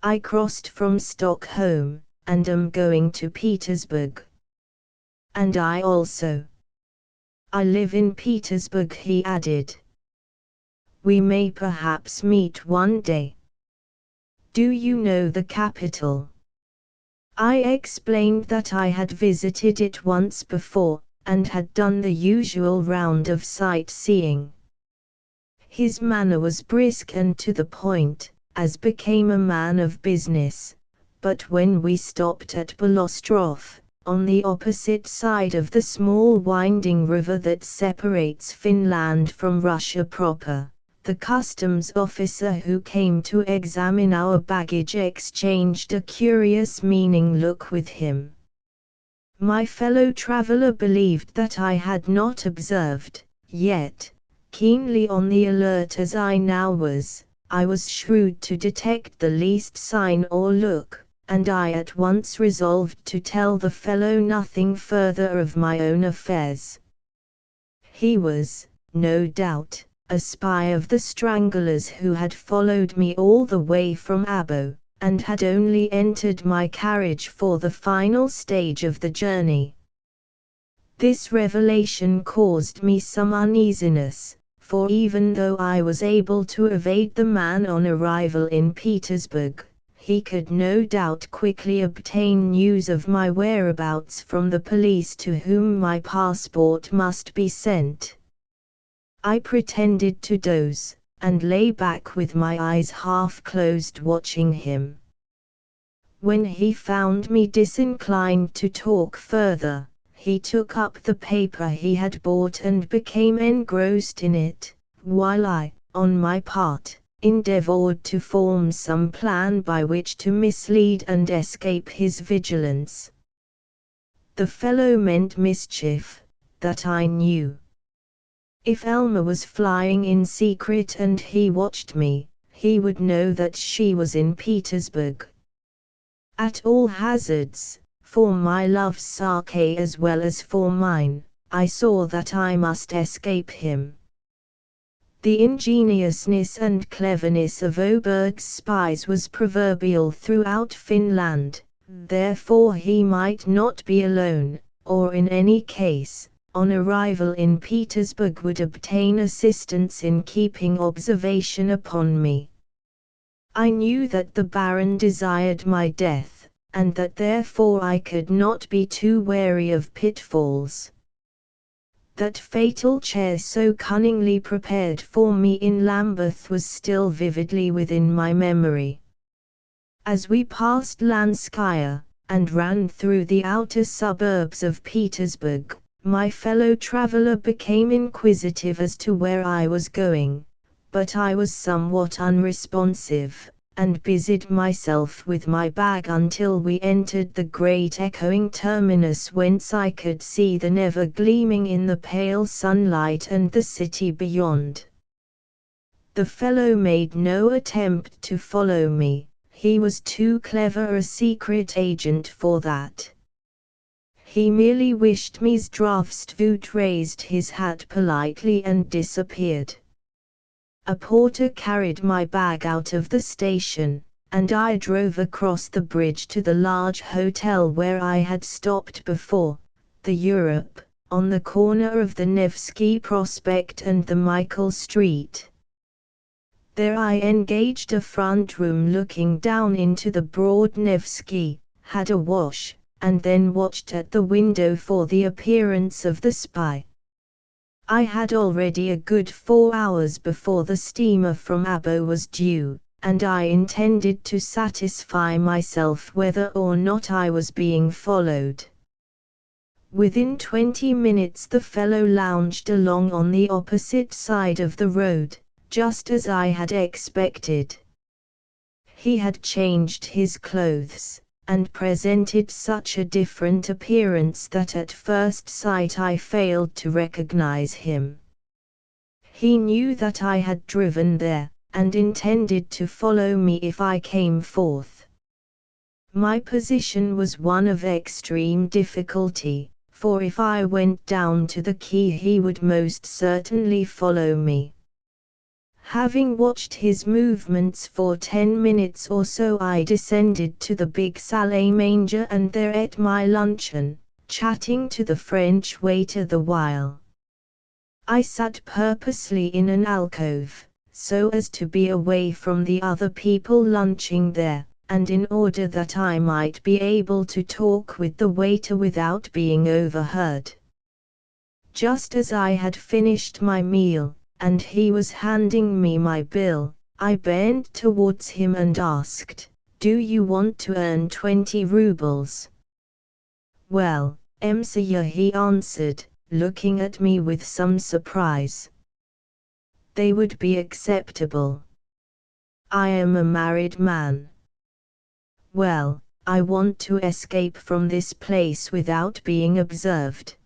I crossed from Stockholm, and am going to Petersburg. And I also. I live in Petersburg, he added. We may perhaps meet one day. Do you know the capital? I explained that I had visited it once before, and had done the usual round of sightseeing. His manner was brisk and to the point, as became a man of business, but when we stopped at Belostrov, on the opposite side of the small winding river that separates Finland from Russia proper, the customs officer who came to examine our baggage exchanged a curious meaning look with him. My fellow traveler believed that I had not observed, yet, keenly on the alert as I now was, I was shrewd to detect the least sign or look, and I at once resolved to tell the fellow nothing further of my own affairs. He was, no doubt, a spy of the Stranglers who had followed me all the way from Abo, and had only entered my carriage for the final stage of the journey. This revelation caused me some uneasiness, for even though I was able to evade the man on arrival in Petersburg, he could no doubt quickly obtain news of my whereabouts from the police to whom my passport must be sent. I pretended to doze, and lay back with my eyes half closed watching him. When he found me disinclined to talk further, he took up the paper he had bought and became engrossed in it, while I, on my part, endeavored to form some plan by which to mislead and escape his vigilance. The fellow meant mischief, that I knew. If Elma was flying in secret and he watched me, he would know that she was in Petersburg. At all hazards, for my love's sake as well as for mine, I saw that I must escape him. The ingeniousness and cleverness of Oberg's spies was proverbial throughout Finland, therefore he might not be alone, or in any case, on arrival in Petersburg would obtain assistance in keeping observation upon me. I knew that the Baron desired my death, and that therefore I could not be too wary of pitfalls. That fatal chair so cunningly prepared for me in Lambeth was still vividly within my memory. As we passed Lanskaya, and ran through the outer suburbs of Petersburg, my fellow traveler became inquisitive as to where I was going, but I was somewhat unresponsive, and busied myself with my bag until we entered the great echoing terminus whence I could see the Never gleaming in the pale sunlight and the city beyond. The fellow made no attempt to follow me, he was too clever a secret agent for that. He merely wished me's Draftsvoot, raised his hat politely and disappeared. A porter carried my bag out of the station, and I drove across the bridge to the large hotel where I had stopped before, the Europe, on the corner of the Nevsky Prospect and the Michael Street. There I engaged a front room looking down into the broad Nevsky, had a wash, and then watched at the window for the appearance of the spy. I had already a good 4 hours before the steamer from Abo was due, and I intended to satisfy myself whether or not I was being followed. Within 20 minutes the fellow lounged along on the opposite side of the road, just as I had expected. He had changed his clothes, and presented such a different appearance that at first sight I failed to recognize him. He knew that I had driven there, and intended to follow me if I came forth. My position was one of extreme difficulty, for if I went down to the quay he would most certainly follow me. Having watched his movements for 10 minutes or so, I descended to the big salle manger and there ate my luncheon, chatting to the French waiter the while. I sat purposely in an alcove, so as to be away from the other people lunching there, and in order that I might be able to talk with the waiter without being overheard. Just as I had finished my meal, and he was handing me my bill, I bent towards him and asked, "Do you want to earn 20 rubles?" "Well, Monsieur," he answered, looking at me with some surprise. "They would be acceptable. I am a married man." "Well, I want to escape from this place without being observed.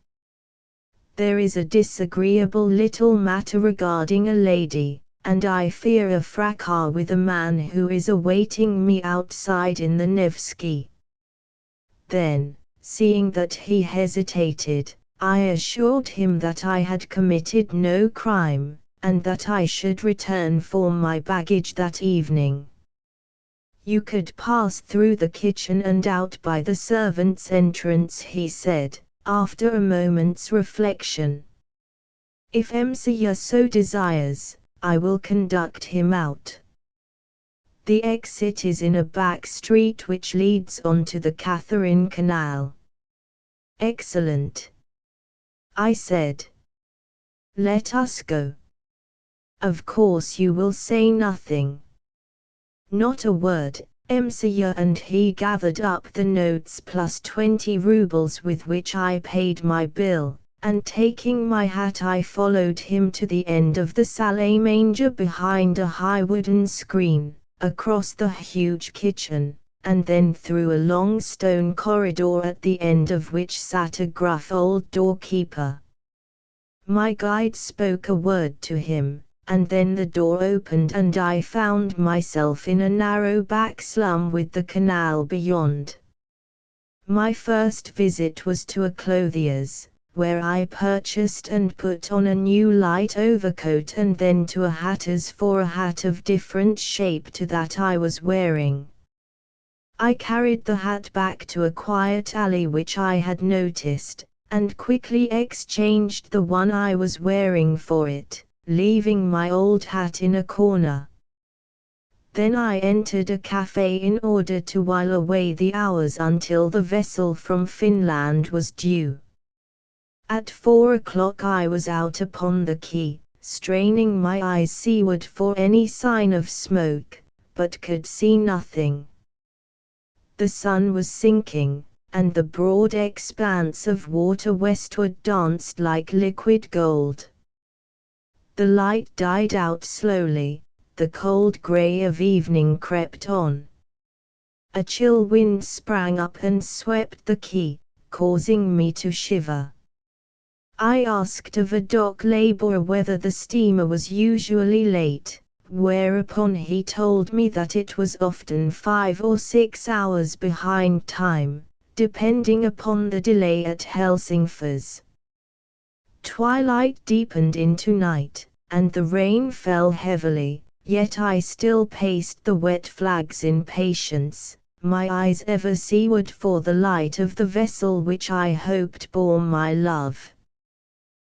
There is a disagreeable little matter regarding a lady, and I fear a fracas with a man who is awaiting me outside in the Nevsky." Then, seeing that he hesitated, I assured him that I had committed no crime, and that I should return for my baggage that evening. "You could pass through the kitchen and out by the servants' entrance," he said, after a moment's reflection. "If Monsieur so desires, I will conduct him out. The exit is in a back street which leads on to the Catherine Canal." "Excellent," I said. "Let us go. Of course you will say nothing." "Not a word, Monsieur," and he gathered up the notes plus 20 rubles with which I paid my bill, and taking my hat I followed him to the end of the salle manger behind a high wooden screen, across the huge kitchen, and then through a long stone corridor at the end of which sat a gruff old doorkeeper. My guide spoke a word to him, and then the door opened and I found myself in a narrow back slum with the canal beyond. My first visit was to a clothier's, where I purchased and put on a new light overcoat, and then to a hatter's for a hat of different shape to that I was wearing. I carried the hat back to a quiet alley which I had noticed, and quickly exchanged the one I was wearing for it, leaving my old hat in a corner. Then I entered a cafe in order to while away the hours until the vessel from Finland was due. At 4 o'clock I was out upon the quay, straining my eyes seaward for any sign of smoke, but could see nothing. The sun was sinking, and the broad expanse of water westward danced like liquid gold. The light died out slowly, the cold grey of evening crept on. A chill wind sprang up and swept the quay, causing me to shiver. I asked of a dock laborer whether the steamer was usually late, whereupon he told me that it was often 5 or 6 hours behind time, depending upon the delay at Helsingfors. Twilight deepened into night, and the rain fell heavily, yet I still paced the wet flags in patience, my eyes ever seaward for the light of the vessel which I hoped bore my love.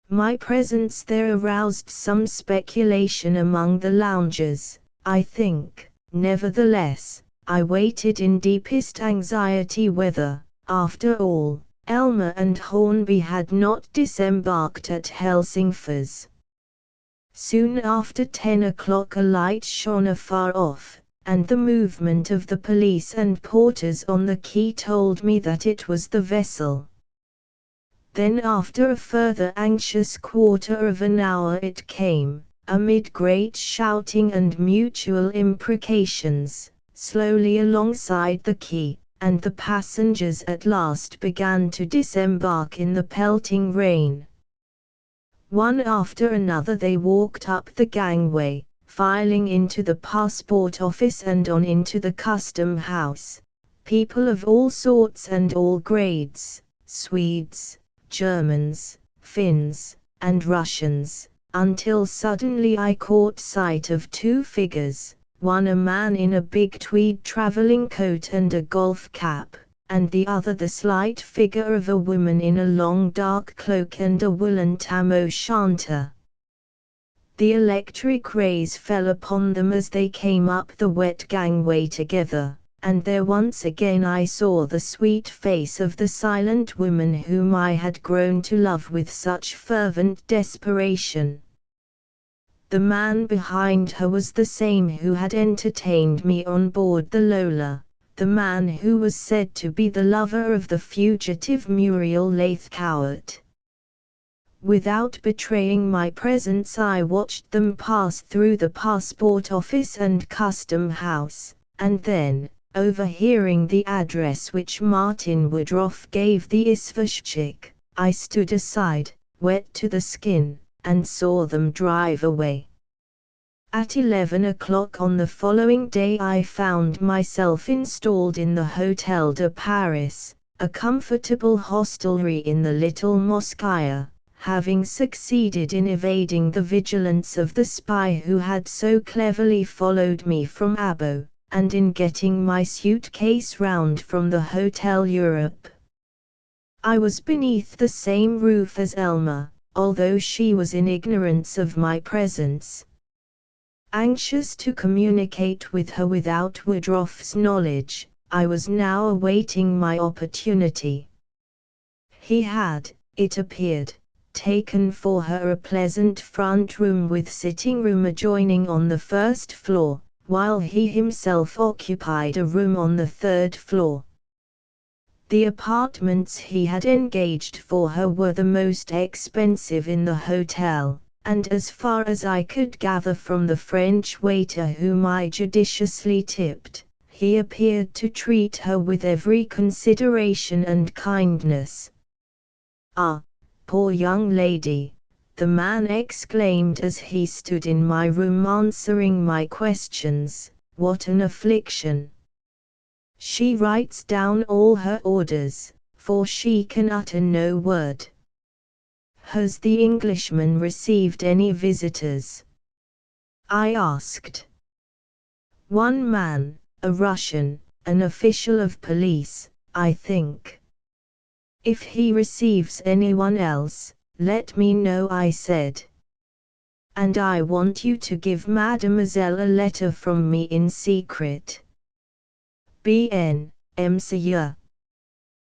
My presence there aroused some speculation among the loungers, I think. Nevertheless, I waited in deepest anxiety whether, after all, Elmer and Hornby had not disembarked at Helsingfors. Soon after 10 o'clock a light shone afar off, and the movement of the police and porters on the quay told me that it was the vessel. Then after a further anxious quarter of an hour it came, amid great shouting and mutual imprecations, slowly alongside the quay, and the passengers at last began to disembark in the pelting rain. One after another they walked up the gangway, filing into the passport office and on into the custom house, people of all sorts and all grades, Swedes, Germans, Finns, and Russians, until suddenly I caught sight of two figures, one a man in a big tweed traveling coat and a golf cap, and the other the slight figure of a woman in a long dark cloak and a woolen tam o' shanter. The electric rays fell upon them as they came up the wet gangway together, and there once again I saw the sweet face of the silent woman whom I had grown to love with such fervent desperation. The man behind her was the same who had entertained me on board the Lola, the man who was said to be the lover of the fugitive Muriel Lathcowart. Without betraying my presence I watched them pass through the passport office and custom house, and then, overhearing the address which Martin Woodruff gave the Isvashchik, I stood aside, wet to the skin, and saw them drive away. At 11 o'clock on the following day I found myself installed in the Hôtel de Paris, a comfortable hostelry in the Little Mosquée, having succeeded in evading the vigilance of the spy who had so cleverly followed me from Abo, and in getting my suitcase round from the Hotel Europe. I was beneath the same roof as Elma, although she was in ignorance of my presence. Anxious to communicate with her without Woodruff's knowledge, I was now awaiting my opportunity. He had, it appeared, taken for her a pleasant front room with sitting room adjoining on the first floor, while he himself occupied a room on the third floor. The apartments he had engaged for her were the most expensive in the hotel, and as far as I could gather from the French waiter whom I judiciously tipped, he appeared to treat her with every consideration and kindness. "Ah, poor young lady," the man exclaimed as he stood in my room answering my questions, "what an affliction! She writes down all her orders, for she can utter no word. Has the Englishman received any visitors?" I asked. "One man, a Russian, an official of police, I think. If he receives anyone else, let me know," I said. "And I want you to give Mademoiselle a letter from me in secret." "Bien, monsieur."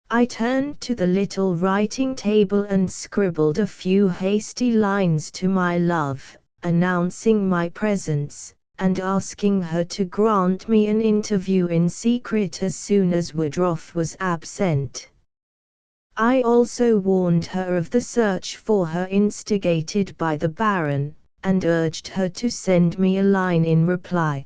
I turned to the little writing table and scribbled a few hasty lines to my love, announcing my presence, and asking her to grant me an interview in secret as soon as Woodruff was absent. I also warned her of the search for her instigated by the Baron, and urged her to send me a line in reply.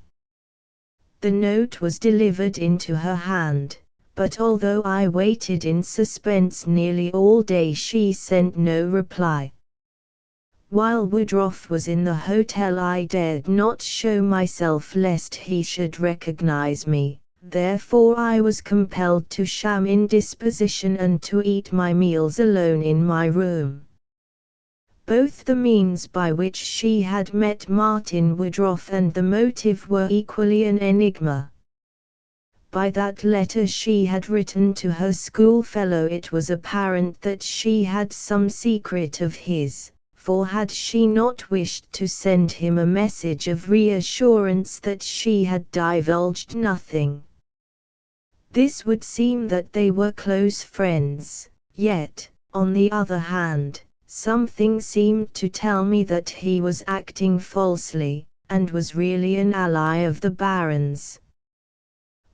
The note was delivered into her hand, but although I waited in suspense nearly all day she sent no reply. While Woodruff was in the hotel I dared not show myself lest he should recognize me. Therefore I was compelled to sham indisposition and to eat my meals alone in my room. Both the means by which she had met Martin Woodruff and the motive were equally an enigma. By that letter she had written to her schoolfellow it was apparent that she had some secret of his, for had she not wished to send him a message of reassurance that she had divulged nothing? This would seem that they were close friends, yet, on the other hand, something seemed to tell me that he was acting falsely, and was really an ally of the Baron's.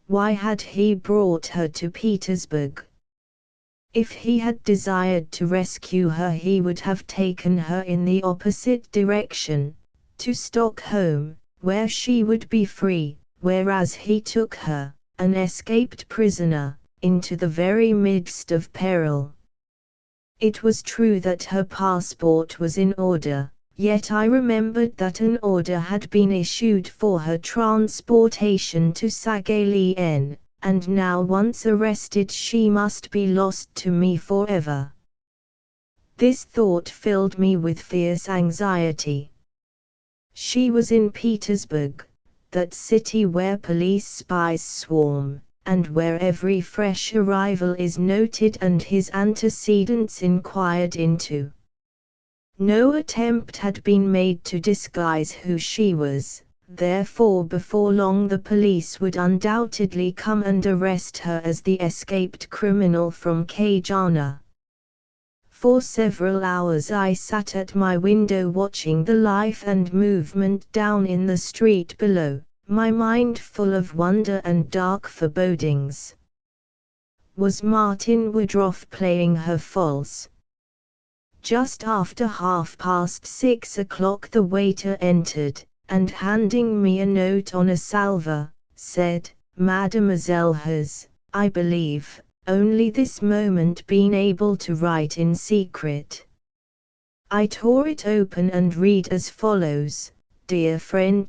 Why had he brought her to Petersburg? If he had desired to rescue her he would have taken her in the opposite direction, to Stockholm, where she would be free, whereas he took her, an escaped prisoner, into the very midst of peril. It was true that her passport was in order, yet I remembered that an order had been issued for her transportation to Saghalien, and now once arrested she must be lost to me forever. This thought filled me with fierce anxiety. She was in Petersburg, that city where police spies swarm, and where every fresh arrival is noted and his antecedents inquired into. No attempt had been made to disguise who she was, therefore before long the police would undoubtedly come and arrest her as the escaped criminal from Kajana. For several hours I sat at my window watching the life and movement down in the street below, my mind full of wonder and dark forebodings. Was Martin Woodruff playing her false? Just after 6:30 the waiter entered, and handing me a note on a salver, said, "Mademoiselle has, I believe, only this moment been able to write in secret." I tore it open and read as follows: "Dear friend.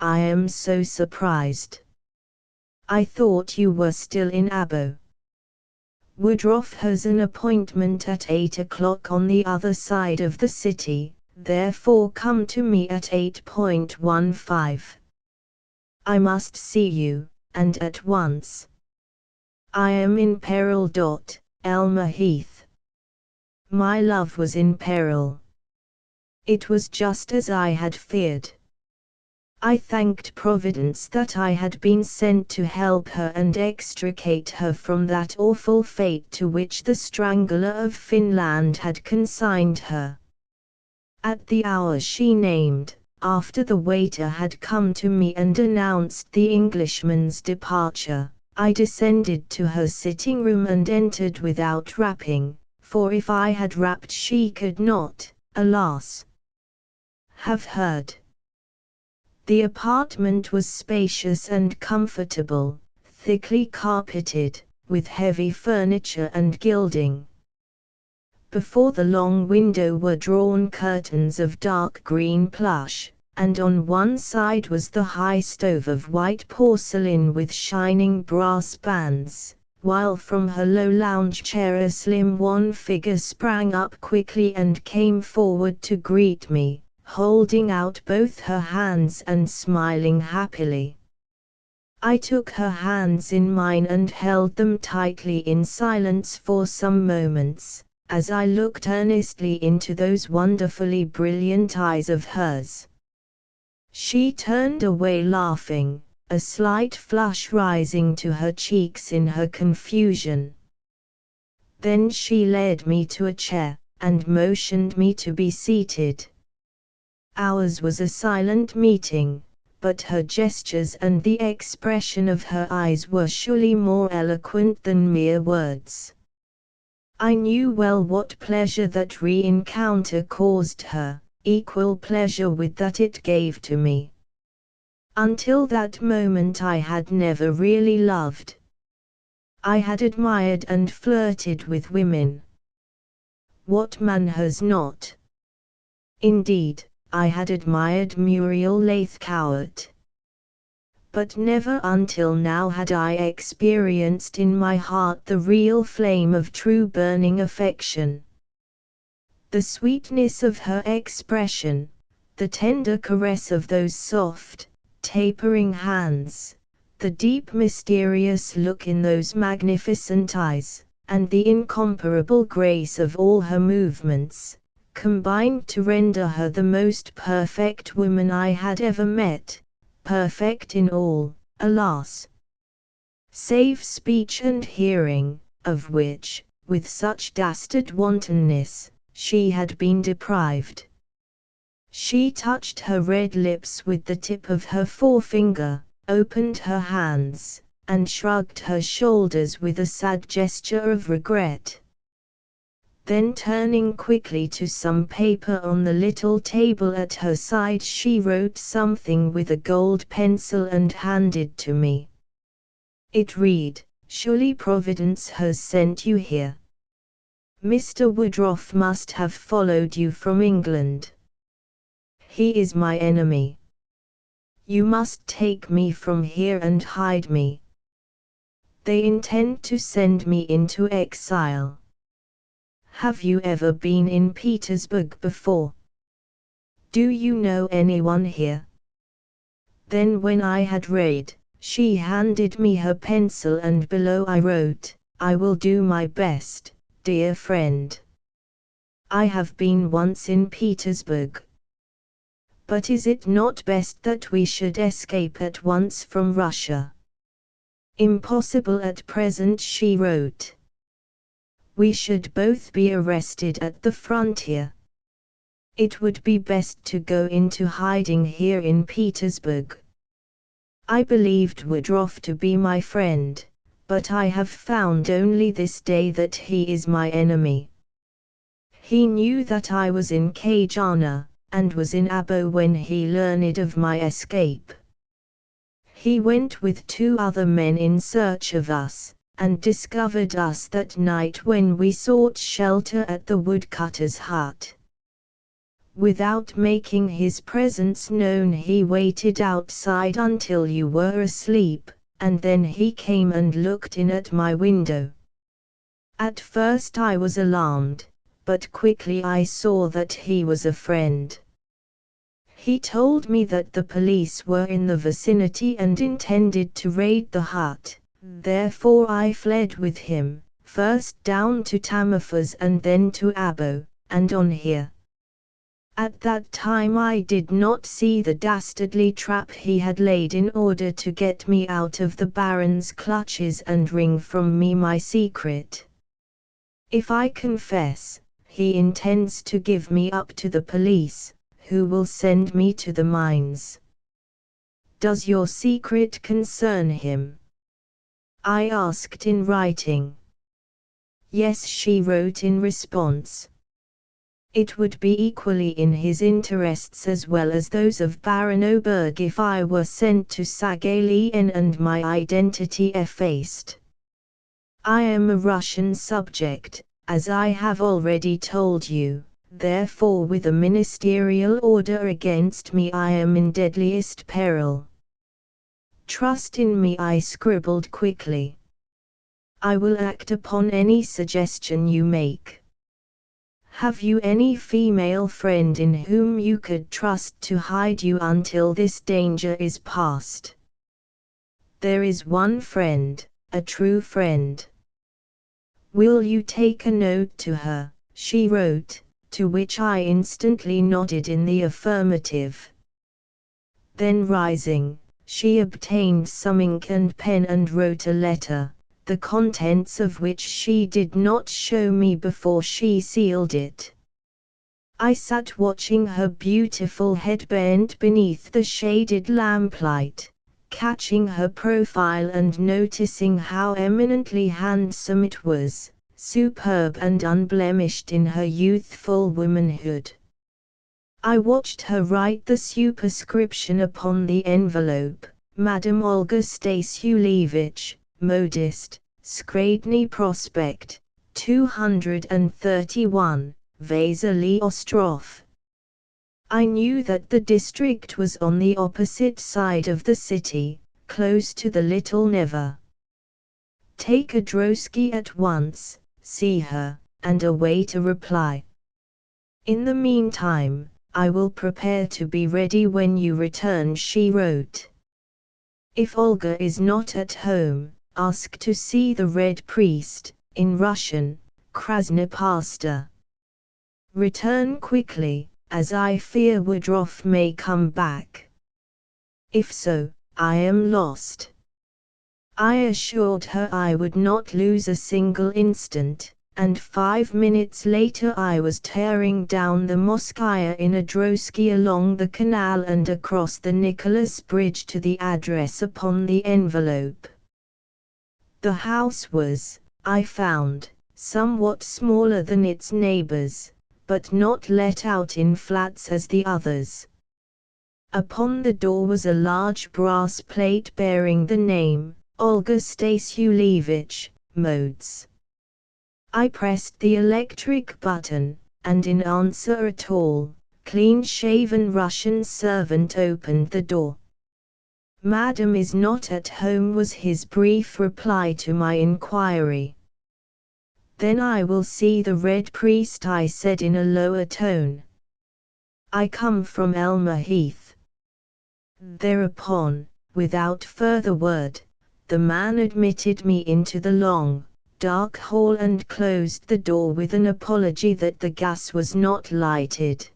I am so surprised. I thought you were still in Abo. Woodruff has an appointment at 8 o'clock on the other side of the city, therefore come to me at 8:15. I must see you, and at once. I am in peril. Elmer Heath." My love was in peril. It was just as I had feared. I thanked Providence that I had been sent to help her and extricate her from that awful fate to which the Strangler of Finland had consigned her. At the hour she named, after the waiter had come to me and announced the Englishman's departure, I descended to her sitting room and entered without rapping, for if I had rapped she could not, alas, have heard. The apartment was spacious and comfortable, thickly carpeted, with heavy furniture and gilding. Before the long window were drawn curtains of dark green plush, and on one side was the high stove of white porcelain with shining brass bands, while from her low lounge chair a slim wan figure sprang up quickly and came forward to greet me, holding out both her hands and smiling happily. I took her hands in mine and held them tightly in silence for some moments, as I looked earnestly into those wonderfully brilliant eyes of hers. She turned away laughing, a slight flush rising to her cheeks in her confusion. Then she led me to a chair, and motioned me to be seated. Ours was a silent meeting, but her gestures and the expression of her eyes were surely more eloquent than mere words. I knew well what pleasure that re-encounter caused her, equal pleasure with that it gave to me. Until that moment I had never really loved. I had admired and flirted with women. What man has not? Indeed, I had admired Muriel Leithcourt. But never until now had I experienced in my heart the real flame of true burning affection. The sweetness of her expression, the tender caress of those soft, tapering hands, the deep mysterious look in those magnificent eyes, and the incomparable grace of all her movements, combined to render her the most perfect woman I had ever met, perfect in all, alas, save speech and hearing, of which, with such dastard wantonness, she had been deprived. She touched her red lips with the tip of her forefinger, opened her hands, and shrugged her shoulders with a sad gesture of regret. Then turning quickly to some paper on the little table at her side she wrote something with a gold pencil and handed to me. It read, "Surely Providence has sent you here. Mr. Woodruff must have followed you from England. He is my enemy. You must take me from here and hide me. They intend to send me into exile. Have you ever been in Petersburg before? Do you know anyone here? Then when I had read, she handed me her pencil and below I wrote, I will do my best, dear friend. I have been once in Petersburg. But is it not best that we should escape at once from Russia? Impossible at present, she wrote. We should both be arrested at the frontier. It would be best to go into hiding here in Petersburg. I believed Woodruff to be my friend, but I have found only this day that he is my enemy. He knew that I was in Kajana, and was in Abo when he learned of my escape. He went with 2 other men in search of us, and discovered us that night when we sought shelter at the woodcutter's hut. Without making his presence known, he waited outside until you were asleep, and then he came and looked in at my window. At first I was alarmed, but quickly I saw that he was a friend. He told me that the police were in the vicinity and intended to raid the hut, therefore I fled with him, first down to Tammerfors and then to Abo, and on here. At that time I did not see the dastardly trap he had laid in order to get me out of the Baron's clutches and wring from me my secret. If I confess, he intends to give me up to the police, who will send me to the mines. Does your secret concern him? I asked in writing. Yes, she wrote in response. It would be equally in his interests as well as those of Baron Oberg if I were sent to Sagalien and my identity effaced. I am a Russian subject, as I have already told you. Therefore with a ministerial order against me I am in deadliest peril. Trust in me, I scribbled quickly. I will act upon any suggestion you make. Have you any female friend in whom you could trust to hide you until this danger is past? There is one friend, a true friend. Will you take a note to her? She wrote, to which I instantly nodded in the affirmative. Then rising, she obtained some ink and pen and wrote a letter, the contents of which she did not show me before she sealed it. I sat watching her beautiful head bent beneath the shaded lamplight, catching her profile and noticing how eminently handsome it was, superb and unblemished in her youthful womanhood. I watched her write the superscription upon the envelope, Madame Olga Stasiulevich, Modist, Skradny Prospect, 231, Vasily Ostrov. I knew that the district was on the opposite side of the city, close to the Little Neva. Take a drosky at once, see her, and await a reply. In the meantime, I will prepare to be ready when you return, she wrote. If Olga is not at home, ask to see the Red Priest, in Russian, Krasnopasta. Return quickly, as I fear Woodruff may come back. If so, I am lost. I assured her I would not lose a single instant, and 5 minutes later I was tearing down the Moskaya in a drosky along the canal and across the Nicholas Bridge to the address upon the envelope. The house was, I found, somewhat smaller than its neighbors, but not let out in flats as the others. Upon the door was a large brass plate bearing the name, Olga Stasiulevich, Modes. I pressed the electric button, and in answer a tall, clean-shaven Russian servant opened the door. "Madam is not at home," was his brief reply to my inquiry. "Then I will see the Red Priest," I said in a lower tone. "I come from Elmer Heath." Thereupon, without further word, the man admitted me into the long, dark hall and closed the door with an apology that the gas was not lighted.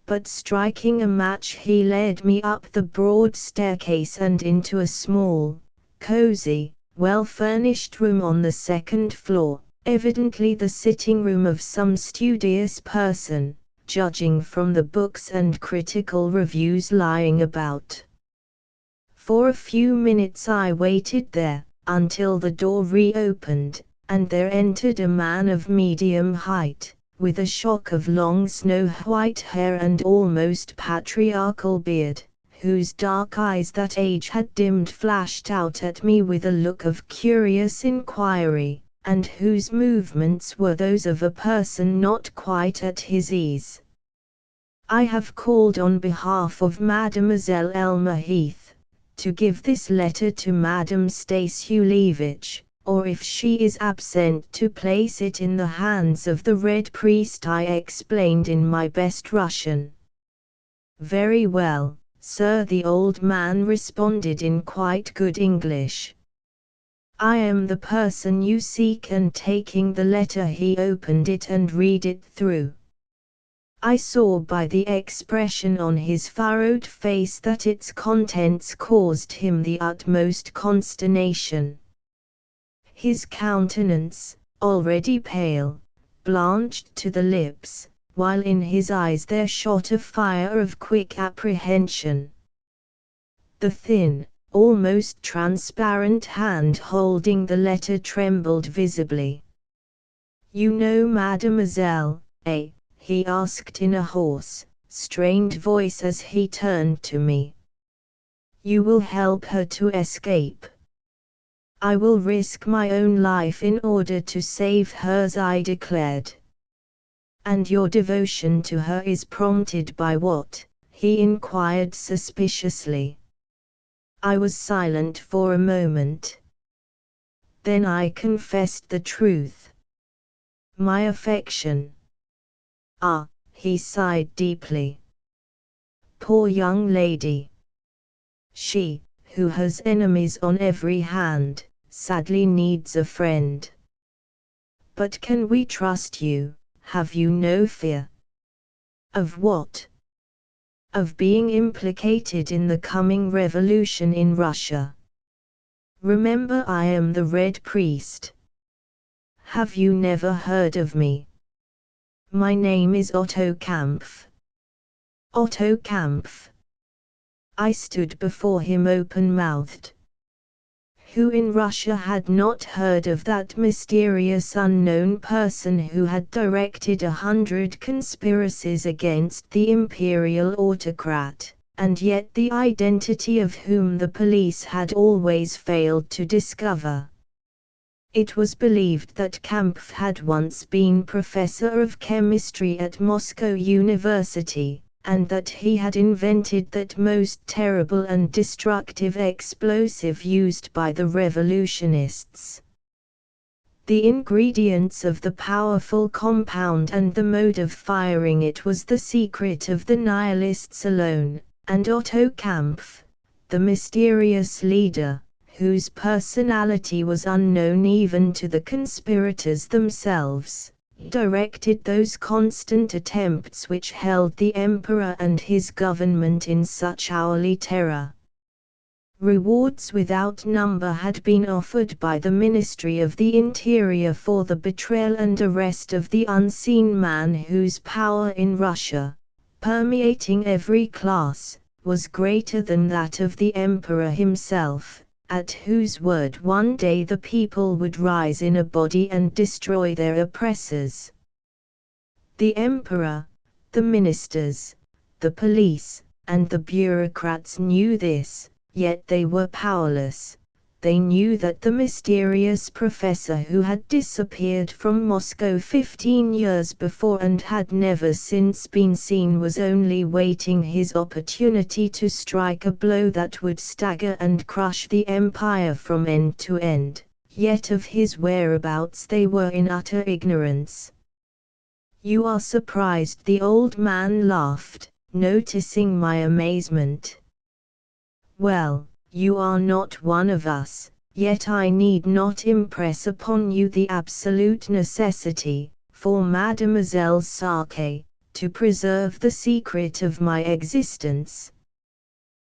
But striking a match, he led me up the broad staircase and into a small, cozy, well-furnished room on the second floor, evidently the sitting room of some studious person, judging from the books and critical reviews lying about. For a few minutes I waited there, until the door reopened, and there entered a man of medium height, with a shock of long snow-white hair and almost patriarchal beard, whose dark eyes that age had dimmed flashed out at me with a look of curious inquiry, and whose movements were those of a person not quite at his ease. "I have called on behalf of Mademoiselle Elmer Heath, to give this letter to Madame Stasiulevich, or if she is absent to place it in the hands of the Red Priest," I explained in my best Russian. "Very well, sir," the old man responded in quite good English. "I am the person you seek," and taking the letter he opened it and read it through. I saw by the expression on his furrowed face that its contents caused him the utmost consternation. His countenance, already pale, blanched to the lips, while in his eyes there shot a fire of quick apprehension. The thin, almost transparent hand holding the letter trembled visibly. "You know Mademoiselle, eh?" he asked in a hoarse, strained voice as he turned to me. "You will help her to escape?" "I will risk my own life in order to save hers," I declared. "And your devotion to her is prompted by what?" he inquired suspiciously. I was silent for a moment. Then I confessed the truth. "My affection." "Ah," he sighed deeply. "Poor young lady. She, who has enemies on every hand, sadly needs a friend. But can we trust you? Have you no fear?" "Of what?" "Of being implicated in the coming revolution in Russia. Remember, I am the Red Priest." "Have you never heard of me?" "My name is Otto Kampf." "Otto Kampf." I stood before him open-mouthed. Who in Russia had not heard of that mysterious unknown person who had directed 100 conspiracies against the imperial autocrat, and yet the identity of whom the police had always failed to discover? It was believed that Kampf had once been professor of chemistry at Moscow University, and that he had invented that most terrible and destructive explosive used by the revolutionists. The ingredients of the powerful compound and the mode of firing it was the secret of the nihilists alone, and Otto Kampf, the mysterious leader, whose personality was unknown even to the conspirators themselves, directed those constant attempts which held the emperor and his government in such hourly terror. Rewards without number had been offered by the Ministry of the Interior for the betrayal and arrest of the unseen man whose power in Russia, permeating every class, was greater than that of the emperor himself, at whose word one day the people would rise in a body and destroy their oppressors. The emperor, the ministers, the police, and the bureaucrats knew this, yet they were powerless. They knew that the mysterious professor who had disappeared from Moscow 15 years before and had never since been seen was only waiting his opportunity to strike a blow that would stagger and crush the empire from end to end, yet of his whereabouts they were in utter ignorance. "You are surprised," the old man laughed, noticing my amazement. "Well, you are not one of us, yet I need not impress upon you the absolute necessity, for Mademoiselle Sake, to preserve the secret of my existence.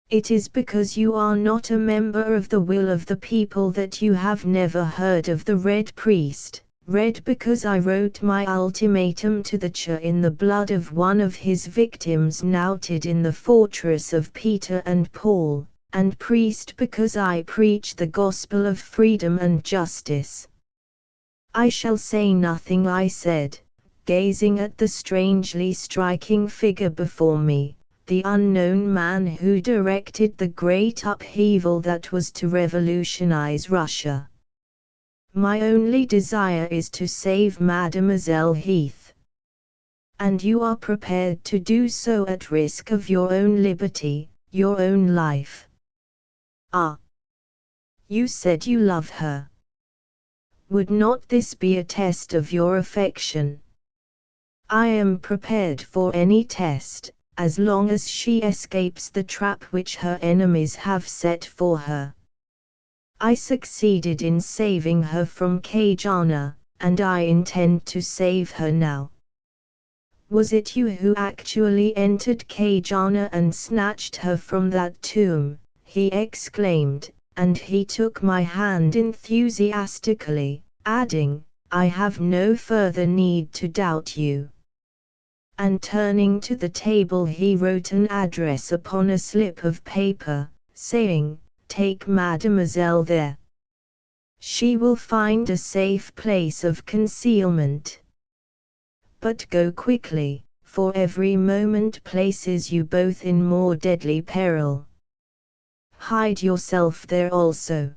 It is because you are not a member of the will of the people that you have never heard of the Red Priest. Red because I wrote my ultimatum to the Czar in the blood of one of his victims knouted in the fortress of Peter and Paul, and priest because I preach the gospel of freedom and justice." "I shall say nothing," I said, gazing at the strangely striking figure before me, the unknown man who directed the great upheaval that was to revolutionize Russia. "My only desire is to save Mademoiselle Heath. And you are prepared to do so at risk of your own liberty, your own life." "Ah! You said you love her. Would not this be a test of your affection?" "I am prepared for any test, as long as she escapes the trap which her enemies have set for her. I succeeded in saving her from Kajana, and I intend to save her now." "Was it you who actually entered Kajana and snatched her from that tomb?" he exclaimed, and he took my hand enthusiastically, adding, "I have no further need to doubt you." And turning to the table he wrote an address upon a slip of paper, saying, "Take Mademoiselle there. She will find a safe place of concealment. But go quickly, for every moment places you both in more deadly peril. Hide yourself there also."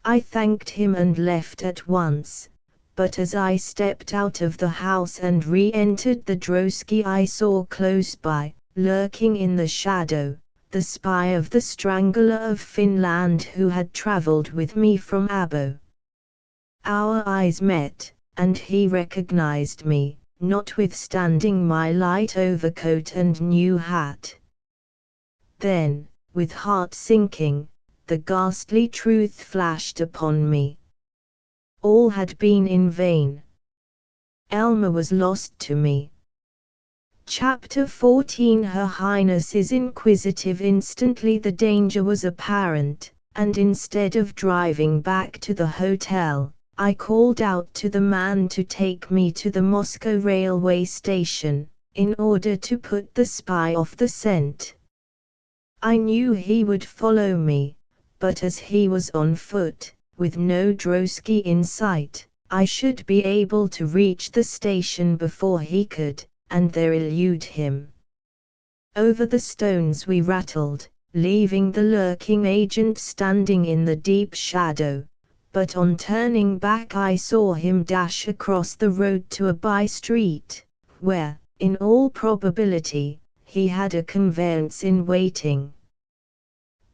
I thanked him and left at once, but as I stepped out of the house and re-entered the drosky I saw close by, lurking in the shadow, the spy of the Strangler of Finland who had travelled with me from Abo. Our eyes met, and he recognized me, notwithstanding my light overcoat and new hat. Then, with heart sinking, the ghastly truth flashed upon me. All had been in vain. Elma was lost to me. Chapter 14. Her Highness is inquisitive. Instantly the danger was apparent, and instead of driving back to the hotel, I called out to the man to take me to the Moscow railway station, in order to put the spy off the scent. I knew he would follow me, but as he was on foot, with no drosky in sight, I should be able to reach the station before he could, and there elude him. Over the stones we rattled, leaving the lurking agent standing in the deep shadow, but on turning back I saw him dash across the road to a by-street, where, in all probability, he had a conveyance in waiting.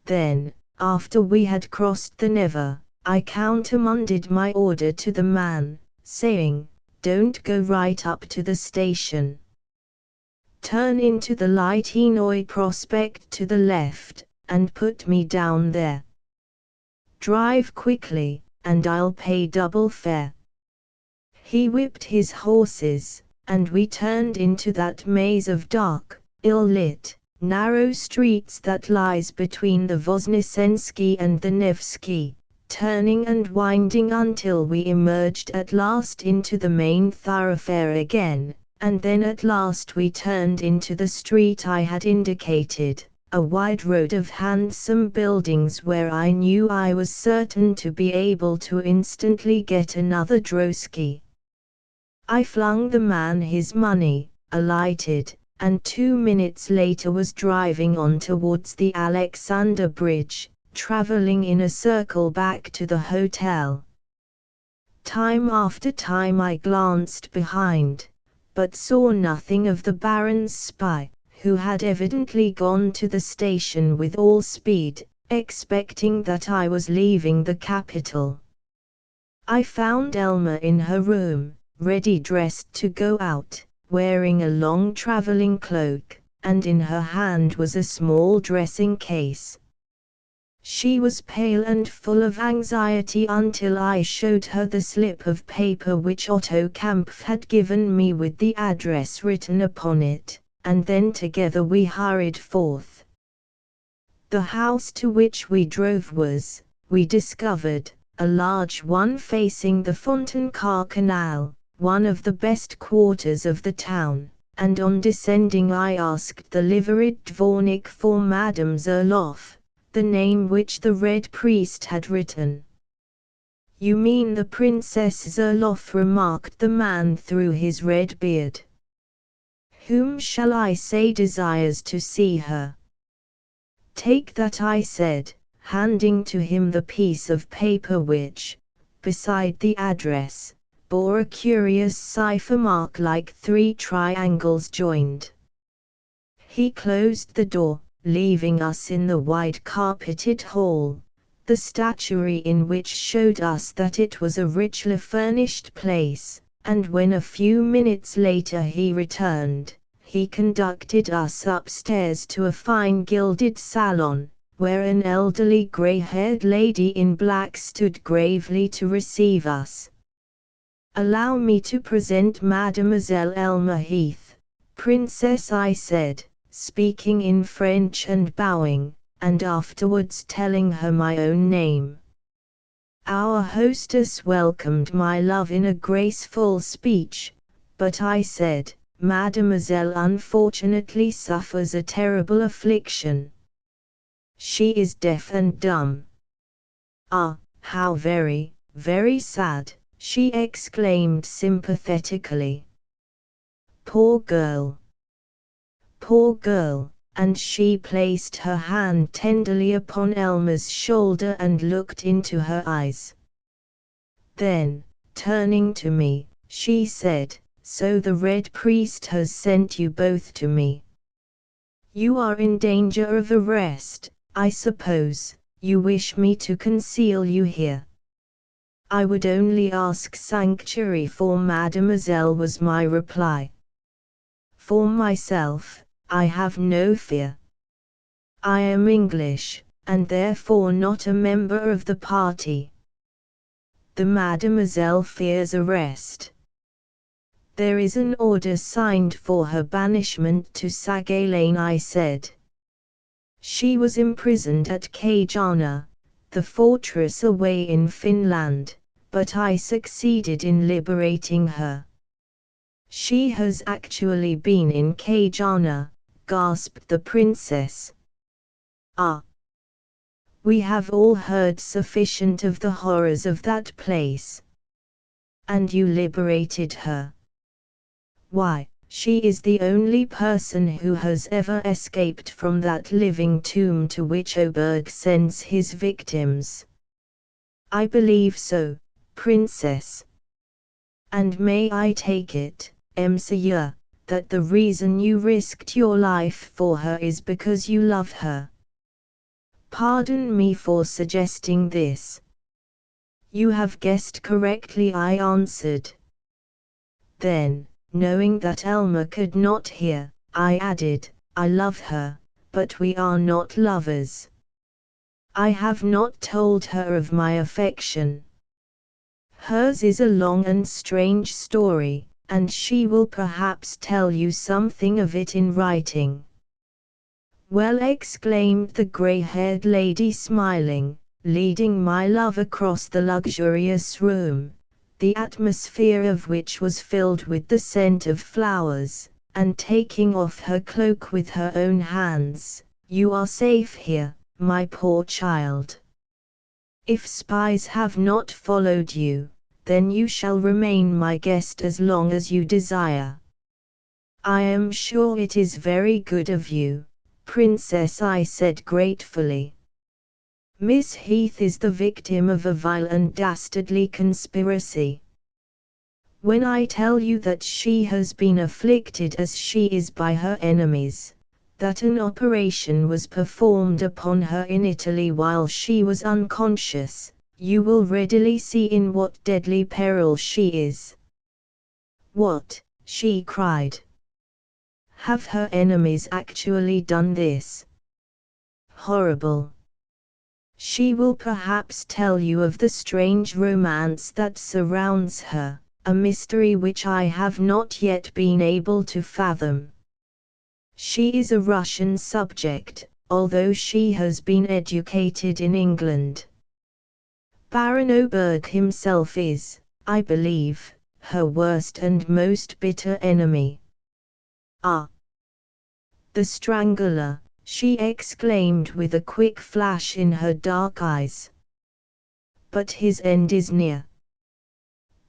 Then, after we had crossed the Neva, I countermanded my order to the man, saying, "Don't go right up to the station. Turn into the Litinoy Prospect to the left, and put me down there. Drive quickly, and I'll pay double fare." He whipped his horses, and we turned into that maze of dark, ill-lit, narrow streets that lies between the Voznesensky and the Nevsky, turning and winding until we emerged at last into the main thoroughfare again, and then at last we turned into the street I had indicated, a wide road of handsome buildings where I knew I was certain to be able to instantly get another drosky. I flung the man his money, alighted, and 2 minutes later was driving on towards the Alexander Bridge, traveling in a circle back to the hotel. Time after time I glanced behind, but saw nothing of the Baron's spy, who had evidently gone to the station with all speed, expecting that I was leaving the capital. I found Elma in her room, ready dressed to go out, wearing a long traveling cloak, and in her hand was a small dressing case. She was pale and full of anxiety until I showed her the slip of paper which Otto Kampf had given me with the address written upon it, and then together we hurried forth. The house to which we drove was, we discovered, a large one facing the Fontaine-Car Canal, one of the best quarters of the town, and on descending I asked the liveried dvornik for Madame Zerloff, the name which the Red Priest had written. "You mean the Princess Zerloff," remarked the man through his red beard. "Whom shall I say desires to see her?" "Take that," I said, handing to him the piece of paper which, beside the address, bore a curious cipher mark like 3 triangles joined. He closed the door, leaving us in the wide carpeted hall, the statuary in which showed us that it was a richly furnished place, and when a few minutes later he returned, he conducted us upstairs to a fine gilded salon, where an elderly grey-haired lady in black stood gravely to receive us. "Allow me to present Mademoiselle Elma Heath, Princess," I said, speaking in French and bowing, and afterwards telling her my own name. Our hostess welcomed my love in a graceful speech, but I said, "Mademoiselle unfortunately suffers a terrible affliction. She is deaf and dumb." "Ah, how very, very sad," she exclaimed sympathetically. "Poor girl! Poor girl!" and she placed her hand tenderly upon Elma's shoulder and looked into her eyes. Then, turning to me, she said, "So the Red Priest has sent you both to me. You are in danger of arrest, I suppose. You wish me to conceal you here." "I would only ask sanctuary for Mademoiselle," was my reply. "For myself, I have no fear. I am English, and therefore not a member of the party." "The Mademoiselle fears arrest." "There is an order signed for her banishment to Sagalane," I said. "She was imprisoned at Kajana, the fortress away in Finland, but I succeeded in liberating her." "She has actually been in Kajana," gasped the princess. "Ah! We have all heard sufficient of the horrors of that place." "And you liberated her?" "Why, she is the only person who has ever escaped from that living tomb to which Oberg sends his victims." "I believe so, Princess." "And may I take it, Monsieur, that the reason you risked your life for her is because you love her?" "Pardon me for suggesting this." "You have guessed correctly," I answered. Then, knowing that Elma could not hear, I added, "I love her, but we are not lovers. I have not told her of my affection. Hers is a long and strange story, and she will perhaps tell you something of it in writing." "Well," exclaimed the grey-haired lady smiling, leading my love across the luxurious room, the atmosphere of which was filled with the scent of flowers, and taking off her cloak with her own hands, "you are safe here, my poor child. If spies have not followed you, then you shall remain my guest as long as you desire." "I am sure it is very good of you, Princess," I said gratefully. Miss Heath is the victim of a vile and dastardly conspiracy. When I tell you that she has been afflicted as she is by her enemies, that an operation was performed upon her in Italy while she was unconscious, you will readily see in what deadly peril she is." "What?" she cried. "Have her enemies actually done this? Horrible! She will perhaps tell you of the strange romance that surrounds her, a mystery which I have not yet been able to fathom. She is a Russian subject, although she has been educated in England. Baron Oberg himself is, I believe, her worst and most bitter enemy." "Ah! The Strangler!" she exclaimed with a quick flash in her dark eyes. "But his end is near.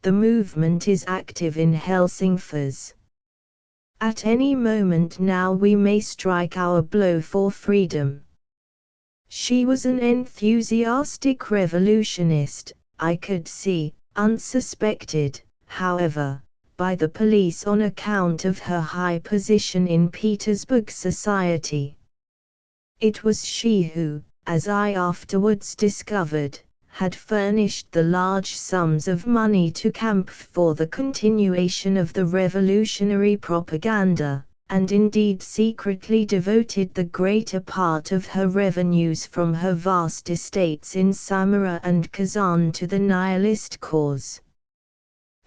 The movement is active in Helsingfors. At any moment now we may strike our blow for freedom." She was an enthusiastic revolutionist, I could see, unsuspected, however, by the police on account of her high position in Petersburg society. It was she who, as I afterwards discovered, had furnished the large sums of money to Kampf for the continuation of the revolutionary propaganda, and indeed secretly devoted the greater part of her revenues from her vast estates in Samara and Kazan to the Nihilist cause.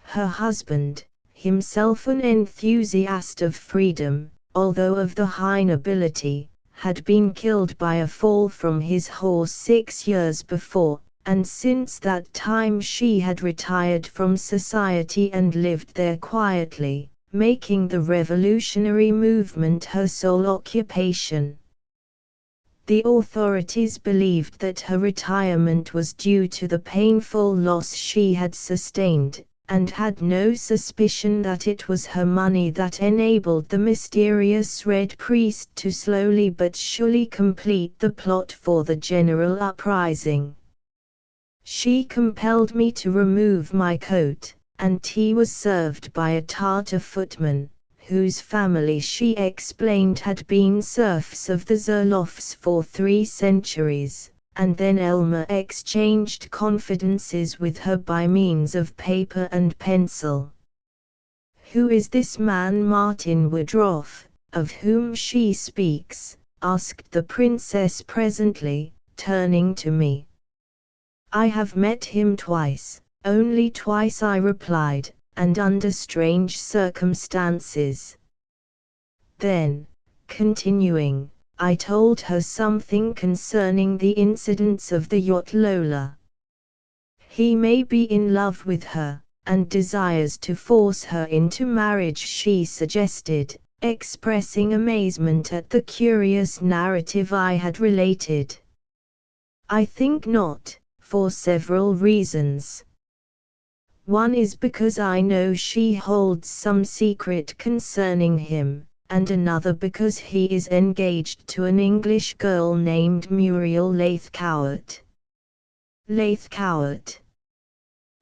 Her husband, himself an enthusiast of freedom, although of the high nobility, had been killed by a fall from his horse 6 years before, and since that time she had retired from society and lived there quietly, making the revolutionary movement her sole occupation. The authorities believed that her retirement was due to the painful loss she had sustained, and had no suspicion that it was her money that enabled the mysterious Red Priest to slowly but surely complete the plot for the general uprising. She compelled me to remove my coat, and tea was served by a Tartar footman, whose family she explained had been serfs of the Zerloffs for 3 centuries. And then Elmer exchanged confidences with her by means of paper and pencil. "Who is this man Martin Woodruff, of whom she speaks?" asked the princess presently, turning to me. "I have met him twice, only twice," I replied, "and under strange circumstances." Then, continuing, I told her something concerning the incidents of the yacht Lola. "He may be in love with her, and desires to force her into marriage," she suggested, expressing amazement at the curious narrative I had related. "I think not, for several reasons. One is because I know she holds some secret concerning him, and another because he is engaged to an English girl named Muriel Laithcowart." "Laithcowart?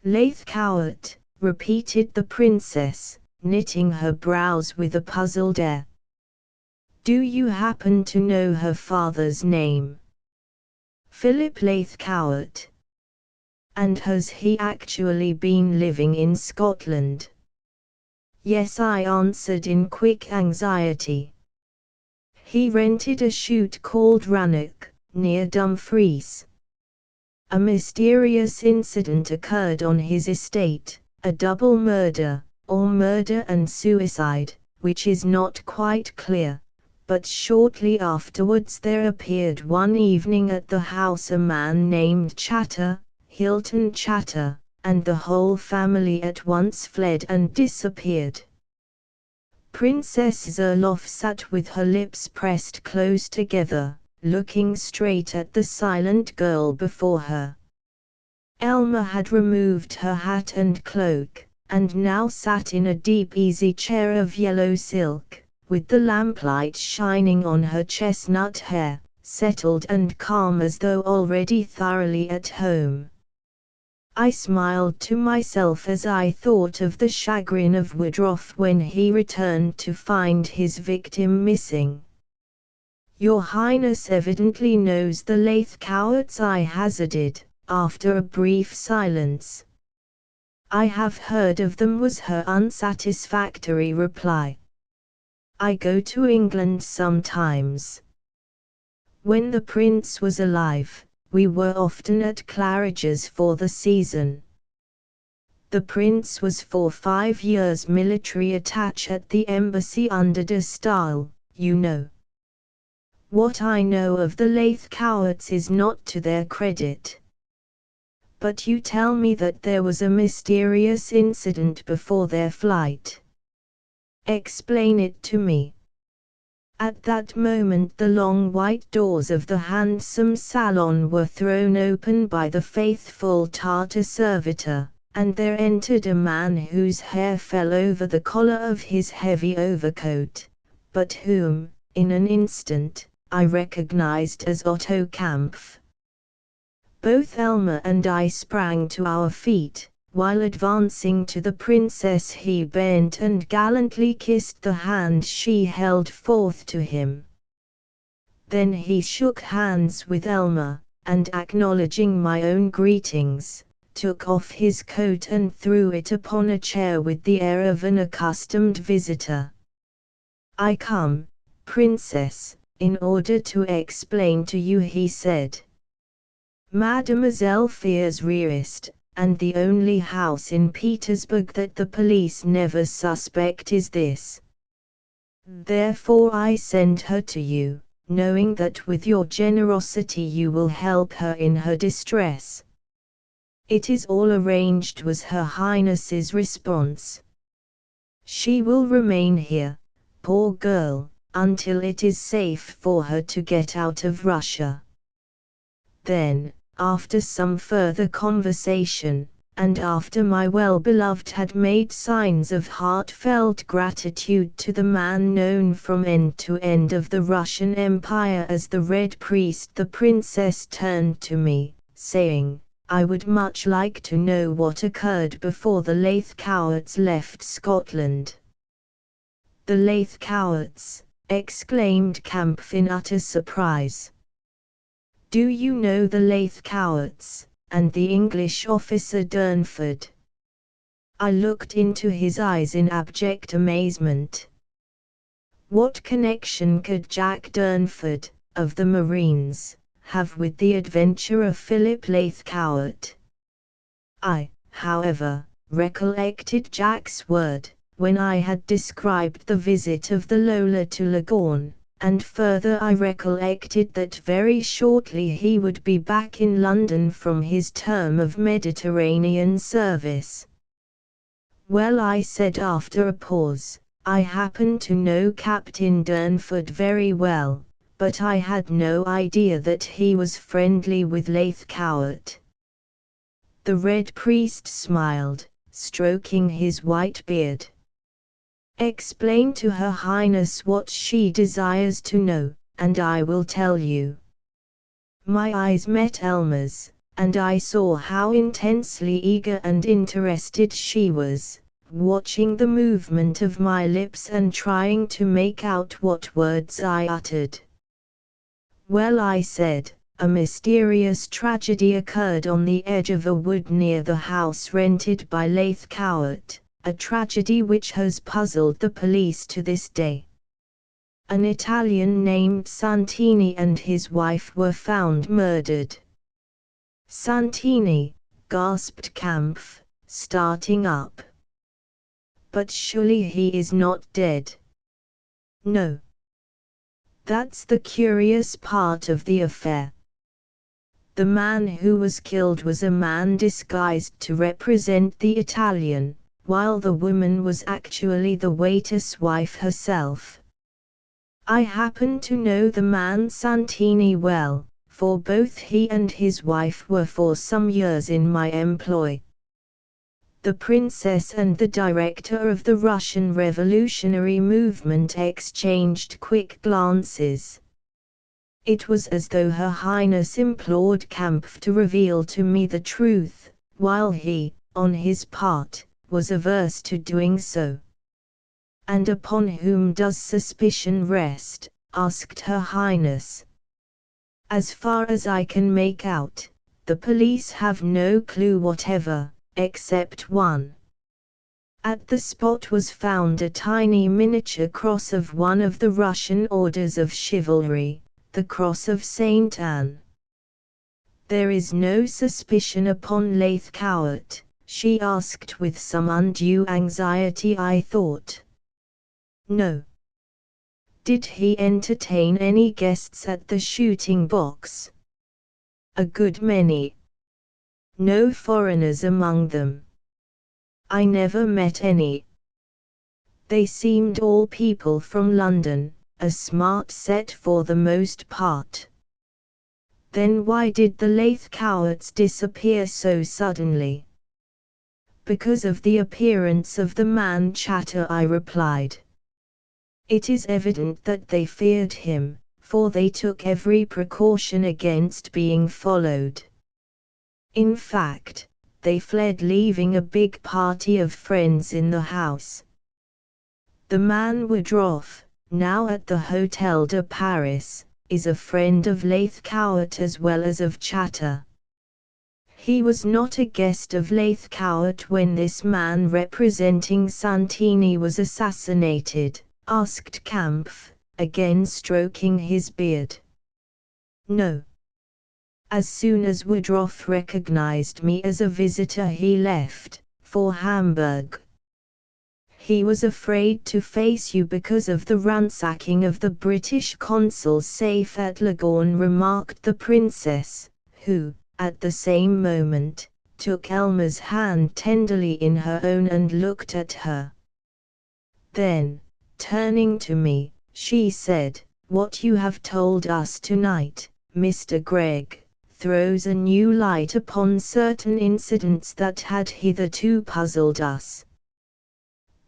Laithcowart," repeated the princess, knitting her brows with a puzzled air. "Do you happen to know her father's name?" "Philip Laithcowart." "And has he actually been living in Scotland?" "Yes," I answered in quick anxiety. "He rented a shoot called Rannoch, near Dumfries. A mysterious incident occurred on his estate, a double murder, or murder and suicide, which is not quite clear, but shortly afterwards there appeared one evening at the house a man named Chatter, Hilton Chatter, and the whole family at once fled and disappeared." Princess Zerloff sat with her lips pressed close together, looking straight at the silent girl before her. Elma had removed her hat and cloak, and now sat in a deep easy chair of yellow silk, with the lamplight shining on her chestnut hair, settled and calm as though already thoroughly at home. I smiled to myself as I thought of the chagrin of Woodroffe when he returned to find his victim missing. "Your Highness evidently knows the Laithcowarts," I hazarded, after a brief silence. "I have heard of them," was her unsatisfactory reply. "I go to England sometimes. When the Prince was alive, we were often at Claridge's for the season. The Prince was for 5 years military attaché at the embassy under de Staël, you know. What I know of the Laithcowarts is not to their credit. But you tell me that there was a mysterious incident before their flight. Explain it to me." At that moment the long white doors of the handsome salon were thrown open by the faithful Tartar servitor, and there entered a man whose hair fell over the collar of his heavy overcoat, but whom, in an instant, I recognized as Otto Kampf. Both Elmer and I sprang to our feet. While advancing to the princess he bent and gallantly kissed the hand she held forth to him. Then he shook hands with Elmer, and acknowledging my own greetings, took off his coat and threw it upon a chair with the air of an accustomed visitor. "I come, Princess, in order to explain to you," he said. "Mademoiselle fears Rearist, and the only house in Petersburg that the police never suspect is this. Therefore I send her to you, knowing that with your generosity you will help her in her distress." "It is all arranged," was Her Highness's response. "She will remain here, poor girl, until it is safe for her to get out of Russia." Then, after some further conversation, and after my well-beloved had made signs of heartfelt gratitude to the man known from end to end of the Russian Empire as the Red Priest, the princess turned to me, saying, "I would much like to know what occurred before the Laithcowarts left Scotland." "The Laithcowarts!" exclaimed Kampf in utter surprise. "Do you know the Laithcowarts, and the English officer Durnford?" I looked into his eyes in abject amazement. What connection could Jack Durnford, of the Marines, have with the adventurer Philip Laithcowart? I, however, recollected Jack's word, when I had described the visit of the Lola to Leghorn, and further I recollected that very shortly he would be back in London from his term of Mediterranean service. "Well," I said after a pause, "I happen to know Captain Durnford very well, but I had no idea that he was friendly with Laithcowart." The Red Priest smiled, stroking his white beard. "Explain to Her Highness what she desires to know, and I will tell you." My eyes met Elmer's, and I saw how intensely eager and interested she was, watching the movement of my lips and trying to make out what words I uttered. "Well," I said, "a mysterious tragedy occurred on the edge of a wood near the house rented by Laithcowart. A tragedy which has puzzled the police to this day. An Italian named Santini and his wife were found murdered." "Santini," gasped Kampf, starting up. "But surely he is not dead." "No. That's the curious part of the affair. The man who was killed was a man disguised to represent the Italian, while the woman was actually the waiter's wife herself. I happen to know the man Santini well, for both he and his wife were for some years in my employ." The princess and the director of the Russian revolutionary movement exchanged quick glances. It was as though Her Highness implored Kampf to reveal to me the truth, while he, on his part, was averse to doing so. "And upon whom does suspicion rest?" asked Her Highness. "As far as I can make out, the police have no clue whatever, except one. At the spot was found a tiny miniature cross of one of the Russian orders of chivalry, the Cross of Saint Anne. There is no suspicion upon Leithcourt?" she asked with some undue anxiety, I thought. "No." "Did he entertain any guests at the shooting box?" "A good many." "No foreigners among them?" "I never met any. They seemed all people from London, a smart set for the most part." "Then why did the Leithcourts disappear so suddenly?" "Because of the appearance of the man Czar," I replied. "It is evident that they feared him, for they took every precaution against being followed. In fact, they fled leaving a big party of friends in the house. The man Woodroffe, now at the Hôtel de Paris, is a friend of Leithcourt as well as of Czar. He was not a guest of Leithcourt when this man representing Santini was assassinated?" asked Kampf, again stroking his beard. "No. As soon as Woodroffe recognized me as a visitor he left, for Hamburg. He was afraid to face you because of the ransacking of the British consul's safe at Leghorn," remarked the princess, who, at the same moment, took Elma's hand tenderly in her own and looked at her. Then, turning to me, she said, "What you have told us tonight, Mr. Gregg, throws a new light upon certain incidents that had hitherto puzzled us.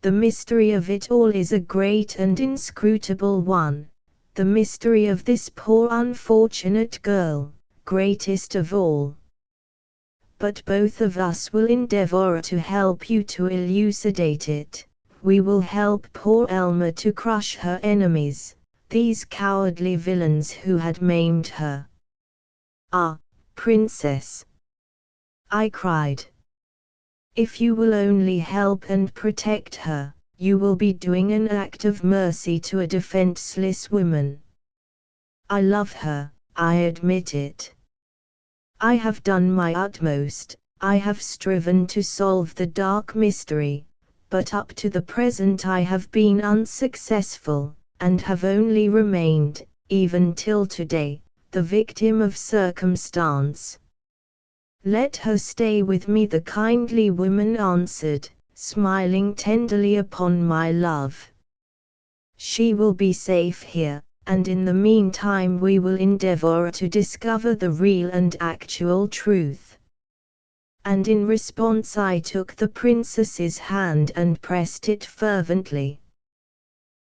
The mystery of it all is a great and inscrutable one, the mystery of this poor unfortunate girl, greatest of all. But both of us will endeavor to help you to elucidate it. We will help poor Elma to crush her enemies, these cowardly villains who had maimed her." "Ah, Princess!" I cried. "If you will only help and protect her, you will be doing an act of mercy to a defenseless woman. I love her, I admit it. I have done my utmost, I have striven to solve the dark mystery, but up to the present I have been unsuccessful, and have only remained, even till today, the victim of circumstance." "Let her stay with me," the kindly woman answered, smiling tenderly upon my love. "She will be safe here, and in the meantime we will endeavor to discover the real and actual truth." And in response I took the princess's hand and pressed it fervently.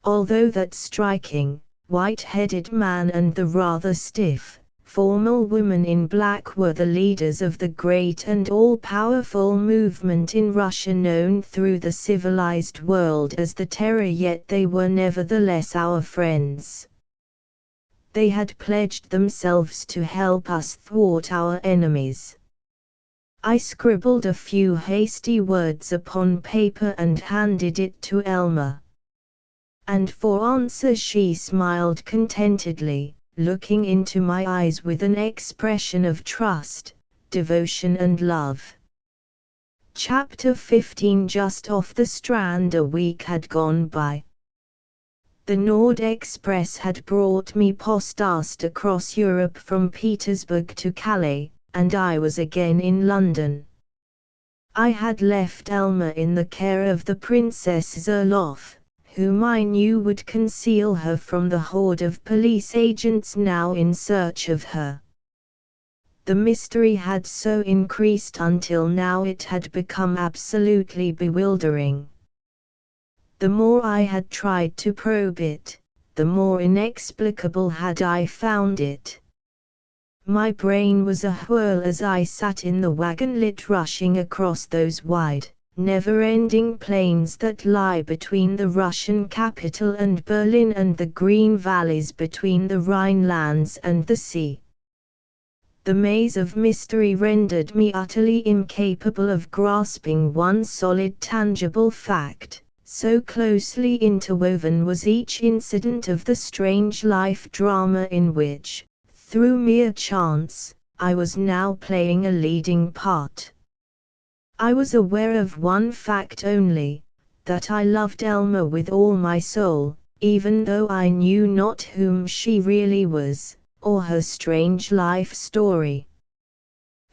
Although that striking, white-headed man and the rather stiff, formal woman in black were the leaders of the great and all-powerful movement in Russia known through the civilized world as the Terror, yet they were nevertheless our friends. They had pledged themselves to help us thwart our enemies. I scribbled a few hasty words upon paper and handed it to Elma. And for answer she smiled contentedly, looking into my eyes with an expression of trust, devotion and love. Chapter 15. Just off the Strand a week had gone by. The Nord Express had brought me post-haste across Europe from Petersburg to Calais, and I was again in London. I had left Elma in the care of the Princess Zerloff, whom I knew would conceal her from the horde of police agents now in search of her. The mystery had so increased until now it had become absolutely bewildering. The more I had tried to probe it, the more inexplicable had I found it. My brain was a-whirl as I sat in the wagonlit rushing across those wide, never-ending plains that lie between the Russian capital and Berlin and the green valleys between the Rhinelands and the sea. The maze of mystery rendered me utterly incapable of grasping one solid tangible fact, so closely interwoven was each incident of the strange life drama in which, through mere chance, I was now playing a leading part. I was aware of one fact only, that I loved Elma with all my soul, even though I knew not whom she really was, or her strange life story.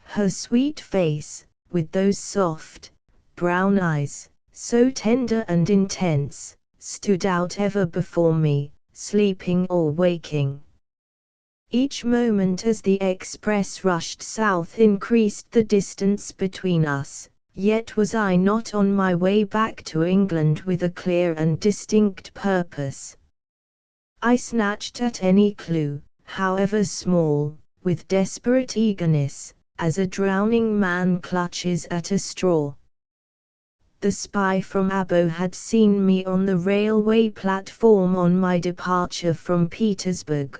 Her sweet face, with those soft, brown eyes, so tender and intense, stood out ever before me, sleeping or waking. Each moment as the express rushed south increased the distance between us, yet was I not on my way back to England with a clear and distinct purpose. I snatched at any clue, however small, with desperate eagerness, as a drowning man clutches at a straw. The spy from Abo had seen me on the railway platform on my departure from Petersburg.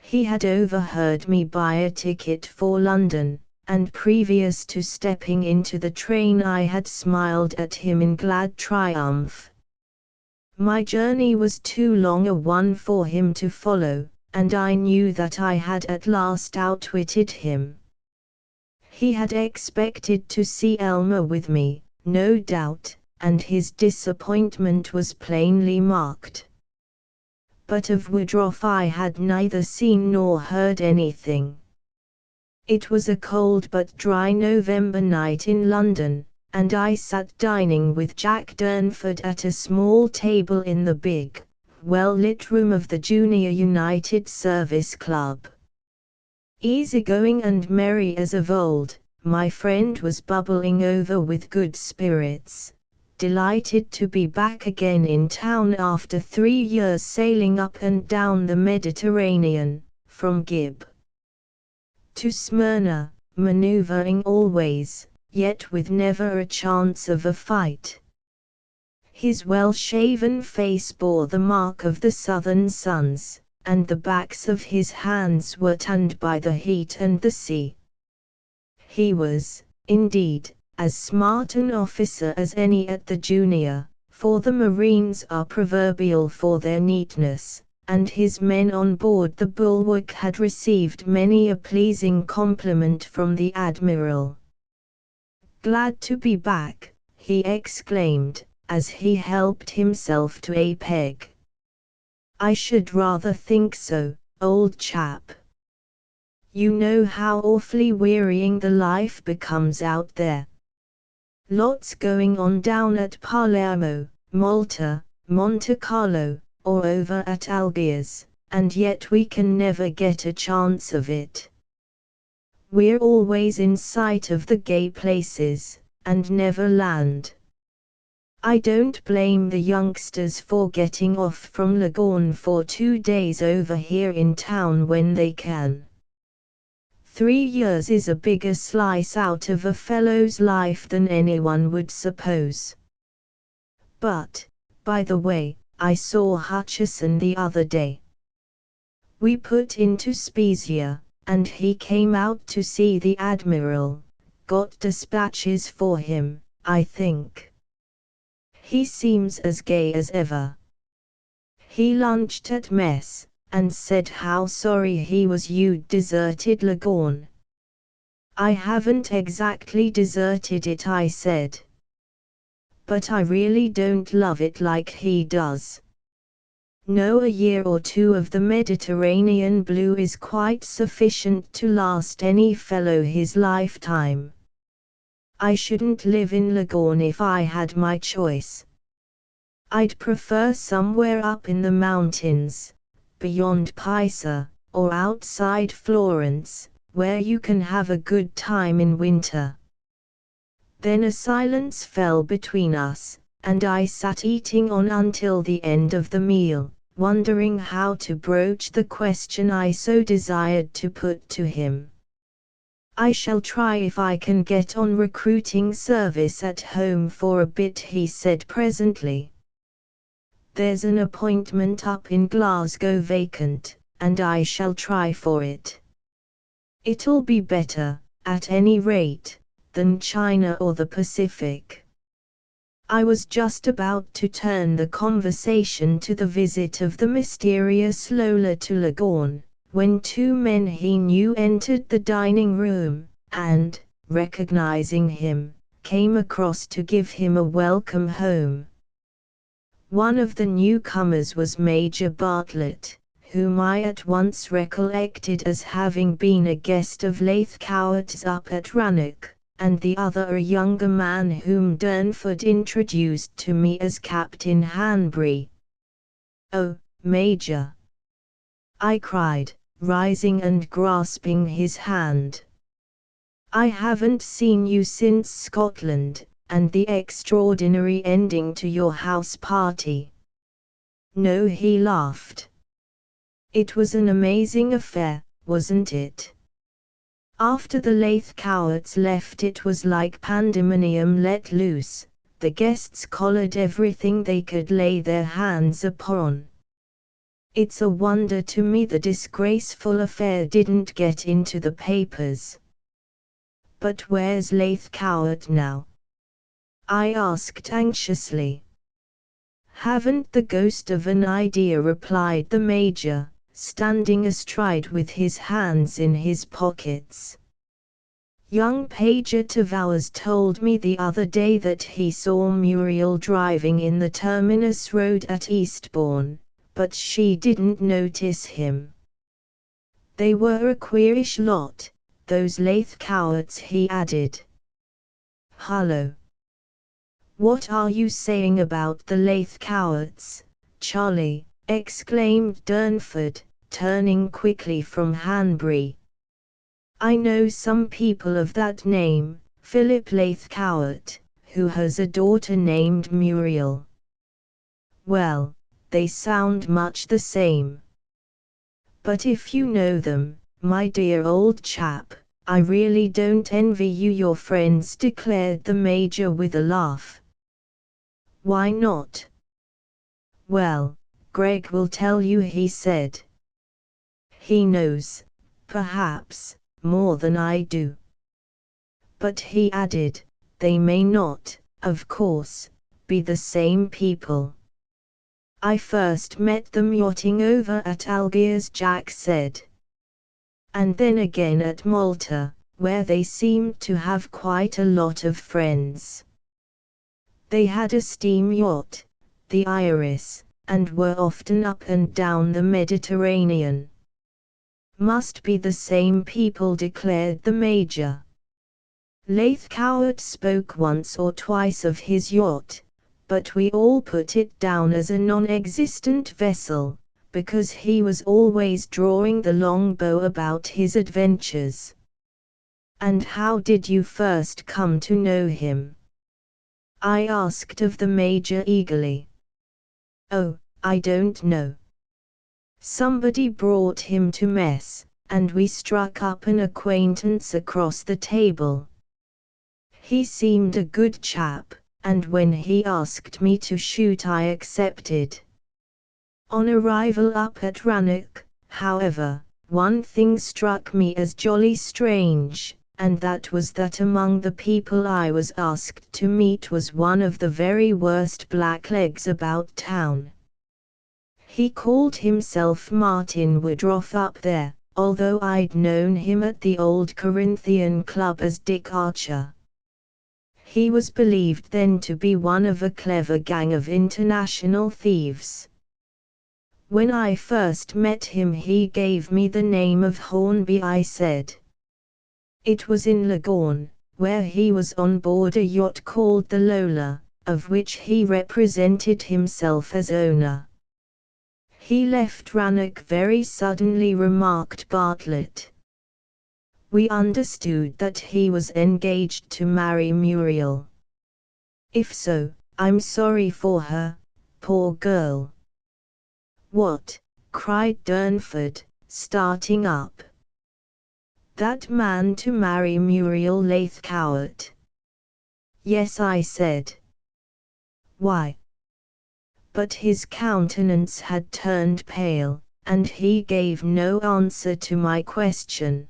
He had overheard me buy a ticket for London, and previous to stepping into the train I had smiled at him in glad triumph. My journey was too long a one for him to follow, and I knew that I had at last outwitted him. He had expected to see Elma with me, no doubt, and his disappointment was plainly marked. But of Woodroffe I had neither seen nor heard anything. It was a cold but dry November night in London, and I sat dining with Jack Durnford at a small table in the big, well-lit room of the Junior United Service Club. Easygoing and merry as of old, my friend was bubbling over with good spirits, delighted to be back again in town after 3 years sailing up and down the Mediterranean, from Gib to Smyrna, maneuvering always, yet with never a chance of a fight. His well-shaven face bore the mark of the southern suns, and the backs of his hands were tanned by the heat and the sea. He was, indeed, as smart an officer as any at the Junior, for the Marines are proverbial for their neatness, and his men on board the Bulwark had received many a pleasing compliment from the Admiral. "Glad to be back," he exclaimed, as he helped himself to a peg. "I should rather think so, old chap. You know how awfully wearying the life becomes out there. Lots going on down at Palermo, Malta, Monte Carlo, or over at Algiers, and yet we can never get a chance of it. We're always in sight of the gay places, and never land. I don't blame the youngsters for getting off from Leghorn for 2 days over here in town when they can. 3 years is a bigger slice out of a fellow's life than anyone would suppose. But, by the way, I saw Hutchison the other day. We put into Spezia, and he came out to see the Admiral, got dispatches for him, I think. He seems as gay as ever. He lunched at mess, and said how sorry he was you'd deserted Leghorn. I haven't exactly deserted it, I said. But I really don't love it like he does. No, a year or 2 of the Mediterranean blue is quite sufficient to last any fellow his lifetime. I shouldn't live in Leghorn if I had my choice. I'd prefer somewhere up in the mountains, beyond Pisa, or outside Florence, where you can have a good time in winter. Then a silence fell between us, and I sat eating on until the end of the meal, wondering how to broach the question I so desired to put to him. "I shall try if I can get on recruiting service at home for a bit," he said presently. "There's an appointment up in Glasgow vacant, and I shall try for it. It'll be better, at any rate, than China or the Pacific." I was just about to turn the conversation to the visit of the mysterious Lola to Leghorn, when two men he knew entered the dining room, and, recognizing him, came across to give him a welcome home. One of the newcomers was Major Bartlett, whom I at once recollected as having been a guest of Laithcowart's up at Rannoch, and the other a younger man whom Durnford introduced to me as Captain Hanbury. "Oh, Major!" I cried, rising and grasping his hand. "I haven't seen you since Scotland, and the extraordinary ending to your house party." "No," he laughed. "It was an amazing affair, wasn't it? After the Laithcowarts left it was like pandemonium let loose. The guests collared everything they could lay their hands upon. It's a wonder to me the disgraceful affair didn't get into the papers." "But where's Laithcowart now?" I asked anxiously. "Haven't the ghost of an idea," replied the Major, standing astride with his hands in his pockets. "Young Pager Tavowers told me the other day that he saw Muriel driving in the Terminus Road at Eastbourne, but she didn't notice him. They were a queerish lot, those Laithcowarts," he added. "Hullo! What are you saying about the Laithcowarts, Charlie?" exclaimed Durnford, turning quickly from Hanbury. "I know some people of that name, Philip Laithcowart, who has a daughter named Muriel." "Well, they sound much the same. But if you know them, my dear old chap, I really don't envy you your friends," declared the Major with a laugh. "Why not?" "Well, Greg will tell you," he said. "He knows, perhaps, more than I do." "But," he added, "they may not, of course, be the same people." "I first met them yachting over at Algiers," Jack said. "And then again at Malta, where they seemed to have quite a lot of friends. They had a steam yacht, the Iris, and were often up and down the Mediterranean." "Must be the same people," declared the Major. "Laithcowart spoke once or twice of his yacht, but we all put it down as a non-existent vessel, because he was always drawing the longbow about his adventures." "And how did you first come to know him?" I asked of the Major eagerly. "Oh, I don't know. Somebody brought him to mess, and we struck up an acquaintance across the table. He seemed a good chap, and when he asked me to shoot I accepted. On arrival up at Rannoch, however, one thing struck me as jolly strange, and that was that among the people I was asked to meet was one of the very worst blacklegs about town. He called himself Martin Woodroffe up there, although I'd known him at the old Corinthian club as Dick Archer. He was believed then to be one of a clever gang of international thieves. When I first met him he gave me the name of Hornby," I said. "It was in Leghorn, where he was on board a yacht called the Lola, of which he represented himself as owner." "He left Rannoch very suddenly," remarked Bartlett. "We understood that he was engaged to marry Muriel." "If so, I'm sorry for her, poor girl." What? Cried Durnford, starting up. That man to marry Muriel Laithcowart? Yes, I said. Why? But his countenance had turned pale, and he gave no answer to my question.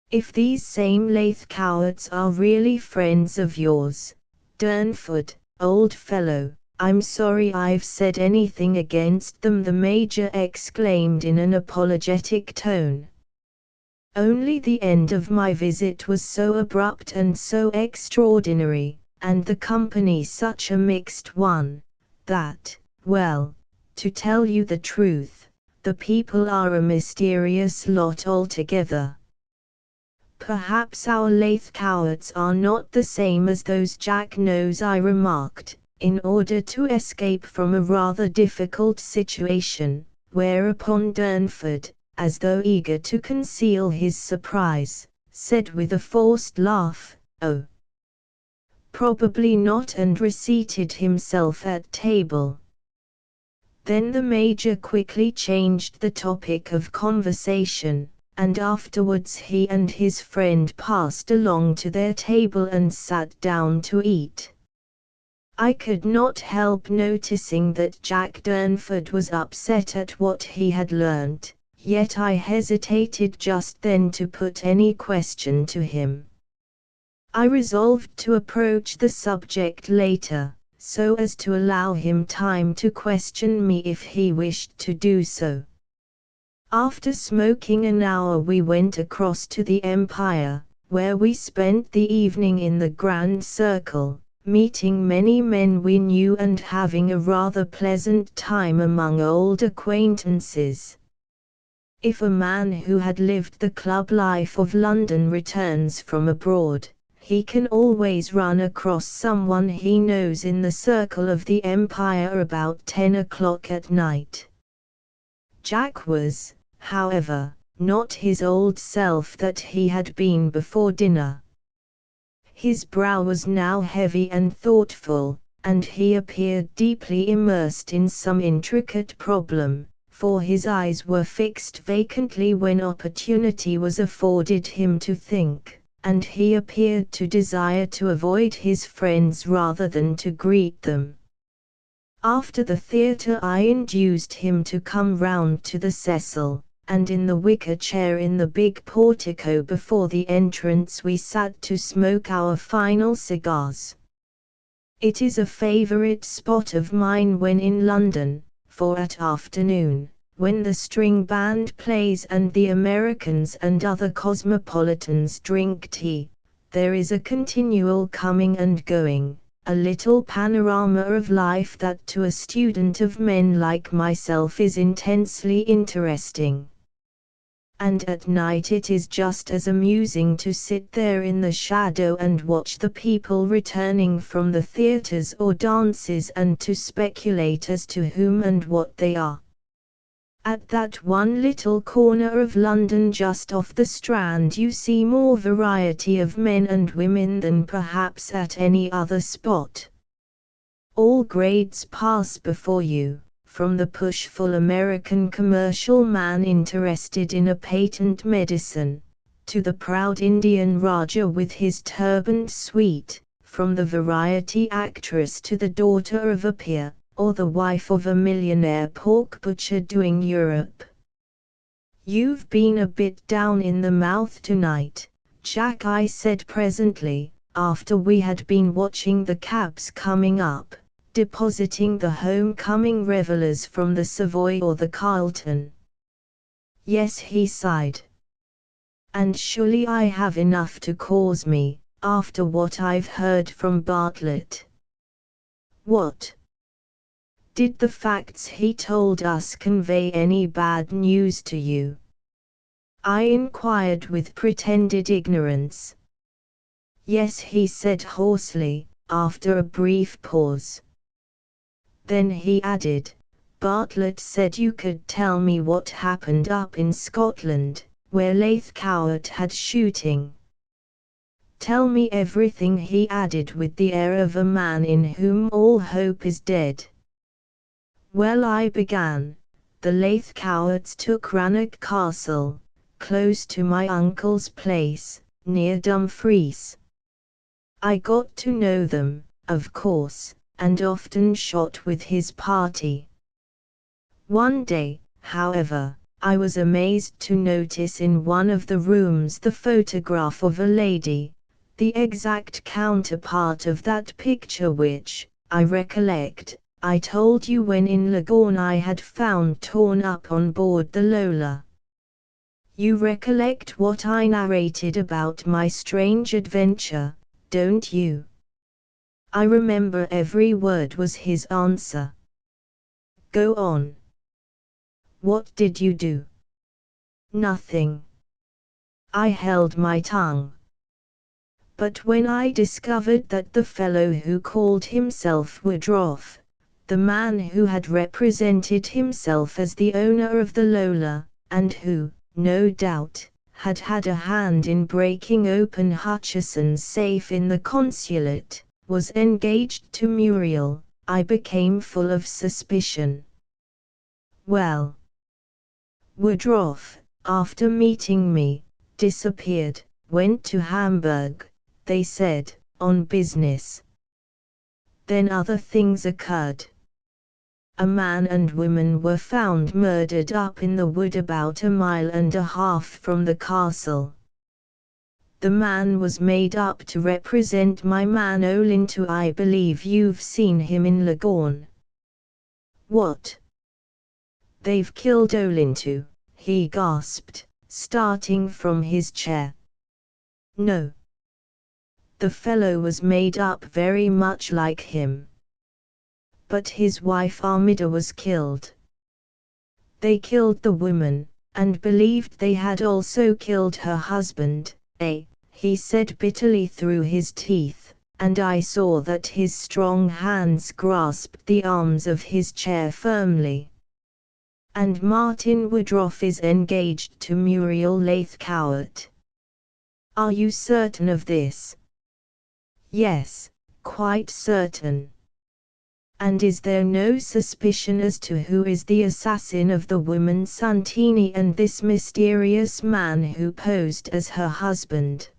If these same Laithcowarts are really friends of yours, Durnford, old fellow, I'm sorry I've said anything against them, the Major exclaimed in an apologetic tone. Only the end of my visit was so abrupt and so extraordinary, and the company such a mixed one, that, well, to tell you the truth, the people are a mysterious lot altogether. Perhaps our Laithcowarts are not the same as those Jack knows, I remarked, in order to escape from a rather difficult situation, whereupon Durnford, as though eager to conceal his surprise, said with a forced laugh, "Oh, probably not," and reseated himself at table. Then the Major quickly changed the topic of conversation, and afterwards he and his friend passed along to their table and sat down to eat. I could not help noticing that Jack Durnford was upset at what he had learnt, yet I hesitated just then to put any question to him. I resolved to approach the subject later, so as to allow him time to question me if he wished to do so. After smoking an hour we went across to the Empire, where we spent the evening in the Grand Circle, meeting many men we knew and having a rather pleasant time among old acquaintances. If a man who had lived the club life of London returns from abroad, he can always run across someone he knows in the circle of the Empire about 10 o'clock at night. Jack was, however, not his old self that he had been before dinner. His brow was now heavy and thoughtful, and he appeared deeply immersed in some intricate problem, for his eyes were fixed vacantly when opportunity was afforded him to think, and he appeared to desire to avoid his friends rather than to greet them. After the theatre I induced him to come round to the Cecil, and in the wicker chair in the big portico before the entrance we sat to smoke our final cigars. It is a favourite spot of mine when in London, for at afternoon, when the string band plays and the Americans and other cosmopolitans drink tea, there is a continual coming and going, a little panorama of life that to a student of men like myself is intensely interesting. And at night it is just as amusing to sit there in the shadow and watch the people returning from the theatres or dances and to speculate as to whom and what they are. At that one little corner of London just off the Strand you see more variety of men and women than perhaps at any other spot. All grades pass before you, from the pushful American commercial man interested in a patent medicine, to the proud Indian Raja with his turbaned suite, from the variety actress to the daughter of a peer, or the wife of a millionaire pork butcher doing Europe. "You've been a bit down in the mouth tonight, Jack," I said presently, after we had been watching the cabs coming up, depositing the home-coming revellers from the Savoy or the Carlton. "Yes," he sighed. "And surely I have enough to cause me, after what I've heard from Bartlett." "What? Did the facts he told us convey any bad news to you?" I inquired with pretended ignorance. "Yes," he said hoarsely, after a brief pause. Then he added, "Bartlett said you could tell me what happened up in Scotland, where Laithcowart had shooting. Tell me everything," he added with the air of a man in whom all hope is dead. "Well," I began, the Laithcowarts took Rannoch Castle, close to my uncle's place, near Dumfries. I got to know them, of course, and often shot with his party. One day, however, I was amazed to notice in one of the rooms the photograph of a lady, the exact counterpart of that picture which, I recollect, I told you when in Lagorn I had found torn up on board the Lola. You recollect what I narrated about my strange adventure, don't you? I remember every word, was his answer. Go on. What did you do? Nothing. I held my tongue. But when I discovered that the fellow who called himself Woodroffe, the man who had represented himself as the owner of the Lola, and who, no doubt, had had a hand in breaking open Hutcheson's safe in the consulate, was engaged to Muriel, I became full of suspicion. Well, Woodroffe, after meeting me, disappeared, went to Hamburg, they said, on business. Then other things occurred. A man and woman were found murdered up in the wood about 1.5 miles from the castle. The man was made up to represent my man Olinto. I believe you've seen him in Lagorn. What? They've killed Olinto, he gasped, starting from his chair. No. The fellow was made up very much like him. But his wife Armida was killed. They killed the woman, and believed they had also killed her husband, he said bitterly through his teeth, and I saw that his strong hands grasped the arms of his chair firmly. And Martin Woodroffe is engaged to Muriel Laithcowart. Are you certain of this? Yes, quite certain. And is there no suspicion as to who is the assassin of the woman Santini and this mysterious man who posed as her husband?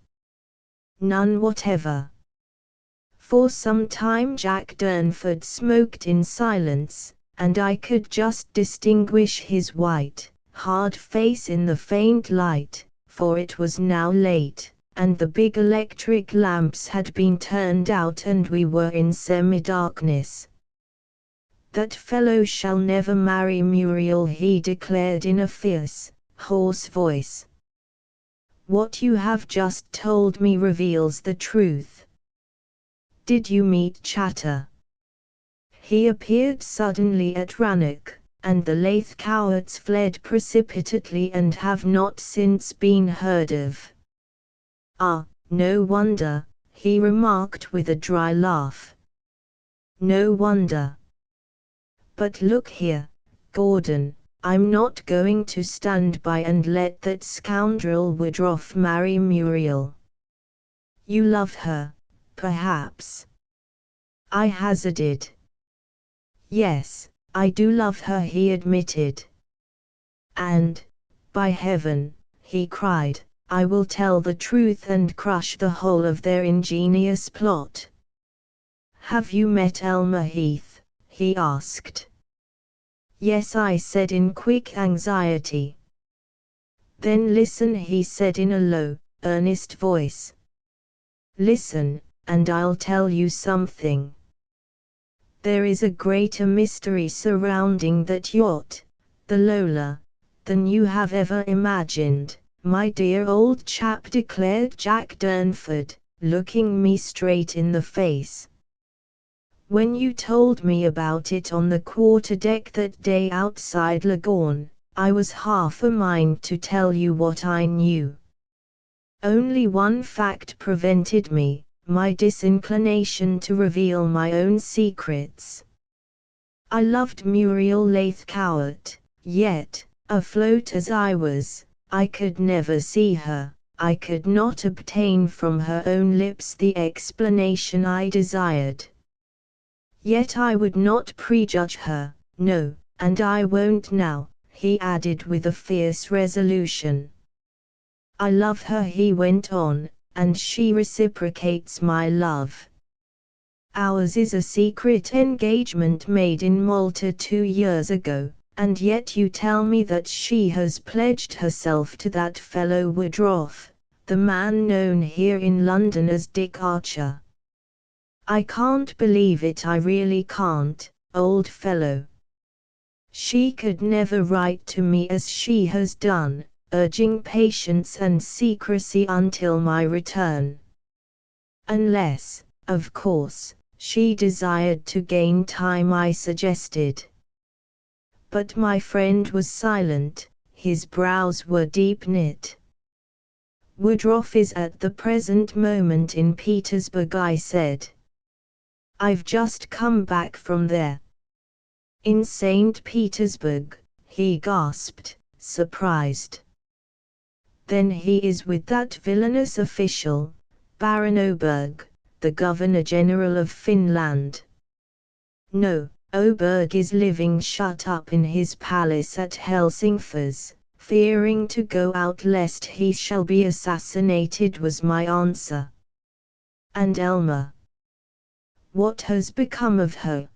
None whatever. For some time Jack Durnford smoked in silence, and I could just distinguish his white, hard face in the faint light, for it was now late, and the big electric lamps had been turned out and we were in semi-darkness. That fellow shall never marry Muriel, he declared in a fierce, hoarse voice. What you have just told me reveals the truth. Did you meet Chatter? He appeared suddenly at Rannoch, and the Laithcowarts fled precipitately and have not since been heard of. Ah, no wonder, he remarked with a dry laugh. No wonder. But look here, Gordon, I'm not going to stand by and let that scoundrel Woodroffe marry Muriel. You love her, perhaps? I hazarded. Yes, I do love her, he admitted. And, by heaven, he cried, I will tell the truth and crush the whole of their ingenious plot. Have you met Elmer Heath? He asked. Yes, I said in quick anxiety. Then listen, he said in a low, earnest voice. Listen, and I'll tell you something. There is a greater mystery surrounding that yacht, the Lola, than you have ever imagined, my dear old chap, declared Jack Durnford, looking me straight in the face. When you told me about it on the quarterdeck that day outside Lagorn, I was half a mind to tell you what I knew. Only one fact prevented me, my disinclination to reveal my own secrets. I loved Muriel Laithcowart, yet, afloat as I was, I could never see her, I could not obtain from her own lips the explanation I desired. Yet I would not prejudge her, no, and I won't now, he added with a fierce resolution. I love her, he went on, and she reciprocates my love. Ours is a secret engagement made in Malta 2 years ago, and yet you tell me that she has pledged herself to that fellow Woodroffe, the man known here in London as Dick Archer. I can't believe it, I really can't, old fellow. She could never write to me as she has done, urging patience and secrecy until my return. Unless, of course, she desired to gain time, I suggested. But my friend was silent, his brows were deep knit. Woodroffe is at the present moment in Petersburg, I said. I've just come back from there. In St. Petersburg, he gasped, surprised. Then he is with that villainous official, Baron Oberg, the Governor-General of Finland. No, Oberg is living shut up in his palace at Helsingfors, fearing to go out lest he shall be assassinated, was my answer. And Elma? What has become of her?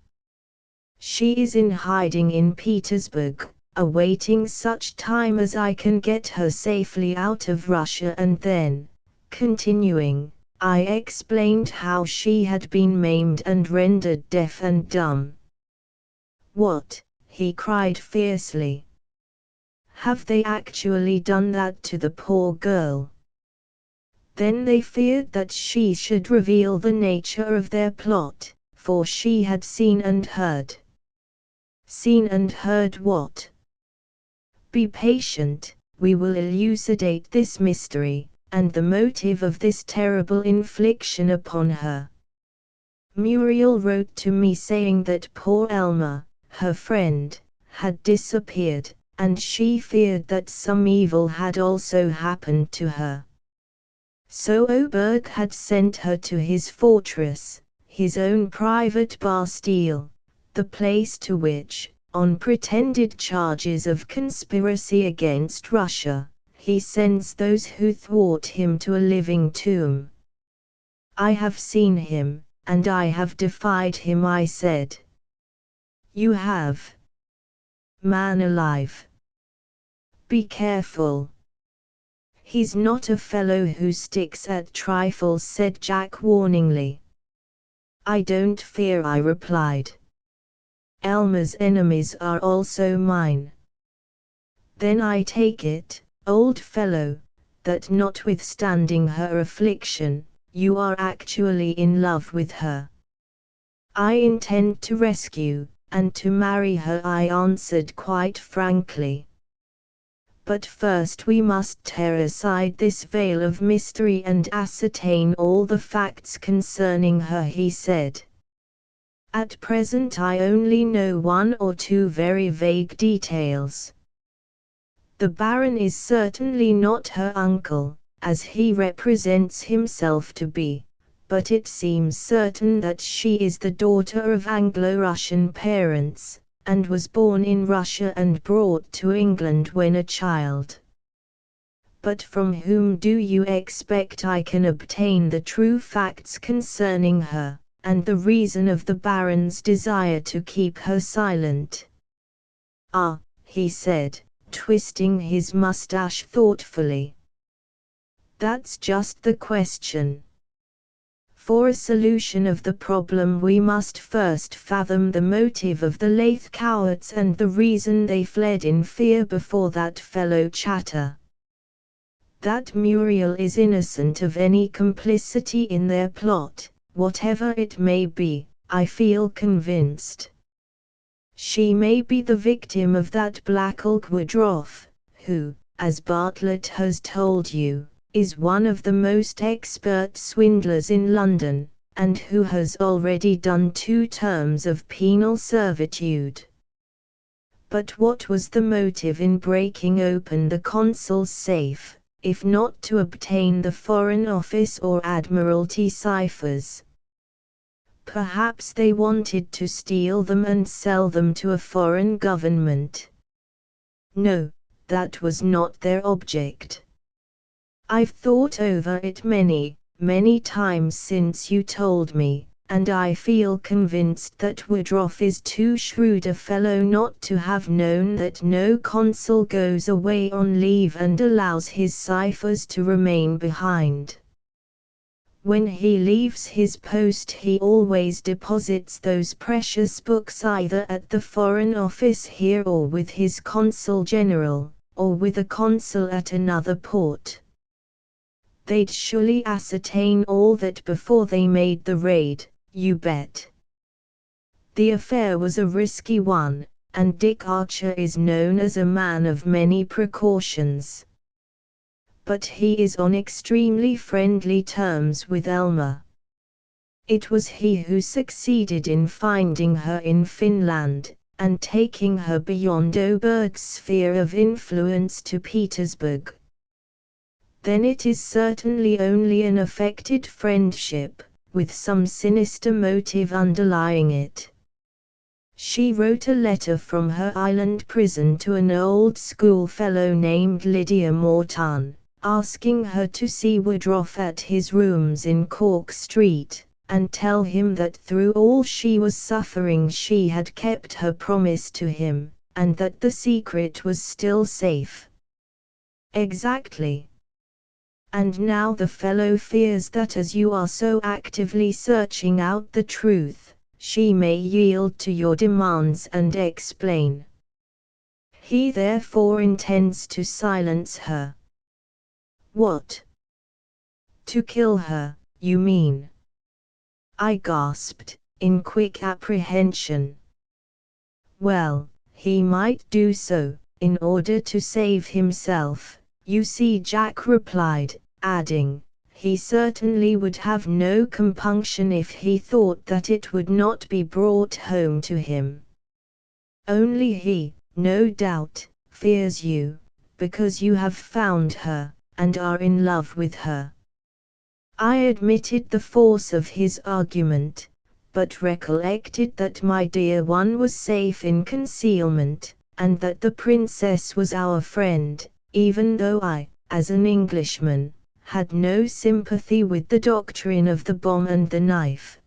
She is in hiding in Petersburg, awaiting such time as I can get her safely out of Russia, and then, continuing, I explained how she had been maimed and rendered deaf and dumb. What? He cried fiercely. Have they actually done that to the poor girl? Then they feared that she should reveal the nature of their plot, for she had seen and heard. Seen and heard what? Be patient, we will elucidate this mystery, and the motive of this terrible infliction upon her. Muriel wrote to me saying that poor Elma, her friend, had disappeared, and she feared that some evil had also happened to her. So Oberg had sent her to his fortress, his own private Bastille, the place to which, on pretended charges of conspiracy against Russia, he sends those who thwart him to a living tomb. I have seen him, and I have defied him, I said. You have? Man alive! Be careful. He's not a fellow who sticks at trifles, said Jack warningly. I don't fear, I replied. Elma's enemies are also mine. Then I take it, old fellow, that notwithstanding her affliction, you are actually in love with her. I intend to rescue, and to marry her, I answered quite frankly. But first we must tear aside this veil of mystery and ascertain all the facts concerning her, he said. At present I only know one or two very vague details. The Baron is certainly not her uncle, as he represents himself to be, but it seems certain that she is the daughter of Anglo-Russian parents, and was born in Russia and brought to England when a child. But from whom do you expect I can obtain the true facts concerning her, and the reason of the Baron's desire to keep her silent? Ah, he said, twisting his mustache thoughtfully. That's just the question. For a solution of the problem we must first fathom the motive of the Leith cowards and the reason they fled in fear before that fellow Chatter. That Muriel is innocent of any complicity in their plot, whatever it may be, I feel convinced. She may be the victim of that blackguard Woodroffe, who, as Bartlett has told you, is one of the most expert swindlers in London, and who has already done 2 terms of penal servitude. But what was the motive in breaking open the consul's safe, if not to obtain the Foreign Office or Admiralty ciphers? Perhaps they wanted to steal them and sell them to a foreign government. No, that was not their object. I've thought over it many, many times since you told me, and I feel convinced that Woodroffe is too shrewd a fellow not to have known that no consul goes away on leave and allows his ciphers to remain behind. When he leaves his post he always deposits those precious books either at the Foreign Office here or with his consul general, or with a consul at another port. They'd surely ascertain all that before they made the raid, you bet. The affair was a risky one, and Dick Archer is known as a man of many precautions. But he is on extremely friendly terms with Elma. It was he who succeeded in finding her in Finland, and taking her beyond Oberg's sphere of influence to Petersburg. Then it is certainly only an affected friendship, with some sinister motive underlying it. She wrote a letter from her island prison to an old schoolfellow named Lydia Mortan, asking her to see Woodroffe at his rooms in Cork Street, and tell him that through all she was suffering she had kept her promise to him, and that the secret was still safe. Exactly. And now the fellow fears that as you are so actively searching out the truth, she may yield to your demands and explain. He therefore intends to silence her. What? To kill her, you mean? I gasped, in quick apprehension. Well, he might do so, in order to save himself, you see, Jack replied, adding, he certainly would have no compunction if he thought that it would not be brought home to him. Only he, no doubt, fears you, because you have found her, and are in love with her. I admitted the force of his argument, but recollected that my dear one was safe in concealment, and that the princess was our friend, even though I, as an Englishman, had no sympathy with the doctrine of the bomb and the knife.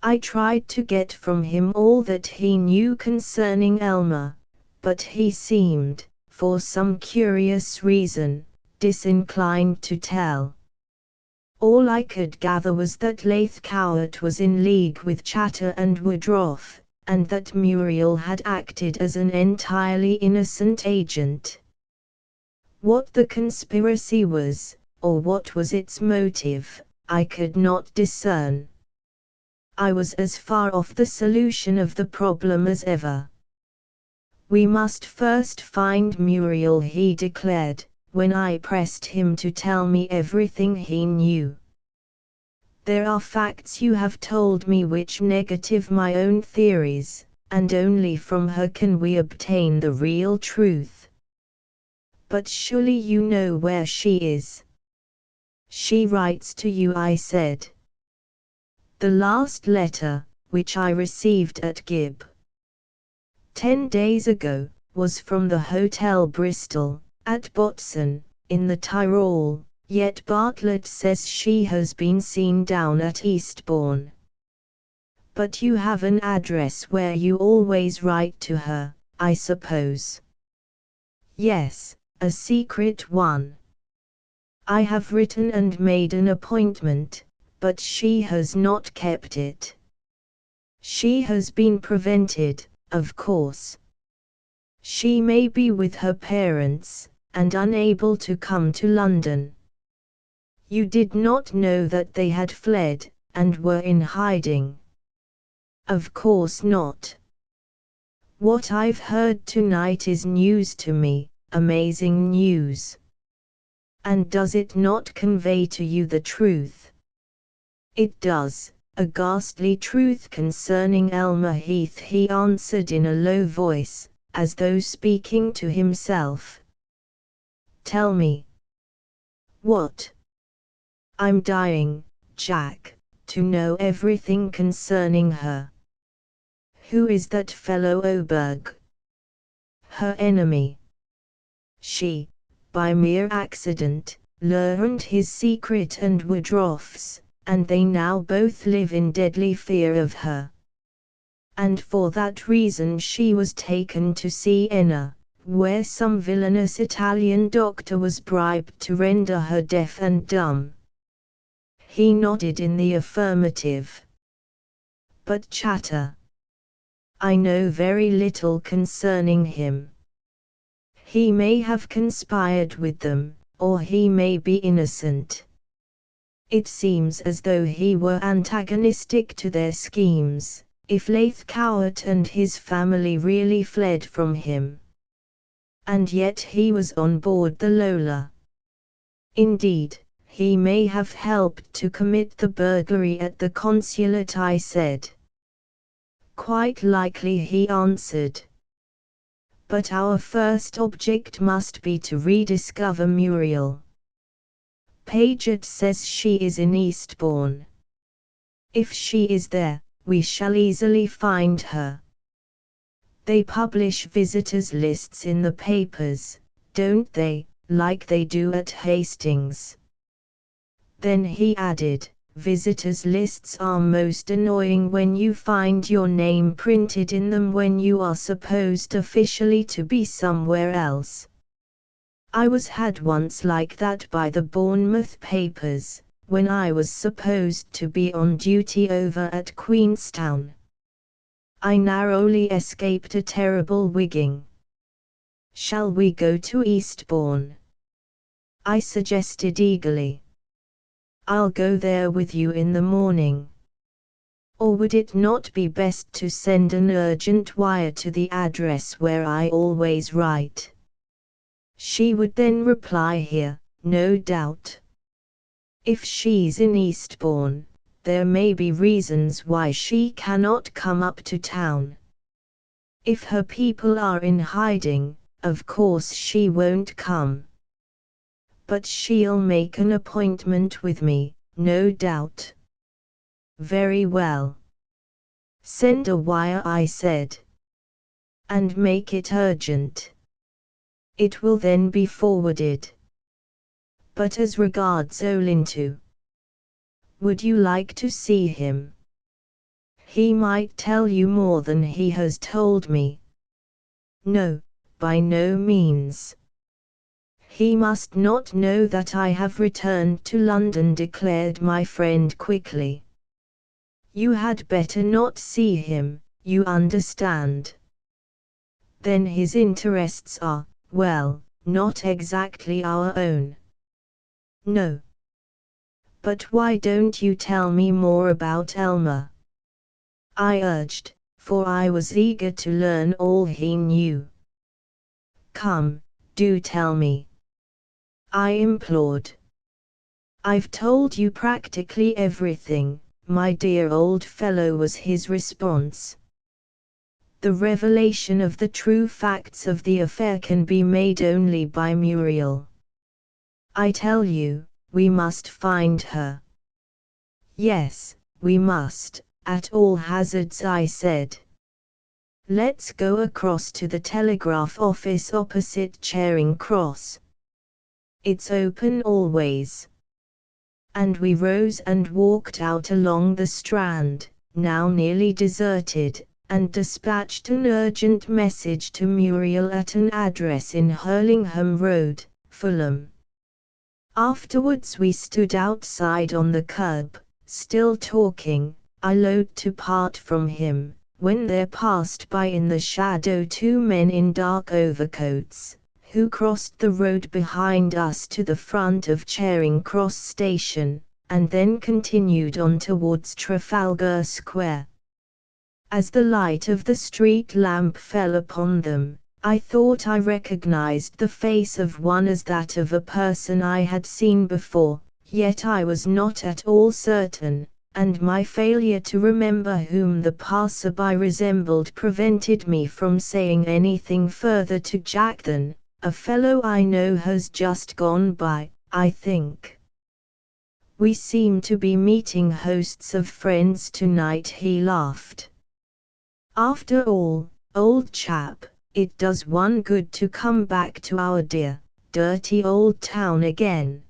I tried to get from him all that he knew concerning Elma, but he seemed, for some curious reason, disinclined to tell. All I could gather was that Leithcourt was in league with Chater and Woodroffe, and that Muriel had acted as an entirely innocent agent. What the conspiracy was, or what was its motive, I could not discern. I was as far off the solution of the problem as ever. We must first find Muriel, he declared, when I pressed him to tell me everything he knew. There are facts you have told me which negative my own theories, and only from her can we obtain the real truth. But surely you know where she is. She writes to you, I said. The last letter, which I received at Gib 10 days ago, was from the Hotel Bristol, at Botzen, in the Tyrol, yet Bartlett says she has been seen down at Eastbourne. But you have an address where you always write to her, I suppose. Yes, a secret one. I have written and made an appointment, but she has not kept it. She has been prevented, of course. She may be with her parents, and unable to come to London. You did not know that they had fled, and were in hiding? Of course not. What I've heard tonight is news to me, amazing news. And does it not convey to you the truth? It does, a ghastly truth concerning Elmer Heath, he answered in a low voice, as though speaking to himself. Tell me. What? I'm dying, Jack, to know everything concerning her. Who is that fellow Oberg? Her enemy, She, by mere accident, learned his secret and Woodruff's, and they now both live in deadly fear of her. And for that reason she was taken to Siena, where some villainous Italian doctor was bribed to render her deaf and dumb. He nodded in the affirmative. But Chatter. I know very little concerning him. He may have conspired with them, or he may be innocent. It seems as though he were antagonistic to their schemes, if Lathcowart and his family really fled from him. And yet he was on board the Lola. Indeed, he may have helped to commit the burglary at the consulate, I said. Quite likely, he answered. But our first object must be to rediscover Muriel. Paget says she is in Eastbourne. If she is there, we shall easily find her. They publish visitors' lists in the papers, don't they, like they do at Hastings? Then he added, visitors' lists are most annoying when you find your name printed in them when you are supposed officially to be somewhere else. I was had once like that by the Bournemouth papers, when I was supposed to be on duty over at Queenstown. I narrowly escaped a terrible wigging. Shall we go to Eastbourne? I suggested eagerly. I'll go there with you in the morning. Or would it not be best to send an urgent wire to the address where I always write? She would then reply here, no doubt. If she's in Eastbourne, there may be reasons why she cannot come up to town. If her people are in hiding, of course she won't come. But she'll make an appointment with me, no doubt. Very well. Send a wire, I said. And make it urgent. It will then be forwarded. But as regards Olinto, would you like to see him? He might tell you more than he has told me. No, by no means. He must not know that I have returned to London, declared my friend quickly. You had better not see him, you understand. Then his interests are, well, not exactly our own. No. But why don't you tell me more about Elmer? I urged, for I was eager to learn all he knew. Come, do tell me. I implored. I've told you practically everything, my dear old fellow, was his response. The revelation of the true facts of the affair can be made only by Muriel. I tell you, we must find her. Yes, we must, at all hazards, I said. Let's go across to the telegraph office opposite Charing Cross. It's open always. And we rose and walked out along the Strand, now nearly deserted, and dispatched an urgent message to Muriel at an address in Hurlingham Road, Fulham. Afterwards we stood outside on the curb, still talking. I loathed to part from him, when there passed by in the shadow two men in dark overcoats, who crossed the road behind us to the front of Charing Cross Station, and then continued on towards Trafalgar Square. As the light of the street lamp fell upon them, I thought I recognized the face of one as that of a person I had seen before, yet I was not at all certain, and my failure to remember whom the passer-by resembled prevented me from saying anything further to Jack than, "A fellow I know has just gone by, I think. We seem to be meeting hosts of friends tonight," he laughed. "After all, old chap, it does one good to come back to our dear, dirty old town again.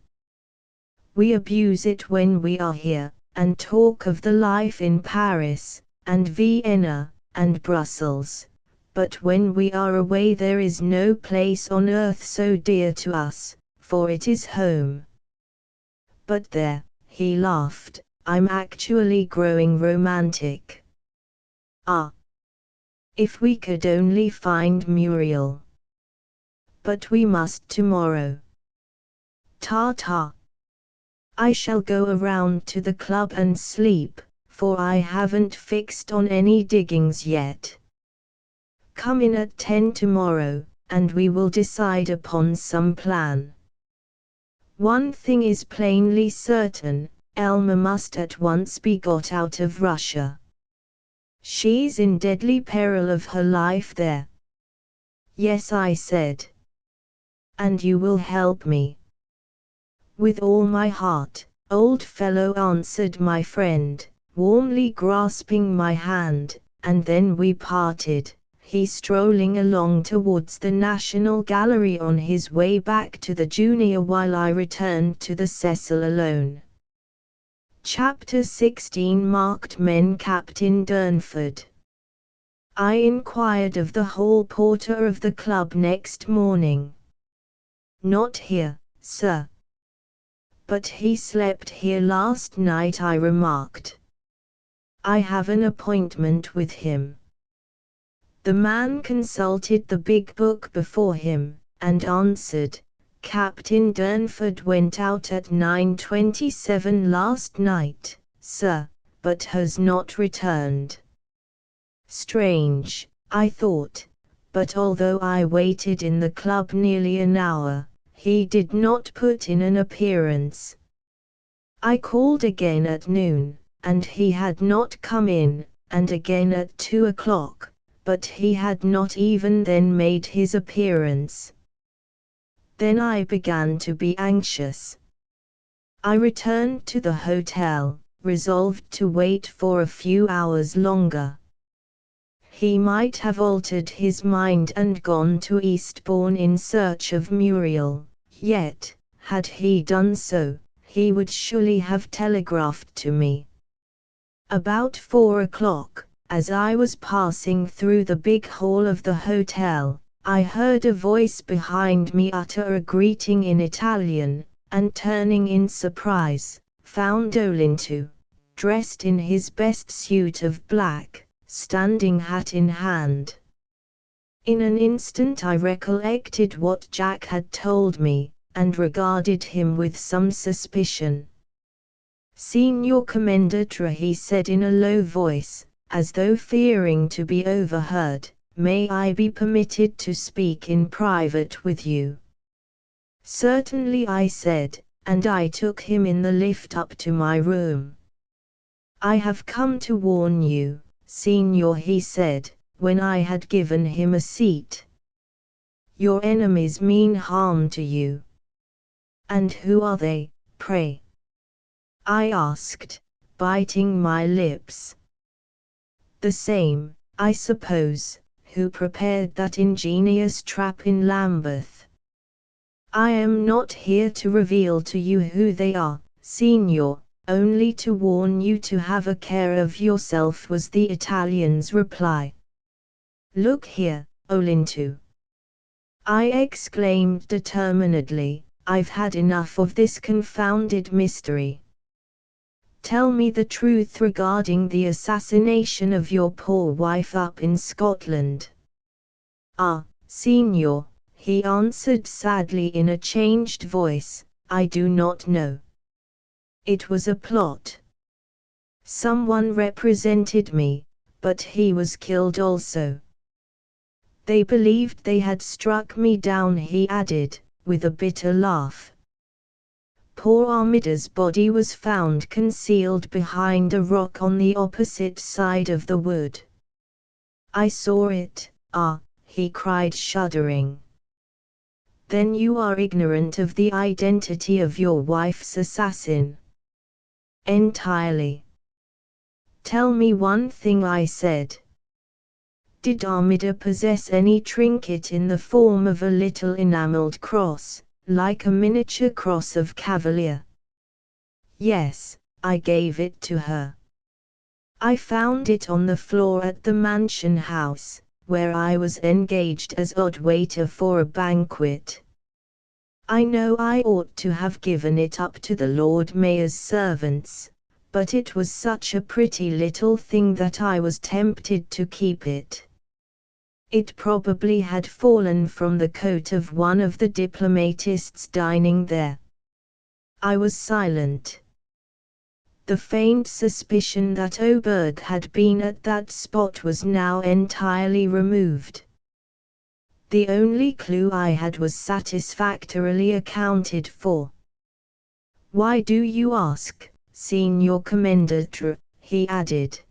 We abuse it when we are here, and talk of the life in Paris, and Vienna, and Brussels, but when we are away there is no place on earth so dear to us, for it is home. But there, he laughed, I'm actually growing romantic. Ah! If we could only find Muriel. But we must tomorrow. Ta-ta. I shall go around to the club and sleep, for I haven't fixed on any diggings yet. Come in at 10 tomorrow, and we will decide upon some plan. One thing is plainly certain, Elma must at once be got out of Russia. She's in deadly peril of her life there. Yes, I said. And you will help me. With all my heart, old fellow, answered my friend, warmly grasping my hand, and then we parted, he strolling along towards the National Gallery on his way back to the Junior while I returned to the Cecil alone. Chapter 16 Marked Men. Captain Durnford. I inquired of the hall porter of the club next morning. Not here, sir. But he slept here last night, I remarked. I have an appointment with him. The man consulted the big book before him, and answered, Captain Durnford went out at 9:27 last night, sir, but has not returned. Strange, I thought, but although I waited in the club nearly an hour, he did not put in an appearance. I called again at noon, and he had not come in, and again at 2 o'clock, but he had not even then made his appearance. Then I began to be anxious. I returned to the hotel, resolved to wait for a few hours longer. He might have altered his mind and gone to Eastbourne in search of Muriel, yet, had he done so, he would surely have telegraphed to me. About 4 o'clock, as I was passing through the big hall of the hotel, I heard a voice behind me utter a greeting in Italian, and turning in surprise, found Olinto, dressed in his best suit of black, standing hat in hand. In an instant I recollected what Jack had told me, and regarded him with some suspicion. Signor Commendatore, he said in a low voice, as though fearing to be overheard, may I be permitted to speak in private with you? Certainly, I said, and I took him in the lift up to my room. I have come to warn you, Signor, he said, when I had given him a seat. Your enemies mean harm to you. And who are they, pray? I asked, biting my lips. The same, I suppose, who prepared that ingenious trap in Lambeth. I am not here to reveal to you who they are, Signor, only to warn you to have a care of yourself, was the Italian's reply. Look here, Olinto, I exclaimed determinedly, I've had enough of this confounded mystery. Tell me the truth regarding the assassination of your poor wife up in Scotland. Ah, Signor, he answered sadly in a changed voice, I do not know. It was a plot. Someone represented me, but he was killed also. They believed they had struck me down, he added, with a bitter laugh. Poor Armida's body was found concealed behind a rock on the opposite side of the wood. I saw it. Ah, he cried, shuddering. Then you are ignorant of the identity of your wife's assassin? Entirely. Tell me one thing, I said. Did Armida possess any trinket in the form of a little enameled cross, like a miniature cross of Cavalier? Yes, I gave it to her. I found it on the floor at the mansion house, where I was engaged as odd waiter for a banquet. I know I ought to have given it up to the Lord Mayor's servants, but it was such a pretty little thing that I was tempted to keep it. It probably had fallen from the coat of one of the diplomatists dining there. I was silent. The faint suspicion that Oberg had been at that spot was now entirely removed. The only clue I had was satisfactorily accounted for. "Why do you ask, Signor Commendatore?" he added.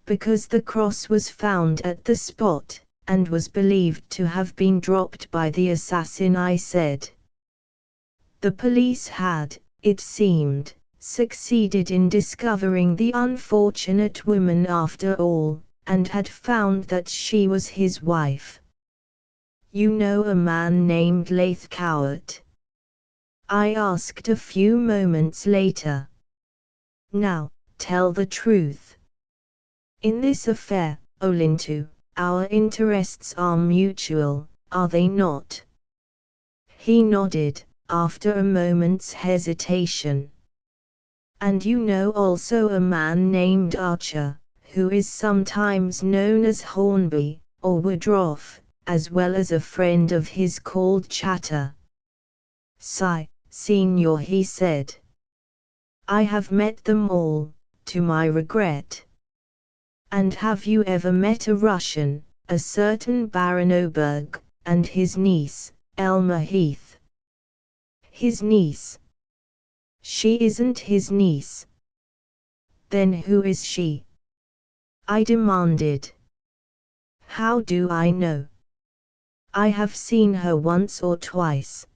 "Because the cross was found at the spot, and was believed to have been dropped by the assassin," I said. The police had, it seemed, succeeded in discovering the unfortunate woman after all, and had found that she was his wife. "You know a man named Leithcourt?" I asked a few moments later. "Now, tell the truth. In this affair, Olinto, our interests are mutual, are they not?" He nodded, after a moment's hesitation. "And you know also a man named Archer, who is sometimes known as Hornby, or Woodruff, as well as a friend of his called Chatter?" "Si, Signor," he said. "I have met them all, to my regret." "And have you ever met a Russian, a certain Baron Oberg, and his niece, Elma Heath?" "His niece? She isn't his niece." "Then who is she?" I demanded. "How do I know? I have seen her once or twice."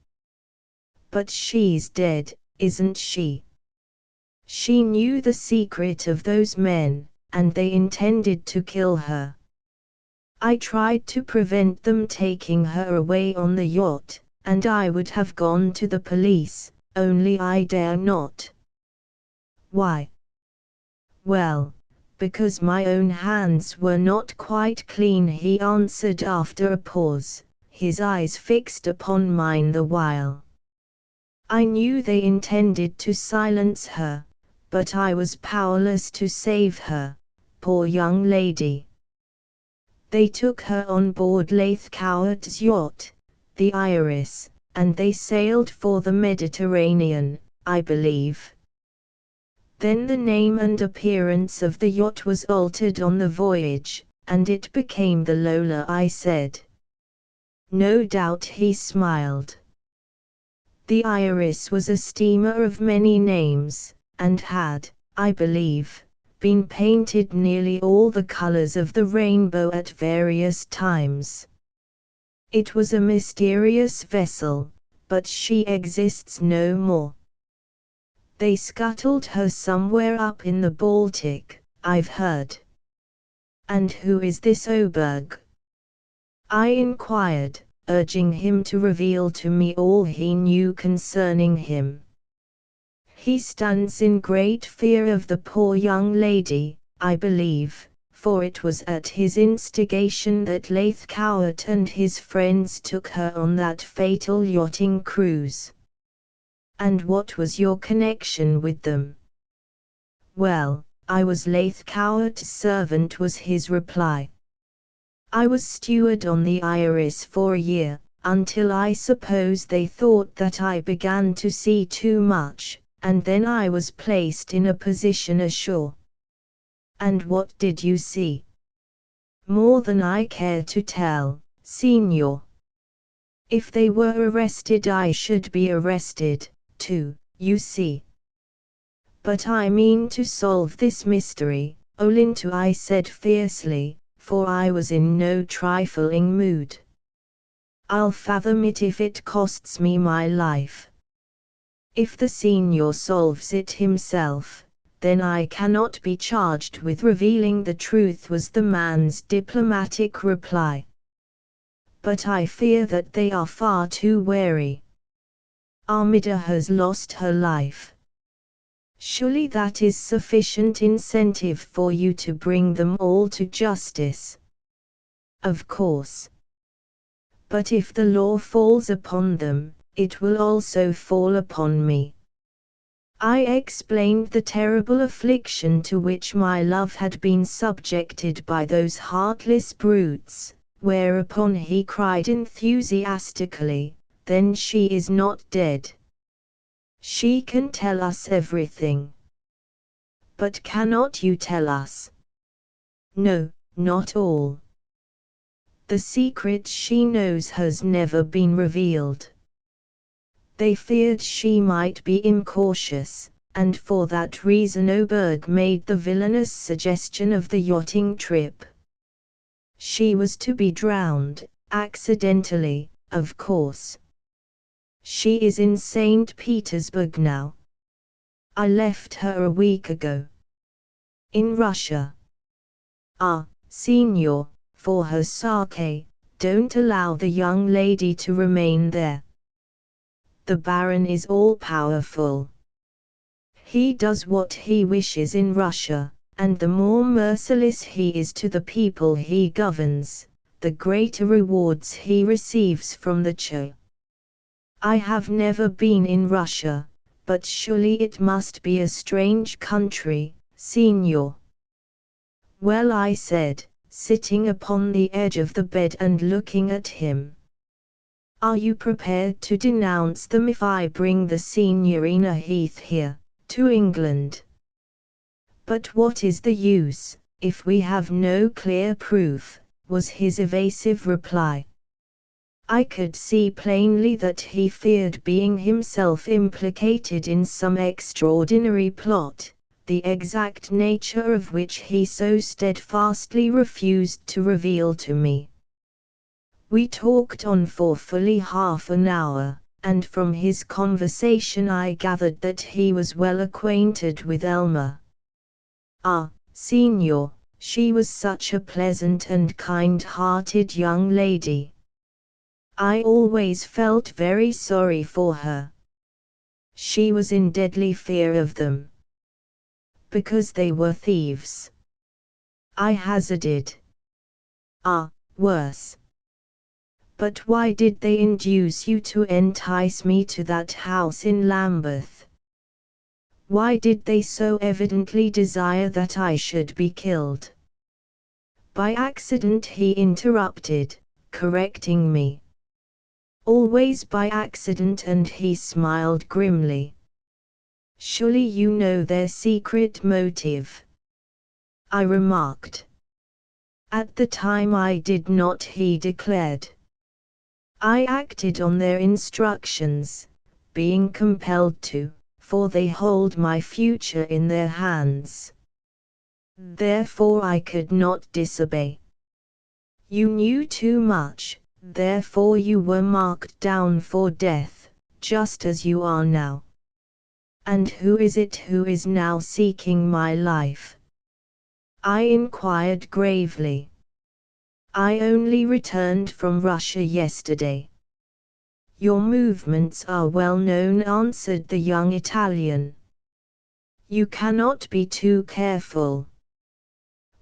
"But she's dead, isn't she?" "She knew the secret of those men, and they intended to kill her. I tried to prevent them taking her away on the yacht, and I would have gone to the police, only I dare not." "Why?" "Well, because my own hands were not quite clean," he answered after a pause, his eyes fixed upon mine the while. "I knew they intended to silence her, but I was powerless to save her, poor young lady. They took her on board Leithcourt's yacht, the Iris, and they sailed for the Mediterranean, I believe." "Then the name and appearance of the yacht was altered on the voyage, and it became the Lola," I said. "No doubt," he smiled. "The Iris was a steamer of many names, and had, I believe, been painted nearly all the colors of the rainbow at various times. It was a mysterious vessel, but she exists no more. They scuttled her somewhere up in the Baltic, I've heard." "And who is this Oberg?" I inquired, urging him to reveal to me all he knew concerning him. "He stands in great fear of the poor young lady, I believe, for it was at his instigation that Leithcourt and his friends took her on that fatal yachting cruise." "And what was your connection with them?" "Well, I was Leithcourt's servant," was his reply. "I was steward on the Iris for a year, until I suppose they thought that I began to see too much, and then I was placed in a position ashore." "And what did you see?" "More than I care to tell, Signor. If they were arrested I should be arrested, too, you see." "But I mean to solve this mystery, Olinto," I said fiercely, for I was in no trifling mood. "I'll fathom it if it costs me my life. If the Signor solves it himself, then I cannot be charged with revealing the truth, was the man's diplomatic reply. But I fear that they are far too wary. Armida has lost her life. Surely that is sufficient incentive for you to bring them all to justice. Of course. But if the law falls upon them, it will also fall upon me. I explained the terrible affliction to which my love had been subjected by those heartless brutes, whereupon he cried enthusiastically, "Then she is not dead. She can tell us everything." "But cannot you tell us?" "No, not all. The secret she knows has never been revealed." They feared she might be incautious, and for that reason Oberg made the villainous suggestion of the yachting trip. She was to be drowned, accidentally, of course. She is in St. Petersburg now. I left her a week ago. In Russia. Ah, Signor, for her sake, don't allow the young lady to remain there. The Baron is all-powerful. He does what he wishes in Russia, and the more merciless he is to the people he governs, the greater rewards he receives from the Czar. I have never been in Russia, but surely it must be a strange country, Signor. Well, I said, sitting upon the edge of the bed and looking at him. Are you prepared to denounce them if I bring the Signorina Heath here, to England? But what is the use, if we have no clear proof, was his evasive reply. I could see plainly that he feared being himself implicated in some extraordinary plot, the exact nature of which he so steadfastly refused to reveal to me. We talked on for fully half an hour, and from his conversation I gathered that he was well acquainted with Elma. Ah, Signor, she was such a pleasant and kind-hearted young lady. I always felt very sorry for her. She was in deadly fear of them. Because they were thieves. I hazarded. Ah, worse. But why did they induce you to entice me to that house in Lambeth? Why did they so evidently desire that I should be killed? By accident, he interrupted, correcting me. Always by accident, and he smiled grimly. Surely you know their secret motive? I remarked. At the time I did not, he declared. I acted on their instructions, being compelled to, for they hold my future in their hands. Therefore I could not disobey. You knew too much, therefore you were marked down for death, just as you are now. And who is it who is now seeking my life? I inquired gravely. I only returned from Russia yesterday. Your movements are well known, answered the young Italian. You cannot be too careful.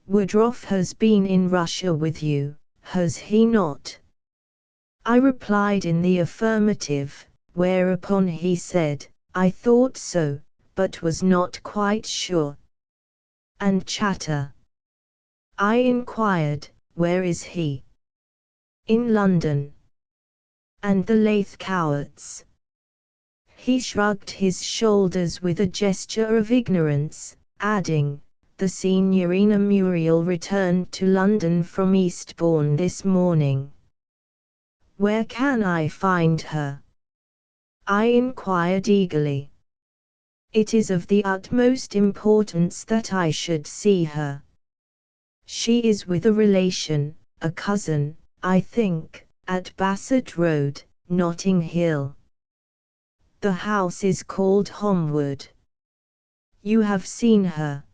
Woodruff has been in Russia with you, has he not? I replied in the affirmative, whereupon he said, I thought so, but was not quite sure. And Chatter? I inquired. Where is he? In London. And the Lathcowarts? He shrugged his shoulders with a gesture of ignorance, adding, the Signorina Muriel returned to London from Eastbourne this morning. Where can I find her? I inquired eagerly. It is of the utmost importance that I should see her. She is with a relation, a cousin, I think, at Bassett Road, Notting Hill. The house is called Homewood. You have seen her?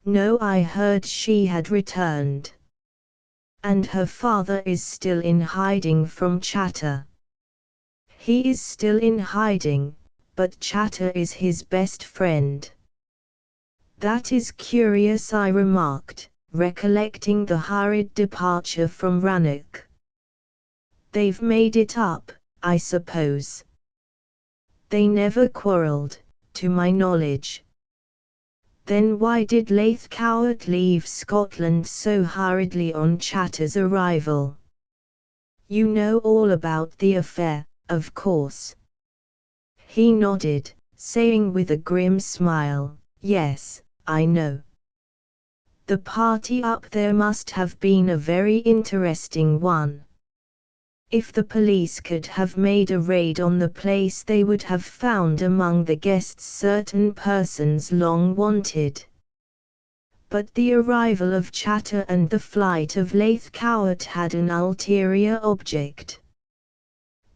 No, I heard she had returned. And her father is still in hiding from Chatter. He is still in hiding, but Chatter is his best friend. That is curious, I remarked, recollecting the hurried departure from Rannoch. They've made it up, I suppose. They never quarrelled, to my knowledge. Then why did Leithcourt leave Scotland so hurriedly on Chatter's arrival? You know all about the affair, of course. He nodded, saying with a grim smile, "Yes, I know. The party up there must have been a very interesting one. If the police could have made a raid on the place, they would have found among the guests certain persons long wanted. But the arrival of Chatter and the flight of Leithcourt had an ulterior object.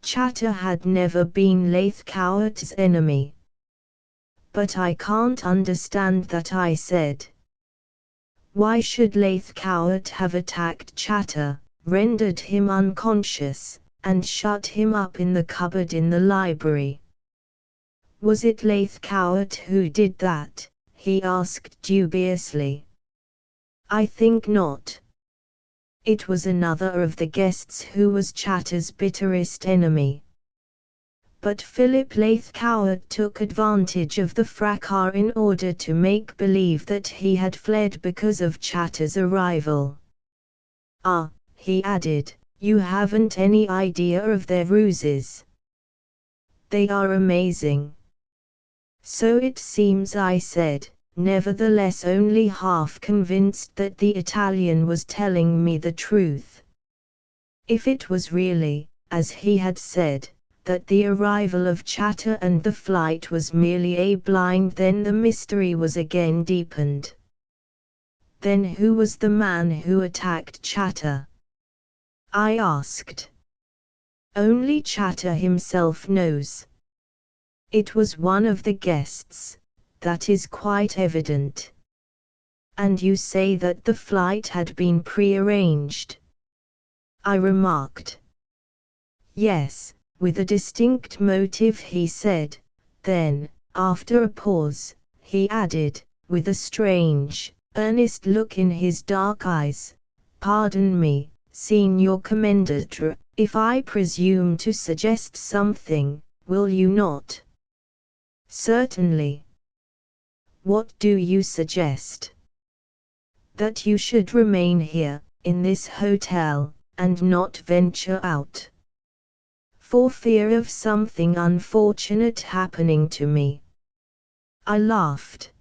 Chatter had never been Leithcourt's enemy. But I can't understand that, I said. Why should Leithcourt have attacked Chatter, rendered him unconscious, and shut him up in the cupboard in the library? Was it Leithcourt who did that? He asked dubiously. I think not. It was another of the guests who was Chatter's bitterest enemy. But Philip Leithcourt took advantage of the fracas in order to make believe that he had fled because of Chatter's arrival. Ah, he added, you haven't any idea of their ruses. They are amazing. So it seems, I said, nevertheless only half convinced that the Italian was telling me the truth. If it was really, as he had said, that the arrival of Chatter and the flight was merely a blind, then the mystery was again deepened. Then who was the man who attacked Chatter? I asked. Only Chatter himself knows. It was one of the guests, that is quite evident. And you say that the flight had been prearranged? I remarked. Yes, with a distinct motive, he said. Then, after a pause, he added, with a strange, earnest look in his dark eyes, "Pardon me, Signor Commendator, if I presume to suggest something, will you not?" "Certainly." "What do you suggest?" "That you should remain here, in this hotel, and not venture out. For fear of something unfortunate happening to me." I laughed.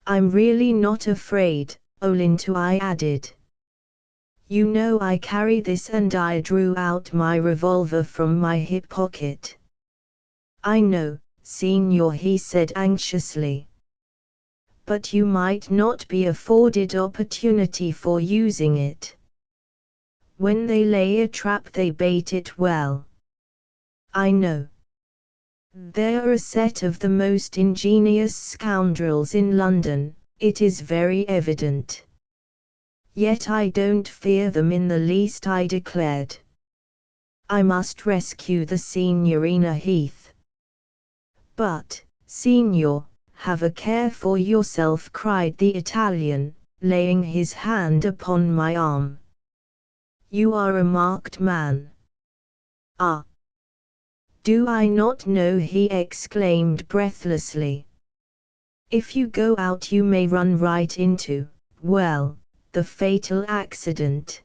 "I'm really not afraid, Olinto," I added. "You know I carry this," and I drew out my revolver from my hip pocket. "I know, Signor," he said anxiously. "But you might not be afforded opportunity for using it. When they lay a trap they bait it well." "I know. They're a set of the most ingenious scoundrels in London, it is very evident. Yet I don't fear them in the least," I declared. "I must rescue the Signorina Heath." "But, Signor, have a care for yourself," cried the Italian, laying his hand upon my arm. "You are a marked man." "Ah! Do I not know?" he exclaimed breathlessly. "If you go out you may run right into, well, the fatal accident."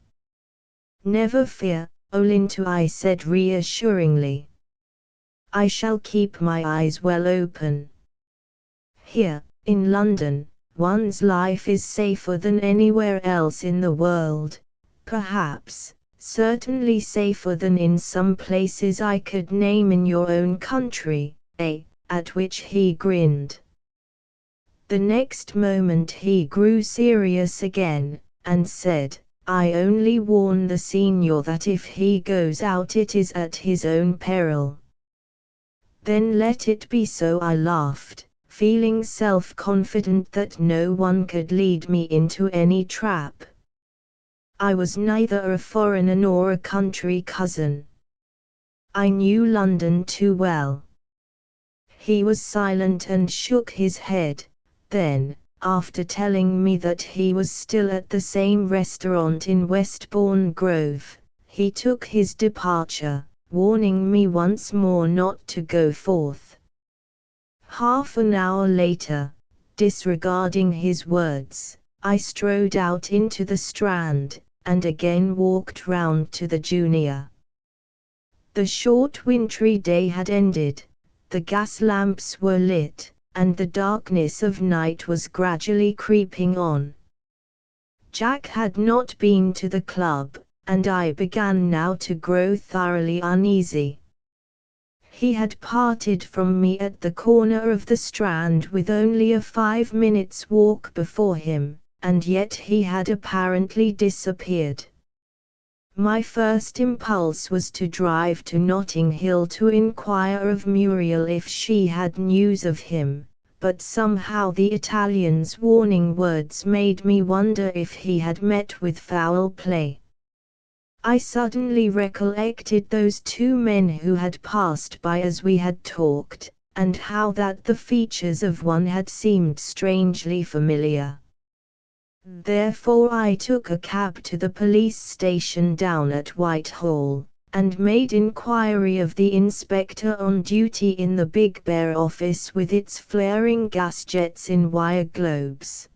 "Never fear, Olinto," I said reassuringly. "I shall keep my eyes well open. Here, in London, one's life is safer than anywhere else in the world, perhaps, certainly safer than in some places I could name in your own country, at which he grinned. The next moment he grew serious again, and said, "I only warn the Signor that if he goes out it is at his own peril." "Then let it be so," I laughed, feeling self-confident that no one could lead me into any trap. I was neither a foreigner nor a country cousin. I knew London too well. He was silent and shook his head. Then, after telling me that he was still at the same restaurant in Westbourne Grove, he took his departure, warning me once more not to go forth. Half an hour later, disregarding his words, I strode out into the Strand, and again walked round to the Junior. The short wintry day had ended, the gas lamps were lit, and the darkness of night was gradually creeping on. Jack had not been to the club, and I began now to grow thoroughly uneasy. He had parted from me at the corner of the Strand with only a 5 minutes' walk before him, and yet he had apparently disappeared. My first impulse was to drive to Notting Hill to inquire of Muriel if she had news of him, but somehow the Italian's warning words made me wonder if he had met with foul play. I suddenly recollected those two men who had passed by as we had talked, and how that the features of one had seemed strangely familiar. Therefore I took a cab to the police station down at Whitehall, and made inquiry of the inspector on duty in the Big Bear office with its flaring gas jets in wire globes.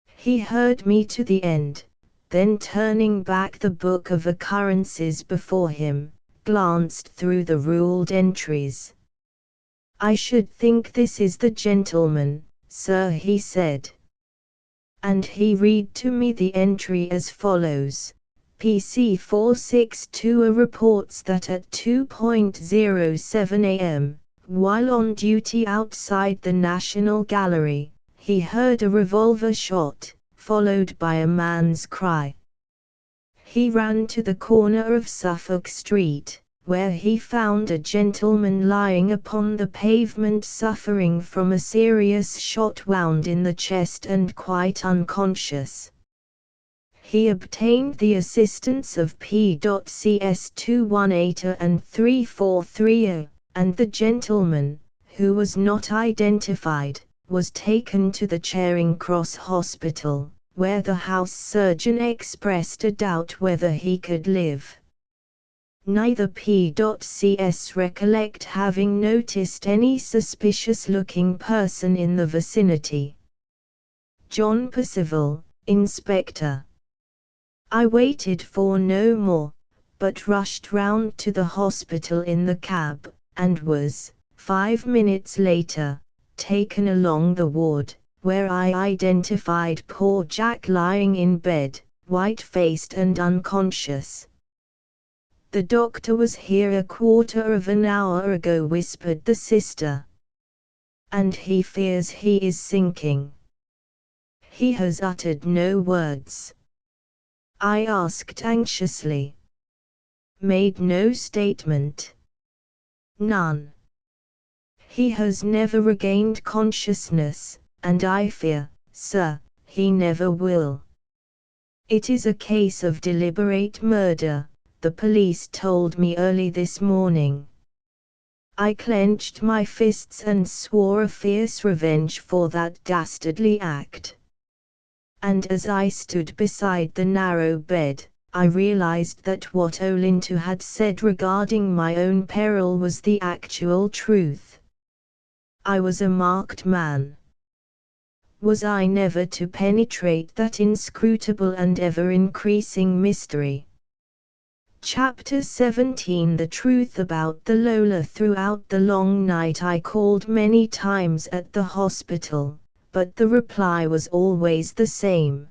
He heard me to the end, then turning back the book of occurrences before him, glanced through the ruled entries. "I should think this is the gentleman, sir," he said. And he read to me the entry as follows: PC 462 reports that at 2:07 am, while on duty outside the National Gallery, he heard a revolver shot, followed by a man's cry. He ran to the corner of Suffolk Street, where he found a gentleman lying upon the pavement suffering from a serious shot wound in the chest and quite unconscious. He obtained the assistance of P.CS 218 and 343, and the gentleman, who was not identified, was taken to the Charing Cross Hospital, where the house surgeon expressed a doubt whether he could live. Neither P.CS recollect having noticed any suspicious-looking person in the vicinity. John Percival, Inspector. I waited for no more, but rushed round to the hospital in the cab, and was, 5 minutes later, taken along the ward, where I identified poor Jack lying in bed, white-faced and unconscious. "The doctor was here a quarter of an hour ago," whispered the sister. "And he fears he is sinking." "He has uttered no words?" I asked anxiously. "Made no statement?" "None. He has never regained consciousness, and I fear, sir, he never will. It is a case of deliberate murder, the police told me early this morning." I clenched my fists and swore a fierce revenge for that dastardly act. And as I stood beside the narrow bed, I realized that what Olinto had said regarding my own peril was the actual truth. I was a marked man. Was I never to penetrate that inscrutable and ever-increasing mystery? Chapter 17. The truth about the Lola. Throughout the long night I called many times at the hospital, but the reply was always the same.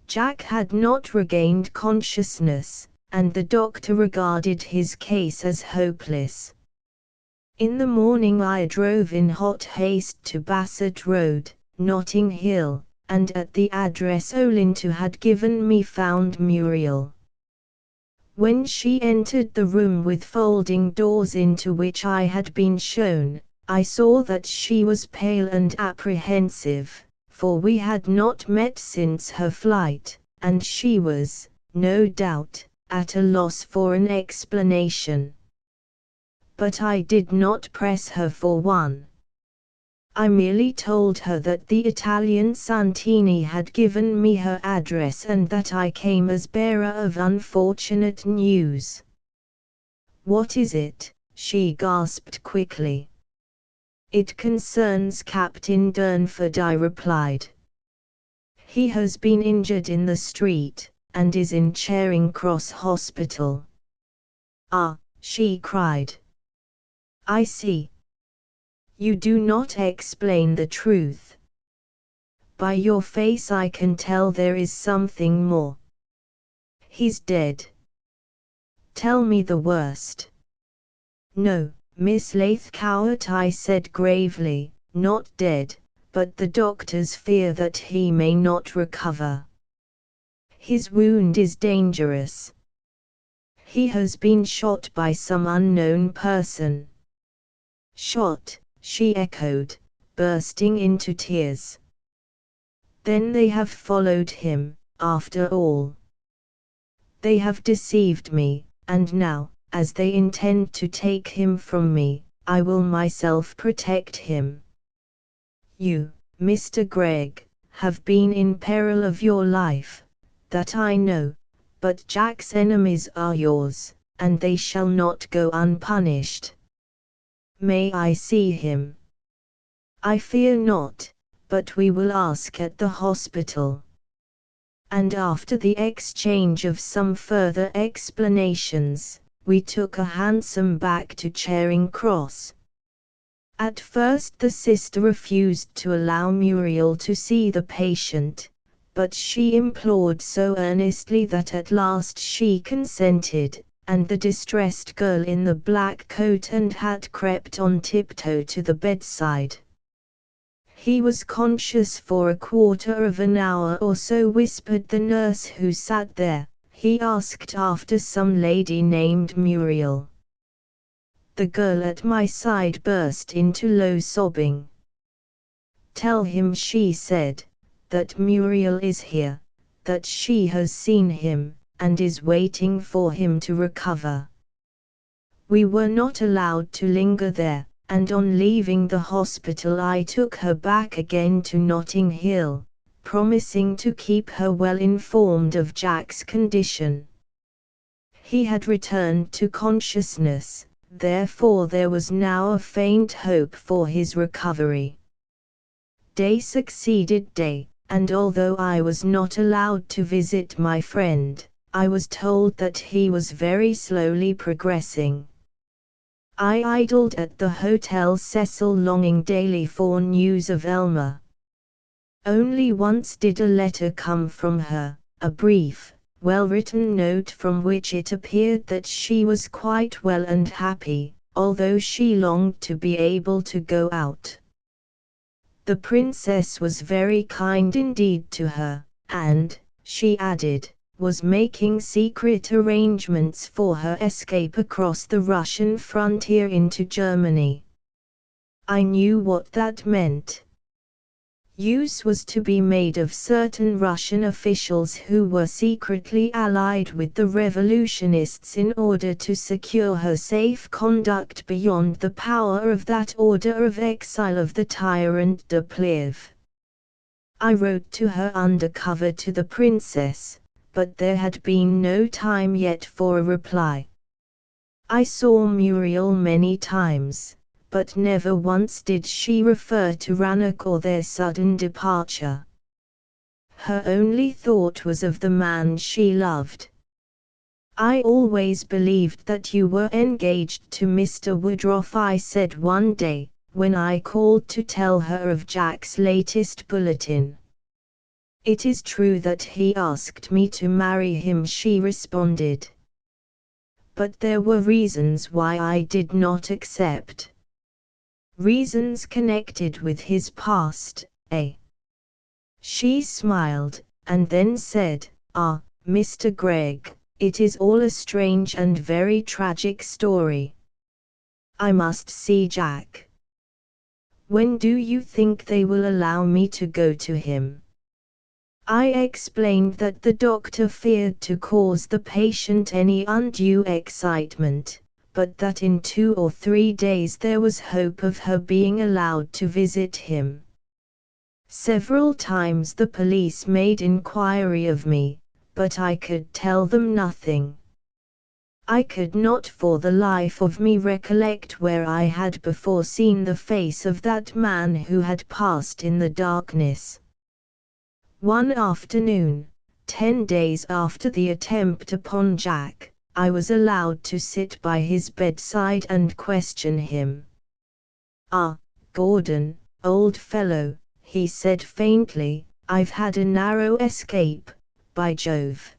Jack had not regained consciousness, and the doctor regarded his case as hopeless. In the morning I drove in hot haste to Bassett Road, Notting Hill, and at the address Olinto had given me found Muriel. When she entered the room with folding doors into which I had been shown, I saw that she was pale and apprehensive, for we had not met since her flight, and she was, no doubt, at a loss for an explanation. But I did not press her for one. I merely told her that the Italian Santini had given me her address and that I came as bearer of unfortunate news. "What is it?" she gasped quickly. "It concerns Captain Durnford," I replied. "He has been injured in the street, and is in Charing Cross Hospital." "Ah," she cried. "I see. You do not explain the truth. By your face I can tell there is something more. He's dead." "Tell me the worst." "No, Miss Lathcowart," I said gravely, "not dead, but the doctors fear that he may not recover. His wound is dangerous. He has been shot by some unknown person." "Shot," she echoed, bursting into tears. "Then they have followed him, after all. They have deceived me, and now, as they intend to take him from me, I will myself protect him. You, Mr. Gregg, have been in peril of your life, that I know, but Jack's enemies are yours, and they shall not go unpunished. May I see him?" "I fear not, but we will ask at the hospital." And after the exchange of some further explanations, we took a hansom back to Charing Cross. At first the sister refused to allow Muriel to see the patient, but she implored so earnestly that at last she consented, and the distressed girl in the black coat and hat crept on tiptoe to the bedside. "He was conscious for a quarter of an hour or so," whispered the nurse who sat there. "He asked after some lady named Muriel." The girl at my side burst into low sobbing. "Tell him," she said, "that Muriel is here, that she has seen him, and is waiting for him to recover." We were not allowed to linger there, and on leaving the hospital I took her back again to Notting Hill, promising to keep her well informed of Jack's condition. He had returned to consciousness, therefore there was now a faint hope for his recovery. Day succeeded day, and although I was not allowed to visit my friend, I was told that he was very slowly progressing. I idled at the Hotel Cecil, longing daily for news of Elma. Only once did a letter come from her, a brief, well-written note from which it appeared that she was quite well and happy, although she longed to be able to go out. The princess was very kind indeed to her, and, she added, was making secret arrangements for her escape across the Russian frontier into Germany. I knew what that meant. Use was to be made of certain Russian officials who were secretly allied with the revolutionists in order to secure her safe conduct beyond the power of that order of exile of the tyrant de Plehve. I wrote to her under cover to the princess, but there had been no time yet for a reply. I saw Muriel many times, but never once did she refer to Rannoch or their sudden departure. Her only thought was of the man she loved. "I always believed that you were engaged to Mr. Woodroffe," I said one day, when I called to tell her of Jack's latest bulletin. "It is true that he asked me to marry him," she responded. "But there were reasons why I did not accept. Reasons connected with his past, eh?" She smiled, and then said, "Ah, Mr. Gregg, it is all a strange and very tragic story. I must see Jack." When do you think they will allow me to go to him? I explained that the doctor feared to cause the patient any undue excitement, but that in 2 or 3 days there was hope of her being allowed to visit him. Several times the police made inquiry of me, but I could tell them nothing. I could not for the life of me recollect where I had before seen the face of that man who had passed in the darkness. One afternoon, 10 days after the attempt upon Jack, I was allowed to sit by his bedside and question him. "Ah, Gordon, old fellow," he said faintly, "I've had a narrow escape, by Jove.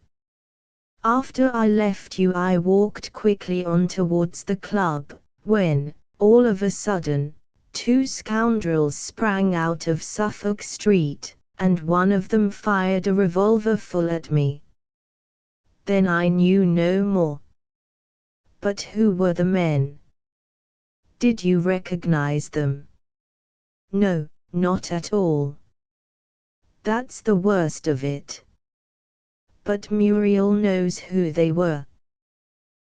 After I left you I walked quickly on towards the club, when, all of a sudden, 2 scoundrels sprang out of Suffolk Street, and one of them fired a revolver full at me. Then I knew no more." "But who were the men? Did you recognize them?" "No, not at all. That's the worst of it." "But Muriel knows who they were,"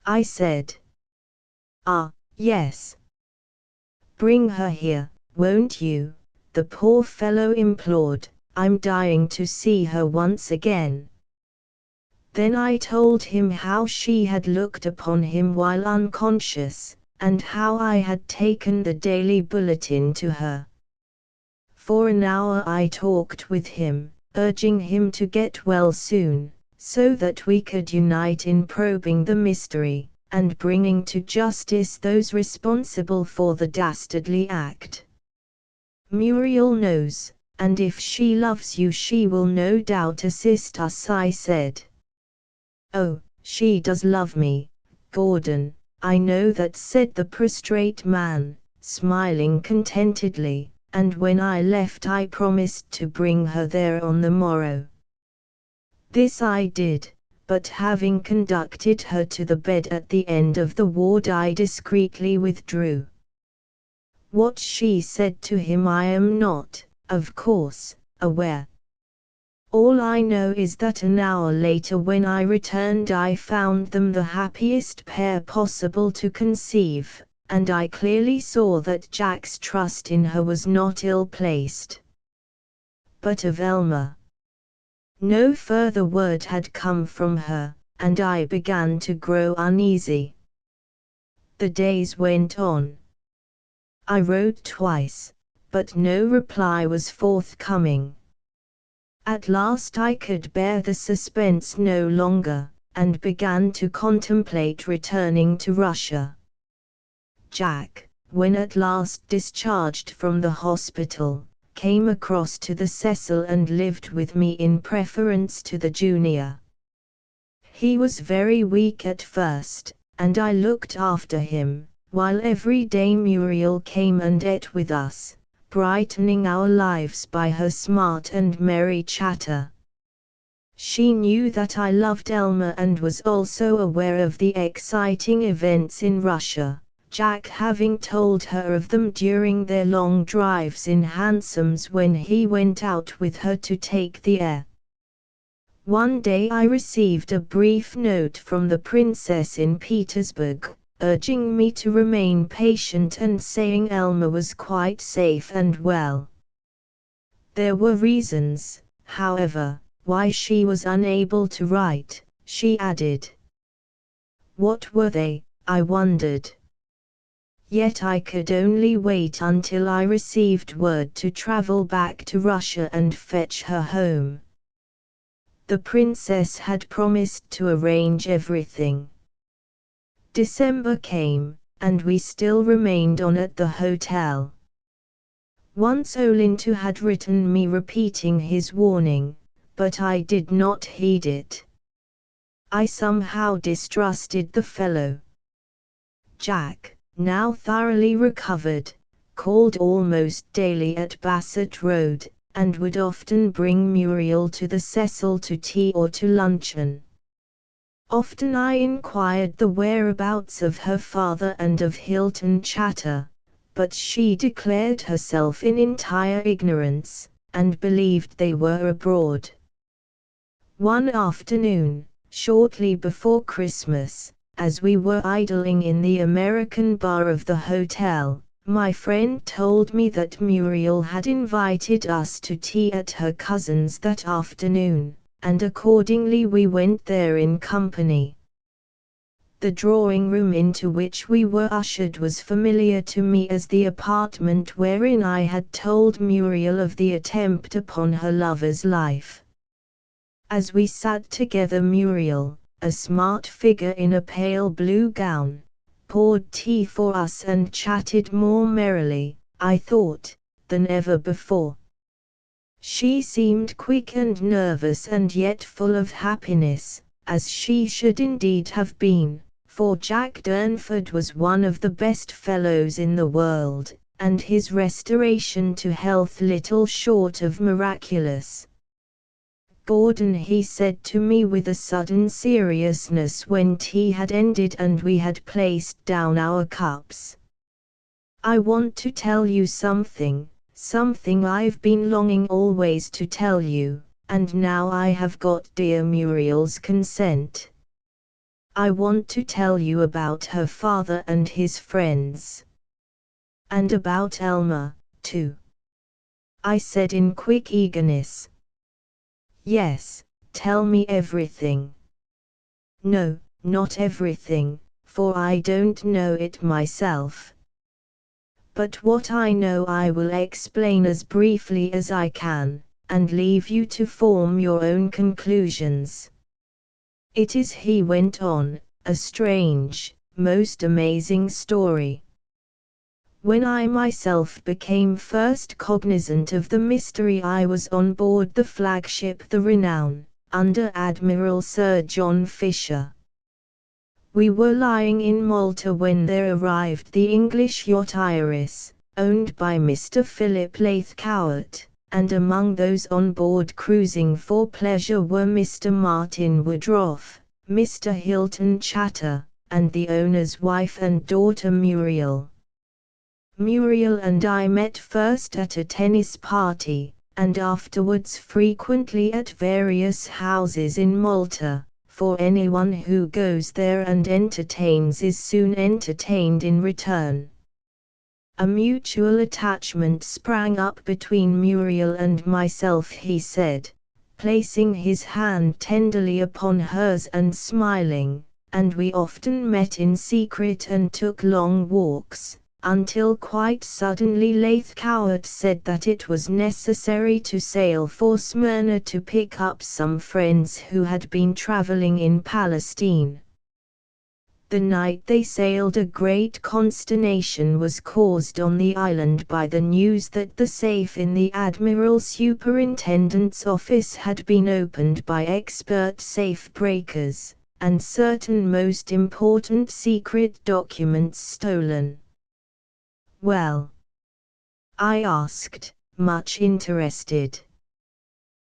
I said. "Ah, yes. Bring her here, won't you?" the poor fellow implored. "I'm dying to see her once again." Then I told him how she had looked upon him while unconscious, and how I had taken the Daily Bulletin to her. For an hour I talked with him, urging him to get well soon, so that we could unite in probing the mystery, and bringing to justice those responsible for the dastardly act. "Muriel knows, and if she loves you she will no doubt assist us," I said. "Oh, she does love me, Gordon, I know that," said the prostrate man, smiling contentedly, "and when I left I promised to bring her there on the morrow." This I did, but having conducted her to the bed at the end of the ward I discreetly withdrew. What she said to him I am not, of course, aware. All I know is that an hour later when I returned I found them the happiest pair possible to conceive, and I clearly saw that Jack's trust in her was not ill-placed. But of Elmer, no further word had come from her, and I began to grow uneasy. The days went on. I wrote twice, but no reply was forthcoming. At last I could bear the suspense no longer, and began to contemplate returning to Russia. Jack, when at last discharged from the hospital, came across to the Cecil and lived with me in preference to the junior. He was very weak at first, and I looked after him, while every day Muriel came and ate with us, brightening our lives by her smart and merry chatter. She knew that I loved Elmer and was also aware of the exciting events in Russia, Jack having told her of them during their long drives in hansoms when he went out with her to take the air. One day I received a brief note from the princess in Petersburg, urging me to remain patient and saying Elmer was quite safe and well. There were reasons, however, why she was unable to write, she added. What were they, I wondered. Yet I could only wait until I received word to travel back to Russia and fetch her home. The princess had promised to arrange everything. December came, and we still remained on at the hotel. Once Olinto had written me repeating his warning, but I did not heed it. I somehow distrusted the fellow. Jack, now thoroughly recovered, called almost daily at Bassett Road, and would often bring Muriel to the Cecil to tea or to luncheon. Often I inquired the whereabouts of her father and of Hilton Chatter, but she declared herself in entire ignorance, and believed they were abroad. One afternoon, shortly before Christmas, as we were idling in the American bar of the hotel, my friend told me that Muriel had invited us to tea at her cousin's that afternoon, and accordingly we went there in company. The drawing room into which we were ushered was familiar to me as the apartment wherein I had told Muriel of the attempt upon her lover's life. As we sat together, Muriel, a smart figure in a pale blue gown, poured tea for us and chatted more merrily, I thought, than ever before. She seemed quick and nervous and yet full of happiness, as she should indeed have been, for Jack Durnford was one of the best fellows in the world, and his restoration to health little short of miraculous. "Gordon," he said to me with a sudden seriousness when tea had ended and we had placed down our cups, "I want to tell you something I've been longing always to tell you, and now I have got dear Muriel's consent. I want to tell you about her father and his friends. And about Elmer, too," I said in quick eagerness. "Yes, tell me everything." "No, not everything, for I don't know it myself. But what I know I will explain as briefly as I can, and leave you to form your own conclusions. It is," he went on, "a strange, most amazing story. When I myself became first cognizant of the mystery I was on board the flagship the Renown, under Admiral Sir John Fisher. We were lying in Malta when there arrived the English yacht Iris, owned by Mr. Philip Lathcowart, and among those on board cruising for pleasure were Mr. Martin Woodroffe, Mr. Hilton Chatter, and the owner's wife and daughter Muriel. Muriel and I met first at a tennis party, and afterwards frequently at various houses in Malta, for anyone who goes there and entertains is soon entertained in return. A mutual attachment sprang up between Muriel and myself," he said, placing his hand tenderly upon hers and smiling, "and we often met in secret and took long walks, until quite suddenly Lathcowart said that it was necessary to sail for Smyrna to pick up some friends who had been traveling in Palestine. The night they sailed a great consternation was caused on the island by the news that the safe in the Admiral Superintendent's office had been opened by expert safe breakers, and certain most important secret documents stolen." "Well?" I asked, much interested.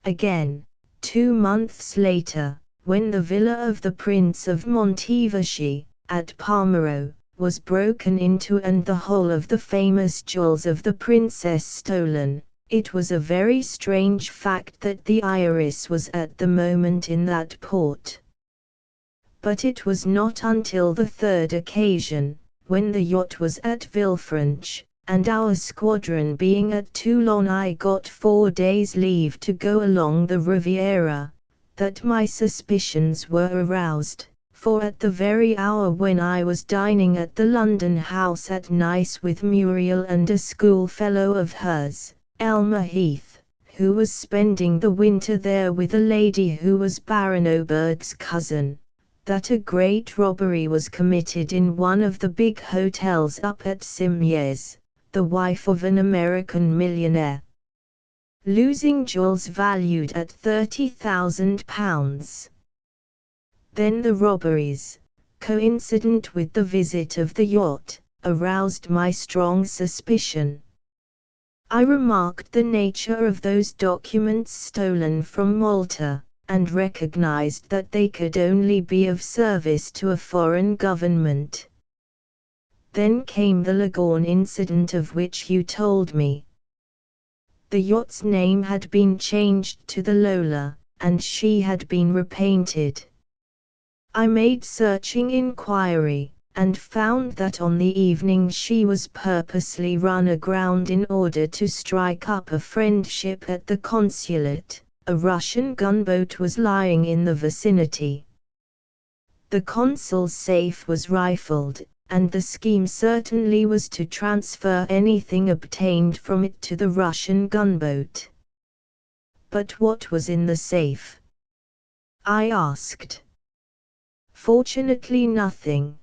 Again, 2 months later, when the villa of the Prince of Montevecchi, at Palmero, was broken into and the whole of the famous jewels of the princess stolen, it was a very strange fact that the Iris was at the moment in that port. But it was not until the third occasion, when the yacht was at Villefranche, and our squadron being at Toulon, I got 4 days' leave to go along the Riviera, that my suspicions were aroused, for at the very hour when I was dining at the London house at Nice with Muriel and a schoolfellow of hers, Elmer Heath, who was spending the winter there with a lady who was Baron Obert's cousin, that a great robbery was committed in one of the big hotels up at Simiez, the wife of an American millionaire, losing jewels valued at £30,000. Then the robberies, coincident with the visit of the yacht, aroused my strong suspicion. I remarked the nature of those documents stolen from Malta, and recognized that they could only be of service to a foreign government. Then came the Lagoon incident of which you told me. The yacht's name had been changed to the Lola, and she had been repainted. I made searching inquiry, and found that on the evening she was purposely run aground in order to strike up a friendship at the consulate. A Russian gunboat was lying in the vicinity. The consul's safe was rifled, and the scheme certainly was to transfer anything obtained from it to the Russian gunboat. But what was in the safe? I asked. Fortunately nothing.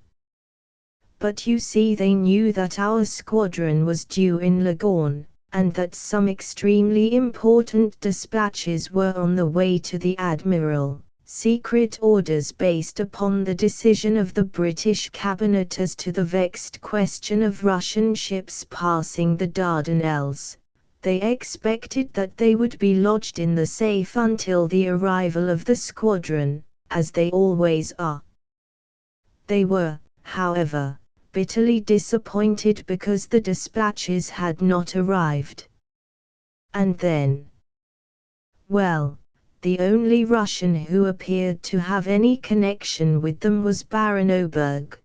But you see, they knew that our squadron was due in Lagoon, and that some extremely important dispatches were on the way to the Admiral. Secret orders based upon the decision of the British cabinet as to the vexed question of Russian ships passing the Dardanelles. They expected that they would be lodged in the safe until the arrival of the squadron, as they always are. They were, however, bitterly disappointed because the dispatches had not arrived. And then? Well, the only Russian who appeared to have any connection with them was Baron Oberg,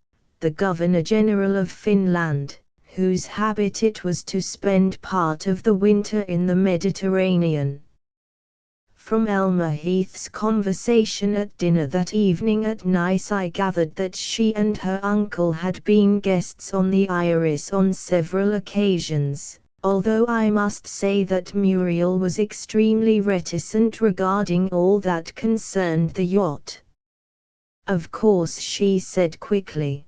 the Governor-General of Finland, whose habit it was to spend part of the winter in the Mediterranean. From Elmer Heath's conversation at dinner that evening at Nice I gathered that she and her uncle had been guests on the Iris on several occasions, although I must say that Muriel was extremely reticent regarding all that concerned the yacht. Of course, she said quickly.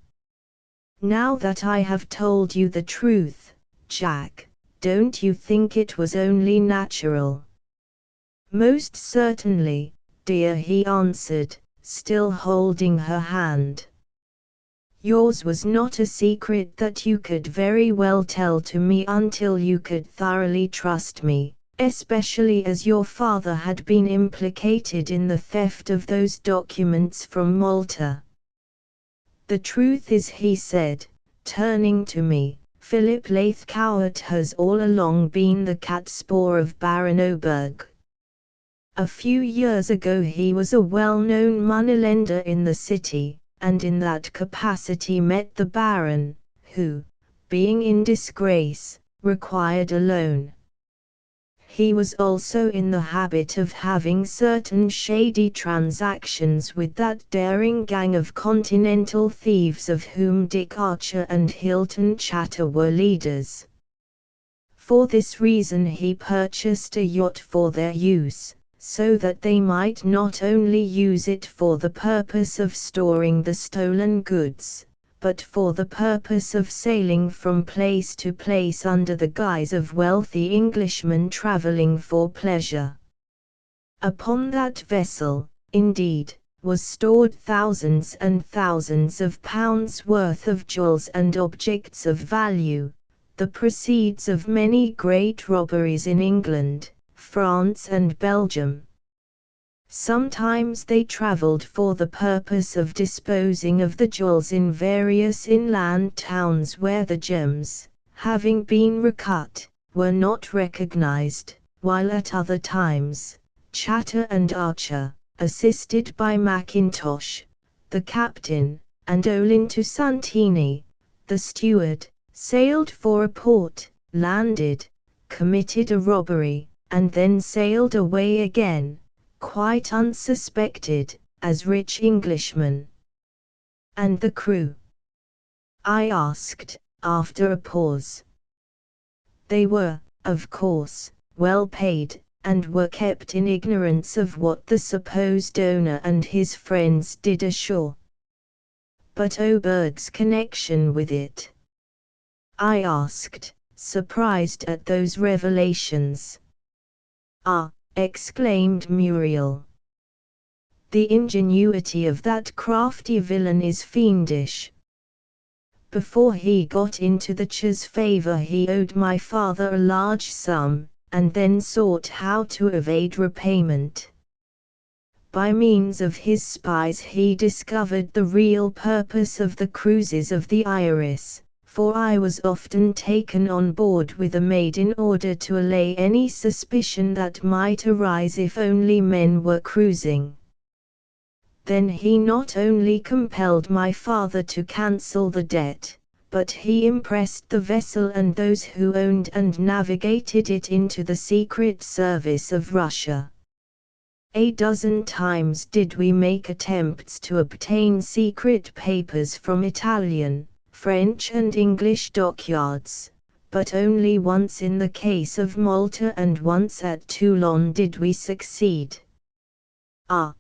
Now that I have told you the truth, Jack, don't you think it was only natural? Most certainly, dear, he answered, still holding her hand. Yours was not a secret that you could very well tell to me until you could thoroughly trust me, especially as your father had been implicated in the theft of those documents from Malta. The truth is, he said, turning to me, Philip Lathcowart has all along been the catspaw of Baron Oberg. A few years ago he was a well-known moneylender in the city, and in that capacity met the Baron, who, being in disgrace, required a loan. He was also in the habit of having certain shady transactions with that daring gang of continental thieves of whom Dick Archer and Hilton Chatter were leaders. For this reason he purchased a yacht for their use, so that they might not only use it for the purpose of storing the stolen goods, but for the purpose of sailing from place to place under the guise of wealthy Englishmen traveling for pleasure. Upon that vessel, indeed, was stored thousands and thousands of pounds worth of jewels and objects of value, the proceeds of many great robberies in England, France and Belgium. Sometimes they travelled for the purpose of disposing of the jewels in various inland towns where the gems, having been recut, were not recognized, while at other times, Chatter and Archer, assisted by Mackintosh, the captain, and Olinto Santini, the steward, sailed for a port, landed, committed a robbery, and then sailed away again, quite unsuspected, as rich Englishmen. And the crew? I asked, after a pause. They were, of course, well paid, and were kept in ignorance of what the supposed owner and his friends did ashore. But Oberg's connection with it? I asked, surprised at those revelations. Ah, exclaimed Muriel. The ingenuity of that crafty villain is fiendish. Before he got into the Czar's favor he owed my father a large sum, and then sought how to evade repayment. By means of his spies he discovered the real purpose of the cruises of the Iris, for I was often taken on board with a maid in order to allay any suspicion that might arise if only men were cruising. Then he not only compelled my father to cancel the debt, but he impressed the vessel and those who owned and navigated it into the secret service of Russia. A dozen times did we make attempts to obtain secret papers from Italian, French and English dockyards, but only once in the case of Malta and once at Toulon did we succeed. Ah,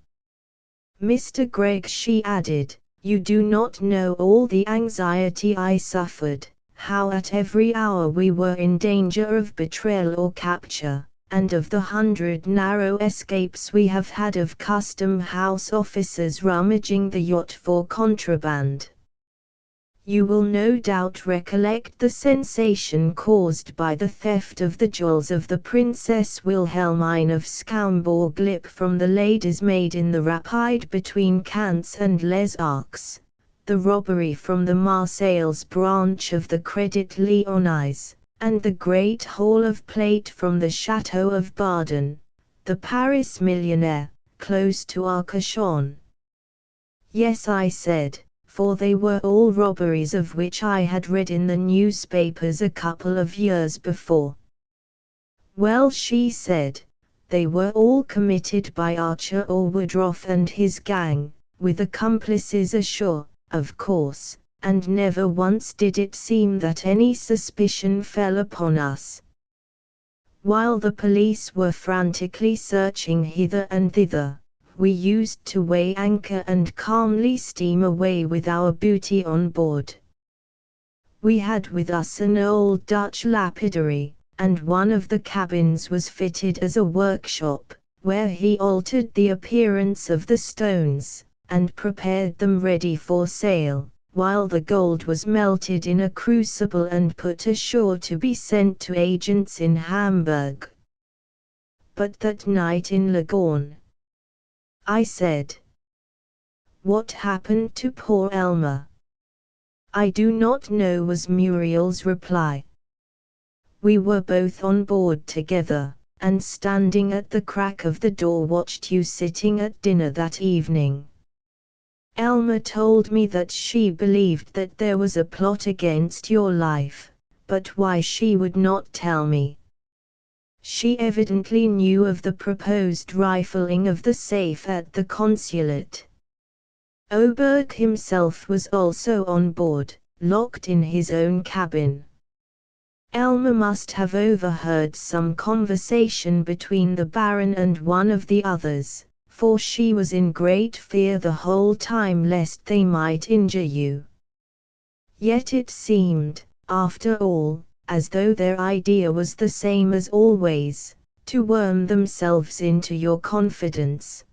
Mr. Gregg, she added, you do not know all the anxiety I suffered, how at every hour we were in danger of betrayal or capture, and of the 100 narrow escapes we have had of custom-house officers rummaging the yacht for contraband. You will no doubt recollect the sensation caused by the theft of the jewels of the Princess Wilhelmine of Schaumburg-Lippe from the lady's maid in the rapide between Cants and Les Arcs, the robbery from the Marseilles branch of the Crédit Lyonnais, and the great haul of plate from the Chateau of Baden, the Paris millionaire, close to Arcachon. Yes, I said, for they were all robberies of which I had read in the newspapers a couple of years before. Well, she said, they were all committed by Archer or Woodruff and his gang, with accomplices ashore, of course, and never once did it seem that any suspicion fell upon us. While the police were frantically searching hither and thither, we used to weigh anchor and calmly steam away with our booty on board. We had with us an old Dutch lapidary, and one of the cabins was fitted as a workshop, where he altered the appearance of the stones, and prepared them ready for sale, while the gold was melted in a crucible and put ashore to be sent to agents in Hamburg. But that night in Leghorn, I said, what happened to poor Elmer? I do not know, was Muriel's reply. We were both on board together, and standing at the crack of the door watched you sitting at dinner that evening. Elma told me that she believed that there was a plot against your life, but why she would not tell me. She evidently knew of the proposed rifling of the safe at the consulate. Oberg himself was also on board, locked in his own cabin. Elma must have overheard some conversation between the Baron and one of the others, for she was in great fear the whole time lest they might injure you. Yet it seemed, after all, as though their idea was the same as always, to worm themselves into your confidence.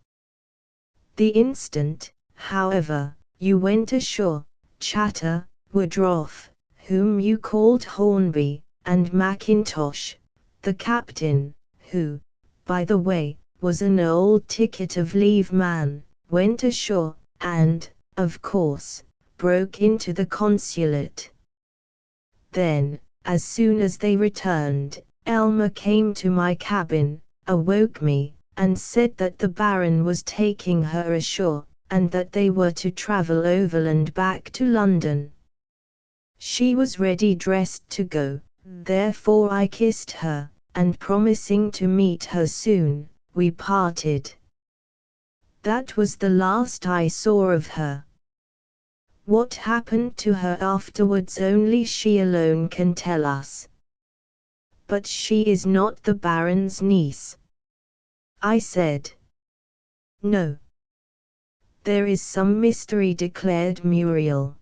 The instant, however, you went ashore, Chatter, Woodruff, whom you called Hornby, and Mackintosh, the captain, who, by the way, was an old ticket of leave man, went ashore, and, of course, broke into the consulate. Then, as soon as they returned, Elmer came to my cabin, awoke me, and said that the Baron was taking her ashore, and that they were to travel overland back to London. She was ready dressed to go, therefore I kissed her, and promising to meet her soon, we parted. That was the last I saw of her. What happened to her afterwards only she alone can tell us. But she is not the Baron's niece, I said. No. There is some mystery, declared Muriel.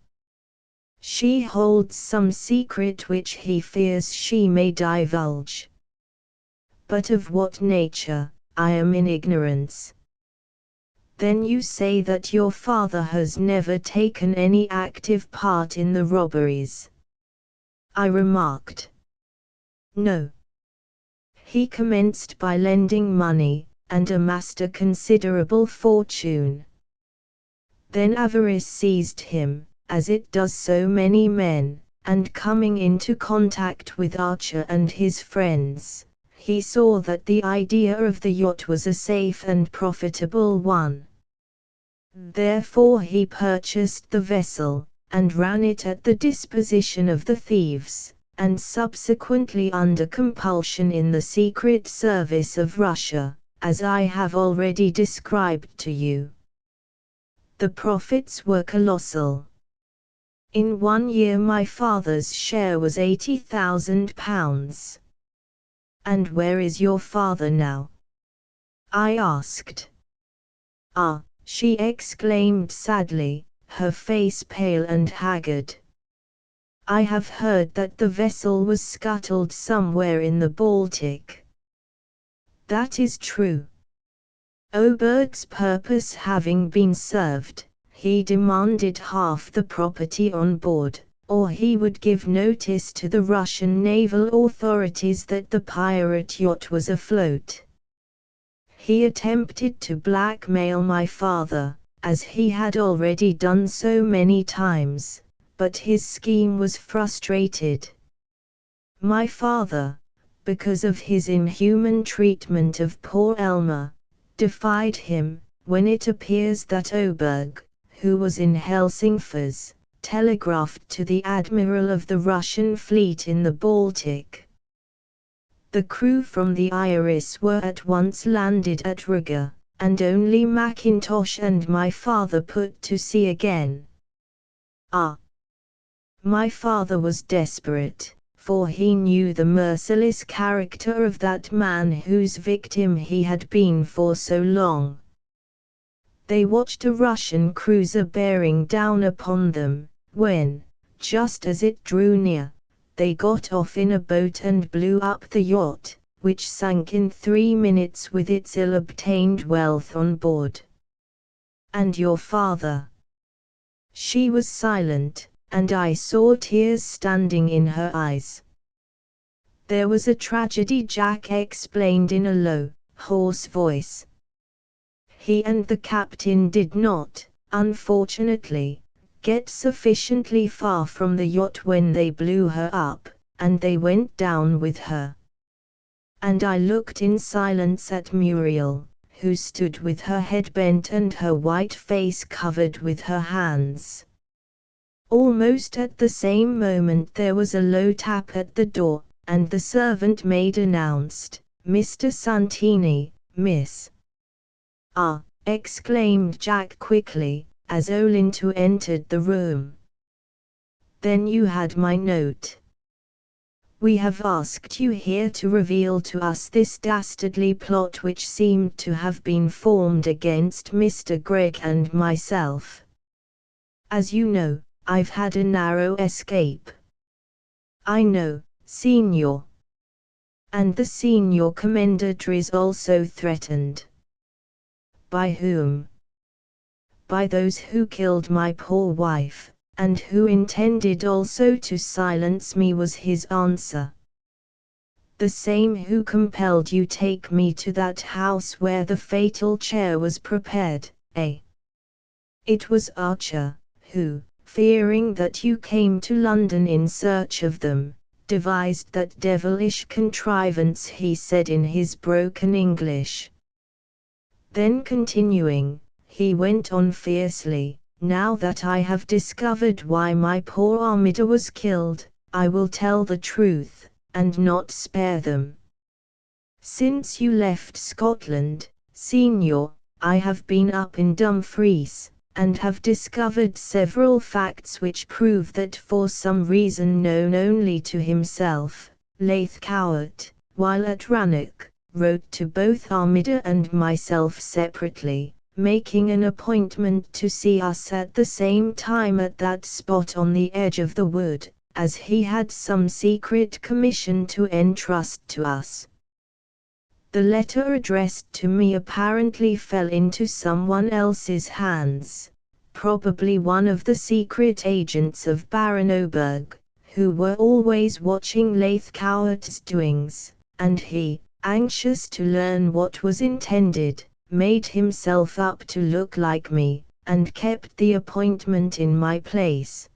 She holds some secret which he fears she may divulge. But of what nature, I am in ignorance. Then you say that your father has never taken any active part in the robberies? I remarked. No. He commenced by lending money, and amassed a considerable fortune. Then avarice seized him, as it does so many men, and coming into contact with Archer and his friends, he saw that the idea of the yacht was a safe and profitable one. Therefore he purchased the vessel, and ran it at the disposition of the thieves, and subsequently under compulsion in the secret service of Russia, as I have already described to you. The profits were colossal. In 1 year my father's share was £80,000. And where is your father now? I asked. Ah, she exclaimed sadly, her face pale and haggard. I have heard that the vessel was scuttled somewhere in the Baltic. That is true. Oberg's purpose having been served, he demanded half the property on board, or he would give notice to the Russian naval authorities that the pirate yacht was afloat. He attempted to blackmail my father, as he had already done so many times, but his scheme was frustrated. My father, because of his inhuman treatment of poor Elmer, defied him, when it appears that Oberg, who was in Helsingfors, telegraphed to the admiral of the Russian fleet in the Baltic. The crew from the Iris were at once landed at Riga, and only Mackintosh and my father put to sea again. Ah! My father was desperate, for he knew the merciless character of that man whose victim he had been for so long. They watched a Russian cruiser bearing down upon them, when, just as it drew near, they got off in a boat and blew up the yacht, which sank in 3 minutes with its ill-obtained wealth on board. And your father? She was silent, and I saw tears standing in her eyes. There was a tragedy, Jack explained in a low, hoarse voice. He and the captain did not, unfortunately, get sufficiently far from the yacht when they blew her up, and they went down with her. And I looked in silence at Muriel, who stood with her head bent and her white face covered with her hands. Almost at the same moment there was a low tap at the door, and the servant maid announced, "Mr. Santini, Miss." "Ah!" exclaimed Jack quickly, as Olinto entered the room. "Then you had my note. We have asked you here to reveal to us this dastardly plot which seemed to have been formed against Mr. Gregg and myself. As you know, I've had a narrow escape." "I know, Signor. And the Signor Commendator is also threatened." "By whom?" "By those who killed my poor wife, and who intended also to silence me," was his answer. "The same who compelled you take me to that house where the fatal chair was prepared, eh?" "It was Archer, who, fearing that you came to London in search of them, devised that devilish contrivance," he said in his broken English. Then continuing, he went on fiercely, "Now that I have discovered why my poor Armida was killed, I will tell the truth, and not spare them. Since you left Scotland, Signor, I have been up in Dumfries, and have discovered several facts which prove that for some reason known only to himself, Leithcourt, while at Rannoch, wrote to both Armida and myself separately, making an appointment to see us at the same time at that spot on the edge of the wood, as he had some secret commission to entrust to us. The letter addressed to me apparently fell into someone else's hands, probably one of the secret agents of Baron Oberg, who were always watching Leithcourt's doings, and he, anxious to learn what was intended, made himself up to look like me, and kept the appointment in my place.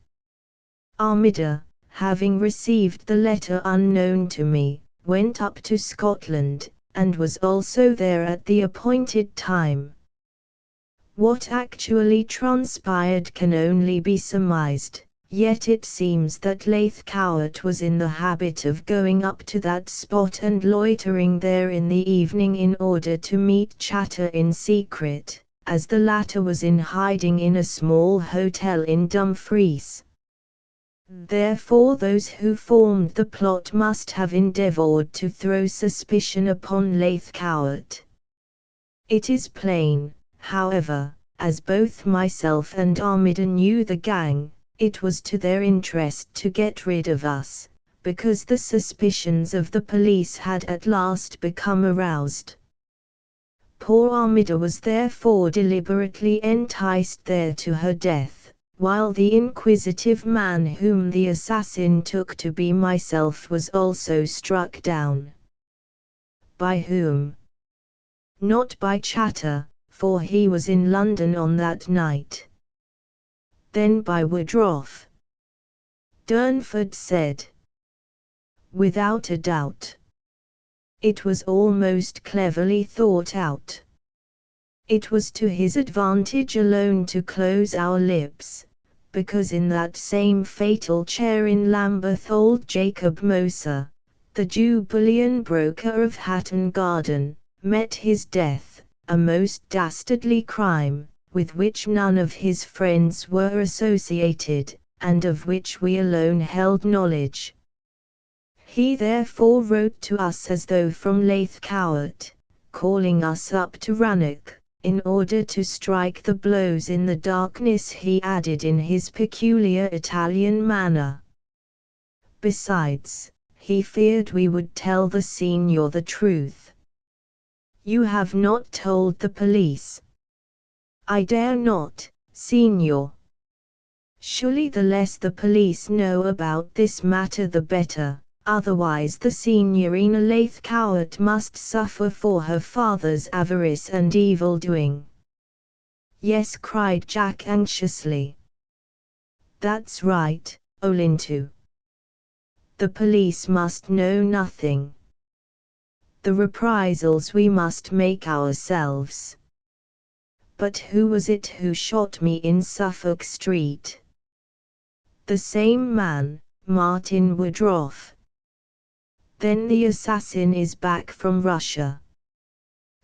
Armida, having received the letter unknown to me, went up to Scotland, and was also there at the appointed time. What actually transpired can only be surmised, yet it seems that Leithcourt was in the habit of going up to that spot and loitering there in the evening in order to meet Chatter in secret, as the latter was in hiding in a small hotel in Dumfries. Therefore those who formed the plot must have endeavoured to throw suspicion upon Leithcourt. It is plain, however, as both myself and Armida knew the gang, it was to their interest to get rid of us, because the suspicions of the police had at last become aroused. Poor Armida was therefore deliberately enticed there to her death, while the inquisitive man whom the assassin took to be myself was also struck down. By whom? Not by Chatter, for he was in London on that night. Then by Woodroffe. Durnford said. Without a doubt. It was almost cleverly thought out. It was to his advantage alone to close our lips, because in that same fatal chair in Lambeth old Jacob Moser, the Jew bullion broker of Hatton Garden, met his death, a most dastardly crime, with which none of his friends were associated, and of which we alone held knowledge. He therefore wrote to us as though from Leithcourt, calling us up to Rannoch, in order to strike the blows in the darkness, he added in his peculiar Italian manner. Besides, he feared we would tell the Signor the truth. You have not told the police. I dare not, Signor. Surely the less the police know about this matter the better, otherwise the Signorina Leithcourt must suffer for her father's avarice and evil-doing. Yes, cried Jack anxiously. That's right, Olinto. The police must know nothing. The reprisals we must make ourselves. But who was it who shot me in Suffolk Street? The same man, Martin Woodroffe. Then the assassin is back from Russia.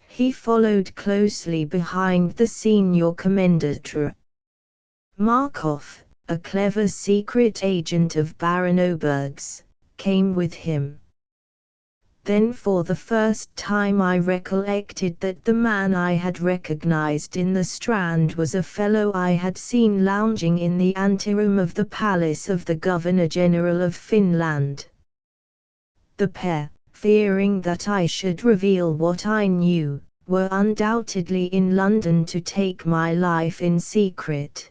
He followed closely behind the Senior Commendator. Markov, a clever secret agent of Baron Oberg's, came with him. Then for the first time I recollected that the man I had recognized in the Strand was a fellow I had seen lounging in the anteroom of the palace of the Governor-General of Finland. The pair, fearing that I should reveal what I knew, were undoubtedly in London to take my life in secret.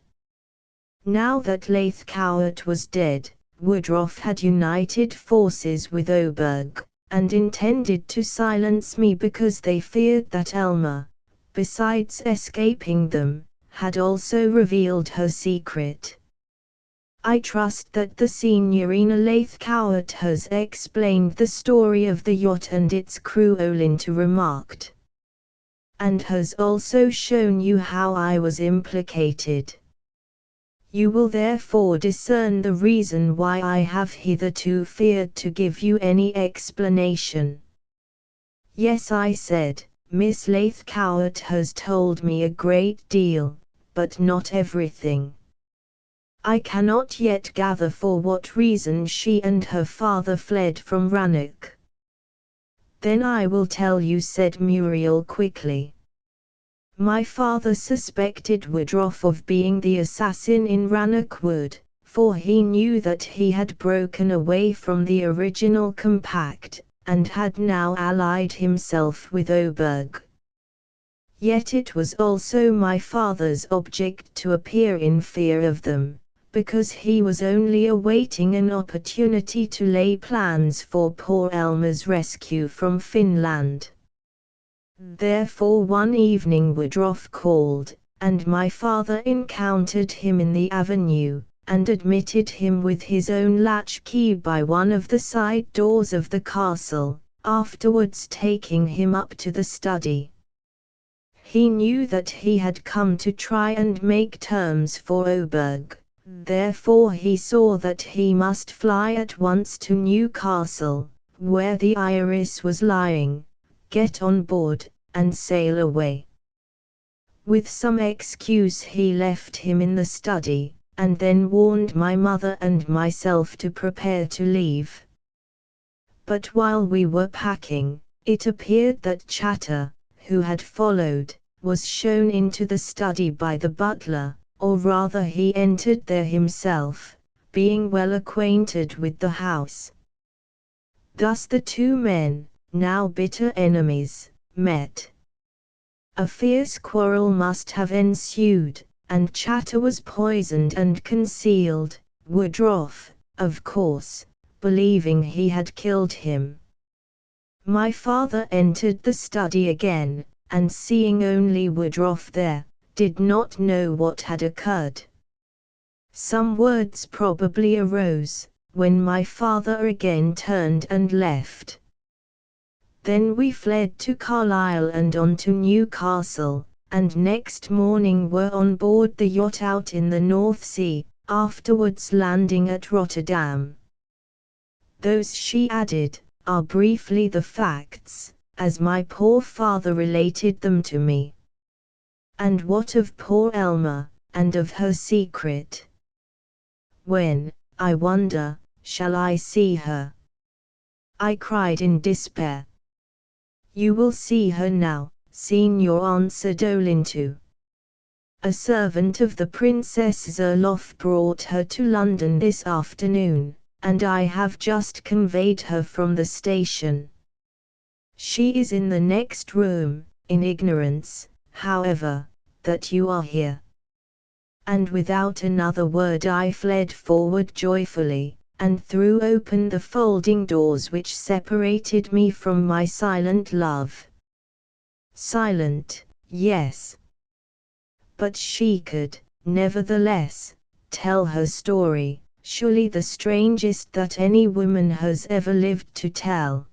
Now that Leithcourt was dead, Woodroffe had united forces with Oberg, and intended to silence me because they feared that Elma, besides escaping them, had also revealed her secret. I trust that the Signorina Leithcourt has explained the story of the yacht and its crew, Olinto remarked. And has also shown you how I was implicated. You will therefore discern the reason why I have hitherto feared to give you any explanation. Yes, I said, Miss Leithcourt has told me a great deal, but not everything. I cannot yet gather for what reason she and her father fled from Rannoch. Then I will tell you, said Muriel quickly. My father suspected Woodroffe of being the assassin in Rannoch Wood, for he knew that he had broken away from the original compact, and had now allied himself with Oberg. Yet it was also my father's object to appear in fear of them, because he was only awaiting an opportunity to lay plans for poor Elma's rescue from Finland. Therefore one evening Woodroffe called, and my father encountered him in the avenue, and admitted him with his own latchkey by one of the side doors of the castle, afterwards taking him up to the study. He knew that he had come to try and make terms for Oberg, therefore he saw that he must fly at once to Newcastle, where the Iris was lying, get on board, and sail away. With some excuse he left him in the study, and then warned my mother and myself to prepare to leave. But while we were packing, it appeared that Chatter, who had followed, was shown into the study by the butler, or rather he entered there himself, being well acquainted with the house. Thus the two men, now bitter enemies, met. A fierce quarrel must have ensued, and Chatter was poisoned and concealed, Woodroffe, of course, believing he had killed him. My father entered the study again, and seeing only Woodroffe there, did not know what had occurred. Some words probably arose, when my father again turned and left. Then we fled to Carlisle and on to Newcastle, and next morning were on board the yacht out in the North Sea, afterwards landing at Rotterdam. Those, she added, are briefly the facts, as my poor father related them to me. And what of poor Elma, and of her secret? When, I wonder, shall I see her? I cried in despair. You will see her now, Signor, answered Olinto. A servant of the Princess Zerloff brought her to London this afternoon, and I have just conveyed her from the station. She is in the next room, in ignorance, however, that you are here. And without another word I fled forward joyfully, and threw open the folding doors which separated me from my silent love. Silent, yes. But she could, nevertheless, tell her story, surely the strangest that any woman has ever lived to tell.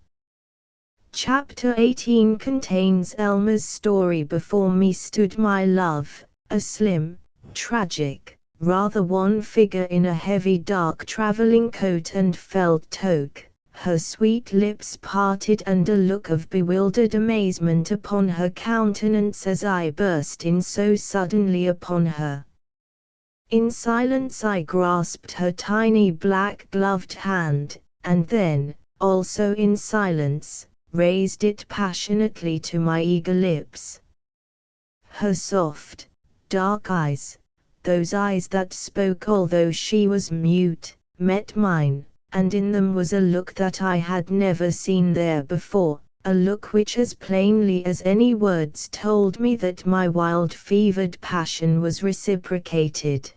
Chapter 18 contains Elma's story. Before me stood my love, a slim, tragic, rather wan figure in a heavy dark traveling coat and felt toque, her sweet lips parted and a look of bewildered amazement upon her countenance as I burst in so suddenly upon her. In silence I grasped her tiny black gloved hand, and then, also in silence, raised it passionately to my eager lips. Her soft, dark eyes, those eyes that spoke although she was mute, met mine, and in them was a look that I had never seen there before, a look which as plainly as any words told me that my wild fevered passion was reciprocated.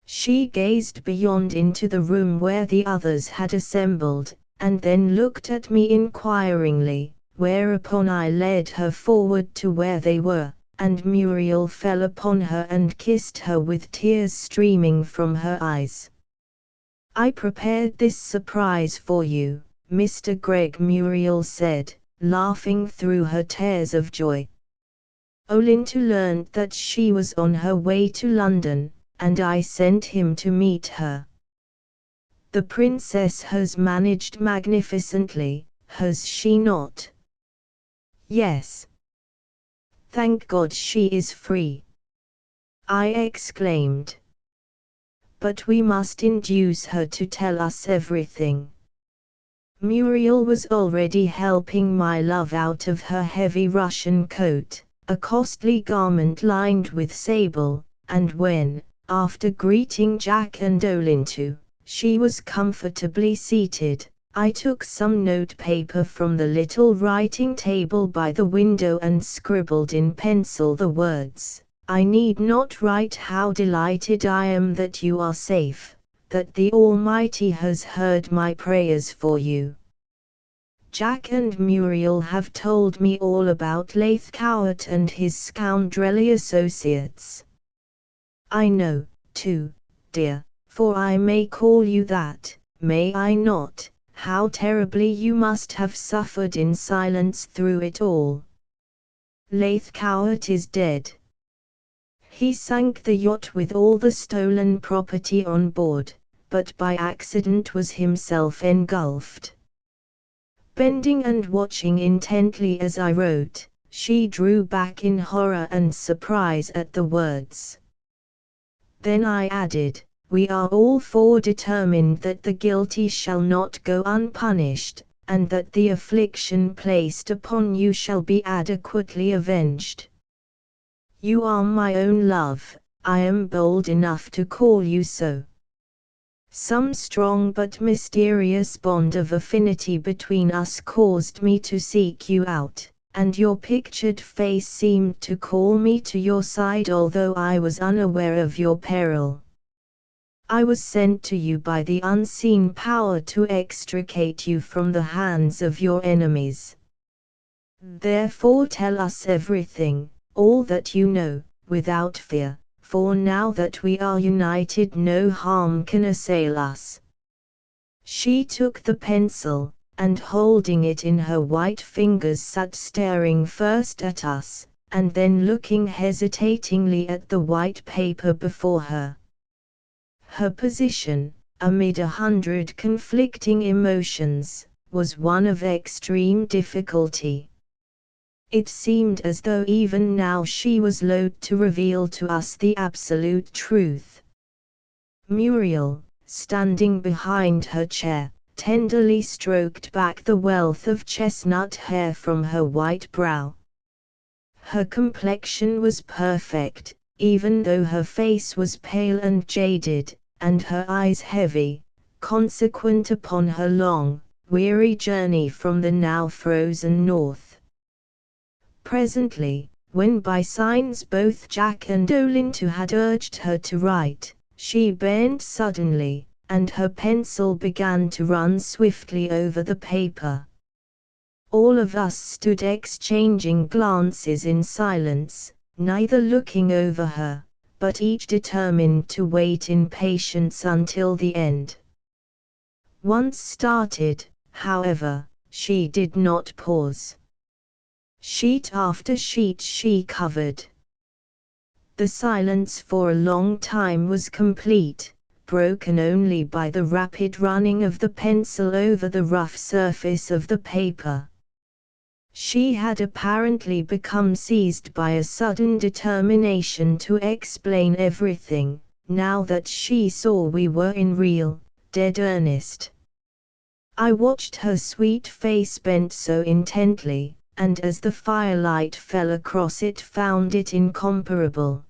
She gazed beyond into the room where the others had assembled, and then looked at me inquiringly, whereupon I led her forward to where they were, and Muriel fell upon her and kissed her with tears streaming from her eyes. I prepared this surprise for you, Mr. Gregg, Muriel said, laughing through her tears of joy. Olinto learned that she was on her way to London, and I sent him to meet her. The princess has managed magnificently, has she not? Yes. Thank God she is free, I exclaimed. But we must induce her to tell us everything. Muriel was already helping my love out of her heavy Russian coat, a costly garment lined with sable, and when, after greeting Jack and Olinto, she was comfortably seated, I took some notepaper from the little writing table by the window and scribbled in pencil the words, I need not write how delighted I am that you are safe, that the Almighty has heard my prayers for you. Jack and Muriel have told me all about Leithcourt and his scoundrelly associates. I know, too, dear, for I may call you that, may I not? How terribly you must have suffered in silence through it all. Lathcowart is dead. He sank the yacht with all the stolen property on board, but by accident was himself engulfed. Bending and watching intently as I wrote, she drew back in horror and surprise at the words. Then I added, we are all four determined that the guilty shall not go unpunished, and that the affliction placed upon you shall be adequately avenged. You are my own love, I am bold enough to call you so. Some strong but mysterious bond of affinity between us caused me to seek you out, and your pictured face seemed to call me to your side although I was unaware of your peril. I was sent to you by the unseen power to extricate you from the hands of your enemies. Therefore tell us everything, all that you know, without fear, for now that we are united no harm can assail us. She took the pencil, and holding it in her white fingers sat staring first at us, and then looking hesitatingly at the white paper before her. Her position, amid 100 conflicting emotions, was one of extreme difficulty. It seemed as though even now she was loath to reveal to us the absolute truth. Muriel, standing behind her chair, tenderly stroked back the wealth of chestnut hair from her white brow. Her complexion was perfect, even though her face was pale and jaded, and her eyes heavy, consequent upon her long, weary journey from the now frozen north. Presently, when by signs both Jack and Olinto had urged her to write, she bent suddenly, and her pencil began to run swiftly over the paper. All of us stood exchanging glances in silence, neither looking over her, but each determined to wait in patience until the end. Once started, however, she did not pause. Sheet after sheet she covered. The silence for a long time was complete, broken only by the rapid running of the pencil over the rough surface of the paper. She had apparently become seized by a sudden determination to explain everything, now that she saw we were in real, dead earnest. I watched her sweet face bent so intently, and as the firelight fell across it found it incomparable.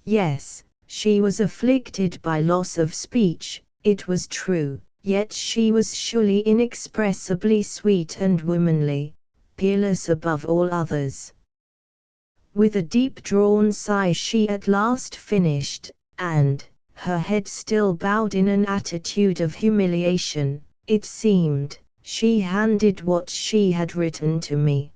Yes, she was afflicted by loss of speech, it was true, yet she was surely inexpressibly sweet and womanly, peerless above all others. With a deep-drawn sigh she at last finished, and, her head still bowed in an attitude of humiliation, it seemed, she handed what she had written to me.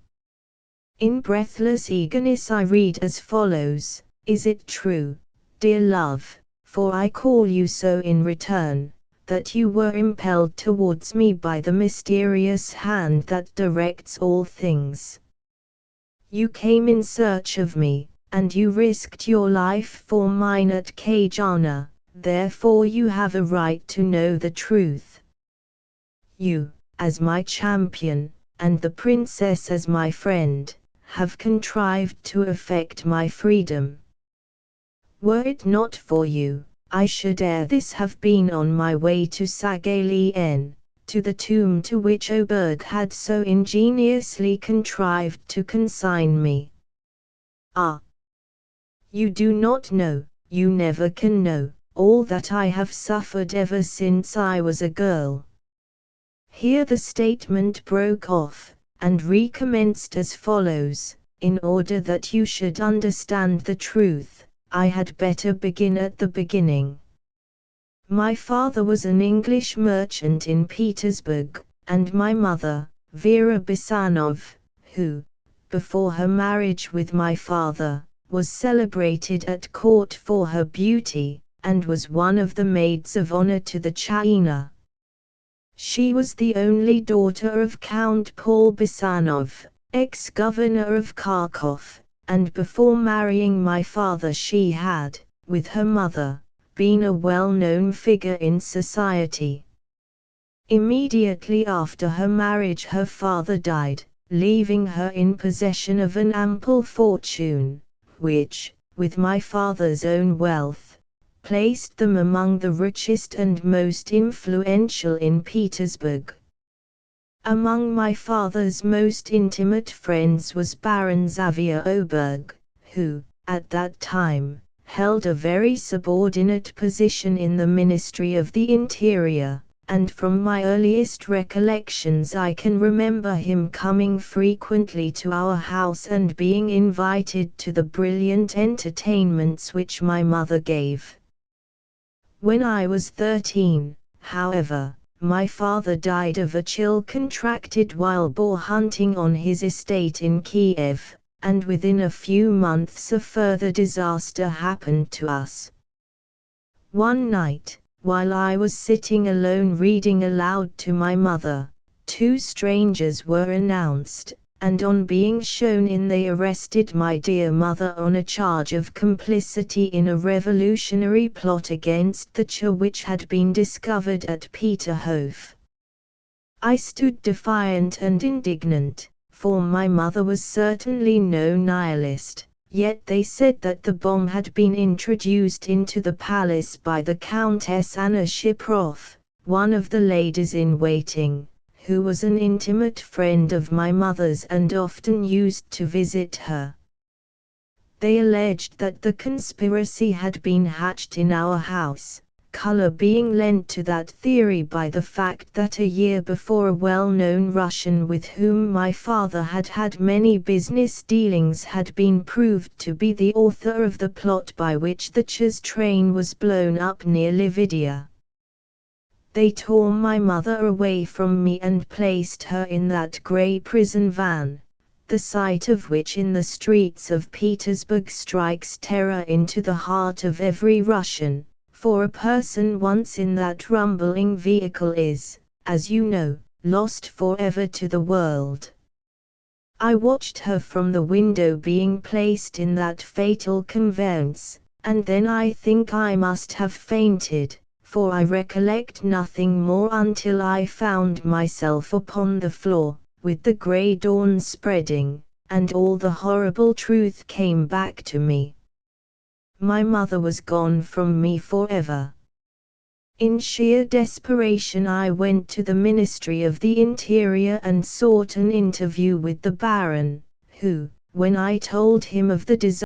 In breathless eagerness I read as follows, is it true, dear love, for I call you so in return, that you were impelled towards me by the mysterious hand that directs all things? You came in search of me, and you risked your life for mine at Kajana, therefore you have a right to know the truth. You, as my champion, and the princess as my friend, have contrived to effect my freedom. Were it not for you, I should ere this have been on my way to Sagalien, to the tomb to which Oberg had so ingeniously contrived to consign me. Ah! You do not know, you never can know, all that I have suffered ever since I was a girl. Here the statement broke off, and recommenced as follows, in order that you should understand the truth, I had better begin at the beginning. My father was an English merchant in Petersburg, and my mother, Vera Bisanov, who, before her marriage with my father, was celebrated at court for her beauty, and was one of the maids of honor to the China. She was the only daughter of Count Paul Bisanov, ex-governor of Kharkov, and before marrying my father she had, with her mother, been a well-known figure in society. Immediately after her marriage her father died, leaving her in possession of an ample fortune, which, with my father's own wealth, placed them among the richest and most influential in Petersburg. Among my father's most intimate friends was Baron Xavier Oberg, who, at that time, held a very subordinate position in the Ministry of the Interior, and from my earliest recollections I can remember him coming frequently to our house and being invited to the brilliant entertainments which my mother gave. When I was 13, however, my father died of a chill contracted while boar hunting on his estate in Kiev, and within a few months a further disaster happened to us. One night, while I was sitting alone reading aloud to my mother, two strangers were announced, and on being shown in they arrested my dear mother on a charge of complicity in a revolutionary plot against the Czar which had been discovered at Peterhof. I stood defiant and indignant, for my mother was certainly no nihilist. Yet they said that the bomb had been introduced into the palace by the Countess Anna Shiproff, one of the ladies-in-waiting, who was an intimate friend of my mother's and often used to visit her. They alleged that the conspiracy had been hatched in our house, color being lent to that theory by the fact that a year before a well-known Russian with whom my father had had many business dealings had been proved to be the author of the plot by which the Czar's train was blown up near Lividia. They tore my mother away from me and placed her in that grey prison van, the sight of which in the streets of Petersburg strikes terror into the heart of every Russian. For a person once in that rumbling vehicle is, as you know, lost forever to the world. I watched her from the window being placed in that fatal conveyance, and then I think I must have fainted, for I recollect nothing more until I found myself upon the floor, with the grey dawn spreading, and all the horrible truth came back to me. My mother was gone from me forever. In sheer desperation I went to the Ministry of the Interior and sought an interview with the Baron, who, when I told him of the disaster,